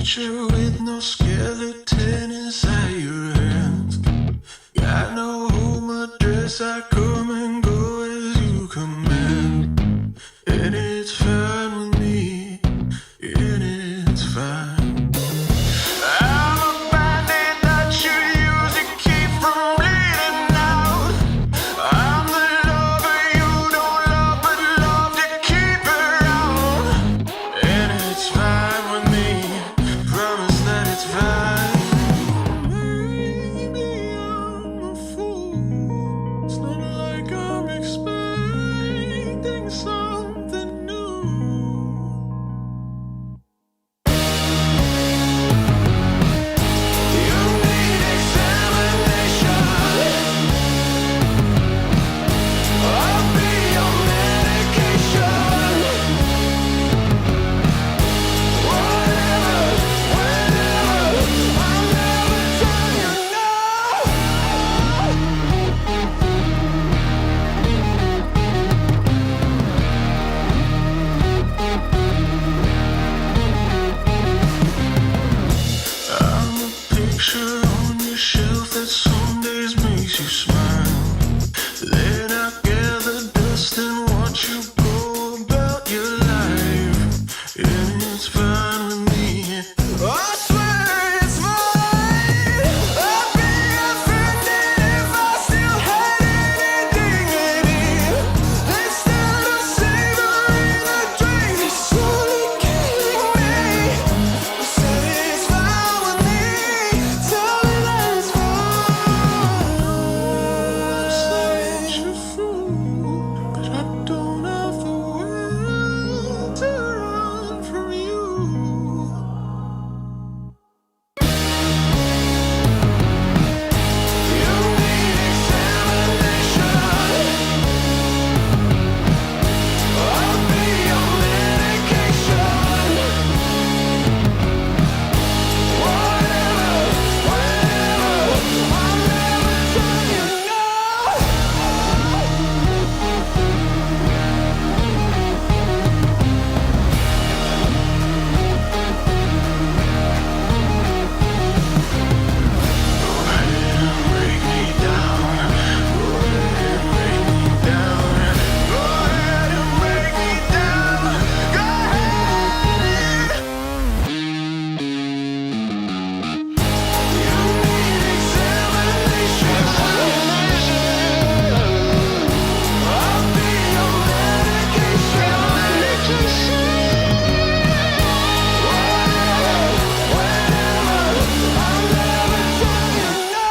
picture with no skeleton inside your hands. Got no home address, I come and go as you command. And it's fine with me, and it's fine. I'm a bandit that you use to keep from bleeding out. I'm the lover you don't love but love to keep around. And it's fine with me, promise that it's fine. Maybe I'm a fool, it's not like I'm expecting something new. You need examination. I'll be your medication. Whatever, whenever, I'll never tell you no. I'm a picture on your shelf that some days makes you smile. Then I gather dust and watch you go about your life. And it's fine with me. I swear it's fine. I'd be offended if I still had any dignity. There's still a savor in the drink, it's slowly killing me. I said it's fine with me. Tell me that it's fine. Set you free, but I don't have the will to run from you. You need examination. I'll be your medication. Whatever, whenever, I'll never tell you no. Go ahead and break me down. Go ahead and break me down. Go ahead and break me down. Go ahead. You need examination. I'll be your medication. Whatever, whenever, I'll never tell you no.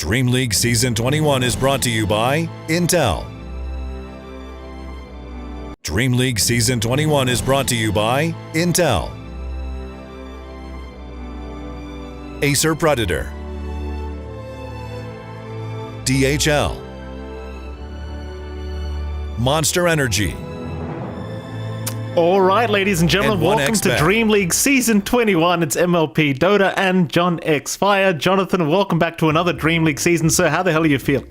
DreamLeague Season 21 is brought to you by Intel. DreamLeague Season 21 is brought to you by Intel. Acer Predator. DHL. Monster Energy. All right, ladies and gentlemen, And welcome to 1xBet. DreamLeague Season 21. It's MLP, Dota, and John X Fire. Jonathan, welcome back to another DreamLeague season. So how the hell are you feeling?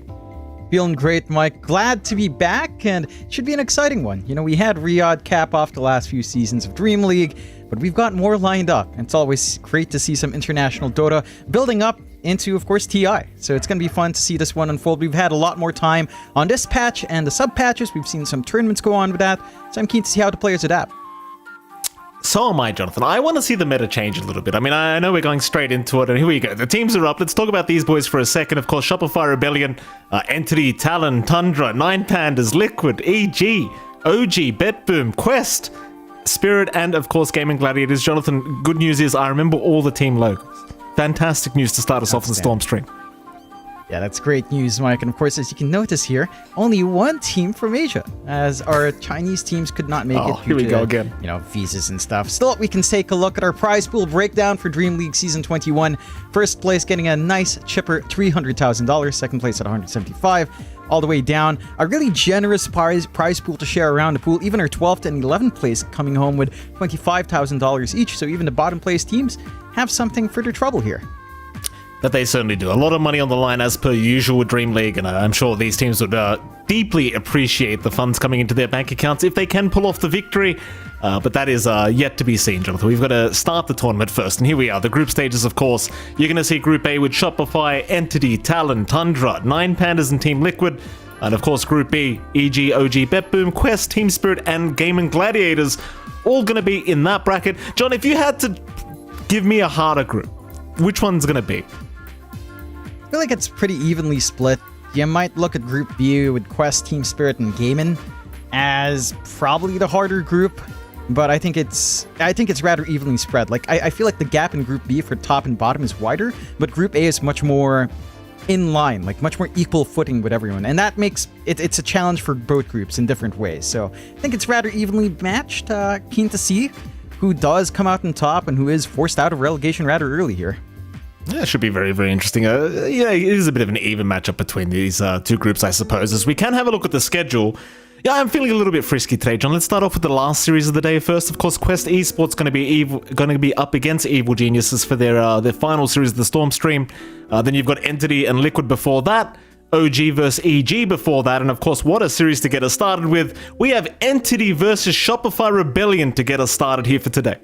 Feeling great, Mike. Glad to be back, and it should be an exciting one. You know, we had Riyadh cap off the last few seasons of DreamLeague, but we've got more lined up. And it's always great to see some international Dota building up into, of course, TI. So it's going to be fun to see this one unfold. We've had a lot more time on this patch and the sub-patches. We've seen some tournaments go on with that, so I'm keen to see how the players adapt. So am I, Jonathan. I want to see the meta change a little bit. I mean, I know we're going straight into it, and here we go. The teams are up. Let's talk about these boys for a second. Of course, Shopify Rebellion, Entity, Talon, Tundra, Nine Pandas, Liquid, EG, OG, BetBoom, Quest, Spirit, and of course, Gaming Gladiators. Jonathan, good news is I remember all the team logos. Fantastic news to start us off in the Storm stream. Yeah, that's great news, Mike. And of course, as you can notice here, only one team from Asia, as our Chinese teams could not make it. Here we go again. You know, visas and stuff. Still, we can take a look at our prize pool breakdown for DreamLeague Season 21. First place getting a nice chipper $300,000. Second place at $175,000. All the way down. A really generous prize pool to share around the pool. Even our 12th and 11th place coming home with $25,000 each. So even the bottom place teams have something for their trouble here. That they certainly do. A lot of money on the line as per usual with DreamLeague, and I'm sure these teams would deeply appreciate the funds coming into their bank accounts if they can pull off the victory. But that is yet to be seen, Jonathan. We've got to start the tournament first, and here we are. The group stages, of course. You're going to see Group A with Shopify, Entity, Talon, Tundra, Nine Pandas, and Team Liquid. And of course, Group B, EG, OG, BetBoom, Quest, Team Spirit, and Gaming Gladiators. All going to be in that bracket. John, if you had to give me a harder group, which one's going to be? I feel like it's pretty evenly split. You might look at Group B with Quest, Team Spirit, and Gaimin as probably the harder group, but I think it's rather evenly spread. Like I feel like the gap in Group B for top and bottom is wider, but Group A is much more in line, like much more equal footing with everyone, and that makes it's a challenge for both groups in different ways. So I think it's rather evenly matched. Keen to see who does come out on top and who is forced out of relegation rather early here. Yeah, it should be very, very interesting. Yeah, it is a bit of an even matchup between these two groups, I suppose. As we can have a look at the schedule. Yeah, I'm feeling a little bit frisky today, John. Let's start off with the last series of the day first. Of course, Quest Esports going to be up against Evil Geniuses for their final series of the Storm stream. Then you've got Entity and Liquid before that. OG versus EG before that, and of course, what a series to get us started with. We have Entity versus Shopify Rebellion to get us started here for today.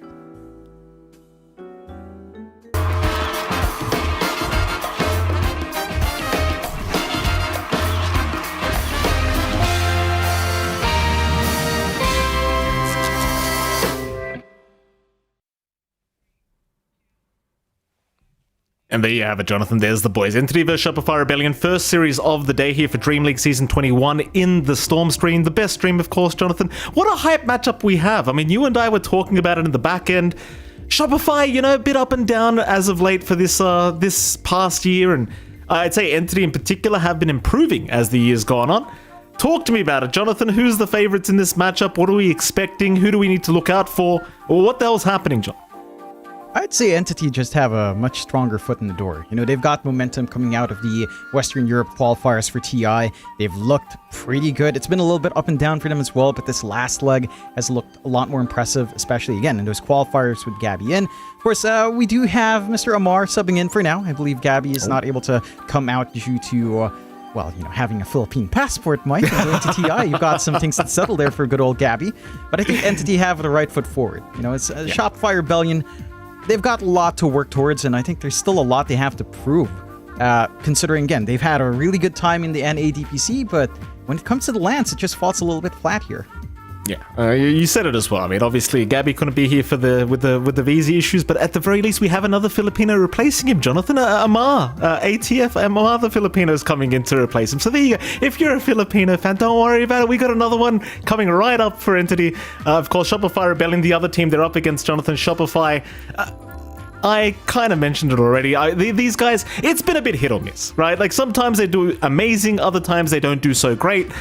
And there you have it, Jonathan. There's the boys. Entity vs Shopify Rebellion. First series of the day here for DreamLeague Season 21 in the Storm stream. The best stream, of course, Jonathan. What a hype matchup we have. I mean, you and I were talking about it in the back end. Shopify, you know, a bit up and down as of late for this past year. And I'd say Entity in particular have been improving as the year's gone on. Talk to me about it, Jonathan. Who's the favorites in this matchup? What are we expecting? Who do we need to look out for? Or what the hell's happening, John? I'd say Entity just have a much stronger foot in the door. You know, they've got momentum coming out of the Western Europe qualifiers for TI. They've looked pretty good. It's been a little bit up and down for them as well, but this last leg has looked a lot more impressive, especially, again, in those qualifiers with Gabby in. Of course, we do have Mr. Amar subbing in for now. I believe Gabby is not able to come out due to... well, you know, having a Philippine passport, Mike, and going to TI, you've got some things to settle there for good old Gabby. But I think Entity have the right foot forward. You know, it's Shopify Rebellion. They've got a lot to work towards, and I think there's still a lot they have to prove. Considering, again, they've had a really good time in the NADPC, but when it comes to the Lance, it just falls a little bit flat here. Yeah, you said it as well. I mean, obviously, Gabby couldn't be here for with the visa issues, but at the very least, we have another Filipino replacing him, Jonathan. Amar, ATF, Amar, the Filipino's coming in to replace him. So there you go. If you're a Filipino fan, don't worry about it. We got another one coming right up for Entity. Of course, Shopify Rebellion, the other team, they're up against Jonathan. Shopify. I kind of mentioned it already. These guys, it's been a bit hit or miss, right? Like sometimes they do amazing, other times they don't do so great.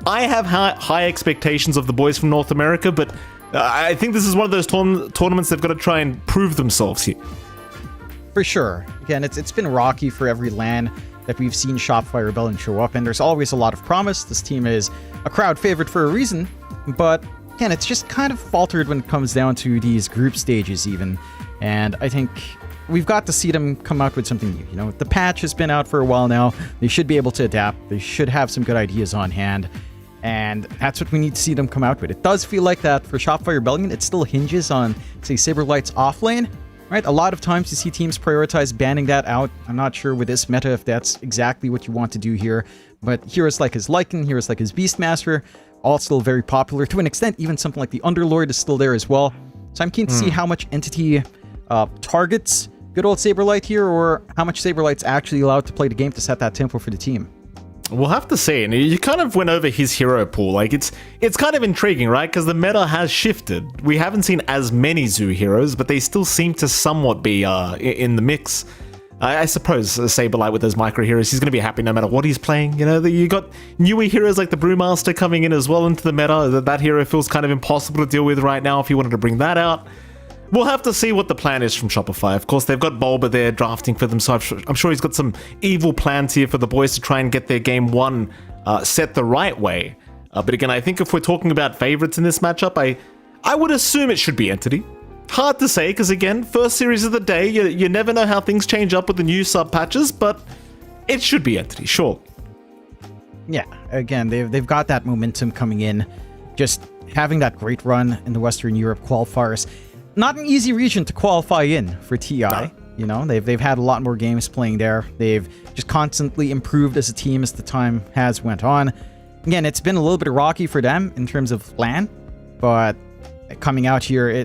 I have high expectations of the boys from North America, but I think this is one of those tournaments they've got to try and prove themselves here. For sure. Again, it's been rocky for every LAN that we've seen Shopify Rebellion show up, and there's always a lot of promise. This team is a crowd favorite for a reason, but again, it's just kind of faltered when it comes down to these group stages even. And I think we've got to see them come out with something new. You know, the patch has been out for a while now. They should be able to adapt. They should have some good ideas on hand. And that's what we need to see them come out with. It does feel like that for Shopify Rebellion, it still hinges on, say, Saberlight's offlane. Right? A lot of times you see teams prioritize banning that out. I'm not sure with this meta if that's exactly what you want to do here. But heroes like his Lycan, heroes like his Beastmaster, all still very popular. To an extent, even something like the Underlord is still there as well. So I'm keen to see how much Entity targets good old Saberlight here, or how much Saberlight's actually allowed to play the game to set that tempo for the team. We'll have to see. And you kind of went over his hero pool. Like it's kind of intriguing, right? Because the meta has shifted. We haven't seen as many Zoo heroes, but they still seem to somewhat be in the mix. I suppose Saberlight with those micro heroes, he's going to be happy no matter what he's playing. You know, you got newer heroes like the Brewmaster coming in as well into the meta. That hero feels kind of impossible to deal with right now if you wanted to bring that out. We'll have to see what the plan is from Shopify. Of course, they've got Bulba there drafting for them, so I'm sure he's got some evil plans here for the boys to try and get their game one set the right way. But again, I think if we're talking about favorites in this matchup, I would assume it should be Entity. Hard to say, because again, first series of the day, you never know how things change up with the new sub patches, but it should be Entity, sure. Yeah, again, they've got that momentum coming in, just having that great run in the Western Europe qualifiers. Not an easy region to qualify in for TI. No. You know, they've had a lot more games playing there. They've just constantly improved as a team as the time has went on. Again, it's been a little bit rocky for them in terms of LAN, but coming out here,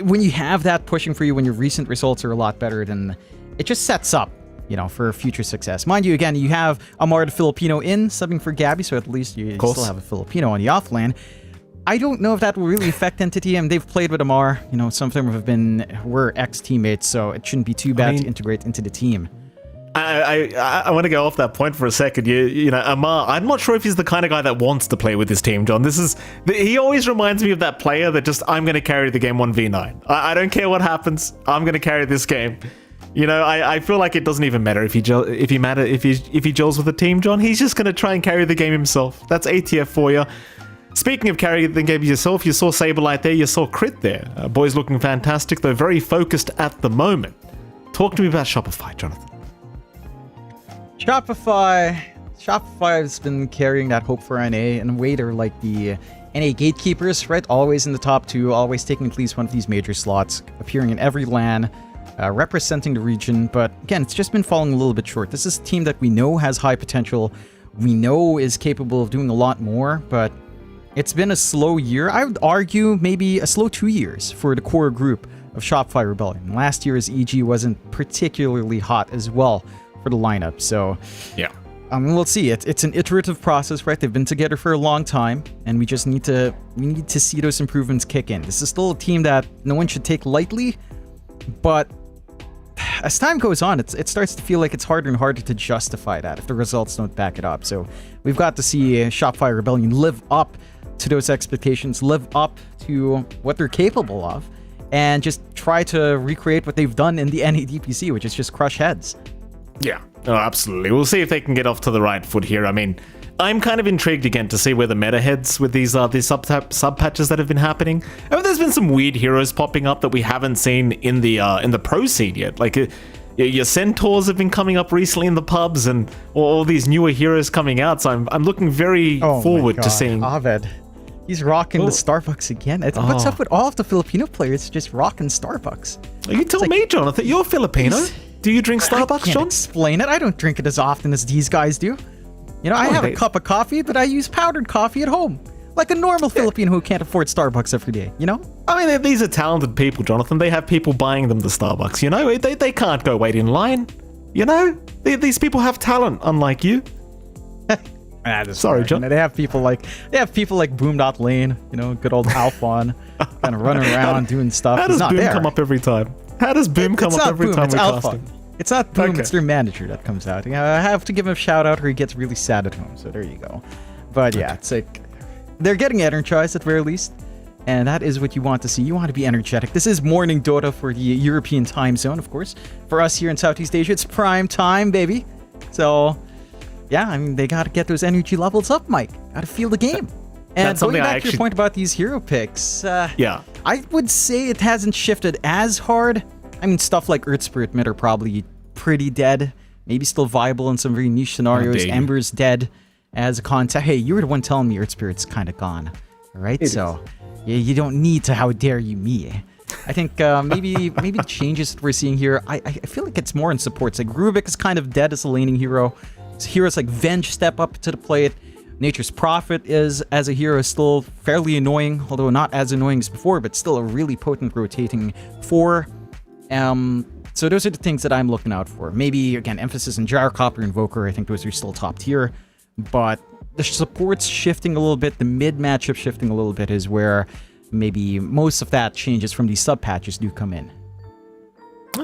when you have that pushing for you, when your recent results are a lot better, then it just sets up, you know, for future success. Mind you, again, you have Amar the Filipino in, subbing for Gabby, so at least you still have a Filipino on the offlane. I don't know if that will really affect Entity, and they've played with Amar. You know, some of them were ex-teammates, so it shouldn't be too bad to integrate into the team. I want to go off that point for a second. You know, Amar, I'm not sure if he's the kind of guy that wants to play with his team, John. He always reminds me of that player that just, I'm going to carry the game 1v9. I don't care what happens. I'm going to carry this game. You know, I feel like it doesn't even matter if he gels with a team, John. He's just going to try and carry the game himself. That's ATF for you. Speaking of carrying the game yourself, you saw Saberlight there, you saw Crit there. Boys looking fantastic, though very focused at the moment. Talk to me about Shopify, Jonathan. Shopify has been carrying that hope for NA, in a way they're like the NA gatekeepers, right? Always in the top two, always taking at least one of these major slots, appearing in every LAN, representing the region. But again, it's just been falling a little bit short. This is a team that we know has high potential, we know is capable of doing a lot more, but it's been a slow year. I would argue maybe a slow 2 years for the core group of Shopify Rebellion. Last year's EG wasn't particularly hot as well for the lineup. So yeah, we'll see. It's an iterative process, right? They've been together for a long time, and we just need to see those improvements kick in. This is still a team that no one should take lightly, but as time goes on, it starts to feel like it's harder and harder to justify that if the results don't back it up. So we've got to see Shopify Rebellion live up to those expectations, live up to what they're capable of, and just try to recreate what they've done in the NADPC, which is just crush heads. Yeah, oh, absolutely. We'll see if they can get off to the right foot here. I mean, I'm kind of intrigued again to see where the meta heads with these sub patches that have been happening. I mean, there's been some weird heroes popping up that we haven't seen in the pro scene yet. Like your centaurs have been coming up recently in the pubs, and all these newer heroes coming out. So I'm looking very forward to seeing. Ovid. He's rocking the Starbucks again. What's up with all of the Filipino players just rocking Starbucks? You tell me, Jonathan. You're Filipino. Do you drink Starbucks, I can't John? Explain it. I don't drink it as often as these guys do. You know, I have a cup of coffee, but I use powdered coffee at home. Like a normal Filipino who can't afford Starbucks every day, you know? I mean, these are talented people, Jonathan. They have people buying them the Starbucks, you know? They can't go wait in line, you know? These people have talent, unlike you. Sorry, John. They have people like Boom.Lane, you know, good old Alphon, kind of running around doing stuff. How does Boom come up every time? How does Boom come It's up not every Boom, time it's we Alpha. cast him? It's not Boom, Okay. it's their manager that comes out. I have to give him a shout out or he gets really sad at home, so there you go. But yeah, it's like, they're getting energized at the very least, and that is what you want to see. You want to be energetic. This is morning Dota for the European time zone, of course. For us here in Southeast Asia, it's prime time, baby. So, yeah, I mean, they got to get those energy levels up, Mike. Got to feel the game. And That's going something I back to your actually- point about these hero picks, Yeah. I would say it hasn't shifted as hard. I mean, stuff like Earth Spirit Mid are probably pretty dead. Maybe still viable in some very niche scenarios. dare you. Ember's dead as a concept. Hey, you were the one telling me Earth Spirit's kind of gone. All right, so yeah, you don't need to. How dare you me? I think maybe the changes that we're seeing here. I feel like it's more in supports. Like Rubik is kind of dead as a laning hero. Heroes like Venge step up to the plate. Nature's Prophet is, as a hero, still fairly annoying, although not as annoying as before, but still a really potent rotating 4. So those are the things that I'm looking out for. Maybe, again, emphasis on Gyrocopter, Invoker. I think those are still top tier. But the support's shifting a little bit. The mid matchup shifting a little bit is where maybe most of that changes from these sub patches do come in.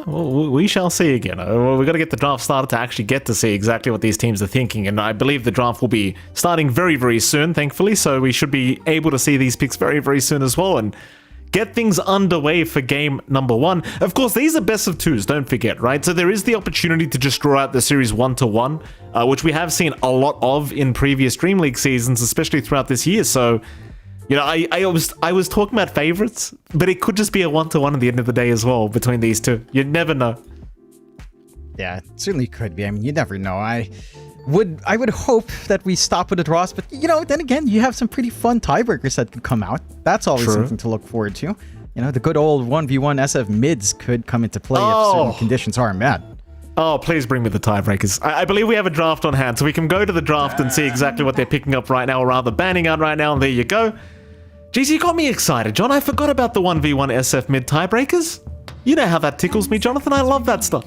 Well, we shall see again. We've got to get the draft started to actually get to see exactly what these teams are thinking, and I believe the draft will be starting very, very soon, thankfully, so we should be able to see these picks very, very soon as well, and get things underway for game number 1. Of course, these are best of 2s, don't forget, right? So there is the opportunity to just draw out the series 1-1, which we have seen a lot of in previous Dream League seasons, especially throughout this year, so... You know, I was talking about favorites, but it could just be a 1-1 at the end of the day as well between these two. You never know. Yeah, it certainly could be. I mean, you never know. I would hope that we stop with a draws, but you know, then again, you have some pretty fun tiebreakers that could come out. That's always True. something to look forward to. You know, the good old 1v1 SF mids could come into play if certain conditions are met. Oh, please bring me the tiebreakers. I believe we have a draft on hand, so we can go to the draft and see exactly what they're picking up right now, or rather banning out right now, and there you go. Jeez, you got me excited, John. I forgot about the 1v1 SF mid tiebreakers. You know how that tickles me, Jonathan. I love that stuff.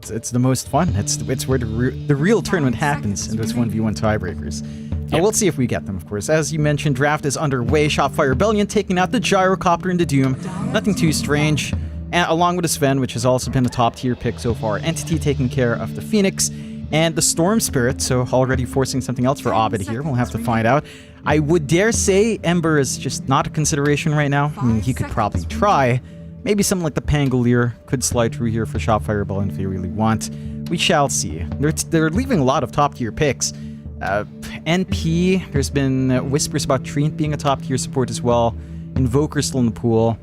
It's the most fun. It's where the real tournament happens in those 1v1 tiebreakers. Now, we'll see if we get them, of course. As you mentioned, draft is underway. Shopfire Rebellion taking out the Gyrocopter and the Doom. Nothing too strange. And along with the Sven, which has also been a top tier pick so far. Entity taking care of the Phoenix and the Storm Spirit. So already forcing something else for Ovid here. We'll have to find out. I would dare say Ember is just not a consideration right now. I mean, he could probably try. Maybe something like the Pangolier could slide through here for Shopfire Rebellion if they really want. We shall see. They're leaving a lot of top-tier picks. NP, there's been whispers about Treant being a top-tier support as well. Invoker still in the pool.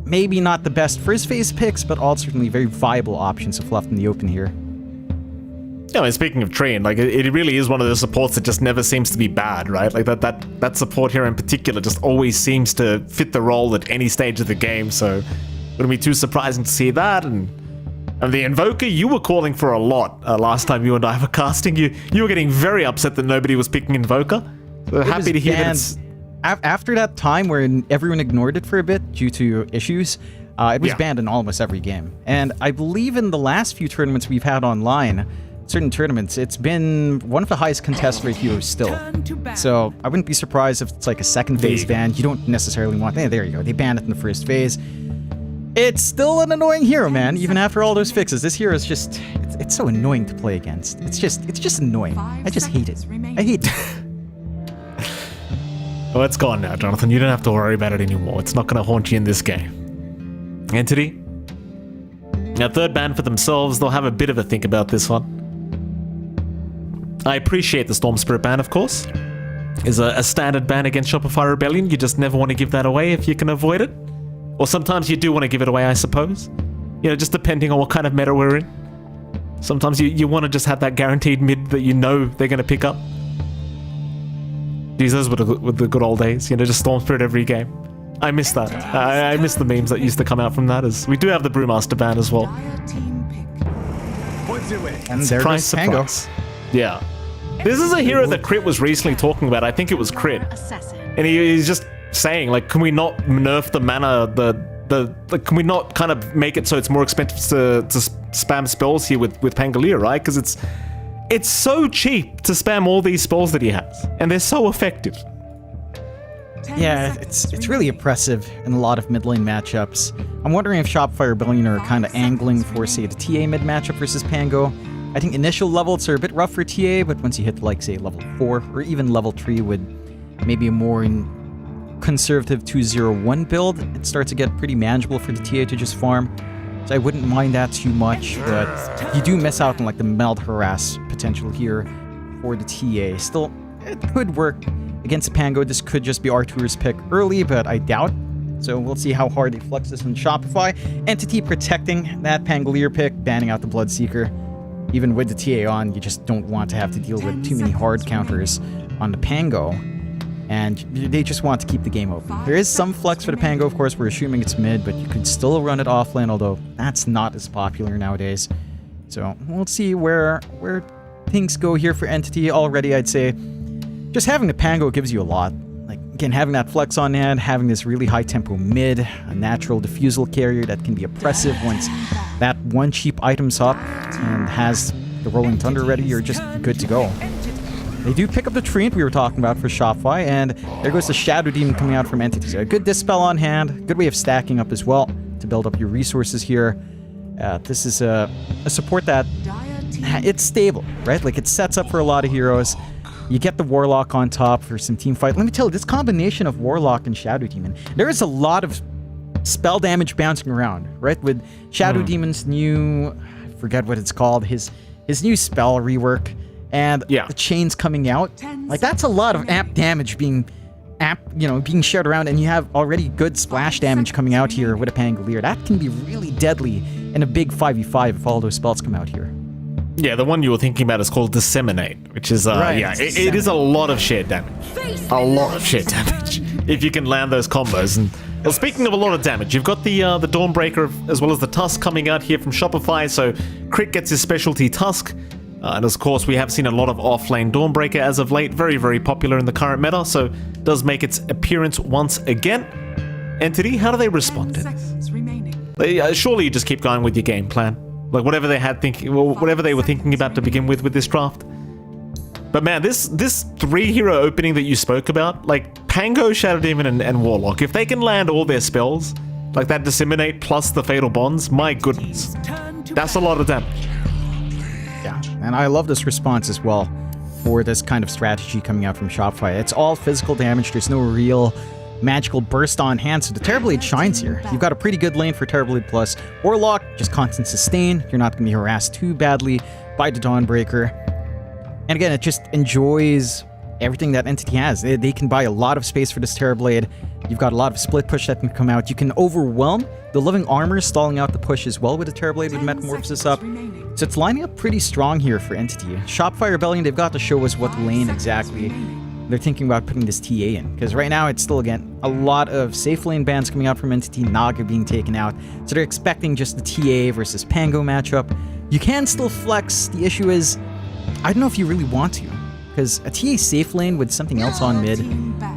Maybe not the best first phase picks, but all certainly very viable options if left in the open here. Yeah, I mean, speaking of Treant, like it really is one of those supports that just never seems to be bad, right? Like that support here in particular just always seems to fit the role at any stage of the game, so wouldn't be too surprising to see that. And the Invoker, you were calling for a lot last time you and I were casting. You were getting very upset that nobody was picking Invoker. So happy to hear that it's... After that time where everyone ignored it for a bit due to issues, it was banned in almost every game. And I believe in the last few tournaments we've had online, certain tournaments, it's been one of the highest contest rate heroes still. So I wouldn't be surprised if it's like a second phase ban. You don't necessarily want... There you go. They banned it in the first phase. It's still an annoying hero, man, even after all those fixes. This hero is just... It's so annoying to play against. It's just annoying. I just hate it. I hate it. Well, it's gone now, Jonathan. You don't have to worry about it anymore. It's not going to haunt you in this game. Entity? Now, third ban for themselves. They'll have a bit of a think about this one. I appreciate the Storm Spirit ban, of course. Is a standard ban against Shopify Rebellion. You just never want to give that away if you can avoid it. Or sometimes you do want to give it away, I suppose. You know, just depending on what kind of meta we're in. Sometimes you want to just have that guaranteed mid that you know they're going to pick up. These those were the good old days, you know, just Storm Spirit every game. I miss that. I miss the memes that used to come out from that. As we do have the Brewmaster ban as well. And there goes Tango. Yeah. This is a hero that Crit was recently talking about. I think it was Crit. And he's just saying, like, can we not nerf the mana, can we not kind of make it so it's more expensive to spam spells here with Pangolier, right? Because it's so cheap to spam all these spells that he has, and they're so effective. Yeah, it's really oppressive in a lot of mid lane matchups. I'm wondering if Shopify or Rebellion are kind of angling for, say, the TA mid matchup versus Pango. I think initial levels are a bit rough for TA, but once you hit, like, say, level 4 or even level 3 with maybe a more conservative 201 build, it starts to get pretty manageable for the TA to just farm. So I wouldn't mind that too much, but you do miss out on, like, the meld harass potential here for the TA. Still, it could work against the Pango. This could just be Artur's pick early, but I doubt. So we'll see how hard they flex this on Shopify. Entity protecting that Pangolier pick, banning out the Bloodseeker. Even with the TA on, you just don't want to have to deal with too many hard counters on the Pango. And they just want to keep the game open. There is some flex for the Pango, of course. We're assuming it's mid, but you could still run it offlane, although that's not as popular nowadays. So we'll see where things go here for Entity. Already, I'd say just having the Pango gives you a lot. Like, again, having that flex on hand, having this really high tempo mid, a natural diffusal carrier that can be oppressive once that one cheap item's up and has the Rolling Thunder ready, you're just good to go. They do pick up the Treant we were talking about for Shopify, and there goes the Shadow Demon coming out from Entity. So a good Dispel on hand, good way of stacking up as well to build up your resources here. This is a support that it's stable, right? Like, it sets up for a lot of heroes. You get the Warlock on top for some team fight. Let me tell you, this combination of Warlock and Shadow Demon, there is a lot of spell damage bouncing around, right? With Shadow Demon's new, I forget what it's called, his new spell rework, and the chains coming out. Like, that's a lot of amp damage being shared around, and you have already good splash damage coming out here with a Pangolier. That can be really deadly in a big 5v5 if all those spells come out here. Yeah, the one you were thinking about is called Disseminate, which is, it is a lot of shared damage. A lot of shared damage, if you can land those combos. And well, speaking of a lot of damage, you've got the Dawnbreaker as well as the Tusk coming out here from Shopify, so Crit gets his specialty Tusk. And of course, we have seen a lot of offlane Dawnbreaker as of late, very, very popular in the current meta, so does make its appearance once again. Entity, how do they respond to this? Surely you just keep going with your game plan. Like, whatever they were thinking about to begin with this draft. But man, this 3-hero opening that you spoke about, like Pango, Shadow Demon, and Warlock, if they can land all their spells, like that Disseminate plus the Fatal Bonds, my goodness, that's a lot of damage. Yeah, and I love this response as well for this kind of strategy coming out from Shopify. It's all physical damage. There's no real magical burst on hand, so the Terrorblade shines here. You've got a pretty good lane for Terrorblade plus Warlock, just constant sustain. You're not going to be harassed too badly by the Dawnbreaker. And again, it just enjoys everything that Entity has. They can buy a lot of space for this Terrorblade. You've got a lot of split push that can come out. You can overwhelm the Living Armor, stalling out the push as well with the Terrorblade with Metamorphosis up. So it's lining up pretty strong here for Entity. Shopify Rebellion, they've got to show us what lane exactly they're thinking about putting this TA in. Because right now, it's still, again, a lot of safe lane bans coming out from Entity, Naga being taken out. So they're expecting just the TA versus Pango matchup. You can still flex. The issue is, I don't know if you really want to. Because a TA safe lane with something else on mid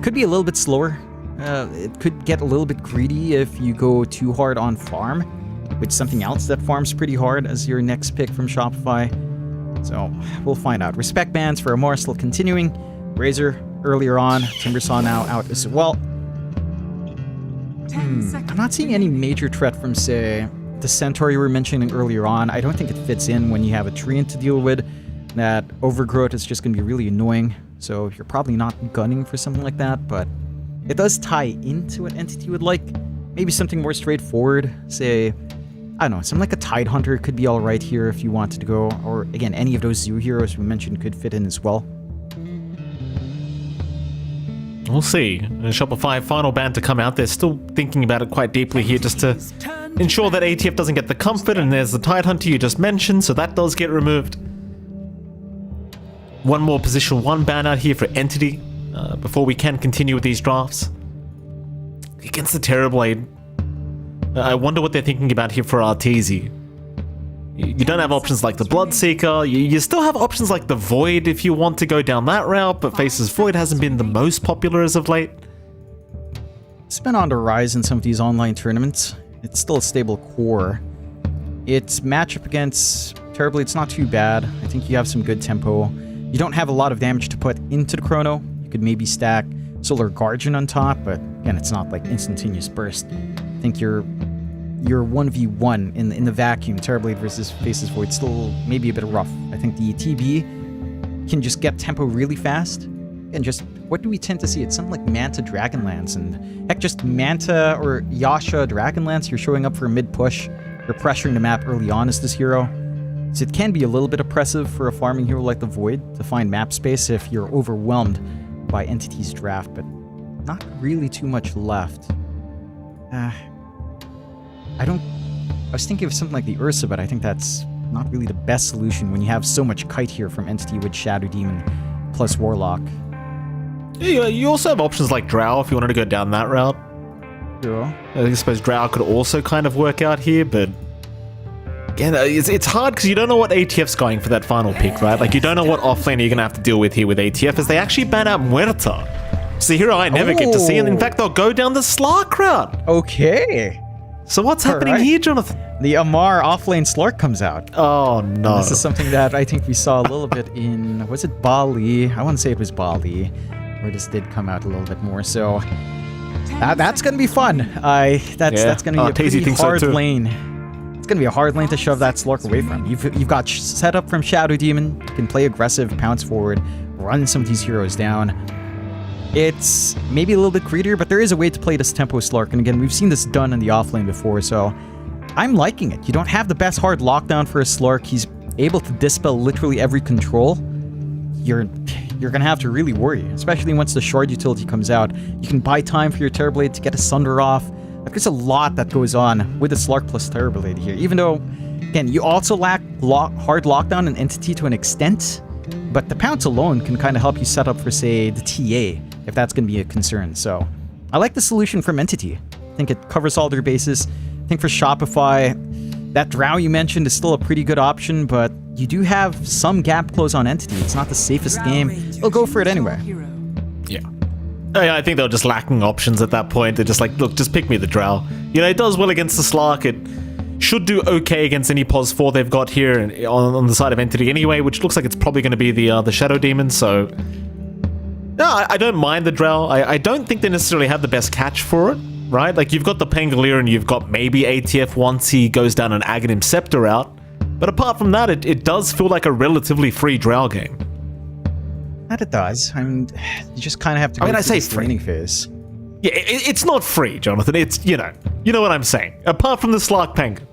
could be a little bit slower. It could get a little bit greedy if you go too hard on farm with something else that farms pretty hard as your next pick from Shopify. So we'll find out. Respect bans for Amar still continuing. Razor earlier on, Timbersaw now out as well. I'm not seeing any major threat from, say, the Centaur you were mentioning earlier on. I don't think it fits in when you have a Treant to deal with. That Overgrowth is just going to be really annoying, so you're probably not gunning for something like that, but it does tie into what Entity would like. Maybe something more straightforward, say, I don't know, something like a Tidehunter could be alright here if you wanted to go, or again, any of those zoo heroes we mentioned could fit in as well. We'll see. Shopify final ban to come out. They're still thinking about it quite deeply here just to ensure that ATF doesn't get the comfort, and there's the Tidehunter you just mentioned, so that does get removed. One more position 1 ban out here for Entity before we can continue with these drafts. Against the Terrorblade, I wonder what they're thinking about here for Arteezy. You don't have options like the Bloodseeker. You still have options like the Void if you want to go down that route, but Faces Void hasn't been the most popular as of late. It's been on the rise in some of these online tournaments. It's still a stable core. Its matchup against Terrorblade's not too bad. I think you have some good tempo. You don't have a lot of damage to put into the Chrono. You could maybe stack Solar Guardian on top, but again, it's not like instantaneous burst. I think you're 1v1 in the vacuum. Terrorblade versus Faceless Void still maybe a bit rough. I think the TB can just get tempo really fast. And just, what do we tend to see? It's something like Manta Dragonlance, and heck, just Manta or Yasha Dragonlance, you're showing up for a mid-push. You're pressuring the map early on as this hero. So it can be a little bit oppressive for a farming hero like the Void to find map space if you're overwhelmed by Entity's draft, but not really too much left. I was thinking of something like the Ursa, but I think that's not really the best solution when you have so much kite here from Entity with Shadow Demon plus Warlock. Yeah, you also have options like Drow if you wanted to go down that route. Yeah. I suppose Drow could also kind of work out here, but again, it's hard because you don't know what ATF's going for that final pick, right? Like, you don't know what offlane you're going to have to deal with here with ATF, as they actually ban out Muerta. It's the hero I never get to see, and in fact, they'll go down the Slark route. Okay. So what's happening here, Jonathan? The Amar offlane Slark comes out. Oh, no. This is something that I think we saw a little bit in, was it Bali? I want to say it was Bali, where this did come out a little bit more, so that's going to be fun. That's going to be a pretty hard lane. It's going to be a hard lane to shove that Slark away from. You've got setup from Shadow Demon. You can play aggressive, pounce forward, run some of these heroes down. It's maybe a little bit greedier, but there is a way to play this tempo Slark, and again, we've seen this done in the offlane before, so I'm liking it. You don't have the best hard lockdown for a Slark. He's able to dispel literally every control. You're gonna have to really worry, especially once the shard utility comes out. You can buy time for your Terrorblade to get a Sunder off. Like, there's a lot that goes on with the Slark plus Terrorblade here, even though, again, you also lack hard lockdown and Entity to an extent, but the pounce alone can kind of help you set up for, say, the TA, if that's going to be a concern. So I like the solution from Entity. I think it covers all their bases. I think for Shopify, that Drow you mentioned is still a pretty good option, but you do have some gap close on Entity. It's not the safest game. They'll go for it anyway. Yeah. I think they're just lacking options at that point. They're just like, look, just pick me the Drow. You know, it does well against the Slark. It should do okay against any Pos 4 they've got here on the side of Entity anyway, which looks like it's probably going to be the Shadow Demon, so no, I don't mind the Drow. I don't think they necessarily have the best catch for it, right? Like, you've got the Pangolier and you've got maybe ATF once he goes down an Aghanim Scepter route, but apart from that, it does feel like a relatively free Drow game. That it does. I mean, you just kind of have to go through this training phase. Yeah, it's not free, Jonathan. It's, you know what I'm saying. Apart from the Slark Penguin.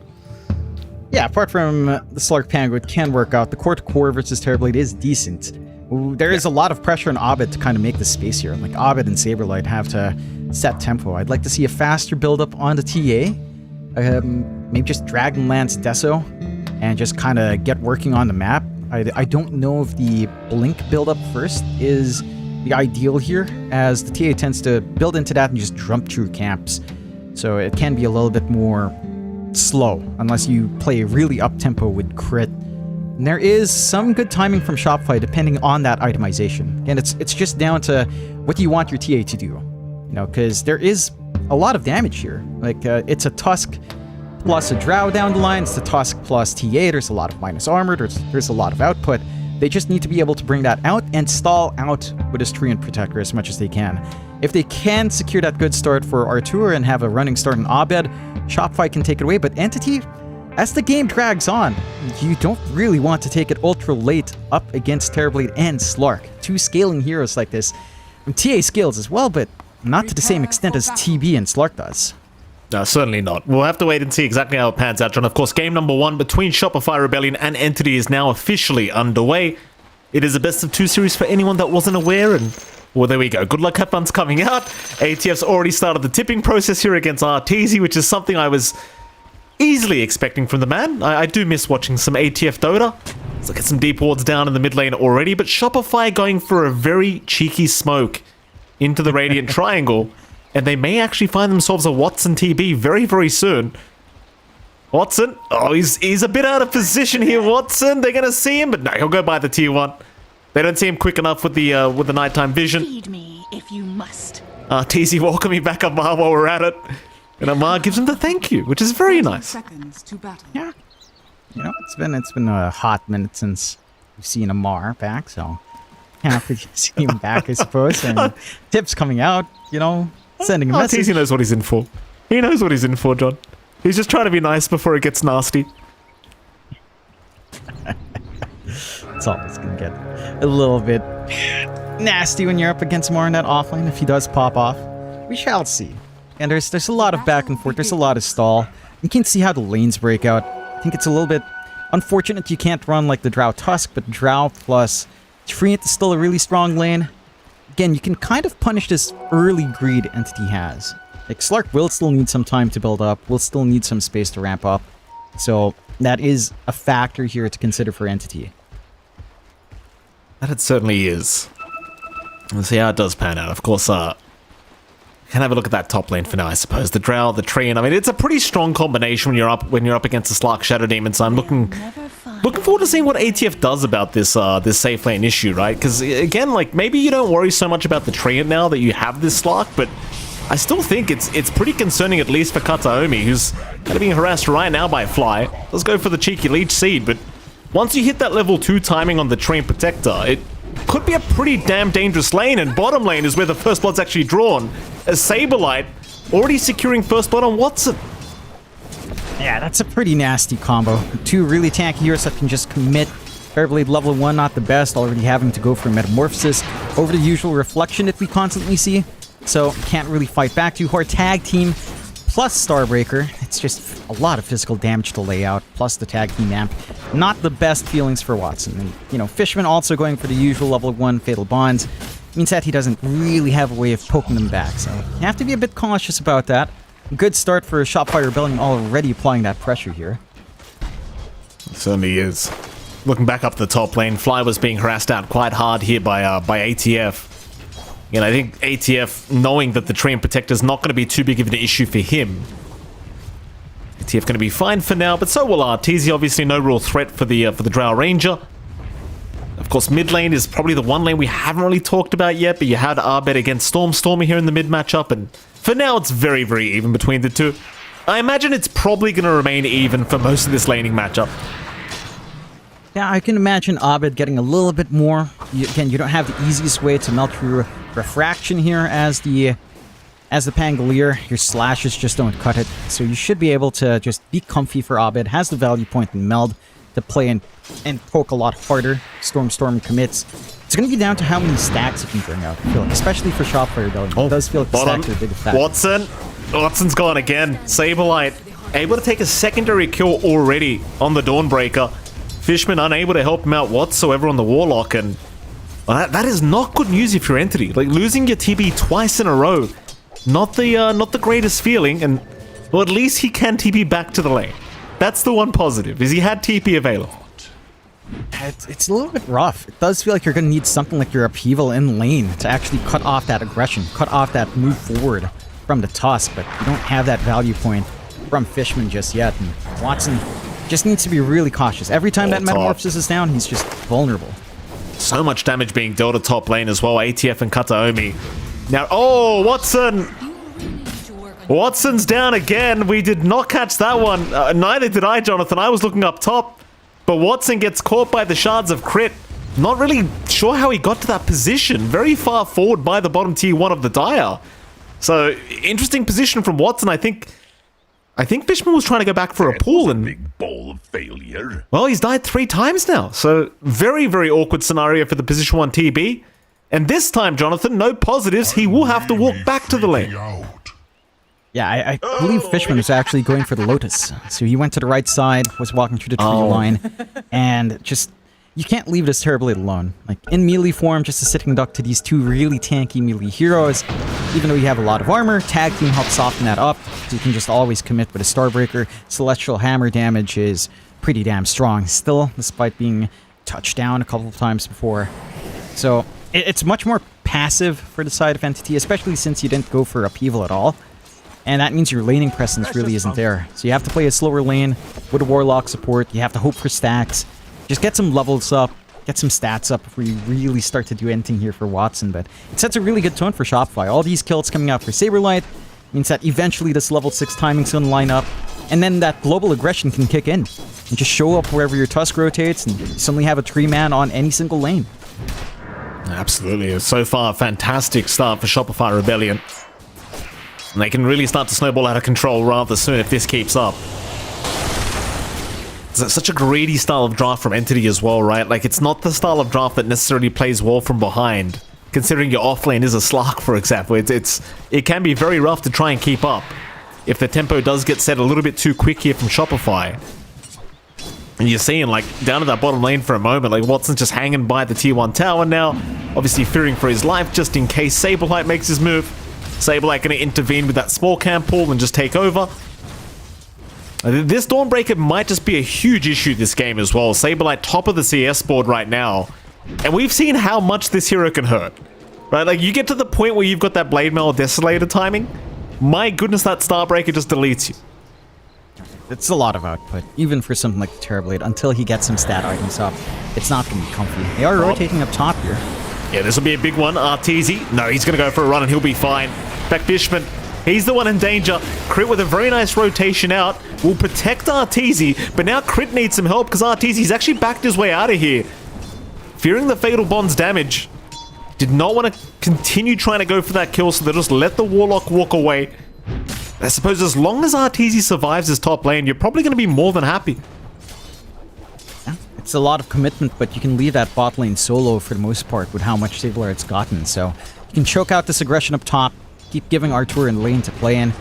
Yeah, apart from the Slark Penguin, it can work out. The core-to-core versus Terrorblade is decent. There is a lot of pressure on Abed to kind of make the space here. Like, Abed and Saberlight have to set tempo. I'd like to see a faster build-up on the TA. Maybe just Dragonlance Deso and just kind of get working on the map. I don't know if the Blink build-up first is the ideal here, as the TA tends to build into that and just jump through camps. So it can be a little bit more slow unless you play really up-tempo with crit. And there is some good timing from Shopify depending on that itemization. Again, it's just down to what do you want your TA to do. You know, because there is a lot of damage here. Like, it's a Tusk plus a Drow down the line. It's the Tusk plus TA. There's a lot of minus armor. There's a lot of output. They just need to be able to bring that out and stall out with his Treant Protector as much as they can. If they can secure that good start for Artur and have a running start in Abed, Shopify can take it away. But Entity, as the game drags on, you don't really want to take it ultra late up against Terrorblade and Slark. Two scaling heroes like this. And TA scales as well, but not to the same extent as TB and Slark does. No, certainly not. We'll have to wait and see exactly how it pans out, John. Of course, game number 1 between Shopify Rebellion and Entity is now officially underway. It is a best of 2 series for anyone that wasn't aware, and well, there we go. Good luck, have fun's coming out. ATF's already started the tipping process here against Arteezy, which is something I was easily expecting from the man. I do miss watching some ATF Dota. Let's look at some deep wards down in the mid lane already, but Shopify going for a very cheeky smoke into the Radiant Triangle, and they may actually find themselves a Watson TB very, very soon. Watson, oh, he's a bit out of position here, Watson. They're going to see him, but no, he'll go by the tier 1. They don't see him quick enough with the nighttime vision. Feed me if you must. TZ welcoming back Amar while we're at it. And Amar gives him the thank you, which is very nice. Seconds to battle. Yeah. You know, it's been a hot minute since we've seen Amar back, so happy to see him back, I suppose. And Tips coming out, sending a message. He knows what he's in for. He knows what he's in for, John. He's just trying to be nice before it gets nasty. It's always going to get a little bit nasty when you're up against more in that offlane if he does pop off. We shall see. And there's a lot of back and forth. There's a lot of stall. You can see how the lanes break out. I think it's a little bit unfortunate you can't run like the Drow Tusk, but Drow plus Treant is still a really strong lane. Again, you can kind of punish this early greed Entity has. Like, Slark will still need some time to build up, will still need some space to ramp up. So, that is a factor here to consider for Entity. That it certainly is. Let's see how it does pan out. Of course, can have a look at that top lane for now, I suppose. The Drow, the Treant. I mean, it's a pretty strong combination when you're up against the Slark Shadow Demon. So I'm looking forward to seeing what ATF does about this this safe lane issue, right? Because again, like, maybe you don't worry so much about the Treant now that you have this Slark, but I still think it's pretty concerning, at least for Kataomi, who's kind of being harassed right now by Fly. Let's go for the cheeky Leech Seed, but once you hit that level 2 timing on the Treant Protector, it could be a pretty damn dangerous lane, and bottom lane is where the first blood's actually drawn, as Saberlight already securing first blood on Watson. Yeah, that's a pretty nasty combo. Two really tanky heroes that can just commit. Fairblade level 1, not the best, already having to go for Metamorphosis over the usual reflection that we constantly see. So, can't really fight back too hard. Tag team plus Starbreaker. It's just a lot of physical damage to lay out, plus the tag team amp. Not the best feelings for Watson. And, Fishman also going for the usual level 1 Fatal Bonds. Means that he doesn't really have a way of poking them back, so you have to be a bit cautious about that. Good start for Shopfire Rebellion, already applying that pressure here. It certainly is. Looking back up the top lane, Fly was being harassed out quite hard here by ATF. And I think ATF, knowing that the Treant Protector is not going to be too big of an issue for him, ATF going to be fine for now, but so will TZ. Obviously no real threat for the Drow Ranger. Of course, mid lane is probably the one lane we haven't really talked about yet, but you had Arbed against Stormy here in the mid matchup, and for now it's very, very even between the two. I imagine it's probably going to remain even for most of this laning matchup. Yeah, I can imagine Abed getting a little bit more. Again, you don't have the easiest way to melt through Refraction here as the Pangolier. Your slashes just don't cut it, so you should be able to just be comfy for Abed. Has the value point in Meld to play and poke a lot harder. Storm commits. It's going to be down to how many stacks you can bring out, I feel like, especially for Shopfire Rebellion. It does feel like the stacks are a big effect. Watson's gone again. Saberlight able to take a secondary kill already on the Dawnbreaker. Fishman unable to help him out whatsoever on the Warlock, and well, that is not good news if you're Entity. Like, losing your TB twice in a row, not the greatest feeling, and well, at least he can TP back to the lane. That's the one positive, is he had TP available. It's a little bit rough. It does feel like you're going to need something like your Upheaval in lane to actually cut off that aggression, cut off that move forward from the Tusk, but you don't have that value point from Fishman just yet, and Watson just needs to be really cautious. Every time that Metamorphosis is down, he's just vulnerable. So much damage being dealt at top lane as well, ATF and Kataomi. Now, Watson! Watson's down again. We did not catch that one. Neither did I, Jonathan. I was looking up top. But Watson gets caught by the Shards of Crit. Not really sure how he got to that position. Very far forward by the bottom tier 1 of the Dire. So, interesting position from Watson. I think Fishman was trying to go back for a pull, and big bowl of failure. well, he's died 3 times now. So, very, very awkward scenario for the position 1 TB. And this time, Jonathan, no positives. He will have to walk back to the lane. Yeah, I believe Fishman was actually going for the Lotus. So he went to the right side, was walking through the tree line, and just, you can't leave this Terrorblade alone. Like, in melee form, just a sitting duck to these 2 really tanky melee heroes. Even though you have a lot of armor, Tag Team helps soften that up, so you can just always commit with a Starbreaker. Celestial Hammer damage is pretty damn strong still, despite being touched down a couple of times before. So, it's much more passive for the side of Entity, especially since you didn't go for Upheaval at all. And that means your laning presence really isn't there. So you have to play a slower lane with a Warlock support. You have to hope for stacks. Just get some levels up, get some stats up before you really start to do anything here for Watson. But it sets a really good tone for Shopify. All these kills coming out for Saberlight means that eventually this level 6 timing's going to line up. And then that global aggression can kick in. And just show up wherever your Tusk rotates and suddenly have a 3-man on any single lane. Absolutely. So far, a fantastic start for Shopify Rebellion. And they can really start to snowball out of control rather soon if this keeps up. It's such a greedy style of draft from Entity as well, right? Like, it's not the style of draft that necessarily plays well from behind. Considering your offlane is a Slark, for example, it can be very rough to try and keep up if the tempo does get set a little bit too quick here from Shopify. And you're seeing, like, down to that bottom lane for a moment, like, Watson's just hanging by the tier 1 tower now, obviously fearing for his life just in case Sableye makes his move. Sableye going to intervene with that small camp pull and just take over. This Dawnbreaker might just be a huge issue this game as well. Sableye top of the CS board right now. And we've seen how much this hero can hurt. Right? Like, you get to the point where you've got that Blade Mail Desolator timing. My goodness, that Starbreaker just deletes you. It's a lot of output, even for something like the Terrorblade. Until he gets some stat items up, it's not going to be comfy. They are rotating up top here. Yeah, this will be a big one. Arteezy. No, he's going to go for a run and he'll be fine. In fact, Fishman, he's the one in danger. Crit with a very nice rotation out will protect Arteezy, but now Crit needs some help because Arteezy's actually backed his way out of here. Fearing the Fatal Bond's damage, did not want to continue trying to go for that kill, so they'll just let the Warlock walk away. I suppose as long as Arteezy survives his top lane, you're probably going to be more than happy. It's a lot of commitment, but you can leave that bot lane solo for the most part with how much Sableye it's gotten. So you can choke out this aggression up top, keep giving Artur and lane to play in.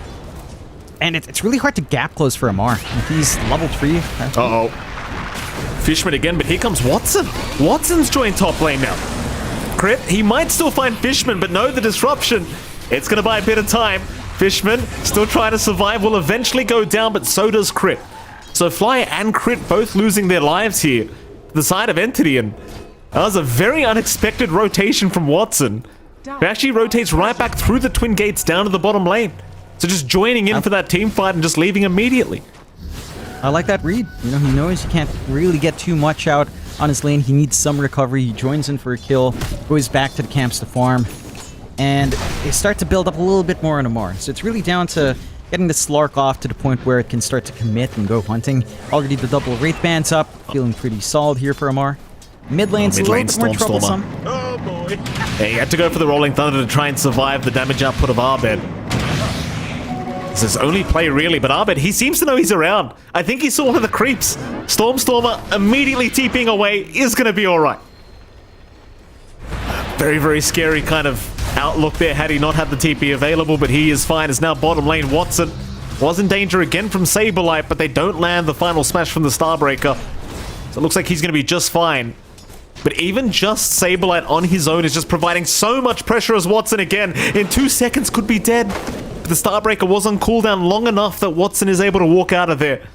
And it's really hard to gap close for Amar. He's level 3. Uh-oh. Fishman again, but here comes Watson. Watson's joined top lane now. Crit, he might still find Fishman, but no, the disruption. It's going to buy a bit of time. Fishman, still trying to survive, will eventually go down, but so does Crit. So Fly and Crit both losing their lives here. The side of Entity, and that was a very unexpected rotation from Watson. Who actually rotates right back through the Twin Gates down to the bottom lane. So just joining in for that team fight and just leaving immediately. I like that read. You know, he knows he can't really get too much out on his lane. He needs some recovery. He joins in for a kill, goes back to the camps to farm, and they start to build up a little bit more on Amar. So it's really down to getting the Slark off to the point where it can start to commit and go hunting. Already the double Wraith Band's up, feeling pretty solid here for Amar. Mid lane's a little bit more troublesome. Oh boy. Yeah, he had to go for the Rolling Thunder to try and survive the damage output of Arbed. This is only play really, but Arbed, he seems to know he's around. I think he saw one of the creeps. Stormstormer immediately TPing away is going to be alright. Very, very scary kind of outlook there had he not had the TP available, but he is fine. Is now bottom lane. Watson was in danger again from Saberlight, but they don't land the final smash from the Starbreaker. So it looks like he's going to be just fine. But even just Saberlight on his own is just providing so much pressure as Watson again in 2 seconds could be dead. But the Starbreaker was on cooldown long enough that Watson is able to walk out of there.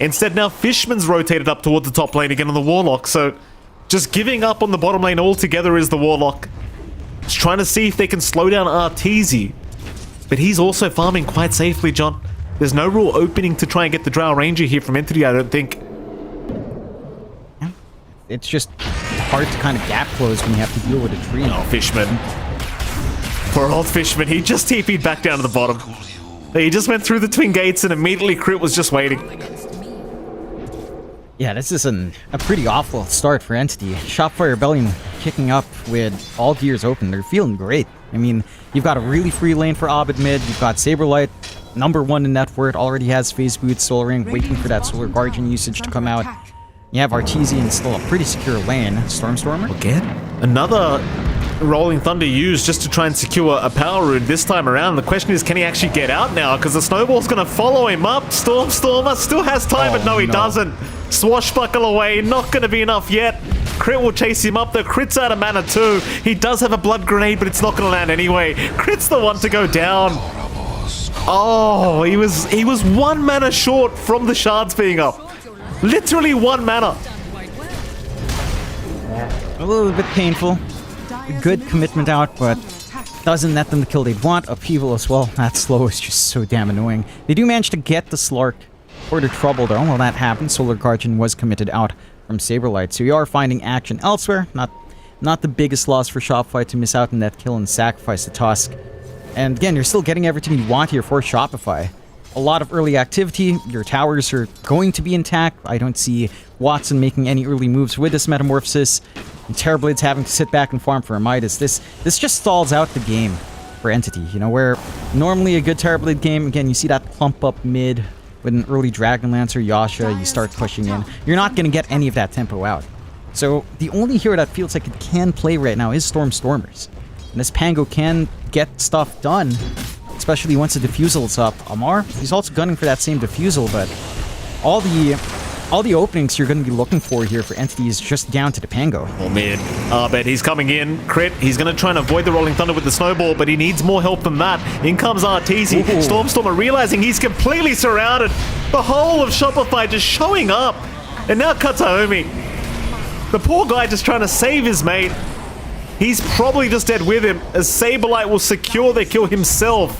Instead now Fishman's rotated up toward the top lane again on the Warlock, so just giving up on the bottom lane altogether is the Warlock. Just trying to see if they can slow down Arteezy. But he's also farming quite safely, John. There's no real opening to try and get the Drow Ranger here from Entity, I don't think. It's just hard to kind of gap close when you have to deal with a tree. Oh, Fishman. Poor old Fishman, he just TP'd back down to the bottom. He just went through the Twin Gates and immediately Crit was just waiting. Yeah, this is a pretty awful start for Entity. Shopify Rebellion kicking up with all gears open. They're feeling great. I mean, you've got a really free lane for Abed mid. You've got Saberlight, #1 in net worth, already has Phase Boot, Soul Ring, waiting for that Solar Guardian usage to come out. You have Arteezy in still a pretty secure lane. Stormstormer? Again? Another Rolling Thunder used just to try and secure a power rune this time around. The question is, can he actually get out now? Because the snowball's going to follow him up. Stormstormer still has time, but no, he doesn't. Swashbuckle away, not going to be enough yet. Crit will chase him up. The Crit's out of mana too. He does have a blood grenade, but it's not going to land anyway. Crit's the one to go down. Oh, he was 1 mana short from the shards being up. Literally 1 mana. A little bit painful. Good commitment out, but doesn't net them the kill they'd want. Upheaval as well. That slow is just so damn annoying. They do manage to get the Slark for the trouble though. While that happened, Solar Guardian was committed out from Saberlight. So you are finding action elsewhere. Not the biggest loss for Shopify to miss out on that kill and sacrifice the Tusk. And again, you're still getting everything you want here for Shopify. A lot of early activity. Your towers are going to be intact. I don't see Watson making any early moves with this Metamorphosis. And Terrorblade's having to sit back and farm for a Midas. This just stalls out the game for Entity, you know, where normally a good Terrorblade game, again, you see that clump up mid with an early Dragon Lancer, Yasha, you start pushing in. You're not going to get any of that tempo out. So the only hero that feels like it can play right now is Stormers. And this Pango can get stuff done, especially once the Diffusal's up. Amar, he's also gunning for that same Diffusal, but all the openings you're going to be looking for here for Entity is just down to the Pango. Oh man, Arbed, he's coming in. Crit, he's going to try and avoid the Rolling Thunder with the Snowball, but he needs more help than that. In comes Arteezy. Stormstormer realizing he's completely surrounded. The whole of Shopify just showing up. And now Kataomi. The poor guy just trying to save his mate. He's probably just dead with him, as Saberlight will secure the kill himself.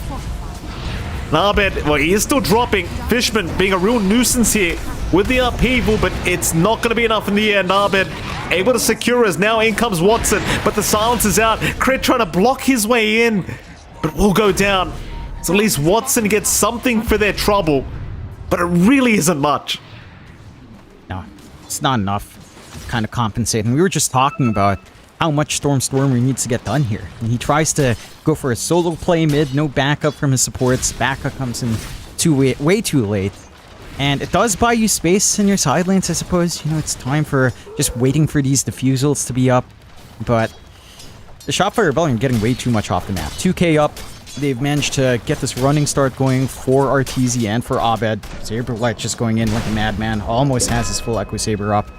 Arbed, well, he is still dropping. Fishman being a real nuisance here with the upheaval, but it's not going to be enough in the end. Arbed able to secure us. Now in comes Watson, but the silence is out. Crit trying to block his way in, but will go down. So at least Watson gets something for their trouble, but it really isn't much. No, it's not enough to kind of compensate. And we were just talking about how much Stormer needs to get done here. And he tries to go for a solo play mid, no backup from his supports. Backup comes in way too late. And it does buy you space in your side lanes, I suppose. You know, it's time for just waiting for these Diffusals to be up. But the Shopify Rebellion are getting way too much off the map. 2k up. They've managed to get this running start going for Arteezy and for Abed. Saberlight just going in like a madman. Almost has his full Echo Saber up.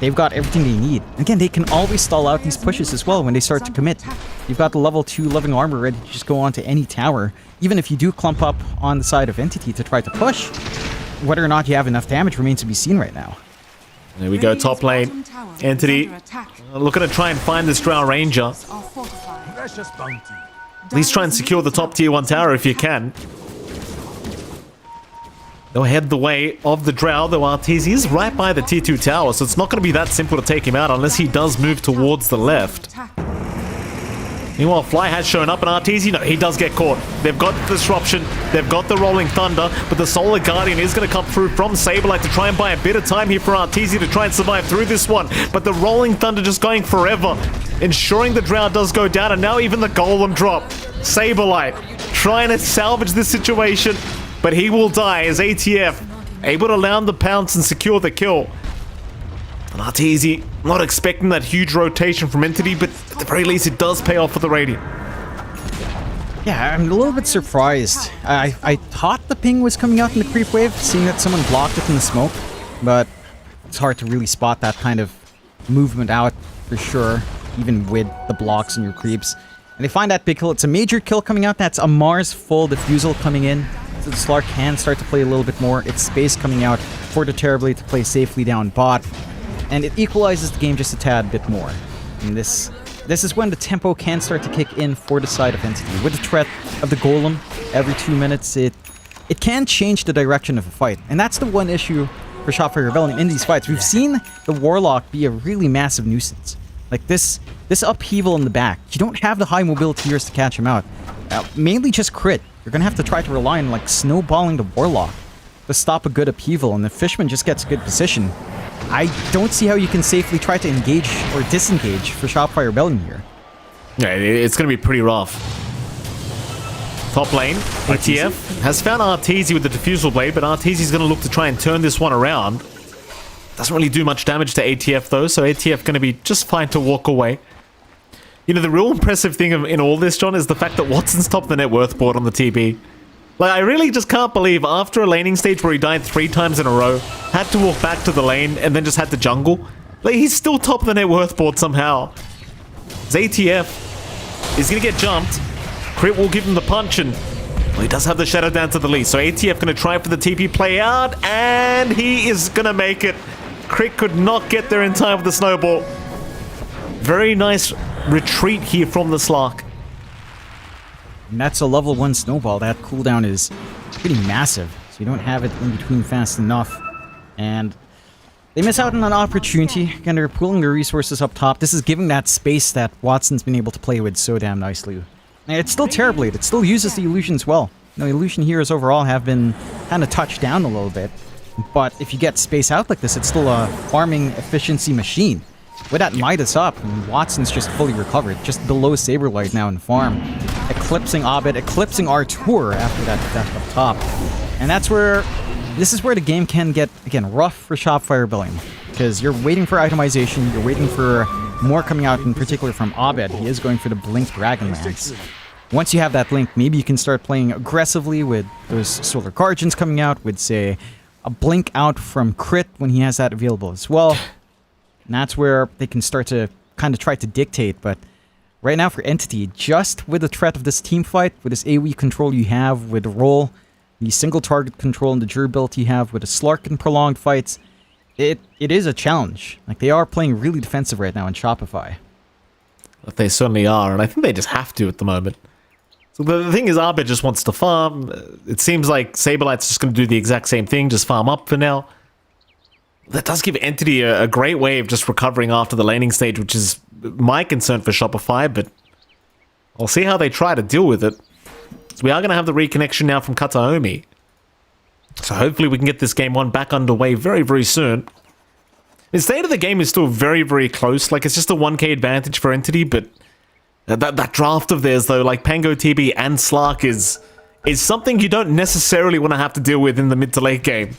They've got everything they need. Again, they can always stall out these pushes as well when they start to commit. You've got the level 2 living armor ready to just go onto any tower. Even if you do clump up on the side of Entity to try to push, whether or not you have enough damage remains to be seen right now. There we go, top lane. Entity looking to try and find this Drow Ranger. At least try and secure the top tier 1 tower if you can. They'll head the way of the Drow, though Arteezy is right by the tier 2 tower, so it's not going to be that simple to take him out unless he does move towards the left. Meanwhile, Fly has shown up, and Arteezy, no, he does get caught. They've got the Disruption, they've got the Rolling Thunder, but the Solar Guardian is going to come through from Saberlight to try and buy a bit of time here for Arteezy to try and survive through this one. But the Rolling Thunder just going forever, ensuring the Drow does go down, and now even the Golem drop. Saberlight trying to salvage this situation, but he will die as ATF able to land the pounce and secure the kill. And Arteezy not expecting that huge rotation from Entity, but at the very least it does pay off for the Radiant. Yeah, I'm a little bit surprised. I thought the ping was coming out in the creep wave, seeing that someone blocked it in the smoke, but it's hard to really spot that kind of movement out for sure, even with the blocks and your creeps. And they find that big kill. It's a major kill coming out. That's Amar's full Diffusal coming in. So the Slark can start to play a little bit more. It's space coming out for the Terrorblade to play safely down bot. And it equalizes the game just a tad bit more. And this is when the tempo can start to kick in for the side of Entity. With the threat of the Golem every 2 minutes, it can change the direction of a fight. And that's the one issue for Shopify Rebellion in these fights. We've seen the Warlock be a really massive nuisance. Like this upheaval in the back. You don't have the high mobility heroes to catch him out. Mainly just crit. You're going to have to try to rely on like snowballing the Warlock to stop a good upheaval, and the Fishman just gets a good position. I don't see how you can safely try to engage or disengage for Shopify Rebellion here. Yeah, it's going to be pretty rough. Top lane, ATF has found Arteezy with the Diffusal Blade, but Arteezy's going to look to try and turn this one around. Doesn't really do much damage to ATF though, so ATF going to be just fine to walk away. You know, the real impressive thing in all this, John, is the fact that Watson's topped the net worth board on the TB. Like, I really just can't believe after a laning stage where he died 3 times in a row, had to walk back to the lane, and then just had to jungle, like, he's still top of the net worth board somehow. His ATF is going to get jumped. Crit will give him the punch, and well, he does have the Shadow down to the lead, so ATF going to try for the TP play out, and he is going to make it. Crit could not get there in time with the snowball. Very nice retreat here from the Slark. And that's a level 1 snowball. That cooldown is pretty massive, so you don't have it in between fast enough. And they miss out on an opportunity. Again, they're pooling their resources up top. This is giving that space that Watson's been able to play with so damn nicely. And it's still Terrorblade. It still uses the illusions well. You know, illusion heroes overall have been kind of touched down a little bit. But if you get space out like this, it's still a farming efficiency machine. with that Midas up, and Watson's just fully recovered, just below Saberlight now in farm. Eclipsing Abed, eclipsing Artur after that death up top. And this is where the game can get, again, rough for Shopify Rebellion. Because you're waiting for itemization, you're waiting for more coming out, in particular from Abed. He is going for the Blink Dragonlance. Once you have that Blink, maybe you can start playing aggressively with those Solar Guardians coming out, with, say, a Blink out from Crit when he has that available as well. And that's where they can start to kind of try to dictate, but right now for Entity, just with the threat of this team fight, with this AoE control you have, with the roll, the single target control and the durability you have, with the Slark and prolonged fights, it is a challenge. Like, they are playing really defensive right now in Shopify. They certainly are, and I think they just have to at the moment. So the thing is, Abed just wants to farm. It seems like Saberlight's just going to do the exact same thing, just farm up for now. That does give Entity a great way of just recovering after the laning stage, which is my concern for Shopify, but I'll see how they try to deal with it. So we are going to have the reconnection now from Kataomi. So hopefully we can get this game one back underway very, very soon. The state of the game is still very, very close. Like, it's just a 1k advantage for Entity, but that draft of theirs, though, like Pango TB and Slark is something you don't necessarily want to have to deal with in the mid to late game.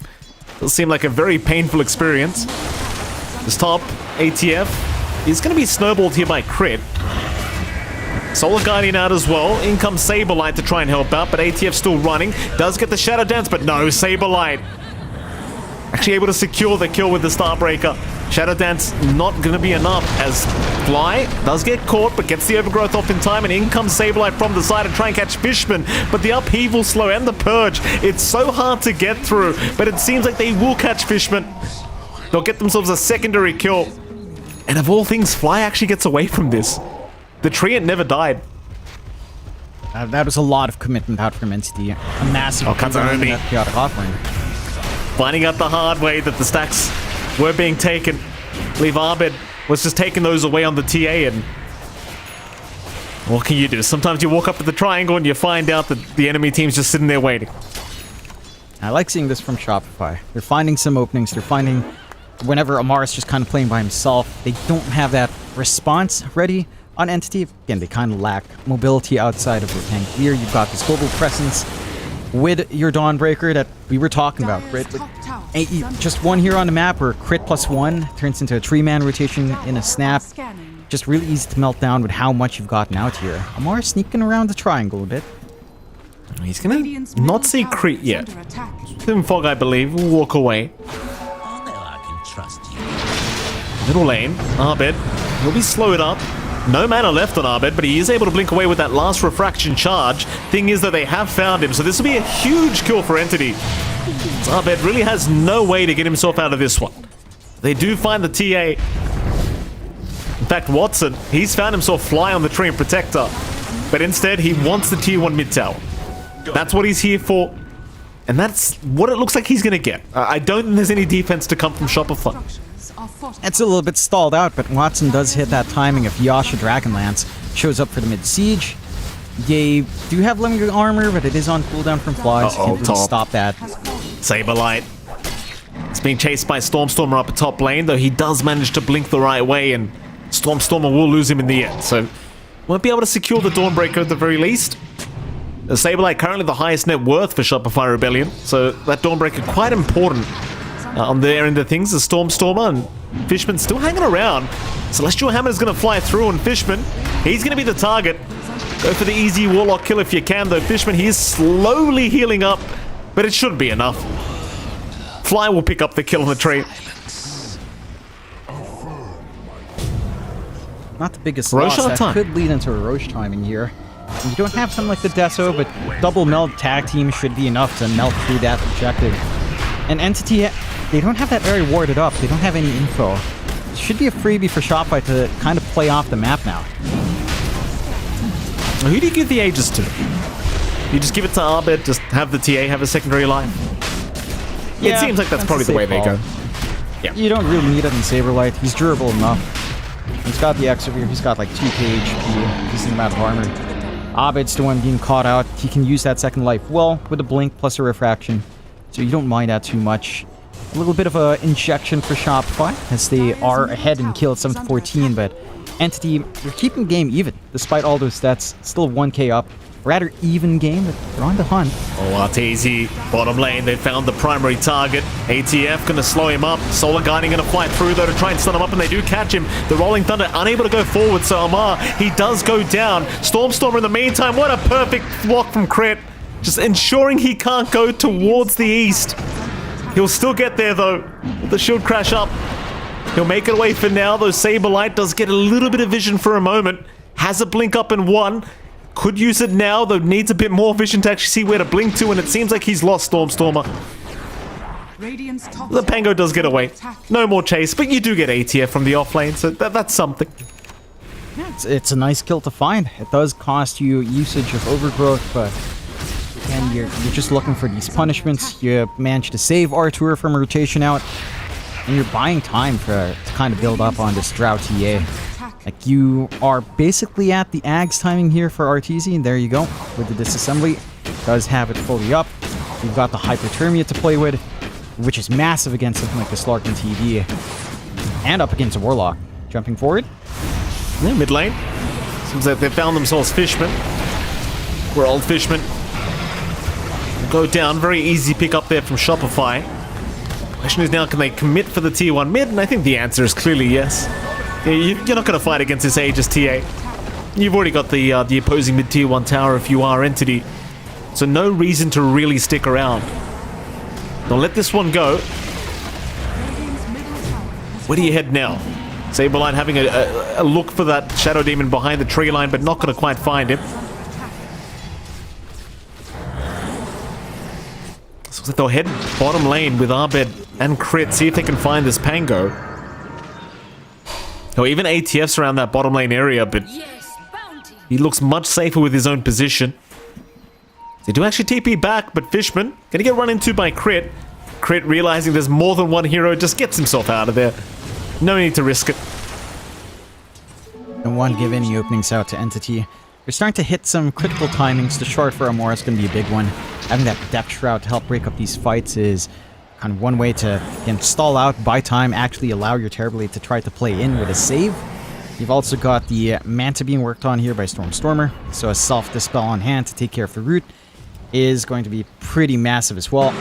It'll seem like a very painful experience. This top ATF is going to be snowballed here by Crit. Solar Guardian out as well. In comes Saberlight to try and help out, but ATF still running. Does get the Shadow Dance, but no, Saberlight actually able to secure the kill with the Starbreaker. Shadow Dance not going to be enough, as Fly does get caught, but gets the overgrowth off in time, and in comes Saberlight from the side to try and catch Fishman, but the upheaval slow and the purge, it's so hard to get through, but it seems like they will catch Fishman. They'll get themselves a secondary kill, and of all things, Fly actually gets away from this. The Treant never died. That was a lot of commitment out from Entity. A massive Kataomi chaotic offering. Finding out the hard way that the stacks were being taken. I believe Abed was just taking those away on the TA, and what can you do? Sometimes you walk up to the triangle and you find out that the enemy team's just sitting there waiting. I like seeing this from Shopify. They're finding some openings. They're finding, whenever Amar's just kind of playing by himself, they don't have that response ready on Entity. Again, they kind of lack mobility outside of their tank gear. You've got this global presence with your Dawnbreaker that we were talking about, right? Like, just one here on the map where Crit +1 turns into a 3-man rotation in a snap. Just really easy to melt down with how much you've gotten out here. Amar sneaking around the triangle a bit. He's gonna not see Crit yet. Tim Fog, I believe, will walk away. Middle lane, Abed, he'll be slowed up. No mana left on Abed, but he is able to blink away with that last refraction charge. Thing is that they have found him, so this will be a huge kill for Entity. So Abed really has no way to get himself out of this one. They do find the TA. In fact, Watson, he's found himself Fly on the tree and Protector, but instead he wants the tier 1 mid tower. That's what he's here for, and that's what it looks like he's going to get. I don't think there's any defense to come from Shopify. It's a little bit stalled out, but Watson does hit that timing if Yasha Dragonlance shows up for the mid-siege. They do have limited armor, but it is on cooldown from Flies. Uh-oh, Can't really top. stop that. Saberlight. It's being chased by Stormstormer up at top lane, though he does manage to blink the right way, and Stormstormer will lose him in the end, so won't be able to secure the Dawnbreaker at the very least. Saberlight currently the highest net worth for Shopify Rebellion, so that Dawnbreaker quite important on their end of things. The Stormstormer and Fishman still hanging around. Celestial Hammer's going to fly through, and Fishman, he's going to be the target. Go for the easy Warlock kill if you can, though. Fishman, he is slowly healing up, but it should be enough. Fly will pick up the kill on the tree. Not the biggest Roche loss. on That time. could lead into a Roche timing here. You don't have something like the Deso, but double melt tag team should be enough to melt through that objective. And Entity, they don't have that area warded up. They don't have any info. It should be a freebie for Shopify to kind of play off the map now. Who do you give the Aegis to? You just give it to Abed, just have the TA have a secondary line? Yeah, it seems like that's a probably the safe way they call. go. Yeah. You don't really need it in Saberlight. He's durable enough. He's got the X over here. He's got like 2k HP, decent amount of armor. Abed's the one being caught out. He can use that second life well with a blink plus a refraction. So you don't mind that too much. A little bit of a injection for Shopify as they are ahead in kill at 7-14, but Entity, they're keeping the game even despite all those stats. Still 1k up. Rather even game, but they're on the hunt. Oh, Arteezy, bottom lane, they found the primary target. ATF gonna slow him up. Solar Guardian gonna fly through though to try and stun him up, and they do catch him. The Rolling Thunder unable to go forward, so Amar, he does go down. Stormstormer in the meantime, what a perfect block from Crit. Just ensuring he can't go towards the east. He'll still get there though, with the shield crash up. He'll make it away for now, though Saberlight does get a little bit of vision for a moment. Has a blink up in one. Could use it now, though needs a bit more vision to actually see where to blink to, and it seems like he's lost Stormstormer. The Pango does get away. No more chase, but you do get ATF from the offlane, so that's something. Yeah, it's a nice kill to find. It does cost you usage of Overgrowth, but again, you're just looking for these punishments. You manage to save Artur from rotation out, and you're buying time to kind of build up on this Drow TA. Like, you are basically at the Ags timing here for Arteezy, and there you go, with the disassembly. Does have it fully up. You've got the Hyperthermia to play with, which is massive against something like the Slark and TV. And up against a Warlock. Jumping forward. Yeah, mid lane. Seems like they found themselves Fishmen. We're old Fishmen. Go down, very easy pick up there from Shopify. Question is now, can they commit for the tier 1 mid? And I think the answer is clearly yes. You're not going to fight against this Aegis TA. You've already got the opposing mid-tier 1 tower if you are Entity. So no reason to really stick around. Don't let this one go. Where do you head now? Saberlight having a look for that Shadow Demon behind the tree line, but not going to quite find him. So they'll head bottom lane with Arbed and Crit, see if they can find this Pango. Or even ATF's around that bottom lane area, but he looks much safer with his own position. They do actually TP back, but Fishman gonna get run into by Crit. Crit, realizing there's more than one hero, just gets himself out of there. No need to risk it. Don't want to give any openings out to Entity. You're starting to hit some critical timings. The short for Amora is going to be a big one. Having that Depth Shroud to help break up these fights is kind of one way to, again, stall out, buy time, actually allow your Terrorblade to try to play in with a save. You've also got the Manta being worked on here by Stormstormer, so a Self-Dispel on hand to take care of the root is going to be pretty massive as well,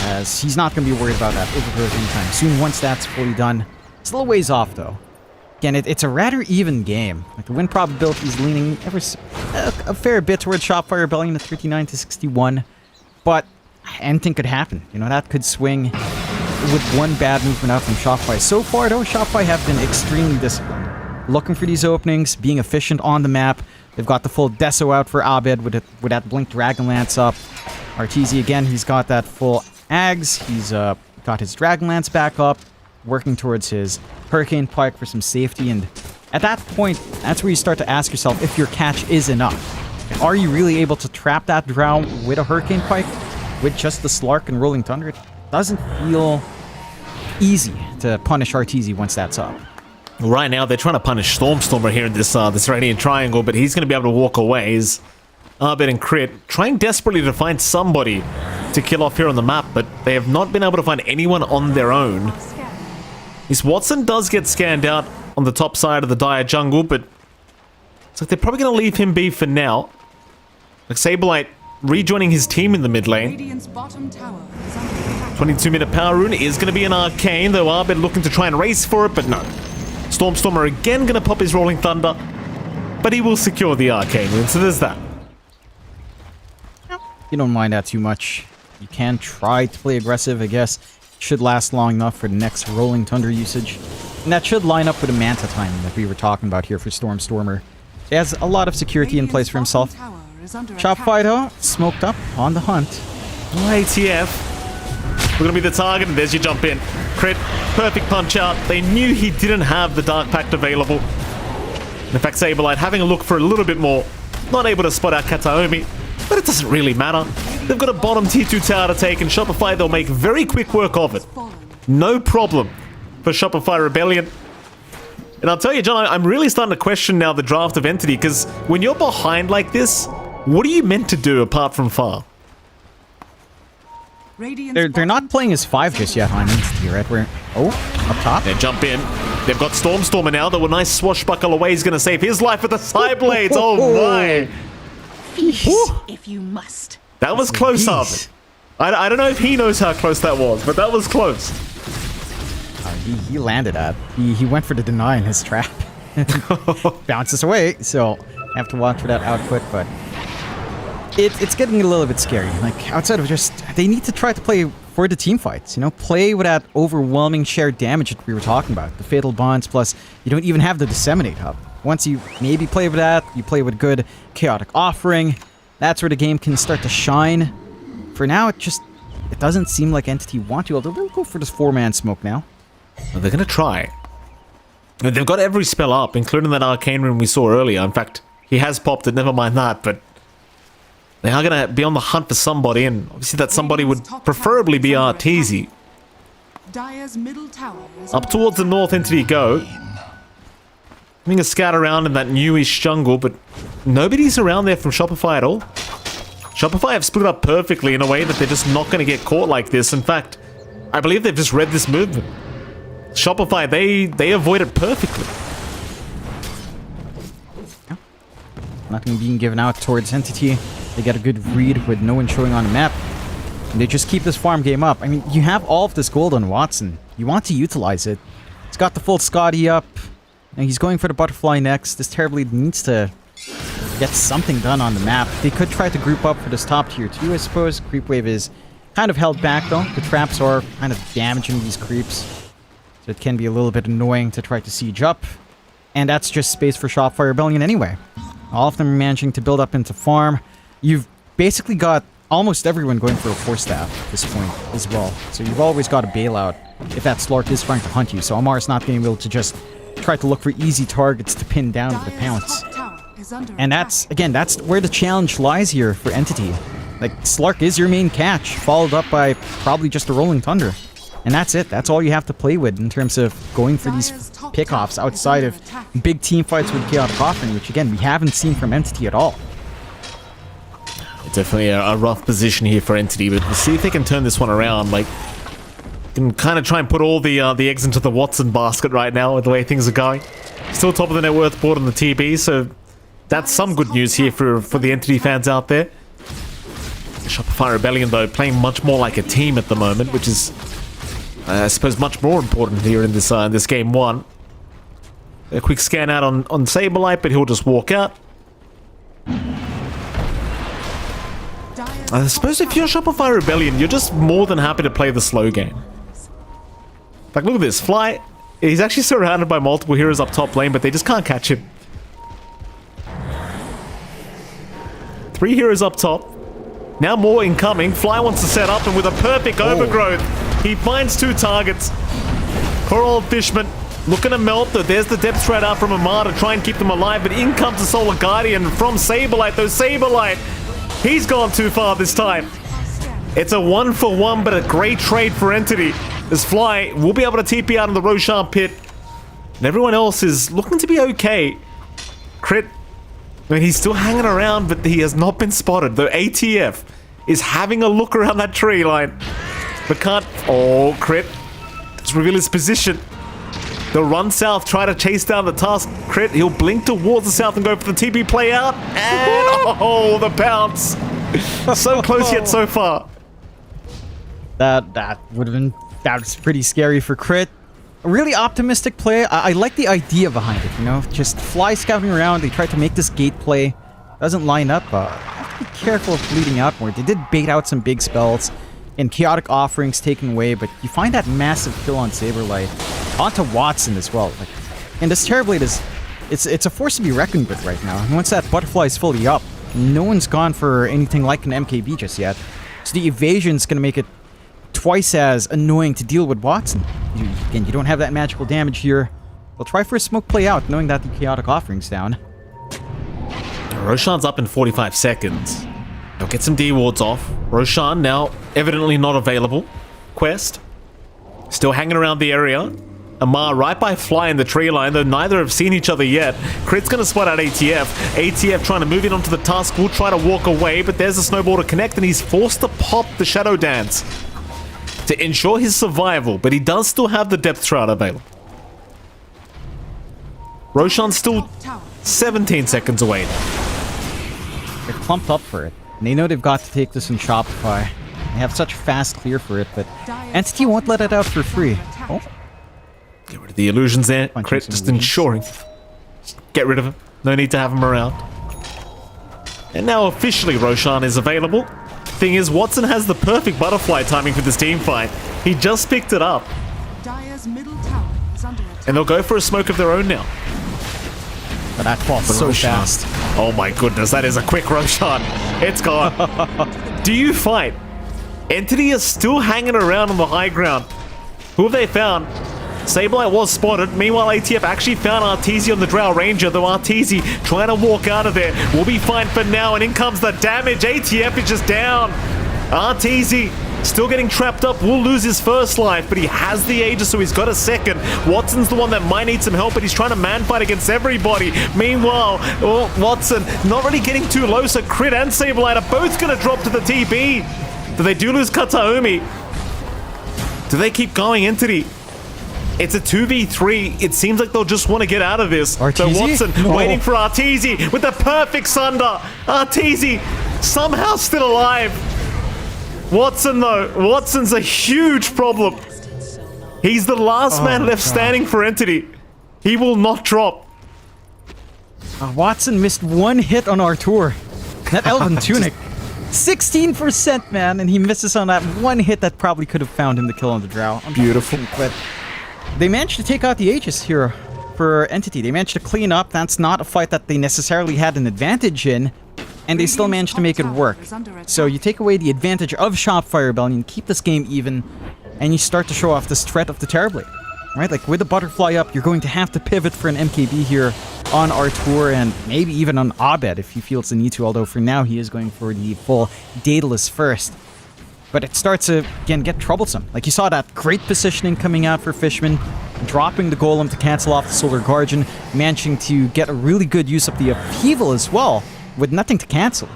as he's not going to be worried about that Overgrowth anytime soon once that's fully done. It's a little ways off, though. Again, it's a rather even game. Like, the win probability is leaning a fair bit towards Shopify Rebellion at 39 to 61, but anything could happen. You know, that could swing with one bad movement out from Shopify. So far, though, Shopify have been extremely disciplined. Looking for these openings, being efficient on the map. They've got the full Deso out for Abed with that Blink Dragonlance up. Arteezy, again, he's got that full Ags. He's got his Dragonlance back up, working towards his Hurricane Pike for some safety. And at that point, that's where you start to ask yourself if your catch is enough. Are you really able to trap that Drow with a Hurricane Pike? With just the Slark and Rolling Thunder? It doesn't feel easy to punish Arteezy once that's up. Right now, they're trying to punish Stormstormer here in this Radiant Triangle, but he's going to be able to walk away. Is Arbed and Crit trying desperately to find somebody to kill off here on the map, but they have not been able to find anyone on their own. This Watson does get scanned out on the top side of the dire jungle, but it's like they're probably going to leave him be for now. Like Saberlight rejoining his team in the mid lane. 22-minute power rune is going to be an arcane, though Arbed looking to try and race for it, but no. Stormstormer again going to pop his Rolling Thunder, but he will secure the arcane rune, so there's that. You don't mind that too much. You can try to play aggressive, I guess. Should last long enough for the next Rolling Thunder usage. And that should line up with the Manta timing that we were talking about here for Stormstormer. He has a lot of security in place for himself. Shopify, though, smoked up on the hunt. ATF. We're going to be the target, and there's your jump in. Crit, perfect punch out. They knew he didn't have the Dark Pact available. In fact, Saberlight having a look for a little bit more. Not able to spot out Kataomi, but it doesn't really matter. They've got a bottom tier 2 tower to take, and Shopify, they'll make very quick work of it. No problem for Shopify Rebellion. And I'll tell you, John, I'm really starting to question now the draft of Entity, because when you're behind like this, what are you meant to do apart from farm? Radiant's They're not playing as 5 just yet on Entity, right? Up top. They jump in. They've got Stormstormer now. That were nice swashbuckle away. He's going to save his life with the side blades. Oh my! if you must. That was close up. Jeez. I don't know if he knows how close that was, but that was close. He landed at. He went for the deny in his trap. Bounces away, so I have to watch for that output, but it's getting a little bit scary. Like, outside of just, they need to try to play for the team fights, you know? Play with that overwhelming shared damage that we were talking about. The Fatal Bonds, plus you don't even have the Disseminate Hub. Once you maybe play with that, you play with good Chaotic Offering, that's where the game can start to shine. For now, it doesn't seem like Entity want to, although they'll go for this 4-man smoke now. Well, they're going to try. They've got every spell up, including that Arcane Rune we saw earlier. In fact, he has popped it, never mind that, but they are going to be on the hunt for somebody, and obviously that somebody would preferably be Arteezy. Dire's middle tower is Up towards the north Entity go. Having a scout around in that newish jungle, but nobody's around there from Shopify at all. Shopify have split up perfectly in a way that they're just not going to get caught like this. In fact, I believe they've just read this movement. Shopify, they avoid it perfectly. Nothing being given out towards Entity. They get a good read with no one showing on the map. And they just keep this farm game up. I mean, you have all of this gold on Watson. You want to utilize it. He's got the full Scotty up. And he's going for the butterfly next. This terribly needs to get something done on the map. They could try to group up for this top tier too, I suppose. Creep wave is kind of held back though. The traps are kind of damaging these creeps. So it can be a little bit annoying to try to siege up. And that's just space for Shopify Rebellion anyway. All of them are managing to build up into farm. You've basically got almost everyone going for a 4-staff at this point as well. So you've always got a bailout if that Slark is trying to hunt you. So Amar's not being able to just try to look for easy targets to pin down with a pounce. And that's, again, that's where the challenge lies here for Entity. Like, Slark is your main catch, followed up by probably just a Rolling Thunder. And that's it. That's all you have to play with in terms of going for these pickoffs outside of big team fights with Chaotic Offering, which, again, we haven't seen from Entity at all. Definitely a rough position here for Entity, but we'll see if they can turn this one around. Like, can kind of try and put all the eggs into the Watson basket right now with the way things are going. Still top of the net worth board on the TB, so that's some good news here for the Entity fans out there. Shopify Rebellion, though, playing much more like a team at the moment, which is, I suppose, much more important here in this game one. A quick scan out on Saberlight, but he'll just walk out. I suppose if you're Shopify Rebellion, you're just more than happy to play the slow game. Like, look at this. Fly, he's actually surrounded by multiple heroes up top lane, but they just can't catch him. 3 heroes up top. Now more incoming. Fly wants to set up, and with a perfect overgrowth, he finds 2 targets. Poor old Fishman looking to melt. There's the depth straight out from Amar to try and keep them alive, but in comes the Solar Guardian from Saberlight. Though Saberlight, he's gone too far this time. It's a 1-for-1, but a great trade for Entity. As Fly will be able to TP out in the Roshan pit. And everyone else is looking to be okay. Crit, I mean, he's still hanging around, but he has not been spotted. The ATF is having a look around that tree line. But can't... Oh, Crit. Let's reveal his position. They'll run south, try to chase down the task. Crit, he'll blink towards the south and go for the TP play out. And, oh, the bounce. So close yet so far. That would have been... That was pretty scary for Crit. A really optimistic play. I like the idea behind it, you know? Just Fly scouting around. They tried to make this gate play. Doesn't line up. Have to be careful of bleeding out more. They did bait out some big spells. And Chaotic Offerings taken away, but you find that massive kill on Saberlight. Onto Watson as well. Like, and this Terrorblade is... It's a force to be reckoned with right now. And once that Butterfly is fully up, no one's gone for anything like an MKB just yet. So the evasion's going to make it twice as annoying to deal with Watson. Again, you don't have that magical damage here. They'll try for a smoke play out, knowing that the Chaotic Offering's down. Roshan's up in 45 seconds. They'll get some D-wards off. Roshan now evidently not available. Quest still hanging around the area. Amar right by Fly in the tree line, though neither have seen each other yet. Crit's going to spot out ATF. ATF trying to move in onto the task, will try to walk away, but there's a snowball to connect, and he's forced to pop the Shadow Dance to ensure his survival, but he does still have the Depth Shroud available. Roshan's still 17 seconds away. They're clumped up for it. And they know they've got to take this in Shopify. They have such fast clear for it, but Entity won't let it out for free. Oh, Get rid of the illusions there. Punching Crit some just illusions. ensuring. Get rid of him. No need to have him around. And now officially Roshan is available. Thing is, Watson has the perfect butterfly timing for this team fight. He just picked it up. Dire's middle tower is under attack. And they'll go for a smoke of their own now. but that falls so Roshan. fast. Oh my goodness, that is a quick Roshan. It's gone. Do you fight? Entity is still hanging around on the high ground. Who have they found? Sableye was spotted. Meanwhile, ATF actually found Arteezy on the Drow Ranger, though Arteezy trying to walk out of there. Will be fine for now, and in comes the damage. ATF is just down. Arteezy still getting trapped up. Will lose his first life, but he has the Aegis, so he's got a second. Watson's the one that might need some help, but he's trying to man fight against everybody. Meanwhile, Watson not really getting too low, so Crit and Sableye are both going to drop to the TP. But they do lose Kataomi. Do they keep going, Entity? It's a 2v3. It seems like they'll just want to get out of this. Arteezy? So Watson No. waiting for Arteezy with the perfect Sunder. Arteezy somehow still alive. Watson, though. Watson's a huge problem. He's the last man left standing for Entity. He will not drop. Watson missed one hit on Artur. That Elven Tunic. 16%, man, and he misses on that one hit that probably could have found him the kill on the Drow. Beautiful. But they managed to take out the Aegis here for Entity. They managed to clean up. That's not a fight that they necessarily had an advantage in, and they still managed to make it work. So you take away the advantage of Shopify Rebellion, keep this game even, and you start to show off this threat of the Terrorblade. Right? Like, with the Butterfly up, you're going to have to pivot for an MKB here on Artur and maybe even on Abed if he feels the need to, although for now he is going for the full Daedalus first. But it starts to, again, get troublesome. Like, you saw that great positioning coming out for Fishman, dropping the Golem to cancel off the Solar Guardian, managing to get a really good use of the Upheaval as well, with nothing to cancel.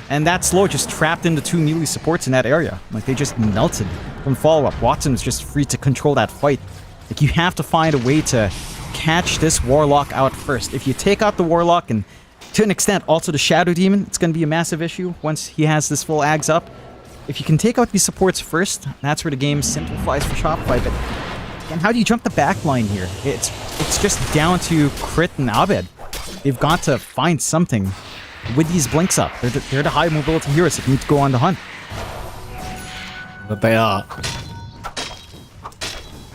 And that slow just trapped in the two melee supports in that area. Like, they just melted from follow-up. Watson was just free to control that fight. Like, you have to find a way to catch this Warlock out first. If you take out the Warlock and, to an extent, also the Shadow Demon, it's going to be a massive issue once he has this full Ags up. If you can take out these supports first, that's where the game simplifies for Shopify. But again, how do you jump the back line here? It's just down to Crit and Abed. They've got to find something with these blinks up. They're the high mobility heroes that need to go on the hunt. But they are.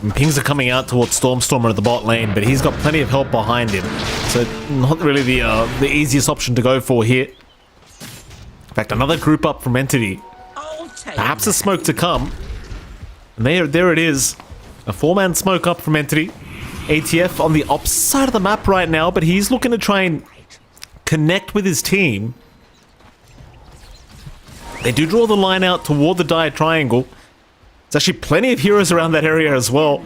And pings are coming out towards Stormstormer at the bot lane, but he's got plenty of help behind him. So not really the easiest option to go for here. In fact, another group up from Entity. Perhaps a smoke to come. And there it is. A 4-man smoke up from Entity. ATF on the opposite side of the map right now, but he's looking to try and connect with his team. They do draw the line out toward the dire triangle. There's actually plenty of heroes around that area as well.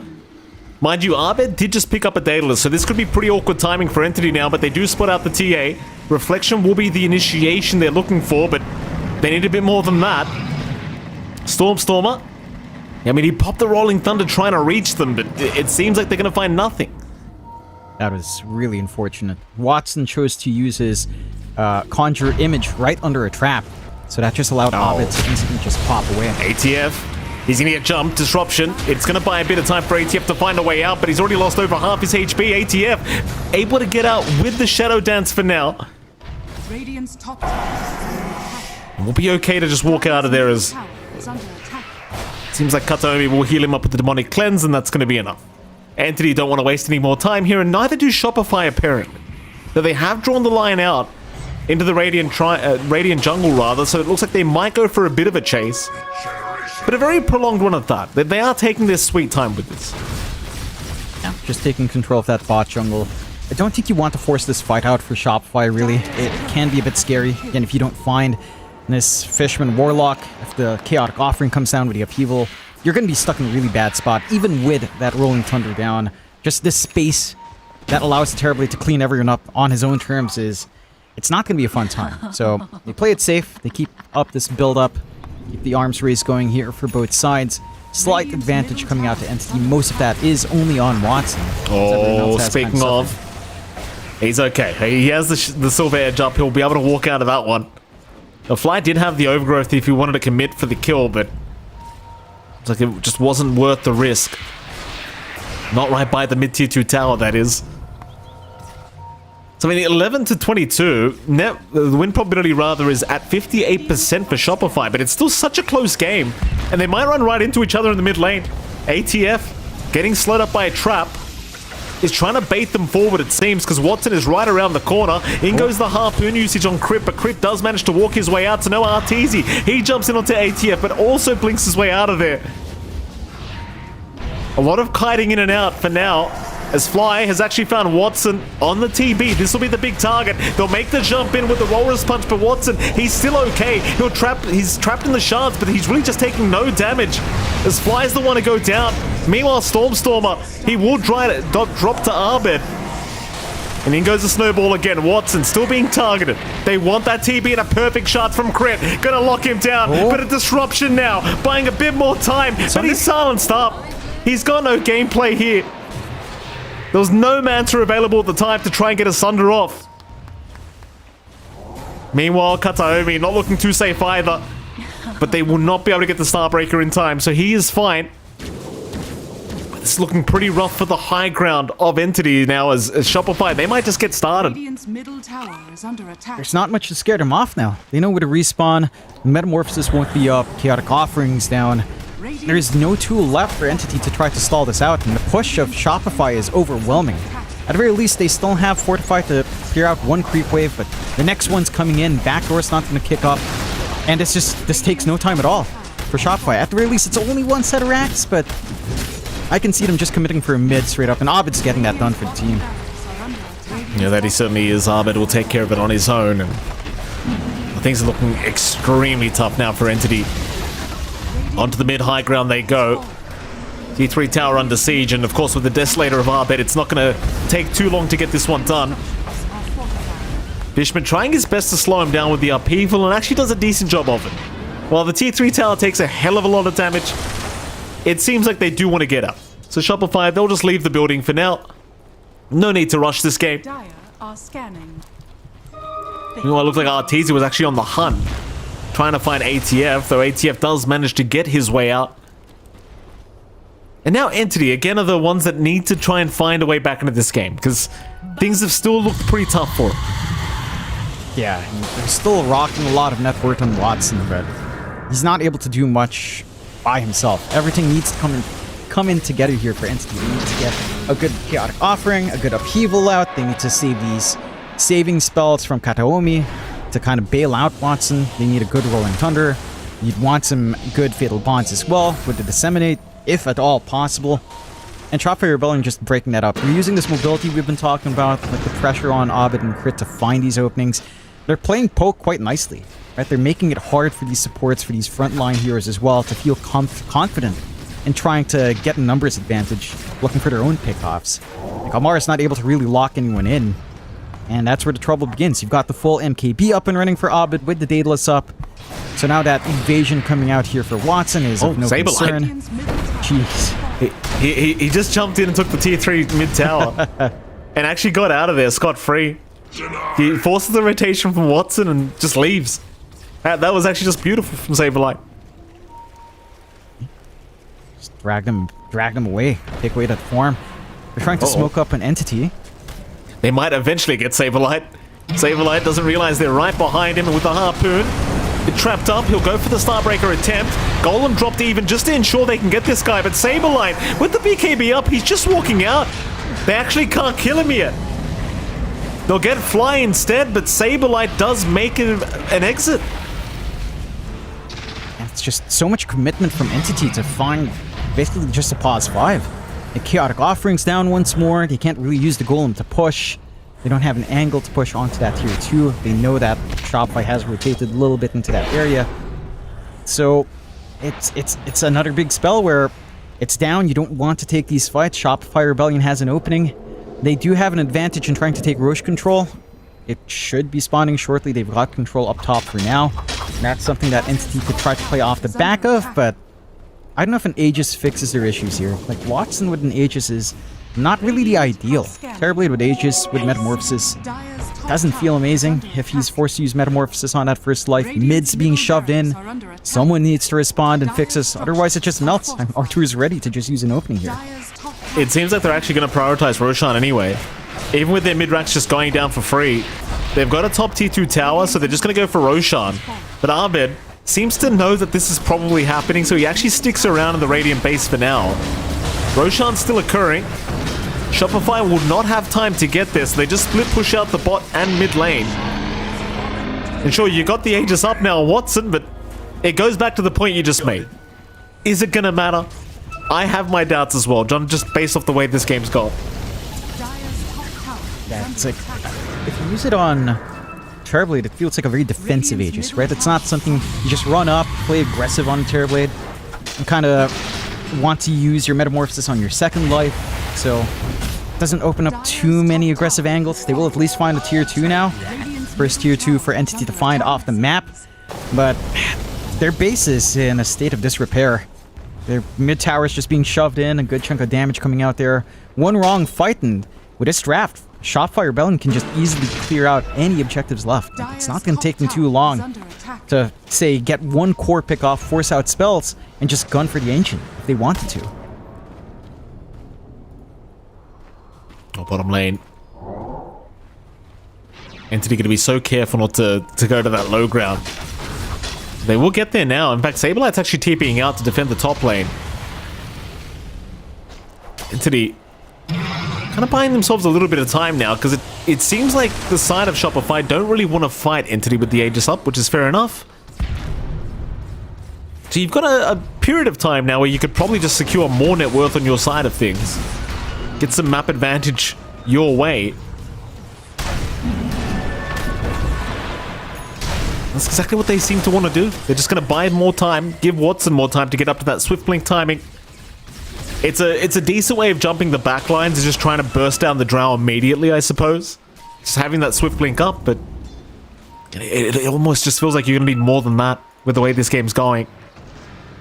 Mind you, Abed did just pick up a Daedalus, so this could be pretty awkward timing for Entity now, but they do spot out the TA. Reflection will be the initiation they're looking for, but they need a bit more than that. Stormstormer. I mean, he popped the Rolling Thunder trying to reach them, but it seems like they're going to find nothing. That was really unfortunate. Watson chose to use his Conjure Image right under a trap, so that just allowed Abed to instantly just pop away. ATF. He's going to get jumped. Disruption. It's going to buy a bit of time for ATF to find a way out, but he's already lost over half his HP. ATF able to get out with the Shadow Dance for now. Radiant's top tower is under attack. And we'll be okay to just walk out of there as... Tower is under attack. Seems like Kataomi will heal him up with the Demonic Cleanse, and that's going to be enough. Entity don't want to waste any more time here, and neither do Shopify apparently. Though they have drawn the line out into the Radiant jungle, rather, so it looks like they might go for a bit of a chase. But a very prolonged one at that. They are taking their sweet time with this. Yeah, just taking control of that bot jungle. I don't think you want to force this fight out for Shopify, really. It can be a bit scary. Again, if you don't find this Fishman Warlock, if the Chaotic Offering comes down with the Upheaval, you're going to be stuck in a really bad spot, even with that Rolling Thunder down. just this space that allows Terribly to clean everyone up on his own terms it's not going to be a fun time. So they play it safe. They keep up this build-up, keep the arms race going here for both sides. Slight advantage coming out to Entity. Most of that is only on Watson. Oh, speaking of, he's okay. He has the silver edge up. He'll be able to walk out of that one. The Fly did have the overgrowth if he wanted to commit for the kill, but it's like it just wasn't worth the risk. Not right by the mid-tier 2 tower, that is. So I mean, 11 to 22, the win probability rather is at 58% for Shopify, but it's still such a close game, and they might run right into each other in the mid lane. ATF getting slowed up by a trap is trying to bait them forward, it seems, because Watson is right around the corner. In goes the harpoon usage on Crit, but Crit does manage to walk his way out to no Arteezy. He jumps in onto ATF, but also blinks his way out of there. A lot of kiting in and out for now, as Fly has actually found Watson on the TB. This will be the big target. They'll make the jump in with the Walrus Punch, but Watson, he's still okay. He's trapped in the shards, but he's really just taking no damage, as Fly's the one to go down. Meanwhile, Stormstormer, he will drop to Arbed. And in goes the snowball again. Watson still being targeted. They want that TB and a perfect shot from Crit. Gonna lock him down, but a disruption now, buying a bit more time, but he's silenced up. He's got no gameplay here. There was no Manta available at the time to try and get a Sunder off. Meanwhile, Kataomi not looking too safe either. But they will not be able to get the Starbreaker in time, so he is fine. But it's looking pretty rough for the high ground of Entity now as Shopify. They might just get started. Radiant's middle tower is under attack. There's not much to scare them off now. They know where to respawn. Metamorphosis won't be up. Chaotic Offerings down. There's no tool left for Entity to try to stall this out, and the push of Shopify is overwhelming. At the very least, they still have Fortify to clear out one creep wave, but the next one's coming in. Backdoor's not going to kick up, and this takes no time at all for Shopify. At the very least, it's only one set of racks, but I can see them just committing for a mid straight up, and Abed's getting that done for the team. Yeah, that he certainly is. Abed will take care of it on his own, and things are looking extremely tough now for Entity. Onto the mid-high ground they go. T3 tower under siege, and of course with the Desolator of Arbed, it's not going to take too long to get this one done. Fishman trying his best to slow him down with the upheaval, and actually does a decent job of it. While the T3 tower takes a hell of a lot of damage, it seems like they do want to get up. So Shopify, they'll just leave the building for now. No need to rush this game. Dire are scanning. Meanwhile, it looks like Arteezy was actually on the hunt, trying to find ATF, though ATF does manage to get his way out. And now Entity, again, are the ones that need to try and find a way back into this game, because things have still looked pretty tough for them. Yeah, they're still rocking a lot of net worth on Watson, but he's not able to do much by himself. Everything needs to come in together here for Entity. They need to get a good Chaotic Offering, a good Upheaval out. They need to save these saving spells from Kataomi to kind of bail out Watson. They need a good Rolling Thunder. You'd want some good Fatal Bonds as well with the Disseminate, if at all possible. And Shopify Rebellion just breaking that up. They're using this mobility we've been talking about, like the pressure on Abed and Crit to find these openings. They're playing poke quite nicely, right? They're making it hard for these supports, for these frontline heroes as well, to feel confident in trying to get a numbers advantage, looking for their own pickoffs. Like, Amara's not able to really lock anyone in, and that's where the trouble begins. You've got the full MKB up and running for Abed with the Daedalus up. So now that evasion coming out here for Watson is of no concern. Jeez. He just jumped in and took the tier 3 mid tower and actually got out of there scot-free. He forces the rotation from Watson and just leaves. That was actually just beautiful from Saberlight. Just drag them away. Take away that form. They're trying to smoke up an entity. They might eventually get Saberlight. Saberlight doesn't realize they're right behind him with the harpoon. They're trapped up. He'll go for the Starbreaker attempt. Golem dropped even just to ensure they can get this guy, but Saberlight, with the BKB up, he's just walking out. They actually can't kill him yet. They'll get Fly instead, but Saberlight does make an exit. It's just so much commitment from Entity to find basically just a pause 5. The Chaotic Offerings down once more. They can't really use the Golem to push. They don't have an angle to push onto that tier 2. They know that Shopify has rotated a little bit into that area. So it's another big spell where It's down. You don't want to take these fights. Shopify Rebellion has an opening. They do have an advantage in trying to take Roche control. It should be spawning shortly. They've got control up top for now. That's something that Entity could try to play off the back of, but I don't know if an Aegis fixes their issues here. Like, Watson with an Aegis is not really the ideal. Terrorblade with Aegis, with Metamorphosis, doesn't feel amazing if he's forced to use Metamorphosis on that first life. Mid's being shoved in. Someone needs to respond and fix this, otherwise it just melts. R2 is ready to just use an opening here. It seems like they're actually going to prioritize Roshan anyway. Even with their mid-ranks just going down for free, they've got a top tier 2 tower, so they're just going to go for Roshan. But Abed seems to know that this is probably happening, so he actually sticks around in the Radiant base for now. Roshan's still occurring. Shopify will not have time to get this. They just split push out the bot and mid lane. And sure, you got the Aegis up now, Watson, but it goes back to the point you just made. Is it gonna matter? I have my doubts as well, John, just based off the way this game's gone. Yeah, it's like, if you use it on Terrorblade, it feels like a very defensive Aegis, right? It's not something you just run up, play aggressive on Terrorblade. You kind of want to use your Metamorphosis on your second life, so it doesn't open up too many aggressive angles. They will at least find a tier 2 now. First tier 2 for Entity to find off the map, but their base is in a state of disrepair. Their mid tower is just being shoved in, a good chunk of damage coming out there. One wrong fight, and with this draft, Shopify Rebellion can just easily clear out any objectives left. It's not going to take them too long to, say, get one core pick off, force out spells, and just gun for the Ancient if they wanted to. Oh, bottom lane. Entity going to be so careful not to go to that low ground. They will get there now. In fact, Saberlight's actually TPing out to defend the top lane. Entity kind of buying themselves a little bit of time now, because it seems like the side of Shopify don't really want to fight Entity with the Aegis up, which is fair enough. So you've got a period of time now where you could probably just secure more net worth on your side of things. Get some map advantage your way. That's exactly what they seem to want to do. They're just going to buy more time, give Watson more time to get up to that swift blink timing. It's a decent way of jumping the back lines, is just trying to burst down the drow immediately, I suppose. Just having that swift blink up, but it almost just feels like you're going to need more than that with the way this game's going.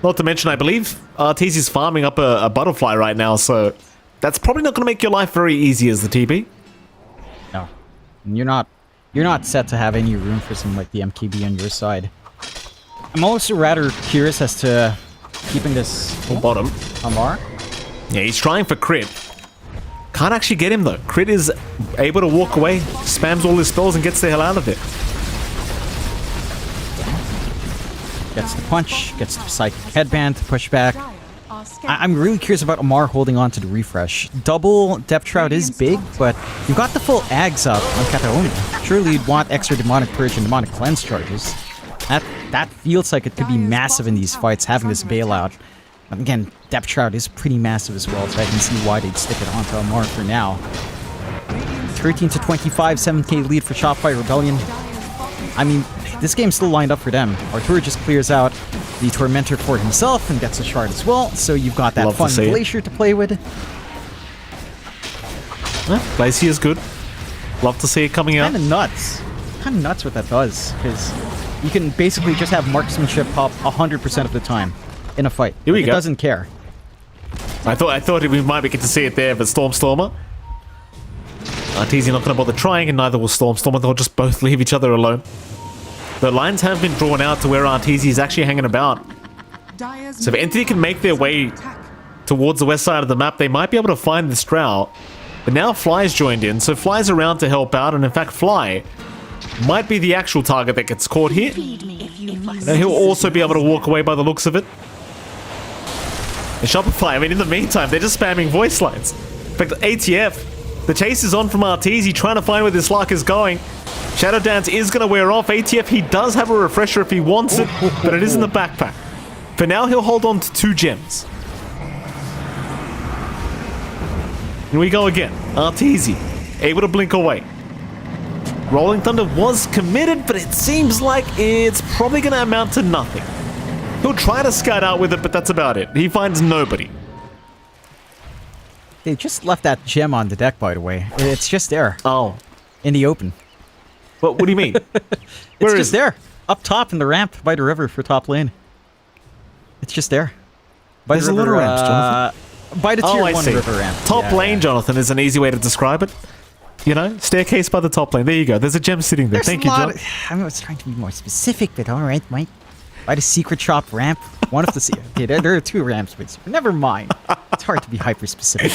Not to mention, I believe TZ's farming up a butterfly right now, so that's probably not going to make your life very easy as the TB. No, you're not set to have any room for something like the MKB on your side. I'm also rather curious as to keeping this Bottom. Amar. Yeah, he's trying for crit. Can't actually get him though. Crit is able to walk away, spams all his spells and gets the hell out of it. Gets the punch, gets the psychic headband to push back. I'm really curious about Amar holding on to the refresh. Double Depth Shroud is big, but you've got the full Ags up on Kataomi. Surely you'd want extra Demonic Purge and Demonic Cleanse charges. That feels like it could be massive in these fights, having this bailout. Again, Depth Shroud is pretty massive as well, so I can see why they'd stick it onto Amar for now. 13 to 25, 7k lead for Shopify Rebellion. I mean, this game's still lined up for them. Artur just clears out the Tormentor for himself and gets a shard as well, so you've got that fun Glacier to play with. Yeah, Glacier is good. Love to see it coming out. Kind of nuts what that does, because you can basically just have marksmanship pop 100% of the time in a fight. Here we go. It doesn't care. I thought we might get to see it there, but Stormer. TZ not going to bother trying, and neither will Stormer. They'll just both leave each other alone. The lines have been drawn out to where RTZ is actually hanging about. So if Entity can make their way towards the west side of the map, they might be able to find this Drow. But now Fly's joined in, so Fly's around to help out, and in fact Fly might be the actual target that gets caught here. And he'll also be able to walk away by the looks of it. And Shopify, I mean, in the meantime, they're just spamming voice lines. In fact, ATF, the chase is on from RTZ, trying to find where this Lark is going. Shadow Dance is going to wear off. ATF, he does have a refresher if he wants it, but it is in the backpack. For now, he'll hold on to 2 gems. Here we go again. RTZ, able to blink away. Rolling Thunder was committed, but it seems like it's probably going to amount to nothing. He'll try to scout out with it, but that's about it. He finds nobody. They just left that gem on the deck, by the way. It's just there Oh. in the open. What do you mean? It's just there. Up top in the ramp by the river for top lane. It's just there. By There's the a lot of river, ramps, Jonathan. By the tier Oh, I 1 see. river ramp. Top Yeah, lane, yeah. Jonathan, is an easy way to describe it. You know, staircase by the top lane. There you go. There's a gem sitting there. There's Thank a you, lot John. I was trying to be more specific, but all right, Mike. By the secret shop ramp. One of the... Okay, there are 2 ramps, but never mind. It's hard to be hyper-specific.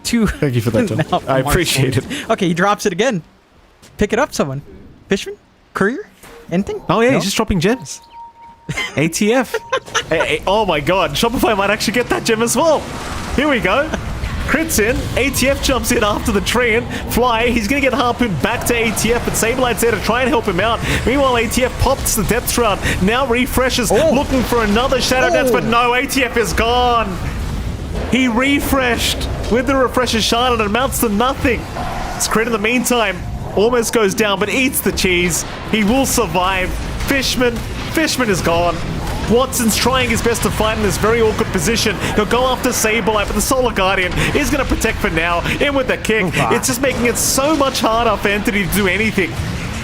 2... Thank you for that, John. Now, I appreciate it. Okay, he drops it again. Pick it up, someone. Fishman? Courier? Anything? Oh, yeah, No? he's just dropping gems. ATF. Hey, oh my god, Shopify might actually get that gem as well. Here we go. Crits in, ATF jumps in after the tree and Fly, he's gonna get harpooned back to ATF, but Sablelight's there to try and help him out. Meanwhile, ATF pops the depth shroud, now refreshes, looking for another shadow dance, but no, ATF is gone. He refreshed with the refresher shard and it amounts to nothing. Crit in the meantime almost goes down, but eats the cheese. He will survive. Fishman is gone. Watson's trying his best to fight in this very awkward position. He'll go after Saberlight, but the Solar Guardian is going to protect for now. In with the kick. It's just making it so much harder for Entity to do anything.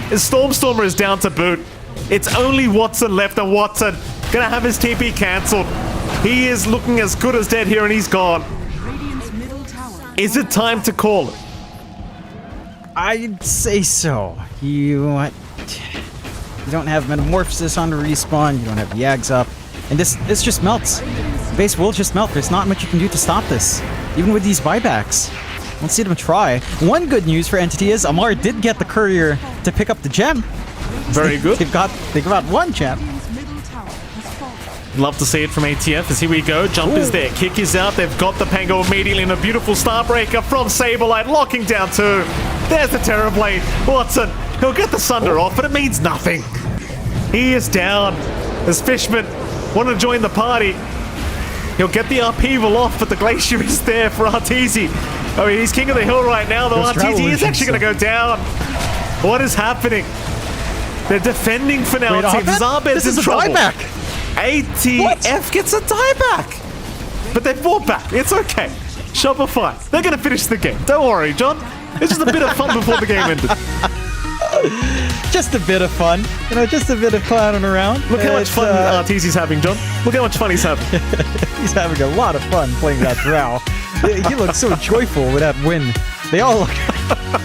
Stormstormer is down to boot. It's only Watson left, and Watson going to have his TP cancelled. He is looking as good as dead here, and he's gone. Radiant's middle tower. Is it time to call it? I'd say so. You don't have Metamorphosis on the respawn, you don't have Yags up, and this just melts. Base will just melt. There's not much you can do to stop this, even with these buybacks. Let's see them try. One good news for Entity is Amar did get the courier to pick up the gem. Very good. They've got 1 gem. Radiant's middle tower has fallen. Love to see it from ATF as here we go. Jump is there. Kick is out. They've got the Pango immediately in a beautiful Starbreaker from Saberlight, locking down 2. There's the Terrorblade. Watson, he'll get the Sunder off, but it means nothing. He is down as Fishman want to join the party. He'll get the upheaval off, but the Glacier is there for Arteezy. I mean, he's king of the hill right now, though. Those Arteezy is Revolutions, actually going to go down. What is happening? They're defending for now. Wait, It seems Ahmed? Zabed's This in is a trouble. dieback. ATF gets a dieback. But they fought back. It's okay. Shopify. They're going to finish the game. Don't worry, John. It's just a bit of fun before the game ended. Just a bit of fun. You know, just a bit of clowning around. Look how much It's, fun Arteezy's having, John. Look how much fun he's having. He's having a lot of fun playing that drow. He looks so joyful with that win. They all look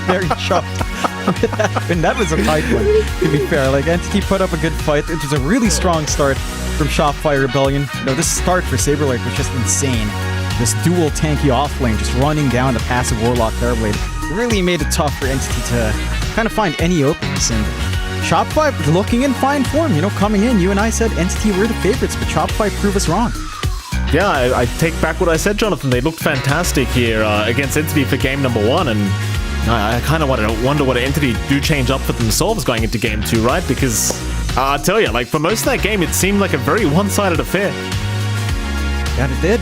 very chuffed with that win. That was a tight one, to be fair. Like, Entity put up a good fight. It was a really strong start from Shopify Rebellion. You know, this start for Saberlight was just insane. This dual tanky offlane just running down the passive Warlock Terrorblade really made it tough for Entity to kind of find any openings. And Shopify looking in fine form. You know, coming in, you and I said Entity were the favorites, but Shopify proved us wrong. Yeah, I take back what I said, Jonathan. They looked fantastic here against Entity for game number 1, and I kind of wonder what Entity do change up for themselves going into game 2, right? Because I'll tell you, like, for most of that game, it seemed like a very one-sided affair. Yeah, it did.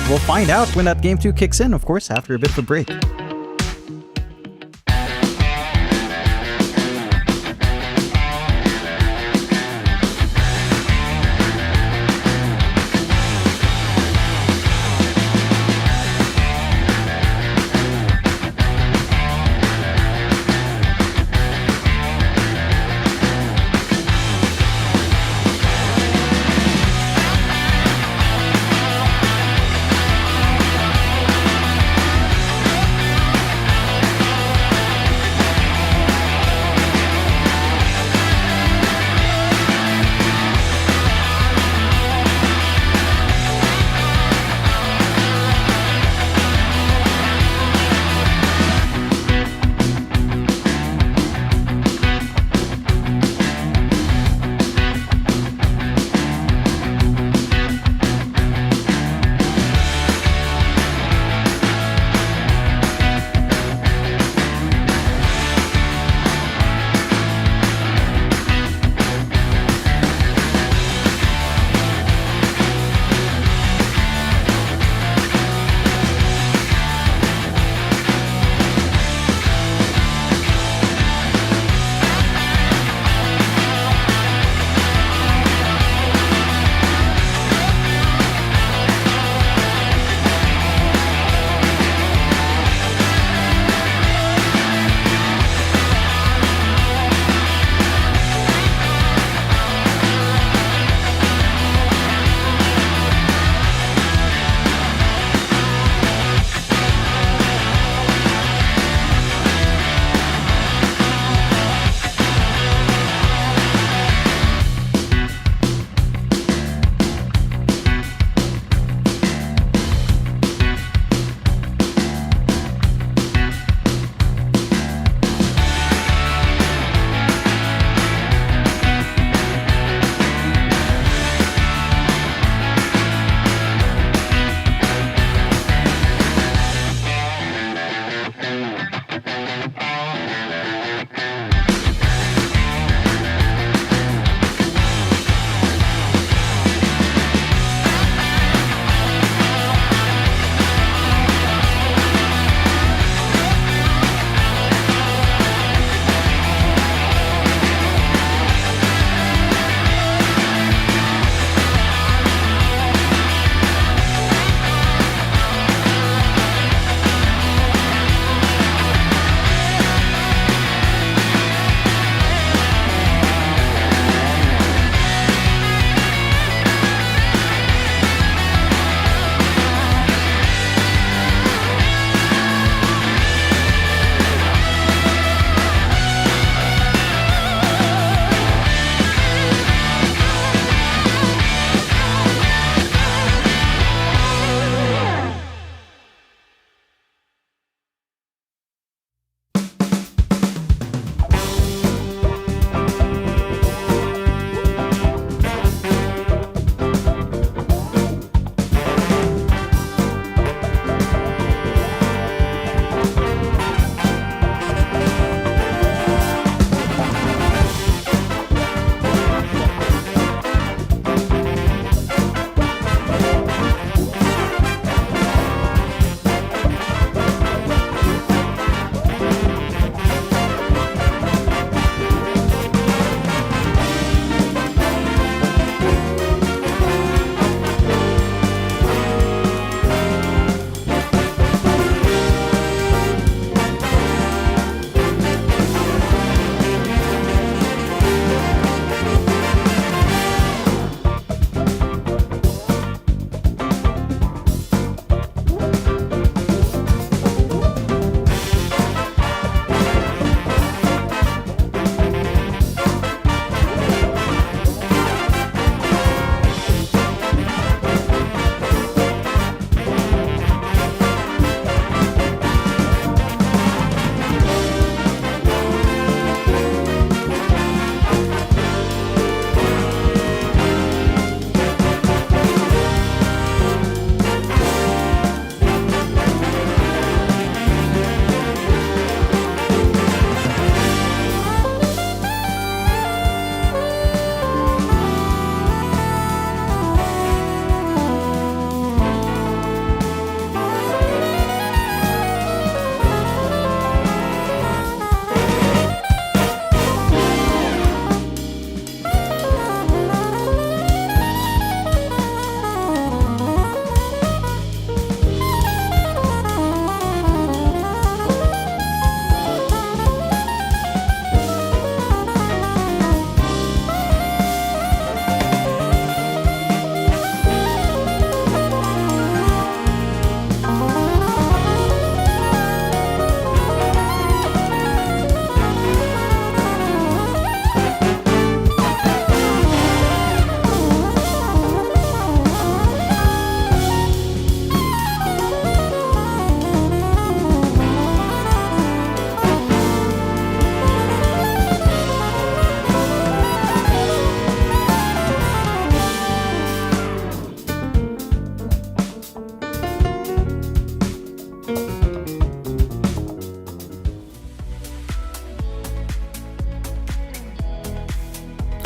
We'll find out when that game 2 kicks in, of course, after a bit of a break.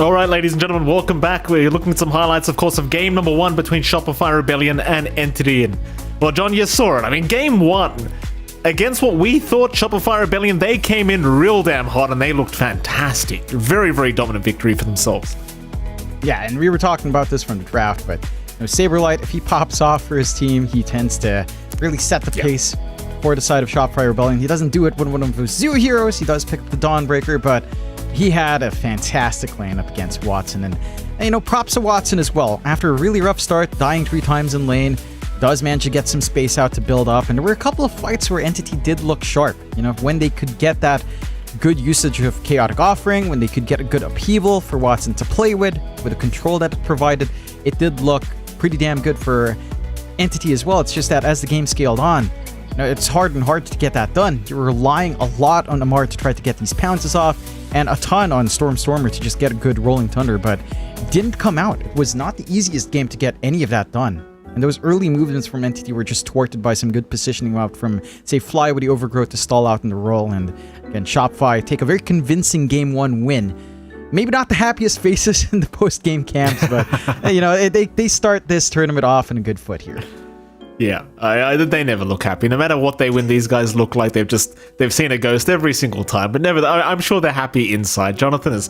All right, ladies and gentlemen, welcome back. We're looking at some highlights, of course, of game number 1 between Shopify Rebellion and Entity. And, well, John, you saw it. I mean, game 1, against what we thought Shopify Rebellion, they came in real damn hot and they looked fantastic. Very, very dominant victory for themselves. Yeah, and we were talking about this from the draft, but Saberlight, if he pops off for his team, he tends to really set the pace for the side of Shopify Rebellion. He doesn't do it when one of his Zoo heroes. He does pick up the Dawnbreaker, but he had a fantastic lane up against Watson. And props to Watson as well. After a really rough start, dying 3 times in lane, does manage to get some space out to build up. And there were a couple of fights where Entity did look sharp. When they could get that good usage of Chaotic Offering, when they could get a good upheaval for Watson to play with the control that it provided, it did look pretty damn good for Entity as well. It's just that as the game scaled on, it's hard to get that done. You're relying a lot on Amar to try to get these pounces off, and a ton on Stormer to just get a good Rolling Thunder, but it didn't come out. It was not the easiest game to get any of that done. And those early movements from Entity were just thwarted by some good positioning out from, say, Fly with the Overgrowth to stall out in the roll, and again, Shopify take a very convincing Game 1 win. Maybe not the happiest faces in the post-game camps, but, they start this tournament off in a good foot here. Yeah, they never look happy. No matter what they win, these guys look like they've seen a ghost every single time. But never, I'm sure they're happy inside. Jonathan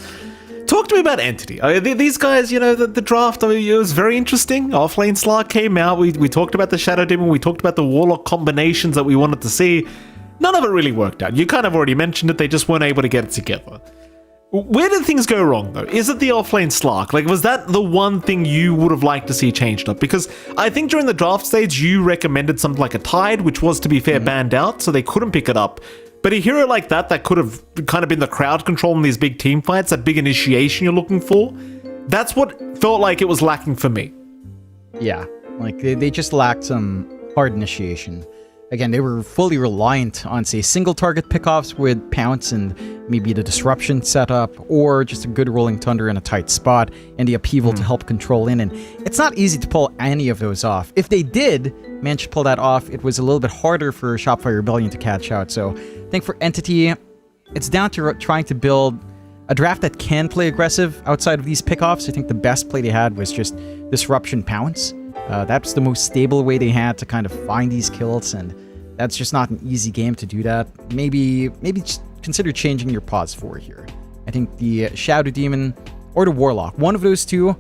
talk to me about Entity. These guys, the draft, it was very interesting. Offlane Slark came out. We talked about the Shadow Demon. We talked about the Warlock combinations that we wanted to see. None of it really worked out. You kind of already mentioned it. They just weren't able to get it together. Where did things go wrong, though? Is it the offlane Slark? Was that the one thing you would have liked to see changed up? Because I think during the draft stage, you recommended something like a Tide, which was, to be fair, banned out, so they couldn't pick it up. But a hero like that could have kind of been the crowd control in these big team fights, that big initiation you're looking for, that's what felt like it was lacking for me. Yeah, they just lacked some hard initiation. Again, they were fully reliant on, say, single target pickoffs with Pounce and maybe the Disruption setup, or just a good Rolling Thunder in a tight spot, and the Upheaval to help control in. And it's not easy to pull any of those off. If they did manage to pull that off, it was a little bit harder for Shopify Rebellion to catch out. So I think for Entity, it's down to trying to build a draft that can play aggressive outside of these pickoffs. I think the best play they had was just Disruption Pounce. That's the most stable way they had to kind of find these kills, and that's just not an easy game to do that. Maybe just consider changing your pause for here. I think the Shadow Demon or the Warlock, one of those two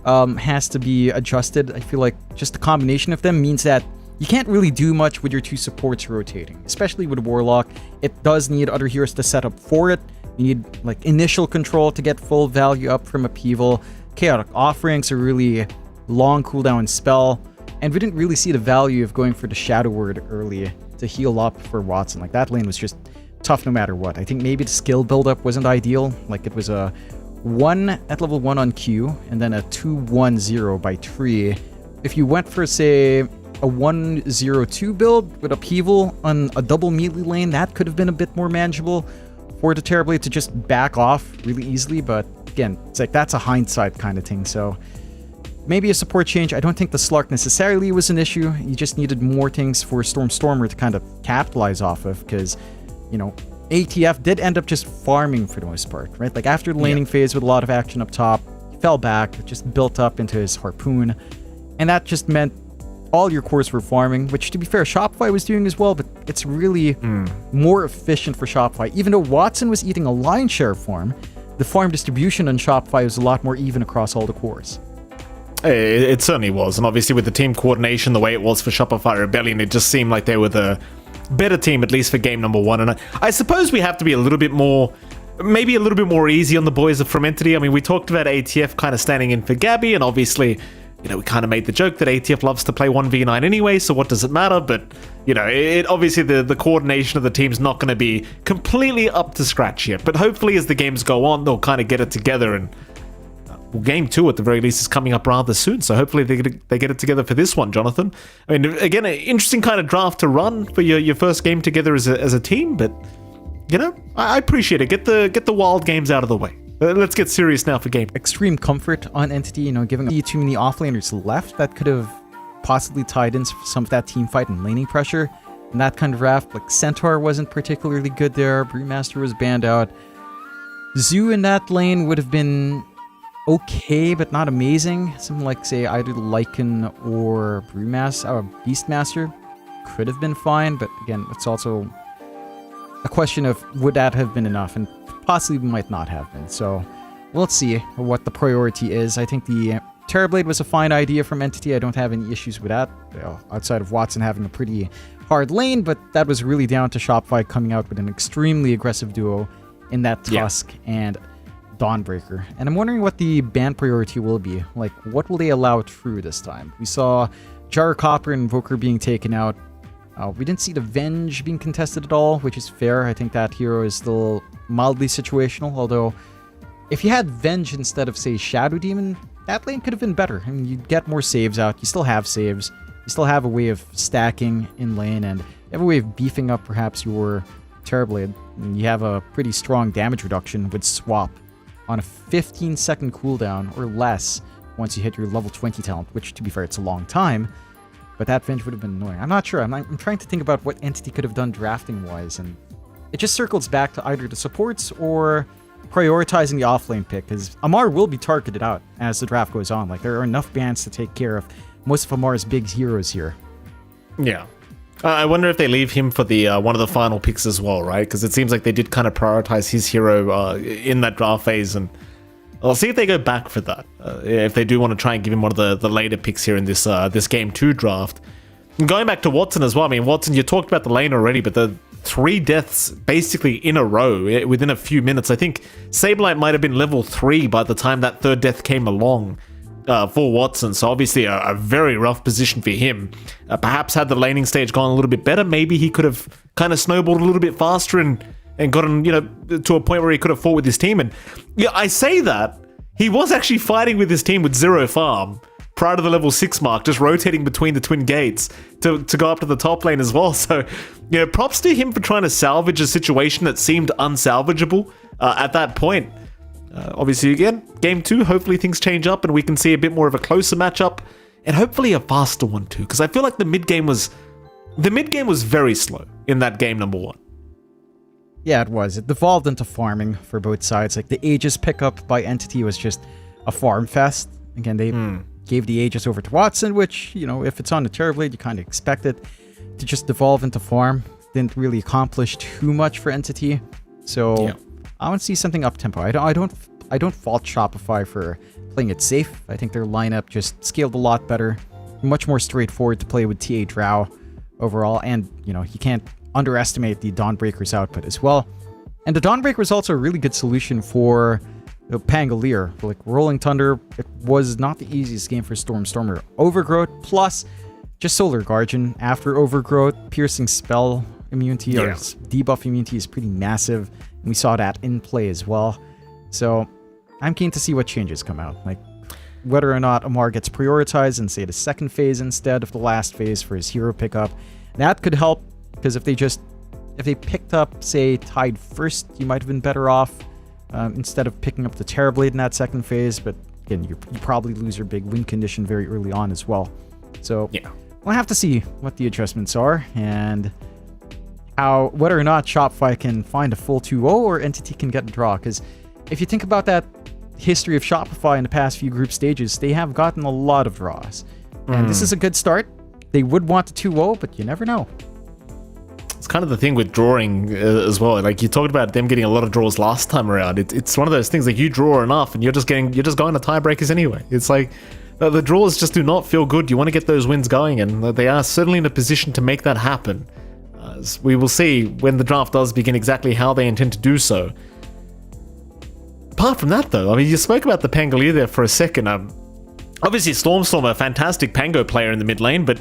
has to be adjusted. I feel like just the combination of them means that you can't really do much with your 2 supports rotating, especially with Warlock. It does need other heroes to set up for it. You need initial control to get full value up from Upheaval. Chaotic Offerings are really long cooldown spell, and we didn't really see the value of going for the Shadow Word early to heal up for Watson. That lane was just tough no matter what. I think maybe the skill buildup wasn't ideal. It was a 1 at level 1 on Q, and then a 2-1-0 by tree. If you went for, say, a 1-0-2 build with Upheaval on a double melee lane, that could have been a bit more manageable for the Terrorblade to just back off really easily. But again, it's that's a hindsight kind of thing. So maybe a support change. I don't think the Slark necessarily was an issue. You just needed more things for Stormer to kind of capitalize off of, because, ATF did end up just farming for the most part, right? After the laning phase with a lot of action up top, he fell back, just built up into his Harpoon, and that just meant all your cores were farming, which, to be fair, Shopify was doing as well, but it's really more efficient for Shopify. Even though Watson was eating a lion's share of farm, the farm distribution on Shopify was a lot more even across all the cores. It certainly was, and obviously with the team coordination the way it was for Shopify Rebellion, it just seemed like they were the better team, at least for game number 1. And I suppose we have to be a little bit more easy on the boys from Entity. I mean, we talked about ATF kind of standing in for Gabby, and obviously, we kind of made the joke that ATF loves to play 1v9 anyway, so what does it matter? But, it obviously the coordination of the team's not going to be completely up to scratch yet. But hopefully as the games go on, they'll kind of get it together, and game 2 at the very least is coming up rather soon, so hopefully they get it together for this one, Jonathan. I mean, again, an interesting kind of draft to run for your first game together as a team, but I appreciate it. Get the wild games out of the way. Let's get serious now for game. Extreme comfort on Entity, giving too many offlaners left that could have possibly tied in some of that team fight and laning pressure. And that kind of draft, Centaur wasn't particularly good there. Brewmaster was banned out. Zoo in that lane would have been okay, but not amazing. Something like, say, either Lycan or Beastmaster could have been fine, but again, it's also a question of would that have been enough, and possibly might not have been. So let's see what the priority is. I think the Terrorblade was a fine idea from Entity. I don't have any issues with that, outside of Watson having a pretty hard lane, but that was really down to Shopify coming out with an extremely aggressive duo in that Tusk and Dawnbreaker. And I'm wondering what the ban priority will be. Like, what will they allow through this time? We saw Jar Copper and Invoker being taken out. We didn't see the Venge being contested at all, which is fair. I think that hero is still mildly situational, although if you had Venge instead of, say, Shadow Demon, that lane could have been better. I mean, you'd get more saves out. You still have saves. You still have a way of stacking in lane, and you have a way of beefing up perhaps your Terrorblade. And you have a pretty strong damage reduction with Swap on a 15-second cooldown or less once you hit your level 20 talent, which, to be fair, it's a long time. But that Venge would have been annoying. I'm not sure. I'm trying to think about what Entity could have done drafting-wise, and it just circles back to either the supports or prioritizing the offlane pick, because Amar will be targeted out as the draft goes on. Like, there are enough bans to take care of most of Amar's big heroes here. Yeah. I wonder if they leave him for the one of the final picks as well, right? Because it seems like they did kind of prioritize his hero in that draft phase, and I'll see if they go back for that. If they do want to try and give him one of the later picks here in this this Game 2 draft. And going back to Watson as well, I mean, Watson, you talked about the lane already, but the 3 deaths basically in a row within a few minutes. I think Sableye might have been level 3 by the time that 3rd death came along for Watson, so obviously a very rough position for him. Perhaps had the laning stage gone a little bit better, maybe he could have kind of snowballed a little bit faster and gotten, to a point where he could have fought with his team. And yeah, I say that, he was actually fighting with his team with 0 farm prior to the level 6 mark, just rotating between the twin gates to go up to the top lane as well. So, props to him for trying to salvage a situation that seemed unsalvageable at that point. Obviously, again, Game 2, hopefully things change up and we can see a bit more of a closer matchup, and hopefully a faster one too, because I feel like the mid game was very slow in that game number 1. Yeah, it was. It devolved into farming for both sides. Like, the Aegis pickup by Entity was just a farm fest. Again, they gave the Aegis over to Watson, which, if it's on the Terrorblade, you kind of expect it to just devolve into farm. Didn't really accomplish too much for Entity. So yeah. I want to see something up-tempo. I don't fault Shopify for playing it safe. I think their lineup just scaled a lot better. Much more straightforward to play with TA Drow overall. And, you can't underestimate the Dawnbreaker's output as well. And the Dawnbreaker is also a really good solution for Pangolier. Like, Rolling Thunder, it was not the easiest game for Stormer. Overgrowth, plus just Solar Guardian. After Overgrowth, Piercing Spell immunity or debuff immunity is pretty massive. And we saw that in play as well. So I'm keen to see what changes come out. Like, whether or not Amar gets prioritized in, say, the 2nd phase instead of the last phase for his hero pickup. That could help, because if they picked up, say, Tide first, you might have been better off instead of picking up the Terrorblade in that 2nd phase. But again, you probably lose your big win condition very early on as well. So we'll have to see what the adjustments are and whether or not Shopify can find a full 2-0 or Entity can get a draw. Because if you think about that history of Shopify in the past few group stages, they have gotten a lot of draws. And this is a good start. They would want a 2-0, but you never know. It's kind of the thing with drawing as well. Like, you talked about them getting a lot of draws last time around. It's one of those things, like, you draw enough and you're just going to tiebreakers anyway. It's like the draws just do not feel good. You want to get those wins going, and they are certainly in a position to make that happen. We will see when the draft does begin exactly how they intend to do so. Apart from that, though, I mean, you spoke about the Pangolier there for a second. Obviously, Storm, a fantastic Pango player in the mid lane, but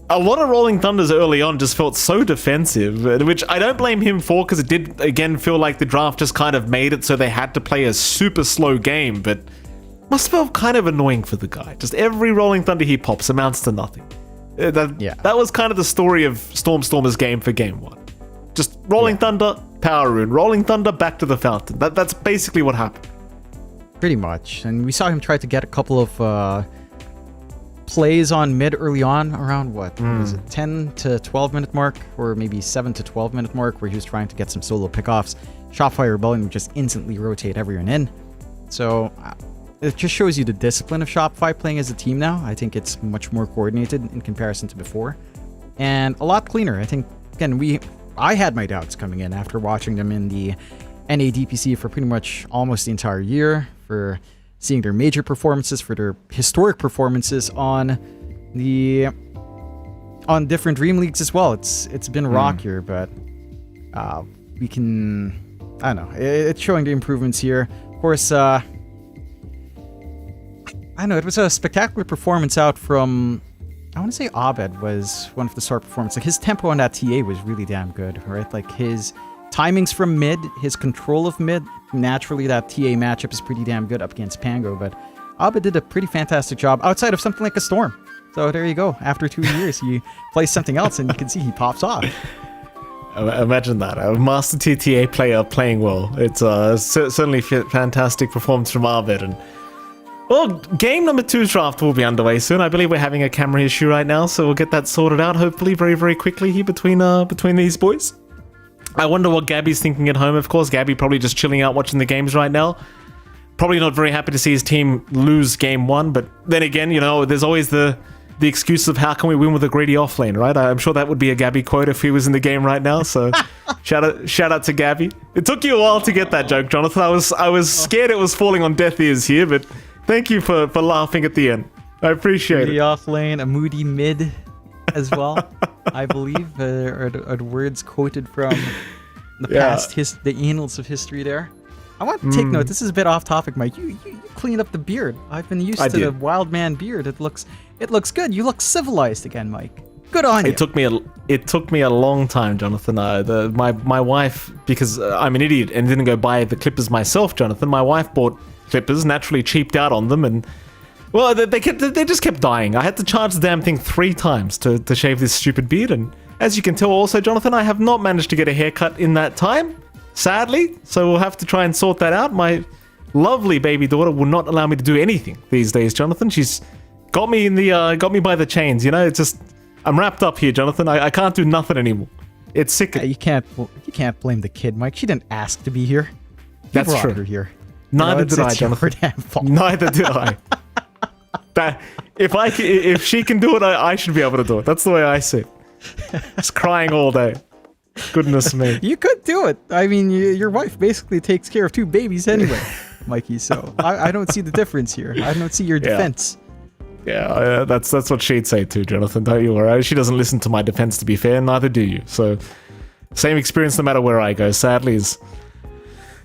a lot of Rolling Thunders early on just felt so defensive, which I don't blame him for, because it did, again, feel like the draft just kind of made it so they had to play a super slow game, but must have felt kind of annoying for the guy. Just every Rolling Thunder he pops amounts to nothing. That was kind of the story of Stormer's game for Game 1. Just Rolling Thunder, Power Rune, Rolling Thunder, back to the fountain. That's basically what happened. Pretty much. And we saw him try to get a couple of plays on mid early on, around what was it, 10 to 12 minute mark, or maybe 7 to 12 minute mark, where he was trying to get some solo pickoffs. Shopify Rebellion would just instantly rotate everyone in. So it just shows you the discipline of Shopify playing as a team now. I think it's much more coordinated in comparison to before, and a lot cleaner. I think again I had my doubts coming in after watching them in the NADPC for pretty much almost the entire year, for seeing their major performances, for their historic performances on different Dream Leagues as well. It's been rockier, but we can. I don't know. It's showing the improvements here. Of course, I don't know. It was a spectacular performance out from. I want to say Abed was one of the star performances. Like his tempo on that TA was really damn good, right? Like his timings from mid, his control of mid. Naturally, that TA matchup is pretty damn good up against Pango, but Abed did a pretty fantastic job outside of something like a Storm. So there you go. After 2 years, he plays something else, and you can see he pops off. Imagine that. A Master TTA player playing well. It's certainly fantastic performance from Arvid. And well, game number 2's draft will be underway soon. I believe we're having a camera issue right now, so we'll get that sorted out hopefully very, very quickly here between these boys. I wonder what Gabby's thinking at home. Of course, Gabby probably just chilling out watching the games right now. Probably not very happy to see his team lose game 1, but then again, there's always the excuse of how can we win with a greedy offlane, right? I'm sure that would be a Gabby quote if he was in the game right now. So shout out to Gabby. It took you a while to get that joke, Jonathan. I was scared it was falling on deaf ears here, but thank you for laughing at the end. I appreciate greedy it. Offlane, a moody mid as well, I believe, are the words quoted from the past, the annals of history there. I want to take note. This is a bit off topic, Mike. You cleaned up the beard. I've been used to the wild man beard. It looks good. You look civilized again, Mike. Good on you. It took me a long time, Jonathan. My wife, because I'm an idiot and didn't go buy the clippers myself, Jonathan. My wife bought clippers, naturally cheaped out on them, and well, they just kept dying. I had to charge the damn thing 3 times to shave this stupid beard, and as you can tell, also, Jonathan, I have not managed to get a haircut in that time. Sadly, so we'll have to try and sort that out. My lovely baby daughter will not allow me to do anything these days, Jonathan. She's got me got me by the chains. It's just I'm wrapped up here, Jonathan. I can't do nothing anymore. It's sick. You can't blame the kid, Mike. She didn't ask to be here. That's brought true. her here. Neither did I, Jonathan. Neither did I. If she can do it, I should be able to do it. That's the way I see it. Just crying all day. Goodness me. You could do it. I mean, your wife basically takes care of 2 babies anyway, Mikey. So I don't see the difference here. I don't see your defense. Yeah, that's what she'd say too, Jonathan. Don't you worry. She doesn't listen to my defense, to be fair. Neither do you. So, same experience no matter where I go. Sadly,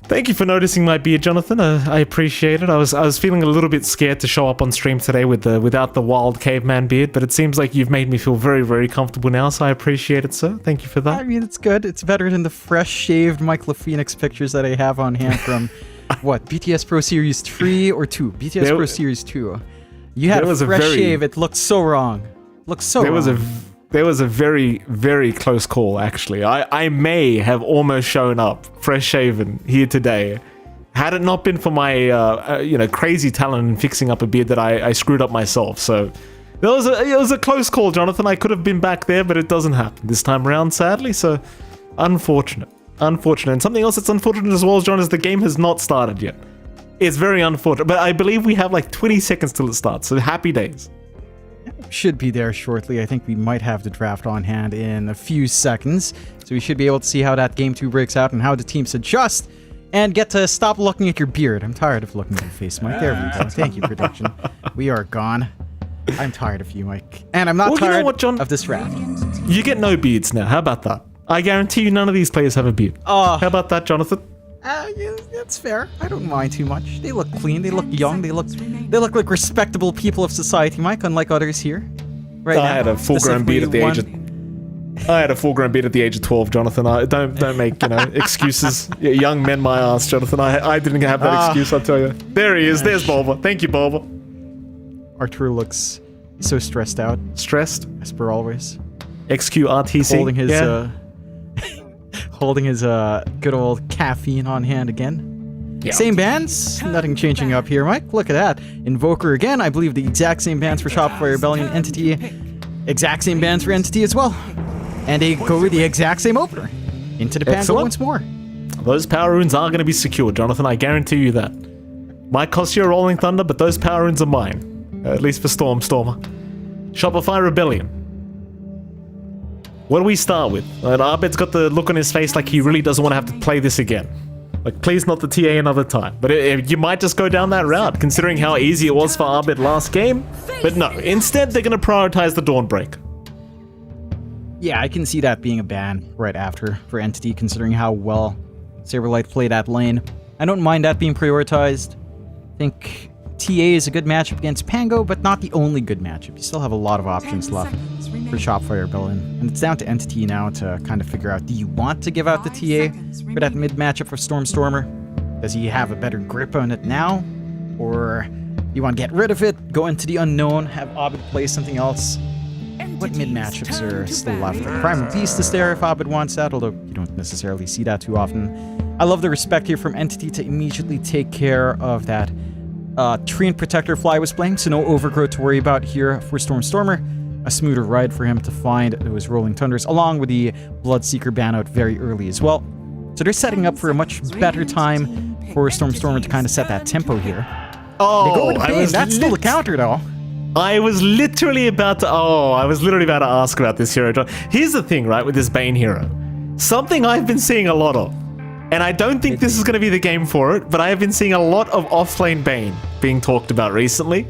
Thank you for noticing my beard, Jonathan. I appreciate it. I was feeling a little bit scared to show up on stream today without the wild caveman beard, but it seems like you've made me feel very, very comfortable now, so I appreciate it, sir. Thank you for that. I mean, it's good. It's better than the fresh-shaved Michael Phoenix pictures that I have on hand from, what, BTS Pro Series 3 or 2? BTS Pro Series 2. You had a fresh shave. It looked so wrong. There was a very, very close call, actually. I may have almost shown up fresh shaven here today had it not been for my crazy talent in fixing up a beard that I screwed up myself. So it was a close call, Jonathan. I could have been back there, but it doesn't happen this time around, sadly. So unfortunate. And something else that's unfortunate as well, John, is the game has not started yet. It's very unfortunate, but I believe we have like 20 seconds till it starts. So happy days. Should be there shortly. I think we might have the draft on hand in a few seconds. So we should be able to see how that game 2 breaks out and how the teams adjust and get to stop looking at your beard. I'm tired of looking at your face, Mike. There we go. Thank you, production. We are gone. I'm tired of you, Mike. And I'm not tired of this draft. You get no beards now. How about that? I guarantee you none of these players have a beard. How about that, Jonathan? Yeah, that's fair. I don't mind too much. They look clean. They look young. They look like respectable people of society, Mike, unlike others here. Right now. I had a full-grown beard at the age of 12, Jonathan. Don't make excuses. Young men, my ass, Jonathan. I didn't have that excuse. I'll tell you. There he is. There's Bulba. Thank you, Bulba. Arturo looks so stressed out. Stressed, as per always. XQRTC. Holding his good old caffeine on hand again. Yeah. Same bands, nothing changing up here, Mike. Look at that. Invoker again, I believe the exact same bands for Shopify Rebellion Entity. Exact same bands for Entity as well. And they go with the exact same opener. Into the Pango once more. Those power runes are going to be secured, Jonathan. I guarantee you that. Might cost you a Rolling Thunder, but those power runes are mine. At least for Stormer. Shopify Rebellion. What do we start with? Abed's got the look on his face like he really doesn't want to have to play this again. Like, please not the TA another time. But you might just go down that route, considering how easy it was for Abed last game. But no, instead they're going to prioritize the Dawnbreak. Yeah, I can see that being a ban right after for Entity, considering how well Saberlight played that lane. I don't mind that being prioritized. I think TA is a good matchup against Pango, but not the only good matchup. You still have a lot of options left for Shopify Rebellion. And it's down to Entity now to kind of figure out, do you want to give out the TA for that mid matchup for Stormer? Does he have a better grip on it now? Or you want to get rid of it, go into the unknown, have Abed play something else? What mid matchups are still left? Primal Beast is there if Abed wants that, although you don't necessarily see that too often. I love the respect here from Entity to immediately take care of that Treant Protector Fly was playing, so no overgrowth to worry about here for Stormer. A smoother ride for him to find those Rolling Thunders, along with the Bloodseeker ban out very early as well. So they're setting up for a much better time for Stormer to kind of set that tempo here. Oh, They go with Bane. That's still a counter though. I was literally about to ask about this hero, John. Here's the thing, right, with this Bane hero. Something I've been seeing a lot of. And I don't think this is going to be the game for it, but I have been seeing a lot of offlane Bane being talked about recently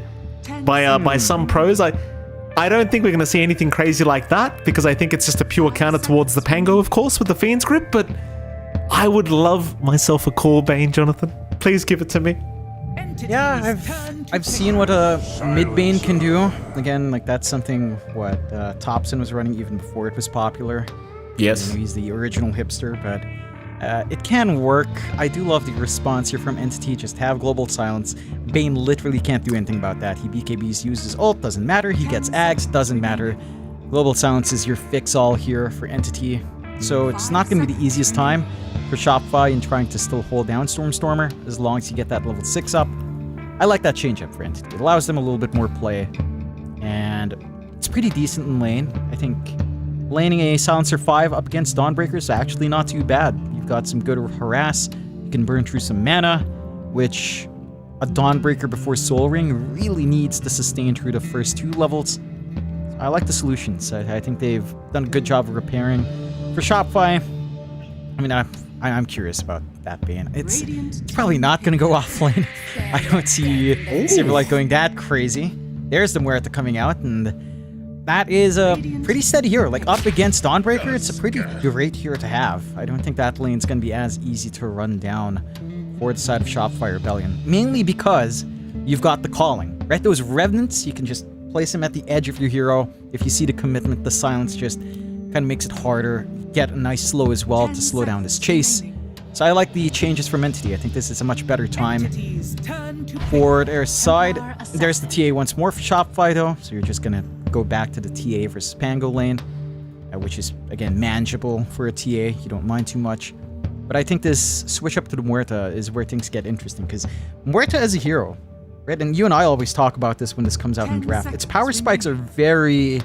by some pros. I don't think we're going to see anything crazy like that, because I think it's just a pure counter towards the Pango, of course, with the Fiend's Grip, but I would love myself a core Bane, Jonathan. Please give it to me. Yeah, I've seen what a mid Bane can do. Again, like that's something what Thompson was running even before it was popular. Yes. You know, he's the original hipster, but it can work. I do love the response here from Entity. Just have Global Silence. Bane literally can't do anything about that. He BKBs, uses ult, doesn't matter. He gets Ags, doesn't matter. Global Silence is your fix-all here for Entity. So it's not going to be the easiest time for Shopify in trying to still hold down Stormer as long as you get that level 6 up. I like that change-up for Entity. It allows them a little bit more play. And it's pretty decent in lane. I think laning a Silencer 5 up against Dawnbreaker is actually not too bad. You've got some good harass. You can burn through some mana, which a Dawnbreaker before Soul Ring really needs to sustain through the first 2 levels. I like the solutions. I think they've done a good job of repairing. For Shopify, I mean, I'm curious about that Bane. It's probably not going to go offlane. I don't see Silverlight going that crazy. There's the Muerta coming out, and that is a pretty steady hero. Like, up against Dawnbreaker, it's a pretty great hero to have. I don't think that lane's going to be as easy to run down for the side of Shopify Rebellion. Mainly because you've got the calling, right? Those Revenants, you can just place them at the edge of your hero. If you see the commitment, the silence just kind of makes it harder. Get a nice slow as well to slow down this chase. So I like the changes from Entity. I think this is a much better time for their side. There's the TA once more for Shopify though, so you're just gonna go back to the TA versus Pango lane, which is again manageable for a TA. You don't mind too much. But I think this switch up to the Muerta is where things get interesting, because Muerta as a hero, right? And you and I always talk about this when this comes out in draft. Its power spikes are very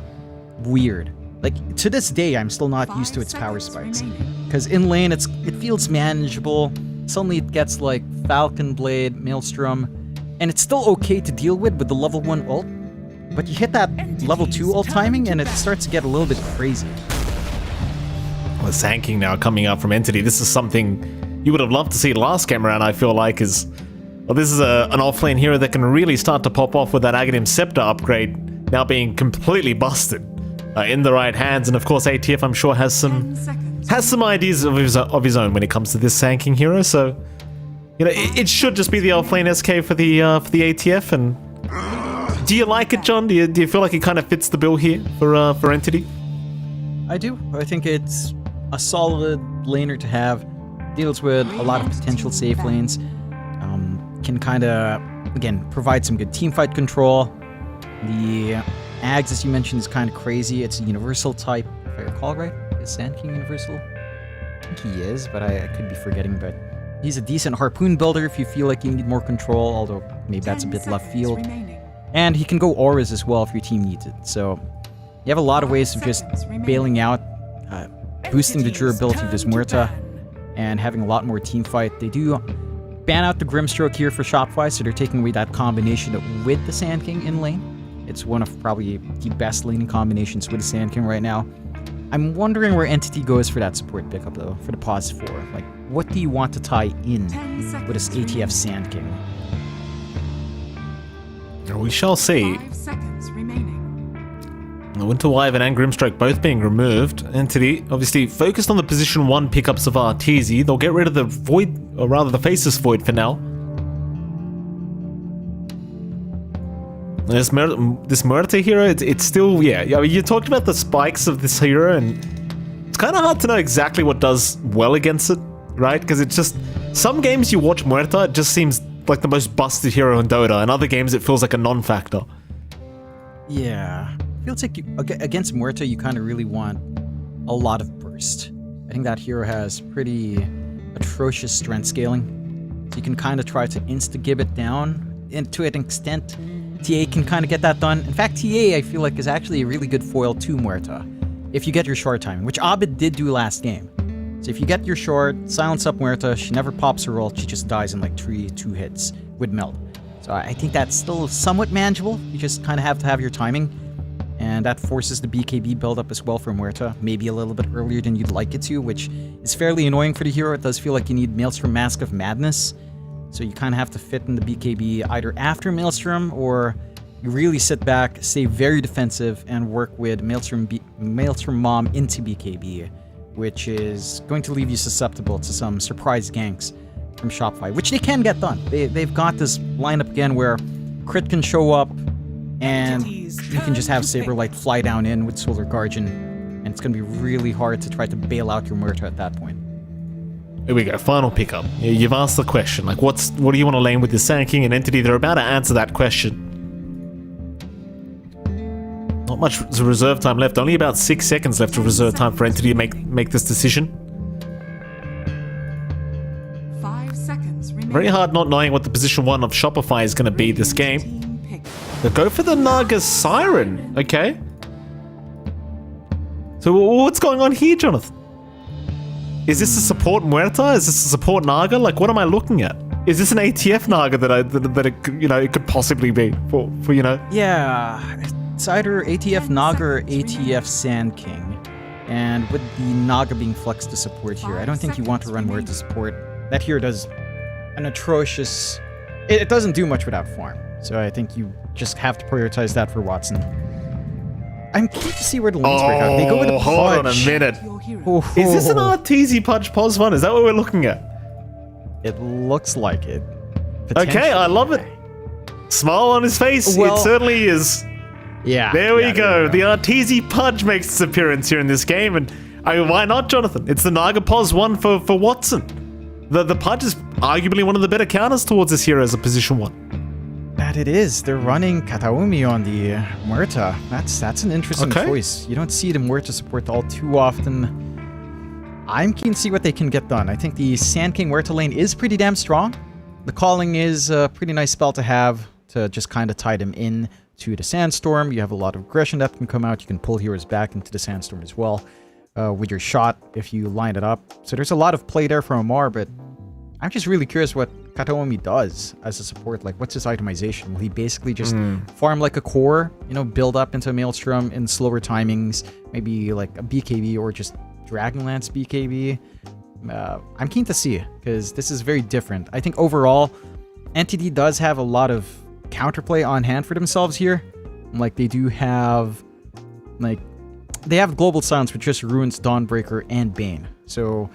weird. Like, to this day, I'm still not used to its power spikes. Because in lane, it feels manageable. Suddenly it gets like Falcon Blade, Maelstrom, and it's still okay to deal with the level 1 ult. But you hit that level 2 ult timing, and it starts to get a little bit crazy. Well, Sanking now coming up from Entity. This is something you would have loved to see last game around, I feel like, is... Well, this is an offlane hero that can really start to pop off with that Aghanim Scepter upgrade now being completely busted. In the right hands, and of course ATF I'm sure has some ideas of his own when it comes to this Sanking hero. So you know it should just be the offlane SK for the ATF. And do you like it, John? Do you feel like it kind of fits the bill here for Entity? I do. I think it's a solid laner to have. Deals with a lot of potential safe lanes. Can kind of again provide some good teamfight control. The Ags, as you mentioned, is kind of crazy. It's a universal type, if I recall right. Is Sand King universal? I think he is, but I could be forgetting. But he's a decent harpoon builder if you feel like you need more control, although maybe that's a bit left field. And he can go auras as well if your team needs it. So you have a lot of ways of just bailing out, boosting the durability of this Muerta, and having a lot more team fight. They do ban out the Grimstroke here for Shopify, so they're taking away that combination with the Sand King in lane. It's one of probably the best laning combinations with the Sand King right now. I'm wondering where Entity goes for that support pickup, though, for the pause 4. Like, what do you want to tie in with this ATF Sand King? We shall see. 5 seconds remaining. Winter Wyvern and Grimstroke both being removed. Entity obviously focused on the position 1 pickups of Arteezy. They'll get rid of the Void, or rather the Faceless Void for now. This Muerta hero, it's still, yeah. I mean, you talked about the spikes of this hero, and it's kind of hard to know exactly what does well against it, right? Because it's just, some games you watch Muerta, it just seems like the most busted hero in Dota, and other games it feels like a non-factor. Yeah. Feels like against Muerta, you kind of really want a lot of burst. I think that hero has pretty atrocious strength scaling. So you can kind of try to insta-gib it down, and to an extent, TA can kind of get that done. In fact, TA, I feel like, is actually a really good foil to Muerta, if you get your short timing, which Abed did do last game. So if you get your short, silence up Muerta, she never pops her ult, she just dies in like 2 hits with meld. So I think that's still somewhat manageable. You just kind of have to have your timing. And that forces the BKB build-up as well for Muerta, maybe a little bit earlier than you'd like it to, which is fairly annoying for the hero. It does feel like you need Maelstrom Mask of Madness, so you kind of have to fit in the BKB either after Maelstrom, or you really sit back, stay very defensive, and work with Maelstrom Mom into BKB, which is going to leave you susceptible to some surprise ganks from Shopify, which they can get done. They've got this lineup again where Crit can show up, and you can just have Saberlight fly down in with Solar Guardian, and it's going to be really hard to try to bail out your Muerta at that point. Here we go, final pickup. You've asked the question, like, what do you want to lane with the Sand King and Entity? They're about to answer that question. Not much reserve time left, only about 6 seconds left of reserve time for Entity to make this decision. 5 seconds remaining. Very hard not knowing what the position 1 of Shopify is going to be this game. They go for the Naga Siren, okay. So what's going on here, Jonathan? Is this a support Muerta? Is this a support Naga? Like, what am I looking at? Is this an ATF Naga that it could possibly be for you know? Yeah, it's either ATF Naga or ATF Sand King. And with the Naga being flexed to support here, I don't think you want to run Muerta support. That hero does an atrocious... It doesn't do much without farm. So I think you just have to prioritize that for Watson. I'm keen to see where the lanes break out. They go with a Pudge. Hold on a minute. Your hero. Oh, Is this an Arteezy Pudge pos 1? Is that what we're looking at? It looks like it. Okay, I love it. Smile on his face. Well, it certainly is. Yeah. There we yeah, go. The Arteezy Pudge makes its appearance here in this game, and I mean, why not, Jonathan? It's the Naga pos 1 for Watson. The Pudge is arguably one of the better counters towards this hero as a position 1. That it is. They're running Kataomi on the Muerta. That's an interesting Okay. choice. You don't see the Muerta support all too often. I'm keen to see what they can get done. I think the Sand King Muerta lane is pretty damn strong. The Calling is a pretty nice spell to have to just kind of tie them in to the Sandstorm. You have a lot of aggression that can come out. You can pull heroes back into the Sandstorm as well with your shot if you line it up. So there's a lot of play there from Amar, but I'm just really curious what Kataomi does as a support. Like, what's his itemization? Will he basically just farm like a core, build up into a Maelstrom in slower timings, maybe like a BKB or just Dragonlance BKB? I'm keen to see it, because this is very different. I think overall, Entity does have a lot of counterplay on hand for themselves here. Like, they do have, they have Global Silence, which just ruins Dawnbreaker and Bane. So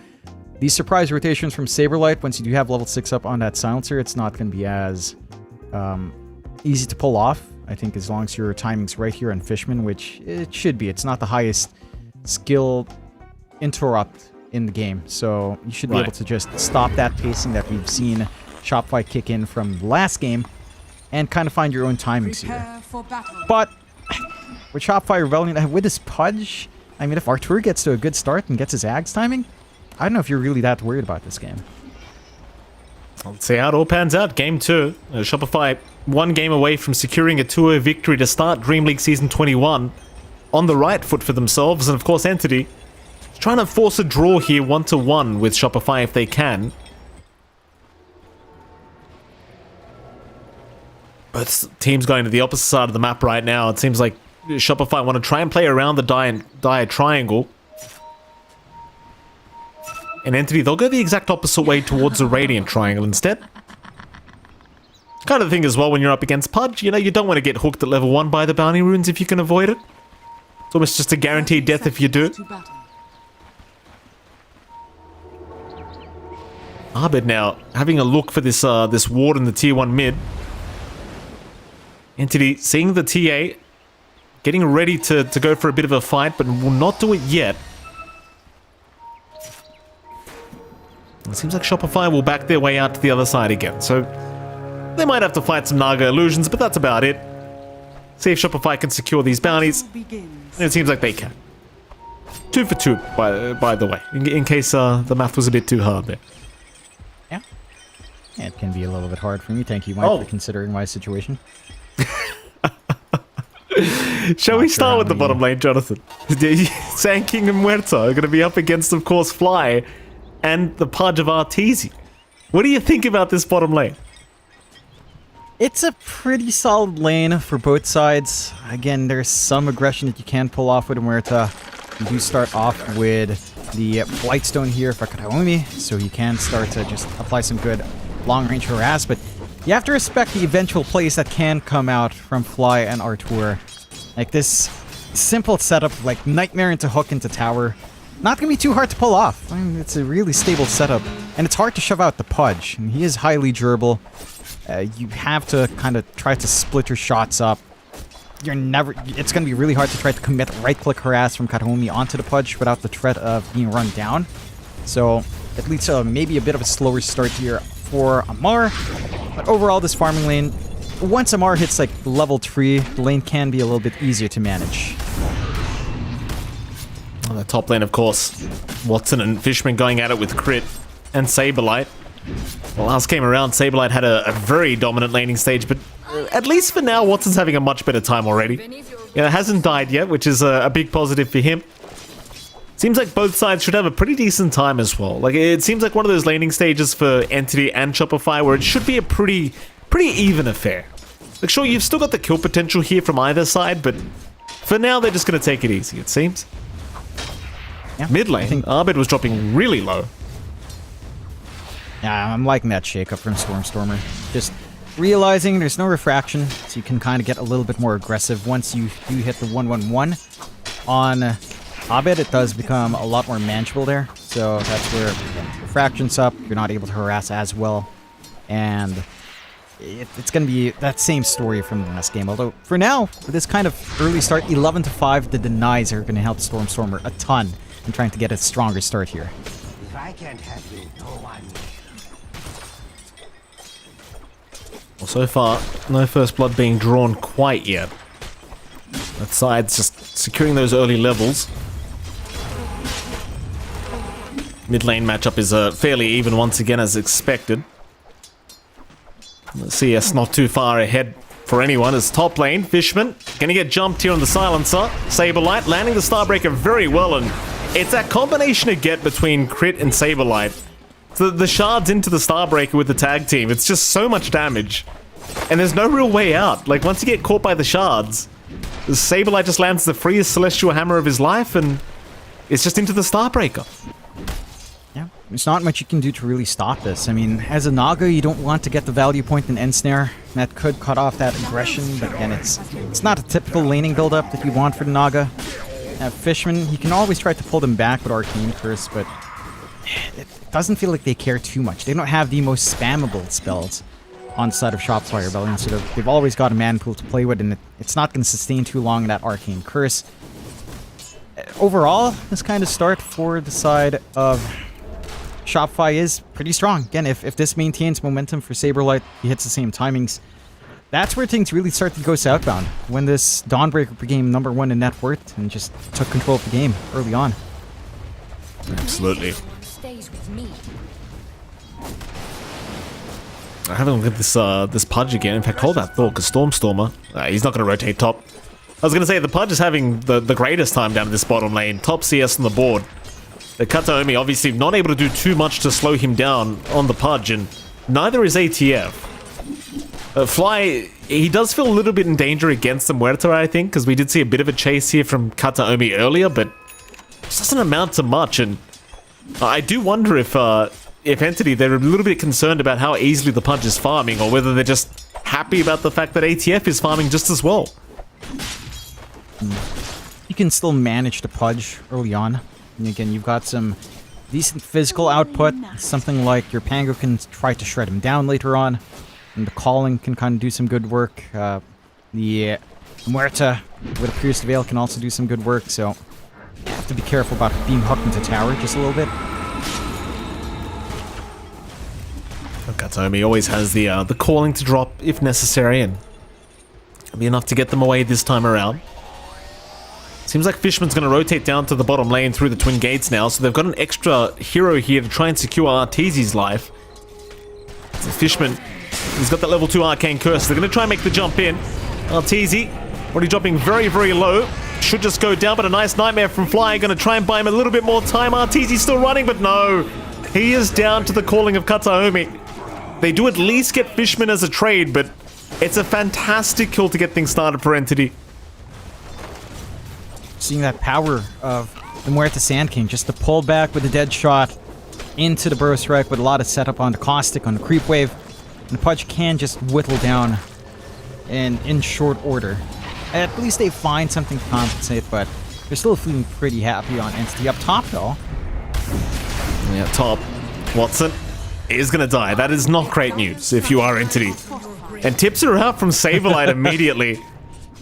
these surprise rotations from Saberlight, once you do have level 6 up on that silencer, it's not going to be as easy to pull off. I think as long as your timing's right here on Fishman, which it should be. It's not the highest skill interrupt in the game, so you should be able to just stop that pacing that we've seen Shopify kick in from the last game and kind of find your own timings here. Prepare for battle. But with Shopify Rebellion, with his Pudge, I mean, if Artur gets to a good start and gets his Ags timing, I don't know if you're really that worried about this game. Let's see how it all pans out. Game 2. Shopify 1 game away from securing a 2-0 victory to start DreamLeague Season 21 on the right foot for themselves. And of course, Entity trying to force a draw here 1-1 with Shopify if they can. Both teams going to the opposite side of the map right now. It seems like Shopify want to try and play around the dire triangle. And Entity, they'll go the exact opposite way towards the Radiant Triangle instead. Kind of thing as well when you're up against Pudge, you know, you don't want to get hooked at level 1 by the bounty runes if you can avoid it. It's almost just a guaranteed death if you do. To battle. Abed now having a look for this this ward in the tier 1 mid. Entity seeing the TA, getting ready to go for a bit of a fight, but will not do it yet. It seems like Shopify will back their way out to the other side again, so they might have to fight some Naga illusions, but that's about it. See if Shopify can secure these bounties. Begins. And it seems like they can. 2 for 2, by the way, in case the math was a bit too hard there. Yeah, it can be a little bit hard for me. Thank you, Mike, for considering my situation. Shall we start with the bottom lane, Jonathan? Sand King and Muerta are going to be up against, of course, Fly and the Pudge of Arteezy. What do you think about this bottom lane? It's a pretty solid lane for both sides. Again, there's some aggression that you can pull off with Muerta. You do start off with the Blightstone here for Kataomi, so you can start to just apply some good long-range harass, but you have to respect the eventual plays that can come out from Fly and Artur. Like this simple setup, like Nightmare into Hook into Tower, not gonna be too hard to pull off. I mean, it's a really stable setup, and it's hard to shove out the Pudge. I mean, he is highly durable. You have to kind of try to split your shots up. It's gonna be really hard to try to commit right-click harass from Kataomi onto the Pudge without the threat of being run down. So, it leads to maybe a bit of a slower start here for Amar. But overall, this farming lane, once Amar hits like level 3, the lane can be a little bit easier to manage. On the top lane, of course, Watson and Fishman going at it with Crit and Saberlight. Well, last game around, Saberlight had a very dominant laning stage, but at least for now, Watson's having a much better time already. Yeah, it hasn't died yet, which is a big positive for him. Seems like both sides should have a pretty decent time as well. Like, it seems like one of those laning stages for Entity and Shopify where it should be a pretty even affair. Like, sure, you've still got the kill potential here from either side, but for now, they're just going to take it easy, it seems. Yeah, Mid lane, Abed was dropping really low. Yeah, I'm liking that shake-up from Stormer. Just realizing there's no refraction, so you can kind of get a little bit more aggressive. Once you do hit the 1-1-1 on Abed, it does become a lot more manageable there. So that's where, again, refraction's up, you're not able to harass as well. And it's going to be that same story from the next game. Although, for now, with this kind of early start, 11-5, the denies are going to help Stormer a ton in trying to get a stronger start here. If I can't have you, no one. Well, so far, no first blood being drawn quite yet. That side's just securing those early levels. Mid lane matchup is fairly even once again as expected. CS not too far ahead for anyone as top lane. Fishman gonna get jumped here on the silencer. Saberlight landing the Starbreaker very well, and it's that combination of get between Crit and Saberlight. The shards into the Starbreaker with the tag team, it's just so much damage. And there's no real way out. Like, once you get caught by the shards, Saberlight just lands the freest Celestial Hammer of his life, and it's just into the Starbreaker. Yeah, there's not much you can do to really stop this. I mean, as a Naga, you don't want to get the value point in Ensnare. That could cut off that aggression, but again, it's not a typical laning build-up that you want for the Naga. Fishman, you can always try to pull them back with Arcane Curse, but it doesn't feel like they care too much. They don't have the most spammable spells on the side of Shopfire Rebellion, so they've always got a mana pool to play with, and it's not going to sustain too long in that Arcane Curse. Overall, this kind of start for the side of Shopify is pretty strong. Again, if this maintains momentum for Saberlight, he hits the same timings, that's where things really start to go southbound, when this Dawnbreaker became #1 in net worth and just took control of the game early on. Absolutely. Stays with me. I haven't looked at this Pudge again. In fact, hold that thought, because Stormer, he's not going to rotate top. I was going to say, the Pudge is having the greatest time down in this bottom lane. Top CS on the board. The Kataomi obviously not able to do too much to slow him down on the Pudge, and neither is ATF. Fly, he does feel a little bit in danger against the Muerta, I think, because we did see a bit of a chase here from Kataomi earlier, but it doesn't amount to much, and I do wonder if Entity, they're a little bit concerned about how easily the Pudge is farming, or whether they're just happy about the fact that ATF is farming just as well. You can still manage to Pudge early on. And again, you've got some decent physical output. Something like your Pango can try to shred him down later on. And the Calling can kind of do some good work. The Muerta with a Pierced Veil can also do some good work, so you have to be careful about being hooked into tower just a little bit. Kataomi always has the Calling to drop if necessary, and it'll be enough to get them away this time around. Seems like Fishman's going to rotate down to the bottom lane through the Twin Gates now, so they've got an extra hero here to try and secure Arteezy's life. So Fishman, he's got that level 2 Arcane Curse. They're going to try and make the jump in. Arteezy already dropping very, very low. Should just go down, but a nice Nightmare from Fly. Going to try and buy him a little bit more time. Arteezy's still running, but no. He is down to the Calling of Kataomi. They do at least get Fishman as a trade, but it's a fantastic kill to get things started for Entity. Seeing that power of the Muerta Sand King, just to pull back with a dead shot into the Burrow Strike with a lot of setup on the Caustic, on the Creep Wave. And the Pudge can just whittle down in short order. At least they find something to compensate, but they're still feeling pretty happy on Entity. Up top, though. Yeah, top. Watson is going to die. That is not great news if you are Entity. And tips are out from Saberlight immediately.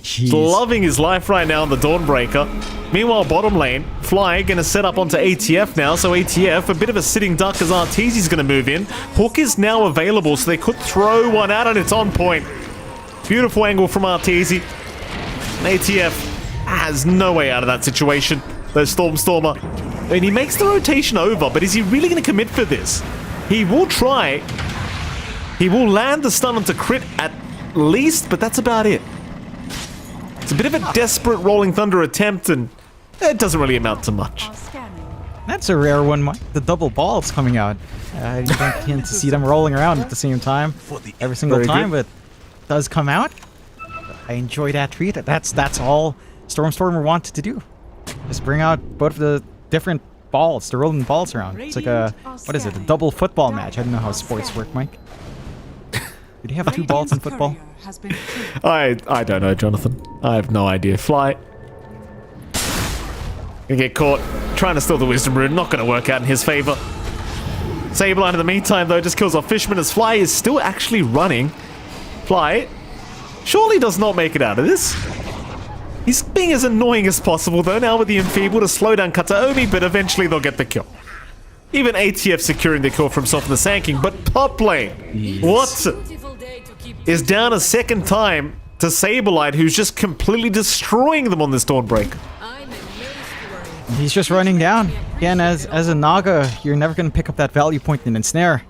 Jeez. Loving his life right now on the Dawnbreaker. Meanwhile, bottom lane, Fly going to set up onto ATF now. So ATF, a bit of a sitting duck as Arteezy's going to move in. Hook is now available, so they could throw one out, and it's on point. Beautiful angle from Arteezy. ATF has no way out of that situation. The Stormer. And he makes the rotation over, but is he really going to commit for this? He will try. He will land the stun onto crit at least, but that's about it. It's a bit of a desperate Rolling Thunder attempt, and it doesn't really amount to much. That's a rare one, Mike. The double balls coming out. You don't tend to see them rolling around at the same time every single Very time, good. but it does come out. I enjoy that treat. That's all Stormstormer wanted to do. Just bring out both of the different balls, the rolling balls around. It's like a, what is it, a double football match. I don't know how sports work, Mike. Did you have 2 balls in football? I don't know, Jonathan. I have no idea. Fly. Gonna get caught trying to steal the Wisdom Rune. Not gonna work out in his favor. Saberlight in the meantime, though, just kills off Fishman as Fly is still actually running. Fly surely does not make it out of this. He's being as annoying as possible, though, now with the Enfeeble to slow down Kataomi, but eventually they'll get the kill. Even ATF securing the kill for himself in the Sand King, but top lane, Watson is down a second time to Saberlight, who's just completely destroying them on this Dawnbreaker. He's just running down. Again, as a Naga, you're never going to pick up that value point in ensnare.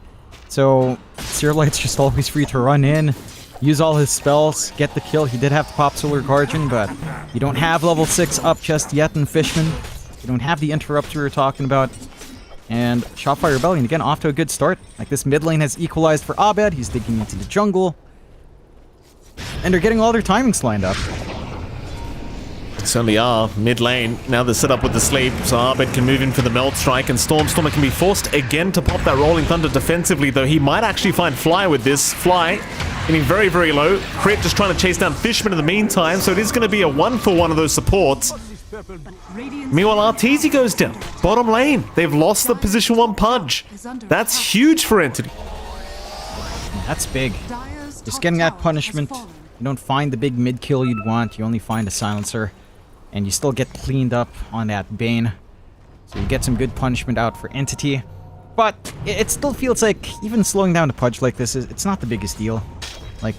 So, Searlight's just always free to run in, use all his spells, get the kill. He did have to pop Solar Guardian, but you don't have level 6 up just yet in Fishman. You don't have the Interrupt we were talking about. And Shotfire Rebellion, again, off to a good start. Like, this mid lane has equalized for Abed. He's digging into the jungle. And they're getting all their timings lined up. They certainly are. Mid lane, now they're set up with the sleep, so Abed can move in for the Meld Strike, and Stormstormer can be forced again to pop that Rolling Thunder defensively, though he might actually find Fly with this. Fly getting very, very low. Crit just trying to chase down Fishman in the meantime, so it is going to be a 1-for-1 of those supports. Meanwhile, Arteezy goes down. Bottom lane, they've lost the position 1 Pudge. That's huge for Entity. That's big. Just getting that punishment. You don't find the big mid kill you'd want. You only find a silencer. And you still get cleaned up on that Bane. So you get some good punishment out for Entity. But it still feels like even slowing down the Pudge like this, it's not the biggest deal. Like,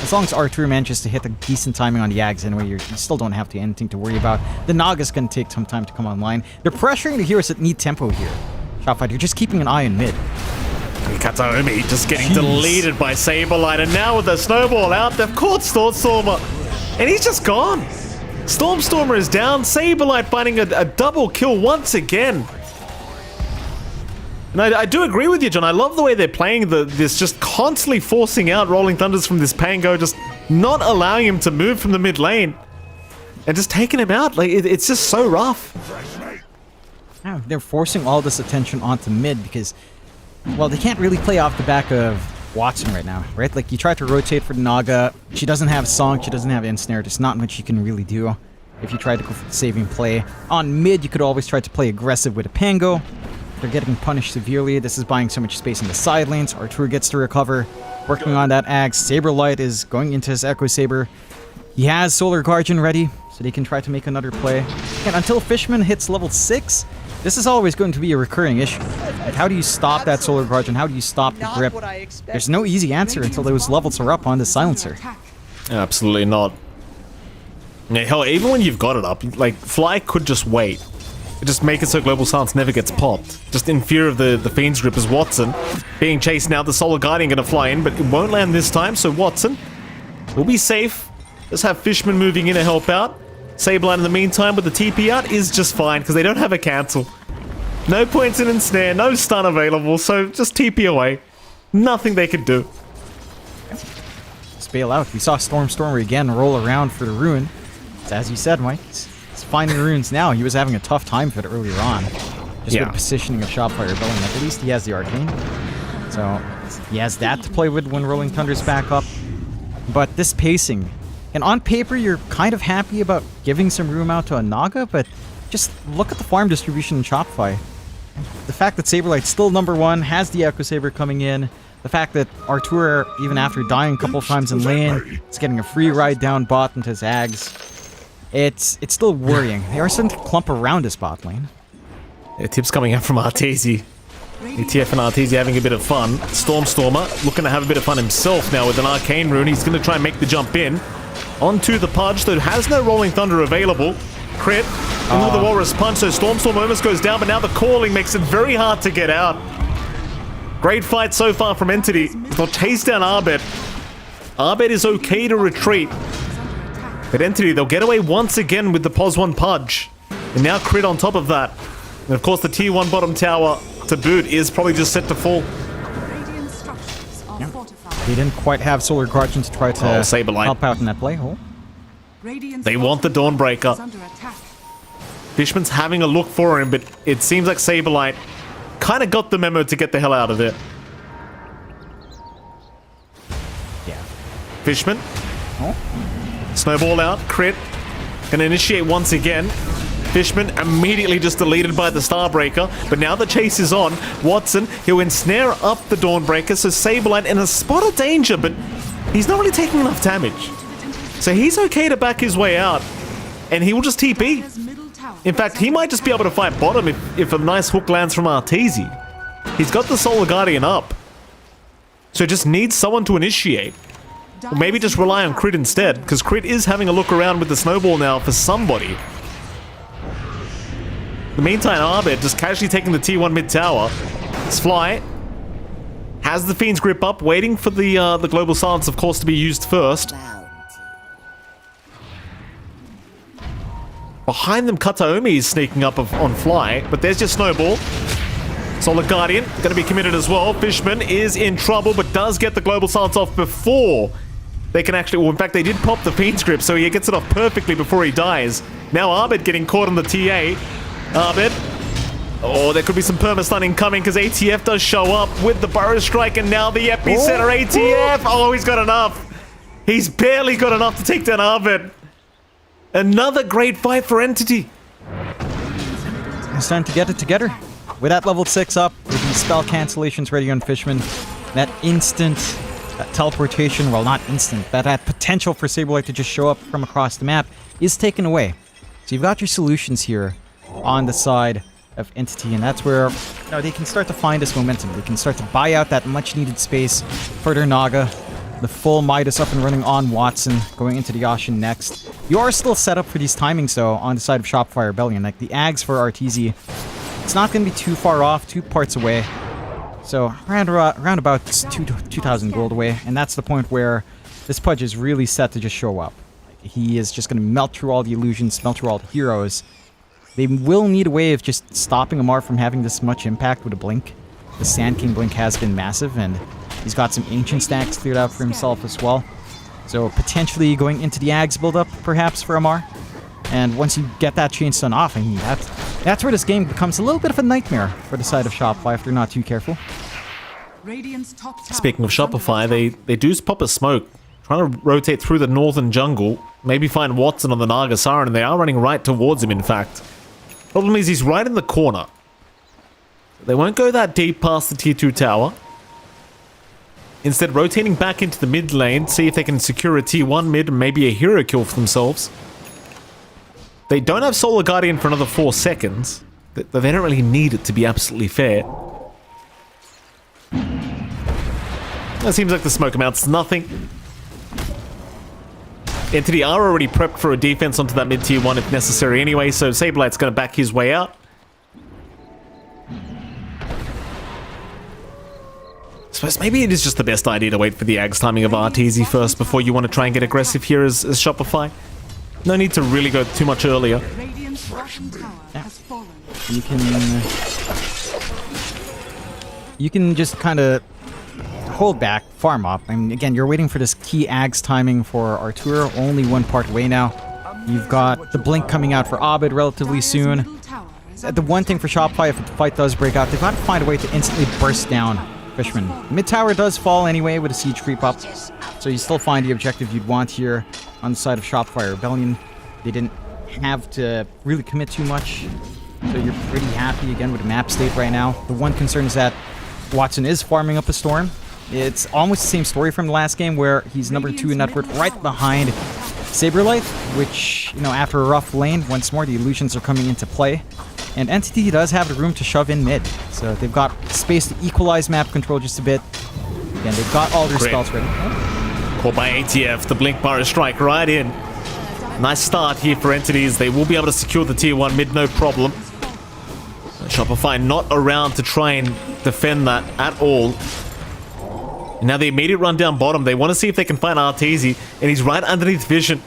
as long as Arthur manages to hit a decent timing on the Yags anyway, you still don't have anything to worry about. The Naga's gonna take some time to come online. They're pressuring the heroes that need tempo here. Shotfighter, you're just keeping an eye on mid. Kataomi just getting deleted by Saberlight, and now with the snowball out, they've caught Stormstormer, and he's just gone. Stormstormer is down, Saberlight finding a double kill once again. And I do agree with you, John. I love the way they're playing this, just constantly forcing out Rolling Thunders from this Pango, just not allowing him to move from the mid lane, and just taking him out. Like it's just so rough. Yeah, they're forcing all this attention onto mid because, well, they can't really play off the back of Watson right now, right? Like, you try to rotate for Naga, she doesn't have Song, she doesn't have Ensnare, there's not much you can really do if you try to go for the saving play. On mid, you could always try to play aggressive with a Pango. They're getting punished severely. This is buying so much space in the side lanes. Artur gets to recover, working on that Axe. Saberlight is going into his Echo Saber. He has Solar Guardian ready, so they can try to make another play. And until Fishman hits level 6, this is always going to be a recurring issue. Like, how do you stop that Solar Guardian? How do you stop the grip? There's no easy answer until those levels are up on the Silencer. Absolutely not. Yeah, hell, even when you've got it up, like, Fly could just wait. Just make it so Global Silence never gets popped. Just in fear of the Fiend's Grip as Watson being chased now. The Solar Guardian gonna fly in, but it won't land this time, so Watson will be safe. Let's have Fishman moving in to help out. Saberline in the meantime with the TP out is just fine because they don't have a cancel. No points in Ensnare, no stun available, so just TP away. Nothing they could do. Just bail out. We saw Stormer again roll around for the rune. It's as you said, Mike. He's finding runes now. He was having a tough time with it earlier on. Just with the positioning of Shopfire Rebellion. At least he has the Arcane. So he has that to play with when Rolling Thunder's back up. But this pacing... And on paper, you're kind of happy about giving some room out to a Naga, but just look at the farm distribution in Shopify. The fact that Saberlight's still number 1, has the Echo Saber coming in, the fact that Artur, even after dying a couple of times in lane, is getting a free ride down bot into his Ags. It's still worrying. They are starting to clump around his bot lane. Yeah, tips coming out from Arteezy. ETF and Arteezy having a bit of fun. Stormer looking to have a bit of fun himself now with an Arcane Rune. He's going to try and make the jump in. Onto the Pudge that has no Rolling Thunder available. Crit into the Walrus Punch, so Storm almost goes down, but now the calling makes it very hard to get out. Great fight so far from Entity. They'll chase down Arbet. Arbet is okay to retreat. But Entity, they'll get away once again with the POS 1 Pudge. And now Crit on top of that. And of course the tier 1 bottom tower to boot is probably just set to fall. Radiant structures are fortified. They didn't quite have Solar Guardian to try to Saberlight. help out in that play. Oh. Radiant's They want the Dawnbreaker. is under attack. Fishman's having a look for him, but it seems like Saberlight kind of got the memo to get the hell out of there. Yeah. Fishman. Oh. Snowball out. Crit. Gonna initiate once again. Fishman immediately just deleted by the Starbreaker, but now the chase is on. Watson, he'll ensnare up the Dawnbreaker, so Saberlight in a spot of danger, but he's not really taking enough damage. So he's okay to back his way out, and he will just TP. His middle tower In fact, he might just be able to fight bottom if a nice hook lands from Arteezy. He's got the Solar Guardian up, so just needs someone to initiate. Or maybe just rely on Crit instead, because Crit is having a look around with the Snowball now for somebody. In the meantime, Arbet just casually taking the tier 1 mid tower. Fly has the Fiend's Grip up, waiting for the Global Silence, of course, to be used first. Behind them, Kataomi is sneaking up on Fly, but there's your Snowball. Solar Guardian going to be committed as well. Fishman is in trouble, but does get the Global Silence off before they can actually... Well, in fact, they did pop the Fiend's Grip, so he gets it off perfectly before he dies. Now Arbet getting caught on the TA. Arbet. Oh, there could be some perma-stunning coming because ATF does show up with the Burrow Strike, and now the Epicenter ATF. Oh, he's got enough. He's barely got enough to take down Arbet. Another great fight for Entity. It's time to get it together. With that level 6 up, with the spell cancellations ready on Fishman, that instant teleportation, well, not instant, but that potential for Saberlight to just show up from across the map is taken away. So you've got your solutions here on the side of Entity, and that's where they can start to find this momentum. They can start to buy out that much-needed space for their Naga. The full Midas up and running on Watson, going into the Yashin next. You are still set up for these timings, though, on the side of Shopify Rebellion. Like, the Ags for Arteezy, it's not going to be too far off, 2 parts away. So, round about 2,000 gold away, and that's the point where this Pudge is really set to just show up. Like, he is just going to melt through all the illusions, melt through all the heroes. They will need a way of just stopping Amar from having this much impact with a blink. The Sand King blink has been massive, and he's got some ancient stacks cleared out for himself as well. So potentially going into the Ags build-up, perhaps, for Amar. And once you get that chain stun off, I mean, that's where this game becomes a little bit of a nightmare for the side of Shopify if they're not too careful. Radiant's top tower Speaking of is under Shopify, attack. they do pop a smoke, trying to rotate through the northern jungle, maybe find Watson on the Naga Siren, and they are running right towards him, in fact. Problem is, he's right in the corner. They won't go that deep past the tier 2 tower. Instead, rotating back into the mid lane, see if they can secure a tier 1 mid and maybe a hero kill for themselves. They don't have Solar Guardian for another 4 seconds, but they don't really need it, to be absolutely fair. That seems like the smoke amounts to nothing. Entity are already prepped for a defense onto that mid tier 1 if necessary anyway, so Saberlight's going to back his way out. I suppose maybe it is just the best idea to wait for the Ags timing of RTZ first before you want to try and get aggressive here as Shopify. No need to really go too much earlier. Radiant's bottom tower has fallen. You can just kind of hold back, farm up. I mean, again, you're waiting for this key Ags timing for Arturo, only one part away now. You've got the blink coming out for Abed relatively Dire's soon. middle tower is The one thing for Shopify, if the fight does break out, they've got to find a way to instantly burst down Fishman. Mid tower does fall anyway with a siege creep up, so you still find the objective you'd want here on the side of Shopify Rebellion. They didn't have to really commit too much, so you're pretty happy again with the map state right now. The one concern is that Watson is farming up a storm. It's almost the same story from the last game where he's number 2 in net worth right behind Saberlight, which, you know, after a rough lane, once more the illusions are coming into play. And Entity does have the room to shove in mid, so they've got space to equalize map control just a bit. Again, they've got all their Great. spells ready. Caught by ATF, the blink bar strike right in. Nice start here for Entities. They will be able to secure the tier 1 mid, no problem. Shopify not around to try and defend that at all. And now the immediate run down bottom. They want to see if they can find Arteezy, and he's right underneath vision.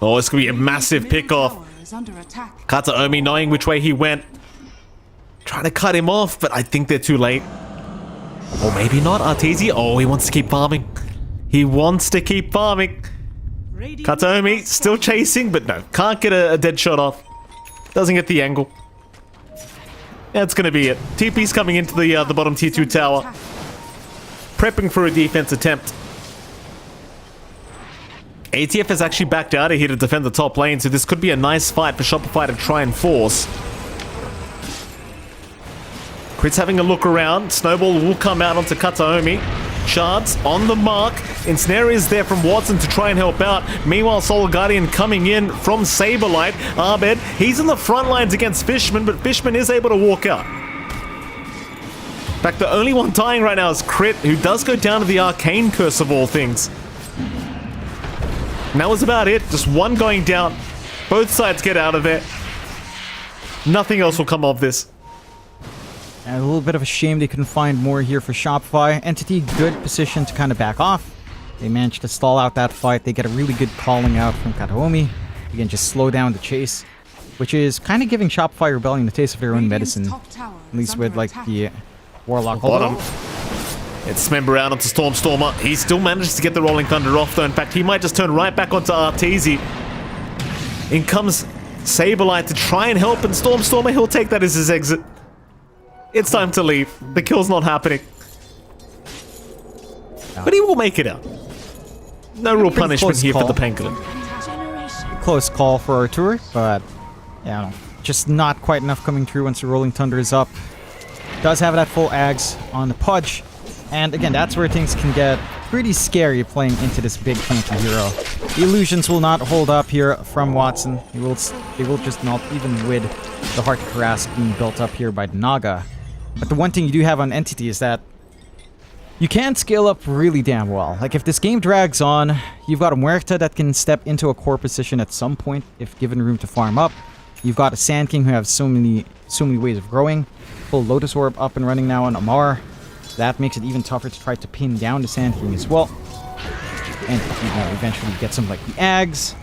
Oh, it's going to be a massive pickoff. tower is under attack. Kataomi knowing which way he went. Trying to cut him off, but I think they're too late. Or maybe not. Arteezy, oh, he wants to keep farming. He wants to keep farming. Radiant's Kataomi still chasing, but no, can't get a dead shot off. Doesn't get the angle. That's going to be it. TP's coming into the bottom tier 2 tower. Prepping for a defense attempt. ATF has actually backed out of here to defend the top lane, so this could be a nice fight for Shopify to try and force. Crit's having a look around. Snowball will come out onto Kataomi. Shards on the mark. Ensnare is there from Watson to try and help out. Meanwhile, Soul Guardian coming in from Saberlight. Abed, he's in the front lines against Fishman, but Fishman is able to walk out. In fact, the only one dying right now is Crit, who does go down to the Arcane Curse of all things. And that was about it. Just one going down. Both sides get out of there. Nothing else will come of this. And a little bit of a shame they couldn't find more here for Shopify. Entity, good position to kind of back off. They managed to stall out that fight. They get a really good calling out from Kataomi. Again, just slow down the chase, which is kind of giving Shopify Rebellion a taste of their own Radiant's medicine. top tower At is least with under like attack. the Warlock. Bottom. It's Smember out onto Stormstormer. He still manages to get the Rolling Thunder off, though. In fact, he might just turn right back onto Arteezy. In comes Saberlight to try and help, and Stormstormer, he'll take that as his exit. It's time to leave. The kill's not happening. But he will make it out. No real Pretty punishment close here for call. the Pangolin. Close call for Artur, but yeah, just not quite enough coming through once the Rolling Thunder is up. Does have that full Ags on the Pudge, and again, that's where things can get pretty scary playing into this big tanky hero. The illusions will not hold up here from Watson. They will just not, even with the Heart of Harass being built up here by the Naga. But the one thing you do have on Entity is that you can scale up really damn well. Like, if this game drags on, you've got a Muerta that can step into a core position at some point if given room to farm up. You've got a Sand King who has so many ways of growing. Full Lotus Orb up and running now on Amar. That makes it even tougher to try to pin down the Sand King as well. And you know, eventually get some like the Ags.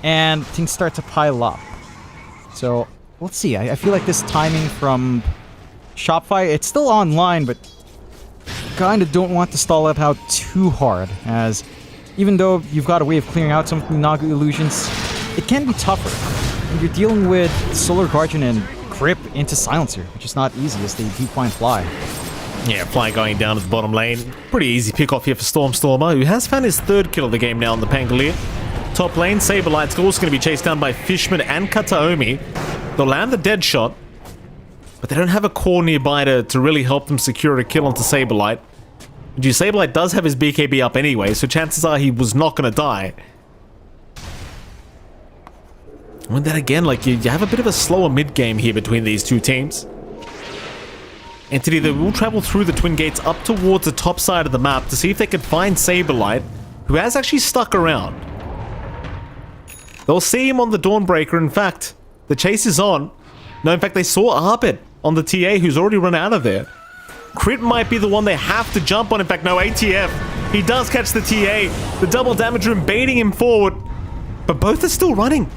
And things start to pile up. So, let's see. I feel like this timing from Shopify, it's still online, but kind of don't want to stall it out too hard, as even though you've got a way of clearing out some of the Naga illusions, it can be tougher. And you're dealing with Solar Guardian and Grip into Silencer, which is not easy as they do find Fly. Yeah, Fly going down to the bottom lane. Pretty easy pick-off here for Stormstormer, who has found his 3rd kill of the game now on the Pangolier. Top lane, Saberlight's also going to be chased down by Fishman and Kataomi. They'll land the dead shot, but they don't have a core nearby to really help them secure a kill onto Saberlight. Saberlight does have his BKB up anyway, so chances are he was not going to die. And then again, like, you have a bit of a slower mid-game here between these two teams. Entity, they will travel through the Twin Gates up towards the top side of the map to see if they can find Saberlight, who has actually stuck around. They'll see him on the Dawnbreaker. In fact, the chase is on. No, in fact, they saw Arbit on the TA, who's already run out of there. Crit might be the one they have to jump on. In fact, no, ATF. He does catch the TA. The double damage room baiting him forward. But both are still running.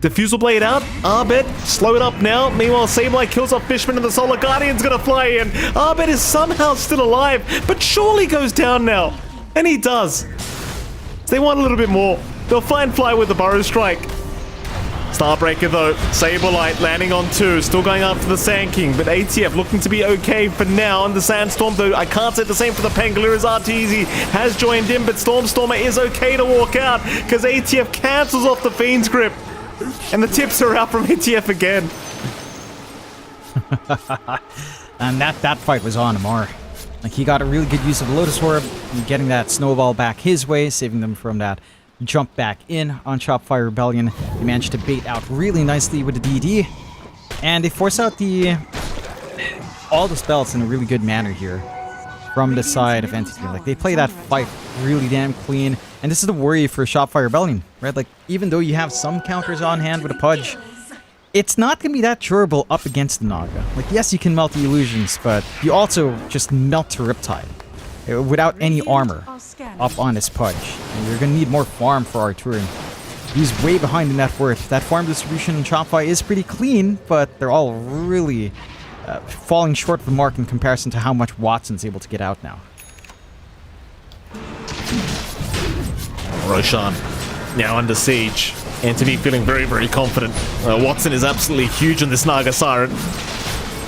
Diffusal Blade out. Arbit, slow it up now. Meanwhile, Saberlight kills off Fishman and the Solar Guardian's gonna fly in. Arbit is somehow still alive, but surely goes down now. And he does. They want a little bit more. They'll find Fly with the Burrow Strike. Starbreaker though, Saberlight landing on 2, still going after the Sand King, but ATF looking to be okay for now. And the Sandstorm though, I can't say the same for the Pangolier as Arteezy has joined in, but Stormstormer is okay to walk out because ATF cancels off the Fiend's grip. And the tips are out from ATF again. And that fight was on Amar. Like, he got a really good use of the Lotus Orb, and getting that snowball back his way, saving them from that jump back in on Shopify Rebellion. They managed to bait out really nicely with the DD, and they force out all the spells in a really good manner here from the side of Entity. Like, they play that fight really damn clean, and this is the worry for Shopify Rebellion, right? Like, even though you have some counters on hand with a Pudge, it's not going to be that durable up against the Naga. Like, yes, you can melt the illusions, but you also just melt the Riptide without any armor up on this Pudge. And you're going to need more farm for Arturin. He's way behind in net worth. That farm distribution in Shopify is pretty clean, but they're all really falling short of the mark in comparison to how much Watson's able to get out now. Roshan now under siege. Anthony feeling very, very confident. Watson is absolutely huge on this Naga Siren.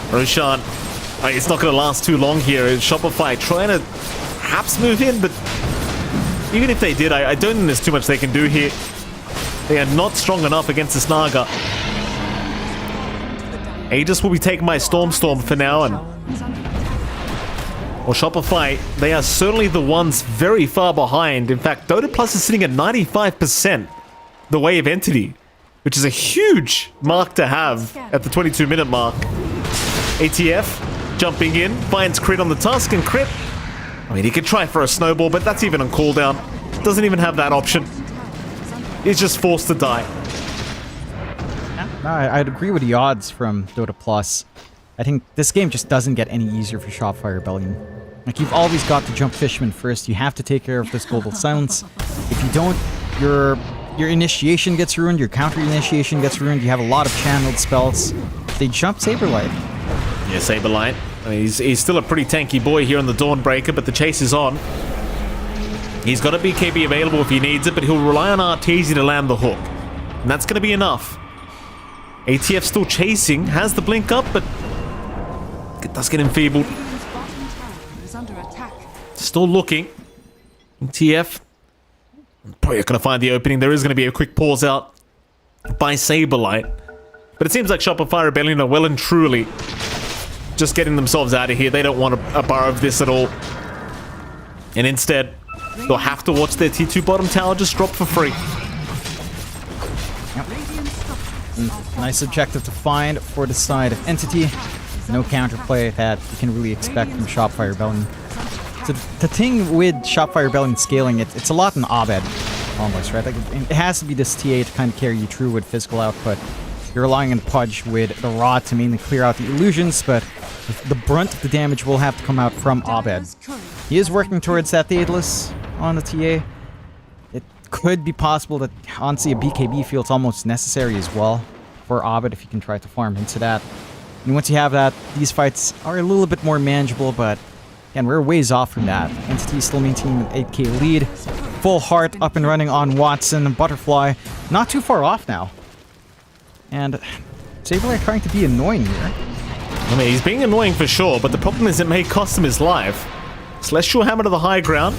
Roshan, it's not going to last too long here. Shopify trying to perhaps move in, but even if they did, I don't think there's too much they can do here. They are not strong enough against this Naga. Aegis will be taken by Storm for now, and well, Shopify, they are certainly the ones very far behind. In fact, Dota Plus is sitting at 95% the way of Entity, which is a huge mark to have at the 22-minute mark. ATF jumping in, finds Crit on the Tusk, and Crit, I mean, he could try for a snowball, but that's even on cooldown. Doesn't even have that option. He's just forced to die. No, I'd agree with the odds from Dota Plus. I think this game just doesn't get any easier for Shopify Rebellion. Like, you've always got to jump Fishman first. You have to take care of this Global Silence. If you don't, your initiation gets ruined, your counter initiation gets ruined, you have a lot of channeled spells. They jump Saberlight. Yeah, Saberlight. I mean, he's still a pretty tanky boy here on the Dawnbreaker, but the chase is on. He's got a BKB available if he needs it, but he'll rely on Arteezy to land the hook. And that's going to be enough. ATF still chasing, has the blink up, but it does get enfeebled. Still looking. TF probably not going to find the opening. There is going to be a quick pause out by Saberlight. But it seems like Shopify Rebellion are well and truly just getting themselves out of here. They don't want a bar of this at all. And instead, they'll have to watch their T2 bottom tower just drop for free. Yep. Nice objective to find for the side of Entity. No counterplay that you can really expect from Shopify Rebellion. So the thing with Shopify Rebellion scaling, it's a lot in Abed, almost, right? Like, it has to be this TA to kind of carry you through with physical output. You're relying on Pudge with the Rod to mainly clear out the illusions, but the brunt of the damage will have to come out from Abed. He is working towards that Daedalus on the TA. It could be possible that, honestly, a BKB field's almost necessary as well for Abed if you can try to farm into that. And once you have that, these fights are a little bit more manageable, but again, we're ways off from that. Entity still maintaining an 8k lead. Full heart up and running on Watson. Butterfly not too far off now. And Saberlight trying to be annoying here. I mean, he's being annoying for sure, but the problem is it may cost him his life. Celestial Hammer to the high ground.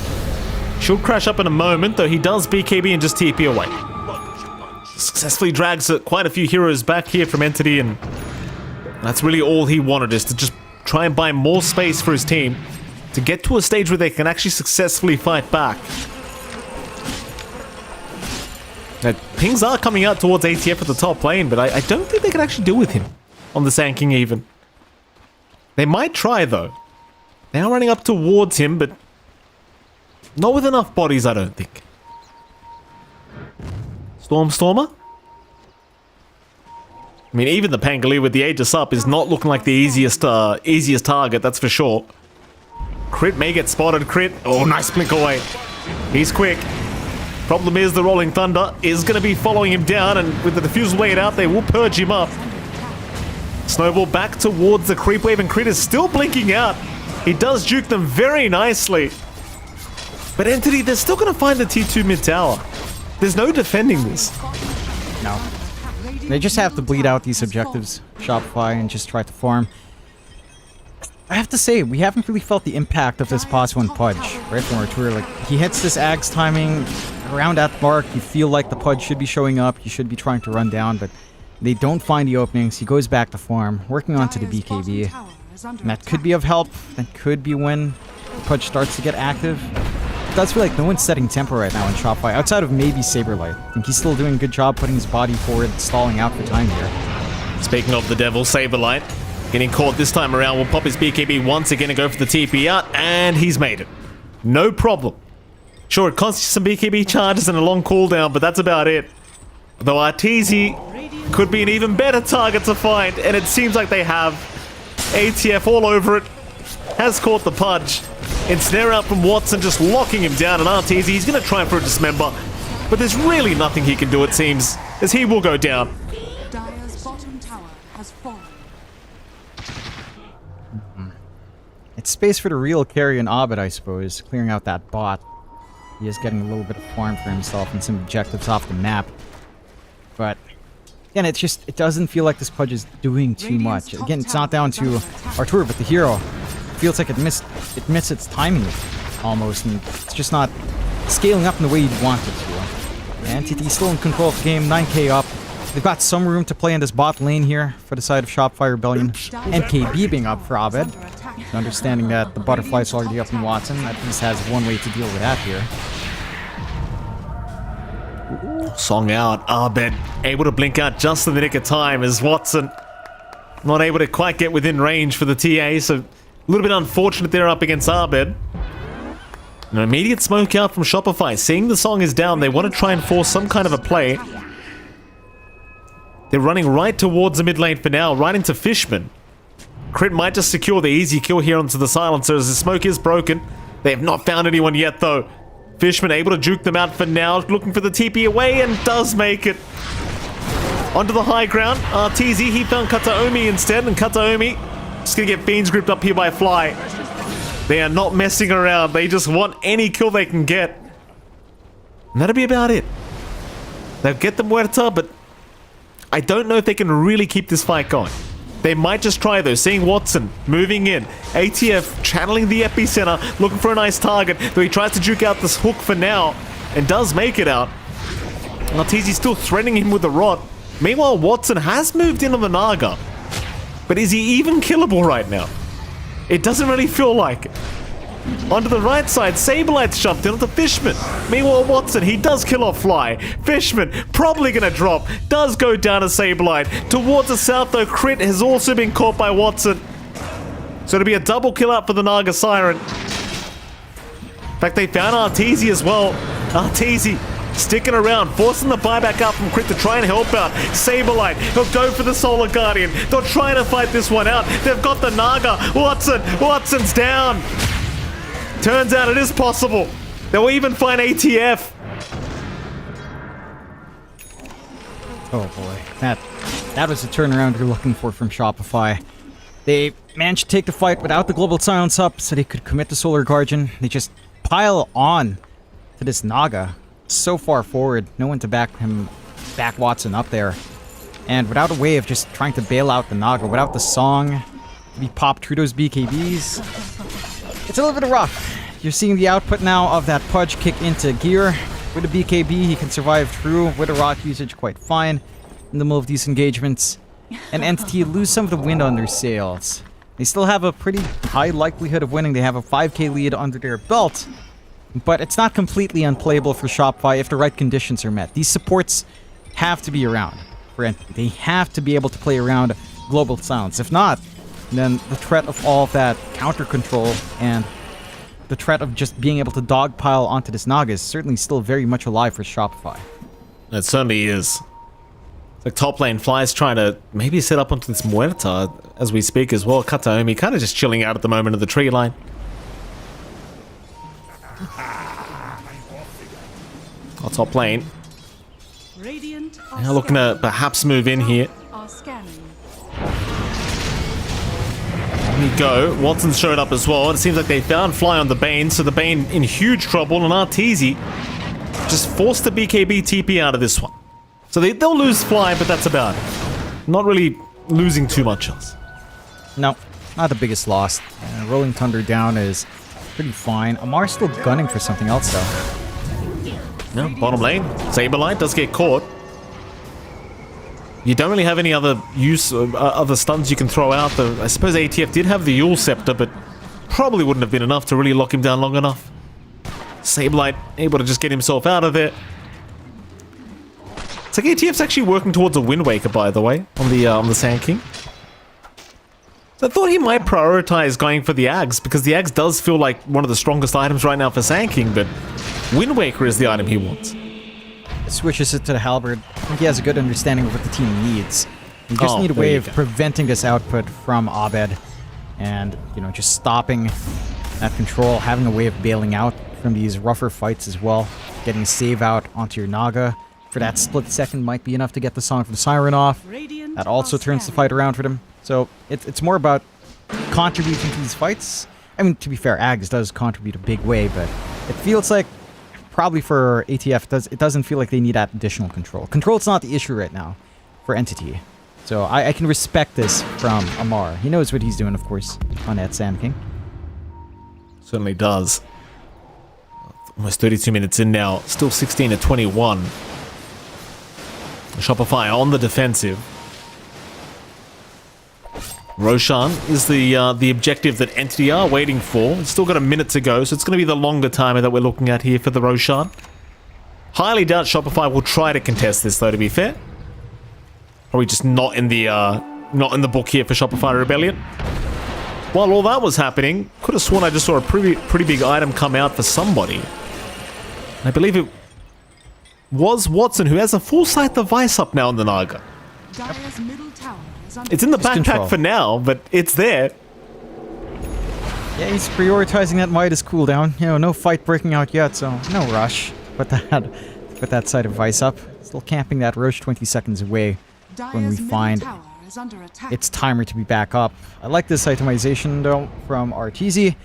She'll crash up in a moment, though he does BKB and just TP away. Successfully drags quite a few heroes back here from Entity, and that's really all he wanted, is to just try and buy more space for his team to get to a stage where they can actually successfully fight back. Now, pings are coming out towards ATF at the top lane, but I don't think they can actually deal with him on the Sand King even. They might try, though. They are running up towards him, but not with enough bodies, I don't think. Stormer? I mean, even the Pangolier with the Aegis up is not looking like the easiest target, that's for sure. Crit may get spotted. Crit. Oh, nice blink away. He's quick. Problem is the Rolling Thunder is going to be following him down, and with the defusal laid out, they will purge him up. Snowball back towards the creep wave, and Crit is still blinking out. He does juke them very nicely. But Entity, they're still going to find the T2 mid tower. There's no defending this. No. They just have to bleed out these objectives, Shopify, and just try to farm. I have to say, we haven't really felt the impact of this pause one Pudge, right, from our tour. Like, he hits this Ags timing around that mark, you feel like the Pudge should be showing up, you should be trying to run down, but they don't find the openings. He goes back to farm, working onto the BKB. And that could be of help, that could be when the Pudge starts to get active. It does feel like no one's setting tempo right now in Shopify, outside of maybe Saberlight. I think he's still doing a good job putting his body forward, stalling out for time here. Speaking of the devil, Saberlight getting caught this time around, will pop his BKB once again and go for the TP out, and he's made it. No problem. Sure, it costs you some BKB charges and a long cooldown, but that's about it. Though Arteezy could be an even better target to find, and it seems like they have. ATF all over it. Has caught the Pudge. Ensnare out from Watson, just locking him down, and Arteezy, he's going to try for a dismember. But there's really nothing he can do, it seems, as he will go down. Dire's bottom tower has fallen. It's space for the real carry and Abed, I suppose, clearing out that bot. He is getting a little bit of farm for himself and some objectives off the map. But again, it doesn't feel like this Pudge is doing too much. Again, it's not down to Artur, but the hero. It feels like it missed its timing almost, and it's just not scaling up in the way you'd want it to. Entity still in control of the game, 9k up. They've got some room to play in this bot lane here for the side of Shopify Rebellion. NKB being up for Abed. Understanding that the Butterfly's already up in Watson, at least has one way to deal with that here. Song out, Abed able to blink out just in the nick of time as Watson not able to quite get within range for the TA, so a little bit unfortunate there up against Abed. An immediate smoke out from Shopify. Seeing the song is down, they want to try and force some kind of a play. They're running right towards the mid lane for now, right into Fishman. Crit might just secure the easy kill here onto the silencer as the smoke is broken. They have not found anyone yet though. Fishman able to juke them out for now, looking for the TP away, and does make it. Onto the high ground, Arteezy, he found Kataomi instead, and Kataomi just gonna get Fiends gripped up here by Fly. They are not messing around, they just want any kill they can get. And that'll be about it. They'll get the Muerta, but I don't know if they can really keep this fight going. They might just try though, seeing Watson moving in. ATF channeling the epicenter, looking for a nice target, though he tries to juke out this hook for now, and does make it out. Arteezy's still threatening him with the rod. Meanwhile, Watson has moved in on the Naga. But is he even killable right now? It doesn't really feel like it. Onto the right side, Saberlight's shoved in onto Fishman. Meanwhile, Watson, he does kill off Fly. Fishman, probably gonna drop, does go down to Saberlight. Towards the south, though, Crit has also been caught by Watson. So it'll be a double kill out for the Naga Siren. In fact, they found Arteezy as well. Arteezy sticking around, forcing the buyback out from Crit to try and help out. Saberlight, he'll go for the Solar Guardian. They're trying to fight this one out. They've got the Naga. Watson's down. Turns out it is possible. They'll even find ATF. Oh boy, that was the turnaround you're looking for from Shopify. They managed to take the fight without the global silence up so they could commit the Solar Guardian. They just pile on to this Naga. So far forward, no one to back Watson up there. And without a way of just trying to bail out the Naga, without the song, we pop through those BKBs. It's a little bit rough. You're seeing the output now of that Pudge kick into gear. With a BKB, he can survive through. With a Rot usage, quite fine in the middle of these engagements. And Entity lose some of the wind on their sails. They still have a pretty high likelihood of winning. They have a 5k lead under their belt. But it's not completely unplayable for Shopify if the right conditions are met. These supports have to be around for Entity. They have to be able to play around global silence. If not, then the threat of all of that counter control and the threat of just being able to dogpile onto this Naga is certainly still very much alive for Shopify. It certainly is. It's like top lane Fly's trying to maybe set up onto this Muerta as we speak as well. Kataomi kind of just chilling out at the moment of the tree line. Oh, top lane. Radiant Now looking to perhaps move in here. are scanning. There we go. Watson's showed up as well. It seems like they found Fly on the Bane, so the Bane in huge trouble, and Arteezy just forced the BKB TP out of this one. So they'll lose Fly, but that's about it. Not really losing too much else. No, not the biggest loss. Rolling Thunder down is pretty fine. Amar's still gunning for something else, though. No, bottom lane. Saberlight does get caught. You don't really have any other use of other stuns you can throw out. Though I suppose ATF did have the Yule Scepter, but probably wouldn't have been enough to really lock him down long enough. Saberlight able to just get himself out of there. It's like ATF's actually working towards a Wind Waker, by the way, on the Sand King. So I thought he might prioritize going for the Ags, because the Ags does feel like one of the strongest items right now for Sand King, but Wind Waker is the item he wants. Switches it to the Halberd. I think he has a good understanding of what the team needs. You just need a way of preventing this output from Abed and, you know, just stopping that control, having a way of bailing out from these rougher fights as well. Getting a save out onto your Naga for that split second might be enough to get the Song from the Siren off. That also turns the fight around for them. So it's more about contributing to these fights. I mean, to be fair, Ags does contribute a big way, but it feels like probably for ATF, it doesn't feel like they need that additional control. Control's not the issue right now for Entity. So I can respect this from Amar. He knows what he's doing, of course, on that Sand King. Certainly does. Almost 32 minutes in now. Still 16-21. Shopify on the defensive. Roshan is the objective that Entity are waiting for. It's still got a minute to go, so it's going to be the longer timer that we're looking at here for the Roshan. Highly doubt Shopify will try to contest this, though, to be fair. Probably just not in the book here for Shopify Rebellion. While all that was happening, could have sworn I just saw a pretty big item come out for somebody. I believe it was Watson, who has a full sight device up now on the Naga. Dire's middle tower is under It's in the backpack control. for now, but it's there. Yeah, he's prioritizing that Midas cooldown. You know, no fight breaking out yet, so no rush. Put that side of Vice up. Still camping that Roche 20 seconds away when we Dire's middle find tower is under attack. its timer to be back up. I like this itemization, though, from Arteezy.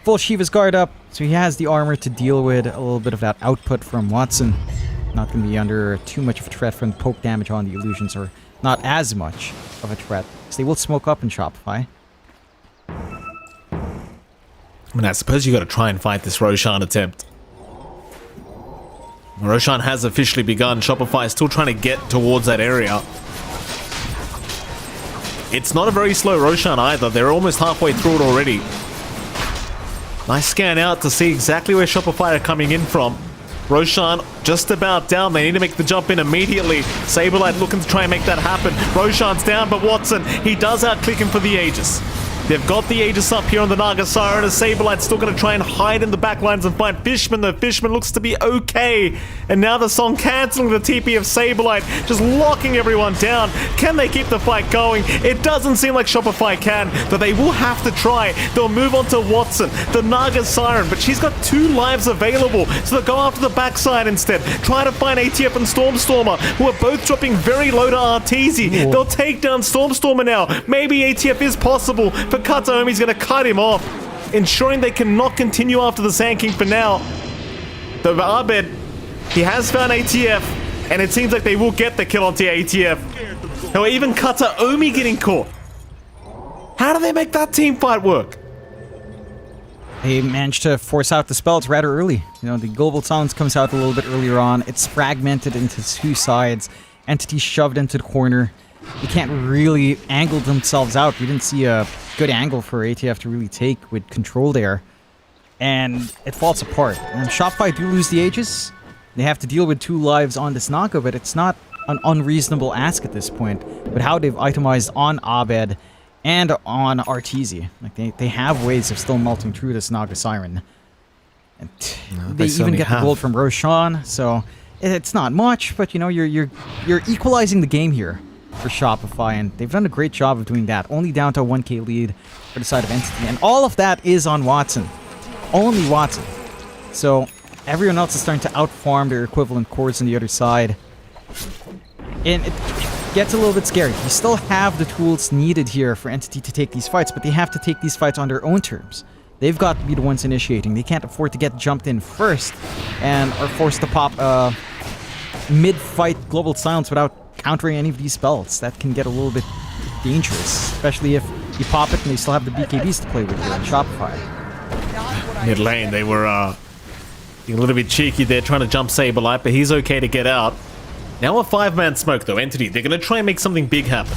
Full Shiva's guard up, so he has the armor to deal with a little bit of that output from Watson. Not going to be under too much of a threat from poke damage on the illusions, or not as much of a threat, because they will smoke up in Shopify. I mean, I suppose you got to try and fight this Roshan attempt. Roshan has officially begun. Shopify is still trying to get towards that area. It's not a very slow Roshan either. They're almost halfway through it already. Nice scan out to see exactly where Shopify are coming in from. Roshan just about down. They need to make the jump in immediately. Saberlight looking to try and make that happen. Roshan's down, but Watson, he does outclick him for the Aegis. They've got the Aegis up here on the Naga Siren. As Saberlight's still going to try and hide in the backlines and find Fishman. The Fishman looks to be okay. And now the Song cancelling the TP of Saberlight, just locking everyone down. Can they keep the fight going? It doesn't seem like Shopify can, but they will have to try. They'll move on to Watson, the Naga Siren, but she's got 2 lives available, so they'll go after the backside instead. Try to find ATF and Stormstormer, who are both dropping very low to Arteezy. They'll take down Stormstormer now. Maybe ATF is possible, but Kataomi's going to cut him off, ensuring they cannot continue after the Sand King for now. The Abed, he has found ATF, and it seems like they will get the kill onto ATF. Now even Kataomi getting caught. How do they make that team fight work? They managed to force out the spells rather early. You know, the Global Silence comes out a little bit earlier on. It's fragmented into 2 sides. Entity shoved into the corner. They can't really angle themselves out. We didn't see a good angle for ATF to really take with control there. And it falls apart. And Shopify do lose the Aegis. They have to deal with 2 lives on this Naga, but it's not an unreasonable ask at this point. But how they've itemized on Abed and on Arteezy. Like they have ways of still melting through this Naga Siren. And they even get the gold from Roshan, so it's not much, but you know, you're equalizing the game here for Shopify, and they've done a great job of doing that. Only down to a 1k lead for the side of Entity, and all of that is on Watson. Only Watson. So everyone else is starting to outfarm their equivalent cores on the other side. And it gets a little bit scary. You still have the tools needed here for Entity to take these fights, but they have to take these fights on their own terms. They've got to be the ones initiating. They can't afford to get jumped in first and are forced to pop mid-fight Global Silence without countering any of these spells. That can get a little bit dangerous, especially if you pop it and they still have the BKBs to play with here in Shopify. Mid lane, they were being a little bit cheeky there, trying to jump Saberlight, but he's okay to get out. Now a 5-man smoke though, Entity. They're going to try and make something big happen.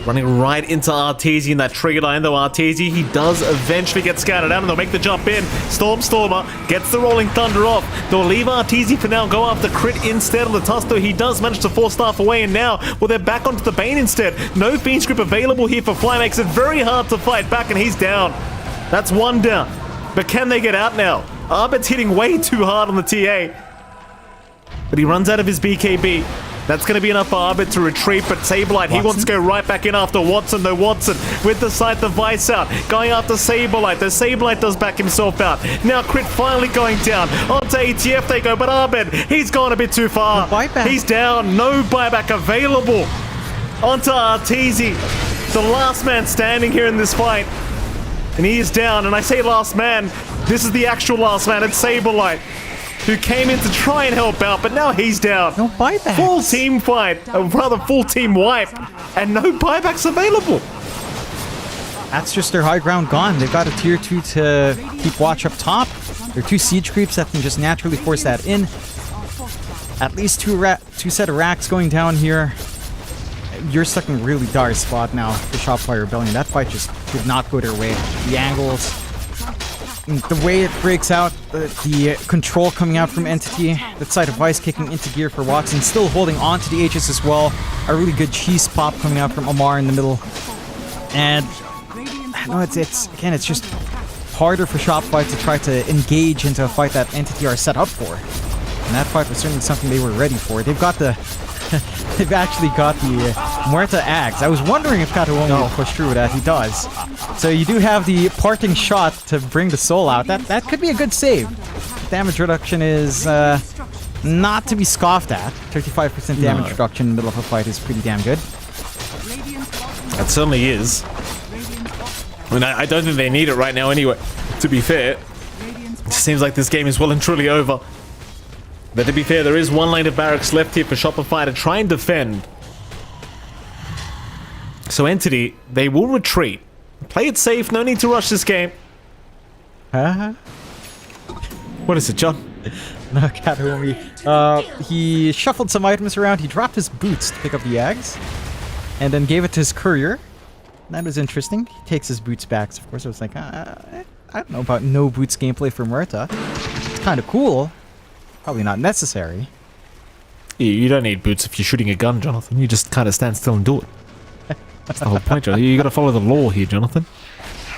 Running right into Arteezy in that trigger line, though Arteezy, he does eventually get scouted out, and they'll make the jump in. Stormstormer gets the Rolling Thunder off. They'll leave Arteezy for now, go after Crit instead on the Tusk, though he does manage to force Staff away, and now, well, they're back onto the Bane instead. No Fiend's Grip available here for Fly, makes it very hard to fight back, and he's down. That's 1 down. But can they get out now? Abed's hitting way too hard on the TA. But he runs out of his BKB. That's going to be enough for Abed to retreat, but Saberlight, he wants to go right back in after Watson, though Watson with the Scythe of Vice out, going after Saberlight, though Saberlight does back himself out. Now Crit finally going down, onto ATF they go, but Abed, he's gone a bit too far. He's down, no buyback available. Onto Arteezy, the last man standing here in this fight. And he is down, and I say last man, this is the actual last man, it's Saberlight, who came in to try and help out, but now he's down. No buybacks. Full team fight, or rather full team wipe, and no buybacks available. That's just their high ground gone. They've got a tier 2 to keep watch up top. There are 2 siege creeps that can just naturally force that in. At least 2 set of racks going down here. You're stuck in a really dire spot now for Shopify Rebellion. That fight just did not go their way. The angles, the way it breaks out, the control coming out from Entity, that side of Vice kicking into gear for Watson, still holding on to the Aegis as well. A really good cheese pop coming out from Amar in the middle. And no, it's just harder for Shopify to try to engage into a fight that Entity are set up for. And that fight was certainly something they were ready for. They've got the they've actually got the Muerta Axe. I was wondering if Kataomi will push through with that. He does. So you do have the parting shot to bring the soul out. That could be a good save. Damage reduction is not to be scoffed at. 35% damage reduction in the middle of a fight is pretty damn good. That certainly is. I mean, I don't think they need it right now anyway, to be fair. It seems like this game is well and truly over. But to be fair, there is 1 lane of barracks left here for Shopify to try and defend. So Entity, they will retreat. Play it safe, no need to rush this game. What is it, John? No, Kataomi. He shuffled some items around. He dropped his boots to pick up the Ags. And then gave it to his courier. That was interesting. He takes his boots back. So of course, I was like, I don't know about no boots gameplay for Muerta. It's kind of cool. Probably not necessary. You don't need boots if you're shooting a gun, Jonathan. You just kind of stand still and do it. That's the whole point, Joe. You gotta follow the law here, Jonathan.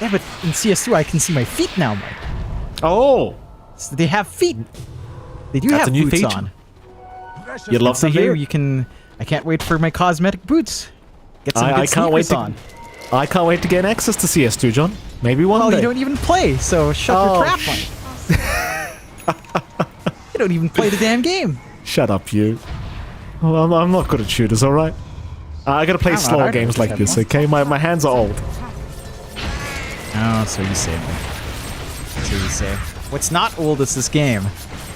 Yeah, but in CS2 I can see my feet now, Mike. Oh! So they have feet. They do That's have a new boots feature. on. You'd love to Someday hear. you can. I can't wait for my cosmetic boots. Get some good I can't wait sneakers to. on. I can't wait to gain access to CS2, John. Maybe one Oh, day. you don't even play, so shut Oh, your trap, Mike. You don't even play the damn game. Shut up, you. Well, I'm not good at shooters, alright? I gotta play I'm not slower either, games like but this, I'm okay? My hands are old. Oh, so you say, Mike. So you say. What's not old is this game.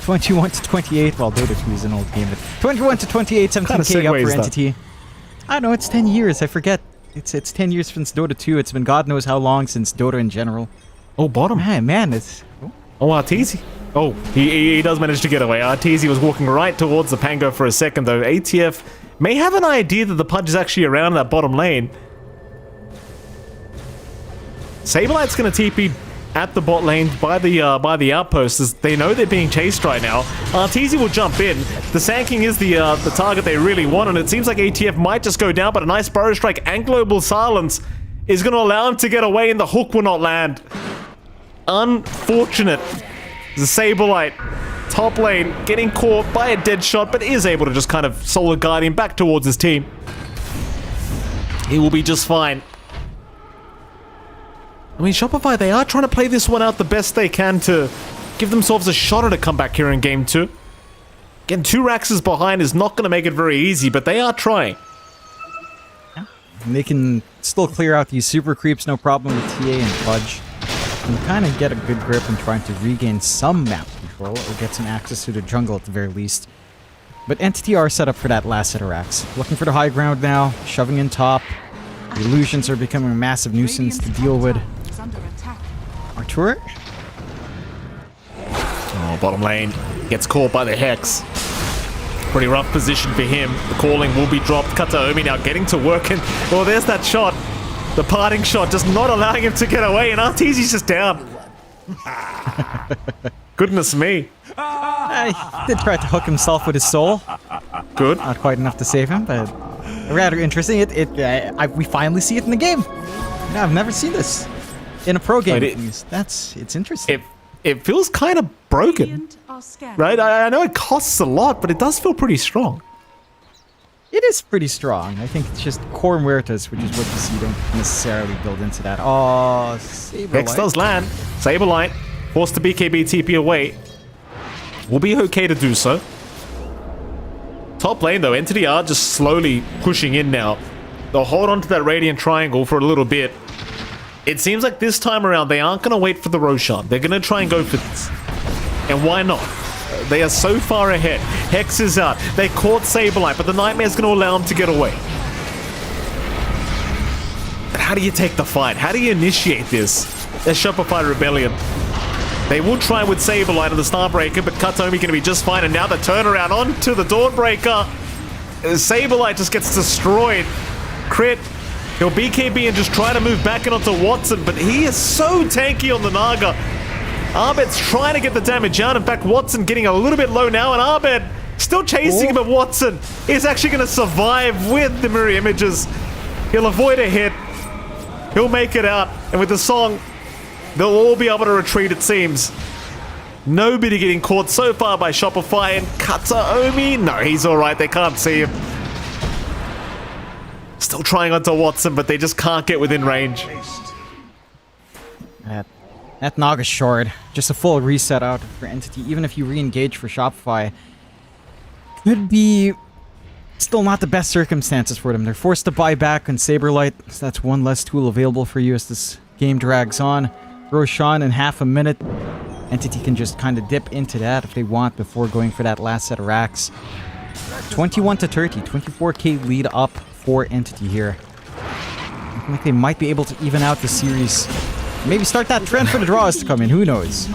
21 to 28. Well, Dota 2 is an old game, but 21 to 28, 17k What up kind of segue for is that? Entity. I know it's 10 years. I forget. It's 10 years since Dota 2. It's been God knows how long since Dota in general. Oh, bottom. Man, it's. Oh, Arteezy. Oh, he does manage to get away. Arteezy was walking right towards the Pango for a second, though. ATF may have an idea that the Pudge is actually around that bottom lane. Saberlight's going to TP at the bot lane by the outpost, as they know they're being chased right now. Arteezy will jump in. The Sand is the target they really want, and it seems like ATF might just go down, but a nice Burrow Strike and Global Silence is going to allow him to get away, and the hook will not land. Unfortunate. The Saberlight, top lane, getting caught by a dead shot, but is able to just kind of solo guard him back towards his team. He will be just fine. I mean, Shopify, they are trying to play this one out the best they can to give themselves a shot at a comeback here in Game 2. Again, 2 Raxes behind is not going to make it very easy, but they are trying. And they can still clear out these super creeps, no problem with TA and Fudge. And kind of get a good grip in trying to regain some map control or get some access to the jungle at the very least. But Entity are set up for that last set of racks. Looking for the high ground now, shoving in top. The illusions are becoming a massive nuisance to deal with. Is under attack. Artur? Oh, bottom lane gets caught by the Hex. Pretty rough position for him. The calling will be dropped. Kataomi now getting to work, and well, there's that shot. The parting shot just not allowing him to get away, and Arteezy's just down. Goodness me. He did try to hook himself with his soul. Good. Not quite enough to save him, but rather interesting. We finally see it in the game. Yeah, I've never seen this in a pro game. It's interesting. It feels kind of broken, Radiant are scanning. right? I know it costs a lot, but it does feel pretty strong. It is pretty strong. I think it's just core muertas, which is what you see, don't necessarily build into that. Oh, Saberlight. Hex does land. Saberlight forced to BKB TP away. Will be okay to do so. Top lane though, Entity are just slowly pushing in now. They'll hold on to that Radiant Triangle for a little bit. It seems like this time around they aren't going to wait for the Roshan. They're going to try and go for this. And why not? They are so far ahead. Hex is out. They caught Saberlight, but the Nightmare's going to allow him to get away. But how do you take the fight? How do you initiate this? There's Shopify Rebellion. They will try with Saberlight on the Starbreaker, but Kataomi going to be just fine. And now the turnaround onto the Dawnbreaker. Saberlight just gets destroyed. Crit. He'll BKB and just try to move back in onto Watson, but he is so tanky on the Naga. Abed's trying to get the damage out. In fact, Watson getting a little bit low now, and Abed still chasing him, but Watson is actually going to survive with the mirror images. He'll avoid a hit. He'll make it out, and with the song, they'll all be able to retreat, it seems. Nobody getting caught so far by Shopify, and Kataomi, no, he's alright, they can't see him. Still trying onto Watson, but they just can't get within range. That Naga shard, just a full reset out for Entity, even if you re-engage for Shopify, could be still not the best circumstances for them. They're forced to buy back on Saberlight, so that's one less tool available for you as this game drags on. Roshan in half a minute. Entity can just kind of dip into that if they want before going for that last set of racks. 21 to 30, 24k lead up for Entity here. I think they might be able to even out the series. Maybe start that trend for the draws to come in, who knows?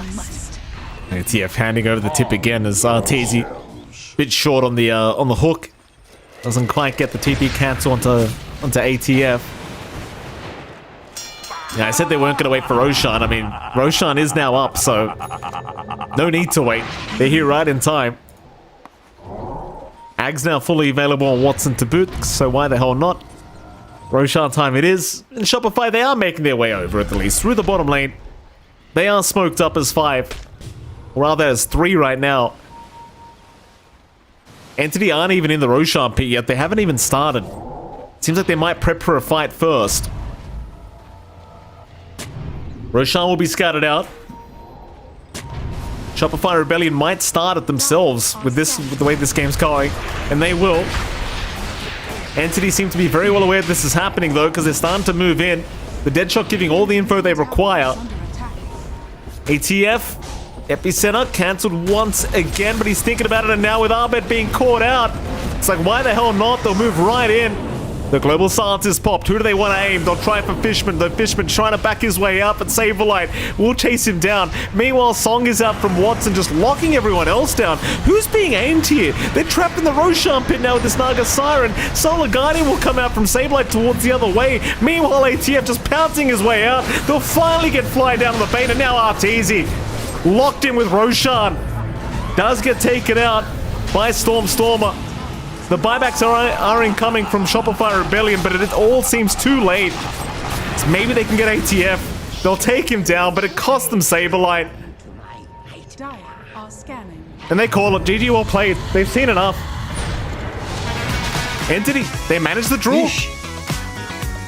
ATF handing over the tip again as Arteezy bit short on the hook. Doesn't quite get the TP cancel onto ATF. Yeah, I said they weren't going to wait for Roshan. I mean, Roshan is now up, so no need to wait. They're here right in time. Ag's now fully available on Watson to boot, so why the hell not? Roshan time it is. And Shopify, they are making their way over at the least through the bottom lane. They are smoked up as 5. Or rather as 3 right now. Entity aren't even in the Roshan pit yet. They haven't even started. Seems like they might prep for a fight first. Roshan will be scouted out. Shopify Rebellion might start it themselves with the way this game's going. And they will. Entity seem to be very well aware this is happening though, because they're starting to move in. The Deadshot giving all the info they require. ATF, Epicenter cancelled once again, but he's thinking about it, and now with Abed being caught out, it's like, why the hell not? They'll move right in. The global silence is popped. Who do they want to aim? They'll try for Fishman. The Fishman trying to back his way out, but Saberlight will chase him down. Meanwhile, Song is out from Watson, just locking everyone else down. Who's being aimed here? They're trapped in the Roshan pit now with this Naga Siren. Solar Guardian will come out from Saberlight towards the other way. Meanwhile, ATF just pouncing his way out. They'll finally get flying down on the bait, and now Arteezy locked in with Roshan. Does get taken out by Stormer. The buybacks are incoming from Shopify Rebellion, but it all seems too late. So maybe they can get ATF. They'll take him down, but it cost them Saberlight. Dire are scanning. And they call it. GG well played. They've seen enough. Entity, they managed the draw. Yeesh.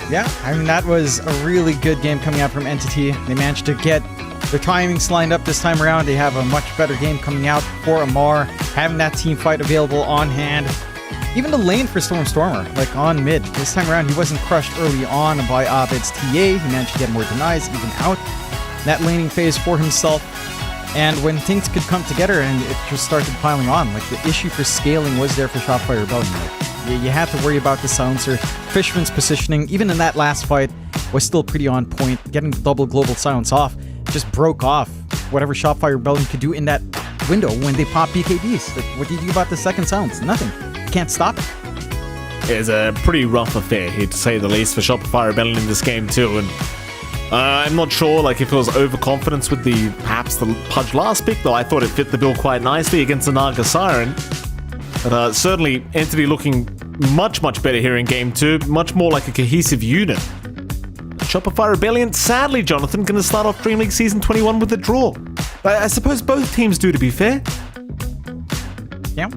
Yeah, I mean, that was a really good game coming out from Entity. They managed to get their timings lined up this time around. They have a much better game coming out for Amar, having that team fight available on hand. Even the lane for Stormer, like on mid. This time around, he wasn't crushed early on by Abed's TA. He managed to get more denies, even out that laning phase for himself. And when things could come together and it just started piling on, like the issue for scaling was there for Shopify Rebellion. You had to worry about the silencer. Fishman's positioning, even in that last fight, was still pretty on point. Getting the double global silence off just broke off whatever Shopify Rebellion could do in that window when they pop BKBs. Like, what do you do about the second silence? Nothing. Can't stop it. It's a pretty rough affair here, to say the least, for Shopify Rebellion in this game too. And I'm not sure, like, if it was overconfidence with perhaps the Pudge last pick, though I thought it fit the bill quite nicely against the Naga Siren. But certainly, Entity looking much better here in game 2, much more like a cohesive unit. Shopify Rebellion, sadly, Jonathan, going to start off DreamLeague Season 21 with a draw. I suppose both teams do, to be fair. Yeah.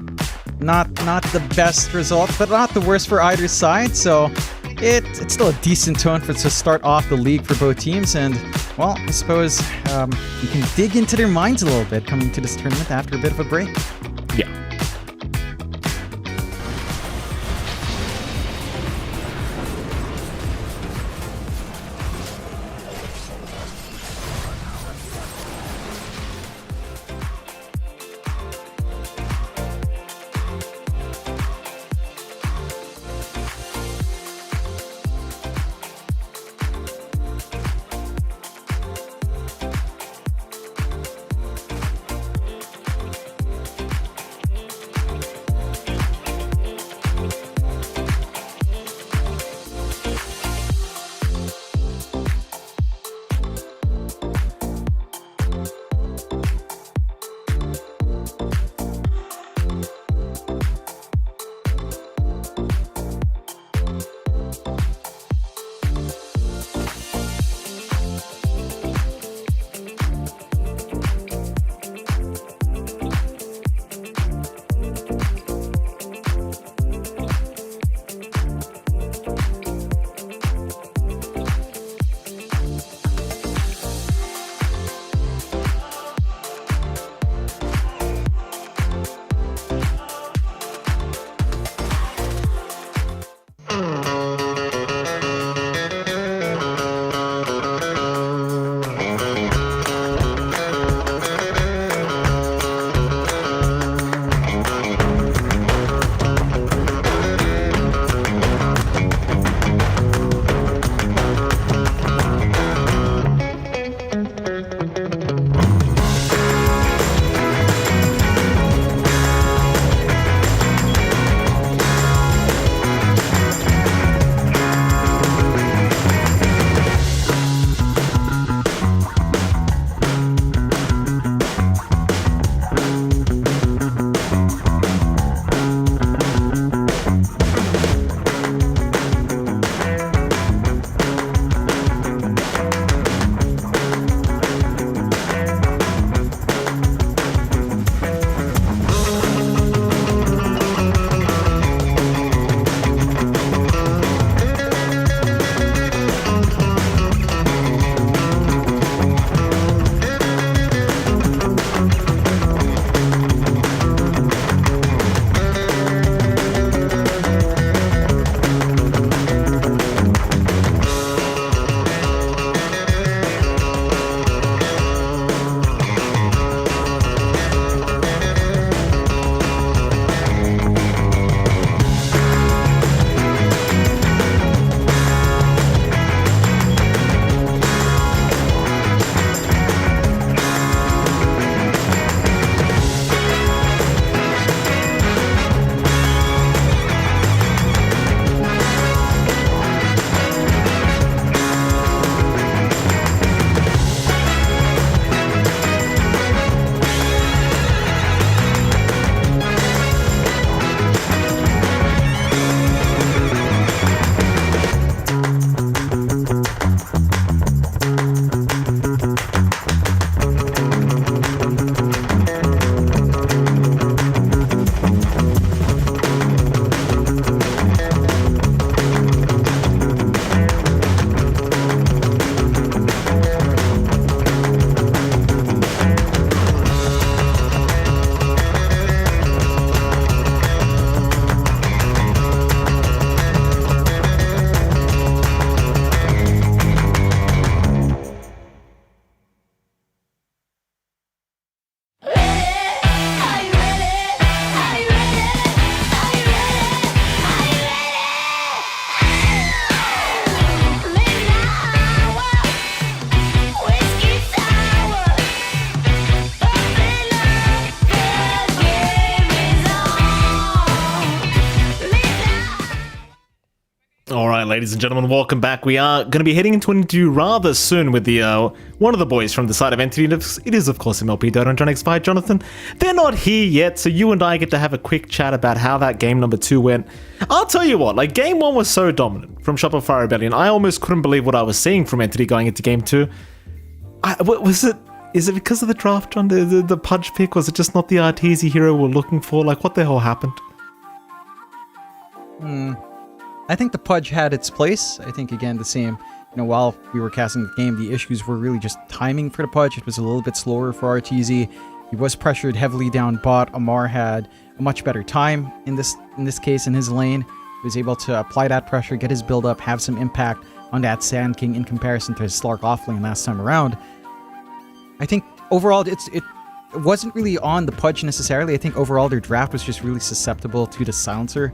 Not the best result, but not the worst for either side, so it's still a decent tone to start off the league for both teams, and, well, I suppose you can dig into their minds a little bit coming to this tournament after a bit of a break. Yeah. ladies and gentlemen, welcome back. We are going to be heading into an interview rather soon with the one of the boys from the side of Entity. It is, of course, MLP Dota and John X5. Jonathan, they're not here yet, so you and I get to have a quick chat about how that game number 2 went. I'll tell you what, like, game 1 was so dominant from Shopify Rebellion. I almost couldn't believe what I was seeing from Entity going into game 2. Is it because of the draft, John? The Pudge pick? Was it just not the Arteezy hero we're looking for? Like, what the hell happened? I think the Pudge had its place. I think, again, the same, while we were casting the game, the issues were really just timing for the Pudge. It was a little bit slower for Arteezy. He was pressured heavily down bot. Amar had a much better time in this case in his lane. He was able to apply that pressure, get his build up, have some impact on that Sand King in comparison to his Slark off lane last time around. I think overall it wasn't really on the Pudge necessarily. I think overall their draft was just really susceptible to the silencer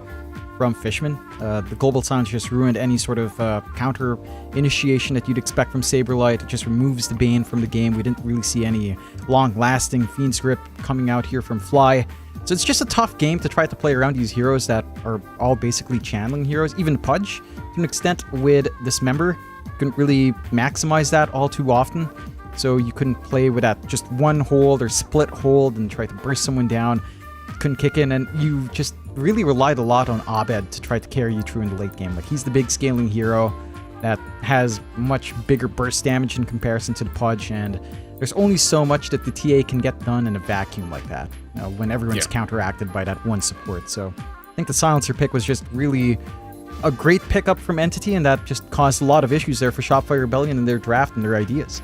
from Fishman. The global silence just ruined any sort of counter initiation that you'd expect from Saberlight. It just removes the Bane from the game. We didn't really see any long-lasting Fiend's Grip coming out here from Fly. So it's just a tough game to try to play around these heroes that are all basically channeling heroes. Even Pudge, to an extent, with Dismember, couldn't really maximize that all too often. So you couldn't play with that just one hold or split hold and try to burst someone down. Couldn't kick in, and you just really relied a lot on Abed to try to carry you through in the late game. Like, he's the big scaling hero that has much bigger burst damage in comparison to the Pudge, and there's only so much that the TA can get done in a vacuum like that, when everyone's counteracted by that one support. So I think the Silencer pick was just really a great pickup from Entity, and that just caused a lot of issues there for Shopify Rebellion in their draft and their ideas.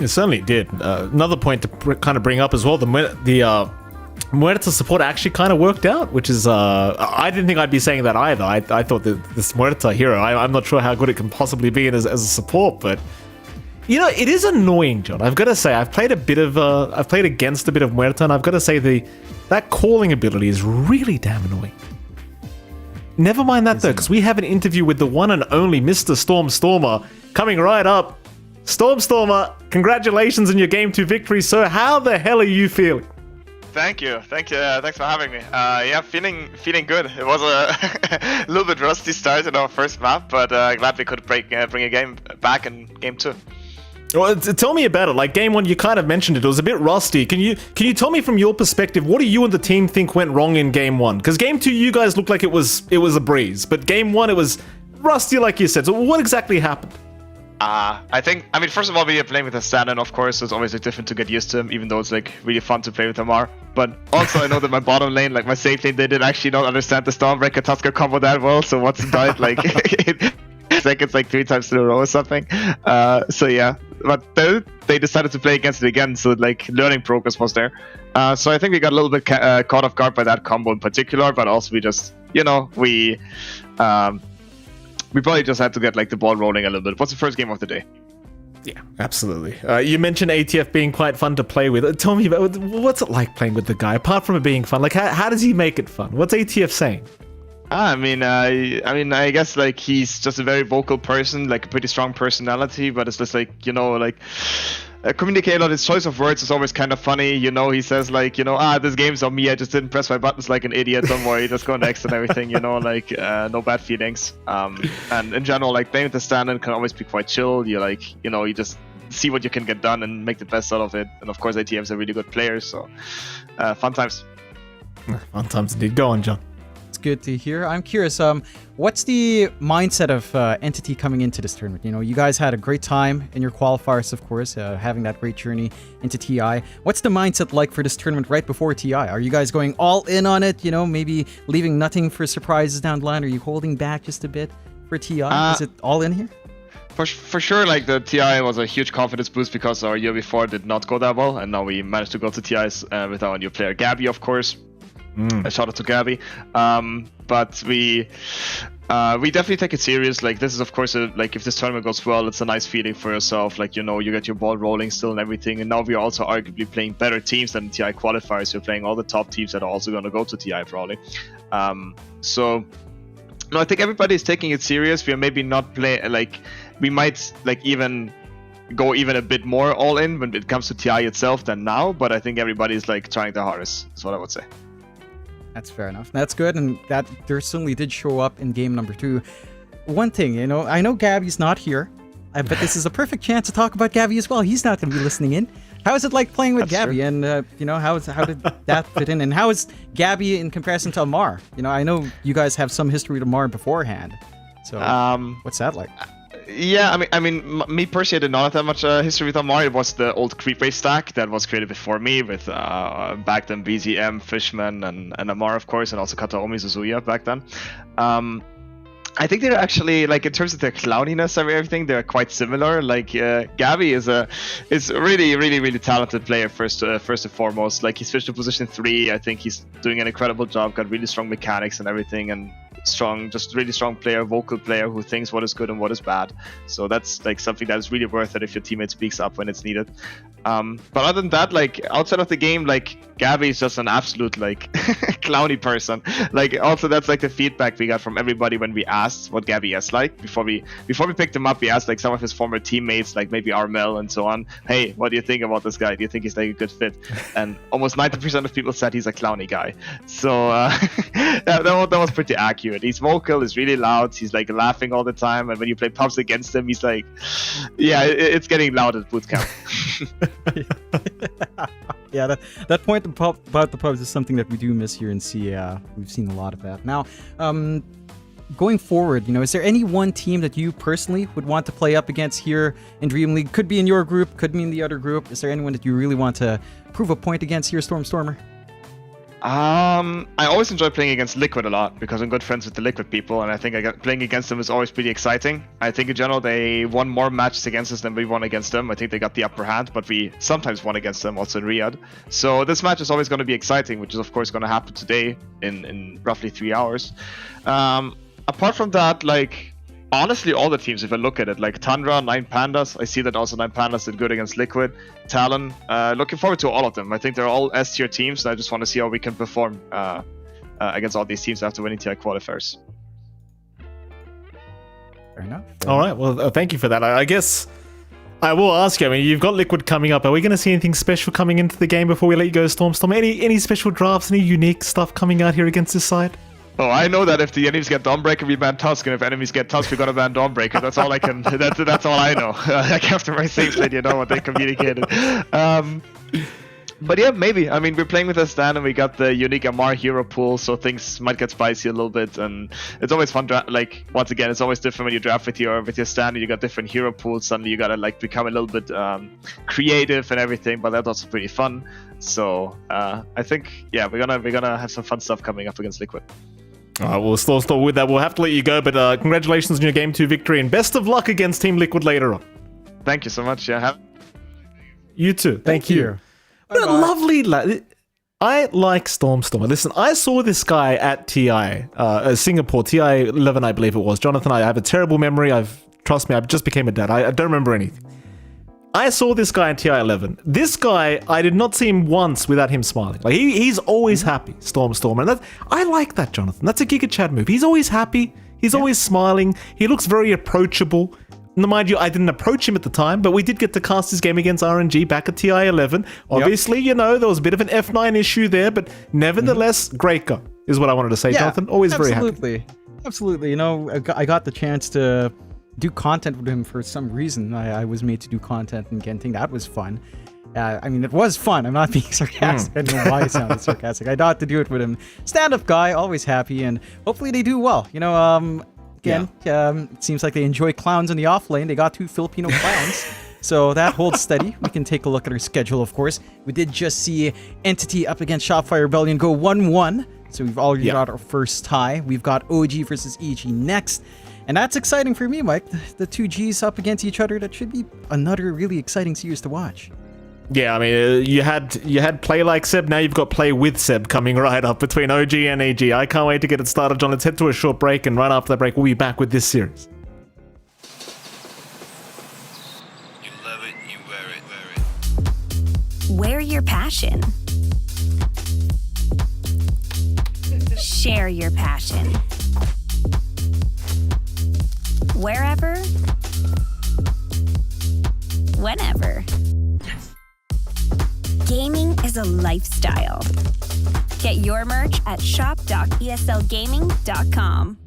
It certainly did. Another point to kind of bring up as well, the Muerta support actually kind of worked out, which is, I didn't think I'd be saying that either. I thought that this Muerta hero, I'm not sure how good it can possibly be as a support, but, it is annoying, John. I've got to say, I've played against a bit of Muerta, and I've got to say that calling ability is really damn annoying. Never mind that, though, because we have an interview with the one and only Mr. Stormer coming right up. Stormer, congratulations on your Game 2 victory. So how the hell are you feeling? Thank you. Thanks for having me. Feeling good. It was a little bit rusty start in our first map, but glad we could bring a game back in Game 2. Well, tell me about it. Like, Game 1, you kind of mentioned it. It was a bit rusty. Can you tell me from your perspective, what do you and the team think went wrong in Game 1? Because Game 2, you guys looked like it was a breeze, but Game 1, it was rusty, like you said. So what exactly happened? First of all, we are playing with a stand-in, of course, so it's always different to get used to him, even though it's really fun to play with Amar. But also, I know that my bottom lane, my safe lane, they did actually not understand the Stormbreaker Tusker combo that well, so Watson died seconds 3 times in a row or something. But they decided to play against it again, so learning progress was there. So I think we got a little bit caught off guard by that combo in particular, but also we just, we probably just had to get the ball rolling a little bit. What's the first game of the day? Yeah, absolutely. You mentioned ATF being quite fun to play with. Tell me about what's it like playing with the guy, apart from it being fun. How does he make it fun? What's ATF saying? I guess he's just a very vocal person, a pretty strong personality, but it's just communicate on his choice of words is always kind of funny. He says this game's on me, I just didn't press my buttons like an idiot, don't worry, just go next and everything, no bad feelings. And in general, playing with the stand-in can always be quite chill. You you just see what you can get done and make the best out of it. And of course, ATF's a really good player, so fun times. Fun times indeed. Go on, John. It's good to hear. I'm curious, what's the mindset of Entity coming into this tournament? You guys had a great time in your qualifiers, of course, having that great journey into TI. What's the mindset like for this tournament right before TI? Are you guys going all in on it, maybe leaving nothing for surprises down the line? Are you holding back just a bit for TI? Is it all in here? For sure, the TI was a huge confidence boost because our year before did not go that well, and now we managed to go to TIs with our new player Gabby, of course. A shout out to Gabby. But we definitely take it serious. This is, of course, if this tournament goes well, it's a nice feeling for yourself. You get your ball rolling still and everything. And now we are also arguably playing better teams than TI qualifiers. We're playing all the top teams that are also going to go to TI probably. I think everybody is taking it serious. We are maybe not we might even go even a bit more all in when it comes to TI itself than now. But I think everybody is trying their hardest. Is what I would say. That's fair enough. That's good, and that there certainly did show up in game number 2. one thing, you know, I know Gabby's not here, but this is a perfect chance to talk about Gabby as well. He's not going to be listening in. How is it like playing with Gabby? And, you know, how did that fit in? And how is Gabby in comparison to Amar? You know, I know you guys have some history with Amar beforehand. So, what's that like? Yeah, I mean, me personally, I did not have that much history with Amar. It was the old creep wave stack that was created before me with back then BZM, Fishman, and Amar, of course, and also Kataomi Suzuya back then. I think they're actually, like, in terms of their clowniness and everything, they're quite similar. Like, Gabby is a really talented player first and foremost. Like, he switched to position 3. I think he's doing an incredible job, got really strong mechanics and everything, and really strong player, vocal player who thinks what is good and what is bad. So that's like something that is really worth it if your teammate speaks up when it's needed. But other than that, like outside of the game, like Gabby is just an absolute like clowny person. Like also that's like the feedback we got from everybody when we asked what Gabby is like before we picked him up. We asked like some of his former teammates, like maybe Armel and so on. Hey, what do you think about this guy? Do you think he's like a good fit? And almost 90% of people said he's a clowny guy. So that was pretty accurate. He's vocal, he's really loud, he's like laughing all the time, and when you play pubs against him, he's like, yeah, it's getting loud at boot camp. Yeah, that point about the pubs is something that we do miss here in CA. We've seen a lot of that. Now, going forward, you know, is there any one team that you personally would want to play up against here in Dream League? Could be in your group, could be in the other group. Is there anyone that you really want to prove a point against here, Stormer? I always enjoy playing against Liquid a lot because I'm good friends with the Liquid people, and I think playing against them is always pretty exciting. I think in general they won more matches against us than we won against them. I think they got the upper hand, but we sometimes won against them also in Riyadh. So this match is always going to be exciting, which is of course going to happen today in roughly 3 hours. Apart from that, like honestly, all the teams, if I look at it, like Tundra, 9 Pandas, I see that also 9 Pandas did good against Liquid. Talon, looking forward to all of them. I think they're all S-tier teams, and I just want to see how we can perform against all these teams after winning TI qualifiers. Fair enough. All right, well, thank you for that. I guess I will ask you, I mean, you've got Liquid coming up. Are we going to see anything special coming into the game before we let you go, Storm? Any special drafts, any unique stuff coming out here against this side? Oh, I know that if the enemies get Dawnbreaker, we ban Tusk, and if enemies get Tusk, we're gonna ban Dawnbreaker. That's all I can. That's all I know. Like after my safe state, you know what they communicated. But yeah, maybe. I mean, we're playing with a stand, and we got the unique Amar hero pool, so things might get spicy a little bit. And it's always fun. Like once again, it's always different when you draft with your stand. You got different hero pools. Suddenly, you gotta like become a little bit creative and everything. But that's also pretty fun. So I think yeah, we're gonna have some fun stuff coming up against Liquid. All right, we'll still with that. We'll have to let you go, but congratulations on your Game 2 victory, and best of luck against Team Liquid later on. Thank you so much. Yeah. You too. Thank you. What a lovely lad. I like Stormer. Listen, I saw this guy at TI, Singapore, TI 11, I believe it was. Jonathan, I have a terrible memory. Trust me, I just became a dad. I don't remember anything. I saw this guy in TI 11. This guy, I did not see him once without him smiling. Like he's always happy, Stormer. And I like that, Jonathan. That's a Giga Chad move. He's always happy. He's always smiling. He looks very approachable. Now, mind you, I didn't approach him at the time, but we did get to cast his game against RNG back at TI 11. Obviously, you know, there was a bit of an F9 issue there, but nevertheless, great guy is what I wanted to say, Jonathan. Always very happy. Absolutely. You know, I got the chance to do content with him for some reason. I was made to do content in Genting. That was fun. I mean, it was fun. I'm not being sarcastic. I don't know why I sounded sarcastic. I got to do it with him. Stand-up guy, always happy, and hopefully they do well. You know, again, it seems like they enjoy clowns in the off lane. They got 2 Filipino clowns. So that holds steady. We can take a look at our schedule, of course. We did just see Entity up against Shopify Rebellion go 1-1. So we've already got our first tie. We've got OG versus EG next. And that's exciting for me, Mike. The 2 Gs up against each other. That should be another really exciting series to watch. Yeah, I mean, you had Play Like Seb, now you've got Play With Seb coming right up between OG and AG. I can't wait to get it started, John. Let's head to a short break, and right after that break, we'll be back with this series. You love it, you wear it. Wear your passion. Share your passion. Wherever, whenever. Gaming is a lifestyle. Get your merch at shop.eslgaming.com.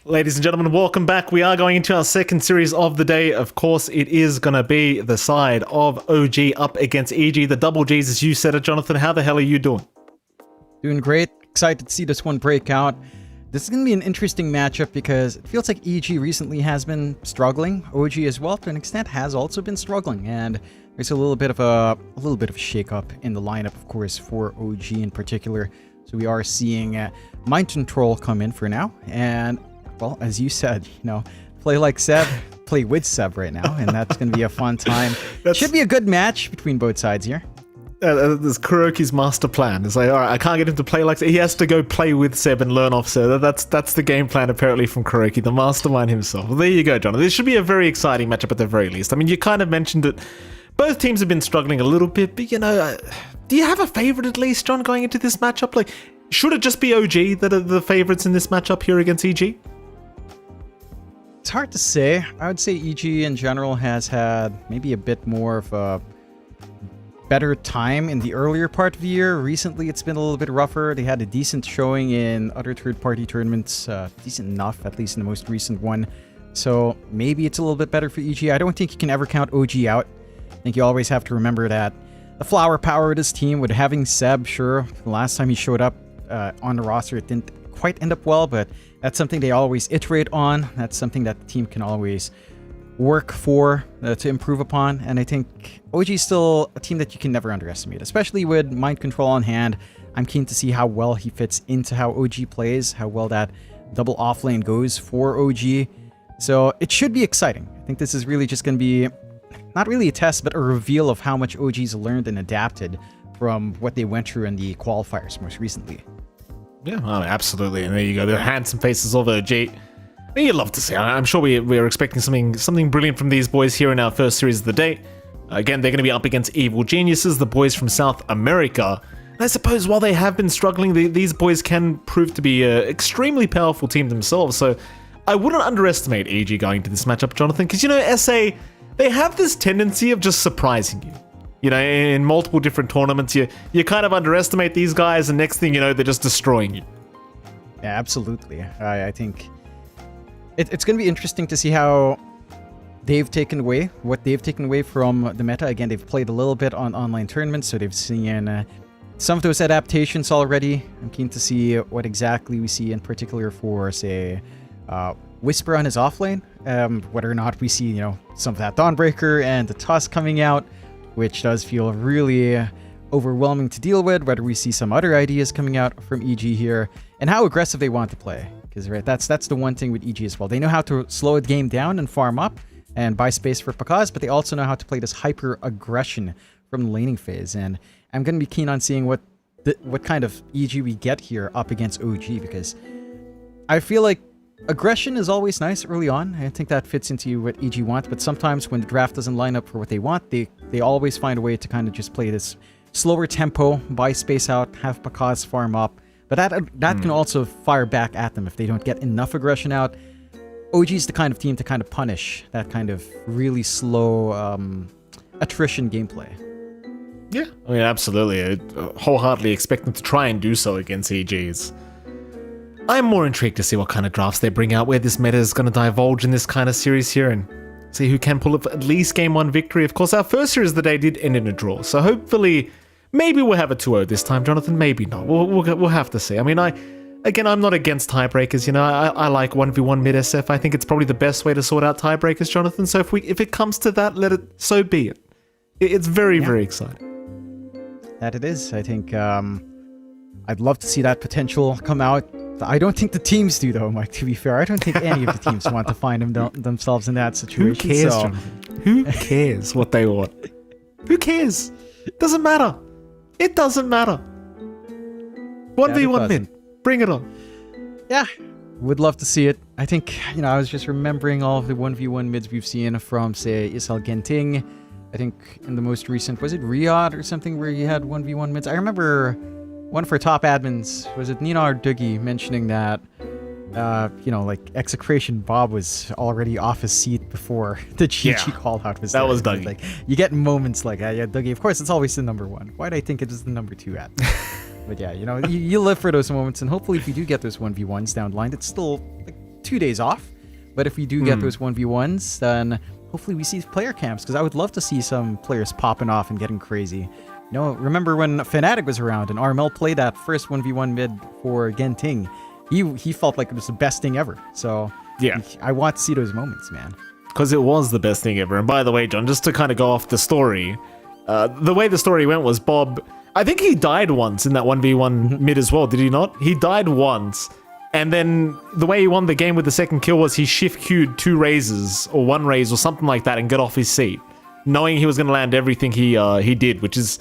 Ladies and gentlemen, welcome back. We are going into our second series of the day. Of course, it is going to be the side of OG up against EG. The double Gs, as you said it, Jonathan. How the hell are you doing? Doing great. Excited to see this one break out. This is going to be an interesting matchup because it feels like EG recently has been struggling. OG as well, to an extent, has also been struggling, and there's a little bit of a shake-up in the lineup, of course, for OG in particular. So we are seeing Mind Control come in for now, and well, as you said, play like Seb, play with Seb right now, and that's going to be a fun time. Should be a good match between both sides here. There's Kuroki's master plan. It's like, all right, I can't get him to play like Seb. He has to go play with Seb and learn off Seb. That's the game plan, apparently, from Kuroki, the mastermind himself. Well, there you go, Jonathan. This should be a very exciting matchup at the very least. I mean, you kind of mentioned it. Both teams have been struggling a little bit, but, do you have a favorite at least, John, going into this matchup? Like, should it just be OG that are the favorites in this matchup here against EG? It's hard to say. I would say EG in general has had maybe a bit more of a better time in the earlier part of the year. Recently, it's been a little bit rougher. They had a decent showing in other third-party tournaments. Decent enough, at least in the most recent one. So maybe it's a little bit better for EG. I don't think you can ever count OG out. I think you always have to remember that the flower power of this team, with having Seb, sure, the last time he showed up on the roster, it didn't quite end up well, but that's something they always iterate on. That's something that the team can always work for to improve upon. And I think OG is still a team that you can never underestimate, especially with Mind Control on hand. I'm keen to see how well he fits into how OG plays, how well that double offlane goes for OG. So it should be exciting. I think this is really just going to be not really a test, but a reveal of how much OG's learned and adapted from what they went through in the qualifiers most recently. Yeah, absolutely. And there you go. The handsome faces of OG. You'd love to see. I'm sure we're expecting something brilliant from these boys here in our first series of the day. Again, they're going to be up against Evil Geniuses, the boys from South America. And I suppose while they have been struggling, these boys can prove to be an extremely powerful team themselves. So I wouldn't underestimate EG going to this matchup, Jonathan, because, SA, they have this tendency of just surprising you. In multiple different tournaments, you kind of underestimate these guys, and next thing you know, they're just destroying you. Yeah, absolutely. I think it's going to be interesting to see how what they've taken away from the meta. Again, they've played a little bit on online tournaments, so they've seen some of those adaptations already. I'm keen to see what exactly we see in particular for, say, Whisper on his offlane. Whether or not we see, some of that Dawnbreaker and the Tusk coming out, which does feel really overwhelming to deal with, whether we see some other ideas coming out from EG here, and how aggressive they want to play. Because that's the one thing with EG as well. They know how to slow a game down and farm up and buy space for Pakaz, but they also know how to play this hyper-aggression from the laning phase. And I'm going to be keen on seeing what kind of EG we get here up against OG, because I feel like aggression is always nice early on. I think that fits into what EG wants, but sometimes when the draft doesn't line up for what they want, they always find a way to kind of just play this slower tempo, buy space out, have Pakaz farm up. But that can also fire back at them if they don't get enough aggression out. OG's the kind of team to kind of punish that kind of really slow attrition gameplay. Yeah, I mean, absolutely. I wholeheartedly expect them to try and do so against EGs. I'm more intrigued to see what kind of drafts they bring out, where this meta is going to divulge in this kind of series here, and see who can pull up at least game 1 victory. Of course, our first series of the day did end in a draw, so hopefully, maybe we'll have a 2-0 this time, Jonathan. Maybe not. We'll have to see. I mean, I'm not against tiebreakers. I like 1v1 mid SF. I think it's probably the best way to sort out tiebreakers, Jonathan. So if it comes to that, so be it. It's very, very exciting. That it is. I think I'd love to see that potential come out. I don't think the teams do, though, Mike, to be fair. I don't think any of the teams want to find themselves in that situation. Who cares, Jonathan? Who cares what they want? Who cares? It doesn't matter. It doesn't matter. 1v1 mid. Bring it on. Yeah, would love to see it. I think, I was just remembering all of the 1v1 mids we've seen from, say, Isal Genting. I think in the most recent, was it Riyadh or something where you had 1v1 mids? I remember one for top admins, was it Nina or Dougie, mentioning that, Execration Bob was already off his seat before the GG call out was that there. was Dougie. Like, you get moments like that. Yeah, Dougie, of course, it's always the number 1. Why do I think it is the number 2 at? But yeah, you live for those moments, and hopefully if you do get those 1v1s down the line, it's still 2 days off. But if we do get those 1v1s, then hopefully we see player camps, because I would love to see some players popping off and getting crazy. Remember when Fnatic was around and RML played that first 1v1 mid for Genting? He felt like it was the best thing ever. So Yeah. I want to see those moments, man. Because it was the best thing ever. And by the way, John, just to kind of go off the story, the way the story went was Bob, I think he died once in that 1v1 mid as well, did he not? He died once. And then the way he won the game with the second kill was he shift queued 2 raises or 1 raise or something like that and got off his seat, knowing he was going to land everything he did, which is,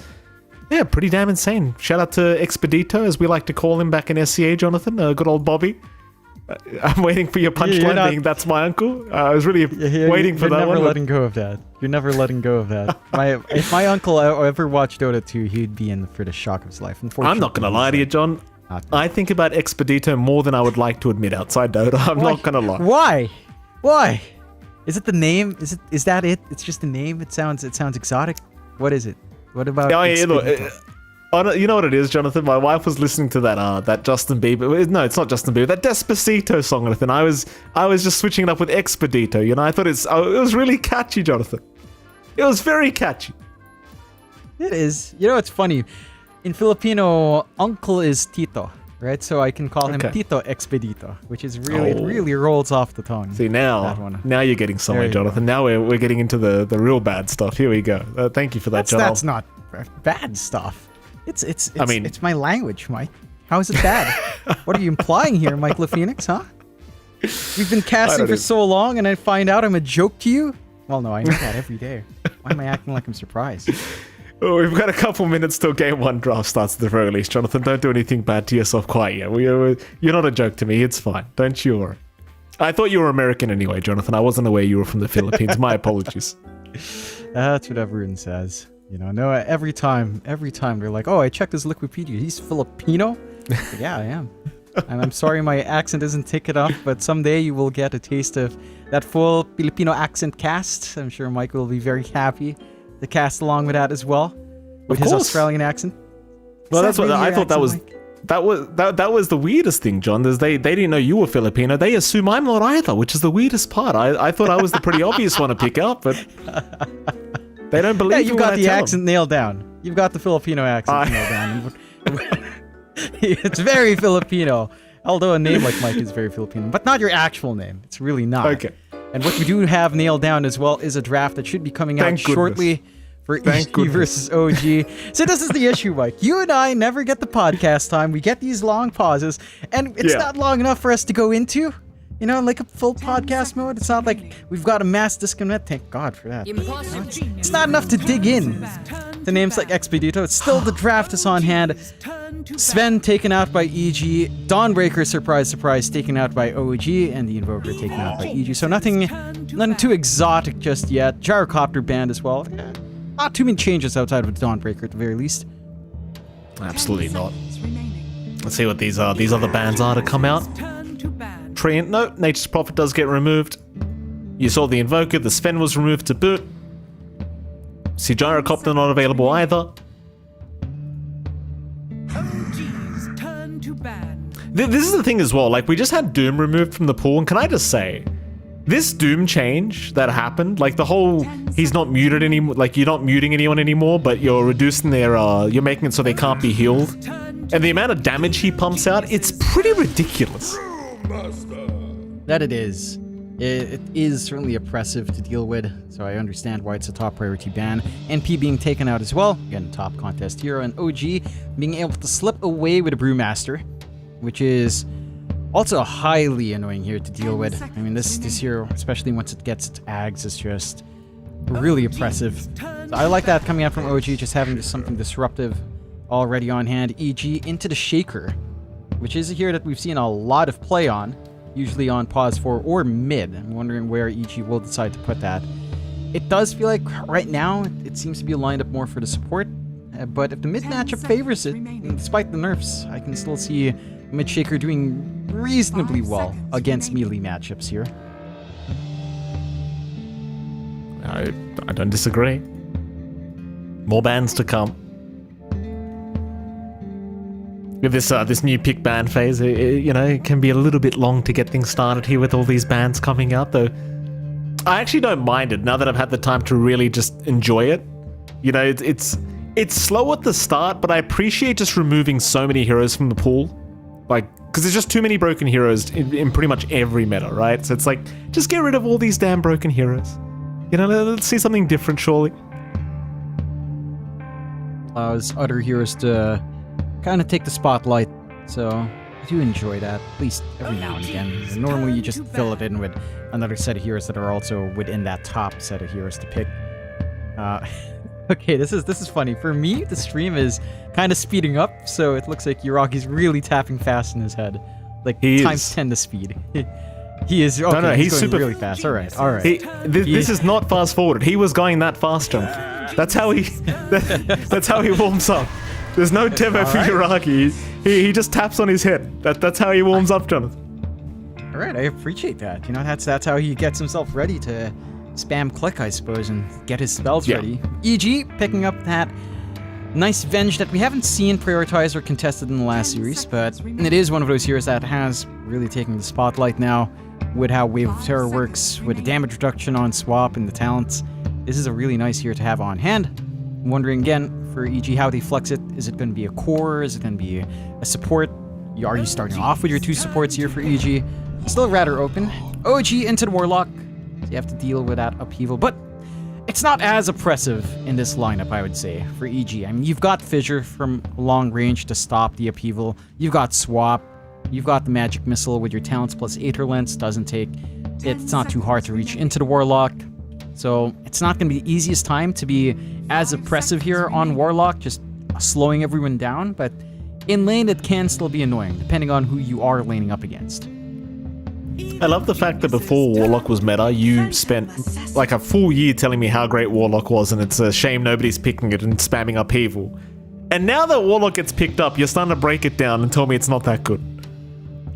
yeah, pretty damn insane. Shout out to Expedito, as we like to call him back in SCA, Jonathan. Good old Bobby. I'm waiting for your punchline being, that's my uncle. I was really waiting for that one. You're never letting go of that. You're never letting go of that. If my uncle ever watched Dota 2, he'd be in for the shock of his life. Unfortunately, I'm not going to lie to you, John. I think about Expedito more than I would like to admit outside Dota. I'm not going to lie. Why? Is it the name? Is that it? It's just the name? It sounds exotic. What is it? What about you know what it is, Jonathan? My wife was listening to that Justin Bieber. No, it's not Justin Bieber. That Despacito song, Jonathan. I was just switching it up with Expedito. I thought it was really catchy, Jonathan. It was very catchy. It is. It's funny. In Filipino, uncle is Tito, right? So I can call him Tito Expedito, which is really, it really rolls off the tongue. See, now you're getting somewhere, Jonathan. Now we're getting into the real bad stuff. Here we go. Thank you for that, John. That's not bad stuff. It's my language, Mike. How is it bad? What are you implying here, Mike LaPhoenix, huh? We've been casting for so long and I find out I'm a joke to you? Well, no, I know that every day. Why am I acting like I'm surprised? Oh, we've got a couple minutes till Game 1 draft starts at the very least. Jonathan, don't do anything bad to yourself quite yet. You're not a joke to me. It's fine. Don't you worry. I thought you were American anyway, Jonathan. I wasn't aware you were from the Philippines. My apologies. That's what everyone says. No, every time they're like, oh, I checked his Wikipedia. He's Filipino? Yeah, I am. And I'm sorry my accent isn't thick enough, but someday you will get a taste of that full Filipino accent cast. I'm sure Mike will be very happy to cast along with that as well, with his Australian accent. Well, that's what I thought. That was the weirdest thing, John. They didn't know you were Filipino. They assume I'm not either, which is the weirdest part. I thought I was the pretty obvious one to pick up, but they don't believe. Yeah, you've got the accent nailed down. You've got the Filipino accent nailed down. It's very Filipino. Although a name like Mike is very Filipino, but not your actual name. It's really not. Okay. And what we do have nailed down as well is a draft that should be coming out shortly for EG versus OG. So this is the issue, Mike. You and I never get the podcast time. We get these long pauses, and it's not long enough for us to go into, like a full podcast mode. It's not like we've got a mass disconnect. Thank God for that. It's not enough to dig in to names like Expedito. It's still the draft is on hand. Sven taken out by EG, Dawnbreaker, surprise, surprise, taken out by OG, and the Invoker taken out by EG. So nothing too exotic just yet. Gyrocopter banned as well. Not too many changes outside of Dawnbreaker at the very least. Absolutely not. Let's see what these other bans are to come out. Treant, no, Nature's Prophet does get removed. You saw the Invoker, the Sven was removed to boot. See, Gyrocopter not available either. This is the thing as well, like we just had Doom removed from the pool, and can I just say, this Doom change that happened, like the whole, he's not muted anymore, like you're not muting anyone anymore, but you're reducing their, you're making it so they can't be healed. And the amount of damage he pumps out, it's pretty ridiculous. That it is. It is certainly oppressive to deal with, so I understand why it's a top priority ban. NP being taken out as well, again, top contest hero, and OG being able to slip away with a Brewmaster, which is also highly annoying here to deal with. I mean, this hero, especially once it gets its Ags, is just really oppressive. So I like that coming out from OG, just having something disruptive already on hand. EG into the Shaker, which is a hero that we've seen a lot of play on, usually on pause 4 or mid. I'm wondering where EG will decide to put that. It does feel like right now it seems to be lined up more for the support, but if the mid matchup favors it, despite the nerfs, I can still see mid Shaker doing reasonably well against melee matchups here. I don't disagree. More bans to come. with this new pick ban phase, it can be a little bit long to get things started here with all these bans coming out, though. I actually don't mind it now that I've had the time to really just enjoy it. It's slow at the start, but I appreciate just removing so many heroes from the pool. Because there's just too many broken heroes in pretty much every meta, right? So it's like, just get rid of all these damn broken heroes. Let's see something different, surely. Allows other heroes to kind of take the spotlight, so I do enjoy that, at least every now and again. Normally you just fill it in with another set of heroes that are also within that top set of heroes to pick. Okay, this is funny. For me, the stream is kind of speeding up, so it looks like Yuragi's really tapping fast in his head. Like, times 10 the speed. He is, okay, no, he's going super really fast. Alright. This is not fast forwarded. He was going that fast, John. That's how he warms up. There's no demo for Yuragi. He just taps on his head. That's how he warms up, Jonathan. Alright, I appreciate that. That's how he gets himself ready to spam click, I suppose, and get his spells ready. EG picking up that nice Venge that we haven't seen prioritized or contested in the last series, but it is one of those heroes that has really taken the spotlight now with how Wave of Terror works, with the damage reduction on swap and the talents. This is a really nice hero to have on hand. I'm wondering again for EG how they flex it. Is it going to be a core? Is it going to be a support? Are you starting off with your 2 supports here for EG? Still rather open. OG into the Warlock. So you have to deal with that upheaval, but it's not as oppressive in this lineup, I would say, for EG. I mean, you've got Fissure from long range to stop the upheaval. You've got Swap. You've got the Magic Missile with your talents plus Aether Lens. It's not too hard to reach into the Warlock. So it's not going to be the easiest time to be as oppressive here on Warlock, just slowing everyone down. But in lane, it can still be annoying, depending on who you are laning up against. I love the fact that before Warlock was meta, you spent like a full year telling me how great Warlock was, and it's a shame nobody's picking it and spamming upheaval. And now that Warlock gets picked up, you're starting to break it down and tell me it's not that good.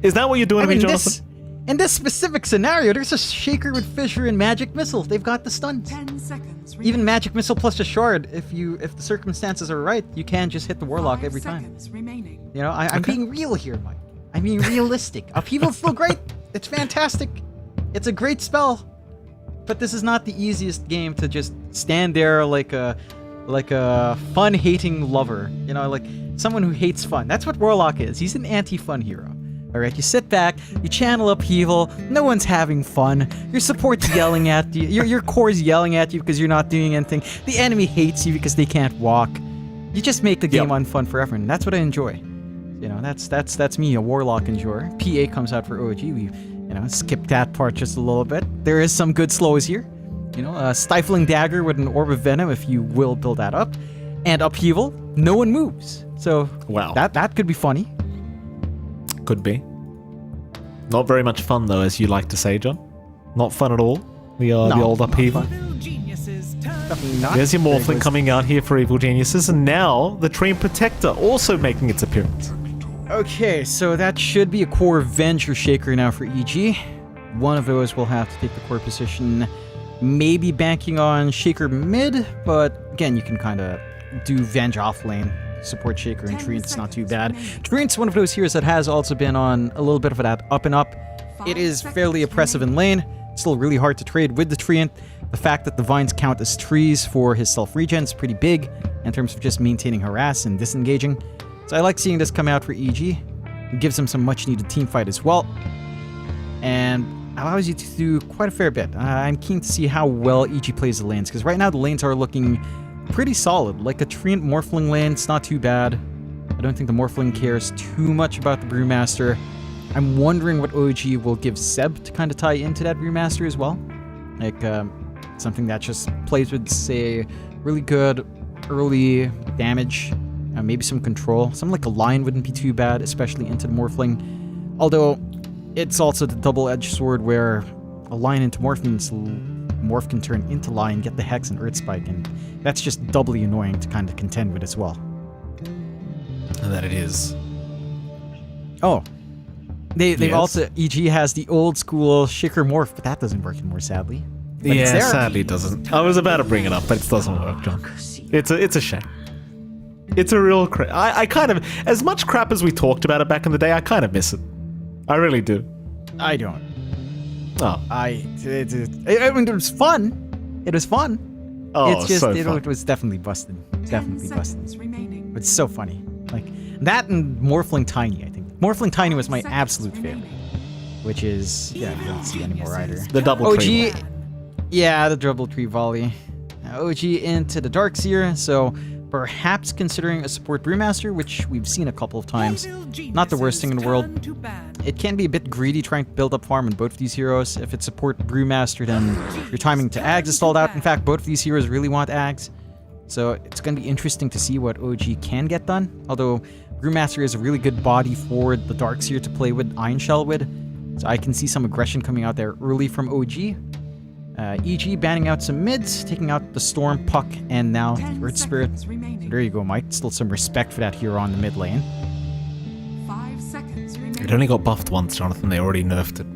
Is that what you're doing to me, Jonathan? In this specific scenario, there's a Shaker with Fissure and Magic Missile. They've got the stuns. 10 seconds. Even Magic Missile plus a Shard, if the circumstances are right, you can just hit the Warlock every time. Remaining. I'm being real here, Mike. I'm being realistic. Upheaval's still great. It's fantastic. It's a great spell. But this is not the easiest game to just stand there like a fun-hating lover. Like someone who hates fun. That's what Warlock is. He's an anti-fun hero. Alright, you sit back, you channel upheaval, no one's having fun, your support's yelling at you, your core's yelling at you because you're not doing anything, the enemy hates you because they can't walk. You just make the game unfun for everyone, and that's what I enjoy. That's me, a Warlock enjoyer. PA comes out for OG, we skip that part just a little bit. There is some good slows here. A Stifling Dagger with an Orb of Venom if you will build that up. And upheaval, no one moves. So wow, that could be funny. Could be. Not very much fun though, as you like to say, John. Not fun at all. The old upheaval. There's your Morphling coming out here for Evil Geniuses, and now the Treant Protector also making its appearance. Okay, so that should be a core Venge or Shaker now for EG. One of those will have to take the core position. Maybe banking on Shaker mid, but again, you can kind of do Venge off lane. Support Shaker and Treant, it's not too bad. Treant's one of those heroes that has also been on a little bit of that up and up. It is fairly oppressive in lane. Still really hard to trade with the Treant. The fact that the vines count as trees for his self-regen is pretty big in terms of just maintaining harass and disengaging. So I like seeing this come out for EG. It gives him some much-needed teamfight as well. And allows you to do quite a fair bit. I'm keen to see how well EG plays the lanes, because right now the lanes are looking pretty solid. Like a Treant Morphling lane, it's not too bad. I don't think the Morphling cares too much about the Brewmaster. I'm wondering what OG will give Seb to kind of tie into that Brewmaster as well. Like, something that just plays with, say, really good early damage, maybe some control. Something like a Lion wouldn't be too bad, especially into the Morphling. Although, it's also the double-edged sword where a Lion into Morph means Morph can turn into Lion, get the Hex and Earth Spike, and that's just doubly annoying to kind of contend with as well. And that it is. Oh. They've also, EG has the old school Shaker Morph, but that doesn't work anymore, sadly. But yeah, sadly it doesn't. I was about to bring it up, but it doesn't work, John. It's a shame. It's a real crap. I kind of, as much crap as we talked about it back in the day, I kind of miss it. I really do. I don't. Oh. I mean, it was fun. It was fun. Oh, it's just, so it fun. was definitely busted. 10 Definitely seconds busted. remaining. It's so funny. Like, that and Morphling Tiny, I think. Morphling Tiny was my 10 absolute seconds favorite. remaining. Which is, yeah, I don't see anymore either. The double OG, tree. yeah, the double tree volley. OG into the Darkseer, so perhaps considering a support Brewmaster, which we've seen a couple of times. Not the worst thing in the world. It can be a bit greedy trying to build up farm on both of these heroes. If it's support Brewmaster, then your timing to Ags is stalled out. In fact, both of these heroes really want Ags. So it's going to be interesting to see what OG can get done. Although Brewmaster is a really good body for the Darkseer to play with Iron Shell with. So I can see some aggression coming out there early from OG. EG banning out some mids, taking out the Storm, Puck, and now 10 Earth Spirit. seconds remaining. So there you go, Mike. Still some respect for that hero on the mid lane. 5 seconds remaining. It only got buffed once, Jonathan. They already nerfed it.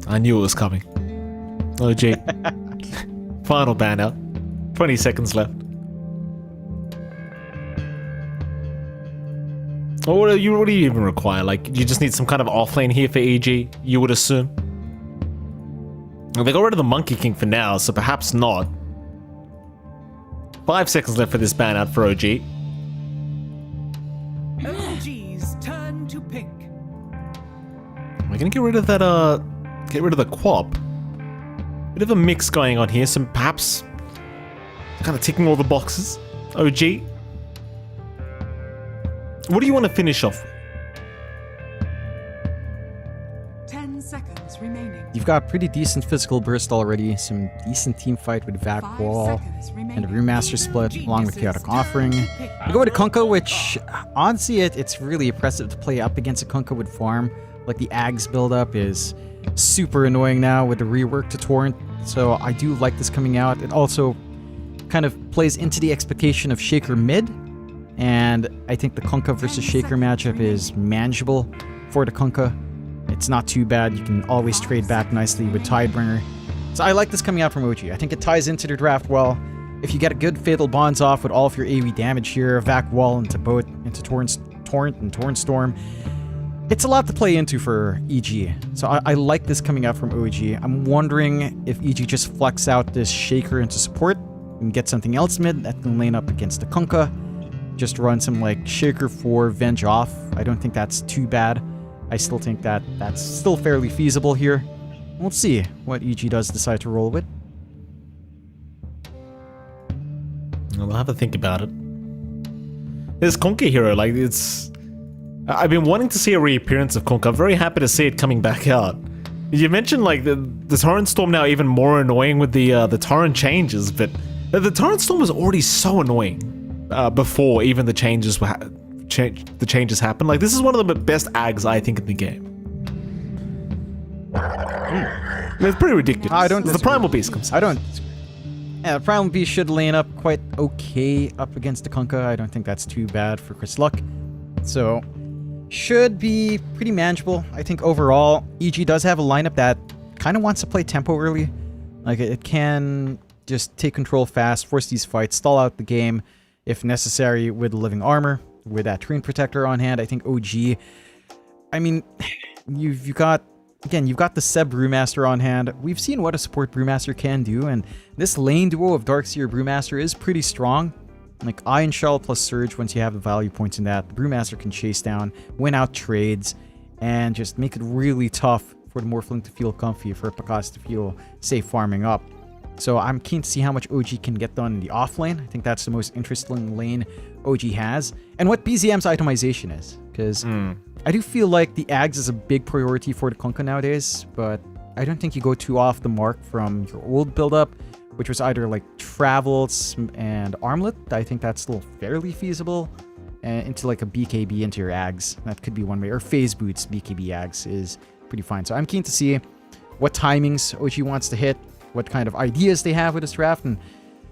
I knew it was coming. OG. Final ban out. 20 seconds left. What do you even require? Like, you just need some kind of offlane here for EG, you would assume? Well, they got rid of the Monkey King for now, so perhaps not. 5 seconds left for this ban out for OG. OG's turn to pink. We're gonna get rid of that, get rid of the Quap. Bit of a mix going on here, some perhaps kind of ticking all the boxes. OG. What do you want to finish off with? 10 seconds remaining. You've got pretty decent physical burst already, some decent team fight with Vac 5 Wall, seconds remaining. and a Brewmaster split along with Chaotic Offering. You go with a Kunkka, which honestly, it's really impressive to play up against a Kunkka with farm. Like the Ags buildup is super annoying now with the rework to Torrent, so I do like this coming out. It also kind of plays into the expectation of Shaker mid, and I think the Kunkka versus Shaker matchup is manageable for the Kunkka. It's not too bad. You can always trade back nicely with Tidebringer. So I like this coming out from OG. I think it ties into the draft well. If you get a good Fatal Bonds off with all of your AoE damage here, Vac Wall into both, into Torrent and Torrent Storm, it's a lot to play into for EG. So I like this coming out from OG. I'm wondering if EG just flex out this Shaker into support and get something else mid that can lane up against the Kunkka. Just run some like Shaker 4 Venge off. I don't think that's too bad. I still think that that's still fairly feasible here. We'll see what EG does decide to roll with. I'll have to think about it. This Kunkka hero, like, it's... I've been wanting to see a reappearance of Kunkka. I'm very happy to see it coming back out. You mentioned, like, the Torrent Storm now even more annoying with the Torrent changes, but the Torrent Storm was already so annoying before even the changes were... the changes happen. Like, this is one of the best Ags, I think, in the game. It's pretty ridiculous. I don't The disagree. Primal Beast comes out. I don't disagree. Yeah, the Primal Beast should lane up quite okay up against the Kunkka. I don't think that's too bad for Chris Luck. So, should be pretty manageable. I think overall, EG does have a lineup that kind of wants to play tempo early. Like, it can just take control fast, force these fights, stall out the game if necessary with Living Armor, with that Terrain Protector on hand. I think OG, I mean, you've got the Seb Brewmaster on hand. We've seen what a support Brewmaster can do, and this lane duo of Darkseer Brewmaster is pretty strong. Like, Iron Shell plus Surge, once you have the value points in that, the Brewmaster can chase down, win out trades, and just make it really tough for the Morphling to feel comfy, for Pakas to feel safe farming up. So I'm keen to see how much OG can get done in the off lane. I think that's the most interesting lane OG has, and what BZM's itemization is, because I do feel like the Ags is a big priority for the Kunkka nowadays, but I don't think you go too off the mark from your old build-up, which was either like Travels and Armlet. I think that's still fairly feasible, into like a BKB into your Ags. That could be one way, or Phase Boots BKB Ags is pretty fine. So I'm keen to see what timings OG wants to hit, what kind of ideas they have with this draft, and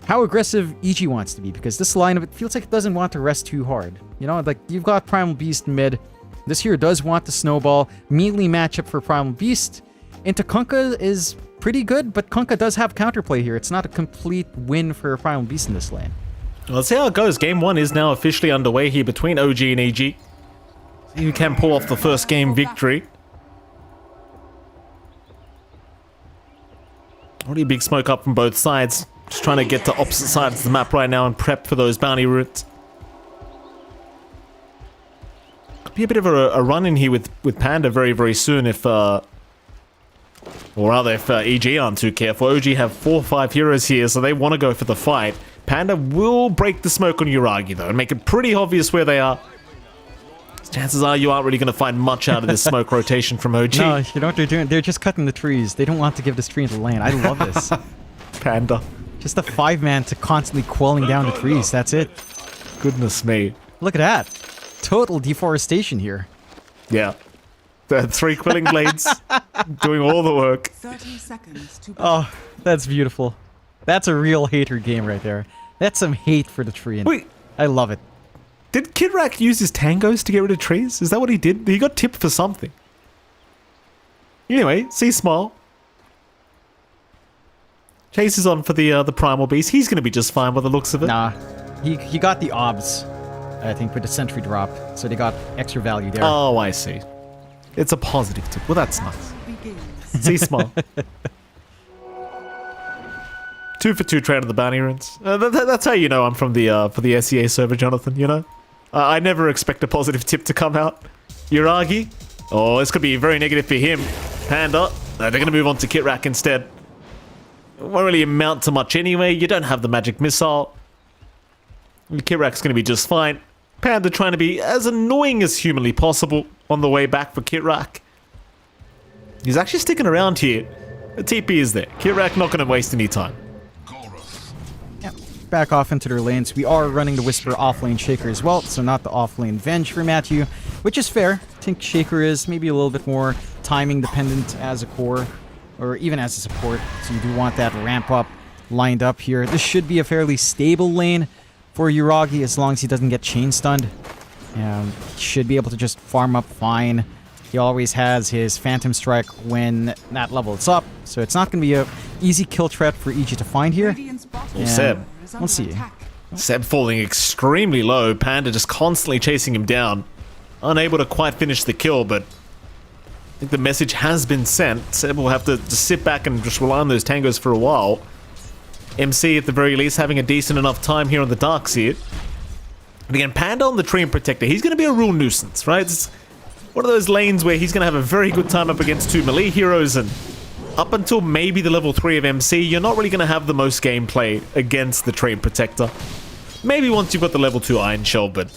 how aggressive EG wants to be, because this lineup, it feels like it doesn't want to rest too hard. You know, like, you've got Primal Beast mid. This here does want the snowball. Melee matchup for Primal Beast. Into Kunkka is pretty good, but Kunkka does have counterplay here. It's not a complete win for Primal Beast in this lane. Well, let's see how it goes. Game 1 is now officially underway here between OG and EG. See who can pull off the first game victory. Already a big smoke up from both sides. Just trying to get to opposite sides of the map right now and prep for those bounty routes. Could be a bit of a run in here with Panda very, very soon if... or rather, if EG aren't too careful. OG have 4 or 5 heroes here, so they want to go for the fight. Panda will break the smoke on Yuragi, though, and make it pretty obvious where they are. Chances are you aren't really going to find much out of this smoke rotation from OG. No, you know what they're doing? They're just cutting the trees. They don't want to give this tree into the lane. I love this. Panda. Just a 5-man to constantly quelling down the trees. That's it. Goodness me. Look at that. Total deforestation here. Yeah. The 3 quelling blades doing all the work. 30 seconds to Oh, that's beautiful. That's a real hater game right there. That's some hate for the tree. And Wait. I love it. Did Kid Rack use his tangos to get rid of trees? Is that what he did? He got tipped for something. Anyway, see Smile. Chase is on for the Primal Beast. He's going to be just fine by the looks of it. Nah, he got the obs, I think, with the sentry drop. So they got extra value there. Oh, I see. It's a positive tip. Well, that's nice. See Smile. 2 for 2 trade on the bounty runes. That's how you know I'm from the for the SEA server, Jonathan, you know? I never expect a positive tip to come out. Yuragi. Oh, this could be very negative for him. Panda. They're going to move on to Kit Rack instead. It won't really amount to much anyway. You don't have the magic missile. Kit Rack's going to be just fine. Panda trying to be as annoying as humanly possible on the way back for Kit Rack. He's actually sticking around here. The TP is there. Kit Rack not going to waste any time. Back off into their lanes. We are running the Whisper offlane Shaker as well, so not the offlane Venge for Matthew, which is fair. I think Shaker is maybe a little bit more timing dependent as a core, or even as a support, so you do want that ramp up lined up here. This should be a fairly stable lane for Yuragi as long as he doesn't get chain stunned. He should be able to just farm up fine. He always has his Phantom Strike when that level is up, so it's not going to be a easy kill threat for EG to find here. Well, Seb. We'll see. Seb falling extremely low. Panda just constantly chasing him down. Unable to quite finish the kill, but I think the message has been sent. Seb will have to just sit back and just rely on those tangos for a while. MC, at the very least, having a decent enough time here on the Darks here. And again, Panda on the Tree and Protector, he's going to be a real nuisance, right? It's one of those lanes where he's going to have a very good time up against 2 melee heroes, and up until maybe the level 3 of MC, you're not really going to have the most gameplay against the Tree and Protector. Maybe once you've got the level 2 Iron Shell, but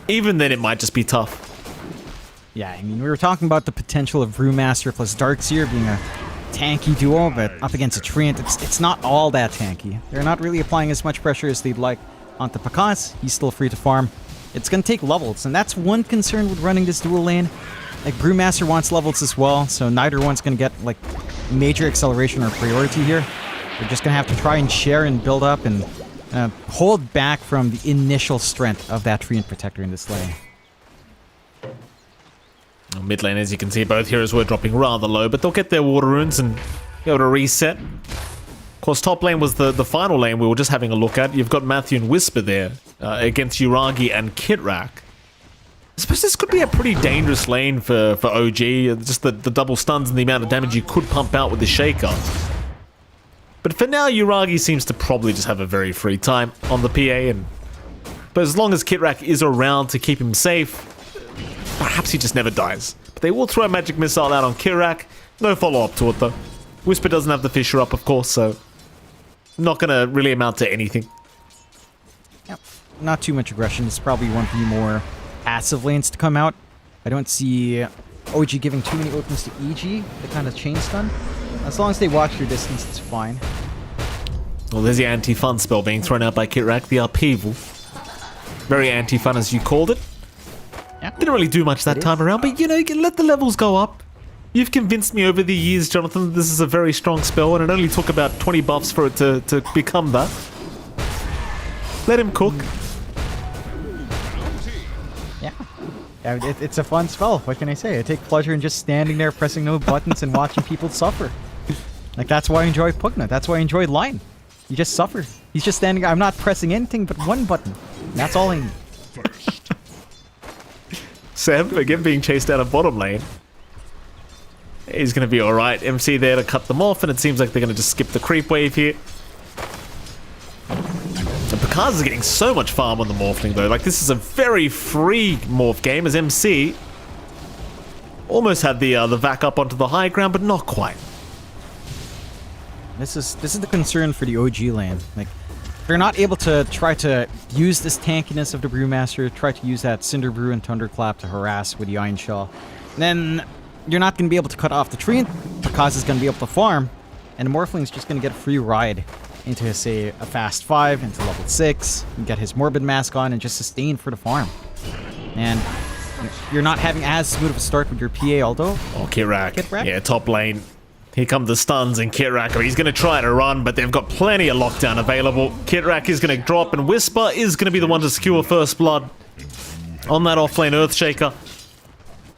even then it might just be tough. Yeah, I mean, we were talking about the potential of Brewmaster plus Darkseer being a tanky duo, but up against a Treant, it's not all that tanky. They're not really applying as much pressure as they'd like onto Pakas. He's still free to farm. It's going to take levels, and that's one concern with running this dual lane. Like, Brewmaster wants levels as well, so neither one's going to get, like, major acceleration or priority here. They're just going to have to try and share and build up and hold back from the initial strength of that Treant Protector in this lane. Mid lane, as you can see, both heroes were dropping rather low, but they'll get their water runes and be able to reset. Of course, top lane was the final lane we were just having a look at. You've got Matthew and Whisper there against Yuragi and Kit Rack. I suppose this could be a pretty dangerous lane for OG. Just the double stuns and the amount of damage you could pump out with the Shaker. But for now, Yuragi seems to probably just have a very free time on the PA. But as long as Kit Rack is around to keep him safe, perhaps he just never dies. But they will throw a magic missile out on Kit Rack. No follow-up to it, though. Whisper doesn't have the Fissure up, of course, so not going to really amount to anything. Yep. Not too much aggression. It's probably one of the more passive lanes to come out. I don't see OG giving too many opens to EG to kind of chain stun. As long as they watch your distance, it's fine. Well, there's the anti-fun spell being thrown out by Kit Rack, the upheaval. Very anti-fun, as you called it. Yep. Didn't really do much that time around, but you know, you can let the levels go up. You've convinced me over the years, Jonathan, that this is a very strong spell, and it only took about 20 buffs for it to become that. Let him cook. Yeah, it's a fun spell. What can I say? I take pleasure in just standing there, pressing no buttons, and watching people suffer. Like, that's why I enjoy Pugna. That's why I enjoy Line. You just suffer. He's just standing there. I'm not pressing anything but one button. That's all I need. Seb, again being chased out of bottom lane. He's going to be alright. MC there to cut them off, and it seems like they're going to just skip the creep wave here. And Picard is getting so much farm on the Morphling, though. Like, this is a very free Morph game, as MC almost had the vac up onto the high ground, but not quite. This is the concern for the OG lane. Like, they're not able to try to use this tankiness of the Brewmaster, try to use that Cinder Brew and Thunderclap to harass with the Iron Shell. Then you're not going to be able to cut off the tree. Because is going to be able to farm, and the Morphling's just going to get a free ride into, say, a fast 5, into level 6, and get his Morbid Mask on, and just sustain for the farm. And you're not having as smooth of a start with your PA, although... Oh, Kirak. Kirak? Yeah, top lane. Here come the stuns and Kirak. He's going to try to run, but they've got plenty of lockdown available. Kirak is going to drop, and Whisper is going to be the one to secure first blood on that offlane Earthshaker.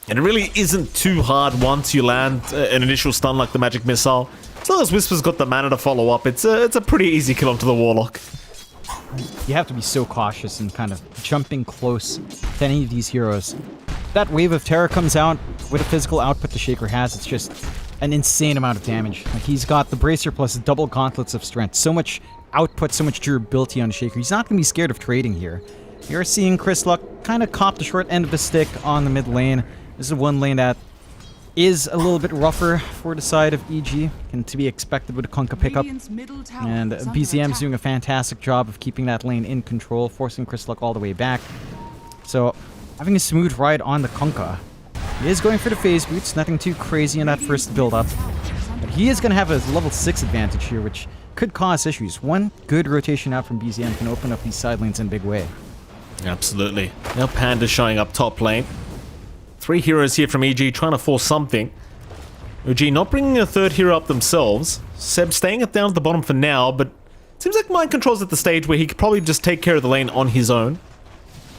And it really isn't too hard once you land an initial stun like the Magic Missile. As long as Whisper's got the mana to follow up, it's a pretty easy kill onto the Warlock. You have to be so cautious and kind of jumping close to any of these heroes. That Wave of Terror comes out with a physical output the Shaker has. It's just an insane amount of damage. Like, he's got the Bracer plus double Gauntlets of Strength. So much output, so much durability on the Shaker. He's not going to be scared of trading here. You're seeing Chris Luck kind of cop the short end of the stick on the mid lane. This is one lane that is a little bit rougher for the side of EG, and to be expected with a Kunkka pickup. And BZM's doing a fantastic job of keeping that lane in control, forcing Chris Luck all the way back. So, having a smooth ride on the Kunkka. He is going for the phase boots, nothing too crazy in that first build-up. But he is going to have a level 6 advantage here, which could cause issues. One good rotation out from BZM can open up these side lanes in a big way. Absolutely. Now Panda showing up top lane. 3 heroes here from EG trying to force something. OG not bringing a third hero up themselves. Seb staying it down at the bottom for now, but it seems like Mind Control's at the stage where he could probably just take care of the lane on his own.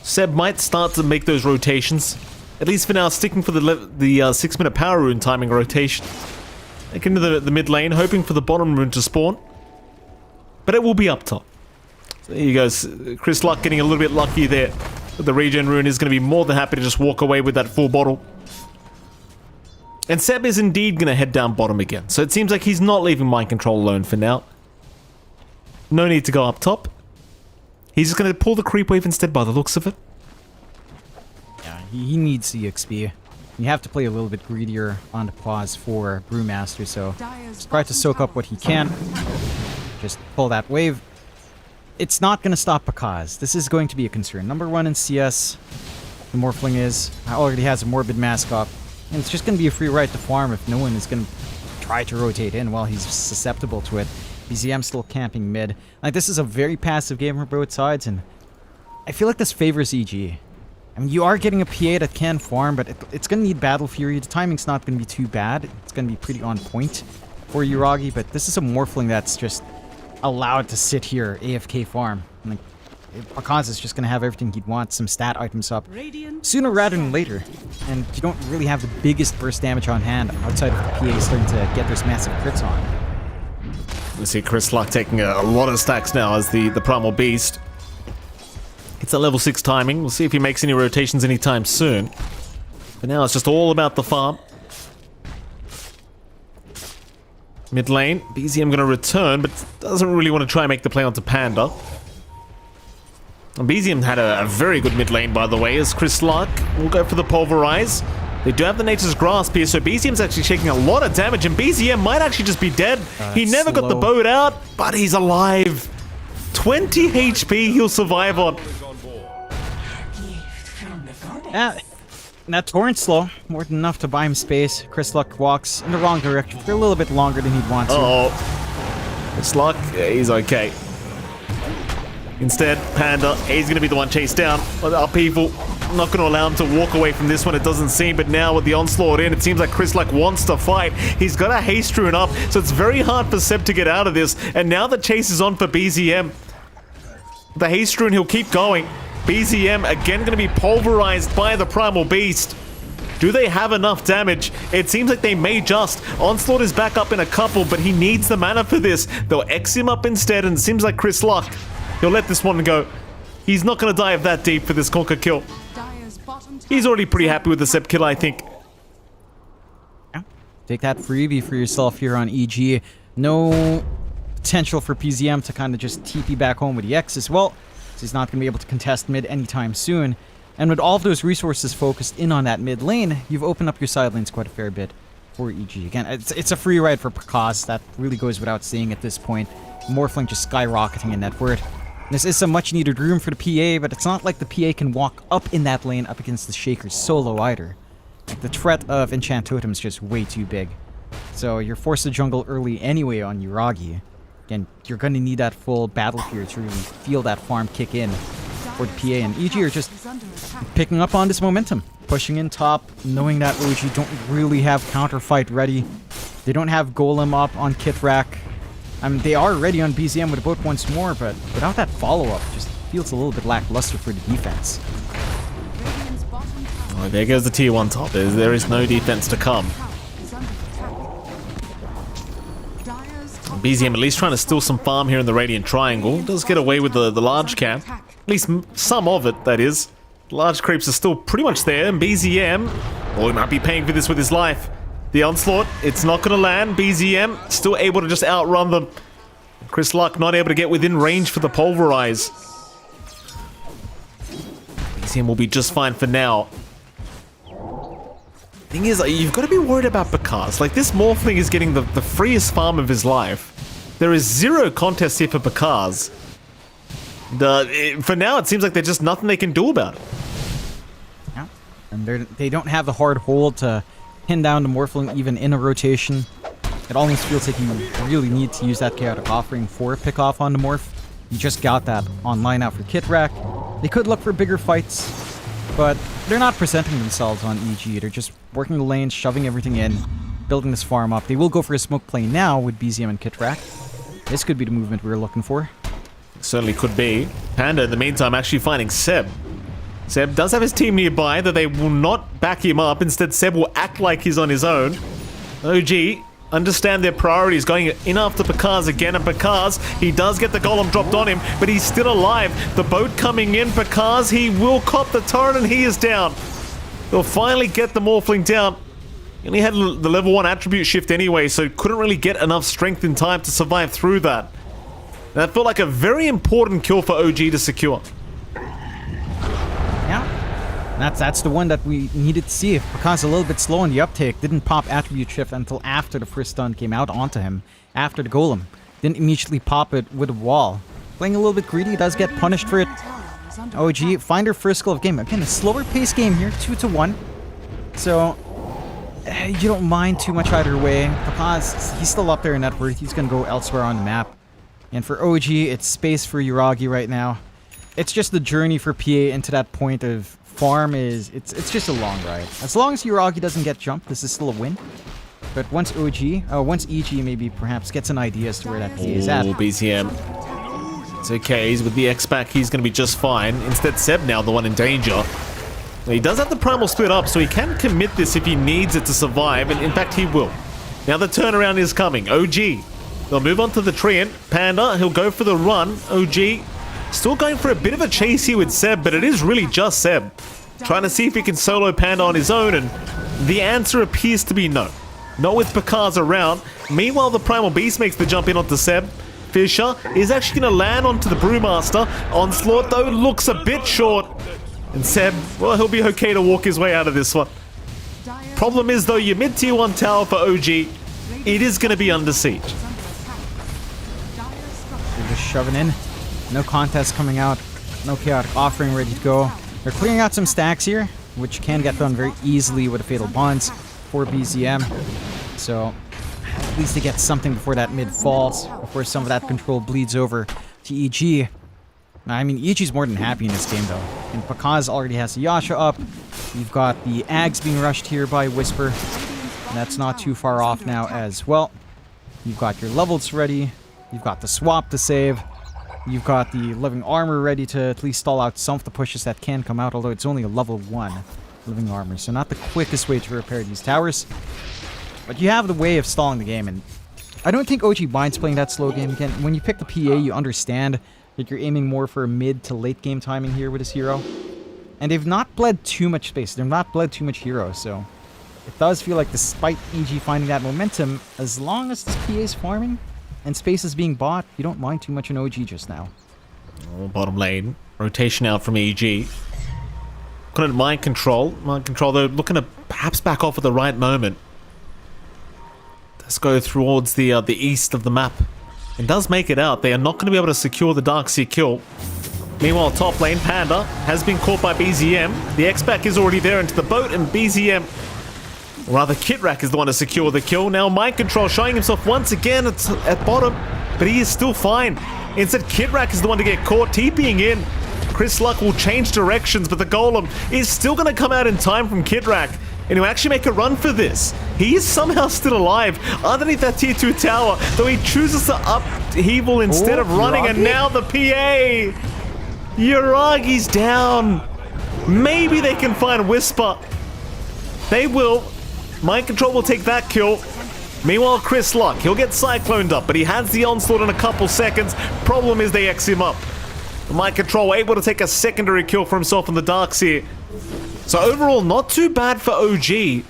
Seb might start to make those rotations. At least for now, sticking for the 6-minute power rune timing rotation. Back into the mid lane, hoping for the bottom rune to spawn. But it will be up top. So there you go. Chris Luck getting a little bit lucky there. But the regen rune is going to be more than happy to just walk away with that full bottle. And Seb is indeed going to head down bottom again. So it seems like he's not leaving Mind Control alone for now. No need to go up top. He's just going to pull the creep wave instead by the looks of it. Yeah, he needs the XP. You have to play a little bit greedier on the pause for Brewmaster, so try to soak up what he can. Just pull that wave. It's not going to stop Pakaz. This is going to be a concern. Number 1 in CS, the Morphling already has a Morbid Mask up. And it's just going to be a free ride to farm if no one is going to try to rotate in while he's susceptible to it. BZM still camping mid. Like, this is a very passive game for both sides, and I feel like this favors EG. I mean, you are getting a PA that can farm, but it's going to need Battle Fury. The timing's not going to be too bad. It's going to be pretty on point for Yuragi, but this is a Morphling that's just allowed to sit here, AFK farm. Like, Pakaz is just going to have everything he'd want, some stat items up sooner rather than later. And you don't really have the biggest burst damage on hand outside of the PA starting to get those massive crits on. We see Chris Luck taking a lot of stacks now as the Primal Beast. It's a level 6 timing. We'll see if he makes any rotations anytime soon. But now it's just all about the farm. Mid lane, BZM going to return, but doesn't really want to try and make the play onto Panda. And BZM had a very good mid lane, by the way, as Chris Luck will go for the Pulverize. They do have the Nature's Grasp here, so BZM's actually taking a lot of damage, and BZM might actually just be dead. He never got the boat out, but he's alive. 20 HP he'll survive on. That Torrent's slow. More than enough to buy him space. Chris Luck walks in the wrong direction for a little bit longer than he'd want to. Uh-oh. Chris Luck, yeah, he's okay. Instead, Panda, he's going to be the one chased down by the upheaval. Not going to allow him to walk away from this one, it doesn't seem, but now with the onslaught in, it seems like Chris Luck wants to fight. He's got a haste rune up, so it's very hard for Seb to get out of this, and now the chase is on for BZM. The haste rune, he'll keep going. BZM again going to be pulverized by the Primal Beast. Do they have enough damage? It seems like they may just. Onslaught is back up in a couple, but he needs the mana for this. They'll X him up instead, and it seems like Chris Luck, he'll let this one go. He's not going to dive that deep for this Conquer kill. He's already pretty happy with the Seb kill, I think. Yeah. Take that freebie for yourself here on EG. No potential for PZM to kind of just TP back home with the X as well. So he's not going to be able to contest mid anytime soon. And with all of those resources focused in on that mid lane, you've opened up your side lanes quite a fair bit for EG. Again, it's a free ride for Prakash. That really goes without saying at this point. Morphling just skyrocketing in net worth. This is some much needed room for the PA, but it's not like the PA can walk up in that lane up against the Shaker solo either. Like, the threat of Enchant Totem is just way too big. So you're forced to jungle early anyway on Yuragi. Again, you're going to need that full battle here to really feel that farm kick in for the PA, and EG are just picking up on this momentum. Pushing in top, knowing that OG don't really have counterfight ready. They don't have Golem up on Kitrak. I mean, they are ready on BZM with a boat once more, but without that follow-up, just feels a little bit lackluster for the defense. Oh, there goes the tier 1 top. There is no defense to come. BZM at least trying to steal some farm here in the Radiant Triangle. Does get away with the large camp. At least some of it, that is. Large creeps are still pretty much there, and BZM, oh, he might be paying for this with his life. The onslaught, it's not going to land. BZM still able to just outrun them. Chris Luck not able to get within range for the pulverize. BZM will be just fine for now. Thing is, you've got to be worried about Bakaz. Like, this Morphling is getting the freest farm of his life. There is zero contest here for Bakaz. For now, it seems like there's just nothing they can do about it. Yeah, and they don't have the hard hold to pin down the Morphling even in a rotation. It almost feels like you really need to use that Chaotic Offering for a pick-off on the Morph. You just got that online out for Kitrak. They could look for bigger fights, but they're not presenting themselves on EG. They're just working the lanes, shoving everything in, building this farm up. They will go for a smoke play now with BZM and Kitrak. This could be the movement we were looking for. Certainly could be. Panda, in the meantime, actually finding Seb. Seb does have his team nearby, that they will not back him up. Instead, Seb will act like he's on his own. OG understand their priorities, going in after Bakaz again, and Bakaz, he does get the golem dropped on him, but he's still alive. The boat coming in, Bakaz, he will cop the turret, and he is down. They'll finally get the Morphling down. He only had the level 1 attribute shift anyway, so couldn't really get enough strength in time to survive through that. That felt like a very important kill for OG to secure. Yeah, that's the one that we needed to see. Because a little bit slow on the uptake, didn't pop attribute shift until after the first stun came out onto him, after the golem. Didn't immediately pop it with a wall. Playing a little bit greedy, does get punished for it. OG find their first goal of game. Again, a slower pace game here, 2-1. So you don't mind too much either way. Because he's still up there in net worth, he's gonna go elsewhere on the map. And for OG, it's space for Yuragi right now. It's just the journey for PA into that point of farm is... It's just a long ride. As long as Yuragi doesn't get jumped, this is still a win. But once EG maybe perhaps gets an idea as to where that PA is at. Oh, BZM. It's okay, he's with the X back, he's going to be just fine. Instead, Seb now the one in danger. He does have the primal split up, so he can commit this if he needs it to survive, and in fact he will. Now the turnaround is coming. OG. They'll move on to the Treant. Panda, he'll go for the run. OG still going for a bit of a chase here with Seb, but it is really just Seb. Trying to see if he can solo Panda on his own, and the answer appears to be no. Not with Bakaz around. Meanwhile, the Primal Beast makes the jump in onto Seb. Fisher is actually going to land onto the Brewmaster. Onslaught, though, looks a bit short. And Seb, well, he'll be okay to walk his way out of this one. Problem is, though, your mid-tier 1 tower for OG, it is going to be under siege. They're just shoving in. No contest coming out. No Chaotic Offering ready to go. They're clearing out some stacks here, which can get done very easily with a Fatal Bonds for BZM. So at least they get something before that mid falls, before some of that control bleeds over to EG. I mean, EG's more than happy in this game, though. And Bakaz already has the Yasha up. You've got the Ags being rushed here by Whisper. That's not too far off now as well. You've got your levels ready. You've got the swap to save. You've got the living armor ready to at least stall out some of the pushes that can come out, although it's only a level 1. living armor, so not the quickest way to repair these towers. But you have the way of stalling the game, and I don't think OG minds playing that slow game again. When you pick the PA, you understand that you're aiming more for a mid to late game timing here with this hero. And they've not bled too much space. They've not bled too much hero, so it does feel like despite EG finding that momentum, as long as this PA is farming and space is being bought, you don't mind too much in OG just now. Oh, bottom lane. Rotation out from EG. Looking at mind control. Mind control, though, looking to perhaps back off at the right moment. Let's go towards the east of the map. It does make it out. They are not going to be able to secure the Darkseer kill. Meanwhile, top lane, Panda has been caught by BZM. The X-Back is already there into the boat, and BZM, or rather Kitrak, is the one to secure the kill. Now Mind Control showing himself once again at bottom, but he is still fine. Instead, Kitrak is the one to get caught, TPing in. Chris Luck will change directions, but the Golem is still going to come out in time from Kitrak, and he'll actually make a run for this. He is somehow still alive underneath that tier 2 tower, though he chooses to upheaval instead of running, and now the PA. Yuragi's down. Maybe they can find Whisper. They will. Mind Control will take that kill. Meanwhile, Chris Luck, he'll get cycloned up, but he has the onslaught in a couple seconds. Problem is they X him up. Mind Control able to take a secondary kill for himself in the Darkseer. So overall, not too bad for OG.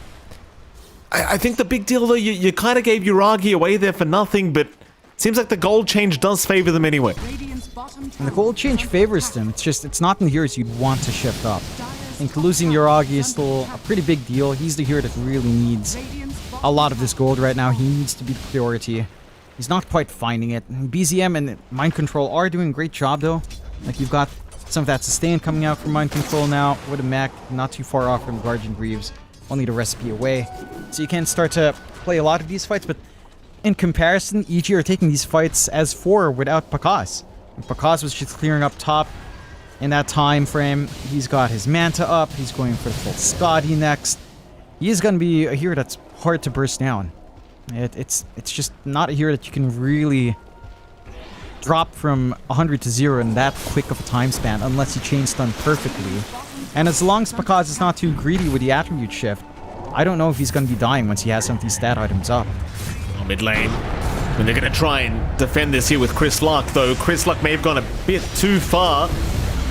I think the big deal though, you kind of gave Yuragi away there for nothing, but seems like the gold change does favor them anyway. And the gold change favors them. It's just, it's not in the heroes you'd want to shift up. I think losing Yuragi is still a pretty big deal. He's the hero that really needs a lot of this gold right now. He needs to be the priority. He's not quite finding it. BZM and Mind Control are doing a great job though. Like you've got some of that sustain coming out from Mind Control now with a mech not too far off from Guardian Greaves. Only the recipe away. So you can start to play a lot of these fights, but in comparison, EG are taking these fights as 4 without Pakaz. Pakaz was just clearing up top in that time frame. He's got his Manta up. He's going for the full Scotty next. He is going to be a hero that's hard to burst down. It's just not a hero that you can really drop from 100 to 0 in that quick of a time span unless you chain stun perfectly. And as long as Pakaz is not too greedy with the attribute shift, I don't know if he's going to be dying once he has some of these stat items up. Mid lane. And they're going to try and defend this here with Chris Luck, though Chris Luck may have gone a bit too far.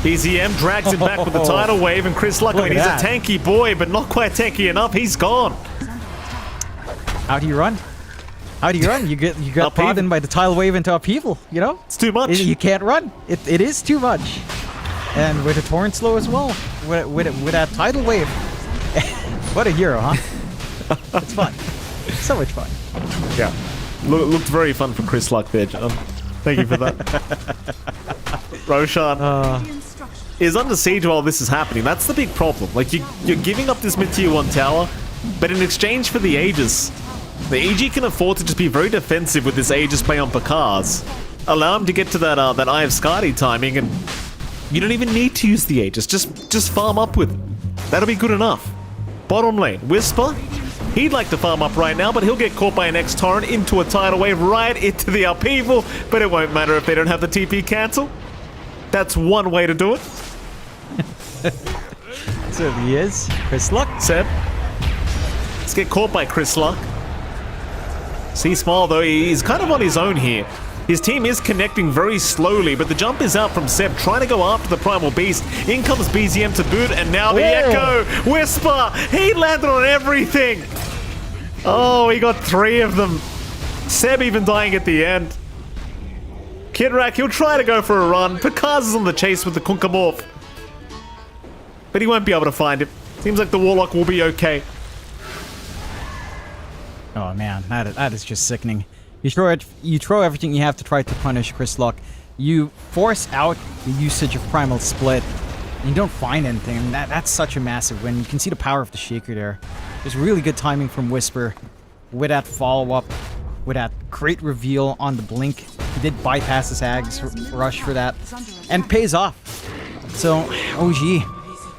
BZM drags it back with the tidal wave, and Chris Luck, I mean, he's a tanky boy, but not quite tanky enough. He's gone. How do you run? How do you run? You get caught in by the tidal wave into upheaval, you know? It's too much. You can't run. It is too much. And with a torrent slow as well. With that tidal wave. What a hero, huh? It's fun. So much fun. Yeah. Looked very fun for Chris Luck there, John. Thank you for that. Roshan is under siege while this is happening. That's the big problem. Like, you're giving up this mid-tier 1 tower, but in exchange for the Aegis, the AG can afford to just be very defensive with this Aegis play on Pakaz. Allow him to get to that Eye of Skadi timing, and you don't even need to use the Aegis. Just farm up with it. That'll be good enough. Bottom lane, Whisper. He'd like to farm up right now, but he'll get caught by an X-Torrent into a tidal wave right into the upheaval, but it won't matter if they don't have the TP cancel. That's one way to do it. So he is. Chris Luck. Seb. Let's get caught by Chris Luck. See Smile, though, he's kind of on his own here. His team is connecting very slowly, but the jump is out from Seb, trying to go after the Primal Beast. In comes BZM to boot, and now the Echo! Whisper! He landed on everything! Oh, he got 3 of them. Seb even dying at the end. Kidrak, he'll try to go for a run. Pakaz is on the chase with the Kunkamorph. But he won't be able to find him. Seems like the Warlock will be okay. Oh man, that is just sickening. You throw everything you have to try to punish Chris Luck. You force out the usage of Primal Split, and you don't find anything. And that's such a massive win. You can see the power of the Shaker there. There's really good timing from Whisper with that follow-up, with that great reveal on the blink. He did bypass his Ag's rush for that, and pays off. So, OG.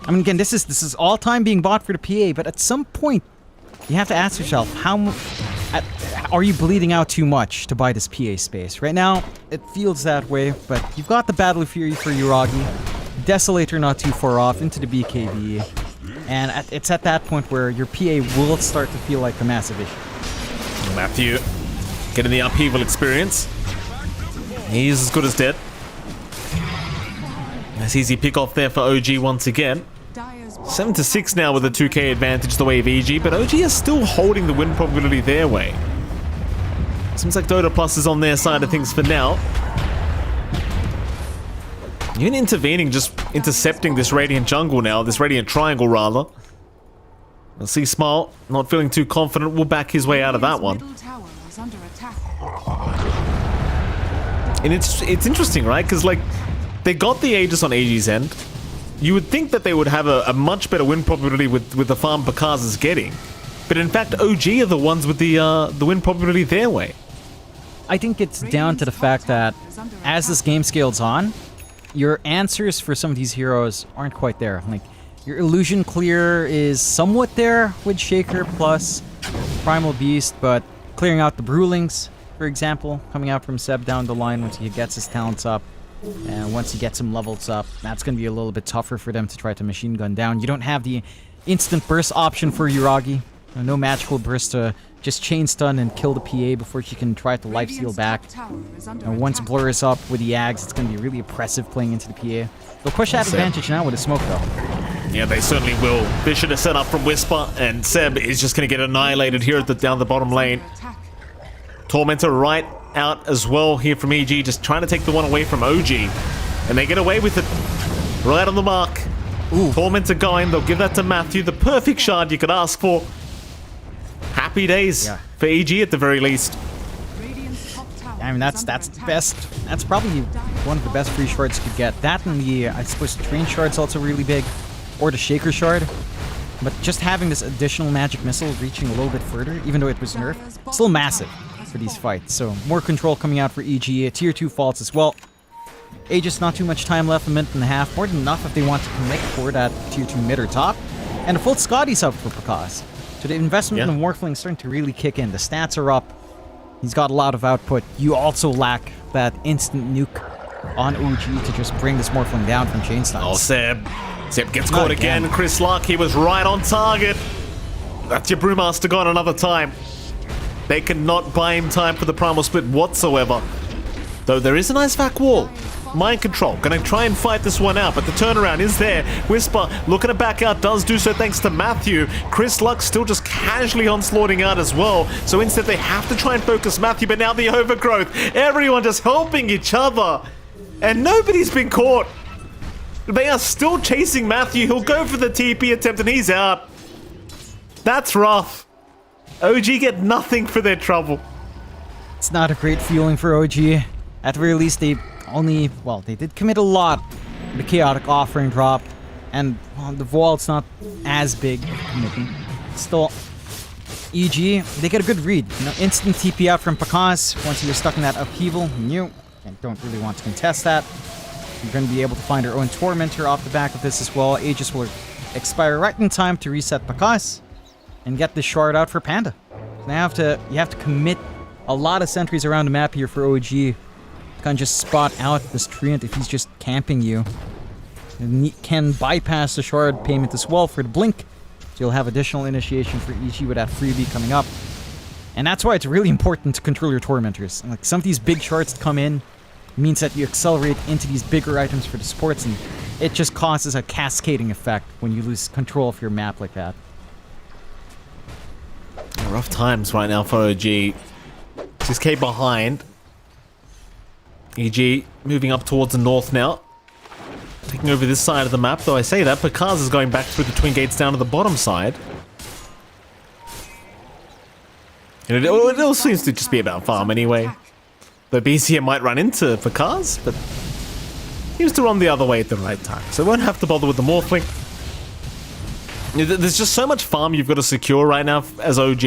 I mean, again, this is all time being bought for the PA, but at some point, you have to ask yourself, are you bleeding out too much to buy this PA space? Right now, it feels that way, but you've got the Battle of Fury for Yuragi. Desolator not too far off into the BKB. And it's at that point where your PA will start to feel like a massive issue. Matthew getting the upheaval experience. He's as good as dead. Nice easy pick off there for OG once again. 7-6 now with a 2k advantage the way of EG, but OG is still holding the win probability their way. Seems like Dota Plus is on their side of things for now. Even intervening, just intercepting this Radiant jungle now, this Radiant triangle rather. We'll see Smile, not feeling too confident, will back his way out of that one. And it's interesting, right? Because, like, they got the Aegis on AG's end. You would think that they would have a much better win probability with the farm Bakaz is getting. But in fact, OG are the ones with the win probability their way. I think it's down to the fact that as this game scales on, your answers for some of these heroes aren't quite there. Like, your Illusion Clear is somewhat there with Shaker plus Primal Beast, but clearing out the Brewlings, for example, coming out from Seb down the line once he gets his talents up, and once he gets some levels up, that's going to be a little bit tougher for them to try to machine gun down. You don't have the instant burst option for Uragi. No magical burst to just chain stun and kill the PA before she can try to lifesteal back. And once Blur is up with the Ags, it's going to be really oppressive playing into the PA. They'll push that advantage now with a smoke though. Yeah, they certainly will. Vision is set up from Whisper, and Seb is just going to get annihilated here at down the bottom lane. Tormentor right out as well here from EG, just trying to take the one away from OG. And they get away with it. Right on the mark. Ooh. Tormentor going, they'll give that to Matthew. The perfect shard you could ask for. Happy days for EG at the very least. I mean, that's the best. That's probably one of the best free shards you could get. That and the, I suppose, the Train Shard's also really big. Or the Shaker Shard. But just having this additional magic missile reaching a little bit further, even though it was nerfed, still massive for these fights. So more control coming out for EG. Tier 2 faults as well. Aegis, not too much time left, 1.5 minutes. More than enough if they want to commit for that Tier 2 mid or top. And a full Scotty's up for Pakaz. So the investment in the Morphling is starting to really kick in. The stats are up. He's got a lot of output. You also lack that instant nuke on OG to just bring this Morphling down from chain stuns. Oh, Seb gets caught again. Chris Luck, he was right on target. That's your Brewmaster gone another time. They cannot buy him time for the Primal Split whatsoever. Though there is a nice back wall. Mind control, gonna try and fight this one out, but the turnaround is there. Whisper looking to back out, does do so thanks to Matthew. Chris Luck still just casually onslaughting out as well, so instead they have to try and focus Matthew, but now the overgrowth. Everyone just helping each other, and nobody's been caught. They are still chasing Matthew. He'll go for the TP attempt and he's out. That's rough. OG get nothing for their trouble. It's not a great feeling for OG. At the very least, they only, well, they did commit a lot. The Chaotic Offering drop, and the Vault's not as big of a commitment. Still, EG, they get a good read. You know, instant TP out from Pakaz once he was stuck in that upheaval. You don't really want to contest that. You're going to be able to find our own Tormentor off the back of this as well. Aegis will expire right in time to reset Pakaz and get the shard out for Panda. Now you have to commit a lot of sentries around the map here for OG to kind of just spot out this Treant if he's just camping you. And can bypass the shard payment as well for the blink. So you'll have additional initiation for EG with that freebie coming up. And that's why it's really important to control your Tormentors. And like some of these big shards that come in means that you accelerate into these bigger items for the supports, and it just causes a cascading effect when you lose control of your map like that. Rough times right now for OG. 6k behind. EG moving up towards the north now. Taking over this side of the map, though I say that, Pakaz is going back through the twin gates down to the bottom side. And it all seems to just be about farm anyway. Though BCM might run into Pakaz, but he was to run the other way at the right time, so won't have to bother with the Morphling. There's just so much farm you've got to secure right now as OG.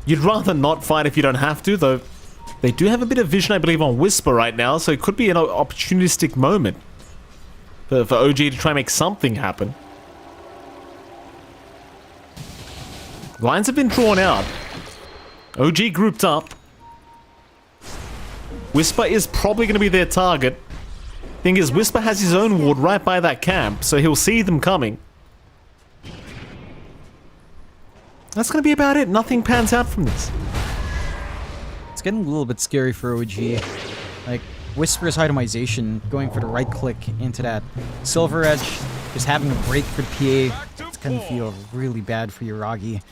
You'd rather not fight if you don't have to, though they do have a bit of vision, I believe, on Whisper right now, so it could be an opportunistic moment for OG to try and make something happen. Lines have been drawn out. OG grouped up. Whisper is probably going to be their target. Thing is, Whisper has his own ward right by that camp, so he'll see them coming. That's going to be about it. Nothing pans out from this. It's getting a little bit scary for OG. Like, Whisper's itemization, going for the right click into that Silver Edge, just having a break for the PA, it's going to feel really bad for Yuragi.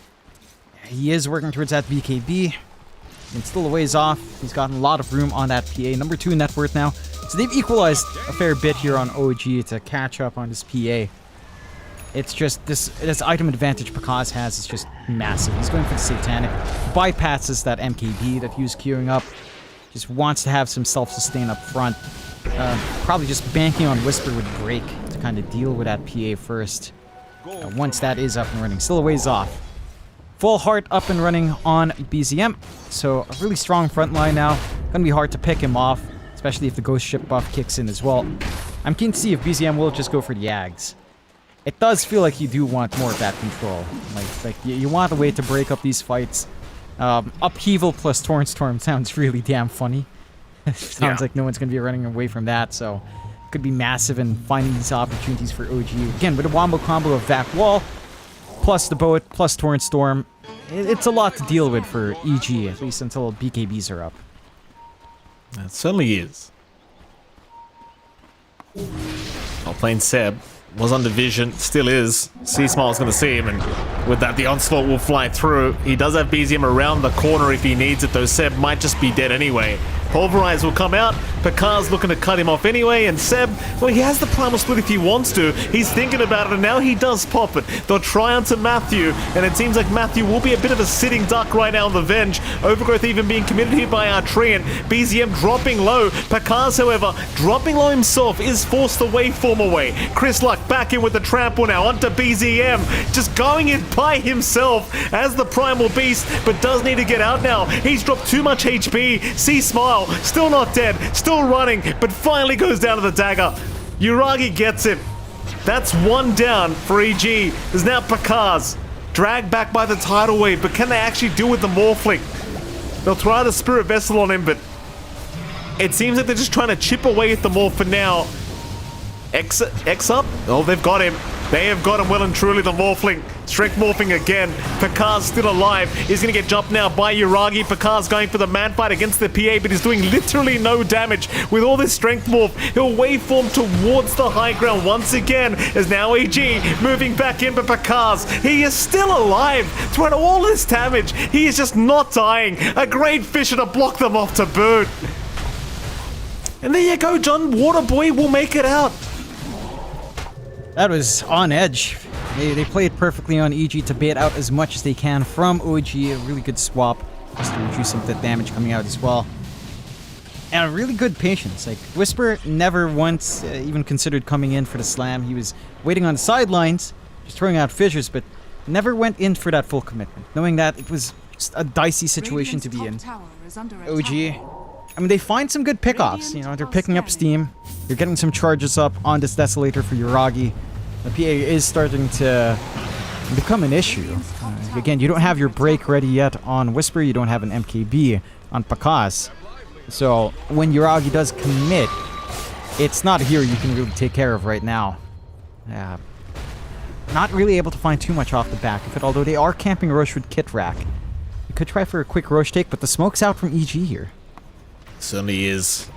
He is working towards that BKB, and still a ways off. He's gotten a lot of room on that PA. Number 2 net worth now. So they've equalized a fair bit here on OG to catch up on this PA. It's just this item advantage Pakaz has is just massive. He's going for the Satanic, bypasses that MKB that he was queuing up. Just wants to have some self-sustain up front. Probably just banking on Whisper with Break to kind of deal with that PA first. Once that is up and running, still a ways off. Full Heart up and running on BZM, so a really strong front line now. Gonna be hard to pick him off, especially if the Ghost Ship buff kicks in as well. I'm keen to see if BZM will just go for the Yags. It does feel like you do want more of that control. Like you want a way to break up these fights. Upheaval plus Torrent Storm sounds really damn funny. Sounds like no one's going to be running away from that, so could be massive in finding these opportunities for OG. Again, with a wombo combo of Vac Wall, plus the Boat, plus Torrent Storm, it's a lot to deal with for EG, at least until BKBs are up. It certainly is. While playing Seb, was under vision, still is. C-Smile's going to see him, and with that, the onslaught will fly through. He does have BZM around the corner if he needs it, though Seb might just be dead anyway. Pulverize will come out. Picard's looking to cut him off anyway, and Seb, well, he has the primal split if he wants to. He's thinking about it, and now he does pop it. They'll try onto Matthew, and it seems like Matthew will be a bit of a sitting duck right now on the Venge. Overgrowth even being committed here by Artrean. BZM dropping low. Picard's, however, dropping low himself, is forced the waveform away. Chris Luck back in with the trample now onto BZM, just going in by himself as the primal beast, but does need to get out now. He's dropped too much HP. C-Smile, still not dead, still running, but finally goes down to the dagger. Yuragi gets it. That's one down for EG. There's now Pakaz, dragged back by the tidal wave, but can they actually deal with the Morphling? They'll try the Spirit Vessel on him, but it seems like they're just trying to chip away at the Morph for now. X up? Oh, they've got him. They have got him well and truly, the Morphling. Strength morphing again. Picard's still alive. He's going to get jumped now by Yuragi. Picard's going for the man fight against the PA, but he's doing literally no damage. With all this strength morph, he'll waveform towards the high ground once again, as now EG moving back in, but Picard's, he is still alive. Throughout all this damage, he is just not dying. A great Fisher to block them off to boot. And there you go, John. Waterboy will make it out. That was on edge. They played perfectly on EG to bait out as much as they can from OG. A really good swap just to reduce some of the damage coming out as well. And a really good patience. Like, Whisper never once even considered coming in for the slam. He was waiting on the sidelines, just throwing out fissures, but never went in for that full commitment, knowing that it was just a dicey situation to be in. OG, I mean, they find some good pickoffs. You know, they're picking up steam. They're getting some charges up on this Desolator for Yuragi. The PA is starting to become an issue. Again, you don't have your break ready yet on Whisper. You don't have an MKB on Pakaz. So when Yuragi does commit, it's not a hero you can really take care of right now. Not really able to find too much off the back of it, although they are camping Roche with Kit Rack. You could try for a quick Roche take, but the smoke's out from EG here. Certainly is.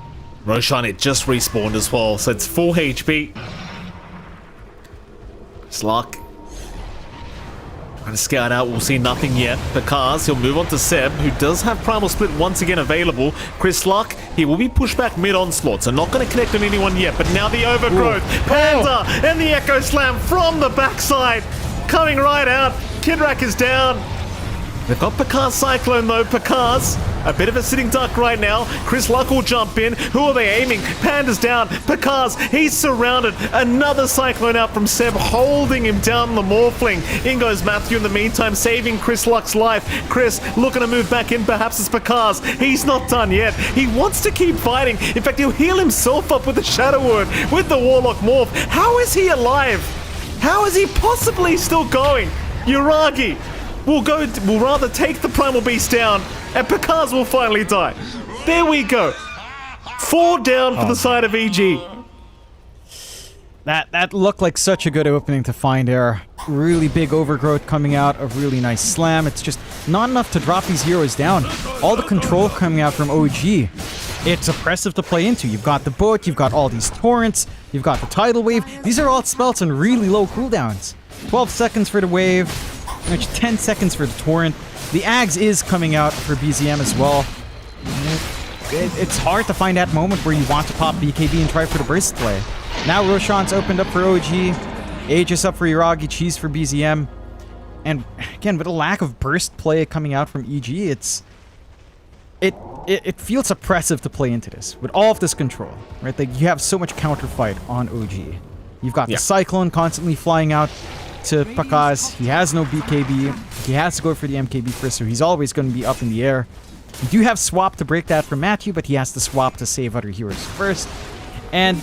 Roshan, it just respawned as well, so it's full HP. Sluck trying to scout out, we'll see nothing yet. Pakaz, he'll move on to Seb, who does have Primal Split once again available. Chris Luck, he will be pushed back mid-onslaught, so not going to connect on anyone yet, but now the Overgrowth. Ooh. Panda and the Echo Slam from the backside, coming right out. Kidrak is down. They've got Pakaz Cyclone though. Pakaz, a bit of a sitting duck right now. Chris Luck will jump in. Who are they aiming? Panda's down. Pakaz, he's surrounded. Another Cyclone out from Seb, holding him down the Morphling. In goes Matthew in the meantime, saving Chris Luck's life. Chris looking to move back in, perhaps it's Pakaz. He's not done yet. He wants to keep fighting. In fact, he'll heal himself up with the Shadow Word, with the Warlock Morph. How is he alive? How is he possibly still going? Yuragi will rather take the Primal Beast down, and Pakaz will finally die. There we go. 4 down for the side of EG. That looked like such a good opening to find there. Really big overgrowth coming out, a really nice slam. It's just not enough to drop these heroes down. All the control coming out from OG. It's oppressive to play into. You've got the boat, you've got all these torrents, you've got the tidal wave. These are all spells on really low cooldowns. 12 seconds for the wave, which 10 seconds for the torrent. The Ags is coming out for BZM as well. It's hard to find that moment where you want to pop BKB and try for the burst play. Now Roshan's opened up for OG. Aegis up for Iragi, Cheese for BZM. And again, with a lack of burst play coming out from EG, it feels oppressive to play into this. With all of this control, right? Like, you have so much counter fight on OG. You've got the Cyclone constantly flying out to Pakaz. He has no BKB. He has to go for the MKB first, so he's always going to be up in the air. You do have swap to break that from Matthew, but he has to swap to save other heroes first. And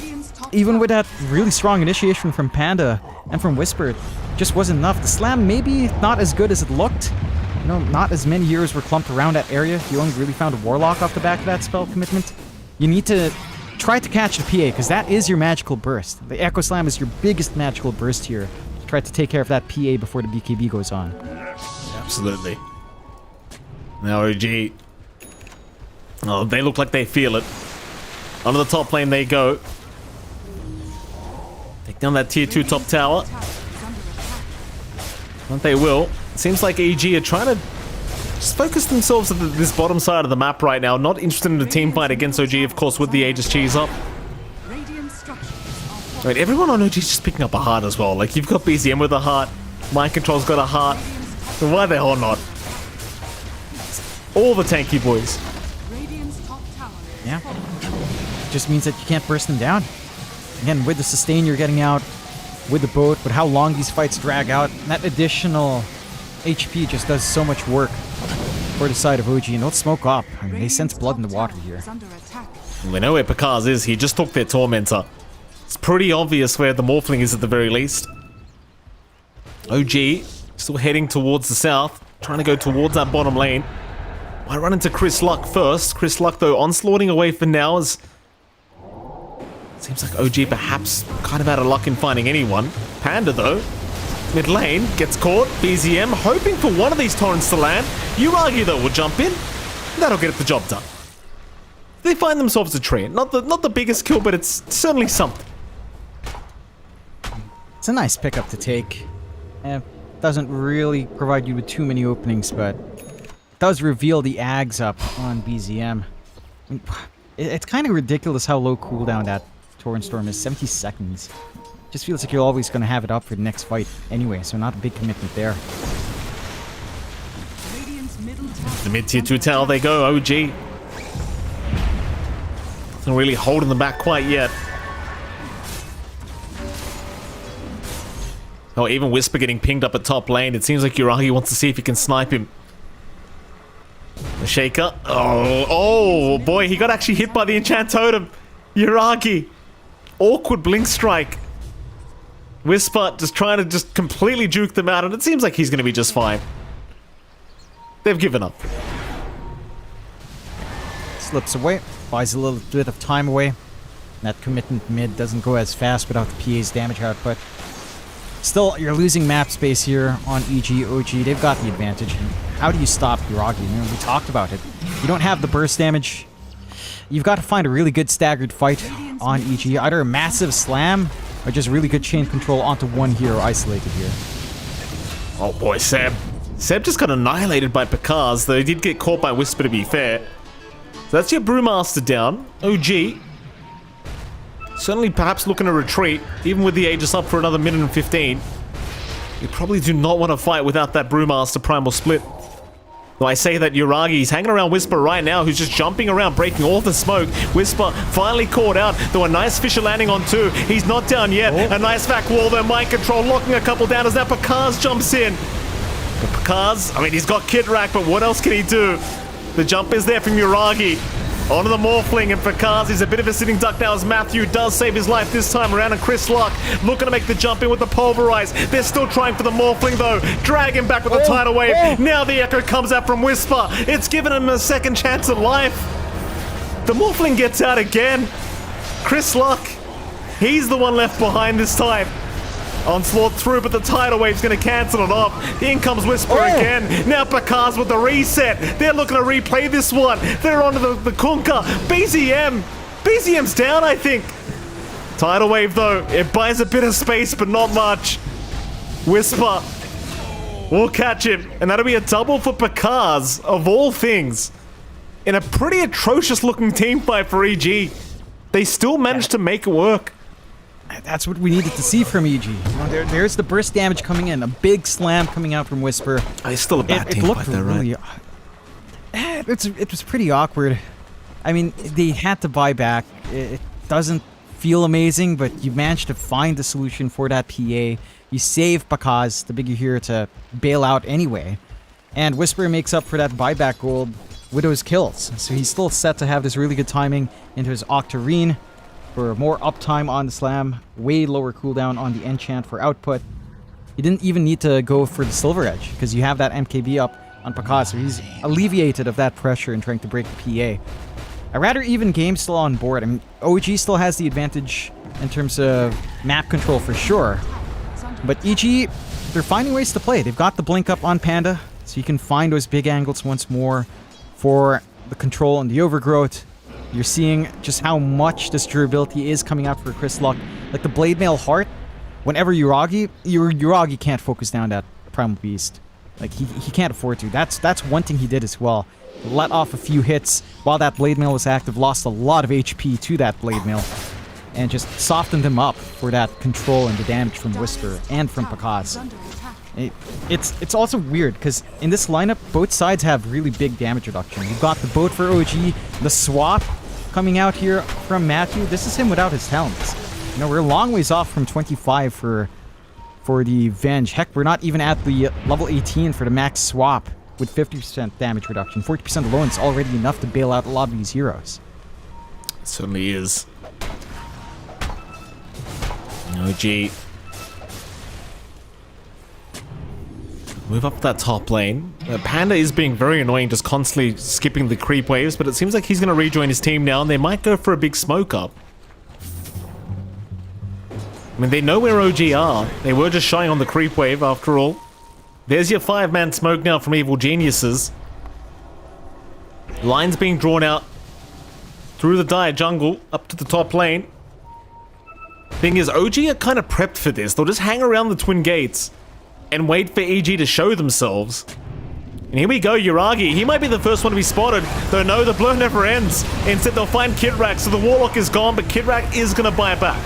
even with that really strong initiation from Panda and from Whisper, it just wasn't enough. The slam maybe not as good as it looked. You know, not as many heroes were clumped around that area. You only really found a Warlock off the back of that spell commitment. You need to try to catch the PA, because that is your magical burst. The Echo Slam is your biggest magical burst here. Try to take care of that PA before the BKB goes on. Absolutely. Now OG. Oh, they look like they feel it. Onto the top lane they go. Take down that tier 2 top tower. But they will. It seems like EG are trying to just focus themselves at this bottom side of the map right now. Not interested in a team fight against OG, of course, with the Aegis Cheese up. I mean, everyone on OG is just picking up a heart as well. Like, you've got BZM with a heart. Mind Control's got a heart. So why the hell not? All the tanky boys. Yeah. Just means that you can't burst them down. Again, with the sustain you're getting out, with the boat, with how long these fights drag out, that additional HP just does so much work for the side of OG, and they'll smoke up. I mean, they sense blood in the water here. Well, they know where Pakaz is. He just took their Tormentor. It's pretty obvious where the Morphling is at the very least. OG still heading towards the south, trying to go towards that bottom lane. Might run into Chris Luck first. Chris Luck, though, onslaughting away for now as... Seems like OG perhaps kind of out of luck in finding anyone. Panda, though, mid lane, gets caught. BZM hoping for one of these torrents to land. Uragi, though, will jump in. That'll get the job done. They find themselves a tree. Not the biggest kill, but it's certainly something. It's a nice pickup to take. Doesn't really provide you with too many openings, but does reveal the Ags up on BZM. It's kind of ridiculous how low cooldown that Torrent Storm is. 70 seconds. Just feels like you're always going to have it up for the next fight anyway, so not a big commitment there. The mid-tier 2 tower they go, OG. Not really holding them back quite yet. Oh, even Whisper getting pinged up at top lane. It seems like Uragi wants to see if he can snipe him. The Shaker. Oh boy, he got actually hit by the Enchant Totem. Uragi. Awkward Blink Strike. Whisper just trying to just completely juke them out, and it seems like he's going to be just fine. They've given up. Slips away. Buys a little bit of time away. That commitment mid doesn't go as fast without the PA's damage output. Still, you're losing map space here on EG, OG. They've got the advantage. How do you stop Uragi? You know, we talked about it. You don't have the burst damage. You've got to find a really good staggered fight on EG. Either a massive slam or just really good chain control onto one hero isolated here. Oh boy, Seb. Seb just got annihilated by Pakaz, though he did get caught by Whisper to be fair. So that's your Brewmaster down. OG. Certainly perhaps looking to retreat, even with the Aegis up for another minute and 15. You probably do not want to fight without that Brewmaster Primal Split. Though I say that Uragi's hanging around Whisper right now, who's just jumping around, breaking all the smoke. Whisper finally caught out, though a nice Fisher landing on 2. He's not down yet. A nice back wall there, Mind Control locking a couple down as that Pakaz jumps in. But Pakaz, I mean, he's got Kid Rack, but what else can he do? The jump is there from Uragi. Onto the Morphling, and Pakaz is a bit of a sitting duck now as Matthew does save his life this time around, and Chris Luck looking to make the jump in with the Pulverize. They're still trying for the Morphling though. Drag him back with the Tidal Wave. Now the Echo comes out from Whisper. It's given him a second chance at life. The Morphling gets out again. Chris Luck He's the one left behind this time. Onslaught through, but the tidal wave's going to cancel it off. In comes Whisper again. Now Bakaz with the reset. They're looking to replay this one. They're onto the Kunkka. BZM. BZM's down, I think. Tidal wave, though. It buys a bit of space, but not much. Whisper will catch him. And that'll be a double for Bakaz, of all things. In a pretty atrocious-looking team fight for EG. They still managed to make it work. That's what we needed to see from EG. You know, there's the burst damage coming in, a big slam coming out from Whisper. It's still a bad team fight though, right? It was pretty awkward. I mean, they had to buy back. It doesn't feel amazing, but you managed to find the solution for that PA. You save Bakaz, the bigger hero, to bail out anyway. And Whisper makes up for that buyback gold with those kills. So he's still set to have this really good timing into his Octarine for more uptime on the slam, way lower cooldown on the enchant for output. You didn't even need to go for the Silver Edge, because you have that MKB up on Bakaz, so he's alleviated of that pressure in trying to break the PA. A rather even game still on board. I mean, OG still has the advantage in terms of map control for sure, but EG, they're finding ways to play. They've got the blink up on Panda, so you can find those big angles once more for the control and the overgrowth. You're seeing just how much this durability is coming out for Chris Luck. Like the Blade Mail Heart, whenever Uragi can't focus down that Primal Beast. Like he can't afford to. That's one thing he did as well. Let off a few hits while that Blade Mail was active, lost a lot of HP to that Blade Mail, and just softened him up for that control and the damage from Whisper and from Bakaz. It's also weird because in this lineup, both sides have really big damage reduction. You've got the boat for OG, the swap coming out here from Matthew. This is him without his talents. You know, we're a long ways off from 25 for the Venge. Heck, we're not even at the level 18 for the max swap with 50% damage reduction. 40% alone is already enough to bail out a lot of these heroes. It certainly is. OG. Move up that top lane. Panda is being very annoying, just constantly skipping the creep waves, but it seems like he's going to rejoin his team now, and they might go for a big smoke up. I mean, they know where OG are. They were just shying on the creep wave, after all. There's your 5-man smoke now from Evil Geniuses. Lines being drawn out through the dire jungle, up to the top lane. Thing is, OG are kind of prepped for this. They'll just hang around the Twin Gates and wait for EG to show themselves. And here we go, Uragi. He might be the first one to be spotted, though no, the blur never ends. Instead, they'll find Kidrak, so the Warlock is gone, but Kidrak is going to buy it back.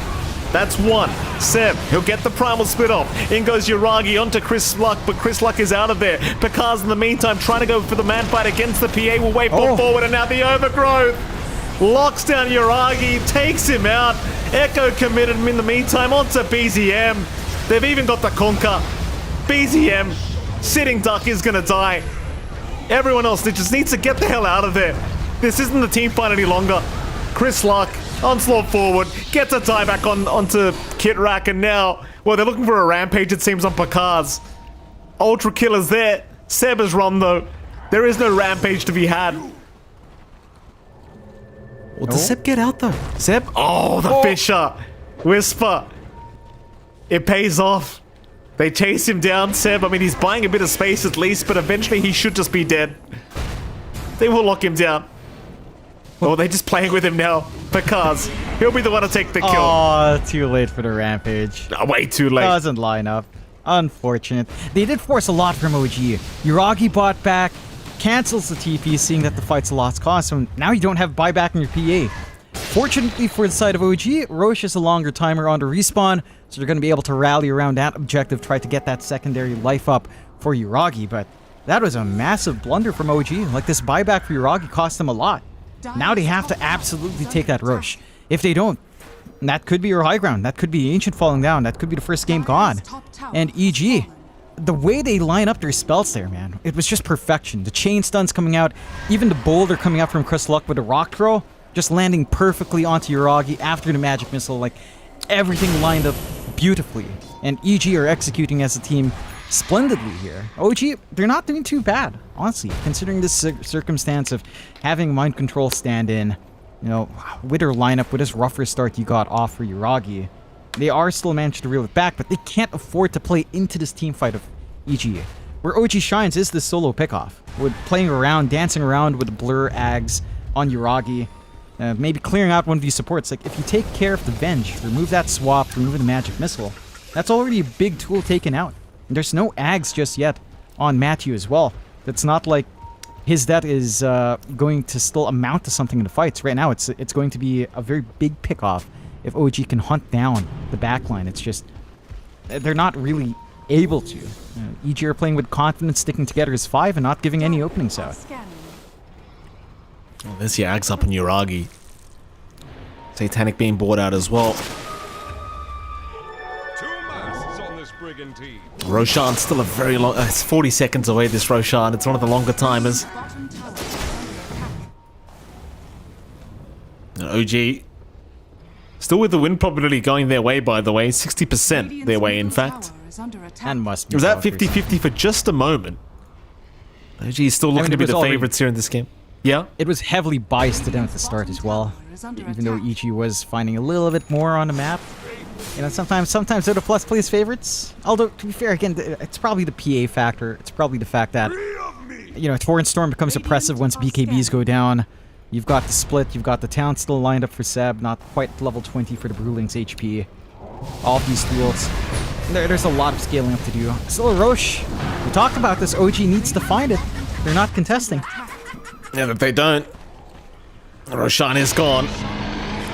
That's one. Seb, he'll get the Primal split off. In goes Uragi onto Chris Luck, but Chris Luck is out of there. Bakaz, in the meantime, trying to go for the man fight against the PA. Will wait forward, and now the overgrowth. Locks down Uragi, takes him out. Echo committed him in the meantime onto BZM. They've even got the Kunkka. BZM, sitting duck, is gonna die. Everyone else just needs to get the hell out of there. This isn't the team fight any longer. Chris Luck, onslaught forward, gets a tie back onto Kitrak, and now, well, they're looking for a rampage, it seems, on Bakaz. Ultra Killer's there. Seb has run, though. There is no rampage to be had. Well, does Seb get out, though? Seb? Oh, the Fisher. Whisper. It pays off. They chase him down, Seb. I mean, he's buying a bit of space at least, but eventually he should just be dead. They will lock him down. Oh, they're just playing with him now. Because he'll be the one to take the kill. Oh, too late for the rampage. Way too late. Doesn't line up. Unfortunate. They did force a lot from OG. Uragi bought back, cancels the TP, seeing that the fight's a lost cause, so now you don't have buyback in your PA. Fortunately for the side of OG, Roche is a longer timer on the respawn, so they're going to be able to rally around that objective, try to get that secondary life up for Uragi, but that was a massive blunder from OG. Like, this buyback for Uragi cost them a lot. Now they have to absolutely take that Roche. If they don't, that could be your high ground. That could be Ancient falling down. That could be the first game gone. And EG, the way they line up their spells there, man, it was just perfection. The chain stuns coming out, even the boulder coming out from Chris Luck with a rock throw, just landing perfectly onto Uragi after the magic missile. Like, everything lined up beautifully. And EG are executing as a team splendidly here. OG, they're not doing too bad, honestly, considering this circumstance of having mind control stand in. You know, with her lineup, with this rougher start you got off for Yuragi, they are still managing to reel it back, but they can't afford to play into this team fight of EG. Where OG shines is the solo pickoff, with playing around, dancing around with the blur ags on Yuragi, maybe clearing out one of these supports. Like, if you take care of the Venge, remove that swap, remove the magic missile, that's already a big tool taken out. And there's no ags just yet on Matthew as well. That's not like his death is going to still amount to something in the fights. Right now, it's going to be a very big pickoff if OG can hunt down the backline. It's just, they're not really able to. EG are playing with confidence, sticking together as 5 and not giving any openings out. Well, there's Yags up in Yuragi. Satanic being bought out as well. Roshan's still a very long... it's 40 seconds away, this Roshan. It's one of the longer timers. And OG still with the win probability going their way, by the way. 60% their way, in fact. And must be. It was at 50-50 for just a moment. OG is still looking to be the favorites here in this game. Yeah? It was heavily biased to them at the start as well. Even though EG was finding a little bit more on the map. You know, sometimes Dota Plus plays favorites. Although, to be fair, again, it's probably the PA factor. It's probably the fact that, you know, Torrent Storm becomes oppressive once BKBs go down. You've got the split, you've got the town still lined up for Seb, not quite level 20 for the Brewling's HP. All of these duels. There's a lot of scaling up to do. Still, Roche, we talked about this, OG needs to find it. They're not contesting. Yeah, but they don't. Roshan is gone.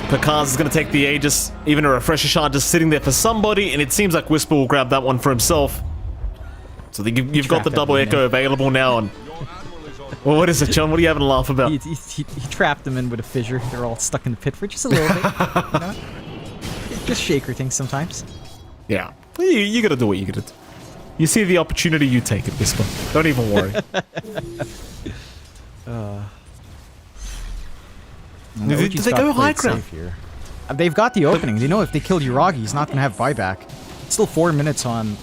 Picard is going to take the Aegis, even a refresher shard just sitting there for somebody, and it seems like Whisper will grab that one for himself. So you've got the double echo available now, and... well, what is it, John? What are you having a laugh about? He trapped them in with a fissure. They're all stuck in the pit for just a little bit. You know? Just shaker things sometimes. Yeah. You got to do what you got to do. You see the opportunity, you take it, Whisper. Don't even worry. Did they go high ground? They've got the opening. They know if they kill Yuragi, he's not going to have buyback. It's still 4 minutes on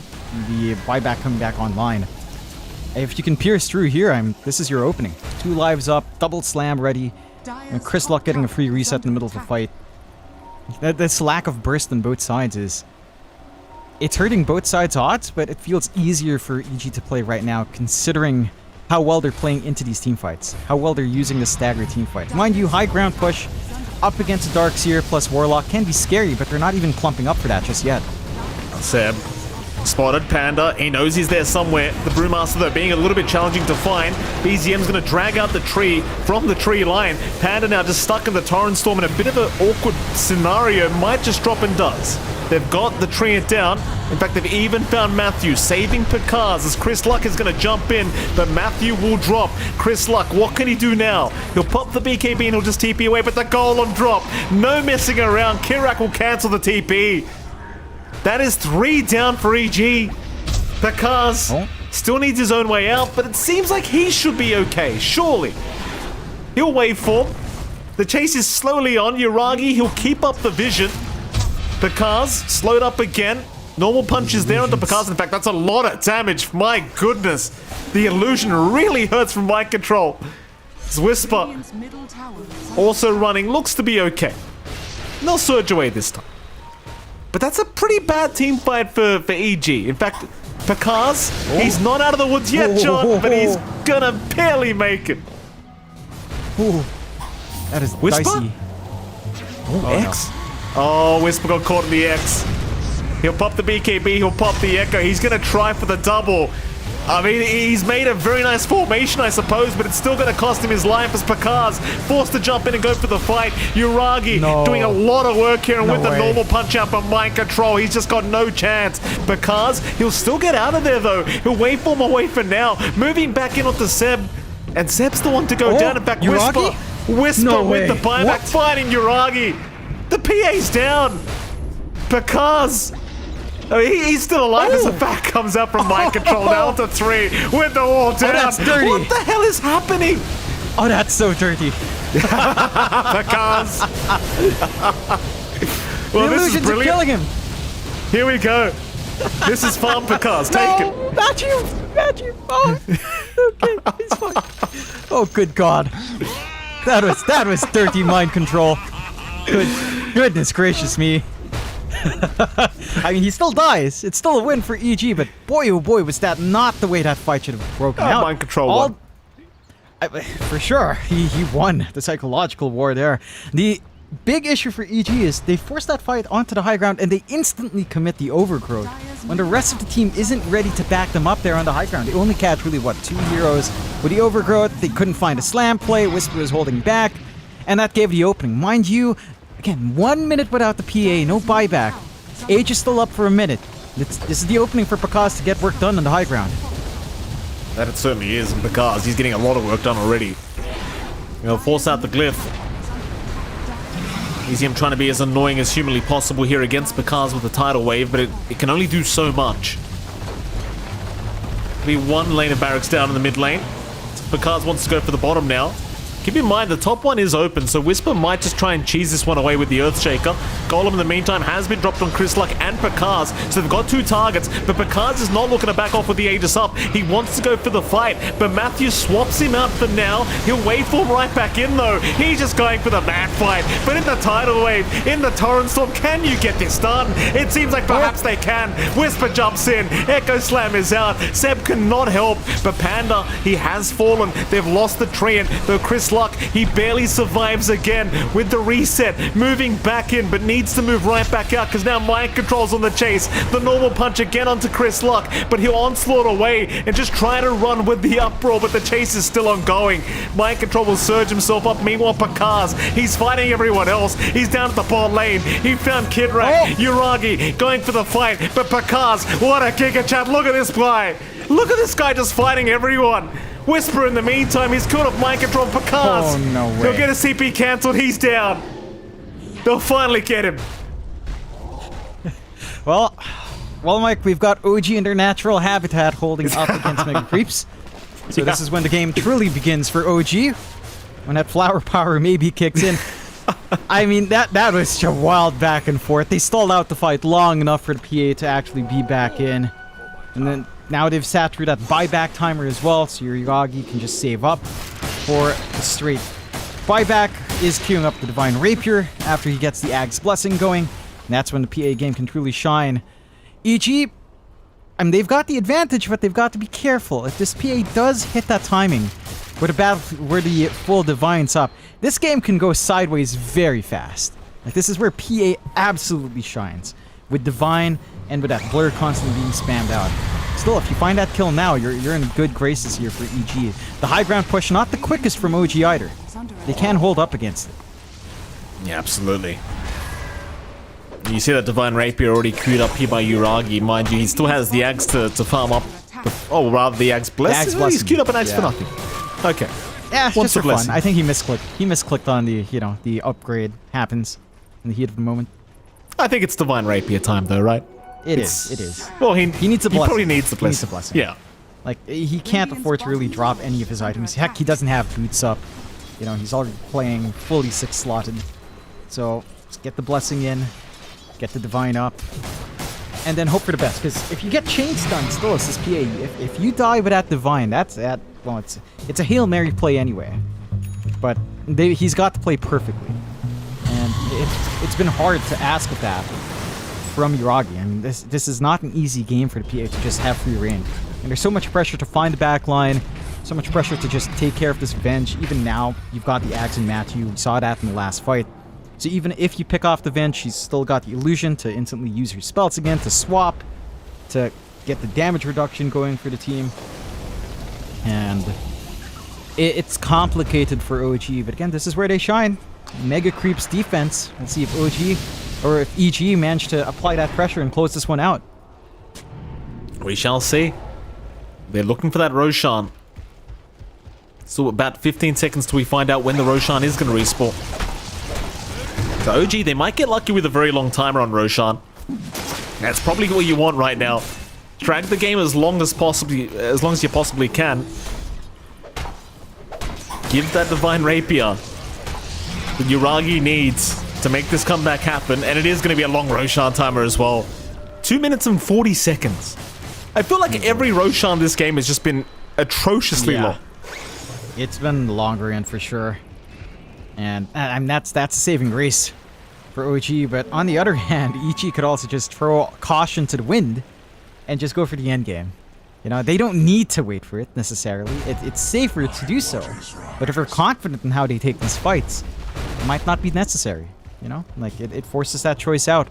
the buyback coming back online. If you can pierce through here, this is your opening. 2 lives up, double slam ready. And Chris Luck getting a free reset in the middle of the fight. This lack of burst on both sides is... it's hurting both sides' odds, but it feels easier for EG to play right now, considering how well they're playing into these team fights. How well they're using the stagger team fight. Mind you, high ground push up against the Darkseer plus Warlock can be scary, but they're not even clumping up for that just yet. Seb spotted Panda. He knows he's there somewhere. The Brewmaster, though, being a little bit challenging to find. BZM's going to drag out the tree from the tree line. Panda now just stuck in the Torrent Storm in a bit of an awkward scenario. Might just drop and does. They've got the tree down. In fact, they've even found Matthew, saving Picard as Chris Luck is going to jump in, but Matthew will drop. Chris Luck, what can he do now? He'll pop the BKB and he'll just TP away, but the golem drop. No messing around. Kirak will cancel the TP. That is 3 down for EG. Picard still needs his own way out, but it seems like he should be okay, surely. He'll wait for. The chase is slowly on. Yuragi, he'll keep up the vision. Picard's slowed up again. Normal punches there onto Picard's. In fact, that's a lot of damage. My goodness. The illusion really hurts from mind control. Whisper also running. Looks to be okay. They'll surge away this time. But that's a pretty bad team fight for EG. In fact, Picard's, he's not out of the woods yet, John, but he's gonna barely make it. That is Whisper? dicey. X? No. Oh, Whisper got caught in the X. He'll pop the BKB, he'll pop the Echo. He's going to try for the double. I mean, he's made a very nice formation, I suppose, but it's still going to cost him his life as Picard's forced to jump in and go for the fight. Yuragi doing a lot of work here, and with the normal punch out from mind control, he's just got no chance. Picard's, he'll still get out of there, though. He'll wait for him away for now. Moving back in onto Seb, and Seb's the one to go down. In fact, Yuragi? Whisper with the buyback, fighting Yuragi. The PA's down. Picard's. Oh, he's still alive as the back comes up from mind control down to 3 with the wall down. That's dirty. What the hell is happening? Oh, that's so dirty. Picard's. Well, this is brilliant. Killing him. Here we go. This is fun, Picard's. Take it. Matthew. Oh, okay, he's fine. Oh, good God. That was dirty mind control. Goodness gracious me. I mean, he still dies. It's still a win for EG, but boy, oh boy, was that not the way that fight should have broken out. Mind control won. For sure, he won the psychological war there. The big issue for EG is they force that fight onto the high ground and they instantly commit the overgrowth. When the rest of the team isn't ready to back them up there on the high ground, they only catch really, what, 2 heroes. With the overgrowth, they couldn't find a slam play, Whisper was holding back, and that gave the opening. Mind you, again, 1 minute without the PA, no buyback. Age is still up for a minute. This is the opening for Pakaz to get work done on the high ground. That it certainly is, and Pakaz, he's getting a lot of work done already. He'll force out the glyph. You see him trying to be as annoying as humanly possible here against Pakaz with the tidal wave, but it can only do so much. Be one lane of barracks down in the mid lane. Pakaz wants to go for the bottom now. Keep in mind, the top one is open, so Whisper might just try and cheese this one away with the Earthshaker. Golem, in the meantime, has been dropped on Chrisluck and Pakaz, so they've got 2 targets, but Pakaz is not looking to back off with the Aegis up. He wants to go for the fight, but Matthew swaps him out for now. He'll waveform right back in, though. He's just going for the mad fight, but in the tidal wave, in the torrent storm, can you get this done? It seems like perhaps they can. Whisper jumps in, Echo Slam is out. Seb cannot help, but Panda, he has fallen. They've lost the Treant, though Chris Luck, he barely survives again with the reset, moving back in, but needs to move right back out because now mind control's on the chase. The normal punch again onto Chris Luck, but he'll onslaught away and just try to run with the uproar, but the chase is still ongoing. Mind control will surge himself up. Meanwhile, Pakaz, he's fighting everyone else. He's down at the bot lane. He found Kidrak, Uragi going for the fight, but Pakaz, what a Giga Chat. Look at this guy. Look at this guy just fighting everyone. Whisper in the meantime, he's caught up mind control. Pakaz. Oh, no way. He'll get a CP cancelled. He's down. They'll finally get him. Well, Mike, we've got OG in their natural habitat holding up against Mega Creeps. So this is when the game truly begins for OG. When that flower power maybe kicks in. I mean, that was just a wild back and forth. They stalled out the fight long enough for the PA to actually be back in. And then now they've sat through that buyback timer as well, so your Yagi can just save up for the straight buyback. Is queuing up the Divine Rapier after he gets the Ag's Blessing going. And that's when the PA game can truly shine. EG, I mean, they've got the advantage, but they've got to be careful. If this PA does hit that timing where the full Divine's up, this game can go sideways very fast. Like, this is where PA absolutely shines. With Divine and with that blur constantly being spammed out. Still, if you find that kill now, you're in good graces here for EG. The high ground push, not the quickest from OG either. They can hold up against it. Yeah, absolutely. You see that Divine Rapier already queued up here by Uragi. Mind you, he still has the Ags to farm up. Oh, rather the Ags Blessing. He's queued up an Ags for nothing. Okay. Yeah, What's just for the fun. I think he misclicked. He misclicked on the upgrade happens in the heat of the moment. I think it's Divine Rapier time though, right? It is. Well, he needs a blessing. He probably needs the blessing. He needs a blessing. Yeah. Like, he can't afford to really drop any of his items. Heck, he doesn't have boots up. You know, he's already playing fully 6-slotted. So, just get the blessing in, get the Divine up, and then hope for the best. Because if you get chain stunned still as this PA, if you die with that Divine, it's a Hail Mary play anyway. But he's got to play perfectly. And it's been hard to ask of that from Uragi. I mean, this is not an easy game for the PA to just have free reign. And there's so much pressure to find the back line, so much pressure to just take care of this Venge. Even now, you've got the Axe and Matthew. We saw that in the last fight. So even if you pick off the Venge, she's still got the illusion to instantly use her spells again, to swap, to get the damage reduction going for the team. And it's complicated for OG, but again, this is where they shine. Mega Creeps defense. Let's see if OG, or if EG managed to apply that pressure and close this one out. We shall see. They're looking for that Roshan. So about 15 seconds till we find out when the Roshan is going to respawn. So OG, they might get lucky with a very long timer on Roshan. That's probably what you want right now. Drag the game as long as you possibly can. Give that Divine Rapier that Uragi needs to make this comeback happen, and it is going to be a long Roshan timer as well. 2 minutes and 40 seconds. I feel like every Roshan this game has just been atrociously long. It's been longer end for sure. And I mean, that's a saving grace for OG. But on the other hand, EG could also just throw caution to the wind and just go for the end game. You know, they don't need to wait for it necessarily. It's safer to do so. But if they're confident in how they take these fights, it might not be necessary. You know, like it forces that choice out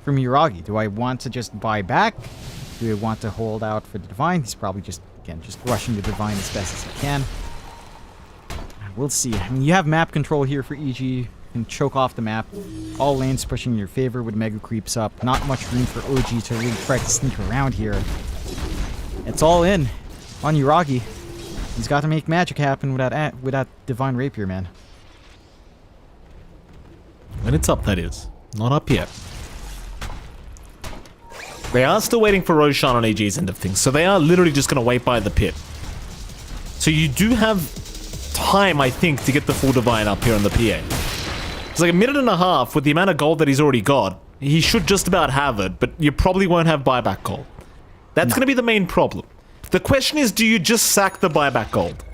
from Yuragi. Do I want to just buy back? Do I want to hold out for the Divine? He's probably just rushing the Divine as best as he can. We'll see. I mean, you have map control here for EG. You can choke off the map. All lanes pushing in your favor with Mega Creeps up. Not much room for OG to really try to sneak around here. It's all in on Yuragi. He's got to make magic happen with that Divine Rapier, man. When it's up, that is. Not up yet. They are still waiting for Roshan on EG's end of things, so they are literally just going to wait by the pit. So you do have time, I think, to get the full Divine up here on the PA. It's like a minute and a half with the amount of gold that he's already got. He should just about have it, but you probably won't have buyback gold. That's going to be the main problem. The question is, do you just sack the buyback gold?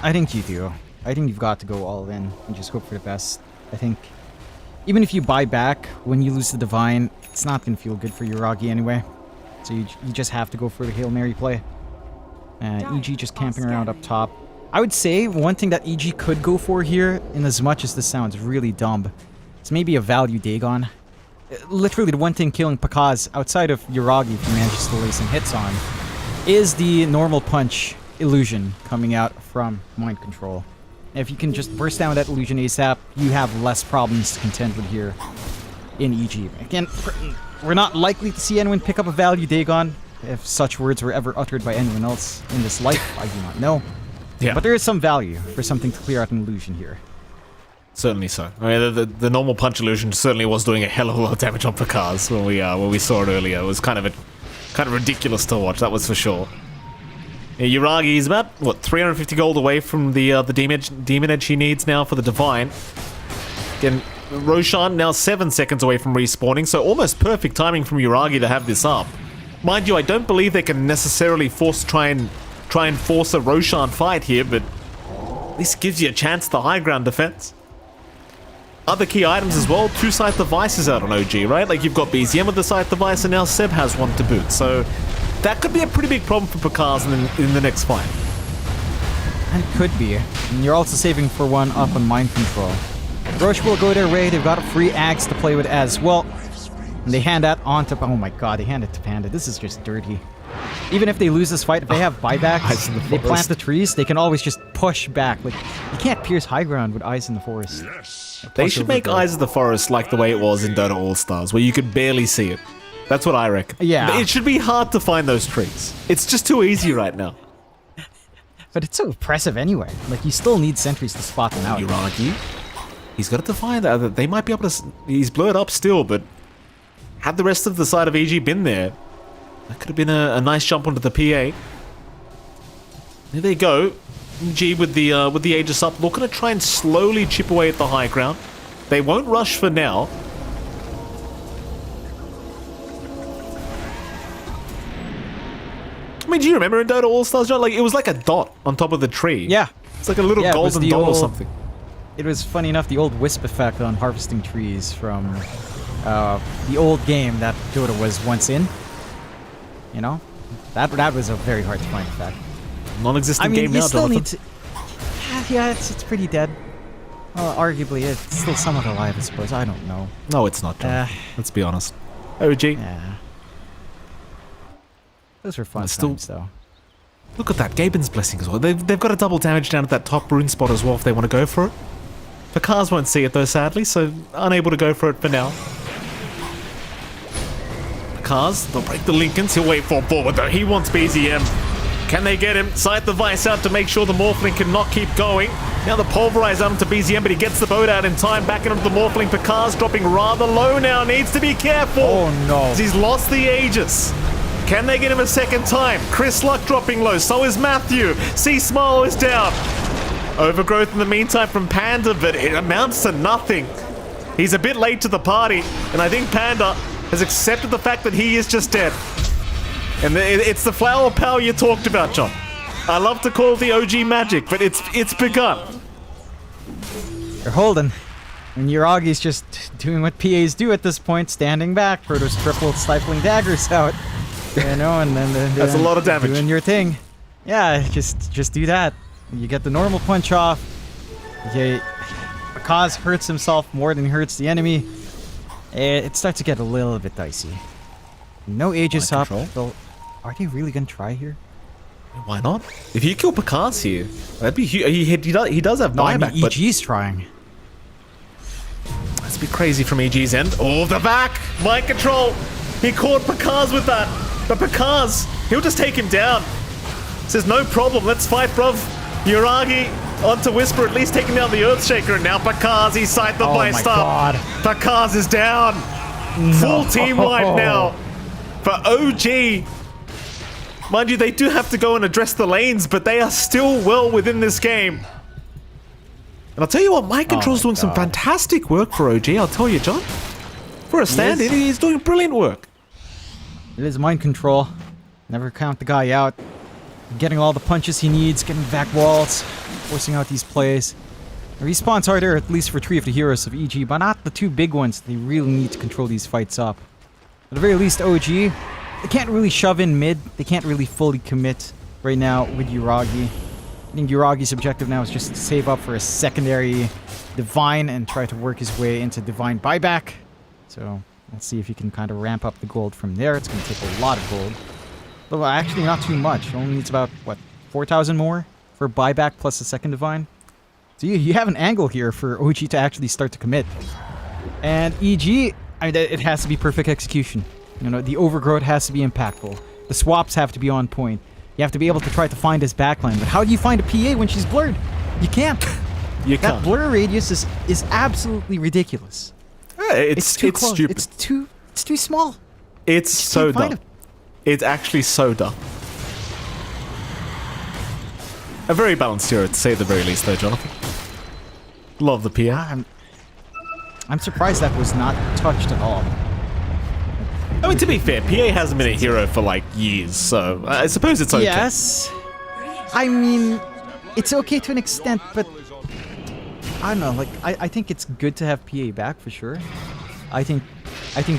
I think you do. I think you've got to go all in and just hope for the best. I think even if you buy back when you lose the Divine, it's not going to feel good for Yuragi anyway. So you just have to go for the Hail Mary play. EG just camping around up top. I would say one thing that EG could go for here, in as much as this sounds really dumb, is maybe a value Dagon. Literally the one thing killing Pakaz outside of Yuragi, if he manages to lay some hits on, is the normal punch illusion coming out from Mind Control. If you can just burst down that illusion ASAP, you have less problems to contend with here in EG. Again, we're not likely to see anyone pick up a value Dagon, if such words were ever uttered by anyone else in this life, I do not know. Yeah. But there is some value for something to clear out an illusion here. Certainly so. I mean, the normal punch illusion certainly was doing a hell of a lot of damage on Pakaz when we saw it earlier. It was kind of ridiculous to watch, that was for sure. Yeah, Yuragi is about, what, 350 gold away from the demon edge he needs now for the Divine. Again, Roshan now 7 seconds away from respawning, so almost perfect timing from Yuragi to have this up. Mind you, I don't believe they can necessarily try and force a Roshan fight here, but at least gives you a chance at the high ground defense. Other key items as well, 2 Scythe devices out on OG, right? Like you've got BZM with the Scythe device and now Seb has one to boot. So that could be a pretty big problem for Pakaz in the next fight. And it could be. And you're also saving for one up on Mind Control. Roche will go their way, they've got a free axe to play with as well. And they hand that on to... Oh my god, they hand it to Panda. This is just dirty. Even if they lose this fight, if they have buybacks, they plant the trees, they can always just push back. Like, you can't pierce high ground with Eyes in the Forest. They should make Eyes of the Forest like the way it was in Dota All-Stars, where you could barely see it. That's what I reckon. Yeah. It should be hard to find those trees. It's just too easy right now. But it's so impressive anyway. Like, you still need sentries to spot them out. Yuragi, he's got to define that. They might be able to... He's blurred up still, but had the rest of the side of EG been there, that could have been a nice jump onto the PA. There they go. EG with the Aegis up, looking to try and slowly chip away at the high ground. They won't rush for now. I mean, do you remember in Dota All-Stars, John? Like, it was like a dot on top of the tree. Yeah. It's like a little golden dot or something. It was, funny enough, the old wisp effect on harvesting trees from the old game that Dota was once in. You know? That was a very hard to find effect. Non-existent game now, you still Jonathan. need to... Yeah, it's pretty dead. Well, arguably, it's still somewhat alive, I suppose. I don't know. No, it's not, John. Let's be honest. OG. Yeah. Those were fun times, though. Look at that, Gaben's Blessing as well. They've got a double damage down at that top rune spot as well if they want to go for it. The cars won't see it though, sadly, so unable to go for it for now. The cars, they'll break the Lincolns. He'll wait for forward though. He wants BZM. Can they get him? Scythe the Vice out to make sure the Morphling cannot keep going. Now the Pulverize out to BZM, but he gets the boat out in time. Back into the Morphling. Pakaz dropping rather low now. Needs to be careful. Oh no. He's lost the Aegis. Can they get him a second time? Chris Luck dropping low. So is Matthew. C Smile is down. Overgrowth in the meantime from Panda, but it amounts to nothing. He's a bit late to the party, and I think Panda has accepted the fact that he is just dead. And it's the flower power you talked about, John. I love to call it the OG magic, but it's begun. They're holding. And Yuragi's just doing what PAs do at this point, standing back. Protoss triple stifling daggers out. You know, and then That's a lot of damage. Doing your thing. Yeah, just do that. You get the normal punch off. Okay, Kaz hurts himself more than he hurts the enemy. It starts to get a little bit dicey. No Aegis up. Well, are they really gonna try here? Why not? If you kill Pakaz here, that'd be huge. He does have No, I buyback, mean, but EG's trying. that's a bit crazy from EG's end. Oh, the back! Mind control! He caught Pakaz with that! But Pakaz, he'll just take him down. Says, no problem, let's fight, bruv. Yuragi onto Whisper, at least taking down the Earthshaker, and now Pakaz, he sight the Oh my blast god. up. Pakaz is down. Full team wipe now for OG. Mind you, they do have to go and address the lanes, but they are still well within this game. And I'll tell you what, Mind Control's doing some fantastic work for OG, I'll tell you, John. For a stand-in, he's doing brilliant work. It is mind control. Never count the guy out. Getting all the punches he needs, getting back walls, forcing out these plays. The respawns are there, at least for 3 of the heroes of EG, but not the 2 big ones. They really need to control these fights up. At the very least, OG, they can't really shove in mid. They can't really fully commit right now with Yuragi. I think Yuragi's objective now is just to save up for a secondary Divine and try to work his way into Divine buyback. So, let's see if he can kind of ramp up the gold from there. It's going to take a lot of gold. Well, actually, not too much. Only needs about, what, 4,000 more for buyback plus a second Divine? So you have an angle here for OG to actually start to commit. And EG, I mean, it has to be perfect execution. You know, the overgrowth has to be impactful. The swaps have to be on point. You have to be able to try to find his backline. But how do you find a PA when she's blurred? You can't. You can't. That blur radius is absolutely ridiculous. It's too close. stupid. It's too small. It's so can't find dumb. It's actually so dumb. A very balanced hero, to say the very least, though, Jonathan. Love the PA. I'm surprised that was not touched at all. I mean, to be fair, PA hasn't been a hero for, like, years, so I suppose it's okay. Yes. I mean, it's okay to an extent, but I don't know, like, I think it's good to have PA back for sure. I think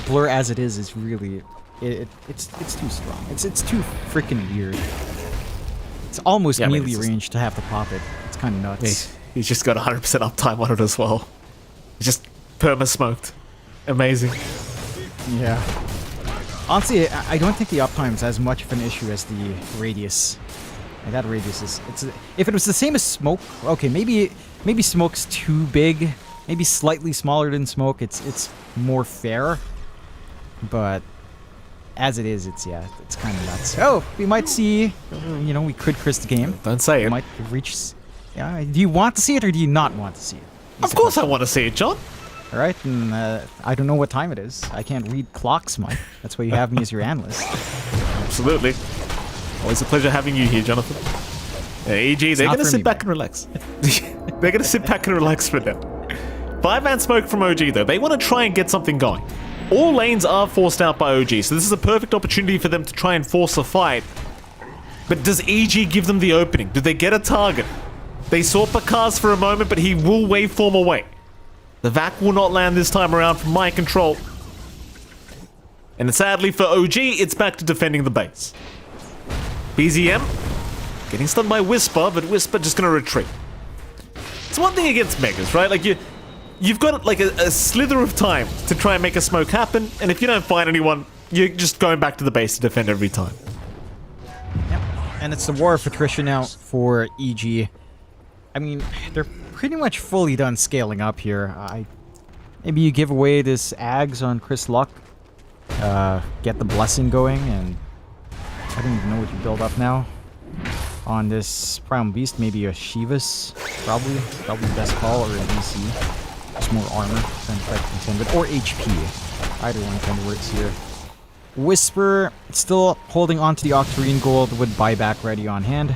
Blur as it is really, it's too strong. It's too freaking weird. It's almost melee range to have to pop it. It's kind of nuts. He's just got 100% uptime on it as well. He's just perma-smoked. Amazing. Yeah. Honestly, I don't think the uptime's as much of an issue as the radius. Like, that radius is... if it was the same as Smoke, okay, maybe Smoke's too big. Maybe slightly smaller than Smoke. It's more fair. But as it is, it's kind of nuts. Oh, we might see... you know, we could Chris the game. Don't say it. We might reach... Yeah, do you want to see it or do you not want to see it? Of course I want to see it, John. All right, and I don't know what time it is. I can't read clocks, Mike. That's why you have me as your analyst. Absolutely. Always a pleasure having you here, Jonathan. EG, they're going to sit back and relax. They're going to sit back and relax for now. 5-man smoke from OG, though. They want to try and get something going. All lanes are forced out by OG, so this is a perfect opportunity for them to try and force a fight. But does EG give them the opening? Do they get a target? They saw Pakaz for a moment, but he will waveform away. The VAC will not land this time around from my control. And sadly for OG, it's back to defending the base. BZM getting stunned by Whisper, but Whisper just gonna retreat. It's one thing against Megas, right? Like you've got like a slither of time to try and make a smoke happen, and if you don't find anyone, you're just going back to the base to defend every time. Yep. And it's the war of attrition now for EG. I mean, they're pretty much fully done scaling up here. Maybe you give away this Ags on Chris Luck, get the blessing going, and I don't even know what you build up now. On this Primal Beast, maybe a Shivas, probably the best call, or a DC. Just more armor than try to contend with, or HP. Either one kind of works here. Whisper still holding on to the Octarine gold with buyback ready on hand.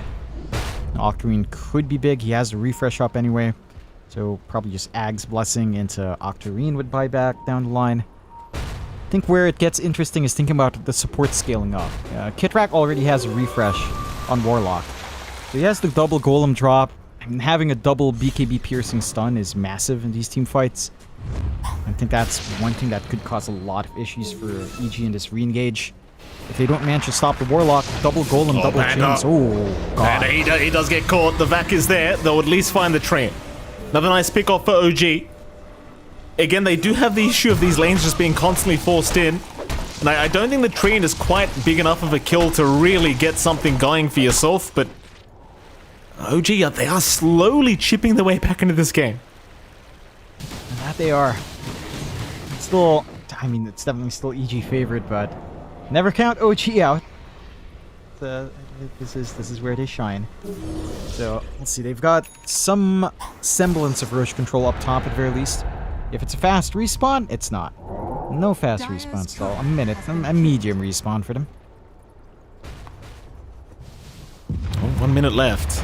Octarine could be big. He has the refresh up anyway. So probably just Ag's Blessing into Octarine with buyback down the line. I think where it gets interesting is thinking about the support scaling up. Kitrak already has a refresh on Warlock. So he has the double Golem drop. I mean, having a double BKB piercing stun is massive in these team fights. I think that's one thing that could cause a lot of issues for EG in this re-engage. If they don't manage to stop the Warlock, double Golem, double James. Oh, God. And he does get caught. The Vac is there. They'll at least find the train. Another nice pick off for OG. Again, they do have the issue of these lanes just being constantly forced in. And I don't think the train is quite big enough of a kill to really get something going for yourself, but OG, they are slowly chipping their way back into this game. That they are. Still, I mean, it's definitely still EG favorite, but never count OG out. This is where they shine. So let's see. They've got some semblance of Roche control up top at very least. If it's a fast respawn, it's not. No fast respawn stall. A minute. A medium respawn for them. Well, 1 minute left.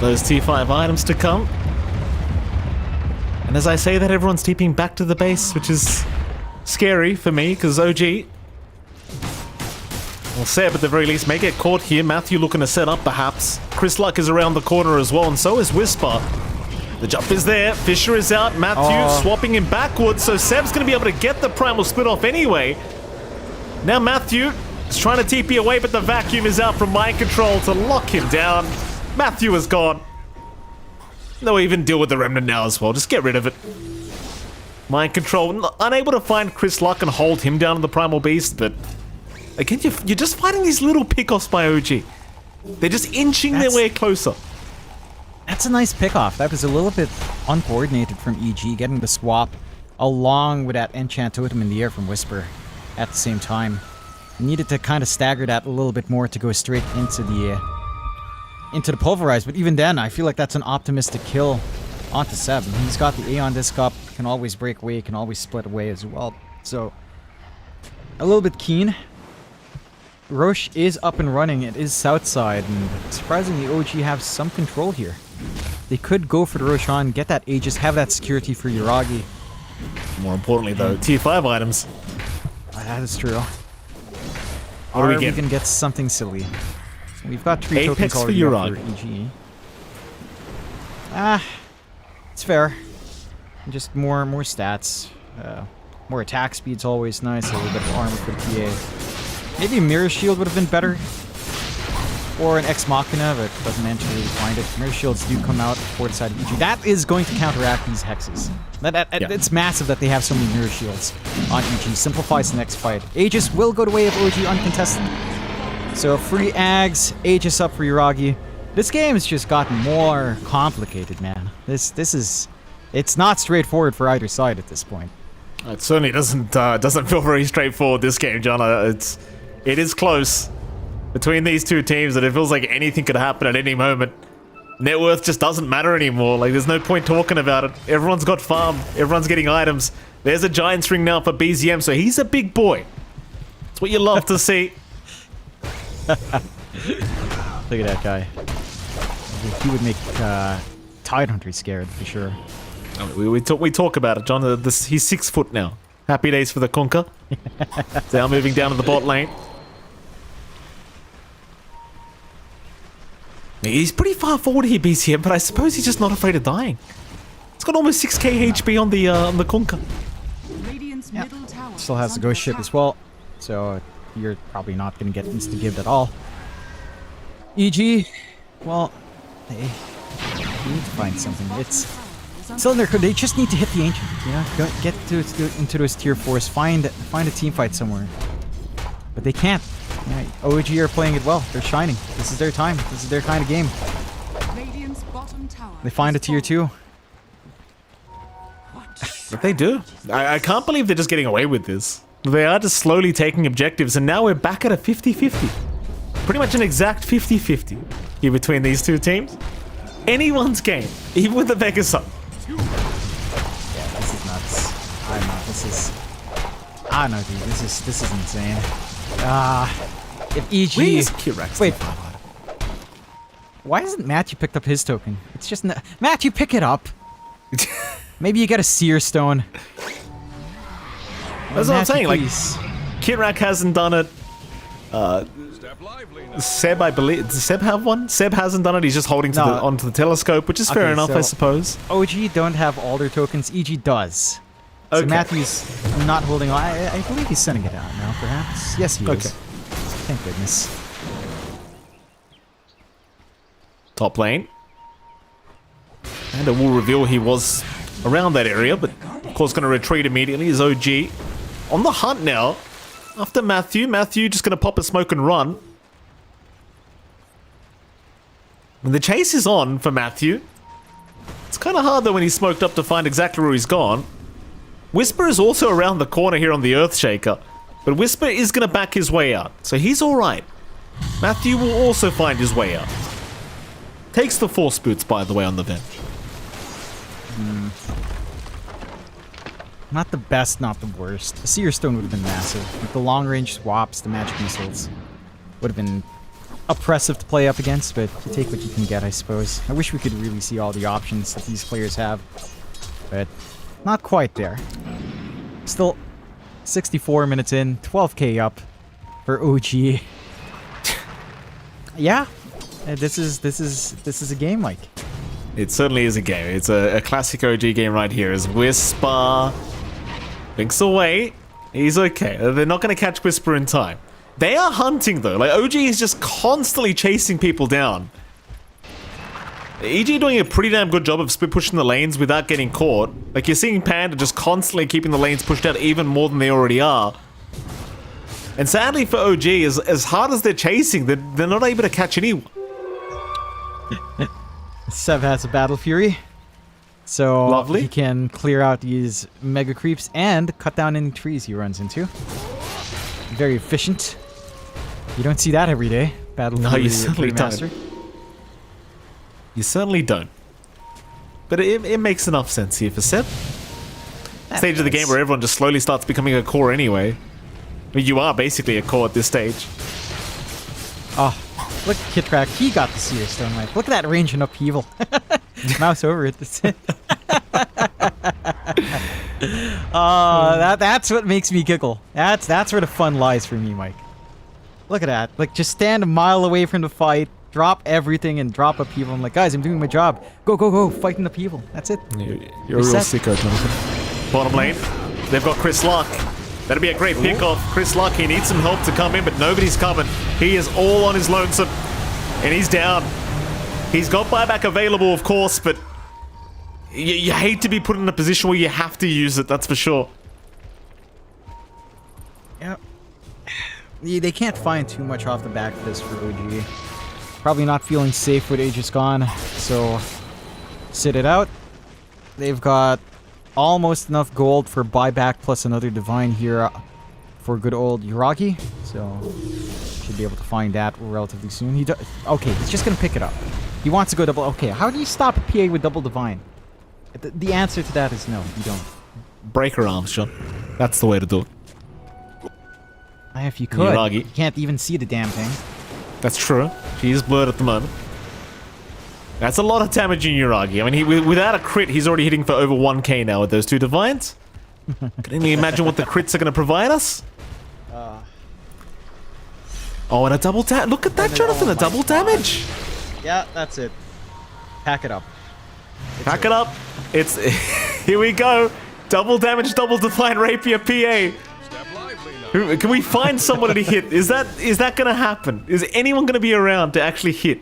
Those T5 items to come. And as I say that, everyone's TPing back to the base, which is scary for me, because OG will Seb at the very least may get caught here. Matthew looking to set up perhaps. Chris Luck is around the corner as well, and so is Whisper. The jump is there. Fisher is out. Matthew swapping him backwards, so Seb's going to be able to get the primal split off anyway. Now Matthew is trying to TP away, but the vacuum is out from mind control to lock him down. Matthew is gone. They'll even deal with the remnant now as well. Just get rid of it. Mind control, unable to find Chris Luck and hold him down in the primal beast, but again, you're just fighting these little pickoffs by OG. They're just inching their way closer. That's a nice pickoff. That was a little bit uncoordinated from EG, getting the swap along with that enchant totem in the air from Whisper at the same time. Needed to kind of stagger that a little bit more to go straight into the pulverize, but even then, I feel like that's an optimistic kill onto Seb. He's got the Aeon Disc up, can always break away, can always split away as well. So, a little bit keen. Roche is up and running. It is south side, and surprisingly, OG have some control here. They could go for the Roshan, get that Aegis, have that security for Yuragi. More importantly, though, tier 5 items. That is true. What are we going to get something silly? So we've got 3 Apex tokens already for up for EG. It's fair. Just more stats. More attack speed's always nice. A little bit of armor for the PA. Maybe a Mirror Shield would have been better. Or an Ex Machina, but doesn't actually find it. Mirror Shields do come out for the side of EG. That is going to counteract these hexes. It's massive that they have so many Mirror Shields on EG. Simplifies the next fight. Aegis will go the way of OG uncontested. So free Ags, Aegis up for Yuragi. This game has just gotten more complicated, man. This is... It's not straightforward for either side at this point. It certainly doesn't feel very straightforward, this game, John. It is close between these two teams, and it feels like anything could happen at any moment. Net worth just doesn't matter anymore. Like, there's no point talking about it. Everyone's got farm. Everyone's getting items. There's a Giants ring now for BZM, so he's a big boy. That's what you love to see. Look at that guy. He would make Tidehunter scared, for sure. We talk about it, John. He's 6 foot now. Happy days for the Conker. Now moving down to the bot lane. He's pretty far forward here, BCM, but I suppose he's just not afraid of dying. He's got almost 6k HP on the Conker. Still has the Ghost Ship as well, so you're probably not going to get insta-gived at all. EG, well, they need to find something. It's still in their code. They just need to hit the Ancient, you know? Get into those tier 4s, find a team fight somewhere. But they can't. Yeah, OG are playing it well. They're shining. This is their time. This is their kind of game. They find a tier 2. But they do. I can't believe they're just getting away with this. They are just slowly taking objectives, and now we're back at a 50-50. Pretty much an exact 50-50 here between these two teams. Anyone's game, even with the Vegas Sun. Yeah, this is nuts. I don't know. I don't know, dude. This is insane. If EG... Wait. Why hasn't Matthew picked up his token? It's just... Matthew, pick it up! Maybe you get a Seer Stone. That's what I'm saying, like, Kirak hasn't done it. Seb, I believe. Does Seb have one? Seb hasn't done it. He's just holding No. onto the telescope, which is fair Okay, enough, I so- suppose. OG don't have all their tokens. EG does. So Okay. Matthew's not holding on. I believe he's sending it out now, perhaps. Yes, he Okay. is. Thank goodness. Top lane. And it will reveal he was around that area, but of course going to retreat immediately is OG. On the hunt now. After Matthew. Matthew just going to pop a smoke and run. And the chase is on for Matthew. It's kind of hard though when he's smoked up to find exactly where he's gone. Whisper is also around the corner here on the Earthshaker. But Whisper is going to back his way out. So he's alright. Matthew will also find his way out. Takes the force boots, by the way, on the bench. Not the best, not the worst. The Seer Stone would have been massive. With the long-range swaps, the magic missiles would have been oppressive to play up against, but you take what you can get, I suppose. I wish we could really see all the options that these players have, but not quite there. Still 64 minutes in, 12k up for OG. Yeah, this is a game, Mike. It certainly is a game. It's a classic OG game right here. As Whisper blinks away, he's okay. They're not going to catch Whisper in time. They are hunting though. Like OG is just constantly chasing people down. EG doing a pretty damn good job of split pushing the lanes without getting caught. Like you're seeing Panda just constantly keeping the lanes pushed out even more than they already are. And sadly for OG, as hard as they're chasing, they're not able to catch anyone. Sev has a Battle Fury, so Lovely. he can clear out these mega creeps and cut down any trees he runs into. Very efficient. You don't see that every day. Battle No, Fury you certainly Master. don't. You certainly But it makes enough sense here for Seb. Stage of the game where everyone just slowly starts becoming a core anyway. I mean, you are basically a core at this stage. Oh, look at Kid Crack. He got the Seer Stone, Mike. Look at that range and upheaval. Mouse over it. That's what makes me giggle. That's where the fun lies for me, Mike. Look at that. Like, just stand a mile away from the fight, drop everything, and drop upheaval. I'm like, guys, I'm doing my job. Go, go, go. Fighting upheaval. That's it. You're a real Reset. sicko, Jonathan. Bottom lane, they've got Chris Luck. That'd be a great pick-off. Chris Luck, he needs some help to come in, but nobody's coming. He is all on his lonesome, and he's down. He's got buyback available, of course, but you hate to be put in a position where you have to use it, that's for sure. Yep. Yeah, they can't find too much off the back of this for OG. Probably not feeling safe with Aegis gone, so sit it out. They've got almost enough gold for buyback plus another divine here for good old Yuragi, so should be able to find that relatively soon. Okay, he's just gonna pick it up. He wants to go double. Okay, how do you stop a PA with double divine? The answer to that is no, you don't. Break her arms, John. That's the way to do it. If you could, Yuragi. you can't even see the damn thing. That's true. She is blurred at the moment. That's a lot of damage in Yuragi. I mean, without a crit, he's already hitting for over 1k now with those two divines. Can you imagine what the crits are going to provide us? Oh, and a double damage. Look at that, Jonathan, a double damage. Yeah, that's it. Pack it up. Pack it up. It's here we go. Double damage, double divine rapier PA. Can we find someone to hit? Is that going to happen? Is anyone going to be around to actually hit?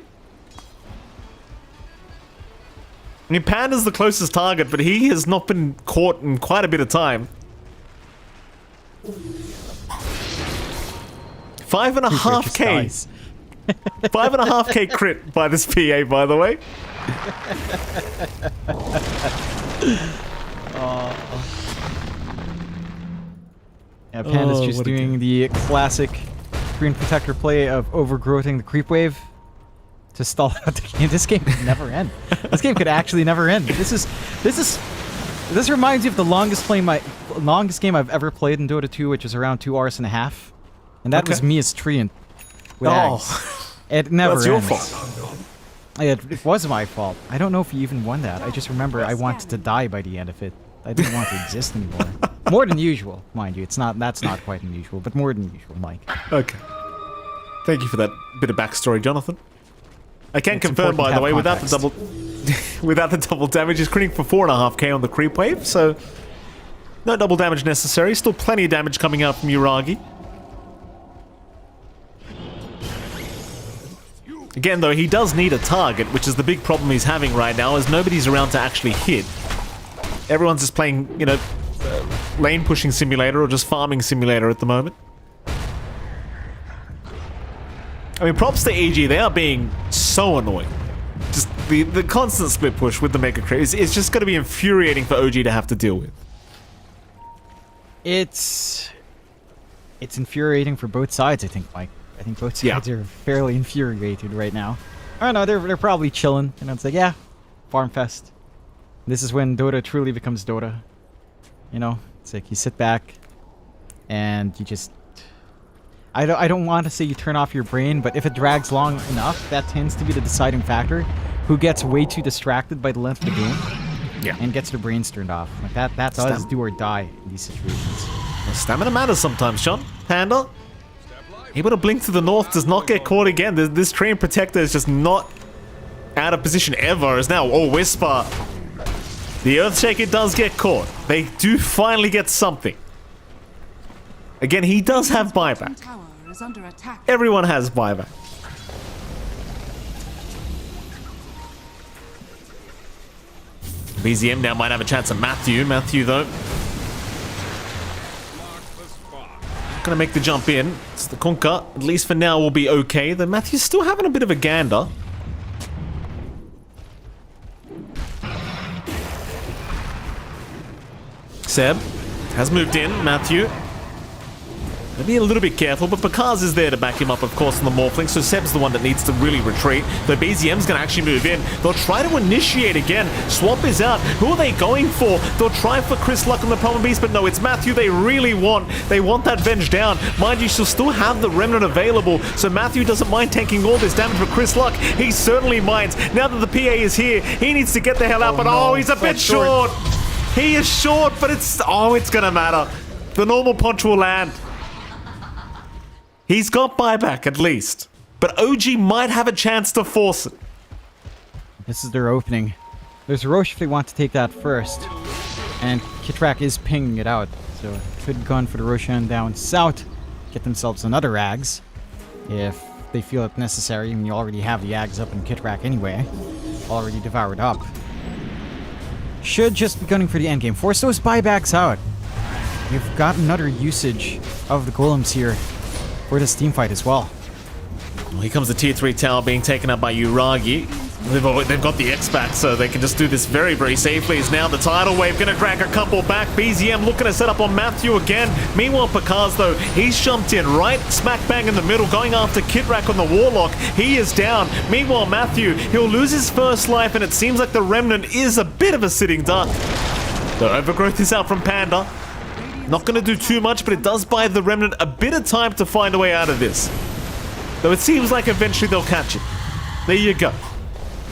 I mean, Panda's the closest target, but he has not been caught in quite a bit of time. 5.5k. 5.5k crit by this PA, by the way. Yeah, Panda's Oh, just what a doing the classic Green Protector play of overgrowing the creep wave to stall out the game. This game could never end. This game could actually never end. This reminds me of the longest game I've ever played in Dota 2, which is around 2 hours and a half. And that was me as Treant with Ags. It never That's your ends. fault. It was my fault. I don't know if you even won that. I just remember I wanted to die by the end of it. I didn't want to exist anymore. More than usual, mind you. That's not quite unusual, but more than usual, Mike. Okay. Thank you for that bit of backstory, Jonathan. I can It's confirm, by important to the have way, without the context. double, without the double damage, he's critting for 4.5k on the creep wave. So no double damage necessary. Still plenty of damage coming out from Uragi. Again, though, he does need a target, which is the big problem he's having right now, as nobody's around to actually hit. Everyone's just playing, you know, lane pushing simulator or just farming simulator at the moment. I mean, props to EG, they are being so annoying. Just the constant split push with the Mega Crit is just going to be infuriating for OG to have to deal with. It's infuriating for both sides, I think, Mike. I think both sides are fairly infuriated right now. I don't know, they're probably chilling. You know, it's like, yeah, Farm Fest. This is when Dota truly becomes Dota. You know, it's like you sit back and you just... I don't want to say you turn off your brain, but if it drags long enough, that tends to be the deciding factor. Who gets way too distracted by the length of the game and gets their brains turned off. Like that does do or die in these situations. Well, stamina matters sometimes, Sean. Panda, able to blink to the north, does not get caught again. This Train Protector is just not out of position ever. Is now, oh, Whisper. The Earthshaker does get caught. They do finally get something. Again, he does have buyback. Tower is under attack. Everyone has buyback. BZM now might have a chance at Matthew. Matthew, though, gonna make the jump in. It's the Kunkka, at least for now, will be okay. Though Matthew's still having a bit of a gander. Seb has moved in. Matthew, be a little bit careful, but Bakaz is there to back him up, of course, on the Morphling, so Seb's the one that needs to really retreat. Though BZM's going to actually move in. They'll try to initiate again. Swamp is out. Who are they going for? They'll try for Chris Luck on the Problem Beast, but no, it's Matthew they really want. They want that Venge down. Mind you, she'll still have the Remnant available, so Matthew doesn't mind tanking all this damage for Chris Luck. He certainly minds. Now that the PA is here, he needs to get the hell out, but no, he's a bit short. He is short, but it's going to matter. The normal punch will land. He's got buyback, at least. But OG might have a chance to force it. This is their opening. There's Roche if they want to take that first. And Kitrak is pinging it out. So could gun for the Roshan down south. Get themselves another Ags. If they feel it necessary. I mean, you already have the Ags up in Kitrak anyway. Already devoured up. Should just be gunning for the endgame. Force those buybacks out. You've got another usage of the golems here for this team fight as well. Well, here comes the tier 3 tower being taken up by Uragi. They've got the X back, so they can just do this very, very safely. Is now the tidal wave going to drag a couple back. BZM looking to set up on Matthew again. Meanwhile, Pakaz, though, he's jumped in right smack bang in the middle, going after Kitrak on the Warlock. He is down. Meanwhile, Matthew, he'll lose his first life, and it seems like the Remnant is a bit of a sitting duck. The Overgrowth is out from Panda. Not going to do too much, but it does buy the Remnant a bit of time to find a way out of this. Though it seems like eventually they'll catch it. There you go.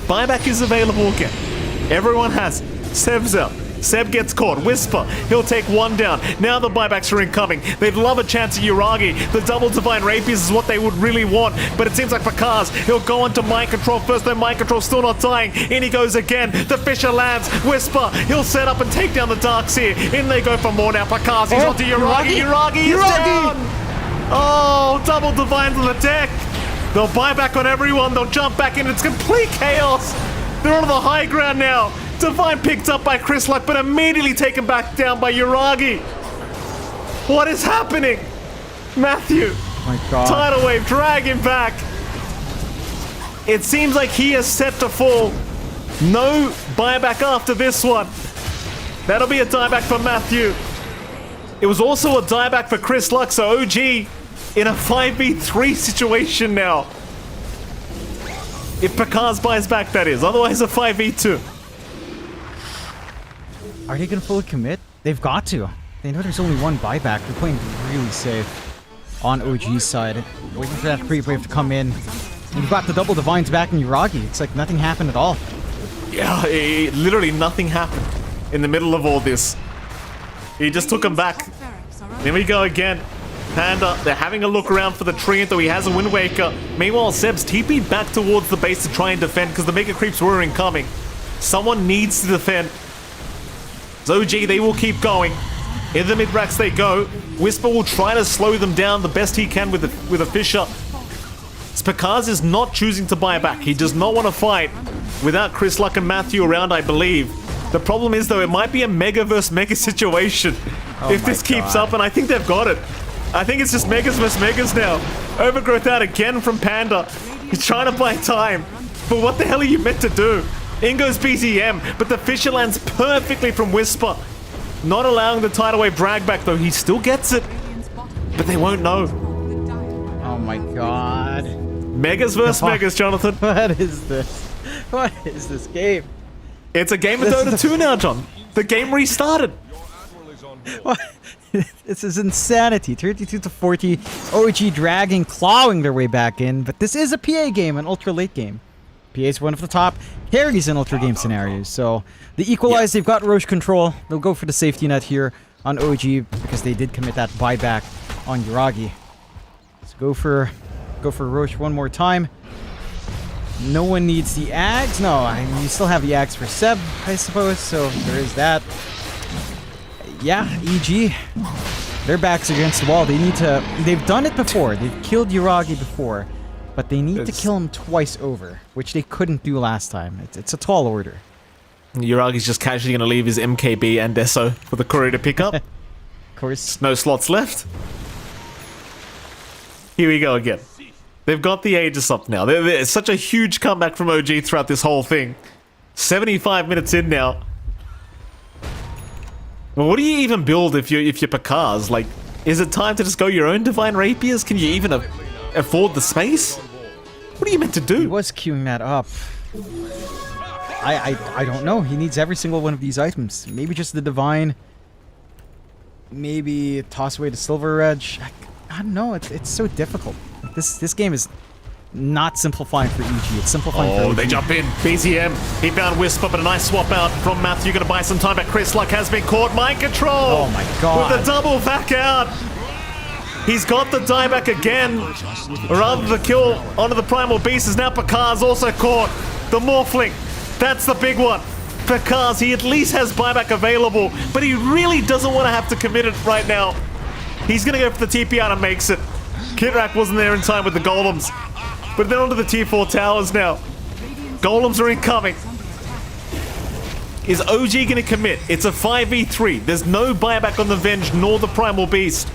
Buyback is available again. Everyone has it. Seb's out. Seb gets caught. Whisper. He'll take one down. Now the buybacks are incoming. They'd love a chance at Uragi. The double Divine Rapiers is what they would really want. But it seems like Pakaz, he'll go into Mind Control first. Though Mind Control still not dying. In he goes again. The Fisher lands. Whisper. He'll set up and take down the Darkseer. In they go for more now. Pakaz, he's onto Uragi. Uragi is down. Oh, double Divines on the deck. They'll buy back on everyone. They'll jump back in. It's complete chaos. They're on the high ground now. Divine picked up by Chris Luck, but immediately taken back down by Uragi. What is happening? Matthew. Oh my God. Tidal wave, drag him back. It seems like he is set to fall. No buyback after this one. That'll be a dieback for Matthew. It was also a dieback for Chris Luck, so OG in a 5v3 situation now. If Pakaz buys back, that is. Otherwise, a 5v2. Are they going to fully commit? They've got to. They know there's only one buyback. They're playing really safe on OG's side. Waiting for that creep wave to come in. And you've got the double Divines back in Uragi. It's like nothing happened at all. Yeah, literally nothing happened in the middle of all this. He just took him back. Here we go again. Panda. They're having a look around for the tree, though he has a Wind Waker. Meanwhile, Seb's TP'd back towards the base to try and defend because the Mega Creeps were incoming. Someone needs to defend. OG, they will keep going. In the mid-racks they go. Whisper will try to slow them down the best he can with a Fisher. Spakaz is not choosing to buy back. He does not want to fight without Chris Luck and Matthew around, I believe. The problem is, though, it might be a Mega versus Mega situation if this keeps up, and I think they've got it. I think it's just Megas versus Megas now. Overgrowth out again from Panda. He's trying to buy time. But what the hell are you meant to do? In goes BZM, but the Fisher lands perfectly from Whisper. Not allowing the Tideway brag back, though. He still gets it, but they won't know. Oh my god. Megas versus Megas, Jonathan. What is this? What is this game? It's a game of Dota 2 now, John. The game restarted. What? This is insanity. 32-40. OG dragging, clawing their way back in, but this is a PA game, an ultra late game. PA is one of the top carries in ultra game scenarios, so they equalize. They've got Roche control. They'll go for the safety net here on OG because they did commit that buyback on Yuragi. Let's go for Roche one more time. No one needs the Ags. No, I mean, you still have the Ags for Seb, I suppose, so there is that. Yeah, EG, their back's against the wall. They need to... They've done it before. They've killed Yuragi before, but they need to kill him twice over, which they couldn't do last time. It's a tall order. Yuragi's just casually going to leave his MKB and Deso for the courier to pick up. Of course. No slots left. Here we go again. They've got the Aegis up now. It's such a huge comeback from OG throughout this whole thing. 75 minutes in now. Well, what do you even build if you're Pakaz? Like, is it time to just go your own Divine Rapiers? Can you even afford the space? What are you meant to do? He was queuing that up. I don't know. He needs every single one of these items. Maybe just the Divine. Maybe toss away the Silver Edge. I don't know. It's so difficult. This game is not simplifying for EG. It's simplifying for OG. They jump in. BZM. He found Whisper, but a nice swap out from Matthew. Going to buy some time back. Chris Luck has been caught. Mind control. Oh my god. With the double back out. He's got the dieback again. Rather the kill onto the Primal Beast is now Pakaz also caught. The Morphling. That's the big one. Pakaz, he at least has buyback available, but he really doesn't want to have to commit it right now. He's going to go for the TP out and makes it. Kidrak wasn't there in time with the Golems. But then onto the tier 4 towers now. Golems are incoming. Is OG going to commit? It's a 5v3. There's no buyback on the Venge nor the Primal Beast.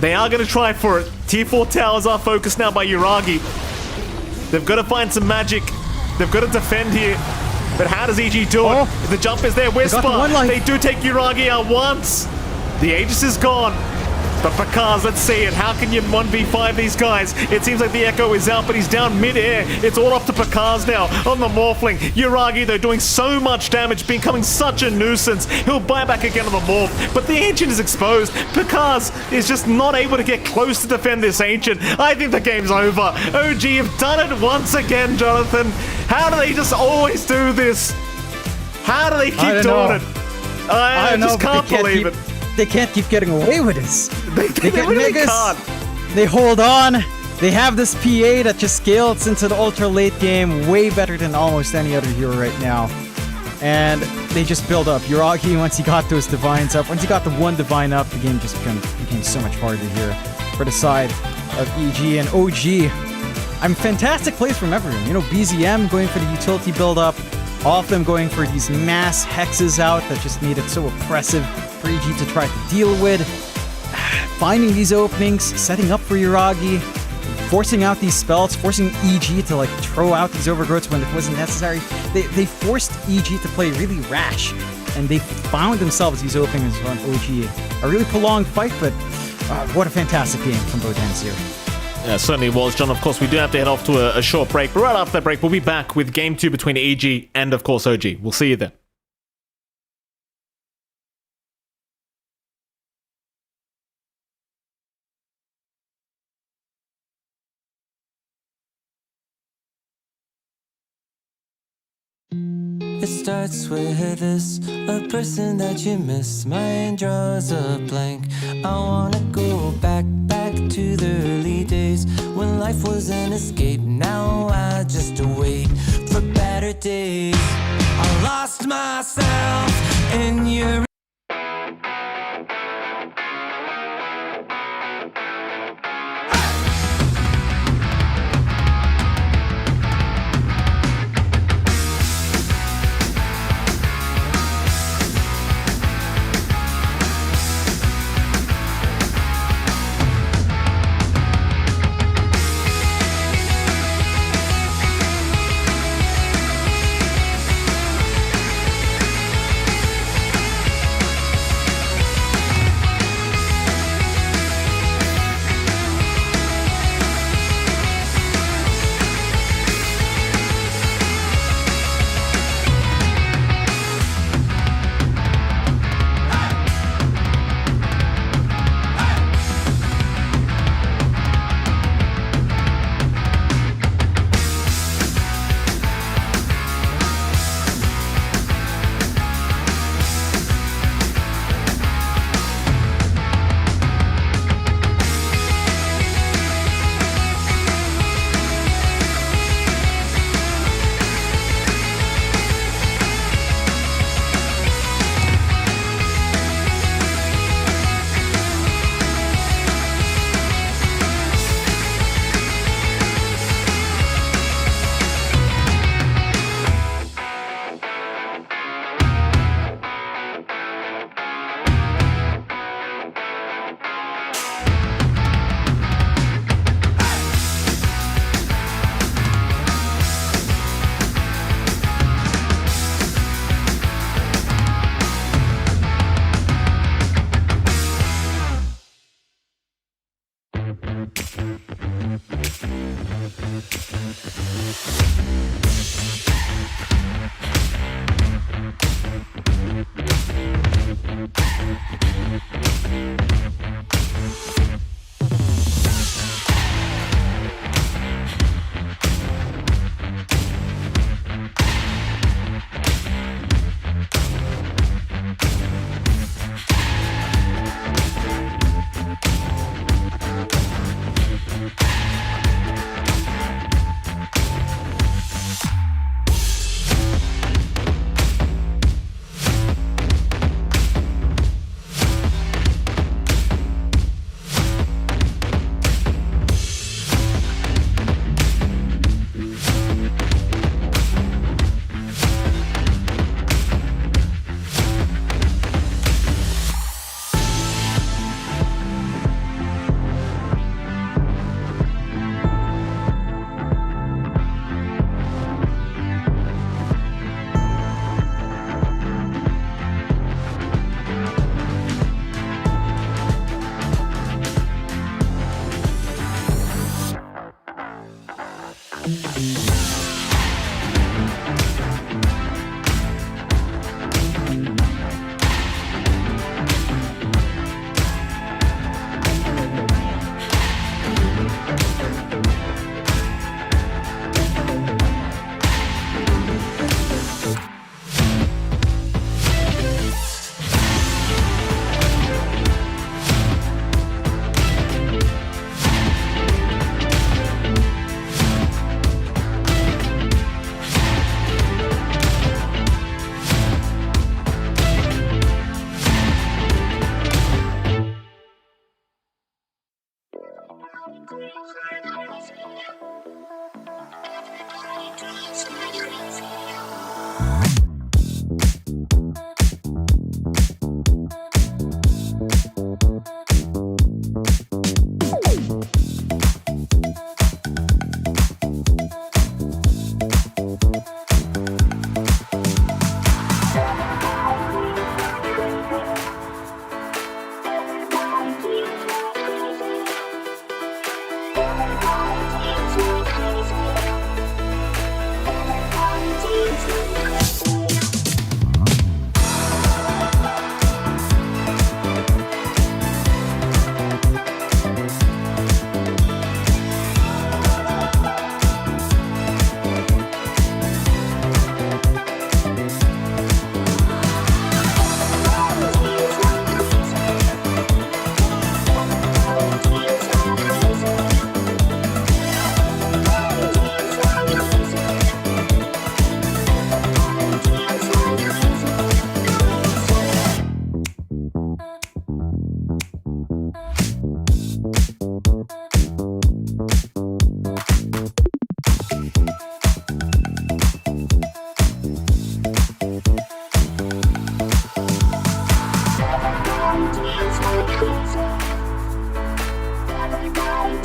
They are going to try for it. Tier 4 towers are focused now by Yuragi. They've got to find some magic. They've got to defend here. But how does EG do it? The jump is there. Whisper. They do take Yuragi out once. The Aegis is gone. But Pakaz, let's see it. How can you 1v5 these guys? It seems like the Echo is out, but he's down mid-air. It's all up to Pakaz now on the Morphling. Yuragi, though, doing so much damage, becoming such a nuisance. He'll buy back again on the Morph, but the Ancient is exposed. Pakaz is just not able to get close to defend this Ancient. I think the game's over. OG have done it once again, Jonathan. How do they just always do this? How do they keep doing it? I just can't believe it. They can't keep getting away with this. They get really Megas. can't. They hold on. They have this PA that just scales into the ultra late game way better than almost any other hero right now. And they just build up. Yuragi, once he got those Divines up, once he got the one Divine up, the game just became so much harder here for the side of EG and OG. Fantastic plays from everyone. You know, BZM going for the utility build up. All of them going for these mass hexes out that just made it so oppressive for EG to try to deal with. Finding these openings, setting up for Yuragi, forcing out these spells, forcing EG to like throw out these overgrowths when it wasn't necessary. They forced EG to play really rash, and they found themselves these openings on OG. A really prolonged fight, but what a fantastic game from both ends here. Yeah, certainly was, John. Of course, we do have to head off to a short break, but right after that break, we'll be back with Game 2 between EG and, of course, OG. We'll see you then. It starts with this, a person that you miss. Mine draws a blank. I wanna go back to the early days when life was an escape. Now I just wait for better days. I lost myself in your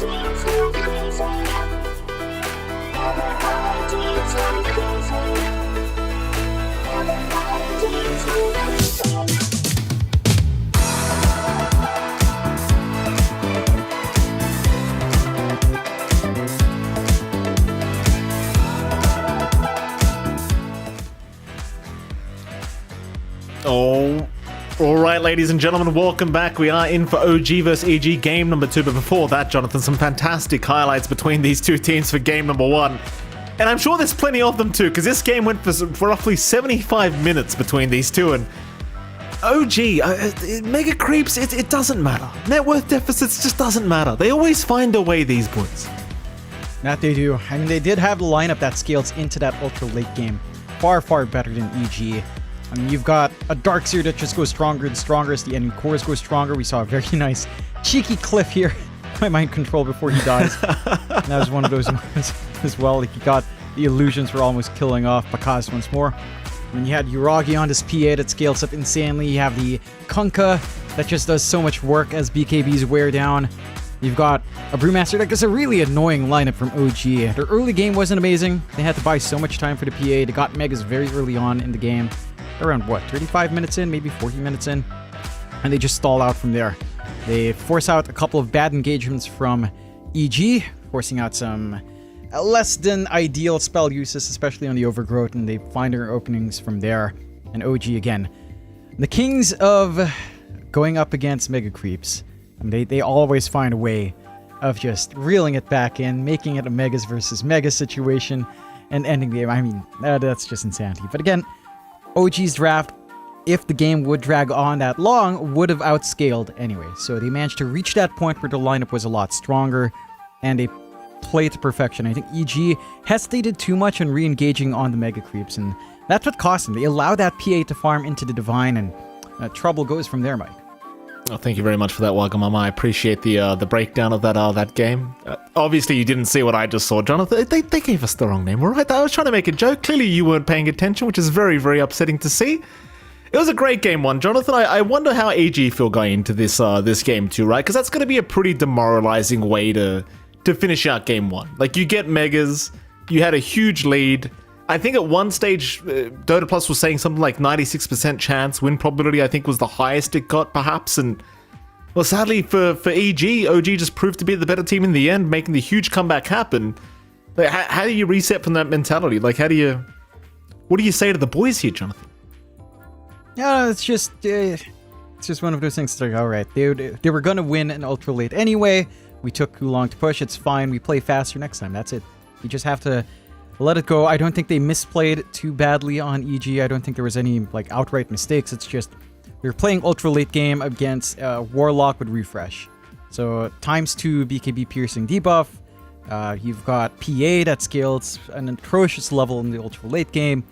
Oh, all right, ladies and gentlemen, welcome back. We are in for OG vs EG game number 2, but before that, Jonathan, some fantastic highlights between these two teams for game number 1. And I'm sure there's plenty of them too, because this game went for roughly 75 minutes between these two, and OG, Mega Creeps, it doesn't matter. Net worth deficits just doesn't matter. They always find a way, these boys. That they do. I mean, they did have the lineup that scales into that ultra late game. Far, far better than EG. I mean, you've got a Darkseer that just goes stronger and stronger as the enemy cores go stronger. We saw a very nice, cheeky cliff here by Mind Control before he dies. And that was one of those moments as well. Like, he got the illusions for almost killing off Bakas once more. And you had Uragi on this PA that scales up insanely. You have the Kunkka that just does so much work as BKBs wear down. You've got a Brewmaster that gets a really annoying lineup from OG. Their early game wasn't amazing. They had to buy so much time for the PA. They got Megas very early on in the game. Around, what, 35 minutes in, maybe 40 minutes in? And they just stall out from there. They force out a couple of bad engagements from EG, forcing out some less than ideal spell uses, especially on the Overgrowth, and they find their openings from there. And OG again. The kings of going up against Mega Creeps. I mean, they always find a way of just reeling it back in, making it a Megas versus Megas situation, and ending the game. I mean, that's just insanity. But again, OG's draft, if the game would drag on that long, would have outscaled anyway. So they managed to reach that point where the lineup was a lot stronger, and they played to perfection. I think EG hesitated too much in re-engaging on the Mega Creeps, and that's what cost them. They allowed that PA to farm into the Divine, and trouble goes from there, Mike. Oh, thank you very much for that, Wagamama. I appreciate the breakdown of that game. Obviously, you didn't see what I just saw, Jonathan. They gave us the wrong name, all right? I was trying to make a joke. Clearly, you weren't paying attention, which is very, very upsetting to see. It was a great game one, Jonathan. I wonder how AG feel going into this game too, right? Because that's going to be a pretty demoralizing way to finish out game 1. Like, you get Megas, you had a huge lead. I think at one stage, Dota Plus was saying something like 96% chance win probability, I think was the highest it got, perhaps. And, well, sadly for EG, OG just proved to be the better team in the end, making the huge comeback happen. Like, how do you reset from that mentality? Like, what do you say to the boys here, Jonathan? Yeah, it's just one of those things. It's like, all right, they were going to win an ultra late anyway. We took too long to push. It's fine. We play faster next time. That's it. You just have to let it go. I don't think they misplayed too badly on EG. I don't think there was any like outright mistakes. It's just we were playing ultra late game against Warlock with refresh. So ×2 BKB piercing debuff. You've got PA that scales an atrocious level in the ultra late game.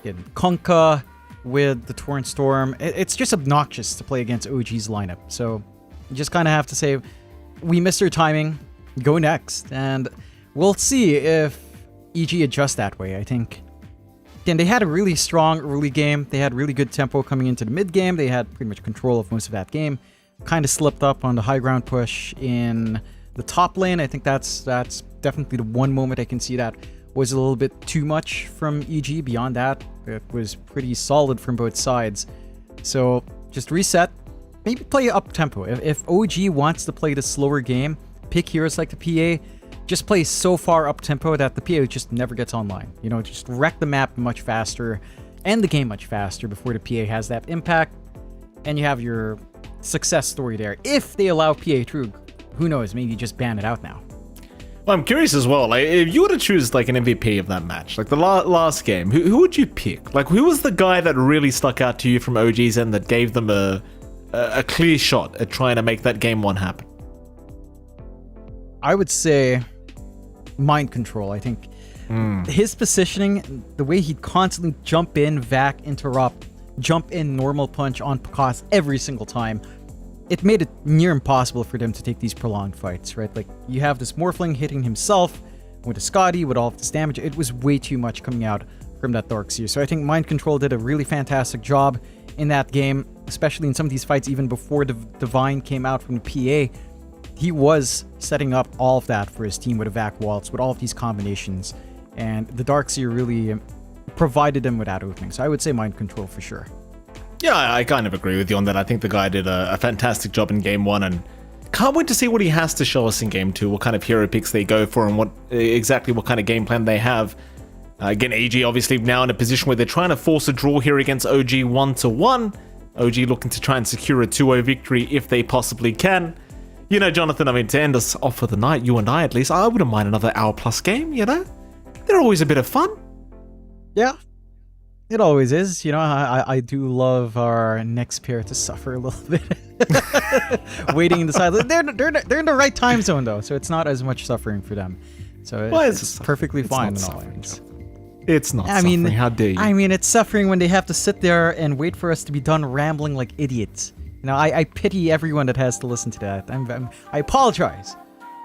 Getting Kunkka with the Torrent Storm. It's just obnoxious to play against OG's lineup. So you just kind of have to say, we missed our timing. Go next. And we'll see if EG adjusts that way. I think, again, they had a really strong early game. They had really good tempo coming into the mid game. They had pretty much control of most of that game. Kind of slipped up on the high ground push in the top lane. I think that's definitely the one moment I can see that was a little bit too much from EG. Beyond that, it was pretty solid from both sides. So just reset. Maybe play up tempo. If OG wants to play the slower game, pick heroes like the PA. Just play so far up tempo that the PA just never gets online. You know, just wreck the map much faster and the game much faster before the PA has that impact. And you have your success story there. If they allow PA through, who knows, maybe just ban it out now. Well, I'm curious as well, like, if you were to choose like an MVP of that match, like the last game, who would you pick? Like, who was the guy that really stuck out to you from OG's end that gave them a clear shot at trying to make that game 1 happen? I would say Mind Control. I think his positioning, the way he'd constantly jump in, vac, interrupt, jump in, normal punch on Bakas every single time, it made it near impossible for them to take these prolonged fights, right? Like, you have this Morphling hitting himself with a Scotty, with all of this damage. It was way too much coming out from that Darkseer. So I think Mind Control did a really fantastic job in that game, especially in some of these fights even before the Divine came out from the PA. he was setting up all of that for his team with Evac Waltz, with all of these combinations, and the Darkseer really provided him with that opening. So I would say Mind Control for sure. Yeah, I kind of agree with you on that. I think the guy did a fantastic job in Game 1, and can't wait to see what he has to show us in Game 2, what kind of hero picks they go for, and what kind of game plan they have. Again, AG obviously now in a position where they're trying to force a draw here against OG 1-1. OG looking to try and secure a 2-0 victory if they possibly can. You know, Jonathan, I mean, to end us off for the night, you and I at least, I wouldn't mind another hour-plus game, you know? They're always a bit of fun. Yeah, it always is. You know, I do love our next pair to suffer a little bit. Waiting in the side. They're in the right time zone, though, so it's not as much suffering for them. So it's perfectly fine in all ends. It's not suffering. How dare you? I mean, it's suffering when they have to sit there and wait for us to be done rambling like idiots. You know, I pity everyone that has to listen to that. I apologize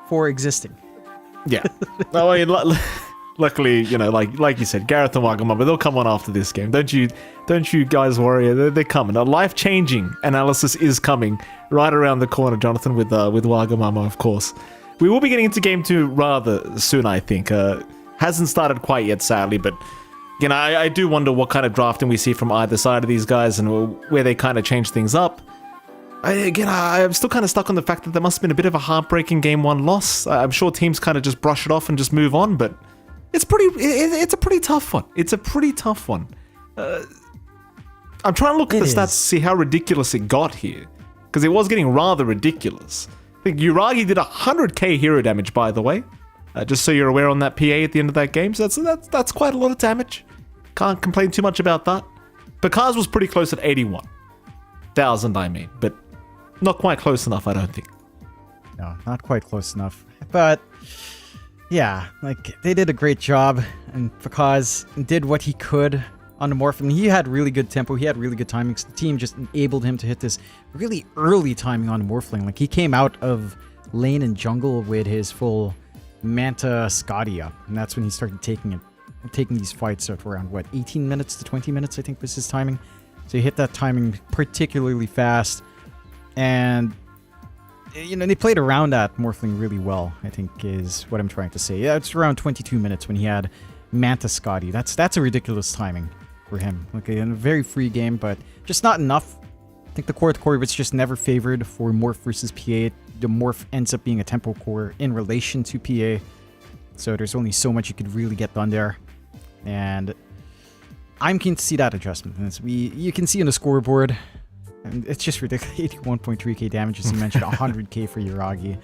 for existing. Yeah. No, I mean, luckily, you know, like you said, Gareth and Wagamama, they'll come on after this game. Don't you guys worry. They're coming. A life-changing analysis is coming right around the corner, Jonathan, with Wagamama, of course. We will be getting into Game 2 rather soon, I think. Hasn't started quite yet, sadly, but you know, I do wonder what kind of drafting we see from either side of these guys and where they kind of change things up. I'm still kind of stuck on the fact that there must have been a bit of a heartbreaking Game 1 loss. I'm sure teams kind of just brush it off and just move on, but it's a pretty tough one. It's a pretty tough one. I'm trying to look at the stats to see how ridiculous it got here, because it was getting rather ridiculous. I think Uragi did 100k hero damage, by the way. Just so you're aware on that PA at the end of that game. So that's quite a lot of damage. Can't complain too much about that. Bakaz was pretty close at 81,000, I mean, but not quite close enough, I don't think. No, not quite close enough. But yeah, like they did a great job, and Bakaz did what he could on the Morphin. He had really good tempo. He had really good timing. So the team just enabled him to hit this really early timing on the Morphling. Like he came out of lane and jungle with his full Manta Scotty up, and that's when he started taking these fights at around, what, 18 minutes to 20 minutes, I think was his timing. So he hit that timing particularly fast, and you know, they played around that Morphling really well, I think is what I'm trying to say. Yeah, it's around 22 minutes when he had Manta Scotty. That's a ridiculous timing for him. Okay, in a very free game, but just not enough. I think the core was just never favored for Morph versus PA. The Morph ends up being a tempo core in relation to PA. So there's only so much you could really get done there. And I'm keen to see that adjustment. You can see on the scoreboard, and it's just ridiculous. 81.3k damage, as you mentioned, 100k for Uragi.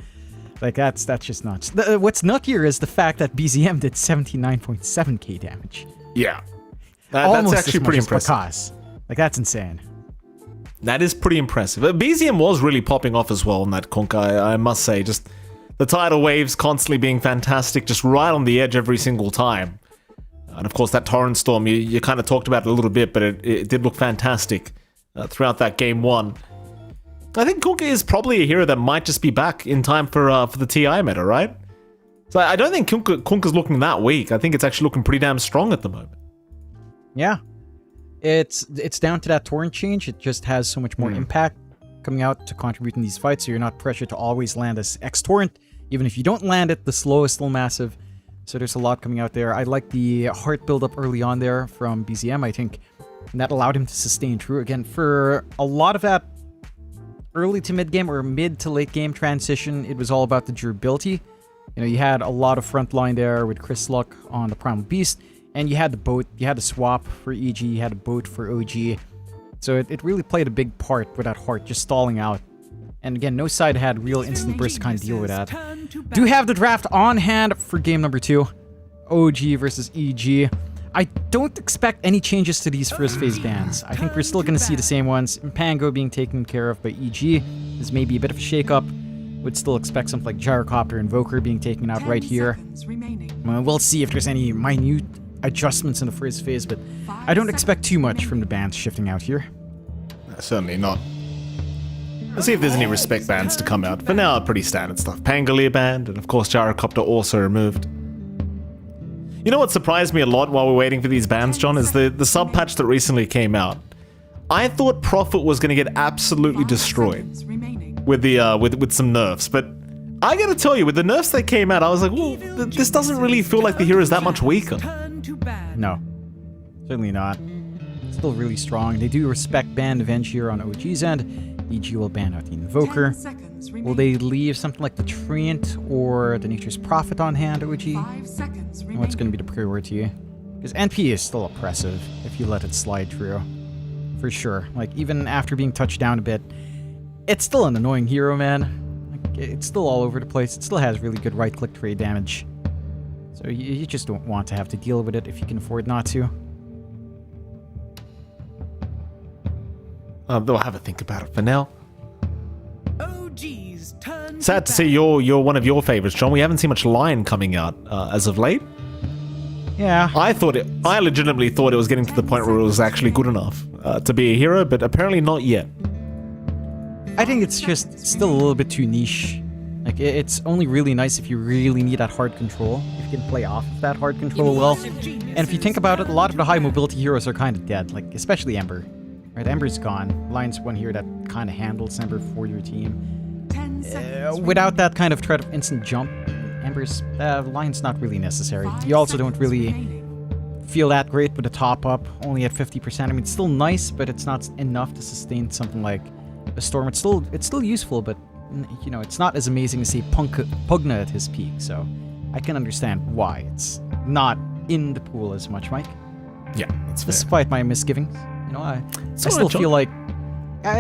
Like, that's just nuts. What's nuttier is the fact that BZM did 79.7k damage. Yeah. Almost that's actually pretty impressive. Bakaz. Like, that's insane. That is pretty impressive. BZM was really popping off as well in that Konka, I must say. Just the tidal waves constantly being fantastic, just right on the edge every single time. And of course, that Torrent Storm, you kind of talked about it a little bit, but it did look fantastic throughout that Game 1. I think Konka is probably a hero that might just be back in time for the TI meta, right? So I don't think Konka's looking that weak. I think it's actually looking pretty damn strong at the moment. Yeah. It's down to that torrent change. It just has so much more impact coming out to contribute in these fights, so you're not pressured to always land as X torrent. Even if you don't land it, the slow is still massive. So there's a lot coming out there. I like the heart build-up early on there from BZM, I think. And that allowed him to sustain true. Again, for a lot of that early to mid-game or mid to late-game transition, it was all about the durability. You know, you had a lot of front line there with Chris Luck on the Primal Beast. And you had the boat, you had the swap for EG, you had a boat for OG. So it really played a big part with that heart just stalling out. And again, no side had real instant burst to kind of deal with that. Do have the draft on hand for game number 2. OG versus EG. I don't expect any changes to these first phase bans. I think we're still going to see the same ones. Pango being taken care of by EG is maybe a bit of a shake-up. Would still expect something like Gyrocopter and Invoker being taken out right here. We'll see if there's any minute adjustments in the first phase, but I don't expect too much from the bans shifting out here. Certainly not. Let's see if there's any respect bans to come out. For now, pretty standard stuff. Pangolier banned, and of course Gyrocopter also removed. You know what surprised me a lot while we're waiting for these bans, John, is the sub patch that recently came out. I thought Prophet was going to get absolutely destroyed with the with some nerfs, but I gotta tell you, with the nerfs that came out, I was like, well, this doesn't really feel like the hero is that much weaker. Turn to ban. No, certainly not. Still really strong. They do respect ban Avenge here on OG's end. EG will ban out the Invoker. 10 seconds Will remaining. they leave something like the Treant or the Nature's Prophet on hand, OG? 5 seconds remaining. What's going to be the priority? Because NP is still oppressive if you let it slide through. For sure. Like, even after being touched down a bit, it's still an annoying hero, man. Like, it's still all over the place. It still has really good right-click trade damage. So you just don't want to have to deal with it if you can afford not to. They'll have a think about it for now. OG's turn Sad to see you're one of your favorites, John. We haven't seen much Lion coming out as of late. Yeah. I legitimately thought it was getting to the point where it was actually good enough to be a hero, but apparently not yet. I think it's just still a little bit too niche. Like, it's only really nice if you really need that hard control. If you can play off of that hard control well. And if you think about it, a lot of the high mobility heroes are kind of dead. Like, especially Ember. Right, Ember's gone. Lion's one here that kind of handles Ember for your team. 10 seconds Without that kind of threat of instant jump, Ember's Lion's not really necessary. You also don't really feel that great with a top up, only at 50%. I mean, it's still nice, but it's not enough to sustain something like a Storm. It's still useful, but you know, it's not as amazing as say Pugna at his peak. So I can understand why it's not in the pool as much, Mike. Yeah, that's fair. Despite my misgivings, you know, I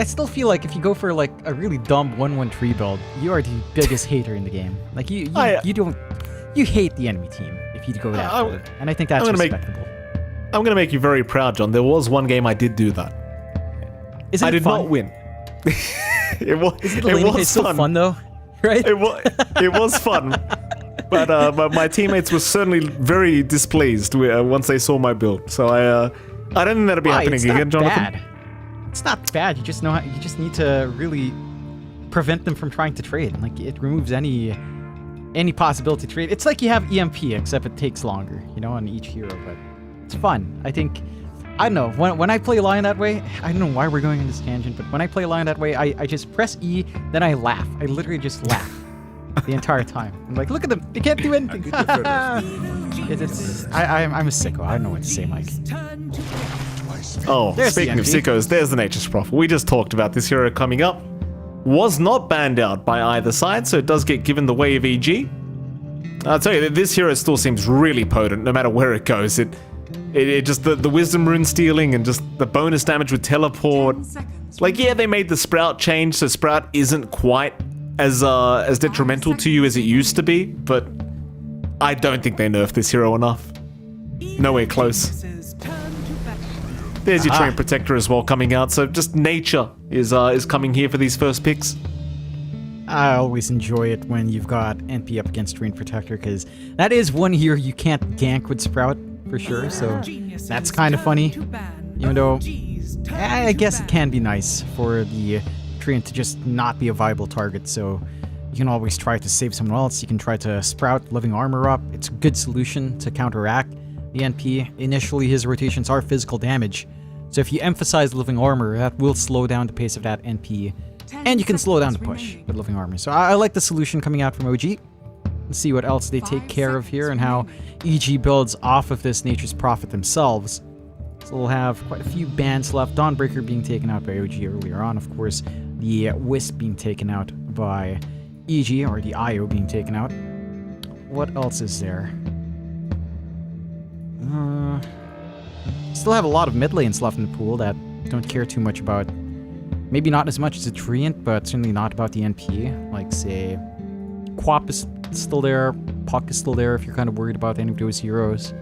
still feel like if you go for like a really dumb 1-1-3 build, you are the biggest hater in the game. Like you hate the enemy team if you go that far, and I think that's respectable. I'm gonna make you very proud, John. There was one game I did do that. Isn't I it did fun? not win. It was It's still fun though, right? It was fun. But my teammates were certainly very displeased once they saw my build. So I don't think that'll be happening again, Jonathan. Bad. It's not bad. You just you just need to really prevent them from trying to trade. Like, it removes any possibility to trade. It's like you have EMP, except it takes longer, you know, on each hero. But it's fun. I don't know. When I play Lion that way, I don't know why we're going on this tangent, but when I play Lion that way, I just press E, then I laugh. I literally just laugh the entire time. I'm like, look at them. They can't do anything. I'm a sicko. I don't know what to say, Mike. Oh, There's speaking the of enemy. sickos, there's the Nature's Prophet. We just talked about this hero coming up. Was not banned out by either side, so it does get given the way of EG. I'll tell you, this hero still seems really potent no matter where it goes. It just, the wisdom rune stealing and just the bonus damage with teleport. 10 seconds Like, yeah, they made the Sprout change, so Sprout isn't quite as detrimental to you as it used to be, but I don't think they nerfed this hero enough. Nowhere close. There's your Train Protector as well coming out, so just nature is coming here for these first picks. I always enjoy it when you've got NP up against Train Protector, because that is one hero you can't gank with Sprout, for sure, so that's kind of funny. Even though, I guess it can be nice for the Train to just not be a viable target, so you can always try to save someone else. You can try to Sprout Living Armor up. It's a good solution to counteract the NP. Initially, his rotations are physical damage, so if you emphasize Living Armor, that will slow down the pace of that NP, and you can slow down the push with Living Armor. So I like the solution coming out from OG. Let's see what else they take care of here and how EG builds off of this Nature's Prophet themselves. So we'll have quite a few bans left. Dawnbreaker being taken out by OG earlier on, of course. The Wisp being taken out by EG, or the IO being taken out. What else is there? Still have a lot of mid lanes left in the pool that don't care too much about. Maybe not as much as a Treant, but certainly not about the NP. Like, say, Quap is still there, Puck is still there if you're kind of worried about any of those heroes.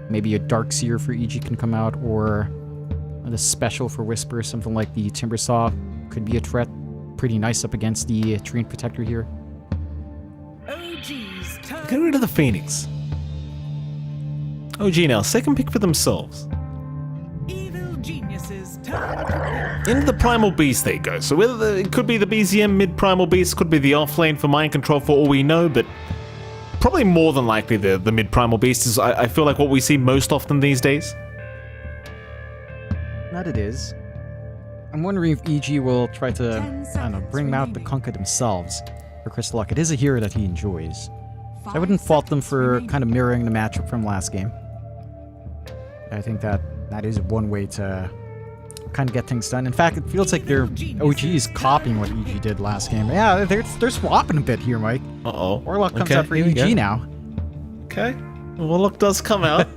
Maybe a Darkseer for EG can come out, or the special for Whisper, something like the Timbersaw could be a threat. Pretty nice up against the Treant Protector here. Get rid of the Phoenix. OG now, second pick for themselves. Into the Primal Beast they go. So whether it could be the BZM mid Primal Beast, could be the offlane for Mind Control for all we know, but probably more than likely the mid Primal Beast is, I feel like, what we see most often these days. That it is. I'm wondering if EG will try to, I don't know, bring out the Kunkka themselves for Crystal Lock. It is a hero that he enjoys. So I wouldn't fault them for kind of mirroring the matchup from last game. I think that is one way to kind of get things done. In fact, it feels like their OG is copying what EG did last game. Yeah, they're swapping a bit here, Mike. Uh-oh. Warlock comes out for EG now. Okay. Warlock does come out.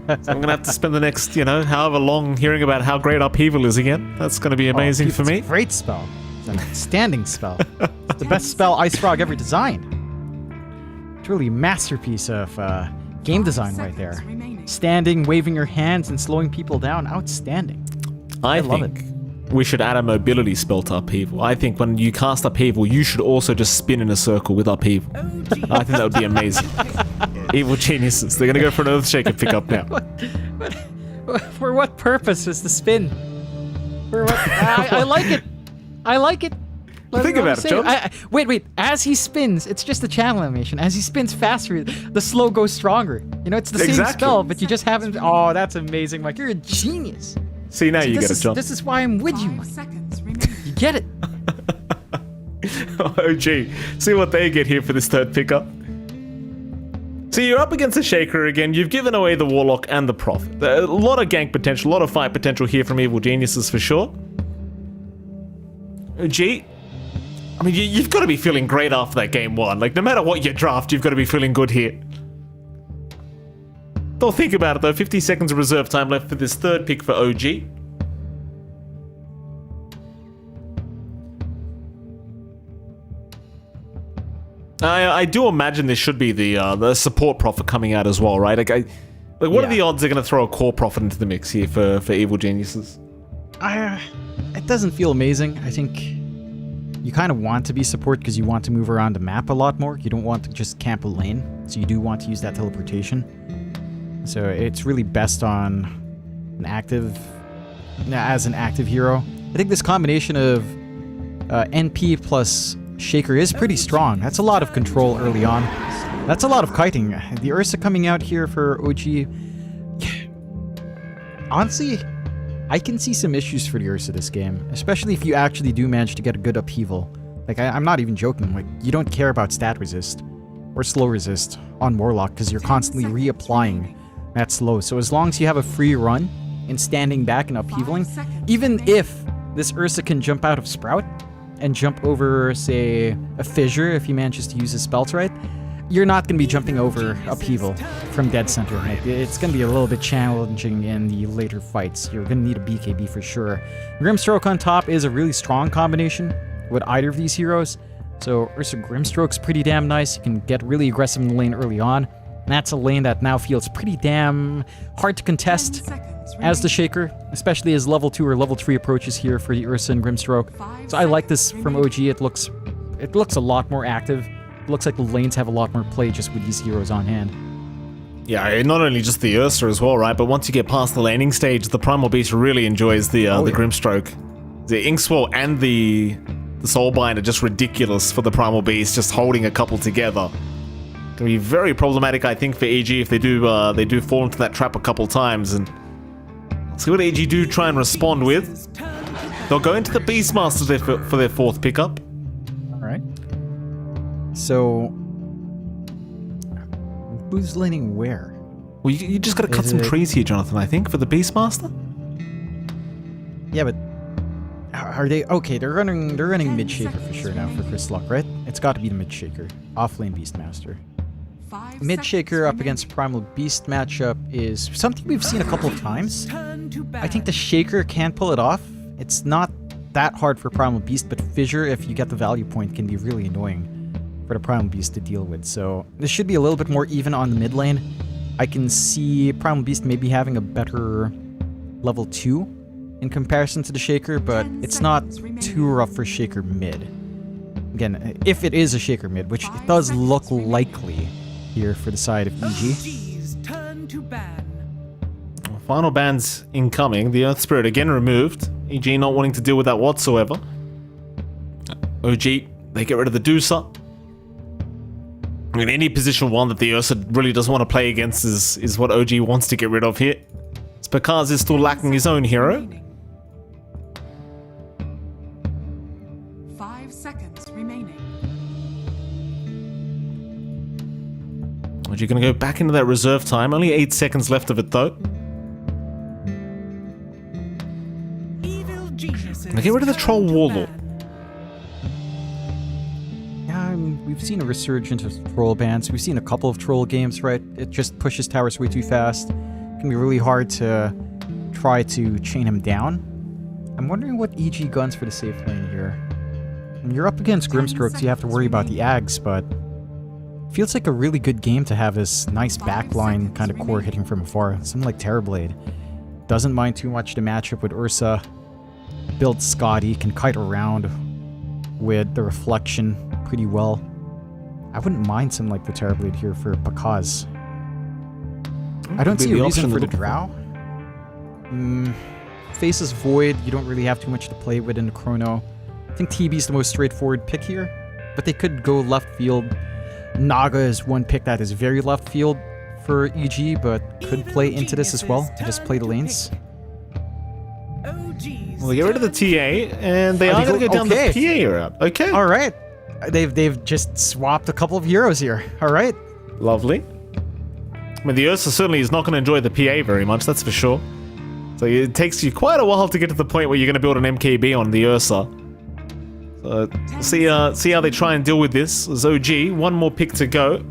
So I'm going to have to spend the next, however long hearing about how great Upheaval is again. That's going to be amazing for me. It's a great spell. It's an outstanding spell. It's the best spell Ice Frog ever designed. Truly a masterpiece of game design right there. Standing, waving your hands, and slowing people down. Outstanding. I love think we should add a mobility spell to Upheaval. I think when you cast Upheaval, you should also just spin in a circle with Upheaval. I think that would be amazing. Evil geniuses. They're going to go for an Earthshaker pickup now. For what purpose is the spin? For what? I like it. I like it. Think about it, Jones. Wait. As he spins, it's just a channel animation. As he spins faster, the slow goes stronger. It's the same spell, but you just have him. Oh, that's amazing, Mike. You're a genius. See, now you get it, John. This is why I'm with you, Mike. You get it. Oh, gee. See what they get here for this third pickup. So you're up against the Shaker again. You've given away the Warlock and the Prophet. A lot of gank potential, a lot of fight potential here from Evil Geniuses for sure. Gee. I mean, you've got to be feeling great after that game one. Like, no matter what you draft, you've got to be feeling good here. Don't think about it, though. 50 seconds of reserve time left for this third pick for OG. I do imagine this should be the support Prophet coming out as well, right? What are the odds they're going to throw a core Prophet into the mix here for Evil Geniuses? It doesn't feel amazing. I think you kind of want to be support because you want to move around the map a lot more. You don't want to just camp a lane, so you do want to use that teleportation. So it's really best on an active hero. I think this combination of NP plus Shaker is pretty strong. That's a lot of control early on. That's a lot of kiting. The Ursa coming out here for OG. Honestly, I can see some issues for the Ursa this game, especially if you actually do manage to get a good upheaval. Like, I'm not even joking. Like, you don't care about stat resist or slow resist on Warlock because you're constantly reapplying that slow. So as long as you have a free run in standing back and upheavaling, even if this Ursa can jump out of Sprout and jump over, say, a Fissure if he manages to use his spells right, you're not going to be jumping over Upheaval from dead center. Like, it's going to be a little bit challenging in the later fights. You're going to need a BKB for sure. Grimstroke on top is a really strong combination with either of these heroes. So Ursa Grimstroke's pretty damn nice. You can get really aggressive in the lane early on. And that's a lane that now feels pretty damn hard to contest as the Shaker, especially as level 2 or level 3 approaches here for the Ursa and Grimstroke. So I like this from OG. It looks a lot more active. It looks like the lanes have a lot more play just with these heroes on hand. Yeah, not only just the Ursa as well, right? But once you get past the laning stage, the Primal Beast really enjoys the Grimstroke. The Inkswell and the Soulbind are just ridiculous for the Primal Beast, just holding a couple together. Gonna be very problematic, I think, for EG if they do fall into that trap a couple times. And let's see what EG do try and respond with. They'll go into the Beastmaster for their fourth pickup. Alright. So, who's laning where? Well, you just gotta cut some trees here, Jonathan, I think, for the Beastmaster? Yeah, but are they... Okay, they're running mid-shaker for sure now for Chris Luck, right? It's got to be the mid-shaker. Off-lane Beastmaster. Mid-shaker up against Primal Beast matchup is something we've seen a couple of times. I think the Shaker can pull it off. It's not that hard for Primal Beast, but Fissure, if you get the value point, can be really annoying for the Primal Beast to deal with. So this should be a little bit more even on the mid lane. I can see Primal Beast maybe having a better level 2 in comparison to the Shaker, but it's not too rough for Shaker mid. Again, if it is a Shaker mid, which it does look likely here for the side of EG. Final bans incoming. The Earth Spirit again removed. EG not wanting to deal with that whatsoever. OG, they get rid of the Deucer. I mean, any position 1 that the Ursa really doesn't want to play against is what OG wants to get rid of here. Spakaz is still lacking his own hero. remaining. Are you going to go back into that reserve time? Only 8 seconds left of it, though. Evil geniuses. Now get rid of the troll turn to warlord. ban. Yeah, we've seen a resurgence of troll bans. We've seen a couple of troll games, right? It just pushes towers way too fast. It can be really hard to try to chain him down. I'm wondering what EG guns for the safe lane here. When you're up against Grimstrokes, you have to worry about the Ags, but feels like a really good game to have this nice backline kind of core hitting from afar. Something like Terrorblade. Doesn't mind too much the matchup with Ursa. Builds Scotty, can kite around with the reflection pretty well. I wouldn't mind something like the Terrorblade here for Pakaz. I don't see a reason for the Drow. Faces Void, you don't really have too much to play with in the Chrono. I think TB's the most straightforward pick here, but they could go left field. Naga is one pick that is very left field for EG, but could play into this as well to just play the lanes. OGs Well, they get rid of the TA, and they are going to go down the PA route. Okay. All right. They've just swapped a couple of heroes here. All right. Lovely. I mean, the Ursa certainly is not going to enjoy the PA very much, that's for sure. So it takes you quite a while to get to the point where you're going to build an MKB on the Ursa. So see how they try and deal with this. As OG, one more pick to go.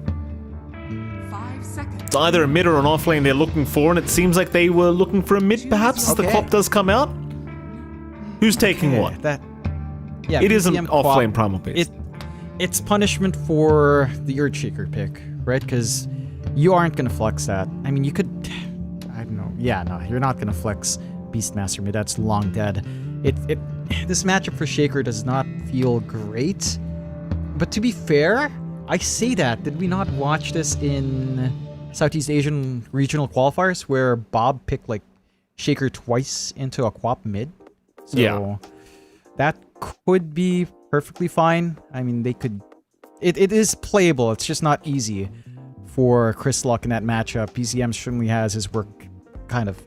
5 seconds. It's either a mid or an offlane they're looking for, and it seems like they were looking for a mid, perhaps, as the Okay. Quap does come out. Who's taking what? Yeah, It is an BCM Quap. offlane primal base. It's punishment for the Earthshaker pick, right? Because you aren't going to flex that. I mean, you could... I don't know. Yeah, no, you're not going to flex Beastmaster mid. That's long dead. This matchup for Shaker does not feel great. But to be fair, I say that. Did we not watch this in Southeast Asian regional qualifiers where Bob picked like Shaker twice into a Quap mid? So Yeah. that could be perfectly fine. I mean, they could... It is playable. It's just not easy for Chris Luck in that matchup. BZM certainly has his work kind of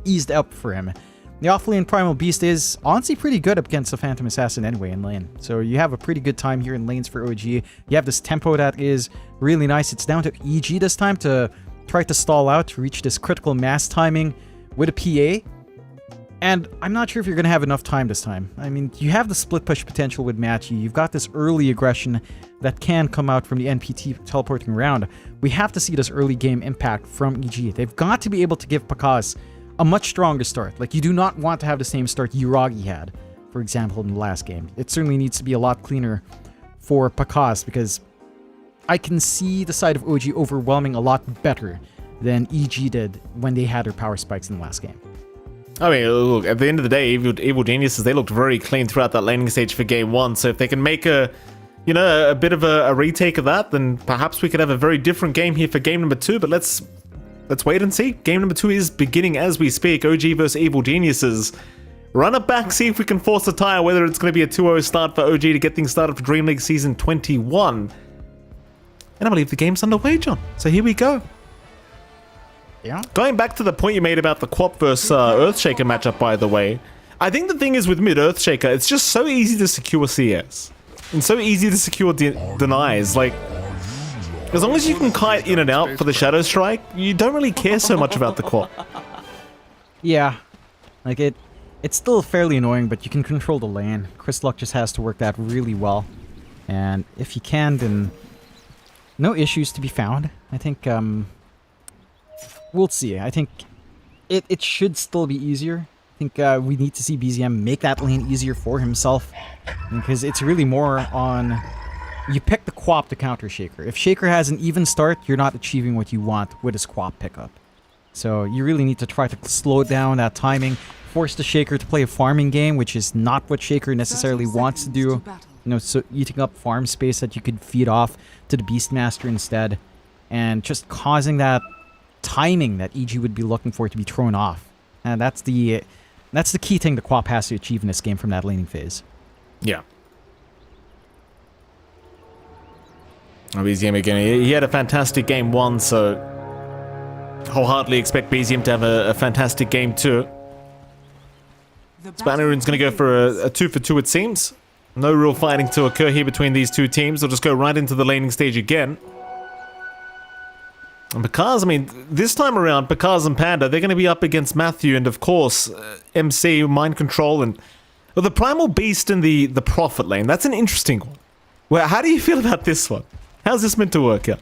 eased up for him. The offlane Primal Beast is honestly pretty good up against the Phantom Assassin anyway in lane. So you have a pretty good time here in lanes for OG. You have this tempo that is really nice. It's down to EG this time to try to stall out to reach this critical mass timing with a PA. And I'm not sure if you're going to have enough time this time. I mean, you have the split push potential with Matchy. You've got this early aggression that can come out from the NPT teleporting around. We have to see this early game impact from EG. They've got to be able to give Pakaz a much stronger start. Like, you do not want to have the same start Yuragi had, for example, in the last game. It certainly needs to be a lot cleaner for Pakaz, because I can see the side of OG overwhelming a lot better than EG did when they had their power spikes in the last game. I mean, look, at the end of the day, Evil Geniuses, they looked very clean throughout that laning stage for game one. So if they can make a bit of a retake of that, then perhaps we could have a very different game here for game number 2. But let's wait and see. Game number 2 is beginning as we speak. OG versus Evil Geniuses. Run it back, see if we can force a tie, whether it's going to be a 2-0 start for OG to get things started for DreamLeague Season 21. And I believe the game's underway, John. So here we go. Yeah. Going back to the point you made about the Quap versus Earthshaker matchup, by the way, I think the thing is with mid Earthshaker, it's just so easy to secure CS. And so easy to secure denies. Like, as long as you can kite in and out for the Shadow Strike, you don't really care so much about the Quap. Yeah. Like, it's still fairly annoying, but you can control the lane. Chris Luck just has to work that really well. And if he can, then no issues to be found. I think, we'll see. I think it should still be easier. I think we need to see BZM make that lane easier for himself, because it's really more on... You pick the Quap to counter Shaker. If Shaker has an even start, you're not achieving what you want with his Quap pickup. So you really need to try to slow down that timing, force the Shaker to play a farming game, which is not what Shaker necessarily wants to do. You know, so eating up farm space that you could feed off to the Beastmaster instead, and just causing that timing that EG would be looking for to be thrown off. And that's the key thing the Quap has to achieve in this game from that laning phase. Yeah. Oh, BZM again. He had a fantastic game 1, so wholeheartedly expect BZM to have a fantastic game 2. Spanaroon's going to go for a 2 for 2, it seems. No real fighting to occur here between these two teams. They'll just go right into the laning stage again. And Bakaz, I mean, this time around, Bakaz and Panda, they're going to be up against Matthew and, of course, MC, Mind Control, and well, the Primal Beast in the Prophet lane. That's an interesting one. Well, how do you feel about this one? How's this meant to work out?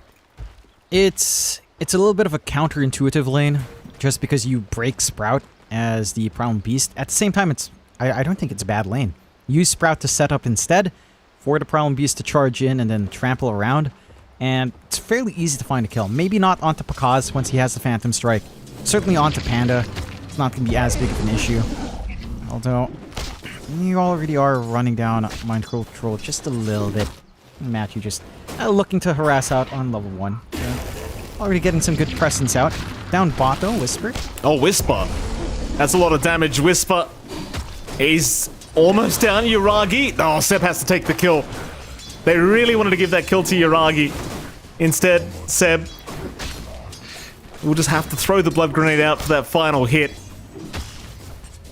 It's a little bit of a counterintuitive lane, just because you break Sprout as the Primal Beast. At the same time, I don't think it's a bad lane. Use Sprout to set up instead, for the Primal Beast to charge in and then trample around, and it's fairly easy to find a kill. Maybe not onto Pakaz once he has the Phantom Strike. Certainly onto Panda. It's not going to be as big of an issue. Although, you already are running down Mind Control just a little bit. Matthew just looking to harass out on level 1. Already getting some good presence out. Down bot though, Whisper. Oh, Whisper. That's a lot of damage. Whisper. He's almost down. Yuragi. Oh, Seb has to take the kill. They really wanted to give that kill to Yuragi. Instead, Seb will just have to throw the blood grenade out for that final hit.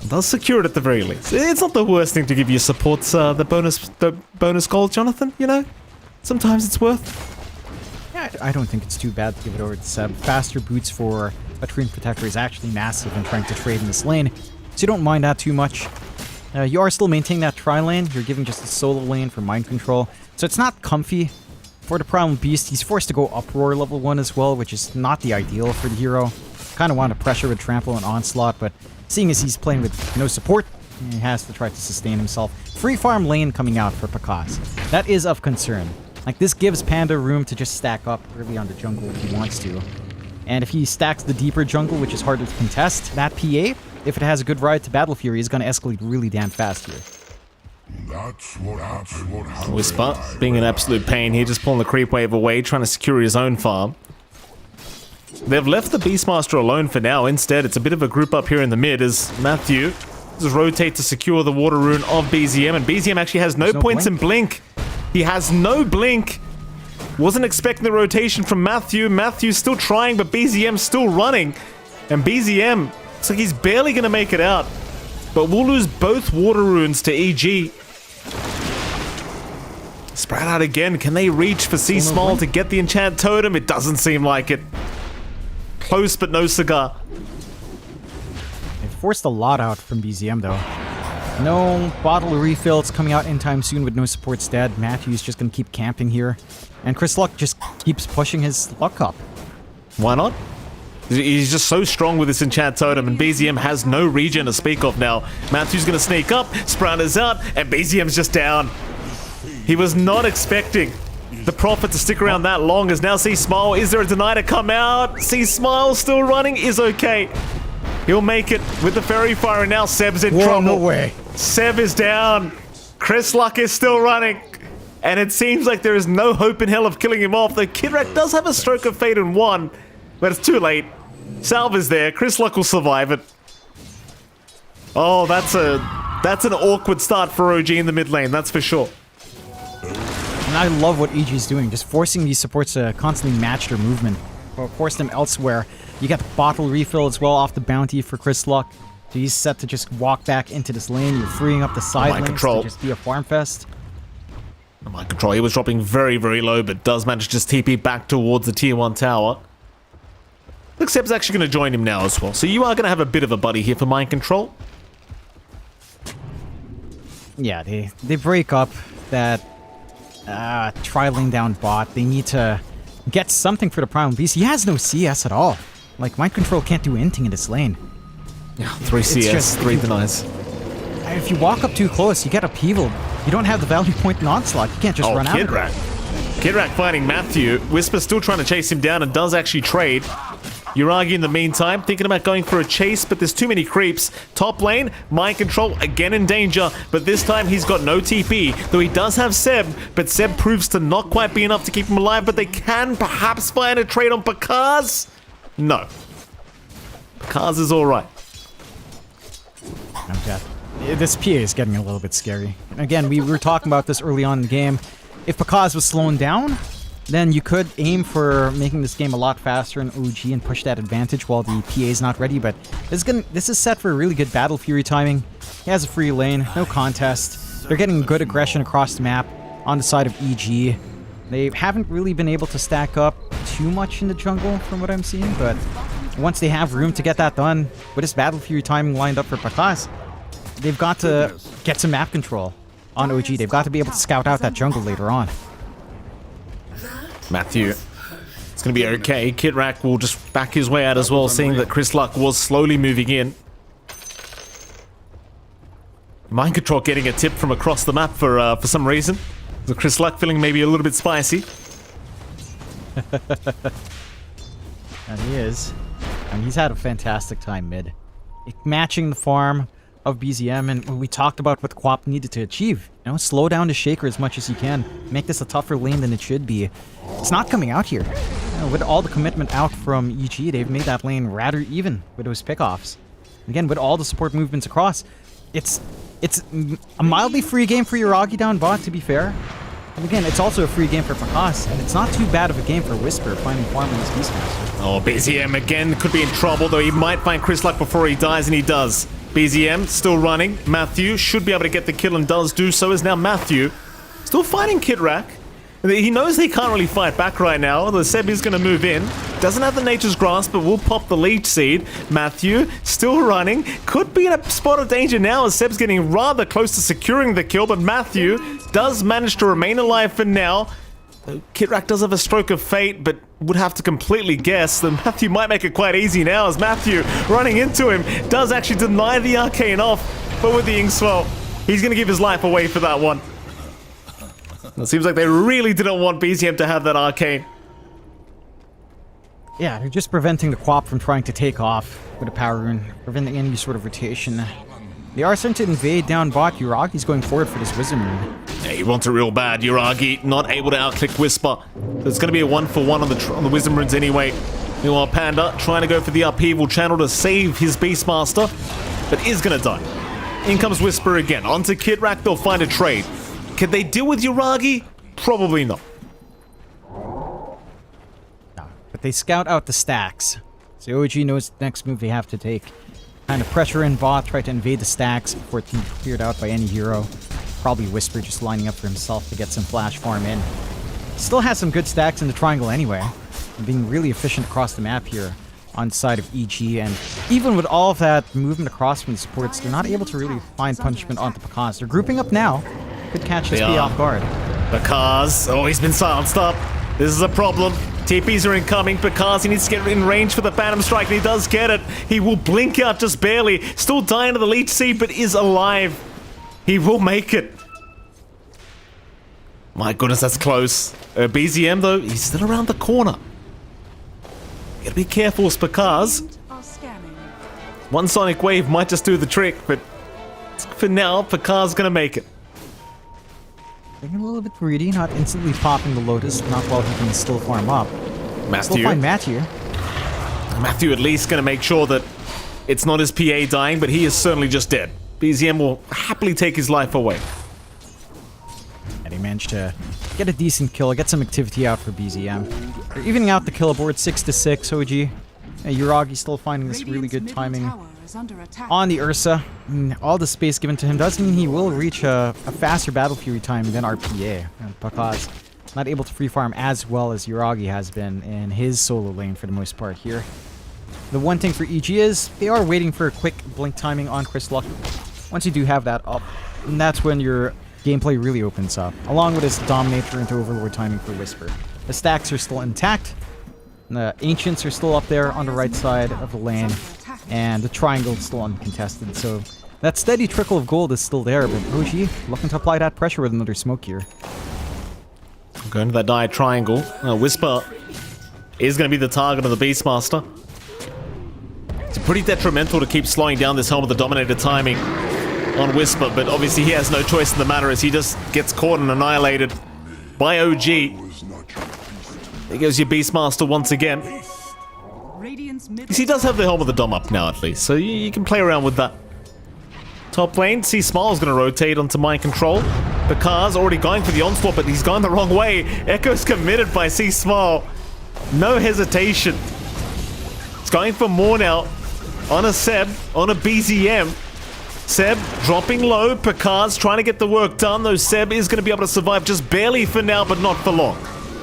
Does secure it at the very least. It's not the worst thing to give your supports the bonus gold, Jonathan, you know? Sometimes it's worth. Yeah, I don't think it's too bad to give it over to Seb. Faster boots for a Treant Protector is actually massive in trying to trade in this lane, so you don't mind that too much. You are still maintaining that tri-lane. You're giving just a solo lane for Mind Control, so it's not comfy. For the Primal Beast, he's forced to go Uproar level 1 as well, which is not the ideal for the hero. Kind of want to pressure with Trample and Onslaught, but seeing as he's playing with no support, he has to try to sustain himself. Free farm lane coming out for Pakaz. That is of concern. Like, this gives Panda room to just stack up early on the jungle if he wants to. And if he stacks the deeper jungle, which is harder to contest, that PA, if it has a good ride to Battle Fury, is going to escalate really damn fast here. Whisper being an absolute pain here, just pulling the creep wave away, trying to secure his own farm. They've left the Beastmaster alone for now. Instead, it's a bit of a group up here in the mid as Matthew just rotate to secure the water rune of BZM, and BZM actually has no points in Blink. He has no Blink. Wasn't expecting the rotation from Matthew. Matthew's still trying, but BZM's still running. And BZM, it's like he's barely going to make it out. But we'll lose both water runes to EG. Sprout out again. Can they reach for C Small to get the enchant totem? It doesn't seem like it. Close, but no cigar. They forced a lot out from BZM, though. No bottle refills coming out anytime soon with no supports dead. Matthew's just going to keep camping here. And Chris Luck just keeps pushing his luck up. Why not? He's just so strong with this enchant totem, and BZM has no regen to speak of now. Matthew's going to sneak up, Sprout is out, and BZM's just down. He was not expecting the Prophet to stick around that long, as now C Smile. Is there a deny to come out? C Smile still running is okay. He'll make it with the Fairy Fire, and now Seb's in trouble. No way. Seb is down. Chris Luck is still running. And it seems like there is no hope in hell of killing him off. The Kidrak does have a Stroke of Fate in 1, but it's too late. Salve is there. Chris Luck will survive it. Oh, that's an awkward start for OG in the mid lane, that's for sure. And I love what EG is doing, just forcing these supports to constantly match their movement, or force them elsewhere. You got the bottle refill as well off the bounty for Chris Luck. So he's set to just walk back into this lane. You're freeing up the side lanes to just be a farm fest. Mind Control, he was dropping very, very low, but does manage to just TP back towards the tier 1 tower. Looks Seb's actually going to join him now as well. So you are going to have a bit of a buddy here for Mind Control. Yeah, they break up that tri-lane down bot. They need to get something for the Primal Beast. He has no CS at all. Like, Mind Control can't do anything in this lane. Yeah, 3 CS, 3 denies. If you walk up too close, you get upheaval. You don't have the value point in Onslaught. You can't just run out. Kidrak. Kidrak fighting Matthew. Whisper still trying to chase him down and does actually trade. Yuragi in the meantime, thinking about going for a chase, but there's too many creeps. Top lane, Mind Control again in danger, but this time he's got no TP, though he does have Seb, but Seb proves to not quite be enough to keep him alive, but they can perhaps find a trade on Pakaz? No. Pakaz is alright. Okay. This PA is getting a little bit scary. And again, we were talking about this early on in the game. If Pakaz was slowing down, then you could aim for making this game a lot faster in OG and push that advantage while the PA is not ready, but this is set for really good Battle Fury timing. He has a free lane, no contest. They're getting good aggression across the map on the side of EG. They haven't really been able to stack up too much in the jungle from what I'm seeing, but once they have room to get that done, with this Battle Fury timing lined up for Pakaz, they've got to get some map control on OG. They've got to be able to scout out that jungle later on. Matthew, it's going to be okay. Kitrak will just back his way out as well, seeing that Chris Luck was slowly moving in. Mind Control getting a tip from across the map for some reason. The Chris Luck feeling maybe a little bit spicy. And he is. And he's had a fantastic time mid. Matching the farm of BZM and what we talked about what Quap needed to achieve. You know, slow down the Shaker as much as you can. Make this a tougher lane than it should be. It's not coming out here. You know, with all the commitment out from EG, they've made that lane rather even with those pickoffs. Again, with all the support movements across, it's a mildly free game for Yuragi down bot, to be fair. And again, it's also a free game for Pakaz, and it's not too bad of a game for Whisper finding farm in his Beastmaster. Oh, BZM again could be in trouble, though he might find Chris Luck before he dies, and he does. BZM still running. Matthew should be able to get the kill and does do so, as now Matthew still fighting Kitrak. He knows he can't really fight back right now. The Seb is going to move in. Doesn't have the Nature's Grasp, but will pop the leech seed. Matthew still running. Could be in a spot of danger now as Seb's getting rather close to securing the kill, but Matthew does manage to remain alive for now. Kitrak does have a stroke of fate, but would have to completely guess that Matthew might make it quite easy now, as Matthew running into him does actually deny the arcane off, but with the Inkswell, he's going to give his life away for that one. It seems like they really didn't want BZM to have that arcane. Yeah, they're just preventing the Quap from trying to take off with a power rune, preventing any sort of rotation. They are starting to invade down bot. Yuragi's going forward for this Wisdom rune. Yeah, he wants it real bad. Yuragi not able to outclick Whisper. So it's going to be a 1-for-1 on the Wisdom runes anyway. Meanwhile, Panda trying to go for the upheaval channel to save his Beastmaster, but is going to die. In comes Whisper again. Onto Kitrak, they'll find a trade. Can they deal with Yuragi? Probably not. No, but they scout out the stacks. So OG knows the next move they have to take. Kind of pressure in bot, try to invade the stacks before it can be cleared out by any hero. Probably Whisper just lining up for himself to get some flash farm in. Still has some good stacks in the triangle anyway. And being really efficient across the map here on the side of EG, and even with all of that movement across from the supports, they're not able to really find punishment onto Pakaz. They're grouping up now. Could catch this P off guard. Pakaz, oh, he's been silenced up. This is a problem. TPs are incoming. Pakaz, he needs to get in range for the Phantom Strike, and he does get it. He will blink out just barely. Still dying to the leech seed, but is alive. He will make it. My goodness, that's close. BZM, though, he's still around the corner. Gotta be careful with Pakaz. One Sonic Wave might just do the trick, but for now, Pakaz's gonna make it. Being a little bit greedy, not instantly popping the Lotus, not while he can still farm up. Matthew. Still find Matthew. Matthew at least gonna make sure that it's not his PA dying, but he is certainly just dead. BZM will happily take his life away. And he managed to get a decent kill, get some activity out for BZM. They're evening out the kill aboard 6-6 OG. Yuragi still finding this really good timing on the Ursa. All the space given to him does mean he will reach a faster Battle Fury time than RPA. And Pakaz not able to free farm as well as Yuragi has been in his solo lane for the most part here. The one thing for EG is they are waiting for a quick blink timing on Chris Luck. Once you do have that up, and that's when your gameplay really opens up, along with his Dominator into Overlord timing for Whisper. The stacks are still intact. The Ancients are still up there on the right side of the lane, and the triangle is still uncontested, so that steady trickle of gold is still there, but OG looking to apply that pressure with another smoke here. Going to that dire triangle. Whisper is going to be the target of the Beastmaster. It's pretty detrimental to keep slowing down this Helm of the Dominator timing on Whisper, but obviously he has no choice in the matter as he just gets caught and annihilated by OG. There goes your Beastmaster once again. He does have the Helm of the Dom up now at least, so you can play around with that. Top lane, see Smile's going to rotate onto Mind Control. Pakaz already going for the onslaught, but he's gone the wrong way. Echo's committed by C Smile. No hesitation. It's going for more now. On a Seb, on a BZM. Seb dropping low. Picard's trying to get the work done, though Seb is going to be able to survive just barely for now, but not for long.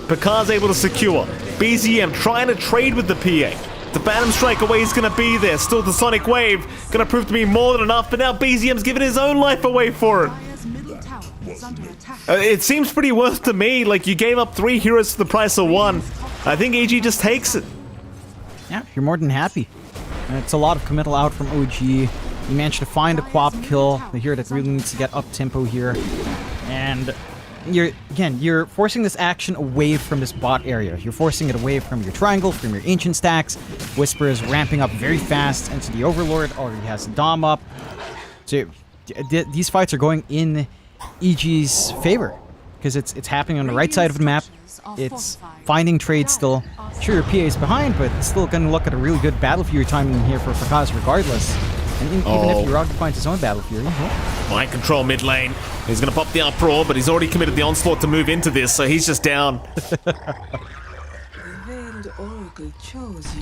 Picard's able to secure. BZM trying to trade with the PA. The Phantom Strike away is going to be there. Still the Sonic Wave going to prove to be more than enough, but now BZM's giving his own life away for it. Dire's middle tower is under attack. It seems pretty worth to me. Like, you gave up 3 heroes for the price of 1. I think EG just takes it. Yeah, you're more than happy. And it's a lot of committal out from OG. You managed to find a quap kill, the hero that really needs to get up tempo here. And you're forcing this action away from this bot area. You're forcing it away from your triangle, from your ancient stacks. Whisper is ramping up very fast into the Overlord, already has the Dom up. So these fights are going in EG's favor, because it's happening on the right side of the map. It's finding trades still. Sure, your PA is behind, but it's still going to look at a really good Battle Fury timing here for Fakaz regardless. And even if Uragi finds his own Battle Fury. Mind control mid lane. He's going to pop the uproar, but he's already committed the onslaught to move into this, so he's just down.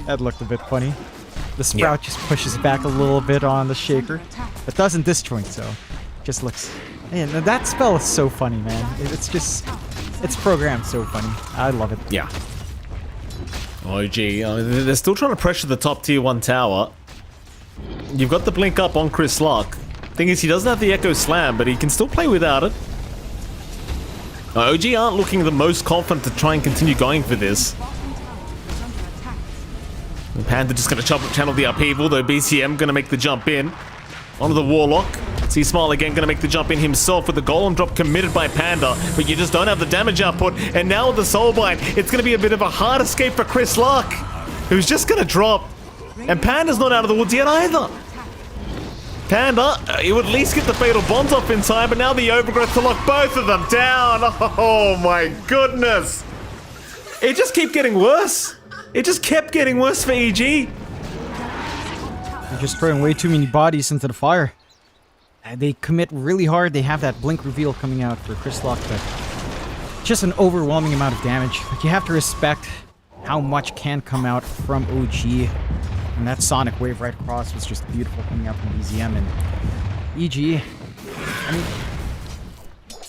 That looked a bit funny. The Sprout just pushes back a little bit on the Shaker, but doesn't disjoint, so just looks... Man, that spell is so funny, man. It's programmed so funny. I love it. Yeah. OG, they're still trying to pressure the top tier 1 tower. You've got the blink up on Chris Luck. Thing is, he doesn't have the Echo Slam, but he can still play without it. OG aren't looking the most confident to try and continue going for this. The Panda just going to channel the upheaval, though BCM going to make the jump in. Onto the Warlock. See Smile again going to make the jump in himself with the Golem drop committed by Panda, but you just don't have the damage output. And now with the Soulbind, it's going to be a bit of a hard escape for Chris Luck, who's just going to drop. And Panda's not out of the woods yet either. Panda, he would at least get the Fatal Bonds off in time, but now the Overgrowth to lock both of them down. Oh my goodness. It just kept getting worse. It just kept getting worse for EG. They're just throwing way too many bodies into the fire. They commit really hard. They have that blink reveal coming out for Chris Luck, but just an overwhelming amount of damage. Like, you have to respect how much can come out from OG. And that Sonic Wave right across was just beautiful coming out from BZM and EG. I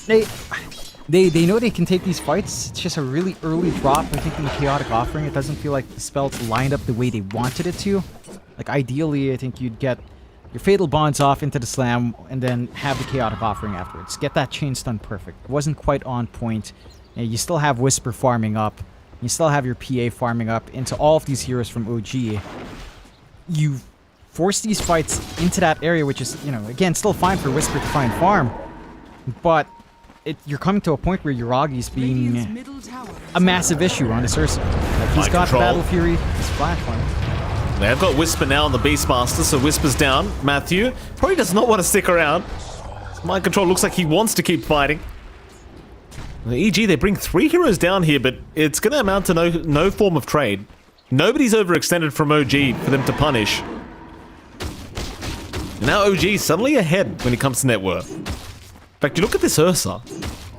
mean, they know they can take these fights. It's just a really early drop. I think in the Chaotic Offering, it doesn't feel like the spell's lined up the way they wanted it to. Like, ideally, I think you'd get your Fatal Bonds off into the Slam and then have the Chaotic Offering afterwards. Get that chain stun perfect. It wasn't quite on point. You still have Whisper farming up. You still have your PA farming up into all of these heroes from OG. You force these fights into that area, which is, you know, again, still fine for Whisper to find farm, but you're coming to a point where Uragi's being a massive issue on this Ursa. Like, he's got Battle Fury, he's flatline. They've got Whisper now on the Beastmaster, so Whisper's down. Matthew probably does not want to stick around. Mind Control looks like he wants to keep fighting. The EG, they bring 3 heroes down here, but it's going to amount to no form of trade. Nobody's overextended from OG for them to punish. Now OG suddenly ahead when it comes to net worth. In fact, you look at this Ursa.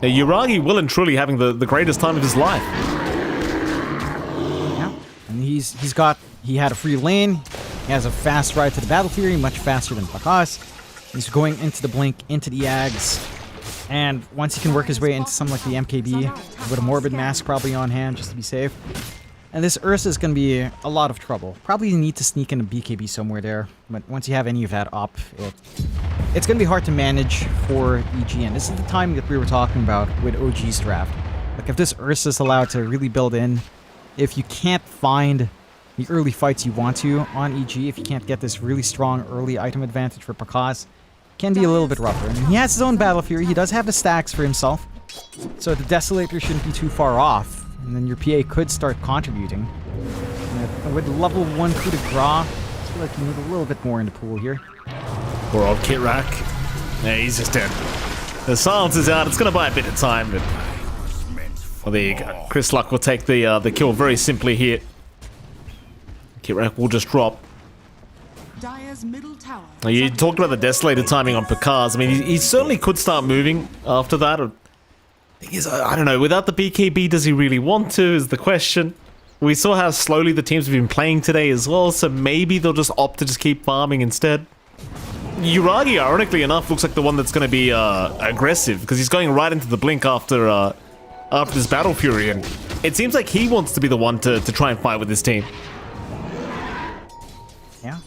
Now, Uragi well and truly having the greatest time of his life. Yeah, and he had a free lane. He has a fast ride to the Battle Fury, much faster than Fakaz. He's going into the Blink, into the Ags. And once he can work his way into something like the MKB, with a Morbid Mask probably on hand just to be safe. And this Ursa is going to be a lot of trouble. Probably need to sneak in a BKB somewhere there. But once you have any of that up, it's going to be hard to manage for EG. And this is the time that we were talking about with OG's draft. Like, if this Ursa is allowed to really build in, if you can't find the early fights you want to on EG, if you can't get this really strong early item advantage for Pakaz, it can be a little bit rougher. And he has his own Battle Fury. He does have the stacks for himself. So the Desolator shouldn't be too far off. And then your PA could start contributing. With level 1 coup de grace, I feel like you need a little bit more in the pool here. Poor old Kit Rack. Yeah, he's just dead. The silence is out. It's going to buy a bit of time, but... Well, there you go. Chris Luck will take the kill very simply here. Kit Rack will just drop. Dire's middle tower. Now, you talked about the Desolator timing on Pakaz. I mean, he certainly could start moving after that. I don't know, without the BKB, does he really want to, is the question. We saw how slowly the teams have been playing today as well, so maybe they'll just opt to just keep farming instead. Yuragi, ironically enough, looks like the one that's going to be aggressive because he's going right into the blink after this Battle Fury, and it seems like he wants to be the one to try and fight with his team. Yeah.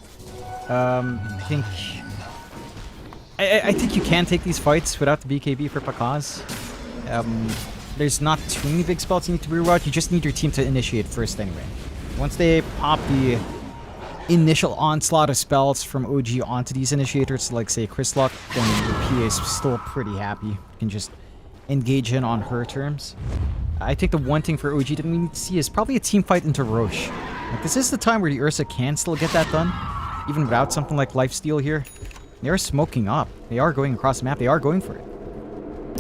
I think you can take these fights without the BKB for Pakaz. There's not too many big spells you need to reroute. You just need your team to initiate first anyway. Once they pop the initial onslaught of spells from OG onto these initiators, like say Chryslok, then the PA is still pretty happy. You can just engage in on her terms. I think the one thing for OG that we need to see is probably a team fight into Roche. Like, this is the time where the Ursa can still get that done, even without something like Lifesteal here. They are smoking up. They are going across the map. They are going for it.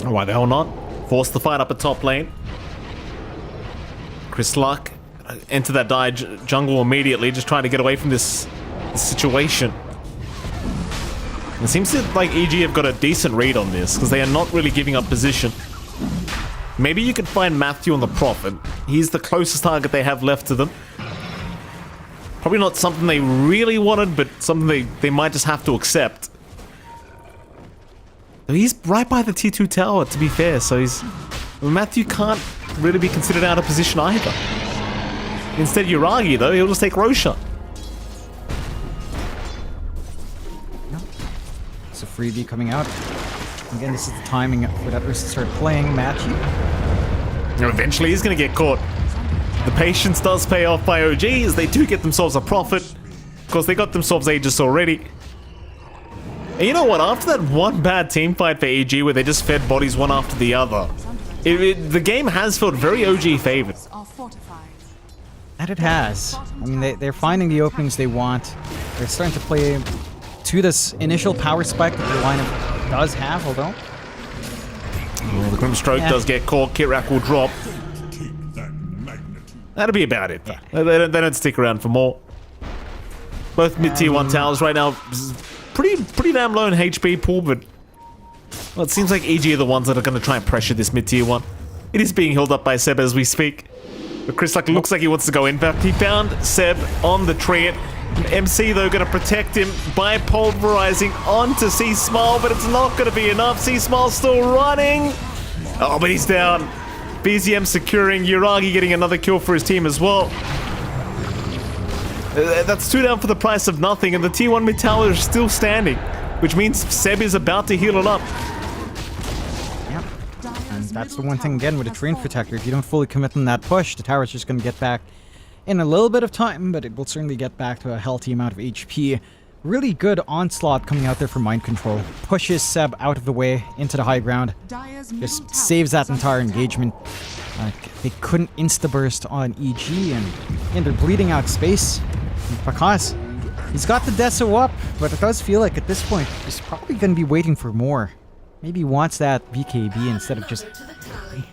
Why the hell not? Force the fight up at top lane. Chryslok into that jungle immediately, just trying to get away from this situation. It seems like EG have got a decent read on this, because they are not really giving up position. Maybe you could find Matthew on the Prophet. He's the closest target they have left to them. Probably not something they really wanted, but something they might just have to accept. He's right by the tier 2 tower, to be fair, so Matthew can't really be considered out of position either. Instead, Yuragi, though, he'll just take Roshan. It's a freebie coming out. Again, this is the timing for that Ursa to start playing Matthew. Eventually, he's going to get caught. The patience does pay off by OG, as they do get themselves a Prophet. Of course, they got themselves Aegis already. And you know what? After that one bad team fight for EG, where they just fed bodies one after the other, the game has felt very OG favored. And it has. I mean, they're finding the openings they want. They're starting to play to this initial power spike that the lineup does have, although... Well, the Grimstroke does get caught. Kirak will drop. That'll be about it. Yeah. They don't stick around for more. Both mid-tier 1 towers right now, pretty damn low in HP pool, but... Well, it seems like EG are the ones that are going to try and pressure this mid-tier 1. It is being held up by Seb as we speak. But Chryslok looks like he wants to go in. But he found Seb on the tree. MC, though, going to protect him by pulverizing onto C-Smile, but it's not going to be enough. C-Smile still running. Oh, but he's down. BZM securing. Yuragi getting another kill for his team as well. That's 2 down for the price of nothing, and the tier 1 mid tower is still standing, which means Seb is about to heal it up. Yep. And that's the one thing, again, with a Train Protector. If you don't fully commit on that push, the tower's just going to get back in a little bit of time, but it will certainly get back to a healthy amount of HP. Really good onslaught coming out there for Mind Control. Pushes Seb out of the way into the high ground. Just saves that entire engagement. They couldn't insta-burst on EG, and they're bleeding out space. And Pakaz, he's got the Deso up, but it does feel like at this point, he's probably going to be waiting for more. Maybe he wants that BKB instead of just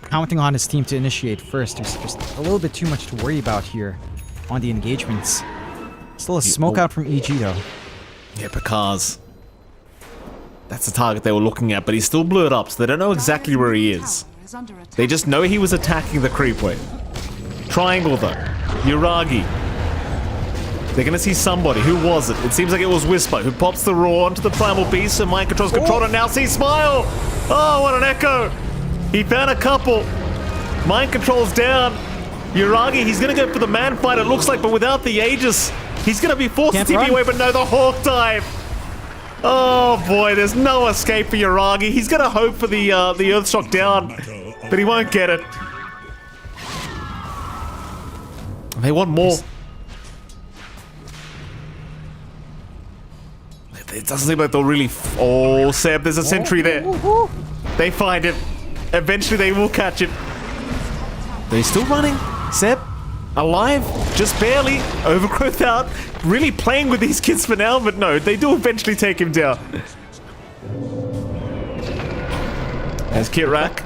counting on his team to initiate first. There's just a little bit too much to worry about here on the engagements. Still a smoke out from EG, though. Yeah, Pakaz. That's the target they were looking at, but he's still blurred up, so they don't know exactly where he is. They just know he was attacking the creep wave. Triangle, though. Yuragi. They're going to see somebody. Who was it? It seems like it was Whisper, who pops the roar onto the Primal Beast, and Mind Control's controlled, and now C-Smile! Oh, what an echo! He found a couple. Mind Control's down. Yuragi, he's going to go for the man fight, it looks like, but without the Aegis. He's going to be forced to TP away, but no, the Hawk dive. Oh boy, there's no escape for Yuragi. He's going to hope for the Earthshock down, but he won't get it. They want more. It doesn't seem like they'll really... Oh, Seb, there's a sentry there. They find him. Eventually they will catch him. But he's still running. Seb, alive, just barely. Overgrowth out. Really playing with these kids for now, but no, they do eventually take him down. There's Kirak.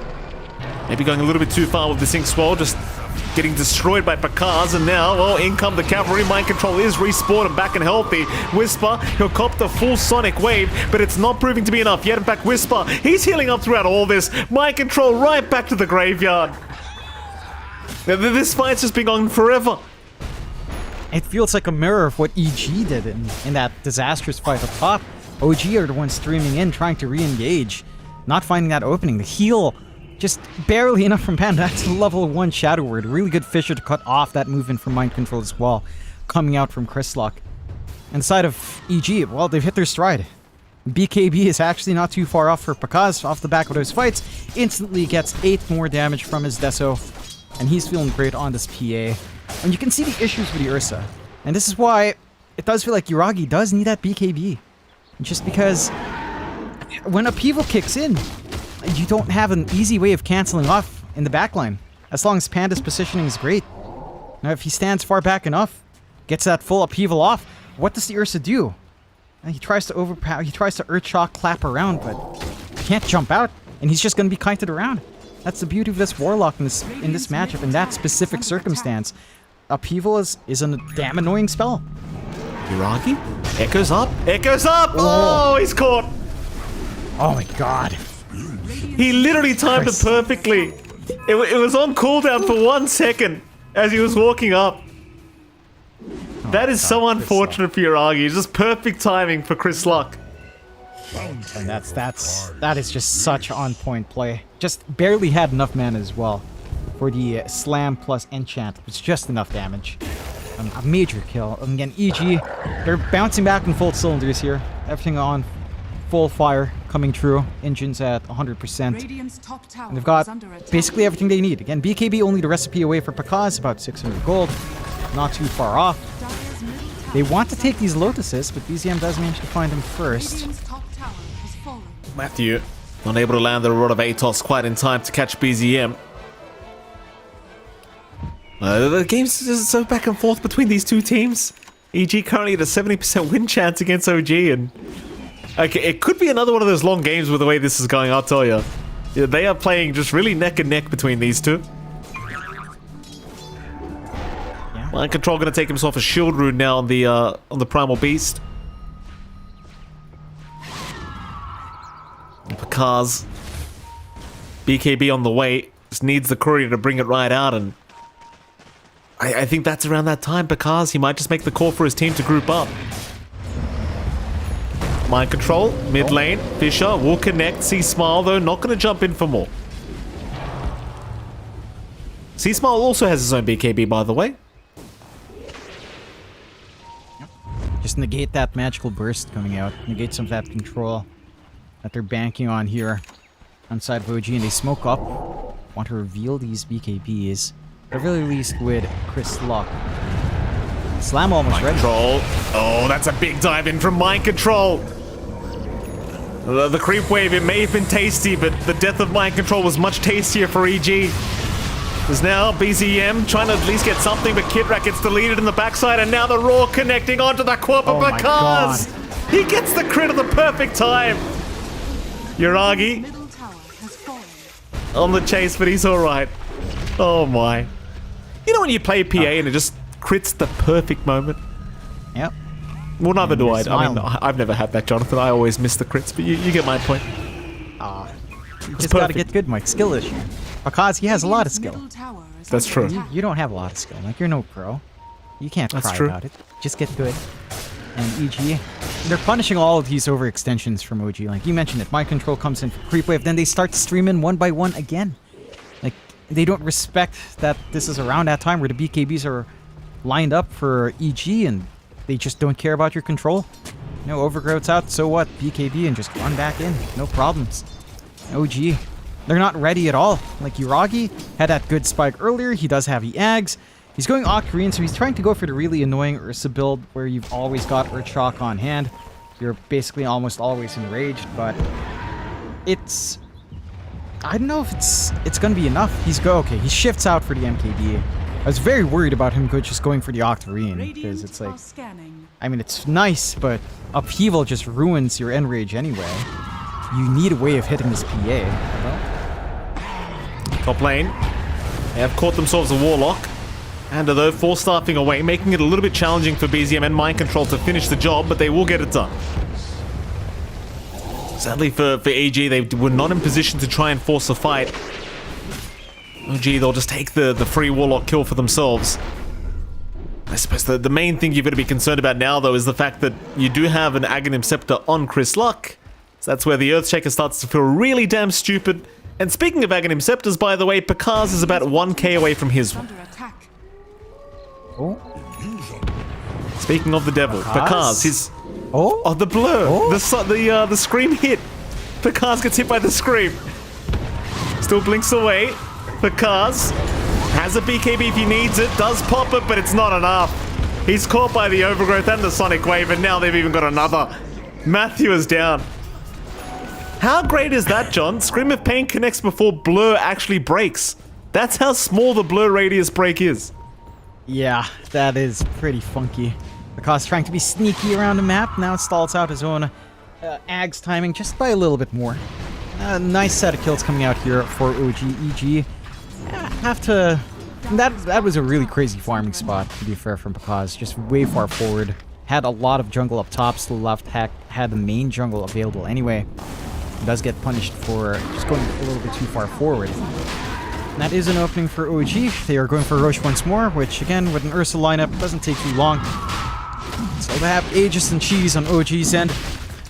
Maybe going a little bit too far with the Sync Swell, just getting destroyed by Pakaz, and now, well, in come the cavalry. Mind Control is respawned and back and healthy. Whisper, he'll cop the full Sonic Wave, but it's not proving to be enough. Yet, in fact, Whisper, he's healing up throughout all this. Mind Control right back to the graveyard. This fight's just been going forever. It feels like a mirror of what EG did in that disastrous fight up top. OG are the ones streaming in, trying to re-engage, not finding that opening. The heal, just barely enough from Panda. That's a level 1 Shadow Word. Really good Fisher to cut off that movement from Mind Control as well, coming out from Chrislock. Inside of EG, well, they've hit their stride. BKB is actually not too far off for Pakaz off the back of those fights. Instantly gets 8 more damage from his Deso, and he's feeling great on this PA. And you can see the issues with the Ursa. And this is why it does feel like Yuragi does need that BKB. Just because when Upheaval kicks in, you don't have an easy way of canceling off in the backline. As long as Panda's positioning is great. Now if he stands far back enough, gets that full Upheaval off, what does the Ursa do? He tries to overpower, he tries to Earthshock clap around, but he can't jump out, and he's just going to be kited around. That's the beauty of this Warlock in this matchup, in that specific circumstance. Upheaval is a damn annoying spell. Yuragi? Echoes up? Echoes up! Oh, he's caught! Oh my god. He literally timed it perfectly. It was on cooldown for 1 second as he was walking up. That is so unfortunate for Yuragi. It's just perfect timing for Chris Luck. And that is just such on-point play. Just barely had enough mana as well for the slam plus enchant. It's just enough damage. A major kill. And again, EG, they're bouncing back in full cylinders here. Everything on full fire, coming true. Engines at 100%. Radiant's top tower And they've got is under attack. basically everything they need. Again, BKB only the recipe away for Pakaz, about 600 gold. Not too far off. Dire's middle tower They want to take these Lotuses, but BZM does manage to find them first. Radiant's top tower has fallen. Matthew, unable to land the Rod of Atos quite in time to catch BZM. The game's just so back and forth between these two teams. EG currently at a 70% win chance against OG, and okay, it could be another one of those long games with the way this is going, I'll tell you. Yeah, they are playing just really neck and neck between these two. Yeah. Mind Control going to take himself a shield rune now on the Primal Beast. Pakaz, BKB on the way, just needs the courier to bring it right out, and I think that's around that time. Pakaz, he might just make the call for his team to group up. Mind Control, mid lane, Fisher will connect, C-Smile though, not going to jump in for more. C-Smile also has his own BKB, by the way. Just negate that magical burst coming out. Negate some of that control that they're banking on here on side of OG, and they smoke up. Want to reveal these BKBs. At the very least with Chris Luck. Slam almost Mind ready. Control. Oh, that's a big dive in from Mind Control. The creep wave, it may have been tasty, but the death of Mind Control was much tastier for EG. There's now BZM trying to at least get something, but Kidrak gets deleted in the backside, and now the Raw connecting onto the Quappa Oh my Bakaz. He gets the crit at the perfect time. Yuragi Middle tower has fallen. on the chase, but he's alright. Oh my. You know when you play PA and it just crits the perfect moment? Yep. Well, neither do I. Smile. I mean, I've never had that, Jonathan. I always miss the crits, but you get my point. You just gotta perfect. get good, Mike. Skill issue. Because he has a lot of skill. Middle tower is That's under true. attack. You don't have a lot of skill. Like, you're no pro. You can't That's cry true. about it. Just get good. And EG, they're punishing all of these overextensions from OG. Like you mentioned it, Mind Control comes in for Creep Wave, then they start to stream in one by one again. Like, they don't respect that this is around that time where the BKBs are lined up for EG, and they just don't care about your control. You know, Overgrowth's out, so what? BKB and just run back in. No problems. OG, they're not ready at all. Like, Yuragi had that good spike earlier. He does have Ags. He's going Octarine, so he's trying to go for the really annoying Ursa build where you've always got Earthshock on hand. You're basically almost always enraged, but it's... I don't know if it's going to be enough. Okay, he shifts out for the MKB. I was very worried about him just going for the Octarine, because Radiant it's like... are scanning. I mean, it's nice, but Upheaval just ruins your Enrage anyway. You need a way of hitting this PA. Top lane. They have caught themselves a Warlock. And though force staffing away, making it a little bit challenging for BZM and Mind Control to finish the job, but they will get it done. Sadly for EG, they were not in position to try and force a fight. OG, they'll just take the free Warlock kill for themselves. I suppose the main thing you've got to be concerned about now, though, is the fact that you do have an Aghanim Scepter on Chris Luck. So that's where the Earthshaker starts to feel really damn stupid. And speaking of Aghanim Scepters, by the way, Pakaz is about 1k away from his one. Under attack. Oh, Speaking of the devil, Pakaz, his... oh, Oh, the blur! Oh. The scream hit! Pakaz gets hit by the scream. Still blinks away. Pakaz has a BKB if he needs it, does pop it, but it's not enough. He's caught by the overgrowth and the sonic wave, and now they've even got another. Matthew is down. How great is that, John? Scream of Pain connects before blur actually breaks. That's how small the blur radius break is. yeah, that is pretty funky. Because trying to be sneaky around the map, now stalls out his own Ag's timing just by a little bit more. Nice set of kills coming out here for OG. EG. Have to... That was a really crazy farming spot, to be fair, from Pakaz. Just way far forward. Had a lot of jungle up top, still left, had the main jungle available anyway. Does get punished for just going a little bit too far forward. And that is an opening for OG. They are going for Roche once more, which again, with an Ursa lineup, doesn't take too long. So they have Aegis and Cheese on OG's end.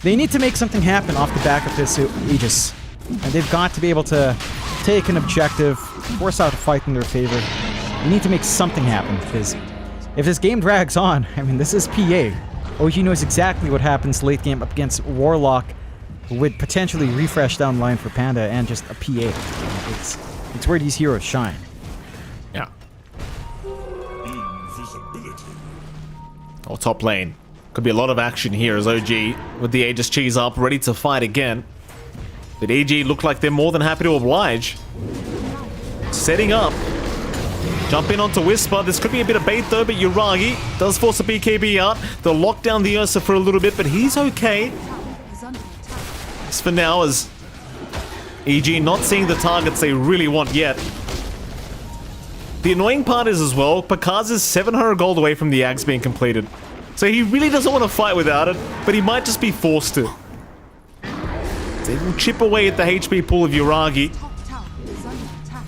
They need to make something happen off the back of this Aegis. And they've got to be able to take an objective, force out a fight in their favor. They need to make something happen, because if this game drags on, I mean, this is PA. OG knows exactly what happens late game up against Warlock, with potentially refresh down line for Panda and just a PA. It's where these heroes shine. Yeah. Oh, top lane. Could be a lot of action here as OG with the Aegis Cheese up, ready to fight again. But EG look like they're more than happy to oblige. Setting up. Jump in onto Whisper. This could be a bit of bait though, but Yuragi does force a BKB out. They'll lock down the Ursa for a little bit, but he's okay. Is under attack. As for now, as EG not seeing the targets they really want yet. The annoying part is as well, Pakaz is 700 gold away from the Ags being completed. So he really doesn't want to fight without it, but he might just be forced to. They will chip away at the HP pool of Yuragi. Top tower is under attack.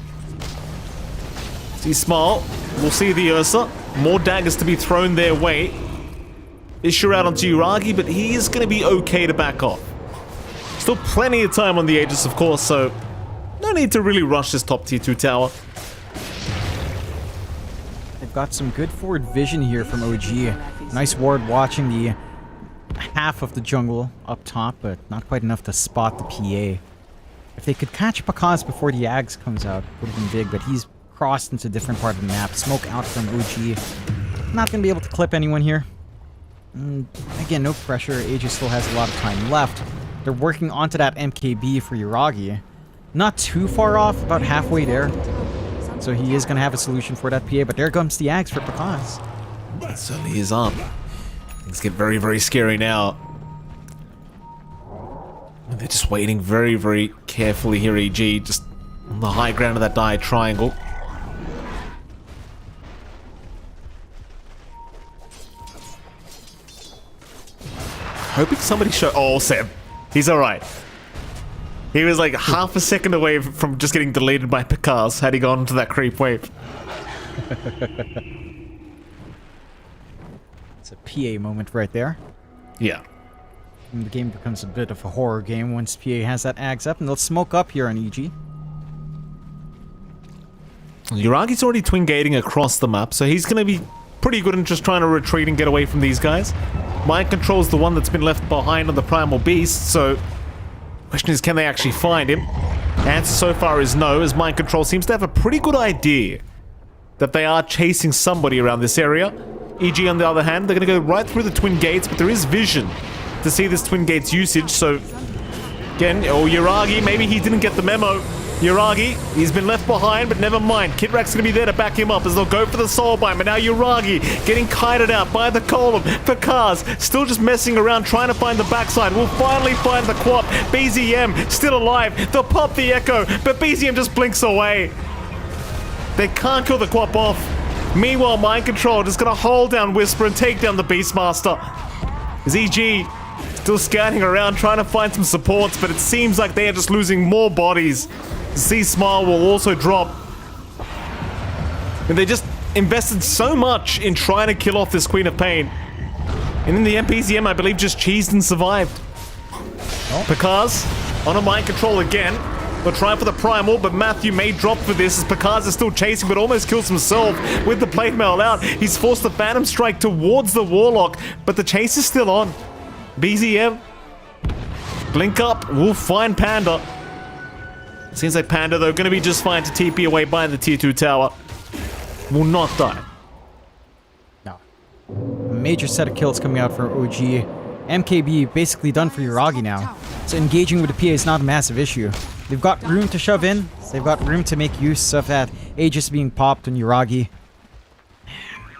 See Smile, we'll see the Ursa. More daggers to be thrown their way. Issue out onto Yuragi, but he is going to be okay to back off. Still plenty of time on the Aegis, of course, so no need to really rush this top tier 2 tower. They've got some good forward vision here from OG. Nice ward watching the half of the jungle up top, but not quite enough to spot the PA. If they could catch Pakaz before the Ags comes out, it would have been big, but he's crossed into a different part of the map. Smoke out from OG. Not going to be able to clip anyone here. Again, no pressure. Aegis still has a lot of time left. They're working onto that MKB for Yuragi. Not too far off, about halfway there. So he is going to have a solution for that PA, but there comes the Ags for Pakaz. That certainly is up. Things get very, very scary now. And they're just waiting very, very carefully here, EG, just on the high ground of that die triangle. Hoping somebody show... Oh, Seb. He's alright. He was like half a second away from just getting deleted by Pakaz had he gone into that creep wave. It's a PA moment right there. Yeah. And the game becomes a bit of a horror game once PA has that Ags up, and they'll smoke up here on EG. Yuragi's already twin gating across the map, so he's going to be pretty good in just trying to retreat and get away from these guys. Mind Control's the one that's been left behind on the Primal Beast, so question is, can they actually find him? Answer so far is no, as Mind Control seems to have a pretty good idea that they are chasing somebody around this area. EG, on the other hand, they're going to go right through the twin gates, but there is vision to see this twin gates usage, so again, oh, Yuragi, maybe he didn't get the memo. Yuragi, he's been left behind, but never mind. Kidrak's going to be there to back him up as they'll go for the soul bind, but now Yuragi getting kited out by the column. Pakaz still just messing around, trying to find the backside. We'll finally find the quap. BZM still alive. They'll pop the echo, but BZM just blinks away. They can't kill the quap off. Meanwhile, Mind Control just going to hold down Whisper and take down the Beastmaster. As EG still scouting around, trying to find some supports, but it seems like they are just losing more bodies. C Smile will also drop. And they just invested so much in trying to kill off this Queen of Pain. And in the MPZM, I believe, just cheesed and survived. Picaz on a mind control again. They'll try for the primal, but Matthew may drop for this as Picaz is still chasing, but almost kills himself with the plate mail out. He's forced the Phantom Strike towards the Warlock, but the chase is still on. BZM. Blink up. We'll find Panda. Seems like Panda, though, going to be just fine to TP away by the tier 2 tower. Will not die. No. A major set of kills coming out for OG. MKB basically done for Yuragi now. So engaging with the PA is not a massive issue. They've got room to shove in. They've got room to make use of that Aegis being popped on Yuragi.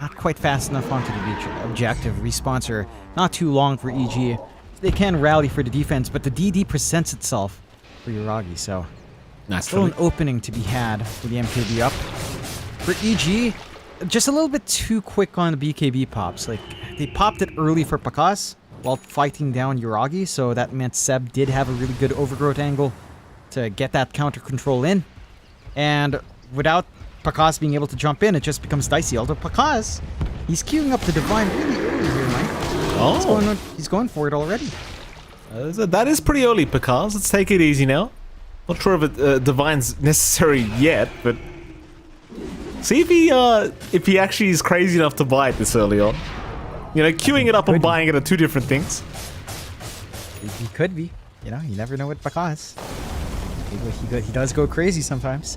Not quite fast enough onto the objective. Response are not too long for EG. They can rally for the defense, but the DD presents itself for Yuragi, so still an opening to be had for the MKB up. For EG, just a little bit too quick on the BKB pops. Like, they popped it early for Picaz while fighting down Yuragi, so that meant Seb did have a really good overgrowth angle to get that counter control in. And without Picaz being able to jump in, it just becomes dicey. Although Picaz, he's queuing up the Divine really early here, Mike. Oh. He's going for it already. That is pretty early, Picaz. Let's take it easy now. Not sure if Divine's necessary yet, but see if he actually is crazy enough to buy it this early on. You know, queuing it up and buying it are two different things. He could be. You know, you never know with Picaz. He does go crazy sometimes.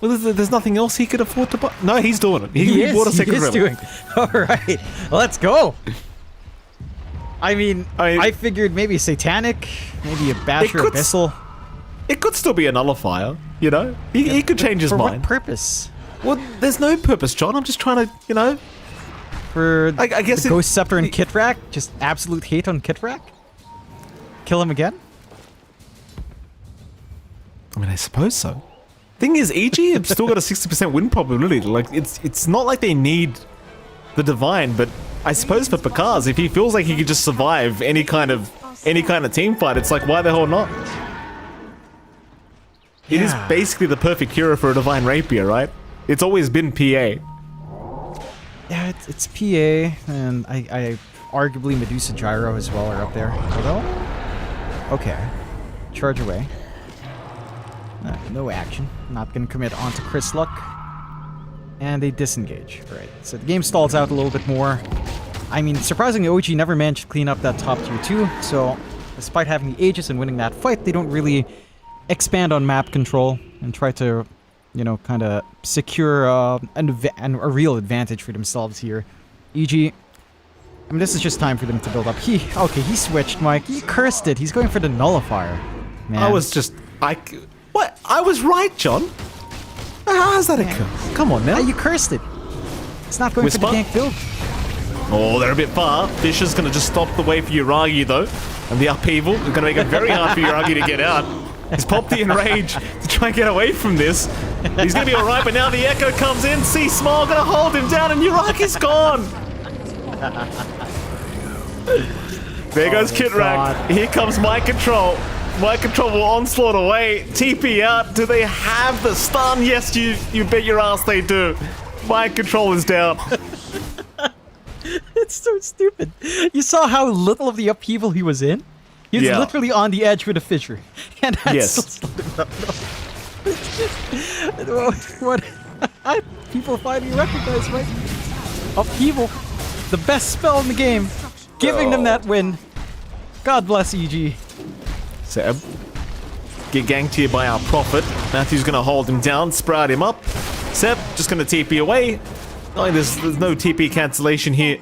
Well, there's nothing else he could afford to buy. No, he's doing it. He bought a second He is doing. All right, let's go. I mean, I figured maybe Satanic, maybe a Basher Abyssal. It could still be a nullifier, you know? He could change his mind. For what purpose? Well, there's no purpose, John. I'm just trying to, you know... For I guess the Ghost Scepter and Kitrak? Just absolute hate on Kitrak? Kill him again? I mean, I suppose so. Thing is, EG have still got a 60% win probability. Like, it's not like they need the Divine, but I suppose for Picaz, if he feels like he could just survive any kind of team fight, it's like, why the hell not? It is basically the perfect hero for a Divine Rapier, right? It's always been PA. Yeah, it's PA, and I arguably Medusa Gyro as well are up there. Although, okay, charge away. No action. Not gonna commit onto Chris Luck, and they disengage. All right, so the game stalls out a little bit more. I mean, surprisingly, OG never managed to clean up that top tier 2. So, despite having the Aegis and winning that fight, they don't really expand on map control and try to, you know, kind of secure a real advantage for themselves here. EG, I mean, this is just time for them to build up. He switched, Mike. He cursed it. He's going for the nullifier. Man. What? I was right, John. How's that occur? Come on now. You cursed it. It's not going for the gank build. Oh, they're a bit far. Fisher's going to just stop the way for Yuragi, though. And the upheaval is going to make it very hard for Yuragi to get out. He's popped the Enrage to try and get away from this. He's going to be alright, but now the Echo comes in. C-Small going to hold him down, and Yuragi's gone. There goes Kitrak. Here comes My Control. My Control will onslaught away. TP out. Do they have the stun? Yes, you bet your ass they do. My Control is down. It's so stupid. You saw how little of the upheaval he was in? He was literally on the edge with a fissure. And that's still slowed him up. What? People finally recognize, right? Upheaval. The best spell in the game. Giving them that win. God bless EG. Seb. Get ganked here by our Prophet. Matthew's going to hold him down, sprout him up. Seb just going to TP away. Oh, there's no TP cancellation here.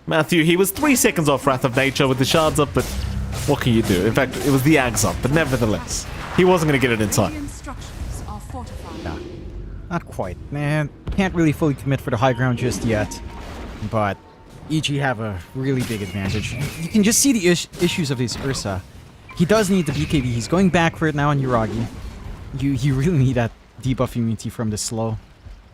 Matthew, he was 3 seconds off Wrath of Nature with the shards up, but what can you do? In fact, it was the Ags up, but nevertheless, he wasn't going to get it in time. Nah, not quite. Man, can't really fully commit for the high ground just yet, but EG have a really big advantage. You can just see the issues of this Ursa. He does need the BKB. He's going back for it now on Yuragi. You really need that debuff immunity from the slow.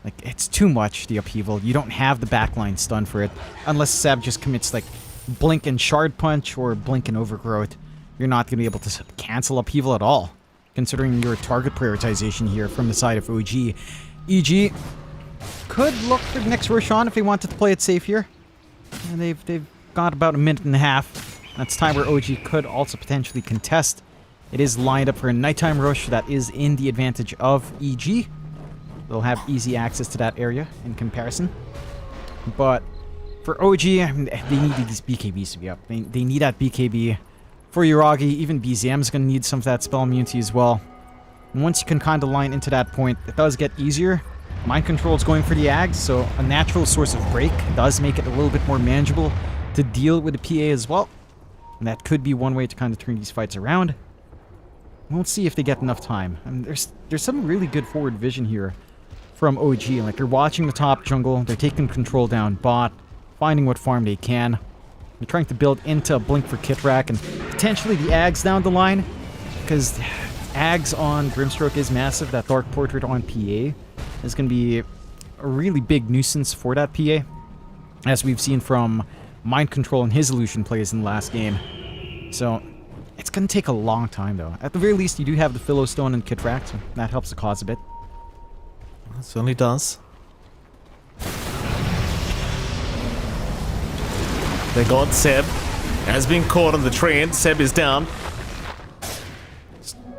Like, it's too much, the upheaval. You don't have the backline stun for it. Unless Seb just commits, like, Blink and Shard Punch or Blink and Overgrowth. You're not going to be able to cancel upheaval at all, considering your target prioritization here from the side of OG. EG could look for the next Roshan if they wanted to play it safe here. And they've got about a minute and a half. That's time where OG could also potentially contest. It is lined up for a nighttime rush that is in the advantage of EG. They'll have easy access to that area in comparison. But for OG, I mean, they need these BKBs to be up. They need that BKB. For Yuragi, even BZM is going to need some of that spell immunity as well. And once you can kind of line into that point, it does get easier. Mind Control is going for the Ags, so a natural source of break does make it a little bit more manageable to deal with the PA as well. And that could be one way to kind of turn these fights around. We'll see if they get enough time. I mean, there's some really good forward vision here from OG. Like, they're watching the top jungle, they're taking control down bot, finding what farm they can. They're trying to build into a blink for Kitrak and potentially the Ags down the line, because Ags on Grimstroke is massive. That Dark Portrait on PA is going to be a really big nuisance for that PA, as we've seen from Mind Control and his illusion plays in the last game. So it's going to take a long time, though. At the very least, you do have the Philostone and Kitrak, so that helps the cause a bit. It certainly does. They got Seb. Has been caught on the trend. Seb is down.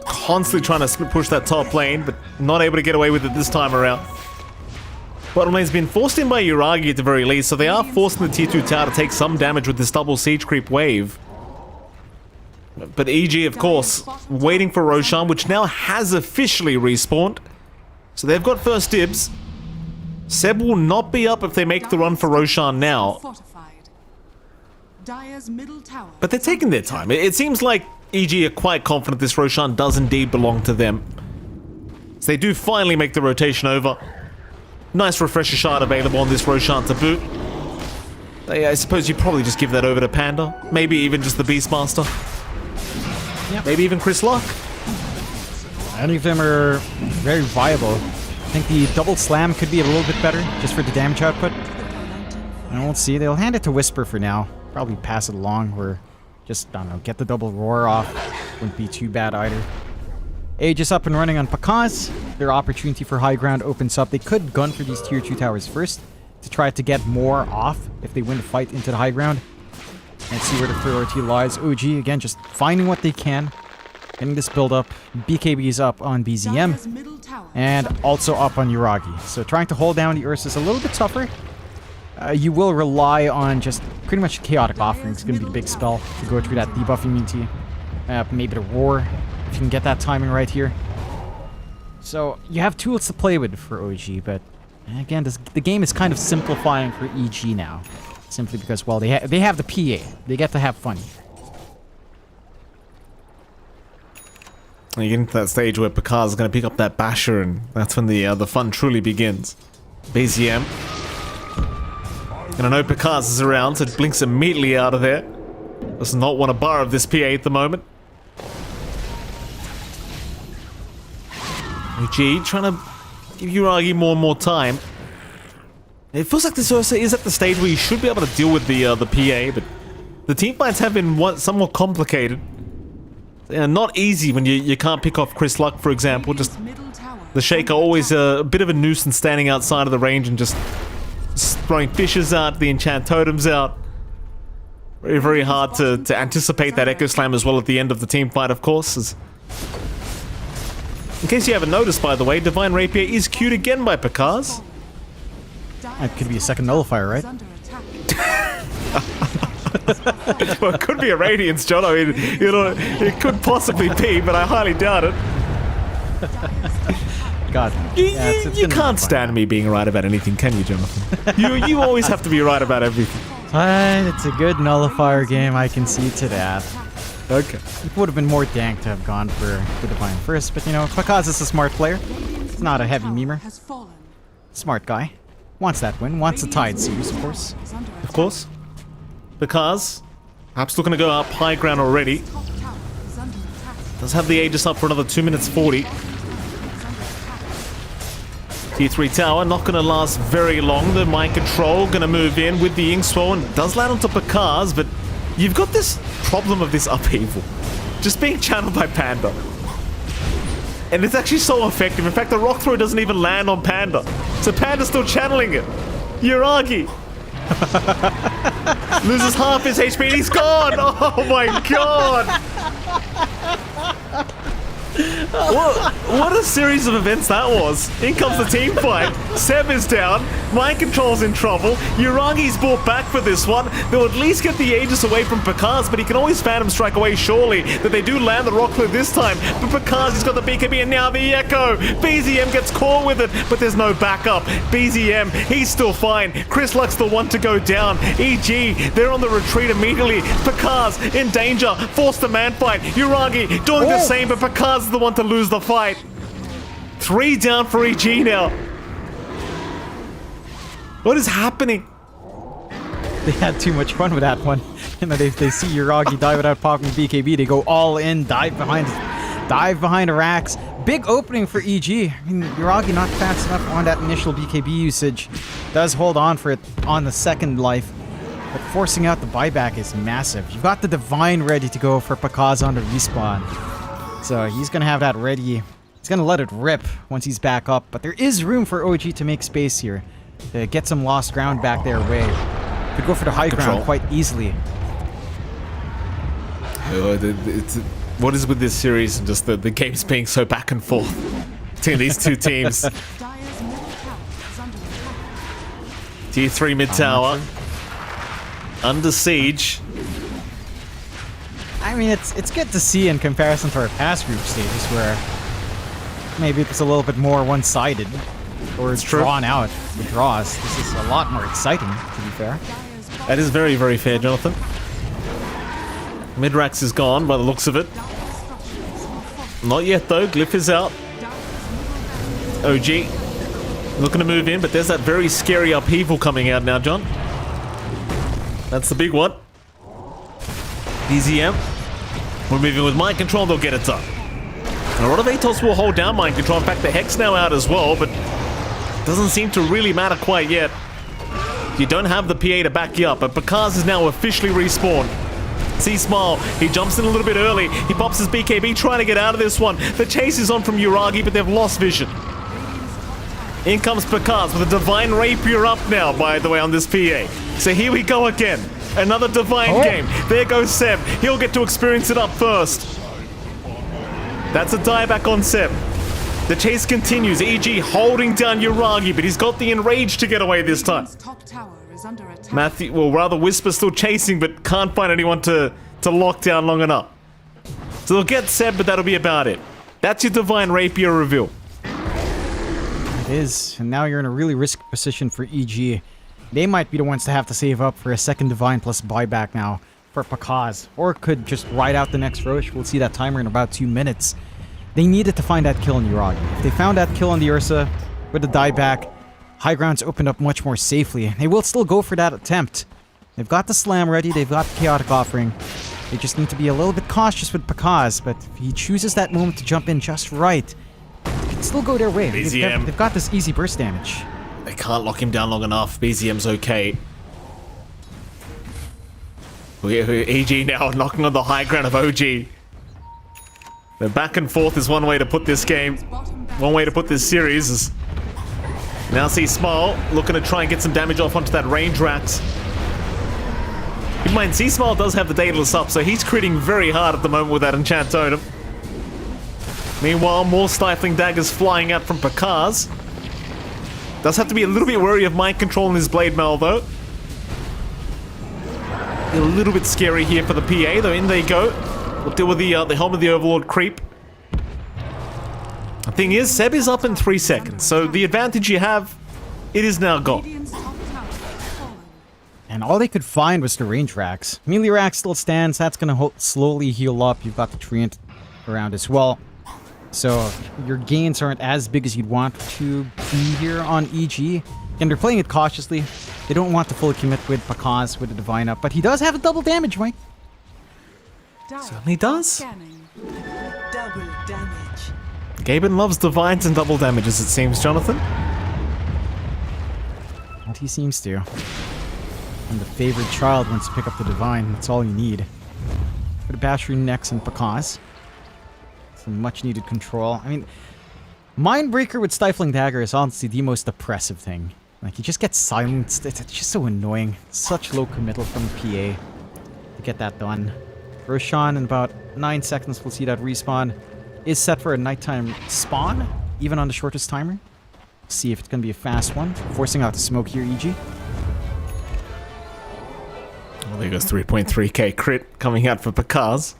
Constantly trying to push that top lane, but not able to get away with it this time around. Bottom lane's been forced in by Yuragi at the very least, so they are forcing the tier 2 tower to take some damage with this double siege creep wave. But EG, of course, waiting for Roshan, which now has officially respawned. So they've got first dibs. Seb will not be up if they make the run for Roshan now. But they're taking their time. It seems like EG are quite confident this Roshan does indeed belong to them. So they do finally make the rotation over. Nice refresher shard available on this Roshan to boot. I suppose you probably just give that over to Panda. Maybe even just the Beastmaster. Yep. Maybe even Chris Luck. Any of them are very viable. I think the double slam could be a little bit better, just for the damage output. And we'll see. They'll hand it to Whisper for now. Probably pass it along, or just, I don't know, get the double roar off. Wouldn't be too bad either. Age is up and running on Pakaz. Their opportunity for high ground opens up. They could gun for these tier 2 towers first to try to get more off if they win the fight into the high ground. And see where the priority lies. OG, again, just finding what they can. Getting this build up. BKB is up on BZM. And also up on Yuragi. So trying to hold down the Ursa is a little bit tougher. You will rely on just pretty much chaotic offering. It's going to be the big spell to go through that debuff immunity. Maybe the roar, if you can get that timing right here. So you have tools to play with for OG, but again, the game is kind of simplifying for EG now. Simply because, well, they have the PA. They get to have fun. You get into that stage where Pakaz is going to pick up that basher, and that's when the fun truly begins. BZM. And I know Pakaz is around, so it blinks immediately out of there. Does not want a bar of this PA at the moment. OG trying to give Yuragi more and more time. It feels like this Ursa is at the stage where you should be able to deal with the PA, but the team fights have been somewhat complicated. Not easy when you can't pick off Chris Luck, for example. Just the Shaker always a bit of a nuisance standing outside of the range and just throwing fishes out, the enchant totems out. Very, very hard to anticipate that Echo Slam as well at the end of the team fight, of course. In case you haven't noticed, by the way, Divine Rapier is queued again by Pakaz. That could be a second nullifier, right? Well, it could be a Radiance, John. I mean, you know, it could possibly be, but I highly doubt it. God. You can't stand me being right about anything, can you, Jonathan? you always have to be right about everything. It's a good nullifier game, I can see to that. Okay. It would have been more dank to have gone for the Divine first, but you know, Pakaz is a smart player. He's not a heavy memer. Smart guy. Wants that win, wants the Tide series, of course. Of course. Pakaz, perhaps looking to go up high ground already. Does have the Aegis up for another 2 minutes 40. Tier 3 tower, not going to last very long. The Mind Control going to move in with the Inkswell and does land onto Pakaz, but you've got this problem of this upheaval. Just being channeled by Panda. And it's actually so effective. In fact, the rock throw doesn't even land on Panda. So Panda's still channeling it. Yuragi loses half his HP and he's gone. Oh my god. What a series of events that was. In comes the team fight. Seb is down. Mind Control's in trouble. Yuragi's brought back for this one. They'll at least get the Aegis away from Pakaz, but he can always Phantom Strike away surely. That they do land the rock through this time. But Pakaz, he's got the BKB and now the Echo. BZM gets caught with it, but there's no backup. BZM, he's still fine. Chris Luck's the one to go down. EG, they're on the retreat immediately. Pakaz in danger. Forced the man fight. Yuragi doing the same, but Pakaz is the one to lose the fight. 3 down for EG now. What is happening? They had too much fun with that one. You know, they see Yuragi die without popping BKB. They go all in, dive behind Arax. Big opening for EG. I mean, Yuragi not fast enough on that initial BKB usage. Does hold on for it on the second life. But forcing out the buyback is massive. You've got the Divine ready to go for Pakaz on the respawn. So he's going to have that ready. He's going to let it rip once he's back up. But there is room for OG to make space here. To get some lost ground back their way. Could go for the high ground quite easily. What is with this series and just the games being so back and forth between these two teams? Dyer's middle tower is under attack. Tier 3 mid tower. Under siege. I mean, it's good to see in comparison to our past group stages where maybe it's a little bit more one-sided or drawn out with draws. This is a lot more exciting, to be fair. That is very, very fair, Jonathan. Midrax is gone by the looks of it. Not yet though, Glyph is out. OG looking to move in, but there's that very scary upheaval coming out now, John. That's the big one. BZM. We're moving with Mind Control, they'll get it done. And a lot of Atos will hold down Mind Control. In fact, the Hex now out as well, but doesn't seem to really matter quite yet. You don't have the PA to back you up, but Pakaz is now officially respawned. See Smile, he jumps in a little bit early. He pops his BKB trying to get out of this one. The chase is on from Yuragi, but they've lost vision. In comes Pakaz with a Divine Rapier up now, by the way, on this PA. So here we go again. Another Divine game. There goes Seb. He'll get to experience it up first. That's a dieback on Seb. The chase continues. EG holding down Yuragi, but he's got the Enrage to get away this time. Top tower is under attack. Matthew, well, rather Whisper still chasing, but can't find anyone to lock down long enough. So they'll get Seb, but that'll be about it. That's your Divine Rapier reveal. It is, and now you're in a really risky position for EG. They might be the ones to have to save up for a second Divine plus buyback now for Pakaz. Or could just ride out the next Roche. We'll see that timer in about 2 minutes. They needed to find that kill on Yuragi. If they found that kill on the Ursa with the dieback, high ground's opened up much more safely. They will still go for that attempt. They've got the slam ready, they've got the chaotic offering. They just need to be a little bit cautious with Pakaz, but if he chooses that moment to jump in just right, they can still go their way. They've got this easy burst damage. They can't lock him down long enough. BZM's okay. EG now knocking on the high ground of OG. The back and forth is one way to put this game. One way to put this series is... Now see Smile looking to try and get some damage off onto that range rat. Keep in mind, C-Smile does have the Daedalus up, so he's critting very hard at the moment with that Enchant Totem. Meanwhile, more Stifling Daggers flying out from Pakaz. Does have to be a little bit wary of Mind Control in his Blade Mail, though. A little bit scary here for the PA, though. In they go. We'll deal with the Helm of the Overlord creep. The thing is, Seb is up in 3 seconds, so the advantage you have, it is now gone. Radiant's top tower has fallen. And all they could find was the range racks. Melee rack still stands. That's going to slowly heal up. You've got the Treant around as well. So your gains aren't as big as you'd want to be here on EG. And they're playing it cautiously. They don't want to fully commit with Pakaz with the Divine up. But he does have a double damage, Mike. Certainly does. Scanning. Double damage. Gaben loves Divines and double damages, it seems, Jonathan. And he seems to. And the favorite child wants to pick up the Divine. That's all you need. Put a Bashery next and Pakaz. some much needed control. I mean, Mindbreaker with Stifling Dagger is honestly the most oppressive thing. Like, you just get silenced. It's just so annoying. Such low committal from the PA to get that done. Roshan, in about 9 seconds, we'll see that respawn is set for a nighttime spawn, even on the shortest timer. See if it's going to be a fast one. Forcing out the smoke here, EG. Well, there goes 3.3k crit coming out for Pakaz.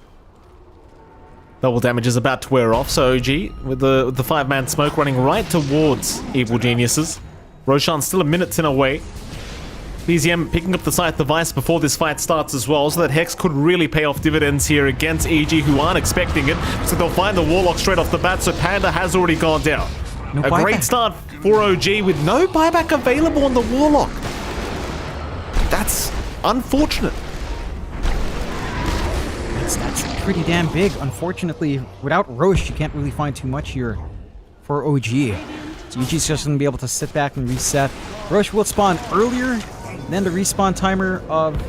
Double damage is about to wear off, so OG with the 5-man smoke running right towards Evil Geniuses. Roshan's still a minute 10 away. BZM picking up the Scythe device before this fight starts as well, so that Hex could really pay off dividends here against EG, who aren't expecting it. So they'll find the Warlock straight off the bat, so Panda has already gone down. No a buyback. Great start for OG with no buyback available on the Warlock. That's unfortunate. That's pretty damn big. Unfortunately, without Roche, you can't really find too much here for OG. So OG's just going to be able to sit back and reset. Roche will spawn earlier than the respawn timer of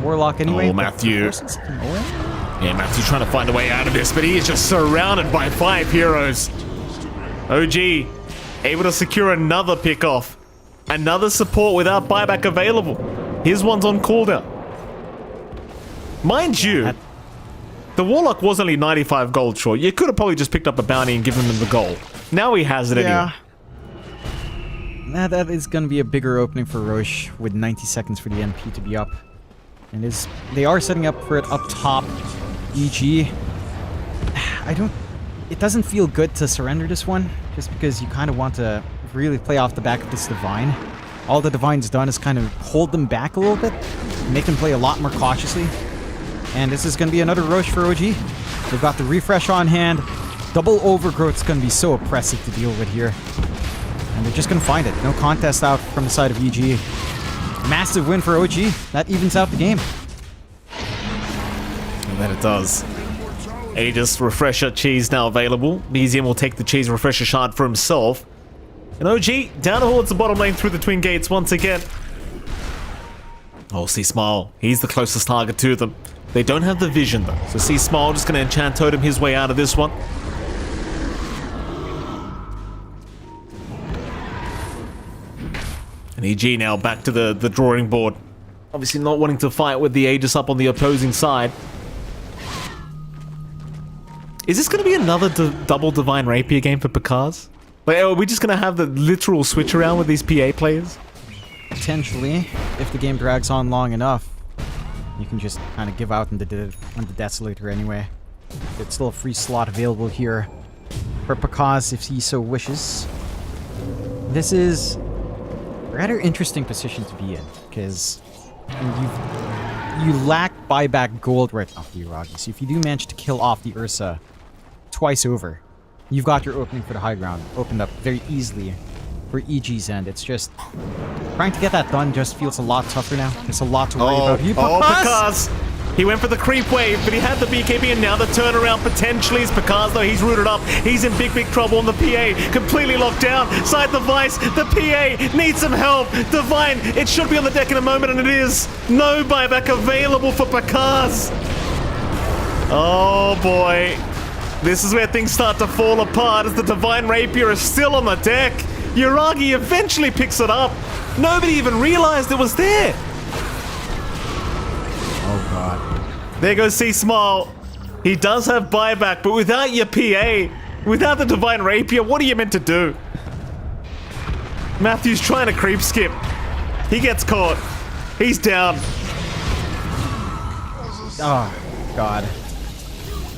Warlock anyway. Oh, Matthew. Yeah, Matthew trying to find a way out of this, but he is just surrounded by 5 heroes. OG able to secure another pickoff. Another support without buyback available. His one's on cooldown. Mind you, the Warlock was only 95 gold short. You could have probably just picked up a bounty and given him the gold. Now he has it anyway. That is going to be a bigger opening for Roche with 90 seconds for the MP to be up. And they are setting up for it up top. EG. It doesn't feel good to surrender this one, just because you kind of want to really play off the back of this Divine. All the Divine's done is kind of hold them back a little bit, make them play a lot more cautiously. And this is going to be another Roche for OG. They've got the refresh on hand. Double Overgrowth's going to be so oppressive to deal with here. And they're just going to find it. No contest out from the side of EG. Massive win for OG. That evens out the game. And then it does. Aegis Refresher Cheese now available. BZM will take the Cheese Refresher Shard for himself. And OG down towards the bottom lane through the Twin Gates once again. Oh, see Smile. He's the closest target to them. They don't have the vision though. So see Smile just going to enchant totem his way out of this one. And EG now back to the drawing board. Obviously not wanting to fight with the Aegis up on the opposing side. Is this going to be another double Divine Rapier game for Pakaz? Like, are we just going to have the literal switch around with these PA players? Potentially, if the game drags on long enough. You can just kind of give out on the Desolator anyway. There's still a free slot available here for Pakaz if he so wishes. This is a rather interesting position to be in, because you lack buyback gold right now for Yuragi. So if you do manage to kill off the Ursa twice over, you've got your opening for the high ground opened up very easily for EG's end. It's just trying to get that done just feels a lot tougher now. There's a lot to worry about. Pakaz! He went for the creep wave, but he had the BKB, and now the turnaround potentially is Pakaz, though he's rooted up. He's in big trouble on the PA. Completely locked down. Side device. The PA needs some help. Divine, it should be on the deck in a moment, and it is. No buyback available for Pakaz. Oh boy. This is where things start to fall apart as the Divine Rapier is still on the deck. Yuragi eventually picks it up. Nobody even realized it was there. Oh god. There goes C-Smile. He does have buyback, but without your PA, without the Divine Rapier, what are you meant to do? Matthew's trying to creep skip. He gets caught. He's down. Oh god.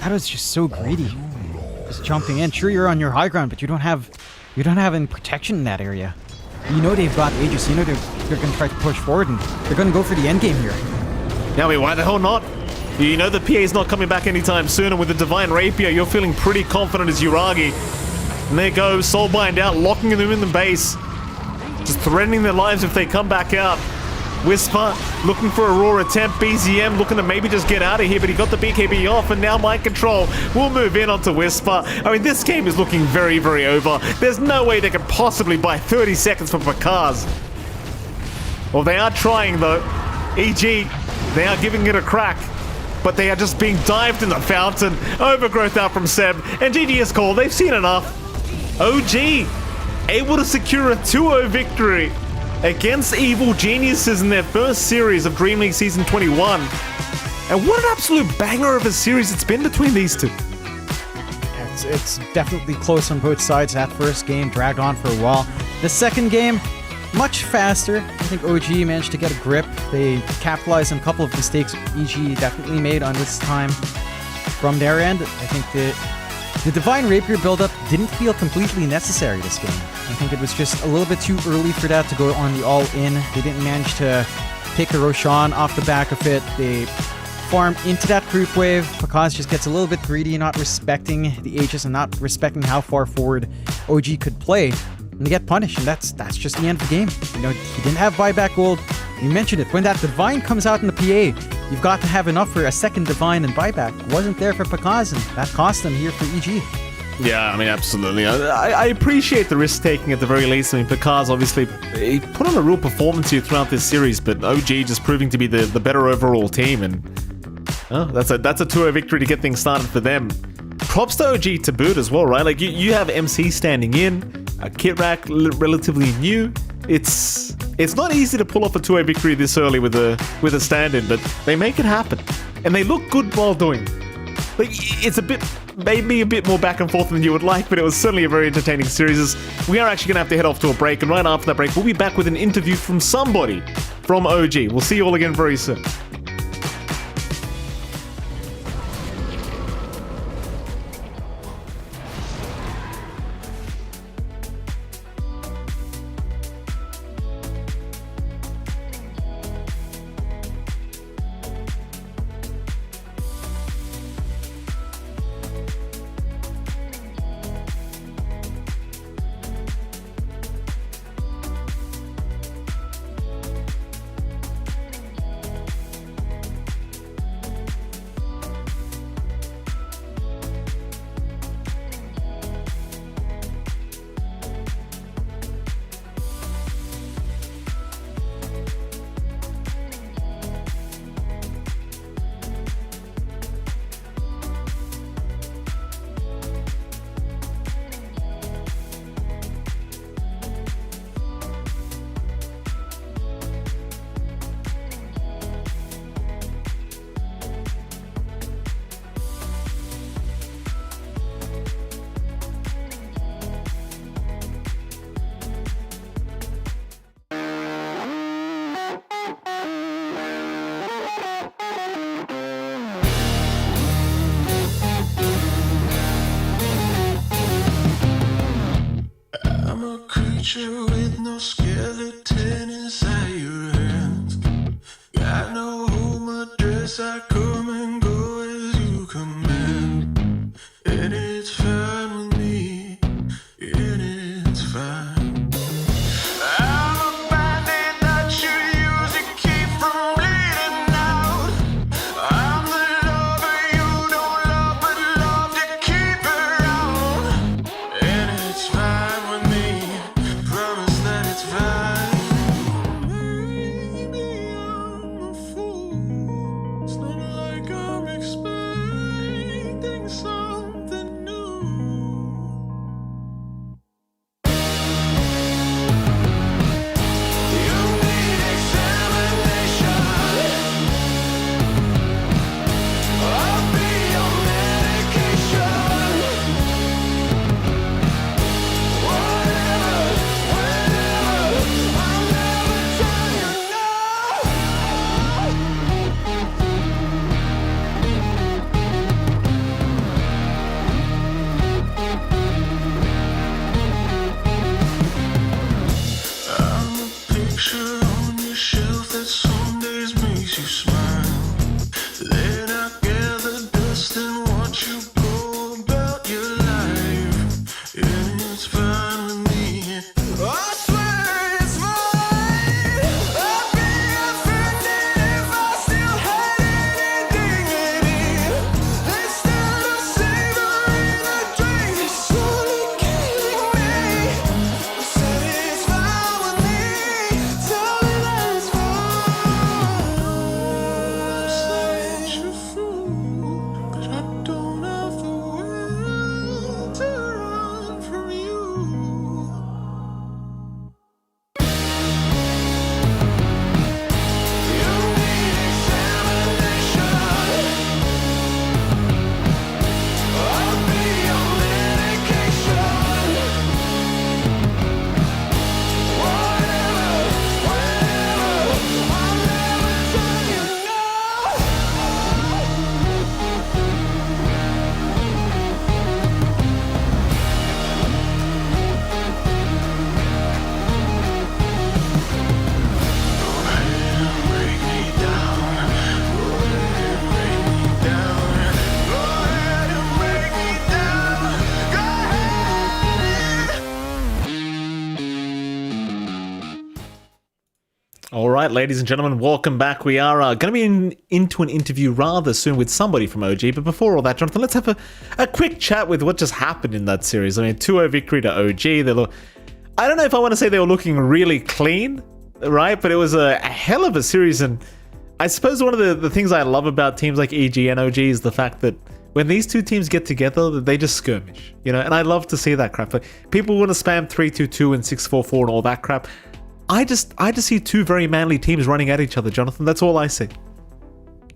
That was just so greedy. Just jumping in. Sure, you're on your high ground, but you don't have any protection in that area. You know they've got Aegis. You know they're going to try to push forward, and they're going to go for the end game here. Now, wait, why the hell not? You know the PA's not coming back anytime soon, and with the Divine Rapier, you're feeling pretty confident as Yuragi. And there goes Soulbind out, locking them in the base. Just threatening their lives if they come back out. Whisper looking for a raw attempt. BZM looking to maybe just get out of here, but he got the BKB off, and now Mind Control will move in onto Whisper. I mean, this game is looking very, very over. There's no way they could possibly buy 30 seconds for Pakaz. Well, they are trying, though. EG, they are giving it a crack. but they are just being dived in the fountain. Overgrowth out from Seb, and GG is called. They've seen enough. OG able to secure a 2-0 victory against Evil Geniuses in their first series of Dream League Season 21. And what an absolute banger of a series it's been between these two. It's definitely close on both sides. That first game dragged on for a while. The second game, much faster. I think OG managed to get a grip. They capitalized on a couple of mistakes EG definitely made on this time. From their end, I think the Divine Rapier buildup didn't feel completely necessary this game. I think it was just a little bit too early for that to go on the all-in. They didn't manage to take the Roshan off the back of it. They farm into that creep wave. Pakaz just gets a little bit greedy, not respecting the Aegis and not respecting how far forward OG could play. And they get punished, and that's just the end of the game. You know, he didn't have buyback gold. You mentioned it. When that Divine comes out in the PA, you've got to have enough for a second Divine and buyback. It wasn't there for Pakaz, and that cost them here for EG. Yeah, I mean, absolutely. I appreciate the risk-taking at the very least. I mean, Pakaz obviously he put on a real performance here throughout this series, but OG just proving to be the better overall team, and that's a 2-0 victory to get things started for them. Props to OG to boot as well, right? Like, you have MC standing in, Kit Rack relatively new. It's not easy to pull off a 2-0 victory this early with a stand-in, but they make it happen, and they look good while doing. Like, it's maybe a bit more back and forth than you would like, but it was certainly a very entertaining series. We are actually going to have to head off to a break, and right after that break, we'll be back with an interview from somebody from OG. We'll see you all again very soon. With no skeleton inside your hands. Got no home address, I come and go as you command. And it's fine with me, and it's fine. I'm a bandit that you use to keep from bleeding out. I'm the lover you don't love, but love to keep around. And it's fine with me. Promise that it's fine. Maybe I'm a fool. It's not like All right, ladies and gentlemen, welcome back. We are going to be into an interview rather soon with somebody from OG. But before all that, Jonathan, let's have a quick chat with what just happened in that series. I mean, 2-0 victory to OG. I don't know if I want to say they were looking really clean, right? But it was a hell of a series. And I suppose one of the things I love about teams like EG and OG is the fact that when these two teams get together, they just skirmish, you know? And I love to see that crap. Like, people want to spam 3-2-2 and 6-4-4 and all that crap. I just see two very manly teams running at each other, Jonathan. That's all I see.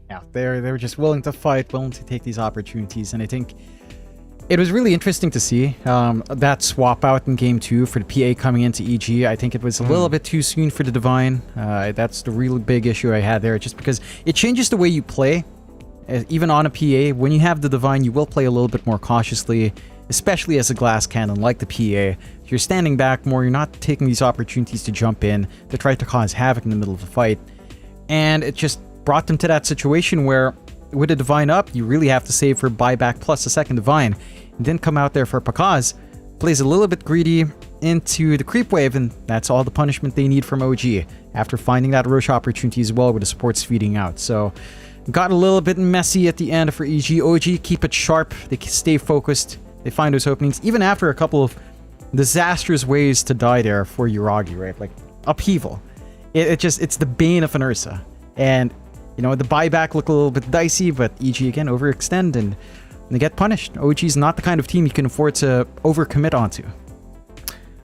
Yeah, they're just willing to fight, willing to take these opportunities, and I think it was really interesting to see that swap out in Game 2 for the PA coming into EG. I think it was a little bit too soon for the Divine. That's the really big issue I had there, just because it changes the way you play. Even on a PA, when you have the Divine, you will play a little bit more cautiously, especially as a glass cannon like the PA. If you're standing back more, you're not taking these opportunities to jump in, to try to cause havoc in the middle of a fight. And it just brought them to that situation where, with a Divine up, you really have to save for buyback plus a second Divine. And then come out there for Pakaz, plays a little bit greedy into the creep wave, and that's all the punishment they need from OG, after finding that rush opportunity as well with the supports feeding out. So, got a little bit messy at the end for EG. OG keep it sharp, they stay focused, they find those openings, even after a couple of disastrous ways to die there for Uragi, right? Like, upheaval. It's the bane of an Ursa. And, you know, the buyback look a little bit dicey, but EG again overextend and they get punished. OG's not the kind of team you can afford to overcommit onto.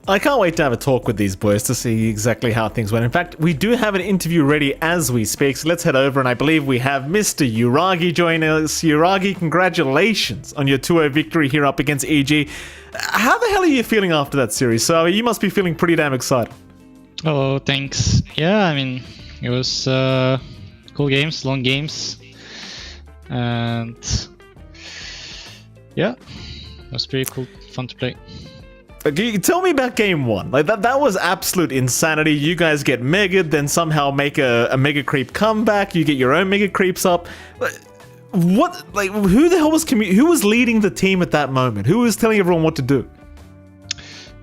I can't wait to have a talk with these boys to see exactly how things went. In fact, we do have an interview ready as we speak, so let's head over, and I believe we have Mr. Uragi joining us. Uragi, congratulations on your 2-0 victory here up against EG. How the hell are you feeling after that series? So you must be feeling pretty damn excited. Oh, thanks. Yeah, I mean, it was cool games, long games, and yeah, it was pretty cool, fun to play. Okay, tell me about game 1. Like that was absolute insanity. You guys get megaed, then somehow make a mega creep comeback. You get your own mega creeps up. What? Like, who the hell was who was leading the team at that moment? Who was telling everyone what to do?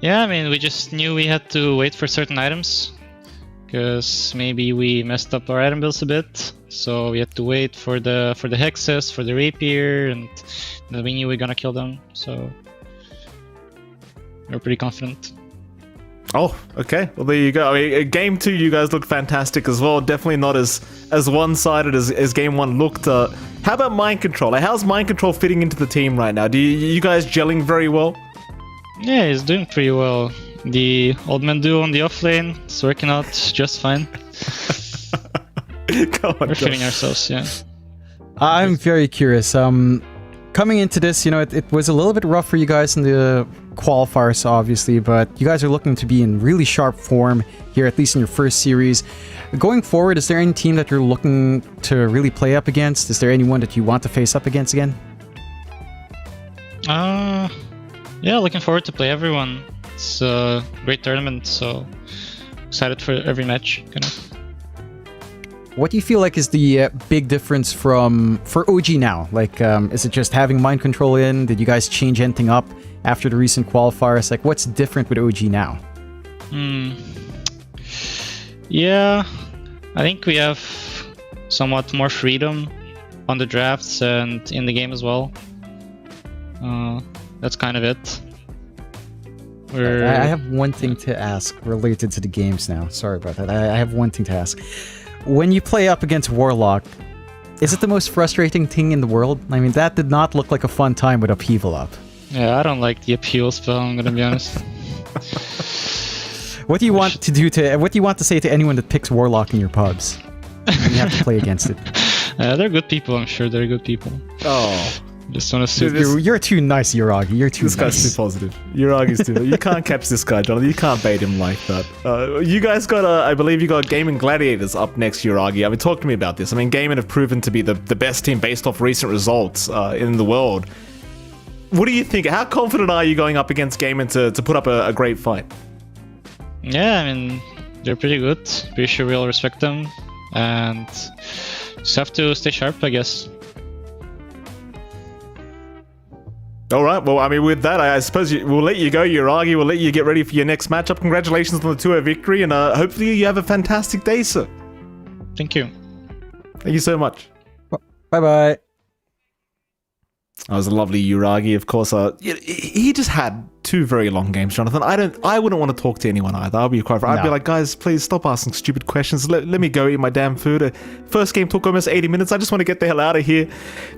Yeah, I mean, we just knew we had to wait for certain items, because maybe we messed up our item builds a bit. So we had to wait for the hexes, for the rapier, and then we knew we were gonna kill them. So we're pretty confident. Oh, okay. Well, there you go. I mean, game 2, you guys look fantastic as well. Definitely not as one-sided as game 1 looked. How about mind control? Like, how's mind control fitting into the team right now? You guys gelling very well? Yeah, he's doing pretty well. The old man duo on the off lane is working out just fine. We're fitting ourselves, yeah. I'm very curious. Coming into this, you know, it was a little bit rough for you guys in the qualifiers, obviously, but you guys are looking to be in really sharp form here, at least in your first series. Going forward, is there any team that you're looking to really play up against? Is there anyone that you want to face up against again? Yeah, looking forward to play everyone. It's a great tournament, so excited for every match, kind of. What do you feel like is the big difference for OG now? Like, is it just having mind control in? Did you guys change anything up after the recent qualifiers? Like, what's different with OG now? Yeah, I think we have somewhat more freedom on the drafts and in the game as well. That's kind of it. I have one thing to ask related to the games now. Sorry about that. I have one thing to ask. When you play up against Warlock, is it the most frustrating thing in the world? I mean, that did not look like a fun time with Upheaval up. Yeah, I don't like the appeal spell, I'm gonna be honest. What do you want to say to anyone that picks Warlock in your pubs? When you have to play against it. They're good people, I'm sure they're good people. Oh. Just want to you're too nice, Uragi. You're too This nice. guy's too positive. Uragi's too. You can't catch this guy, Jonathan. You can't bait him like that. You guys got, I believe you got Gaming Gladiators up next, Uragi. I mean, talk to me about this. I mean, Gaming have proven to be the best team based off recent results in the world. What do you think? How confident are you going up against Gaming to put up a great fight? Yeah, I mean, they're pretty good. Pretty sure we'll respect them. And just have to stay sharp, I guess. All right. Well, I mean, with that, I suppose we'll let you go, Uragi. We'll let you get ready for your next matchup. Congratulations on the 2-0 victory, and hopefully you have a fantastic day, sir. Thank you. Thank you so much. Bye-bye. That was a lovely Uragi, of course. He just had 2 very long games, Jonathan. I wouldn't want to talk to anyone either. I'd be quite. I'd be like, guys, please stop asking stupid questions. Let me go eat my damn food. First game took almost 80 minutes. I just want to get the hell out of here.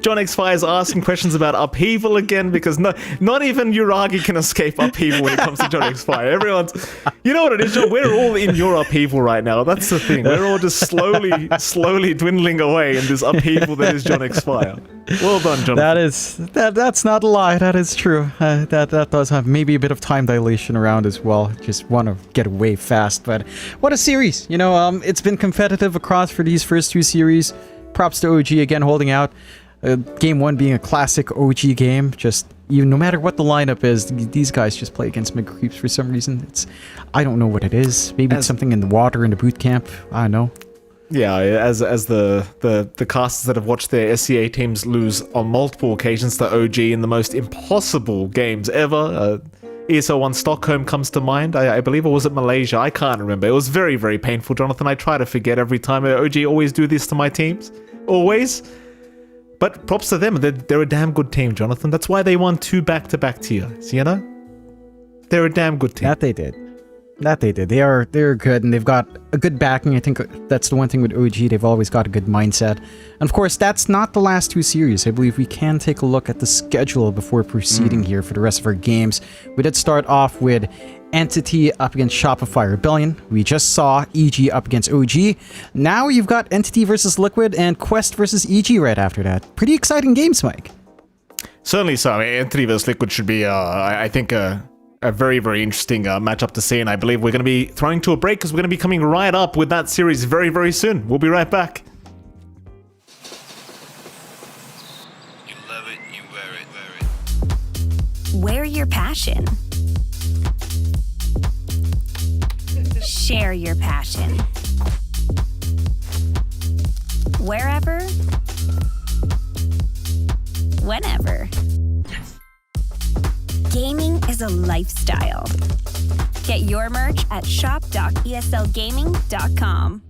John X Fire is asking questions about upheaval again because not even Uragi can escape upheaval when it comes to John X Fire. Everyone's, you know what it is, John? We're all in your upheaval right now. That's the thing. We're all just slowly dwindling away in this upheaval that is John X Fire. Well done, Jonathan. That's not a lie. That is true. That does have maybe a bit of time dilation around as well. Just want to get away fast. But what a series! You know, it's been competitive across for these first 2 series. Props to OG again holding out. Game 1 being a classic OG game. Just no matter what the lineup is, these guys just play against mid creeps for some reason. I don't know what it is. Maybe it's something in the water in the boot camp. I don't know. Yeah, as the casters that have watched their SCA teams lose on multiple occasions to OG in the most impossible games ever. ESL 1 Stockholm comes to mind, I believe, or was it Malaysia? I can't remember. It was very, very painful, Jonathan. I try to forget every time. OG always do this to my teams. Always. But props to them. They're a damn good team, Jonathan. That's why they won 2 back-to-back tiers, you know? They're a damn good team. That they did. They're good, and they've got a good backing. I think that's the one thing with OG. They've always got a good mindset. And of course, that's not the last 2 series. I believe we can take a look at the schedule before proceeding here for the rest of our games. We did start off with Entity up against Shopify Rebellion. We just saw EG up against OG. Now you've got Entity versus Liquid and Quest versus EG right after that. Pretty exciting games, Mike. Certainly so. I mean, Entity versus Liquid should be, I think, a very, very interesting matchup to see, and I believe we're going to be throwing to a break because we're going to be coming right up with that series very, very soon. We'll be right back. You love it, you wear it. Wear your passion. Share your passion. Wherever, whenever. Gaming is a lifestyle. Get your merch at shop.eslgaming.com.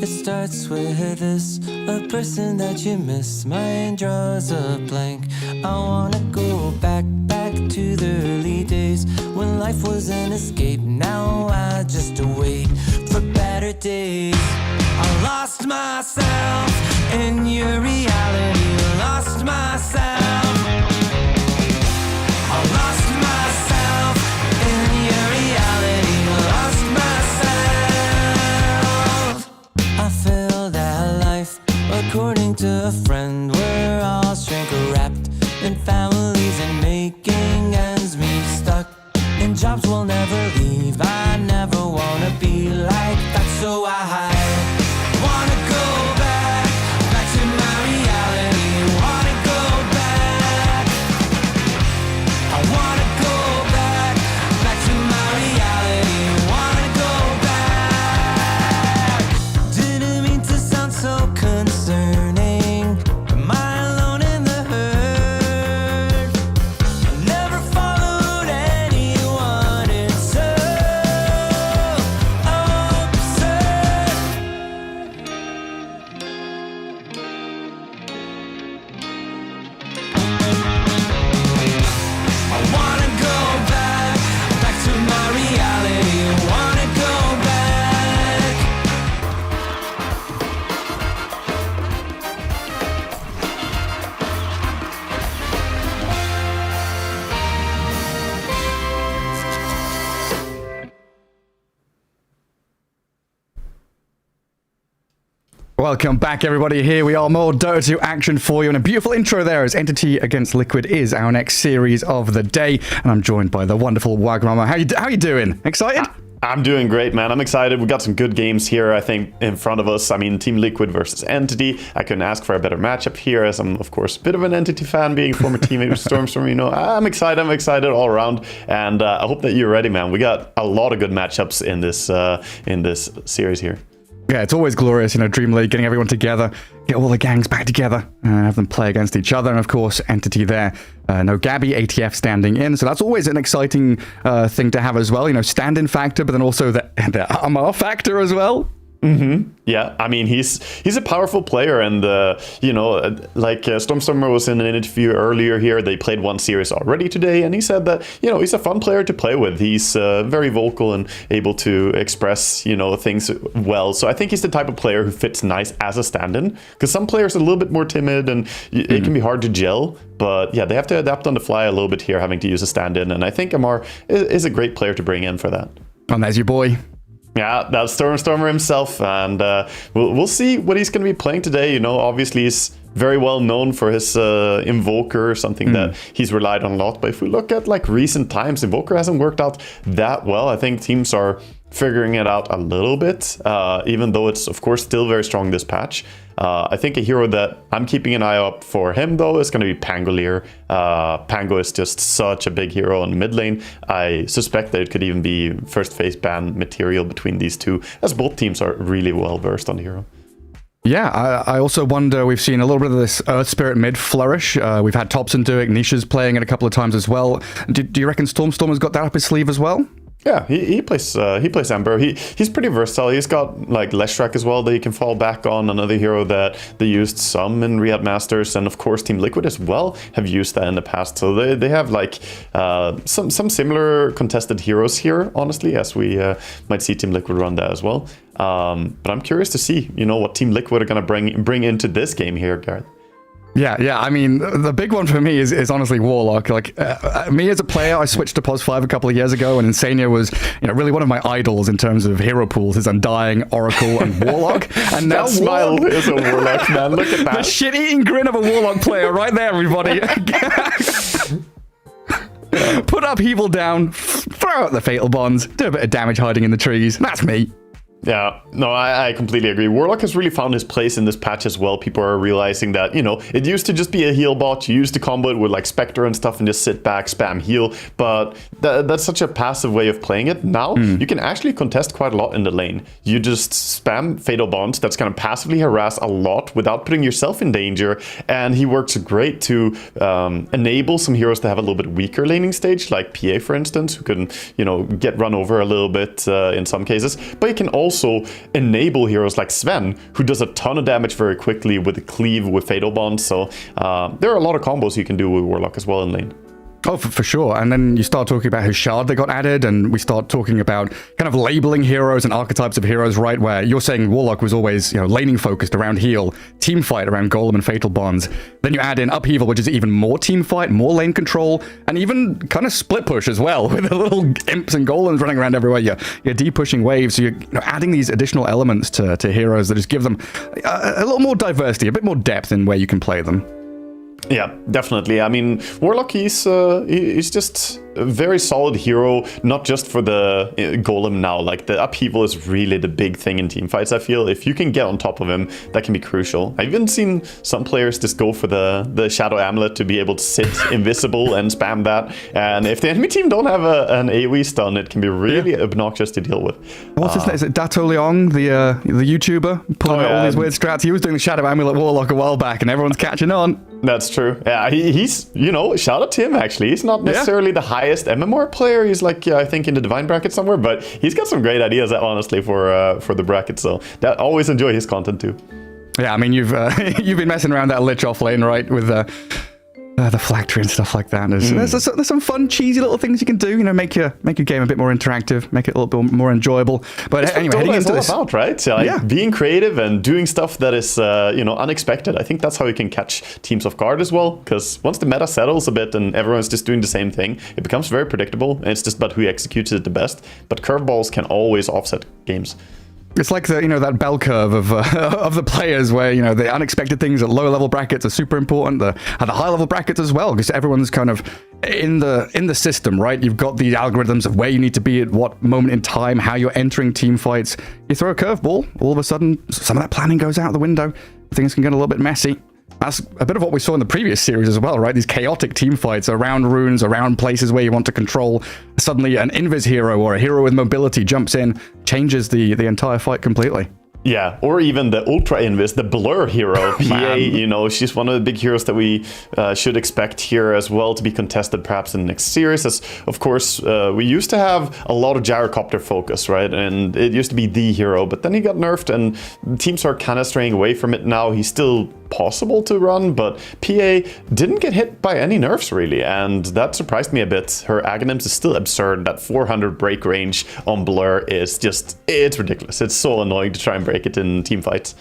It starts with this, a person that you miss. My mind draws a blank. I wanna go back to the early days when life was an escape. Now I just wait for better days. I lost myself in your reality. Lost myself. I lost myself in your reality. Lost myself. I feel that life, according to a friend, we're all shrink wrapped in families and making ends meet, stuck in jobs we'll never leave. I never wanna be like that, so I wanna go back to my reality. Wanna go back. I wanna go back to my reality. Wanna go back. Didn't mean to sound so concerning. Am I alone in the hurt? I never followed anyone. It's so absurd. I wanna go back to my reality. Wanna go back. Welcome back, everybody. Here we are, more Dota 2 action for you, and a beautiful intro there as Entity against Liquid is our next series of the day, and I'm joined by the wonderful Wagamama. How you doing? Excited? I'm doing great, man. I'm excited. We've got some good games here, I think, in front of us. I mean, Team Liquid versus Entity. I couldn't ask for a better matchup here, as I'm, of course, a bit of an Entity fan, being a former teammate with Stormstorm. You know, I'm excited all around, and I hope that you're ready, man. We got a lot of good matchups in this series here. Yeah, it's always glorious, you know, DreamLeague, getting everyone together, get all the gangs back together, have them play against each other, and of course, Entity there. No Gabby, ATF standing in, so that's always an exciting thing to have as well, you know, stand-in factor, but then also the Amar factor as well. Mm-hmm. Yeah, I mean, he's a powerful player, and you know, like Stormstormer was in an interview earlier here. They played one series already today, and he said that, you know, he's a fun player to play with. He's very vocal and able to express, you know, things well. So I think he's the type of player who fits nice as a stand-in, because some players are a little bit more timid, and it can be hard to gel. But yeah, they have to adapt on the fly a little bit here, having to use a stand-in, and I think Amar is a great player to bring in for that. And there's your boy. Yeah, that's Stormstormer himself, and we'll see what he's going to be playing today. You know, obviously he's very well known for his Invoker, something that he's relied on a lot. But if we look at like recent times, Invoker hasn't worked out that well. I think teams are figuring it out a little bit, even though it's of course still very strong this patch. I think a hero that I'm keeping an eye up for him though is going to be Pangolier. Pango is just such a big hero in mid lane. I suspect that it could even be first phase ban material between these two, as both teams are really well versed on the hero. Yeah, I also wonder, we've seen a little bit of this Earth Spirit mid flourish. We've had Thompson do it, Nisha's playing it a couple of times as well. Do you reckon Stormstormer's got that up his sleeve as well? Yeah, he plays Ember. He's pretty versatile. He's got like Leshrac as well that he can fall back on, another hero that they used some in Riyadh Masters, and of course Team Liquid as well have used that in the past. So they have like some similar contested heroes here, honestly, as we might see Team Liquid run that as well. But I'm curious to see, you know, what Team Liquid are going to bring into this game here, Gareth. Yeah. I mean, the big one for me is honestly Warlock. Like, me as a player, I switched to POS 5 a couple of years ago, and Insania was, you know, really one of my idols in terms of hero pools, is Undying, Oracle, and Warlock. And now that smile is a Warlock, man. Look at that. The shit-eating grin of a Warlock player right there, everybody. Put upheaval down, throw out the fatal bonds, do a bit of damage hiding in the trees. That's me. Yeah, no, I completely agree. Warlock has really found his place in this patch as well. People are realizing that, you know, it used to just be a heal bot. You used to combo it with like Spectre and stuff and just sit back, spam heal. But that's such a passive way of playing it. Now, you can actually contest quite a lot in the lane. You just spam Fatal Bonds. That's going to passively harass a lot without putting yourself in danger. And he works great to enable some heroes to have a little bit weaker laning stage, like PA, for instance, who can, you know, get run over a little bit in some cases. But he can also also enable heroes like Sven, who does a ton of damage very quickly with the cleave with Fatal Bond. So there are a lot of combos you can do with Warlock as well in lane. Oh, for sure. And then you start talking about his shard that got added, and we start talking about kind of labeling heroes and archetypes of heroes, right? Where you're saying Warlock was always, laning focused around heal, team fight around Golem and Fatal Bonds. Then you add in Upheaval, which is even more team fight, more lane control, and even kind of split push as well, with the little imps and golems running around everywhere. You're de-pushing waves, so you're adding these additional elements to heroes that just give them a little more diversity, a bit more depth in where you can play them. Yeah, definitely. I mean, Warlock, he's just a very solid hero, not just for the Golem now. Like, the Upheaval is really the big thing in teamfights, I feel. If you can get on top of him, that can be crucial. I've even seen some players just go for the Shadow Amulet to be able to sit invisible and spam that. And if the enemy team don't have an AoE stun, it can be really obnoxious to deal with. What's his name? Is it Dato Leong, the YouTuber? Pulling out all these weird strats. He was doing the Shadow Amulet Warlock a while back, and everyone's catching on. That's true. Yeah, he's, shout out to him, actually. He's not necessarily the highest MMR player. He's like, I think in the Divine bracket somewhere, but he's got some great ideas, honestly, for the bracket. So that always enjoy his content too. Yeah, I mean, you've been messing around that Lich off lane, right, with the Phylactery and stuff like that. There's some fun, cheesy little things you can do. Make your game a bit more interactive, make it a little bit more enjoyable. But anyway, heading into this, about, right? So, being creative and doing stuff that is, unexpected. I think that's how you can catch teams off guard as well. Because once the meta settles a bit and everyone's just doing the same thing, it becomes very predictable. And it's just about who executes it the best. But curveballs can always offset games. It's like that bell curve of the players where, the unexpected things at lower level brackets are super important. At the high level brackets as well, because everyone's kind of in the system, right? You've got these algorithms of where you need to be at what moment in time, how you're entering team fights. You throw a curveball, all of a sudden, some of that planning goes out the window. Things can get a little bit messy. That's a bit of what we saw in the previous series as well, right? These chaotic team fights around runes, around places where you want to control. Suddenly an invis hero or a hero with mobility jumps in, changes the entire fight completely. Yeah, or even the Ultra Invis, the Blur hero, PA, she's one of the big heroes that we should expect here as well to be contested perhaps in the next series. As, of course, we used to have a lot of gyrocopter focus, right? And it used to be the hero, but then he got nerfed and teams are kind of straying away from it now. He's still possible to run, but PA didn't get hit by any nerfs really, and that surprised me a bit. Her Aghanims is still absurd. That 400 break range on Blur is just, it's ridiculous. It's so annoying to try and break it in team fights.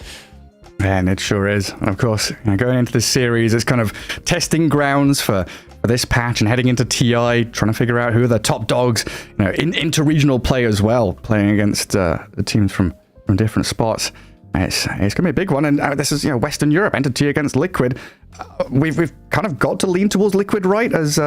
Man, it sure is. And of course, going into this series, it's kind of testing grounds for this patch and heading into TI, trying to figure out who are the top dogs, inter-regional play as well, playing against the teams from different spots. It's going to be a big one, and this is Western Europe, Entity against Liquid. We've kind of got to lean towards Liquid, right, as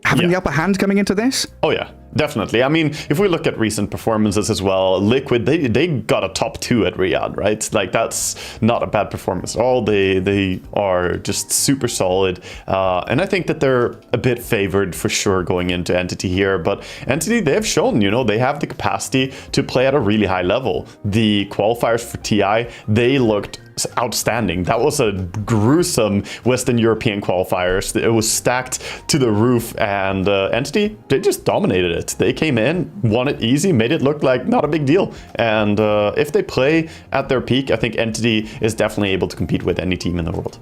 having the upper hand coming into this? Oh yeah, definitely. I mean, if we look at recent performances as well, Liquid, they got a top 2 at Riyadh, right? Like, that's not a bad performance at all. They are just super solid. And I think that they're a bit favored for sure going into Entity here. But Entity, they have shown, they have the capacity to play at a really high level. The qualifiers for TI, they looked outstanding. That was a gruesome Western European qualifiers. It was stacked to the roof, and Entity, they just dominated it. They came in, won it easy, made it look like not a big deal. And if they play at their peak, I think Entity is definitely able to compete with any team in the world.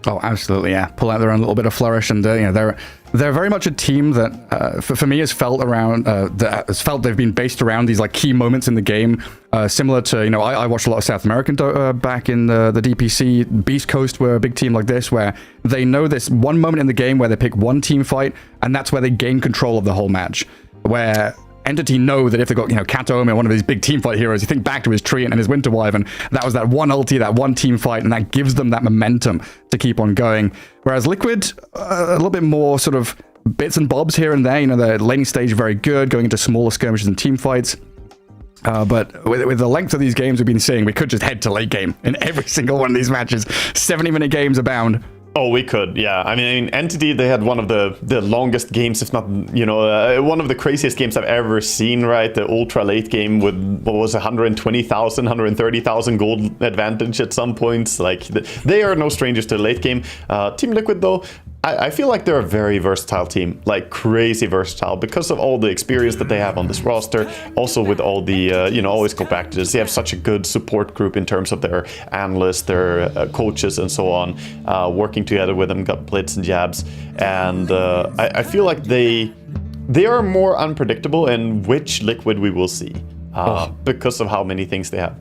Oh, absolutely, yeah. Pull out their own little bit of flourish, and they're very much a team that, for me, has felt they've been based around these like key moments in the game, similar to I watched a lot of South American Dota back in the DPC. Beast Coast were a big team like this, where they know this one moment in the game where they pick one team fight, and that's where they gain control of the whole match. Where Entity know that if they've got, Katome, one of these big team fight heroes, you think back to his Treant and his Winter Wyvern, that was that one ulti, that one team fight, and that gives them that momentum to keep on going. Whereas Liquid, a little bit more sort of bits and bobs here and there. The laning stage very good, going into smaller skirmishes and team fights. But with the length of these games we've been seeing, we could just head to late game in every single one of these matches. 70-minute games abound. Oh, we could, yeah. I mean, Entity, they had one of the longest games, if not, one of the craziest games I've ever seen, right? The ultra late game with, what was 120,000, 130,000 gold advantage at some points. Like, they are no strangers to the late game. Team Liquid, though, I feel like they're a very versatile team, like crazy versatile, because of all the experience that they have on this roster. Also with all the, always go back to this, they have such a good support group in terms of their analysts, their coaches and so on, working together with them, got blitz and jabs. And I feel like they are more unpredictable in which Liquid we will see, because of how many things they have.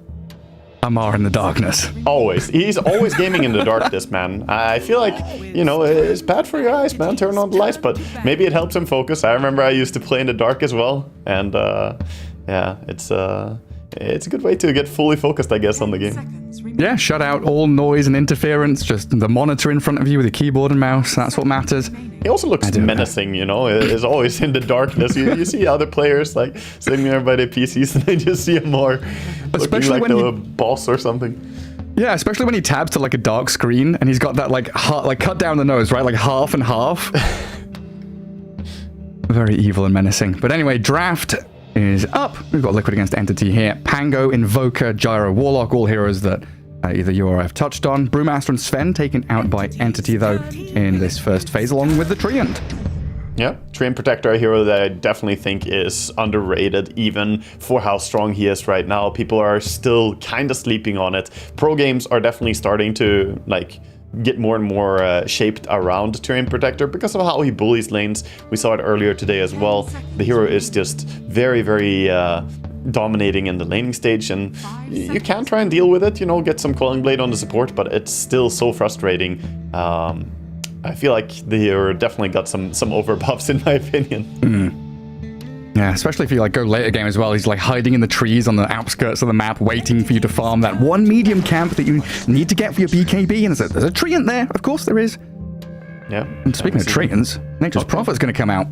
Amar in the darkness. Always. He's always gaming in the darkness, man. I feel like, it's bad for your eyes, man. Turn on the lights, but maybe it helps him focus. I remember I used to play in the dark as well. And, it's a good way to get fully focused, I guess, on the game. Yeah, shut out all noise and interference. Just the monitor in front of you with your keyboard and mouse. That's what matters. He also looks menacing, Is always in the darkness. You see other players like sitting there by their PCs and they just see him more especially looking like the boss or something. Yeah, especially when he tabs to like a dark screen and he's got that like cut down the nose, right? Like half and half. Very evil and menacing. But anyway, draft is up. We've got Liquid against Entity here. Pango, Invoker, Gyro, Warlock, all heroes that either you or I have touched on. Brewmaster and Sven taken out by Entity, though, in this first phase, along with the Treant. Yeah, Treant Protector, a hero that I definitely think is underrated, even for how strong he is right now. People are still kind of sleeping on it. Pro games are definitely starting to, get more and more shaped around Treant Protector because of how he bullies lanes. We saw it earlier today as well. The hero is just very, very dominating in the laning stage, and you can try and deal with it, get some Quelling Blade on the support, but it's still so frustrating. I feel like the hero definitely got some overbuffs in my opinion. Yeah, especially if you go later game as well. He's hiding in the trees on the outskirts of the map, waiting for you to farm that one medium camp that you need to get for your BKB, and there's a Treant there. Of course there is. Yeah. And speaking of Treants, Nature's Prophet's going to come out.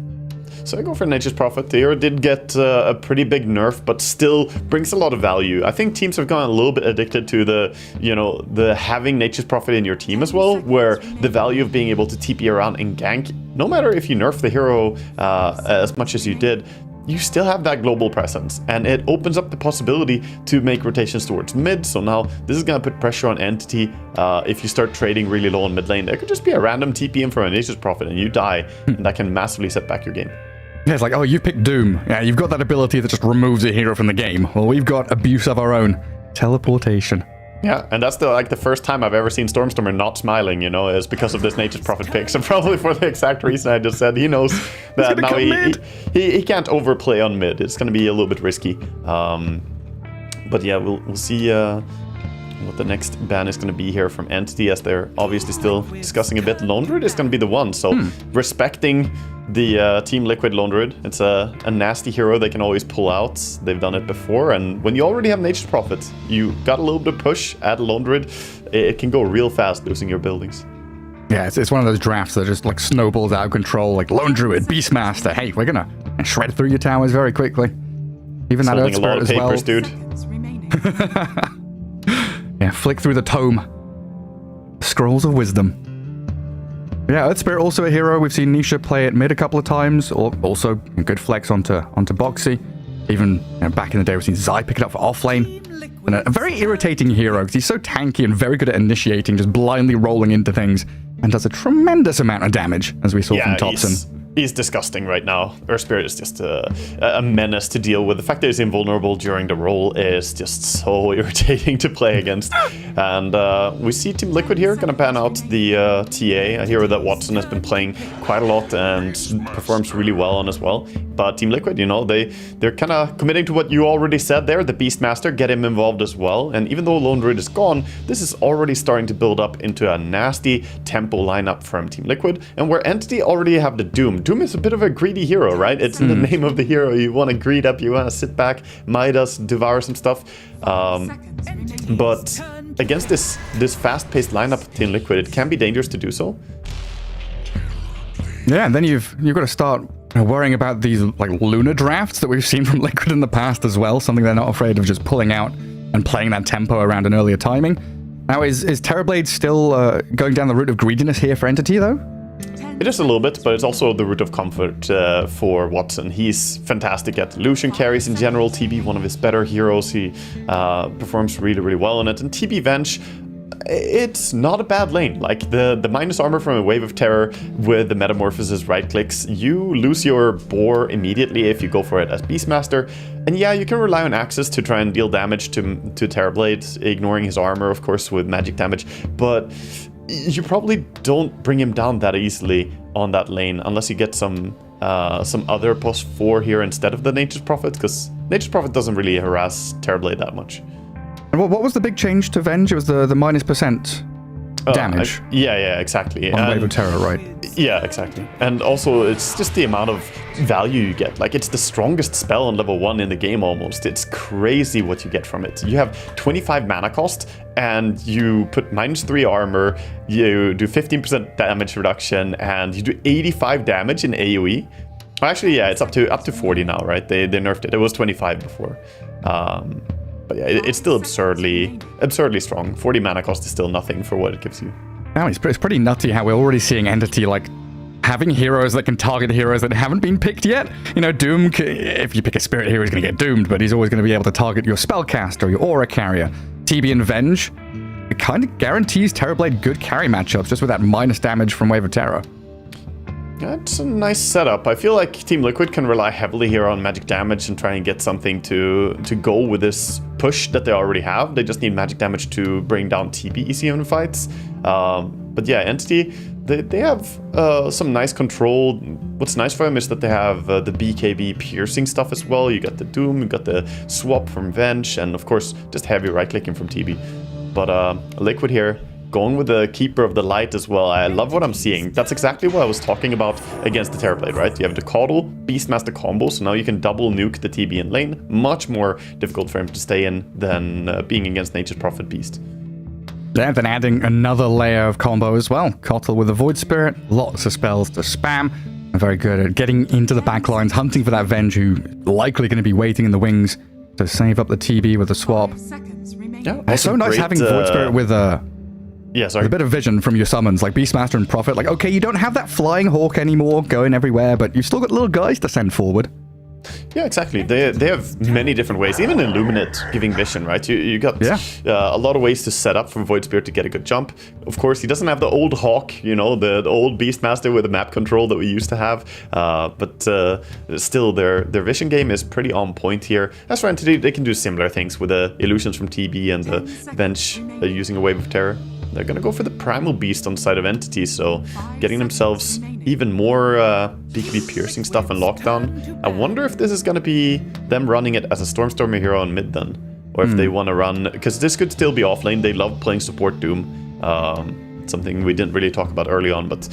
So I go for Nature's Prophet. The hero did get a pretty big nerf, but still brings a lot of value. I think teams have gotten a little bit addicted to the having Nature's Prophet in your team as well, where the value of being able to TP around and gank, no matter if you nerf the hero as much as you did, you still have that global presence, and it opens up the possibility to make rotations towards mid. So now this is going to put pressure on Entity. If you start trading really low in mid lane, there could just be a random TP in for a Nature's Prophet and you die, and that can massively set back your game. Yeah, it's like, oh, you picked Doom. Yeah, you've got that ability that just removes a hero from the game. Well, we've got abuse of our own. Teleportation. Yeah, and that's the first time I've ever seen Stormstormer not smiling, is because of this Nature's Prophet pick. So probably for the exact reason I just said. He knows that now he can't overplay on mid. It's going to be a little bit risky. But yeah, we'll see what the next ban is going to be here from Entity, as they're obviously still discussing a bit. Lone Druid is going to be the one, so respecting the Team Liquid Lone Druid. It's a nasty hero they can always pull out. They've done it before, and when you already have Nature's Prophet, you got a little bit of push, add Lone Druid, it can go real fast losing your buildings. Yeah, it's one of those drafts that just snowballs out of control, like Lone Druid, Beastmaster. Hey, we're gonna shred through your towers very quickly. Even that Earth Spirit as well. Papers, dude. Yeah, flick through the tome. Scrolls of Wisdom. Yeah, Earth Spirit also a hero. We've seen Nisha play it mid a couple of times. Also a good flex onto Boxy. Even back in the day, we've seen Zai pick it up for offlane. And a very irritating hero because he's so tanky and very good at initiating, just blindly rolling into things, and does a tremendous amount of damage, as we saw from Topson. He's disgusting right now. Earth Spirit is just a menace to deal with. The fact that he's invulnerable during the roll is just so irritating to play against. And we see Team Liquid here going to ban out the TA, a hero that Watson has been playing quite a lot and performs really well on as well. But Team Liquid, they're kind of committing to what you already said there, the Beastmaster, get him involved as well. And even though Lone Druid is gone, this is already starting to build up into a nasty tempo lineup from Team Liquid. And where Entity already have the Doom. Doom is a bit of a greedy hero, right? It's in the name of the hero. You want to greed up, you want to sit back, Midas, devour some stuff. But against this fast-paced lineup of Team Liquid, it can be dangerous to do so. Yeah, and then you've got to start worrying about these lunar drafts that we've seen from Liquid in the past as well. Something they're not afraid of just pulling out and playing that tempo around an earlier timing. Now, is Terrorblade still going down the route of greediness here for Entity, though? It is a little bit, but it's also the root of comfort for Watson. He's fantastic at Lucian carries in general. TB, one of his better heroes. He performs really, really well on it. And TB Venge, it's not a bad lane. Like the minus armor from a Wave of Terror with the Metamorphosis right clicks, you lose your boar immediately if you go for it as Beastmaster. And yeah, you can rely on Axis to try and deal damage to Terrorblade, ignoring his armor, of course, with magic damage. But you probably don't bring him down that easily on that lane unless you get some other +4 here instead of the Nature's Prophet, because Nature's Prophet doesn't really harass Terrorblade that much. And what was the big change to Venge? It was the -% damage. Yeah, exactly. On Wave of Terror, right? Yeah, exactly. And also, it's just the amount of value you get. Like, it's the strongest spell on level 1 in the game almost. It's crazy what you get from it. You have 25 mana cost, and you put -3 armor, you do 15% damage reduction, and you do 85 damage in AoE. Actually, yeah, it's up to 40 now, right? They nerfed it. It was 25 before. But yeah, it's still absurdly strong. 40 mana cost is still nothing for what it gives you. Now it's pretty nutty how we're already seeing Entity like having heroes that can target heroes that haven't been picked yet. You know, Doom, if you pick a spirit hero, he's going to get doomed, but he's always going to be able to target your spellcaster or your aura carrier. TB and Venge, it kind of guarantees Terrorblade good carry matchups just with that minus damage from Wave of Terror. That's a nice setup. I feel like Team Liquid can rely heavily here on magic damage and try and get something to go with this push that they already have. They just need magic damage to bring down TB easy in fights. But yeah, Entity, they have some nice control. What's nice for them is that they have the BKB piercing stuff as well. You got the Doom, you got the swap from Venge, and of course, just heavy right-clicking from TB. But Liquid here, going with the Keeper of the Light as well. I love what I'm seeing. That's exactly what I was talking about against the Terrorblade, right? You have the Coddle, Beastmaster combo, so now you can double nuke the TB in lane. Much more difficult for him to stay in than being against Nature's Prophet Beast. Yeah, then adding another layer of combo as well. Coddle with the Void Spirit, lots of spells to spam. Very good at getting into the backlines, hunting for that Venge who likely going to be waiting in the wings to save up the TB with the swap. Yeah, it's so nice having Void Spirit with a... Yeah, sorry. A bit of vision from your summons, like Beastmaster and Prophet. Like, okay, you don't have that flying hawk anymore going everywhere, but you've still got little guys to send forward. Yeah, exactly. They have many different ways. Even Illuminate giving vision, right? You got a lot of ways to set up for Void Spirit to get a good jump. Of course, he doesn't have the old Hawk, you know, the old Beastmaster with the map control that we used to have. But still, their vision game is pretty on point here. As for Entity, they can do similar things with the illusions from TB and the Venge using a Wave of Terror. They're going to go for the Primal Beast on the side of Entity, so getting themselves even more BKB piercing stuff and lockdown. I wonder if this is going to be them running it as a Stormstormer hero on mid then, or if they want to run, because this could still be offlane. They love playing support Doom, something we didn't really talk about early on, but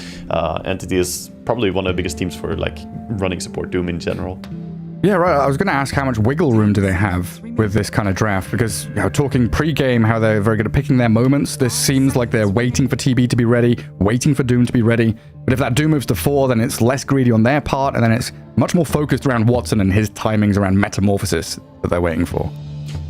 Entity is probably one of the biggest teams for like running support Doom in general. Yeah, right. I was going to ask how much wiggle room do they have with this kind of draft, because talking pre-game, how they're very good at picking their moments. This seems like they're waiting for TB to be ready, waiting for Doom to be ready. But if that Doom moves to 4, then it's less greedy on their part, and then it's much more focused around Watson and his timings around Metamorphosis that they're waiting for.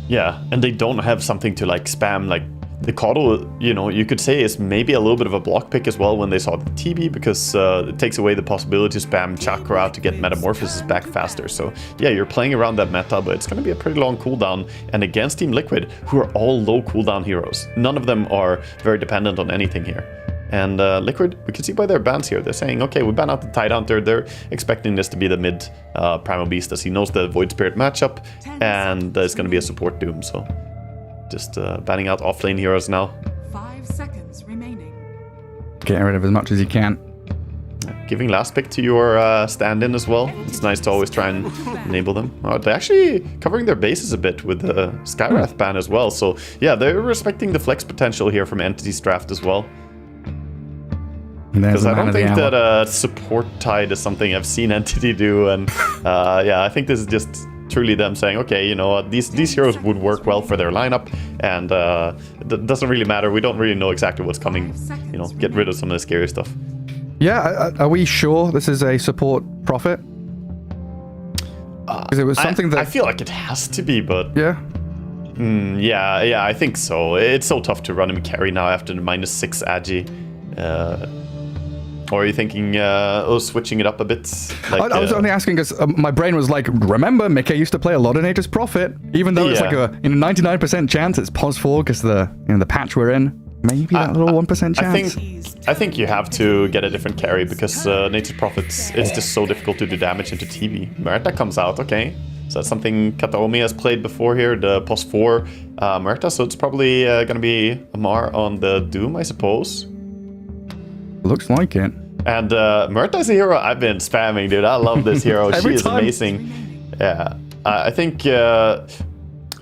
Yeah, and they don't have something to like spam like the Coddle, you know, you could say is maybe a little bit of a block pick as well when they saw the TB, because it takes away the possibility to spam Chakra to get Metamorphosis back faster. So yeah, you're playing around that meta, but it's going to be a pretty long cooldown. And against Team Liquid, who are all low cooldown heroes, none of them are very dependent on anything here. And Liquid, we can see by their bans here, they're saying, okay, we ban out the Tidehunter. They're expecting this to be the mid Primal Beast, as he knows the Void Spirit matchup, and it's going to be a support Doom, so just banning out offlane heroes now. 5 seconds remaining. Getting rid of as much as you can. Giving last pick to your stand-in as well. It's nice to always try and enable them. They're actually covering their bases a bit with the Skywrath ban as well. So yeah, they're respecting the flex potential here from Entity's draft as well. Because I don't think that support Tide is something I've seen Entity do. And yeah, I think this is just truly them saying, okay, you know, these heroes would work well for their lineup, and it doesn't really matter. We don't really know exactly what's coming. You know, get rid of some of the scary stuff. Yeah, are we sure this is a support Prophet? Because it was something that I feel like it has to be, but yeah. Yeah, I think so. It's so tough to run him carry now after the -6 agi. Or are you thinking switching it up a bit? Like, I was only asking because my brain was like, remember, Mickey used to play a lot of Nature's Prophet, even though it's like a 99% chance it's pos 4 because the patch we're in. Maybe that little 1% chance. I think you have to get a different carry because Native Prophets, it's just so difficult to do damage into TV. Merta comes out, okay. So that's something Kataomi has played before here, the post 4 Merta, so it's probably going to be Amar on the Doom, I suppose. Looks like it. And Merta is a hero I've been spamming, dude. I love this hero. She is amazing. Yeah. I think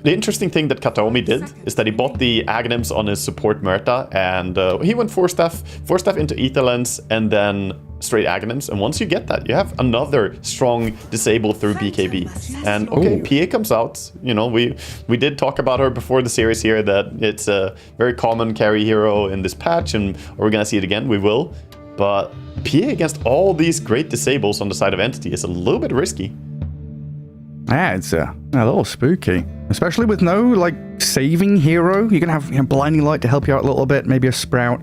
the interesting thing that Kataomi did is that he bought the Aghanims on his support Merta, and he went 4-staff into Ether Lens, and then straight Aghanims. And once you get that, you have another strong disable through BKB. And okay, PA comes out. You know, we did talk about her before the series here, that it's a very common carry hero in this patch, and are we gonna see it again? We will. But PA against all these great disables on the side of Entity is a little bit risky. Yeah, it's a little spooky. Especially with no, like, saving hero. You're gonna have Blinding Light to help you out a little bit, maybe a Sprout.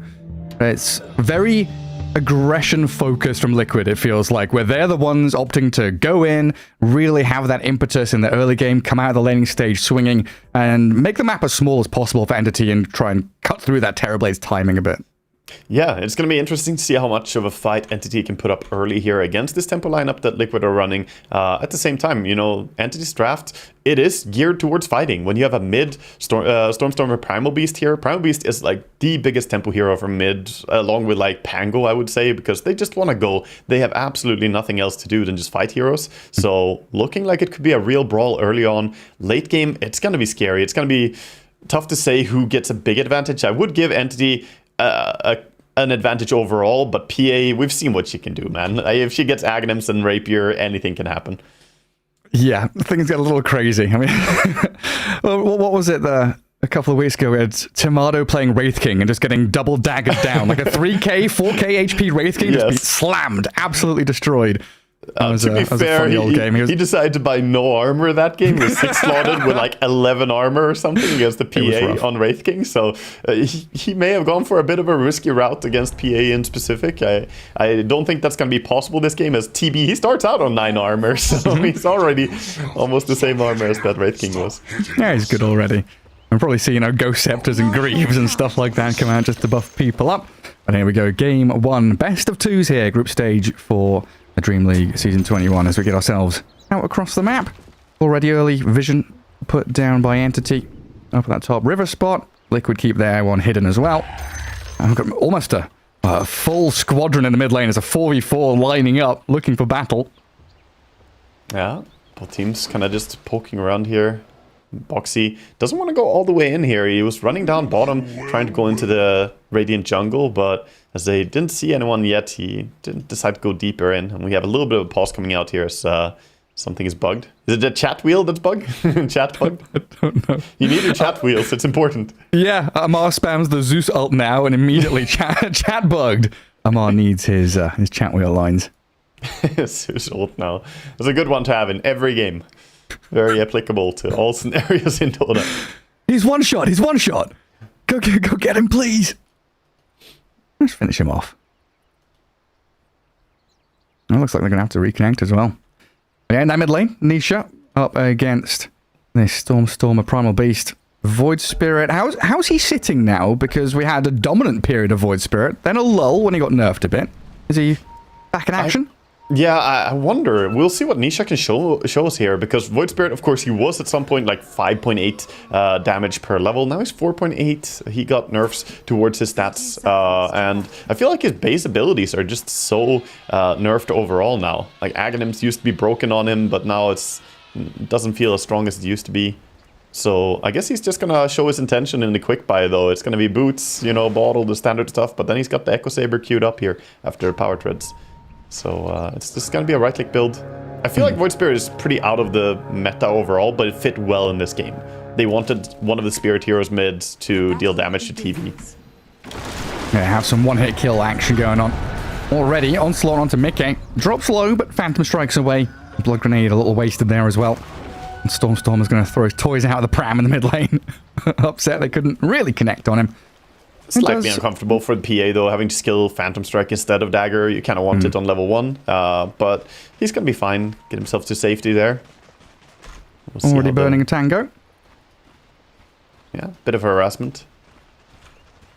It's very aggression-focused from Liquid, it feels like, where they're the ones opting to go in, really have that impetus in the early game, come out of the laning stage swinging, and make the map as small as possible for Entity and try and cut through that Terrorblade's timing a bit. Yeah, it's going to be interesting to see how much of a fight Entity can put up early here against this tempo lineup that Liquid are running. At the same time, you know, Entity's draft, it is geared towards fighting. When you have a mid Stormstormer Primal Beast here, Primal Beast is like the biggest tempo hero for mid, along with like Pango, I would say, because they just want to go. They have absolutely nothing else to do than just fight heroes. So looking like it could be a real brawl early on. Late game, it's going to be scary. It's going to be tough to say who gets a big advantage. I would give Entity an advantage overall, but PA, we've seen what she can do, man. If she gets Aghanims and Rapier, anything can happen. Yeah, things get a little crazy. I mean, well, what was it a couple of weeks ago? We had Tomato playing Wraith King and just getting double daggered down. Like a 3k, 4k HP Wraith King just be slammed, absolutely destroyed. To be fair, he decided to buy no armor that game. He was 6 slotted with like 11 armor or something against the PA on Wraith King. So he may have gone for a bit of a risky route against PA in specific. I don't think that's going to be possible this game, as TB, he starts out on 9 armor. So he's already almost the same armor as that Wraith King was. Yeah, he's good already. We'll probably see, you know, Ghost Scepters and Greaves and stuff like that come out just to buff people up. And here we go, game 1. Best of 2s here, group stage for the Dream League Season 21 as we get ourselves out across the map. Already early vision put down by Entity up at that top river spot. Liquid keep their one hidden as well. And we've got almost a full squadron in the mid lane as a 4v4 lining up, looking for battle. Yeah, both teams kind of just poking around here. Boxy doesn't want to go all the way in here. He was running down bottom, trying to go into the Radiant jungle, but as they didn't see anyone yet, he didn't decide to go deeper in. And we have a little bit of a pause coming out here as something is bugged. Is it the chat wheel that's bugged? Chat bugged? I don't know. You need your chat wheels, it's important. Yeah, Amar spams the Zeus ult now and immediately chat bugged. Amar needs his chat wheel lines. Zeus ult now. It's a good one to have in every game. Very applicable to all scenarios in Dota. He's one shot. Go get him, please. Let's finish him off. It looks like they're going to have to reconnect as well. Yeah, in that mid lane, Nisha up against this Stormstormer Primal Beast. Void Spirit. How's he sitting now? Because we had a dominant period of Void Spirit, then a lull when he got nerfed a bit. Is he back in action? Yeah, I wonder. We'll see what Nisha can show us here, because Void Spirit, of course, he was at some point like 5.8 damage per level. Now he's 4.8. He got nerfs towards his stats, and I feel like his base abilities are just so nerfed overall now. Like Aghanims used to be broken on him, but now it doesn't feel as strong as it used to be. So I guess he's just gonna show his intention in the quick buy, though. It's gonna be boots, you know, bottle, the standard stuff, but then he's got the Echo Saber queued up here after Power Treads. So it's just going to be a right-click build. I feel like Void Spirit is pretty out of the meta overall, but it fit well in this game. They wanted one of the Spirit Heroes mids to deal damage to TV. Yeah, have some one-hit kill action going on. Already, onslaught onto Mickey. Drops low, but Phantom strikes away. Blood Grenade a little wasted there as well. And Storm is going to throw his toys out of the pram in the mid lane. Upset they couldn't really connect on him. Slightly uncomfortable for the PA, though, having to skill Phantom Strike instead of Dagger. You kind of want it on level 1, but he's going to be fine. Get himself to safety there. We'll already burning a Tango. Yeah, bit of harassment.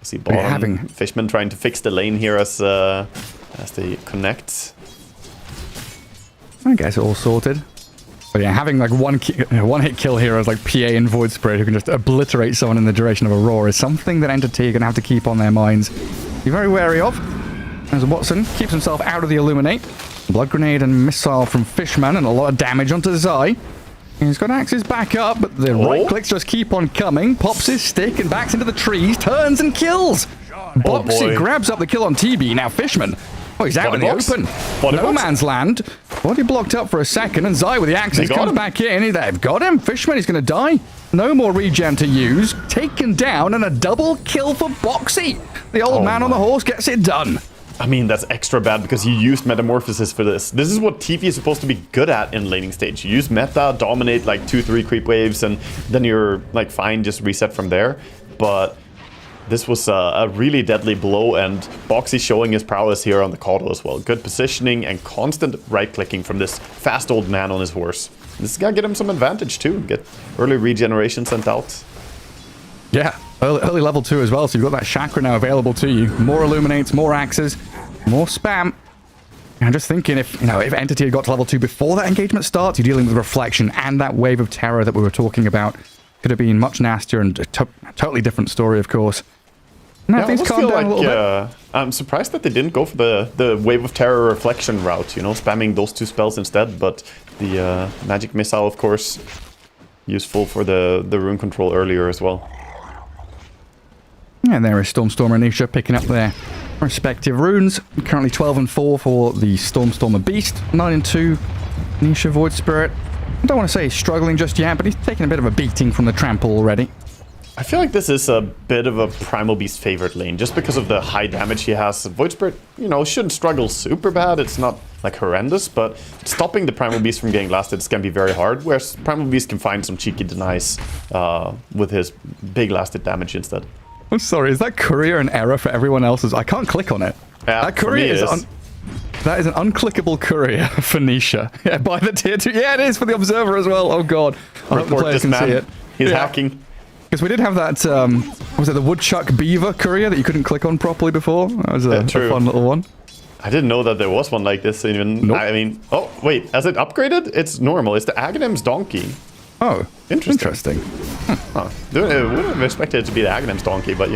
See bottom. Fishman trying to fix the lane here as they connect. I guess all sorted. But yeah, having like one hit kill heroes like PA and Void Spirit who can just obliterate someone in the duration of a roar is something that Entity are going to have to keep on their minds. Be very wary of. As Watson keeps himself out of the Illuminate. Blood Grenade and Missile from Fishman and a lot of damage onto Zai. He's got axes back up, but the right clicks just keep on coming. Pops his stick and backs into the trees, turns and kills. Boxy grabs up the kill on TB. Now Fishman. Oh, he's out in the open. No man's land. Body blocked up for a second, and Zai with the axes comes back in. They've got him. Fishman, he's going to die. No more regen to use. Taken down, and a double kill for Boxy. The old man on the horse gets it done. I mean, that's extra bad because you used Metamorphosis for this. This is what TV is supposed to be good at in laning stage. You use meta, dominate like 2-3 creep waves, and then you're like fine, just reset from there. But this was a really deadly blow, and Boxy showing his prowess here on the Caudal as well. Good positioning and constant right-clicking from this fast old man on his horse. This is gonna get him some advantage too. Get early regeneration sent out. Yeah, early level 2 as well, so you've got that chakra now available to you. More Illuminates, more axes, more spam. And I'm just thinking if Entity had got to level 2 before that engagement starts, you're dealing with Reflection and that wave of terror that we were talking about. Could have been much nastier and a totally different story, of course. Now things calm down a little bit. I'm surprised that they didn't go for the Wave of Terror Reflection route, spamming those 2 spells instead, but the Magic Missile, of course, useful for the rune control earlier as well. And there is Stormstormer and Nisha picking up their respective runes. Currently 12 and 4 for the Stormstormer Beast, 9 and 2 Nisha Void Spirit. I don't want to say he's struggling just yet, but he's taking a bit of a beating from the trample already. I feel like this is a bit of a Primal Beast favorite lane, just because of the high damage he has. Void Spirit, shouldn't struggle super bad. It's not, like, horrendous, but stopping the Primal Beast from getting blasted is going to be very hard, whereas Primal Beast can find some cheeky denies with his big lasted damage instead. I'm sorry, is that courier an error for everyone else's? I can't click on it. Yeah, that courier is... That is an unclickable courier for Nisha. Yeah, by the tier 2. Yeah, it is for the observer as well. Oh, God. I hope the players can see it. He's hacking. Because we did have that, was it the Woodchuck Beaver courier that you couldn't click on properly before? That was a fun little one. I didn't know that there was one like this even. Nope. I mean, oh, wait, has it upgraded? It's normal. It's the Aghanim's Donkey. Oh, interesting. Huh. I wouldn't have expected it to be the Aghanim's Donkey, but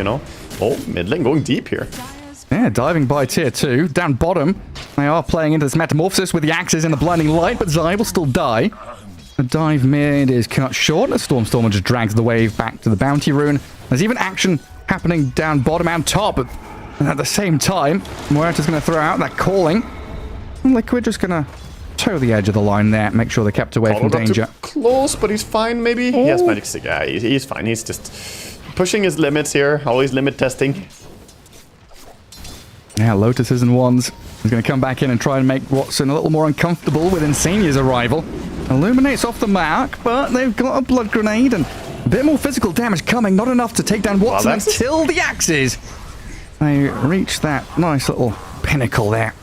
Oh, mid lane going deep here. Yeah, diving by tier 2. Down bottom, they are playing into this Metamorphosis with the axes and the blinding light, but Zai will still die. The dive mid is cut short as Stormstormer just drags the wave back to the bounty rune. There's even action happening down bottom and top, but at the same time, Muerta's going to throw out that calling. Liquid just going to toe the edge of the line there, make sure they're kept away from danger. Close, but he's fine maybe. He has Magic Stick. Yeah, he's fine. He's just pushing his limits here, always limit testing. Yeah, Lotuses and Wands is going to come back in and try and make Watson a little more uncomfortable with Insania's arrival. Illuminates off the mark, but they've got a Blood Grenade and a bit more physical damage coming. Not enough to take down Watson until the axes. They reach that nice little pinnacle there.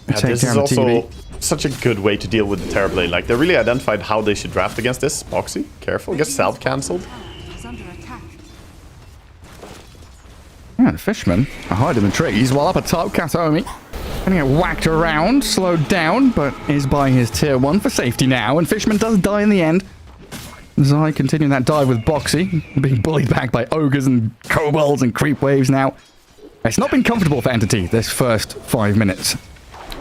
Yeah, this is also such a good way to deal with the Terrorblade. Like, they really identified how they should draft against this. Boxy, careful, gets self-cancelled. Yeah, the Fishman are hiding in the trees while up atop Katomi. Gonna get whacked around, slowed down, but is by his tier 1 for safety now, and Fishman does die in the end. Zai continuing that dive with Boxy, being bullied back by ogres and kobolds and creep waves now. It's not been comfortable for Entity this first 5 minutes.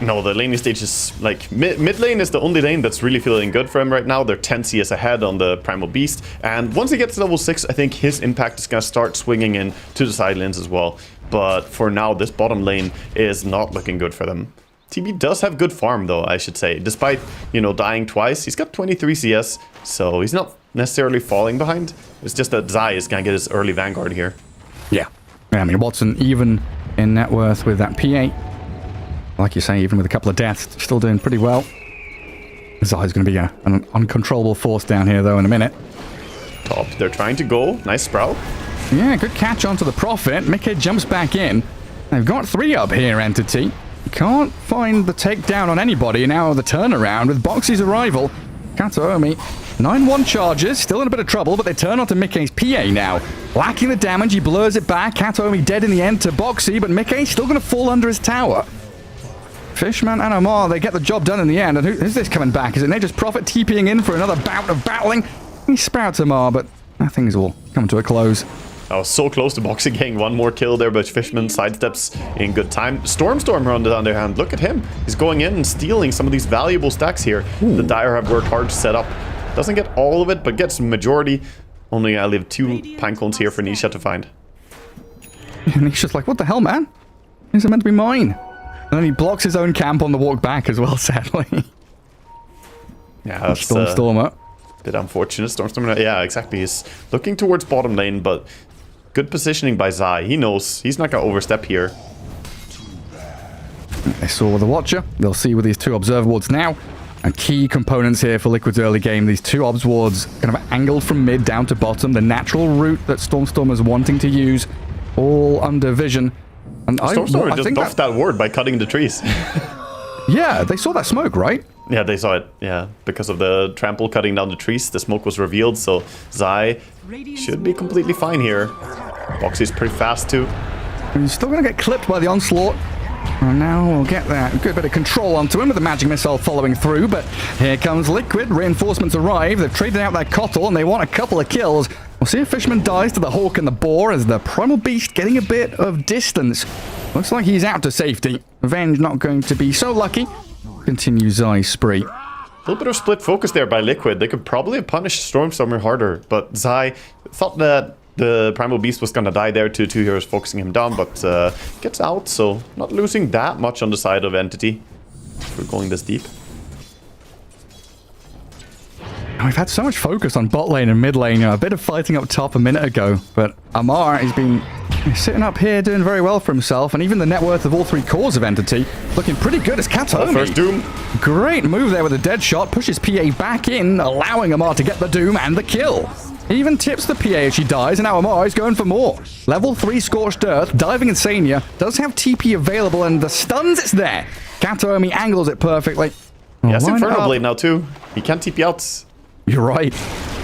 No, the laning stage is like mid lane is the only lane that's really feeling good for him right now. They're 10 CS ahead on the Primal Beast, and once he gets to level 6, I think his impact is going to start swinging in to the side lanes as well. But for now, this bottom lane is not looking good for them. TB does have good farm though, I should say. Despite, dying twice, he's got 23 CS, so he's not necessarily falling behind. It's just that Zai is going to get his early Vanguard here. Yeah. I mean, Watson even in net worth with that P8. Like you say, even with a couple of deaths, still doing pretty well. Zai's going to be an uncontrollable force down here, though, in a minute. Top, they're trying to go. Nice Sprout. Yeah, good catch onto the Prophet. Mickey jumps back in. They've got 3 up here, Entity. Can't find the takedown on anybody. Now the turnaround with Boxy's arrival. Kataomi 9-1 charges, still in a bit of trouble, but they turn onto Mickey's PA now. Lacking the damage, he blurs it back. Katomi dead in the end to Boxy, but Mickey's still going to fall under his tower. Fishman and Omar, they get the job done in the end. And who's this coming back? Is it Nature's Prophet TPing in for another bout of battling? He sprouts Omar, but things will come to a close. I was so close to Boxy getting one more kill there, but Fishman sidesteps in good time. Stormstormer on the other hand, look at him. He's going in and stealing some of these valuable stacks here. Ooh. The Dire have worked hard to set up. Doesn't get all of it, but gets majority. Only I leave 2 Pancones here for Nisha to find. And Nisha's like, what the hell, man? These are meant to be mine. And then he blocks his own camp on the walk back as well, sadly. Yeah, that's Stormstormer. Bit unfortunate. Stormstormer, yeah, exactly. He's looking towards bottom lane, but good positioning by Zai. He knows he's not going to overstep here. They saw the Watcher. They'll see with these 2 Observer Wards now. And key components here for Liquid's early game. These 2 Obs Wards kind of angled from mid down to bottom. The natural route that Stormstormer's wanting to use. All under vision. And Stormstormer just buffed that ward by cutting the trees. Yeah, they saw that smoke, right? Yeah, they saw it. Yeah, because of the trample cutting down the trees, the smoke was revealed. So Zai should be completely fine here. Boxy's pretty fast too. And he's still going to get clipped by the onslaught. And now we'll get that good bit of control onto him with the magic missile following through. But here comes Liquid. Reinforcements arrive. They've traded out their Kotl and they want a couple of kills. We'll see if Fishman dies to the Hawk and the Boar as the Primal Beast getting a bit of distance. Looks like he's out to safety. Revenge not going to be so lucky. Continues Zai's spree. A little bit of split focus there by Liquid. They could probably have punished Stormstormer harder, but Zai thought that the Primal Beast was going to die there to 2 heroes focusing him down, but gets out, so not losing that much on the side of Entity for going this deep. We've had so much focus on bot lane and mid lane, a bit of fighting up top a minute ago, but Amar has been sitting up here doing very well for himself, and even the net worth of all 3 cores of Entity looking pretty good as Katomi. First Doom. Great move there with a dead shot, pushes PA back in, allowing Amar to get the Doom and the kill. He even tips the PA as she dies, and now Amar is going for more. Level 3 Scorched Earth, diving Insania, does have TP available, and the stuns it's there. Katomi angles it perfectly. He has Inferno Blade now too. He can't TP out. You're right.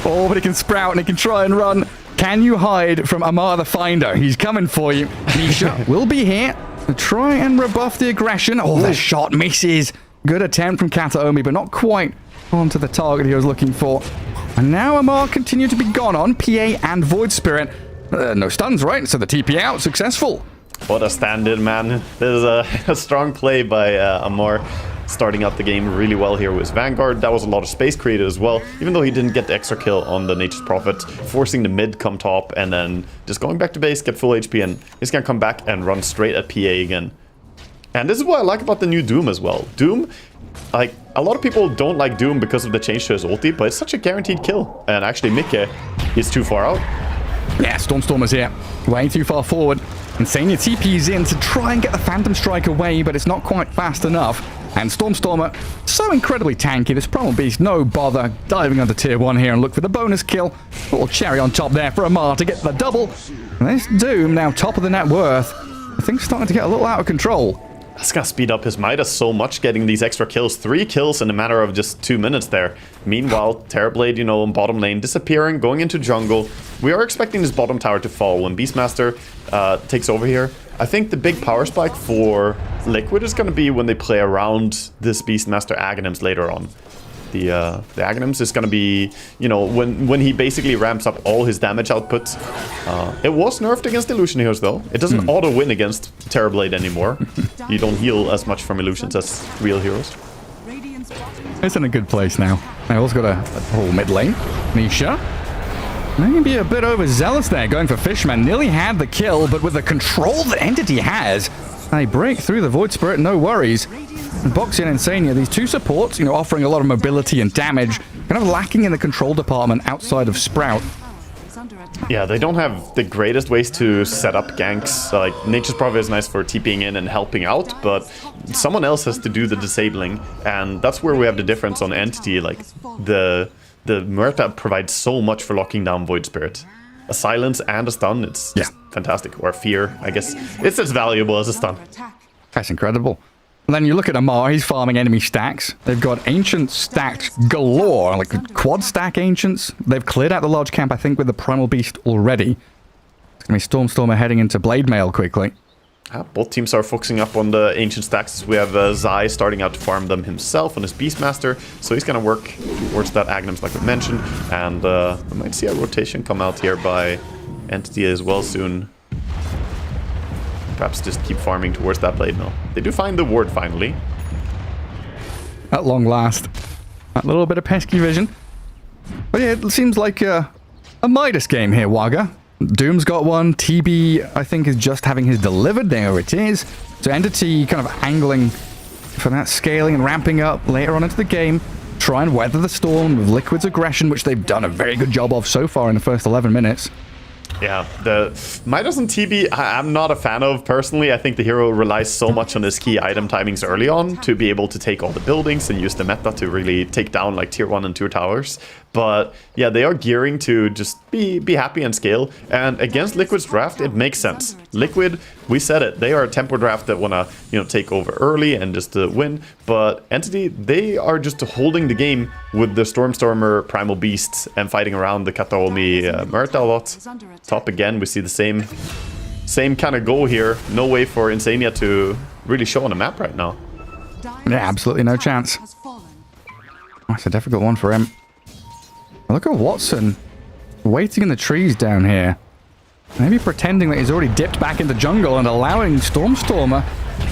Oh, but he can sprout and he can try and run. Can you hide from Amar the Finder? He's coming for you. Nisha will be here to try and rebuff the aggression. Oh, the shot misses. Good attempt from Kataomi, but not quite onto the target he was looking for. And now Amar continued to be gone on PA and Void Spirit. No stuns, right? So the TP out, successful. What a stand-in, man. This is a strong play by Amar. Starting out the game really well here with Vanguard. That was a lot of space created as well, even though he didn't get the extra kill on the Nature's Prophet, forcing the mid come top and then just going back to base, get full HP, and he's gonna come back and run straight at PA again. And this is what I like about the new Doom as well. Doom, like, a lot of people don't like Doom because of the change to his ulti, but it's such a guaranteed kill. And actually, Mikke is too far out. Yeah, Stormstormer's here. Way too far forward. Insania TP's in to try and get the Phantom Strike away, but it's not quite fast enough. And Stormstormer, so incredibly tanky. This Primal Beast, no bother. Diving under tier 1 here and look for the bonus kill. A little cherry on top there for Amar to get the double. And this Doom, now top of the net worth. I think starting to get a little out of control. That's gonna speed up his Midas so much, getting these extra kills. 3 kills in a matter of just 2 minutes there. Meanwhile, Terrorblade, you know, in bottom lane, disappearing, going into jungle. We are expecting this bottom tower to fall when Beastmaster takes over here. I think the big power spike for Liquid is going to be when they play around this Beastmaster Aghanims later on. The Aghanims is going to be, you know, when he basically ramps up all his damage output. It was nerfed against Illusion Heroes though. It doesn't auto-win against Terrorblade anymore. You don't heal as much from Illusions as real heroes. It's in a good place now. I also got a whole mid lane. Nisha. Maybe a bit overzealous there, going for Fishman. Nearly had the kill, but with the control that Entity has, they break through the Void Spirit, no worries. And Boxy and Insania, these 2 supports, you know, offering a lot of mobility and damage, kind of lacking in the control department outside of Sprout. Yeah, they don't have the greatest ways to set up ganks. Like, Nature's Prophet is nice for TPing in and helping out, but someone else has to do the disabling, and that's where we have the difference on Entity. Like, the Wrapup provides so much for locking down Void Spirit. A silence and a stun, it's just fantastic. Or fear, I guess. It's as valuable as a stun. That's incredible. And then you look at Amar, he's farming enemy stacks. They've got ancient stacks galore, like quad stack ancients. They've cleared out the large camp, I think, with the Primal Beast already. It's going to be Stormstormer heading into Blade Mail quickly. Both teams are focusing up on the ancient stacks. We have Zai starting out to farm them himself on his Beastmaster, so he's going to work towards that Aghanim's like we mentioned, and we might see a rotation come out here by Entity as well soon. Perhaps just keep farming towards that Blade Mill. They do find the ward finally. At long last. A little bit of pesky vision. But yeah, it seems like a Midas game here, Waga. Doom's got one. TB, I think, is just having his delivered. There it is. So Entity kind of angling for that scaling and ramping up later on into the game. Try and weather the storm with Liquid's aggression, which they've done a very good job of so far in the first 11 minutes. Yeah, the Midas and TB, I'm not a fan of personally. I think the hero relies so much on his key item timings early on to be able to take all the buildings and use the meta to really take down like tier 1 and 2 towers. But yeah, they are gearing to just be happy and scale. And against Liquid's draft, it makes sense. Liquid, we said it, they are a tempo draft that wanna, take over early and just win. But Entity, they are just holding the game with the Stormstormer, Primal Beasts, and fighting around the Kataomi Murta a lot. Top again, we see the same kind of goal here. No way for Insania to really show on the map right now. Yeah, absolutely no chance. That's a difficult one for him. Look at Watson waiting in the trees down here. Maybe pretending that he's already dipped back into jungle and allowing Stormstormer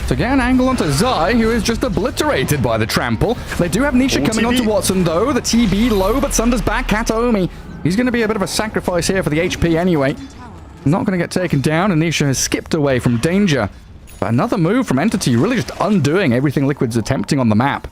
to get an angle onto Zai, who is just obliterated by the trample. They do have Nisha coming onto Watson, though. The TB low, but Sunder's back. Kataomi, he's going to be a bit of a sacrifice here for the HP anyway. Not going to get taken down, and Nisha has skipped away from danger. But another move from Entity, really just undoing everything Liquid's attempting on the map.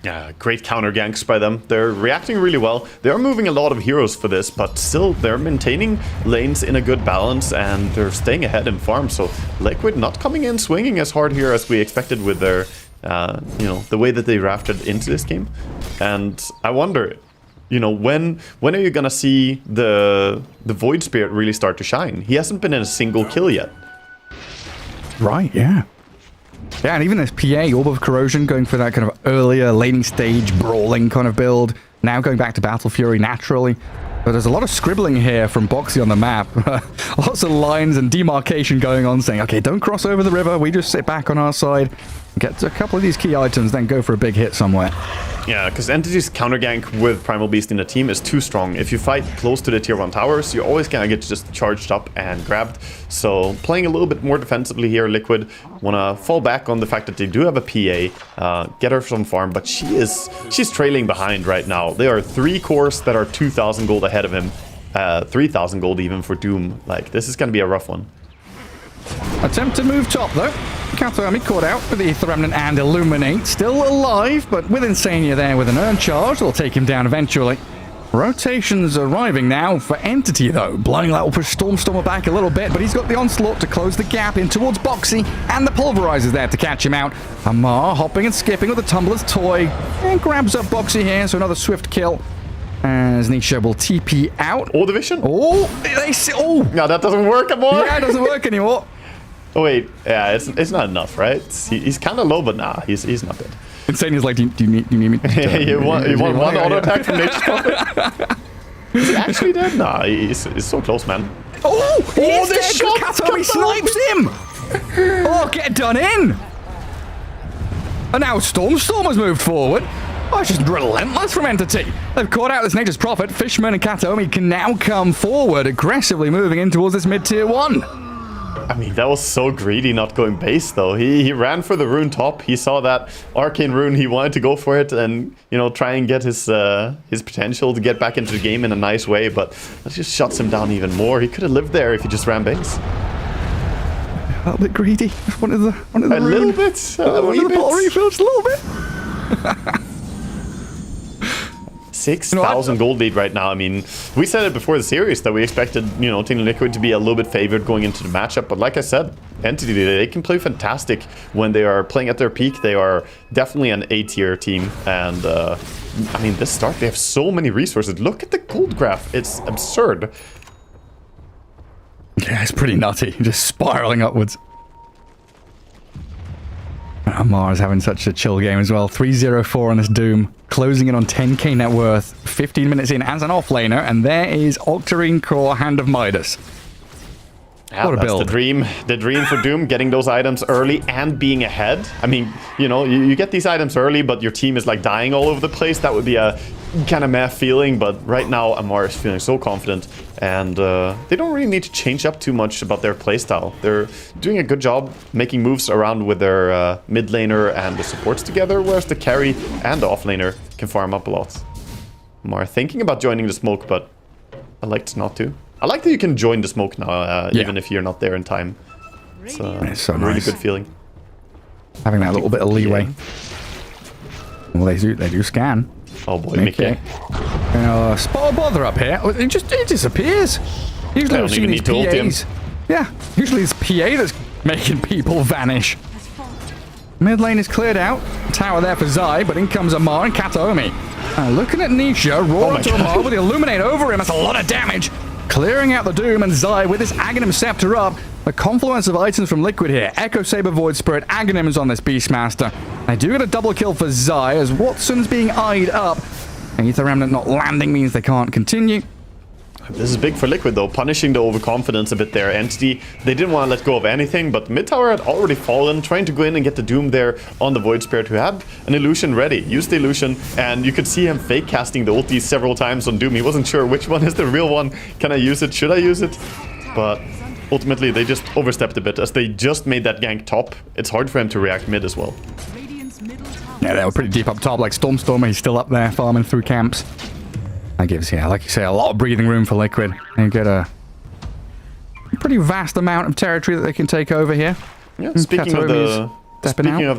Yeah, great counter ganks by them. They're reacting really well. They are moving a lot of heroes for this, but still they're maintaining lanes in a good balance and they're staying ahead in farm. So Liquid not coming in swinging as hard here as we expected with their, the way that they rafted into this game. And I wonder, when are you gonna see the Void Spirit really start to shine? He hasn't been in a single kill yet. Right, yeah. Yeah, and even this PA, Orb of Corrosion, going for that kind of earlier laning stage brawling kind of build. Now going back to Battle Fury naturally. But there's a lot of scribbling here from Boxy on the map. Lots of lines and demarcation going on saying, okay, don't cross over the river. We just sit back on our side, get a couple of these key items, then go for a big hit somewhere. Yeah, because Entity's counter gank with Primal Beast in the team is too strong. If you fight close to the tier 1 towers, you always kind of get just charged up and grabbed. So playing a little bit more defensively here, Liquid want to fall back on the fact that they do have a PA, get her some farm, but she's trailing behind right now. There are 3 cores that are 2,000 gold ahead of him, 3,000 gold even for Doom. Like, this is going to be a rough one. Attempt to move top, though. Kataomi caught out with the Aether Remnant and Illuminate. Still alive, but with Insania there with an Urn Charge, they'll take him down eventually. Rotations arriving now for Entity, though. Blowing that will push Stormstormer back a little bit, but he's got the Onslaught to close the gap in towards Boxy, and the Pulverizer's there to catch him out. Amar hopping and skipping with the Tumbler's Toy, and grabs up Boxy here, so another swift kill. As Nisha will TP out. Oh, division. Oh, they see. Oh, no, that doesn't work anymore. Yeah, it doesn't work anymore. Oh wait, yeah, it's not enough, right? He's kind of low, but nah, he's not dead. Insania's like, do you need me? You want one auto attack from Nature's Prophet? Is he actually dead? Nah, he's so close, man. Oh, he's dead. Kataomi snipes him. Oh, get done in. And now Stormstormer's moved forward. Oh, it's just relentless from Entity. They've caught out this Nature's Prophet. Fishman and Kataomi can now come forward, aggressively moving in towards this mid-tier 1. I mean, that was so greedy not going base, though. He ran for the rune top. He saw that arcane rune. He wanted to go for it and, try and get his potential to get back into the game in a nice way, but that just shuts him down even more. He could have lived there if he just ran base. A little bit greedy. One of the a rune. Little bit. One of the bottle refills, a little bit. 6,000 gold lead right now. I mean, we said it before the series that we expected, Team Liquid to be a little bit favored going into the matchup. But like I said, Entity, they can play fantastic when they are playing at their peak. They are definitely an A-tier team. And, I mean, this start, they have so many resources. Look at the gold graph. It's absurd. Yeah, it's pretty nutty. Just spiraling upwards. Amar is having such a chill game as well. 3-0-4 on this Doom. Closing in on 10k net worth. 15 minutes in as an offlaner. And there is Octarine Core, Hand of Midas. Yeah, what a that's build. The dream for Doom, getting those items early and being ahead. I mean, you know, you get these items early, but your team is like dying all over the place. That would be a kind of meh feeling, but right now Amar is feeling so confident, and they don't really need to change up too much about their playstyle. They're doing a good job making moves around with their mid laner and the supports together, whereas the carry and the off laner can farm up a lot. Amar thinking about joining the smoke, but I liked not to. I like that you can join the smoke now, even if you're not there in time. It's so a really nice. good feeling. Having that little bit of leeway. Yeah. Well, they do scan. Oh boy, Mickey. Spot a bother up here. It disappears. Usually I've seen these PAs. Yeah, usually it's PA that's making people vanish. Mid lane is cleared out. Tower there for Zai, but in comes Amar and Kataomi. Looking at Nisha, roar to Amar with the Illuminate over him. That's a lot of damage. Clearing out the Doom, and Zai with his Aghanim Scepter up. The confluence of items from Liquid here. Echo Saber, Void Spirit, Aghanims on this Beastmaster. They do get a double kill for Zai as Watson's being eyed up. Aether Remnant not landing means they can't continue. This is big for Liquid though, punishing the overconfidence a bit there. Entity, they didn't want to let go of anything, but mid tower had already fallen, trying to go in and get the Doom there on the Void Spirit, who had an illusion ready. Used the illusion, and you could see him fake casting the ulti several times on Doom. He wasn't sure which one is the real one. Can I use it? Should I use it? But ultimately, they just overstepped a bit. As they just made that gank top, it's hard for him to react mid as well. Yeah, they were pretty deep up top, like Stormstormer. He's still up there farming through camps. That gives, yeah, like you say, a lot of breathing room for Liquid. They get a pretty vast amount of territory that they can take over here. Yeah, speaking of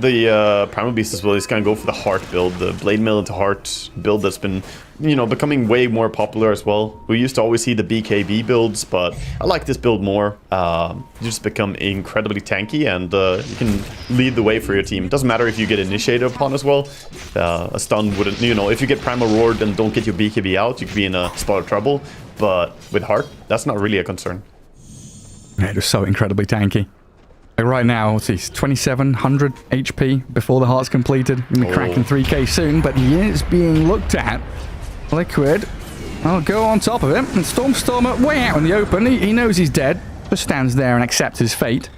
the Primal Beast as well, he's gonna go for the Heart build, the Blade Mill into Heart build that's been, you know, becoming way more popular as well. We used to always see the BKB builds, but I like this build more. You just become incredibly tanky, and you can lead the way for your team. It doesn't matter if you get initiated upon as well. A stun wouldn't, you know, if you get Primal Roared and don't get your BKB out, you could be in a spot of trouble. But with Heart, that's not really a concern. Yeah, just so incredibly tanky. Like right now, what's he? 2700 HP before the Heart's completed. Gonna be cracking 3k soon, but he is being looked at. Liquid, I'll go on top of him, and Stormstormer way out in the open. He knows he's dead, just stands there and accepts his fate.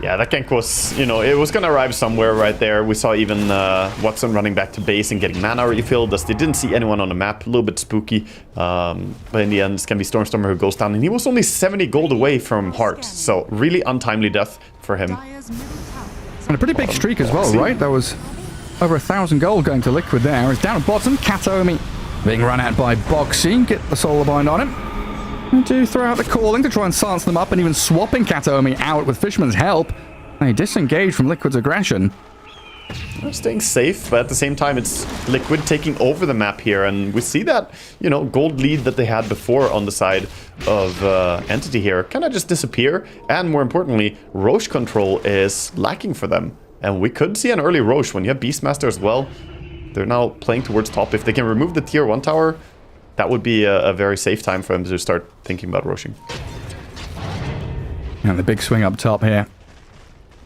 Yeah, that gank was, you know, it was gonna arrive somewhere right there. We saw even Watson running back to base and getting mana refilled, as they didn't see anyone on the map. A little bit spooky, but in the end, it's gonna be Stormstormer who goes down, and he was only 70 gold away from Heart, so really untimely death for him. And a pretty big streak as well, right? There was over 1,000 gold going to Liquid there. It's down at bottom, Kataomi being run at by Boxy. Get the Solar Bind on him. And do throw out the calling to try and silence them up, and even swapping Kataomi out with Fisherman's help. They disengage from Liquid's aggression. They're staying safe, but at the same time, it's Liquid taking over the map here, and we see that, you know, gold lead that they had before on the side of Entity here kind of just disappear, and more importantly, Roche control is lacking for them, and we could see an early Roche when you have Beastmaster as well. They're now playing towards top. If they can remove the tier 1 tower, that would be a very safe time for them to start thinking about rushing. And the big swing up top here.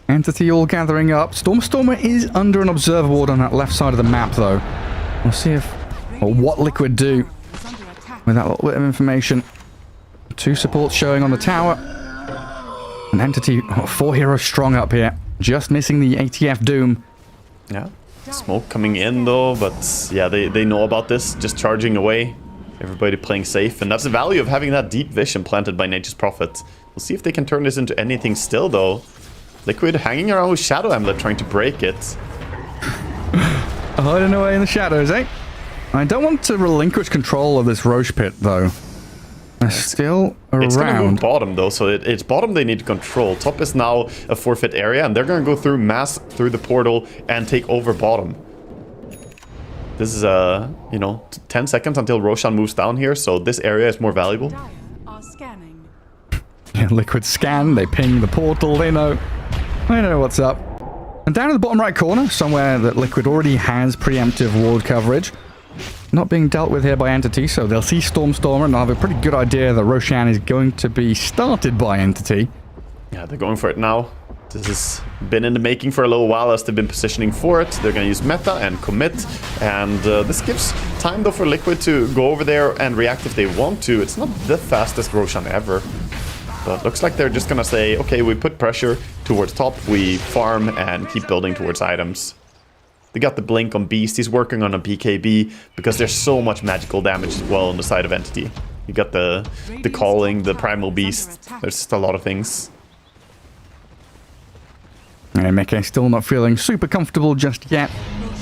Entity all gathering up. Stormstormer is under an observer ward on that left side of the map, though. We'll see if, or what Liquid do with that little bit of information. 2 supports showing on the tower. An Entity, 4 heroes strong up here. Just missing the ATF Doom. Yeah. Smoke coming in, though, but yeah, they know about this. Just charging away. Everybody playing safe, and that's the value of having that deep vision planted by Nature's Prophet. We'll see if they can turn this into anything still, though. Liquid hanging around with Shadow Amulet, trying to break it. Hiding away in the shadows, eh? I don't want to relinquish control of this Roche pit, though. They're still around. It's going to move bottom, though, so it's bottom they need to control. Top is now a forfeit area, and they're going to go through mass through the portal and take over bottom. This is, you know, 10 seconds until Roshan moves down here, so this area is more valuable. Yeah, Liquid scan, they ping the portal, they know what's up. And down in the bottom right corner, somewhere that Liquid already has preemptive ward coverage, not being dealt with here by Entity, so they'll see Stormstormer and they'll have a pretty good idea that Roshan is going to be started by Entity. Yeah, they're going for it now. This has been in the making for a little while as they've been positioning for it. They're going to use meta and commit. And this gives time, though, for Liquid to go over there and react if they want to. It's not the fastest Roshan ever. But looks like they're just going to say, okay, we put pressure towards top, we farm, and keep building towards items. They got the blink on Beast. He's working on a BKB because there's so much magical damage as well on the side of Entity. You got the calling, the Primal Beast. There's just a lot of things. And Mickey still not feeling super comfortable just yet,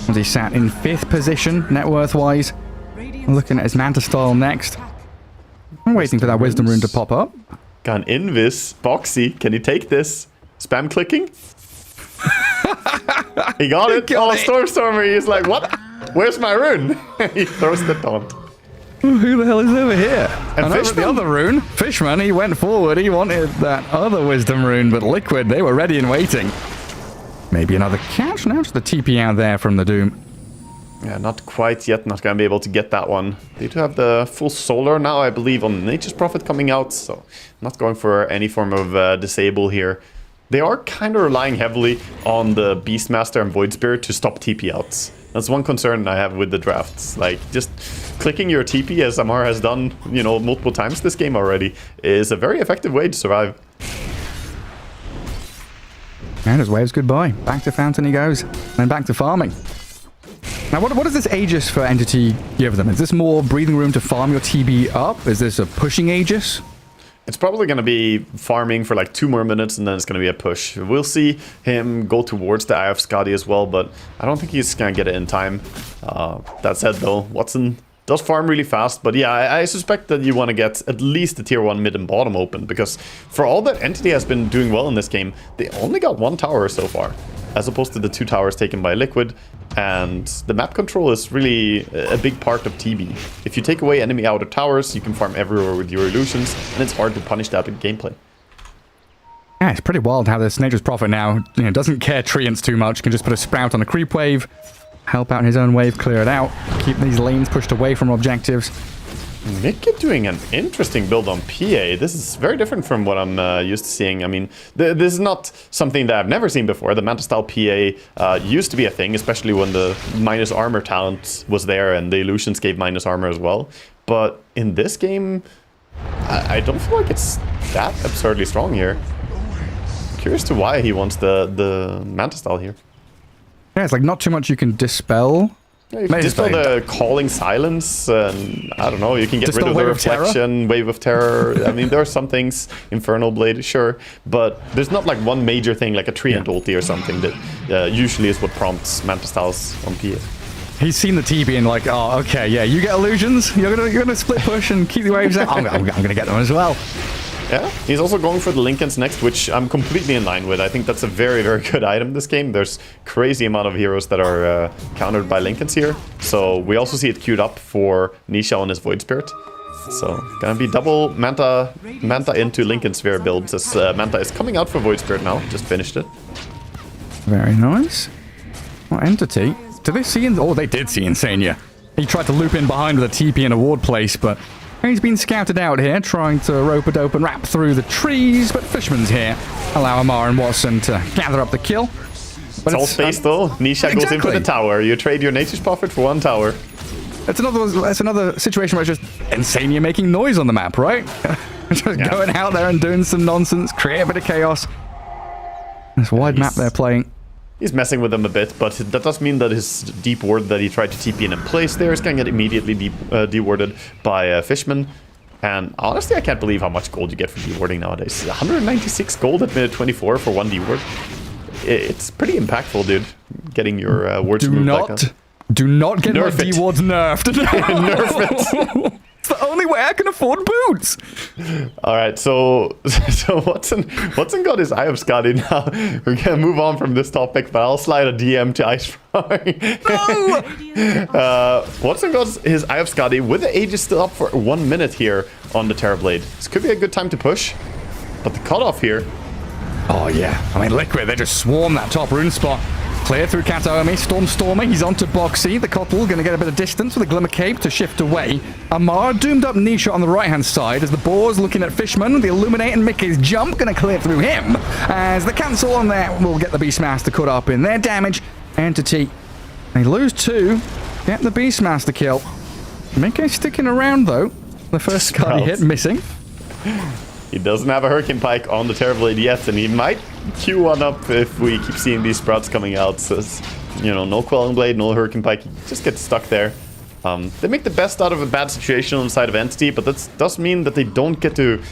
as he sat in 5th position, net worth-wise. Looking at his Manta style next. I'm waiting for that Wisdom Rune to pop up. Got an Invis. Boxy, can you take this? Spam clicking? He got it. Stormer, he's like, what? Where's my rune? He throws the taunt. Who the hell is over here? And over Fishman? the other rune, Fishman, he went forward. He wanted that other Wisdom Rune, but Liquid, they were ready and waiting. Maybe another catch now to the TP out there from the Doom. Yeah, not quite yet. Not going to be able to get that one. They do have the full solar now, I believe, on Nature's Prophet coming out. So not going for any form of disable here. They are kind of relying heavily on the Beastmaster and Void Spirit to stop TP outs. That's one concern I have with the drafts. Like, just clicking your TP, as Amar has done, you know, multiple times this game already, is a very effective way to survive. And his waves goodbye. Back to Fountain he goes. And back to farming. Now, what does this Aegis for Entity give them? Is this more breathing room to farm your TB up? Is this a pushing Aegis? It's probably going to be farming for like 2 more minutes, and then it's going to be a push. We'll see him go towards the Eye of Skadi as well, but I don't think he's going to get it in time. That said, though, Watson does farm really fast, but yeah, I suspect that you want to get at least the tier 1 mid and bottom open, because for all that Entity has been doing well in this game, they only got 1 tower so far, as opposed to the 2 towers taken by Liquid. And the map control is really a big part of TB. If you take away enemy outer towers, you can farm everywhere with your illusions, and it's hard to punish that in gameplay. Yeah, it's pretty wild how this Nature's Prophet now, you know, doesn't care treants too much, can just put a Sprout on a creep wave, help out his own wave, clear it out, keep these lanes pushed away from objectives. Mickey doing an interesting build on PA. This is very different from what I'm used to seeing. I mean, this is not something that I've never seen before. The Manta style PA used to be a thing, especially when the minus armor talent was there and the illusions gave minus armor as well. But in this game, I don't feel like it's that absurdly strong here. Curious to why he wants the Manta style here. Yeah, it's like not too much you can dispel. Yeah, you can dispel the calling silence, and I don't know, you can get rid of the reflection, wave of terror. I mean, there are some things, Infernal Blade, sure, but there's not like one major thing like a Treant ulti or something that usually is what prompts Manta styles on PA. He's seen the TB and like, oh, okay, yeah, you get illusions, you're gonna split push and keep the waves out. I'm gonna get them as well. Yeah, he's also going for the Lincolns next, which I'm completely in line with. I think that's a very, very good item this game. There's crazy amount of heroes that are countered by Lincolns here. So we also see it queued up for Nisha on his Void Spirit. So gonna be double Manta into Lincoln Sphere builds as Manta is coming out for Void Spirit now. Just finished it. Very nice. What Entity? Did they see? Oh, they did see Insania. He tried to loop in behind with a TP and a ward place, but he's been scouted out here, trying to rope-a-dope and wrap through the trees, but Fishman's here. Allow Amar and Watson to gather up the kill. But it's all space though. Nisha goes in for the tower. You trade your Nature's Prophet for 1 tower. It's another situation where it's just Insania making noise on the map, right? Just going out there and doing some nonsense, create a bit of chaos. This wide map they're playing. He's messing with them a bit, but that does mean that his deep ward that he tried to TP in place there is going to get immediately dewarded by Fishman. And honestly, I can't believe how much gold you get for dewarding nowadays. 196 gold at minute 24 for 1 deward. It's pretty impactful, dude. Getting your wards removed like that. Do not get Nerf my D-wards nerfed. Nerf it. It's the only way I can afford boots. All right, so Watson got his Eye of Skadi now. We're gonna move on from this topic, but I'll slide a DM to Ice No! Watson got his Eye of Skadi with the Aegis still up for 1 minute here on the Terrorblade. This could be a good time to push, but the cutoff here. Oh yeah, I mean Liquid, they just swarm that top rune spot. Clear through Kataomi, Stormer, he's onto Boxy. The Kotl going to get a bit of distance with a Glimmer Cape to shift away. Amar doomed up Nisha on the right-hand side as the Boar's looking at Fishman. The Illuminate and Mickey's jump going to clear through him as the cancel on there will get the Beastmaster cut up in their damage. Entity, they lose 2, get the Beastmaster kill. Mickey sticking around though. The first card he hit missing. He doesn't have a Hurricane Pike on the Terrorblade yet, and he might queue one up if we keep seeing these sprouts coming out. So, no Quelling Blade, no Hurricane Pike, he just gets stuck there. They make the best out of a bad situation on the side of Entity, but that does mean that they don't get to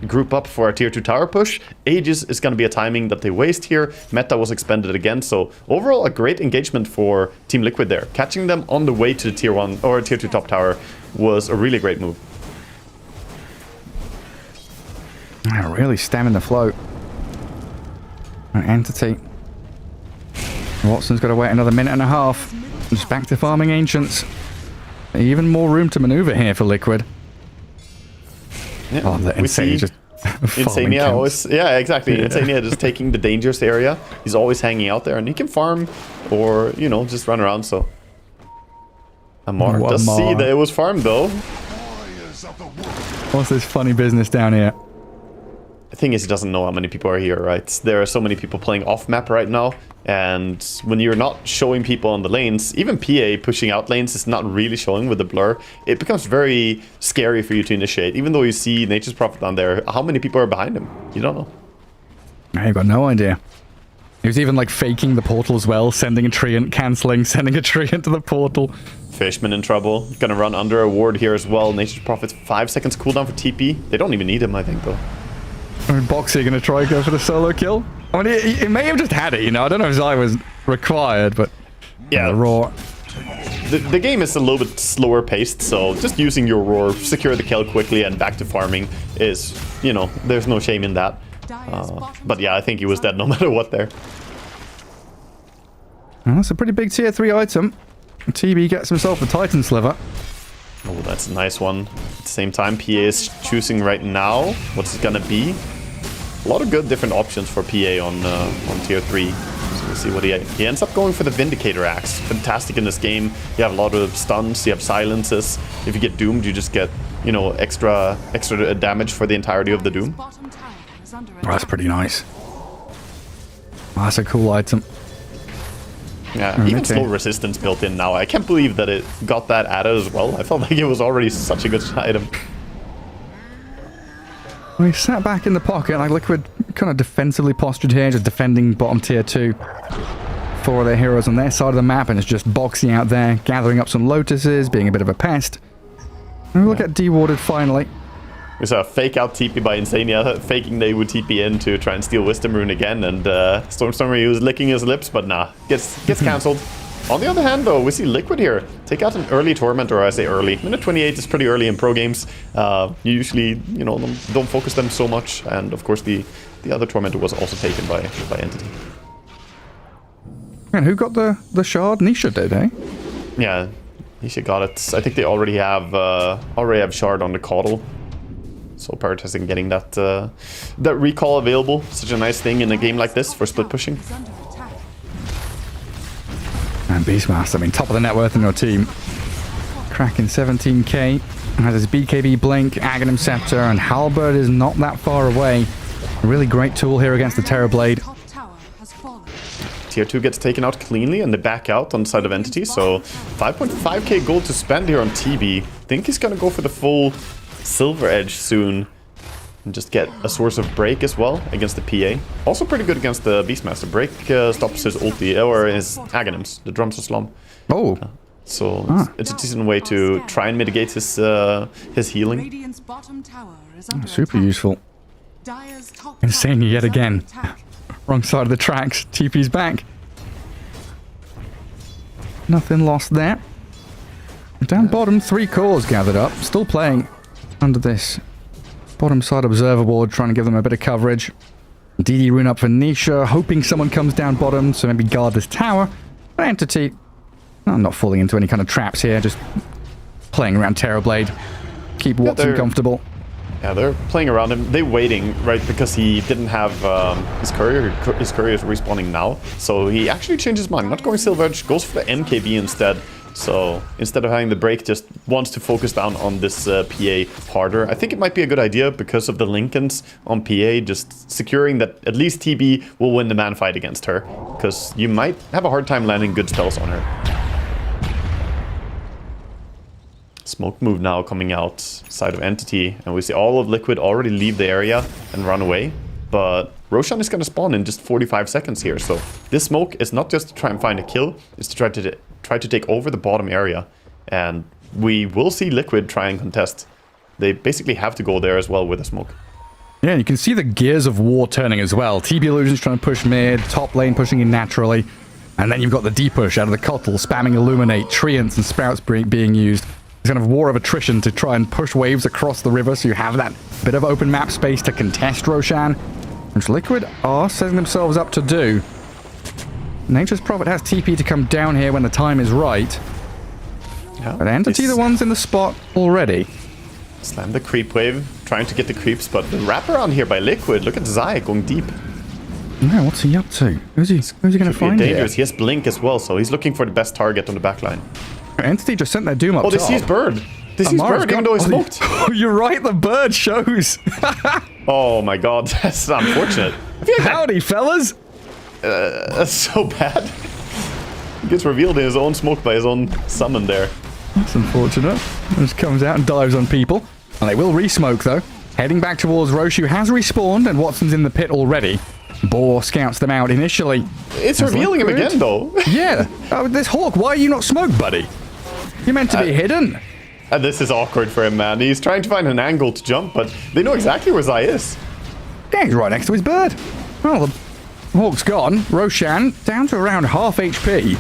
group up for a tier 2 tower push. Ages is going to be a timing that they waste here. Meta was expended again, so overall a great engagement for Team Liquid there. Catching them on the way to the tier 1 or tier 2 top tower was a really great move. Really stemming the flow. Entity. Watson's got to wait another minute and a half. Just back to farming Ancients. Even more room to maneuver here for Liquid. Yeah, oh, the Insania just Insania always, yeah, exactly. Yeah. Insania just taking the dangerous area. He's always hanging out there, and he can farm or just run around. So Amar does see that it was farmed though. What's this funny business down here? The thing is, he doesn't know how many people are here, right? There are so many people playing off map right now, and when you're not showing people on the lanes, even PA pushing out lanes is not really showing with the blur. It becomes very scary for you to initiate. Even though you see Nature's Prophet down there, how many people are behind him? You don't know. I've got no idea. He was even like faking the portal as well, sending a treant, cancelling, sending a treant to the portal. Fishman in trouble. Gonna run under a ward here as well. Nature's Prophet's 5 seconds cooldown for TP. They don't even need him, I think, though. Boxy going to try and go for the solo kill. I mean, he may have just had it, I don't know if Zai was required, but yeah, the roar. The game is a little bit slower paced, so just using your roar, secure the kill quickly, and back to farming is, there's no shame in that. But yeah, I think he was dead no matter what there. Well, that's a pretty big tier 3 item. TB gets himself a Titan Sliver. Oh, that's a nice one. At the same time, PA is choosing right now what's it gonna be. A lot of good different options for PA on tier 3. So we'll see what he ends up going for the Vindicator Axe. Fantastic in this game. You have a lot of stuns, you have silences. If you get doomed, you just get, extra damage for the entirety of the doom. Oh, that's pretty nice. Oh, that's a cool item. Yeah, even slow resistance built in now. I can't believe that it got that added as well. I felt like it was already such a good item. We sat back in the pocket, like Liquid kind of defensively postured here, just defending bottom tier 2. 4 of their heroes on their side of the map, and it's just Boxy out there, gathering up some Lotuses, being a bit of a pest. And we'll get dewarded finally. We saw a fake out TP by Insania, faking they would TP in to try and steal Wisdom Rune again, and Stormstormer, he was licking his lips, but nah, gets cancelled. On the other hand, though, we see Liquid here take out an early Torment, or I say early. Minute 28 is pretty early in pro games. You usually, don't focus them so much, and of course the other Tormentor was also taken by Entity. And who got the shard? Nisha did, eh? Yeah, Nisha got it. I think they already have shard on the Caudal. So prioritizing getting that recall available, such a nice thing in a game like this for split pushing. And Beastmaster, top of the net worth in your team. Cracking 17k. Has his BKB Blink, Aghanim Scepter, and Halberd is not that far away. A really great tool here against the Terrorblade. Tier 2 gets taken out cleanly and they back out on the side of Entity, so 5.5k gold to spend here on TB. Think he's gonna go for the full Silver Edge soon and just get a source of break as well against the PA. Also pretty good against the Beastmaster. Break stops his ulti, or his Aghanims, the Drums of Slum. Oh. So it's a decent way to try and mitigate his healing. Super useful. Insane yet again. Wrong side of the tracks. TP's back. Nothing lost there. Down bottom, 3 cores gathered up. Still playing under this bottom side observer board, trying to give them a bit of coverage. DD rune up for Nisha, hoping someone comes down bottom, so maybe guard this tower. Entity, I'm not falling into any kind of traps here, just playing around Terrorblade. Keep Watson comfortable. Yeah, they're playing around him. They're waiting, right, because he didn't have his courier. His courier is respawning now. So he actually changed his mind. Not going Silver Edge, goes for the MKB instead. So instead of having the break, just wants to focus down on this PA harder. I think it might be a good idea because of the Lincolns on PA, just securing that at least TB will win the man fight against her. Because you might have a hard time landing good spells on her. Smoke move now coming outside of Entity, and we see all of Liquid already leave the area and run away. But Roshan is going to spawn in just 45 seconds here, so this smoke is not just to try and find a kill, it's to try to take over the bottom area. And we will see Liquid try and contest. They basically have to go there as well with a smoke. Yeah, you can see the gears of war turning as well. TB Illusion's trying to push mid, top lane pushing in naturally. And then you've got the D-push out of the Cottle, spamming Illuminate, Treants and Sprouts being used. It's kind of war of attrition to try and push waves across the river, so you have that bit of open map space to contest Roshan, which Liquid are setting themselves up to do. Nature's Prophet has TP to come down here when the time is right. Yeah, but Entity the ones in the spot already. Slam the creep wave, trying to get the creeps, but the wraparound here by Liquid. Look at Zai going deep. No, what's he up to? Who's he going to find here? He has Blink as well, so he's looking for the best target on the backline. Entity just sent their Doom up top. Oh, they see his bird. They see his bird, even though he's smoked. Oh, you're right, the bird shows. Oh my god, that's unfortunate. Howdy, fellas. That's so bad. He gets revealed in his own smoke by his own summon there. That's unfortunate. Just comes out and dives on people. And they will re-smoke, though. Heading back towards Roche, who has respawned, and Watson's in the pit already. Boar scouts them out initially. It's revealing him again, though. Yeah. Oh, this Hawk, why are you not smoked, buddy? You're meant to be hidden. And this is awkward for him, man. He's trying to find an angle to jump, but they know exactly where Zai is. Yeah, he's right next to his bird. Well, the Hawk's gone. Roshan down to around half HP.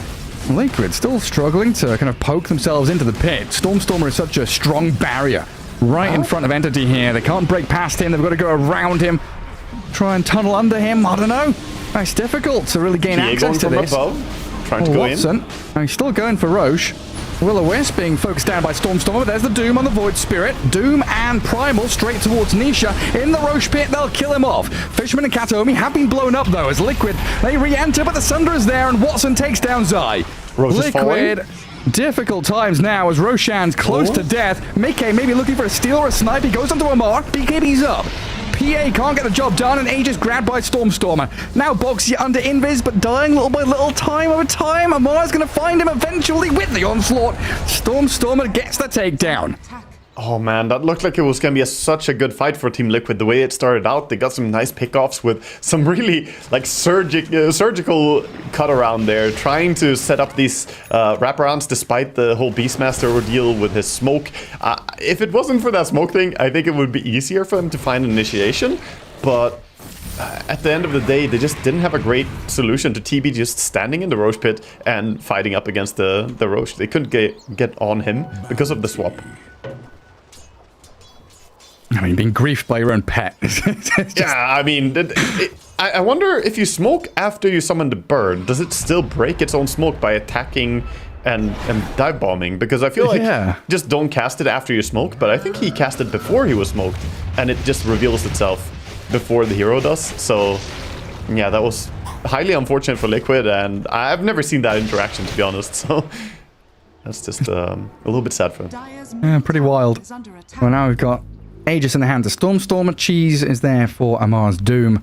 Liquid still struggling to kind of poke themselves into the pit. Stormstormer is such a strong barrier right in front of Entity here. They can't break past him. They've got to go around him. Try and tunnel under him. I don't know. It's difficult to really gain access to this. Above, trying to go Watson. in. He's still going for Roche. Will-O-Wisp being focused down by Stormstormer. There's the Doom on the Void Spirit. Doom and Primal straight towards Nisha. In the Roche pit, they'll kill him off. Fisherman and Kataomi have been blown up, though, as Liquid, they re-enter, but the Sunder is there, and Watson takes down Zai. Liquid, difficult times now, as Roshan's close to death. Mike maybe looking for a steal or a snipe. He goes onto Amar. BKB's up. PA can't get the job done, and Age is grabbed by Stormstormer. Now Boxy under invis, but dying little by little, time over time. Amar's going to find him eventually with the onslaught. Stormstormer gets the takedown. Oh man, that looked like it was going to be such a good fight for Team Liquid. The way it started out, they got some nice pickoffs with some really like surgical cut around there, trying to set up these wraparounds despite the whole Beastmaster ordeal with his smoke. If it wasn't for that smoke thing, I think it would be easier for them to find an initiation, but at the end of the day, they just didn't have a great solution to TB just standing in the Roche pit and fighting up against the Roche. They couldn't get on him because of the swap. I mean, being griefed by your own pet. Yeah, I mean, I wonder if you smoke after you summon the bird, does it still break its own smoke by attacking and dive bombing? Because I feel like just don't cast it after you smoke, but I think he cast it before he was smoked, and it just reveals itself before the hero does. So, yeah, that was highly unfortunate for Liquid, and I've never seen that interaction, to be honest, so that's just a little bit sad for them. Yeah, pretty wild. Well, now we've got Aegis in the hands of Stormstormer. Cheese is there for Amar's Doom.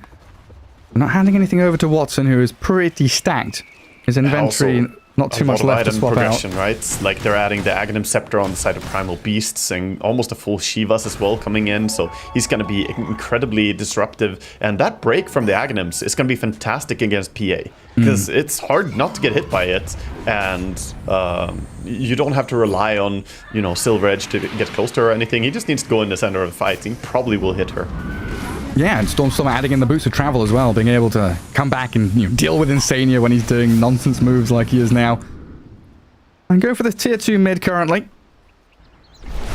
Not handing anything over to Watson, who is pretty stacked. His inventory, not too much left to swap out. Right? Like they're adding the Aghanim Scepter on the side of Primal Beasts and almost a full Shivas as well coming in. So he's going to be incredibly disruptive. And that break from the Aghanims is going to be fantastic against PA. Because it's hard not to get hit by it. And you don't have to rely on, you know, Silver Edge to get close to her or anything. He just needs to go in the center of the fight. He probably will hit her. Yeah, and Stormstormer adding in the boost of travel as well, being able to come back and deal with Insania when he's doing nonsense moves like he is now. And go for the tier 2 mid currently.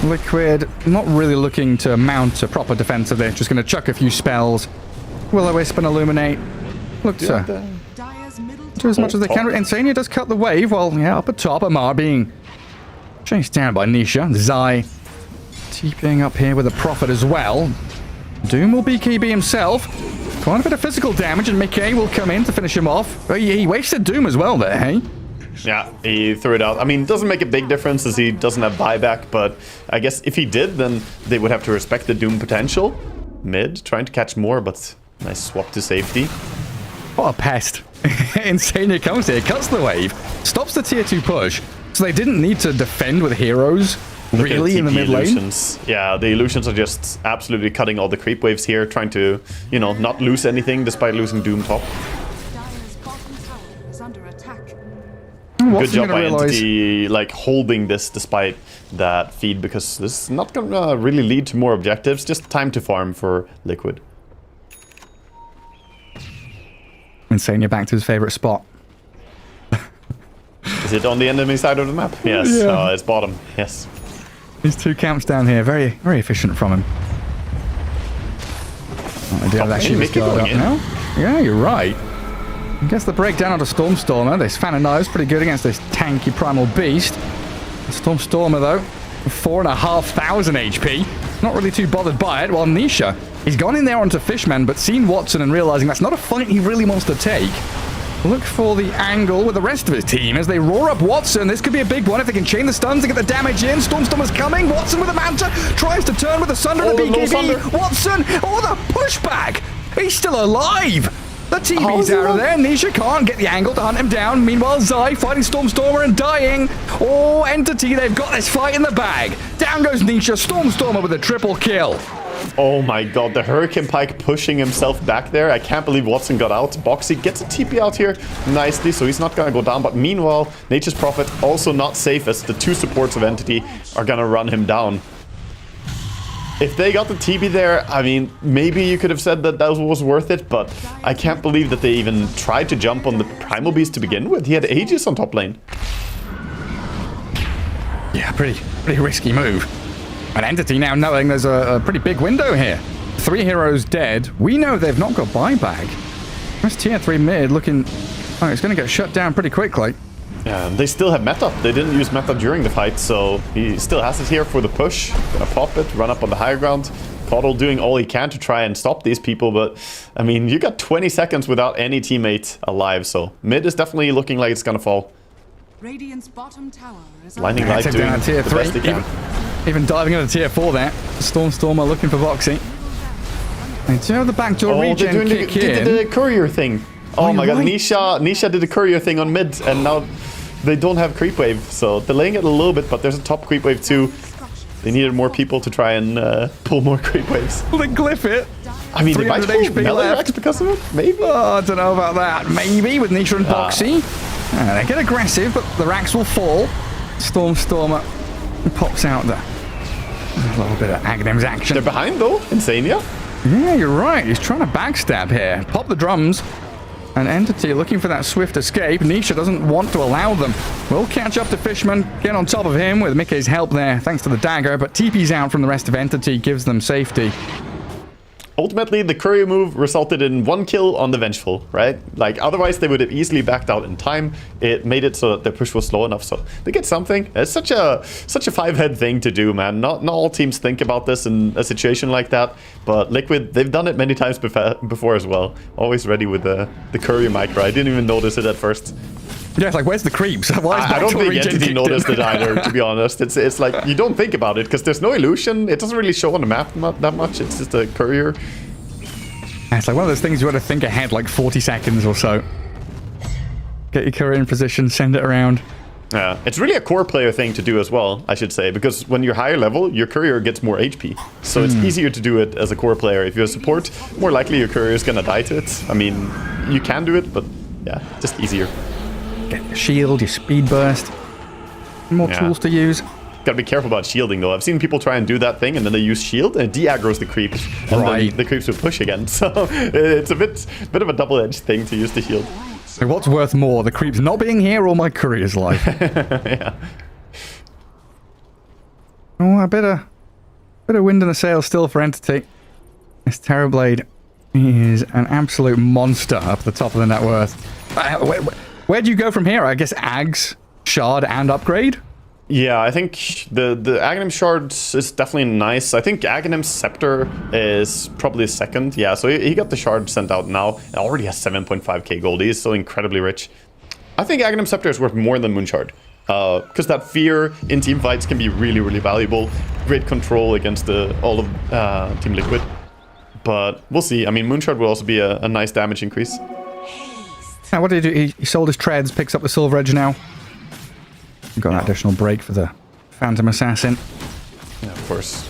Liquid not really looking to mount a proper defense of this, just going to chuck a few spells. Will-O-Wisp and Illuminate. Look to do as much as they can. Insania does cut the wave while, up at top, Amar being chased down by Nisha. Zai TPing up here with a Prophet as well. Doom will BKB himself. Quite a bit of physical damage, and Mickey will come in to finish him off. He wasted Doom as well there, hey? Yeah, he threw it out. I mean, it doesn't make a big difference as he doesn't have buyback, but I guess if he did, then they would have to respect the Doom potential. Mid, trying to catch more, but nice swap to safety. What a pest. Insania comes here, cuts the wave, stops the tier 2 push. So they didn't need to defend with heroes, really, in the mid lane? Illusions. Yeah, the illusions are just absolutely cutting all the creep waves here, trying to, you know, not lose anything despite losing Doom top. Dire's bottom tower is under attack. Good job by Entity, like, holding this despite that feed, because this is not gonna really lead to more objectives, just time to farm for Liquid. Insania back to his favorite spot. Is it on the enemy side of the map? Yes, Yeah. It's bottom, yes. These 2 camps down here, very, very efficient from him. Oh, do have that Shiva's guard up now? Yeah, you're right. I guess the breakdown onto Stormstormer. This Fan of Knives pretty good against this tanky Primal Beast. Stormstormer, though, 4,500 HP. Not really too bothered by it, while Nisha, he's gone in there onto Fishman, but seen Watson and realizing that's not a fight he really wants to take. Look for the angle with the rest of his team as they roar up Watson. This could be a big one if they can chain the stuns and get the damage in. Stormstormer's coming. Watson with a Manta tries to turn with the Sunder and the BKB. Watson, the pushback. He's still alive. The TV's out of there. Nisha can't get the angle to hunt him down. Meanwhile, Zai fighting Stormstormer and dying. Oh, Entity, they've got this fight in the bag. Down goes Nisha. Stormstormer with a triple kill. Oh my god, the Hurricane Pike pushing himself back there. I can't believe Watson got out. Boxy gets a TP out here nicely, so he's not gonna go down. But meanwhile, Nature's Prophet also not safe as the 2 supports of Entity are gonna run him down. If they got the TP there, I mean, maybe you could have said that was worth it, but I can't believe that they even tried to jump on the Primal Beast to begin with. He had Aegis on top lane. Yeah, pretty risky move. An Entity now knowing there's a pretty big window here. 3 heroes dead. We know they've not got buyback. This tier 3 mid looking... Oh, it's going to get shut down pretty quickly. Yeah, they still have meta. They didn't use meta during the fight, so he still has it here for the push. Gonna pop it, run up on the higher ground. Caudle doing all he can to try and stop these people, but I mean, you got 20 seconds without any teammate alive, so mid is definitely looking like it's gonna fall. Radiant's bottom tower is Blinding Light doing down tier the 3. best he can. Even diving into tier 4 there. Stormstormer looking for Boxy. They do have the backdoor regen they're doing kick in. the courier thing. Oh my god, Nisha did the courier thing on mid, and now they don't have creep wave, so delaying it a little bit, but there's a top creep wave too. They needed more people to try and pull more creep waves. Will they glyph it? I mean, they might pull HP left because of it, maybe? Oh, I don't know about that. Maybe with Nisha and Boxy. They get aggressive, but the racks will fall. Stormstormer pops out there. A little bit of Agnim's action. They're behind though, Insania. Yeah, you're right. He's trying to backstab here. Pop the drums. An Entity looking for that swift escape. Nisha doesn't want to allow them. We'll catch up to Fishman, get on top of him with Mickey's help there, thanks to the dagger, but TP's out from the rest of Entity, gives them safety. Ultimately, the courier move resulted in 1 kill on the Vengeful, right? Like, otherwise they would have easily backed out in time. It made it so that their push was slow enough, so they get something. It's such a 5-head thing to do, man. Not all teams think about this in a situation like that, but Liquid, they've done it many times before as well. Always ready with the courier micro. I didn't even notice it at first. Yeah, it's like, where's the creeps? Why is I don't think Entity noticed it either, to be honest. It's like, you don't think about it, because there's no illusion. It doesn't really show on the map that much. It's just a courier. It's like one of those things you want to think ahead, like 40 seconds or so. Get your courier in position, send it around. Yeah, it's really a core player thing to do as well, I should say, because when you're higher level, your courier gets more HP. So it's easier to do it as a core player. If you're a support, more likely your courier is gonna die to it. I mean, you can do it, but yeah, just easier. Get your shield, your speed burst. More tools to use. Gotta be careful about shielding though. I've seen people try and do that thing and then they use shield and it de-aggroes the creeps. And then the creeps will push again. So it's a bit of a double-edged thing to use the shield. So what's worth more, the creeps not being here or my courier's life? Yeah. Oh, a bit of wind in the sails still for Entity. This Terrorblade is an absolute monster up the top of the net worth. Where do you go from here? I guess Ags, Shard, and Upgrade? Yeah, I think the Aghanim Shard is definitely nice. I think Aghanim's Scepter is probably second. Yeah, so he got the Shard sent out now. It already has 7.5k gold. He is so incredibly rich. I think Aghanim Scepter is worth more than Moonshard. Because that fear in team fights can be really, really valuable. Great control against all of Team Liquid. But we'll see. I mean, Moonshard will also be a nice damage increase. Now, what did he do? He sold his treads, picks up the Silver Edge now. Got an additional break for the Phantom Assassin. Yeah, of course.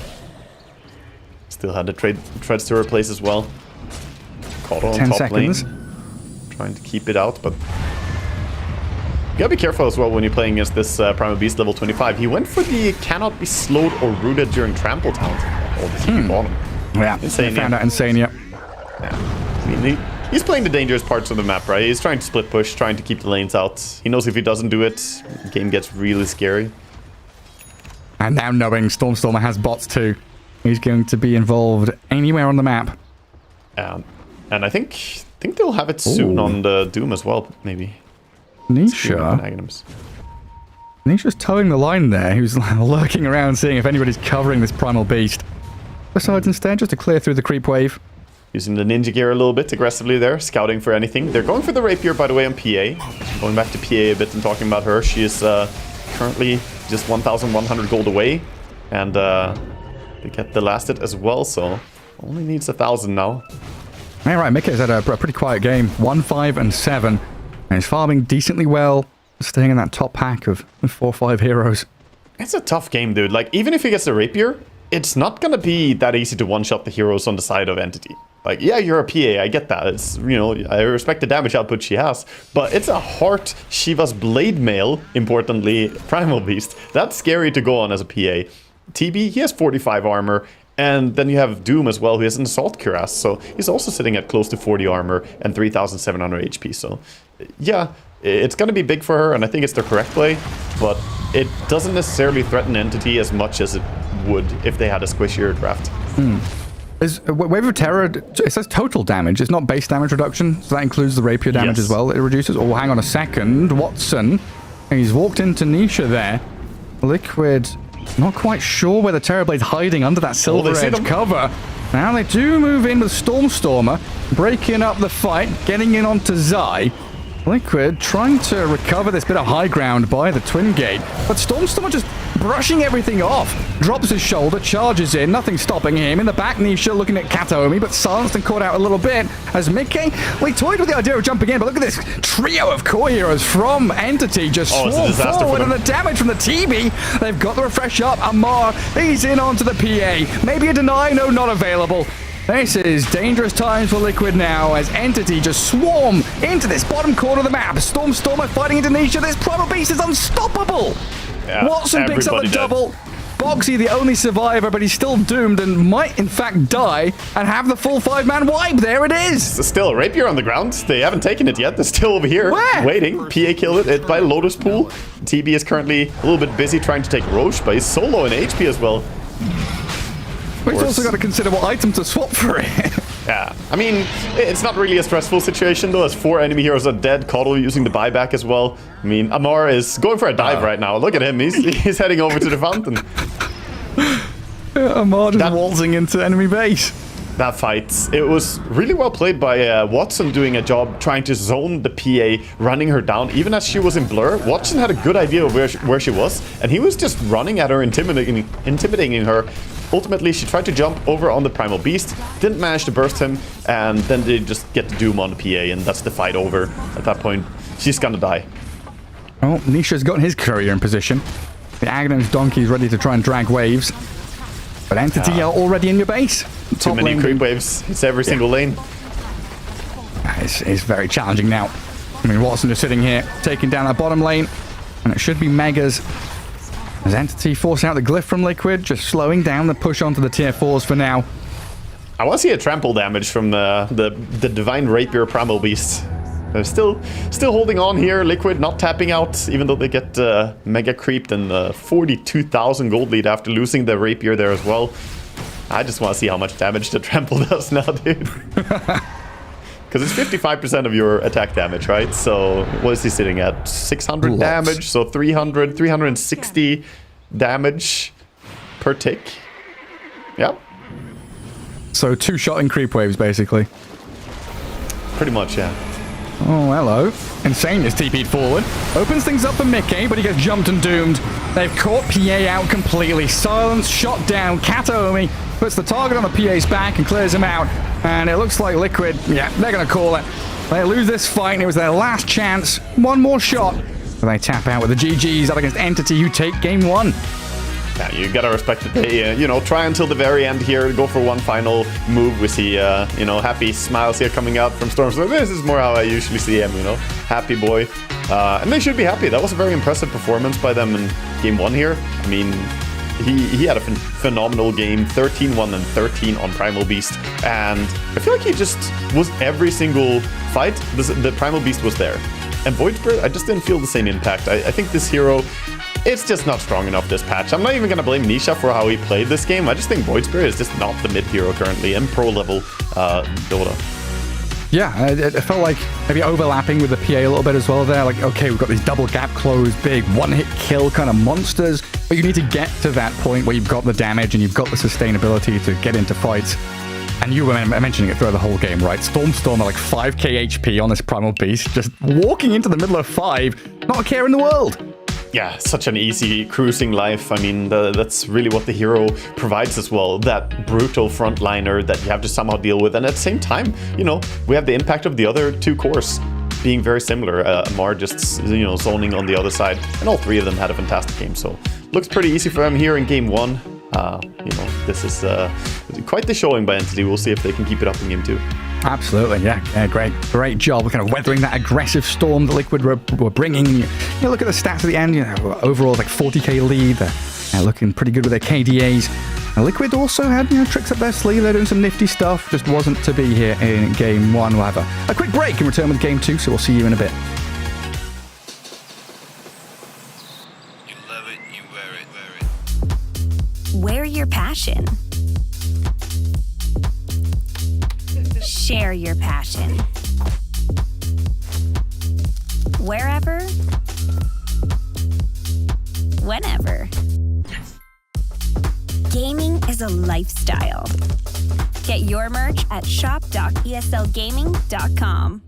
Still had the treads to replace as well. Caught on 10 top seconds. lane. Trying to keep it out, but... You gotta be careful as well when you're playing against this Primal Beast level 25. He went for the cannot be slowed or rooted during trample talent. Oh, this is bottom. Yeah, Insane. Found out Insane, yeah. I mean, he's playing the dangerous parts of the map, right? He's trying to split push, trying to keep the lanes out. He knows if he doesn't do it, the game gets really scary. And now knowing Stormstormer has bots too, he's going to be involved anywhere on the map. And I think they'll have it soon on the Doom as well, maybe. Nisha. Nisha's towing the line there. Who's lurking around seeing if anybody's covering this Primal Beast. Decides instead just to clear through the creep wave. Using the ninja gear a little bit aggressively there, scouting for anything. They're going for the rapier, by the way, on PA. Going back to PA a bit and talking about her. She is currently just 1,100 gold away. And they get the last hit as well, so only needs 1,000 now. All right, Mikha's had a pretty quiet game. 1, 5, and 7. And he's farming decently well, staying in that top pack of 4 or 5 heroes. It's a tough game, dude. Like, even if he gets the rapier, it's not gonna be that easy to one-shot the heroes on the side of Entity. Like, yeah, you're a PA, I get that. It's, you know, I respect the damage output she has. But it's a Heart Shiva's Blade Mail, importantly, Primal Beast. That's scary to go on as a PA. TB, he has 45 armor. And then you have Doom as well, who has an Assault Cuirass. So he's also sitting at close to 40 armor and 3,700 HP. So, yeah, it's going to be big for her, and I think it's the correct play. But it doesn't necessarily threaten Entity as much as it would if they had a squishier draft. Is Wave of Terror, it says total damage. It's not base damage reduction, so that includes the rapier damage as well. It reduces. Oh, hang on a second. Watson, he's walked into Nisha there. Liquid, not quite sure where the Terrorblade's hiding under that Silver Edge cover. Now they do move in with Stormstormer, breaking up the fight, getting in onto Zai. Liquid trying to recover this bit of high ground by the Twin Gate, but Stormstormer just brushing everything off. Drops his shoulder, charges in, nothing stopping him. In the back, Nisha looking at Kataomi, but silenced and caught out a little bit as Mickey, we toyed with the idea of jumping in, but look at this trio of core heroes from Entity just swarm forward, and the damage from the TB. They've got the refresh up. Amar, he's in onto the PA. Maybe a deny, no, not available. This is dangerous times for Liquid now as Entity just swarm into this bottom corner of the map. Stormstormer fighting into Nisha. This Primal Beast is unstoppable. Yeah, Watson picks up the double. Boxy, the only survivor, but he's still doomed and might in fact die and have the full 5-man wipe. There it is. Still a rapier on the ground. They haven't taken it yet. They're still over here waiting. PA killed it by Lotus Pool. TB is currently a little bit busy trying to take Roche, but he's so low in HP as well. We've also got to consider what item to swap for it. Yeah, I mean, it's not really a stressful situation though, as 4 enemy heroes are dead. Caudle using the buyback as well. I mean, Amar is going for a dive right now. Look at him, he's heading over to the fountain. Amar just waltzing into enemy base. That fight, it was really well played by Watson doing a job trying to zone the PA, running her down. Even as she was in blur, Watson had a good idea of where she was, and he was just running at her, intimidating her. Ultimately, she tried to jump over on the Primal Beast, didn't manage to burst him, and then they just get the Doom on the PA, and that's the fight over. At that point, she's gonna die. Oh, Nisha's gotten his courier in position. The Aghanim's donkey's ready to try and drag waves. But Entity are already in your base. Too many creep waves. It's every single lane. It's very challenging now. I mean, Watson is sitting here, taking down that bottom lane. And it should be Megas. As Entity forcing out the glyph from Liquid, just slowing down the push onto the tier 4s for now. I want to see a trample damage from the Divine Rapier Primal Beast. They're still holding on here. Liquid not tapping out, even though they get mega creeped and 42,000 gold lead after losing the Rapier there as well. I just want to see how much damage the trample does now, dude. Because it's 55% of your attack damage, right? So what is he sitting at? 600 damage, so 360 damage per tick. Yep. So 2-shot in creep waves, basically. Pretty much, yeah. Oh, hello. Insane is TP'd forward. Opens things up for Mickey, but he gets jumped and doomed. They've caught PA out completely. Silence, shot down. Kataomi puts the target on the PA's back and clears him out. And it looks like Liquid, yeah, they're going to call it. They lose this fight, and it was their last chance. One more shot. And they tap out with the GGs up against Entity, who take game 1. Yeah, you gotta respect that they, you know, try until the very end here, go for one final move. We see, you know, happy smiles here coming out from Storm. So this is more how I usually see him, you know, happy boy. And they should be happy. That was a very impressive performance by them in game 1 here. I mean, he had a phenomenal game, 13-1 and 13 on Primal Beast. And I feel like he just was every single fight, the Primal Beast was there. And Void Spirit, I just didn't feel the same impact. I think this hero, it's just not strong enough this patch. I'm not even going to blame Nisha for how he played this game. I just think Void Spirit is just not the mid hero currently in pro level Dota. Yeah, it felt like maybe overlapping with the PA a little bit as well there. Like, okay, we've got these double gap closed, big one-hit kill kind of monsters, but you need to get to that point where you've got the damage and you've got the sustainability to get into fights. And you were mentioning it throughout the whole game, right? Storm at like 5k HP on this Primal Beast, just walking into the middle of 5, not a care in the world. Yeah, such an easy cruising life. I mean, that's really what the hero provides as well. That brutal frontliner that you have to somehow deal with. And at the same time, you know, we have the impact of the other 2 cores being very similar. Amar just, you know, zoning on the other side. And all 3 of them had a fantastic game. So looks pretty easy for them here in game 1. You know, this is quite the showing by Entity. We'll see if they can keep it up in game 2. Absolutely, yeah, great job. We're kind of weathering that aggressive storm that Liquid were bringing. You know, look at the stats at the end. You know, overall like 40k lead. They're looking pretty good with their KDAs. And Liquid also had, you know, tricks up their sleeve. They're doing some nifty stuff. Just wasn't to be here in game 1. We'll have a quick break and return with game 2. So we'll see you in a bit. You love it, you wear it. Wear your passion. Share your passion. Wherever, whenever. Gaming is a lifestyle. Get your merch at shop.eslgaming.com.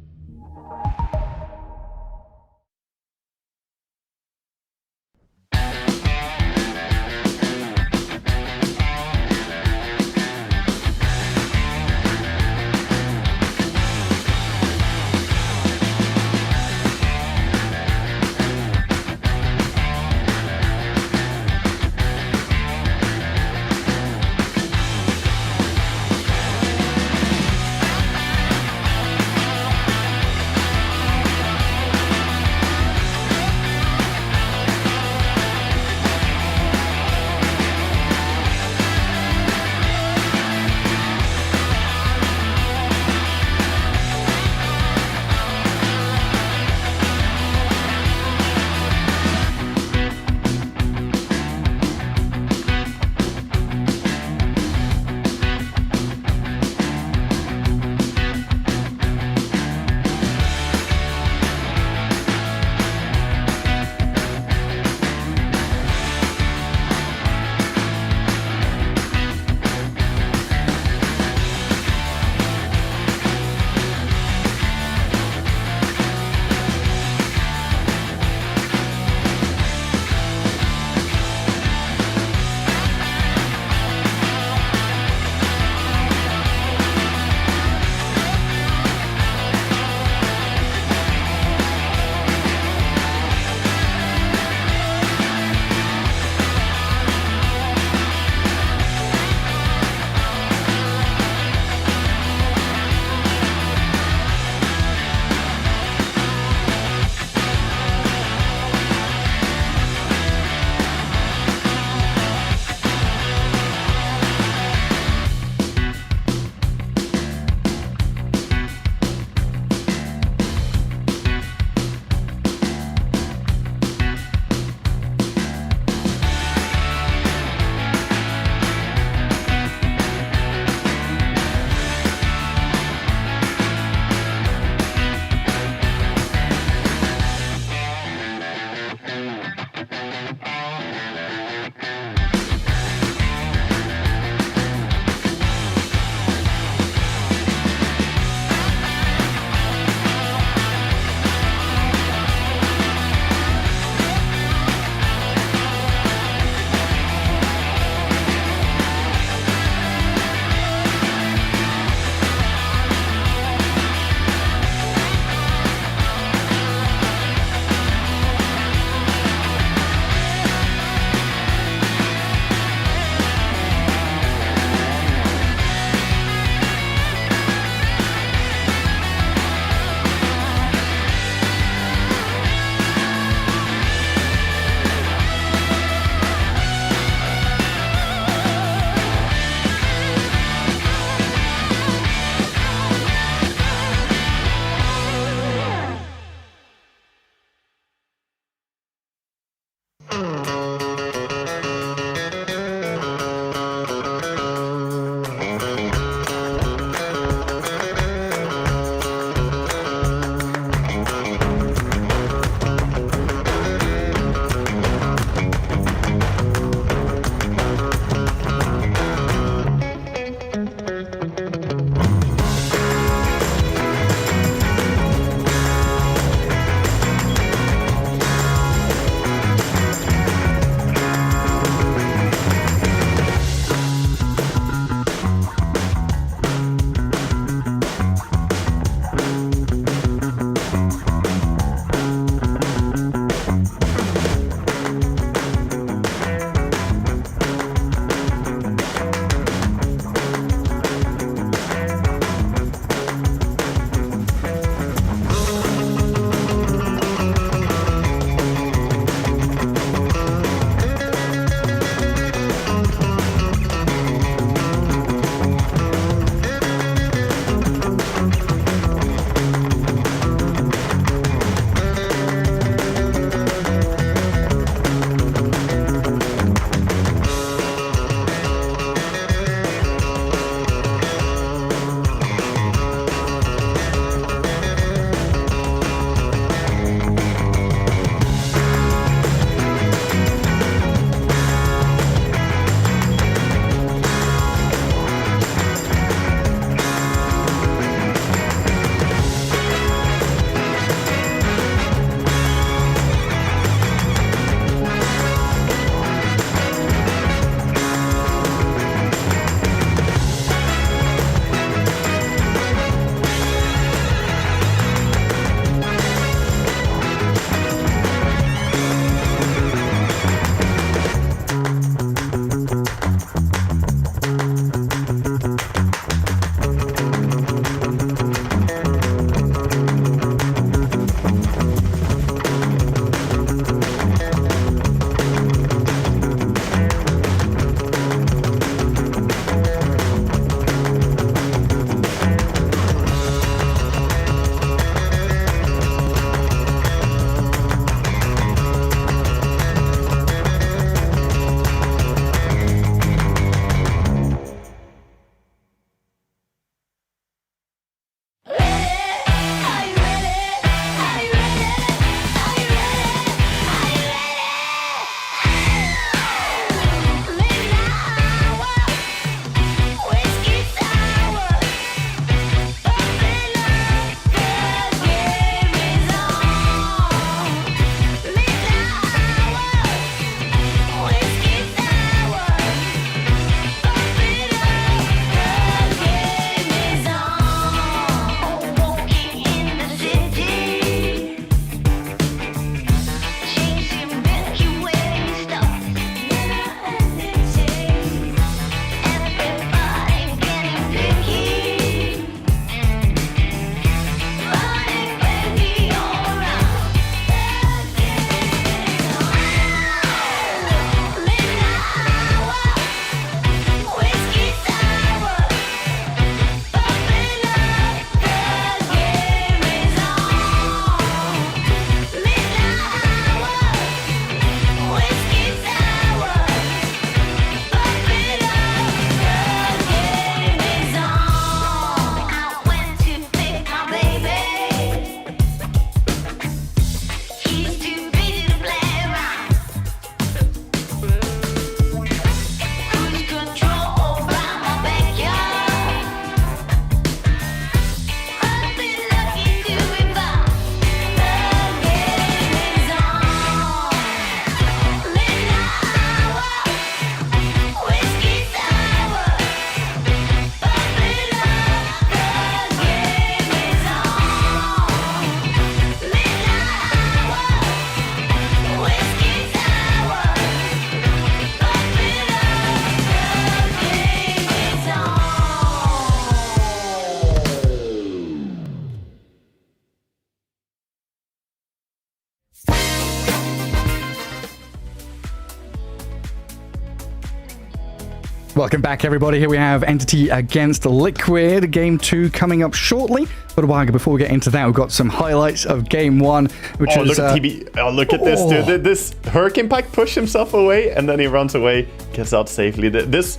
Welcome back, everybody. Here we have Entity against Liquid. Game 2 coming up shortly. But before we get into that, we've got some highlights of Game 1, which oh, is... Look at TB. Oh, look at this, dude. This Hurricane Pike pushed himself away, and then he runs away, gets out safely. This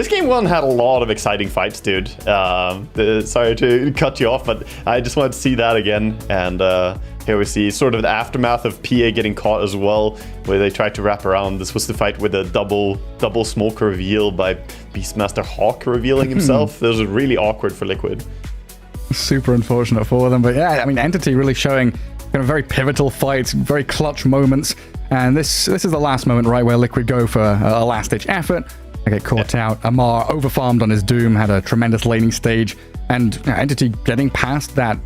Game 1 had a lot of exciting fights, dude. Sorry to cut you off, but I just wanted to see that again. And here we see sort of the aftermath of PA getting caught as well, where they tried to wrap around. This was the fight with a double smoke reveal by Beastmaster Hawk revealing himself. This was really awkward for Liquid. Super unfortunate for them, but yeah, I mean, Entity really showing kind of very pivotal fights, very clutch moments, and this is the last moment, right, where Liquid go for a last-ditch effort. They get caught out. Amar overfarmed on his Doom, had a tremendous laning stage, and Entity getting past that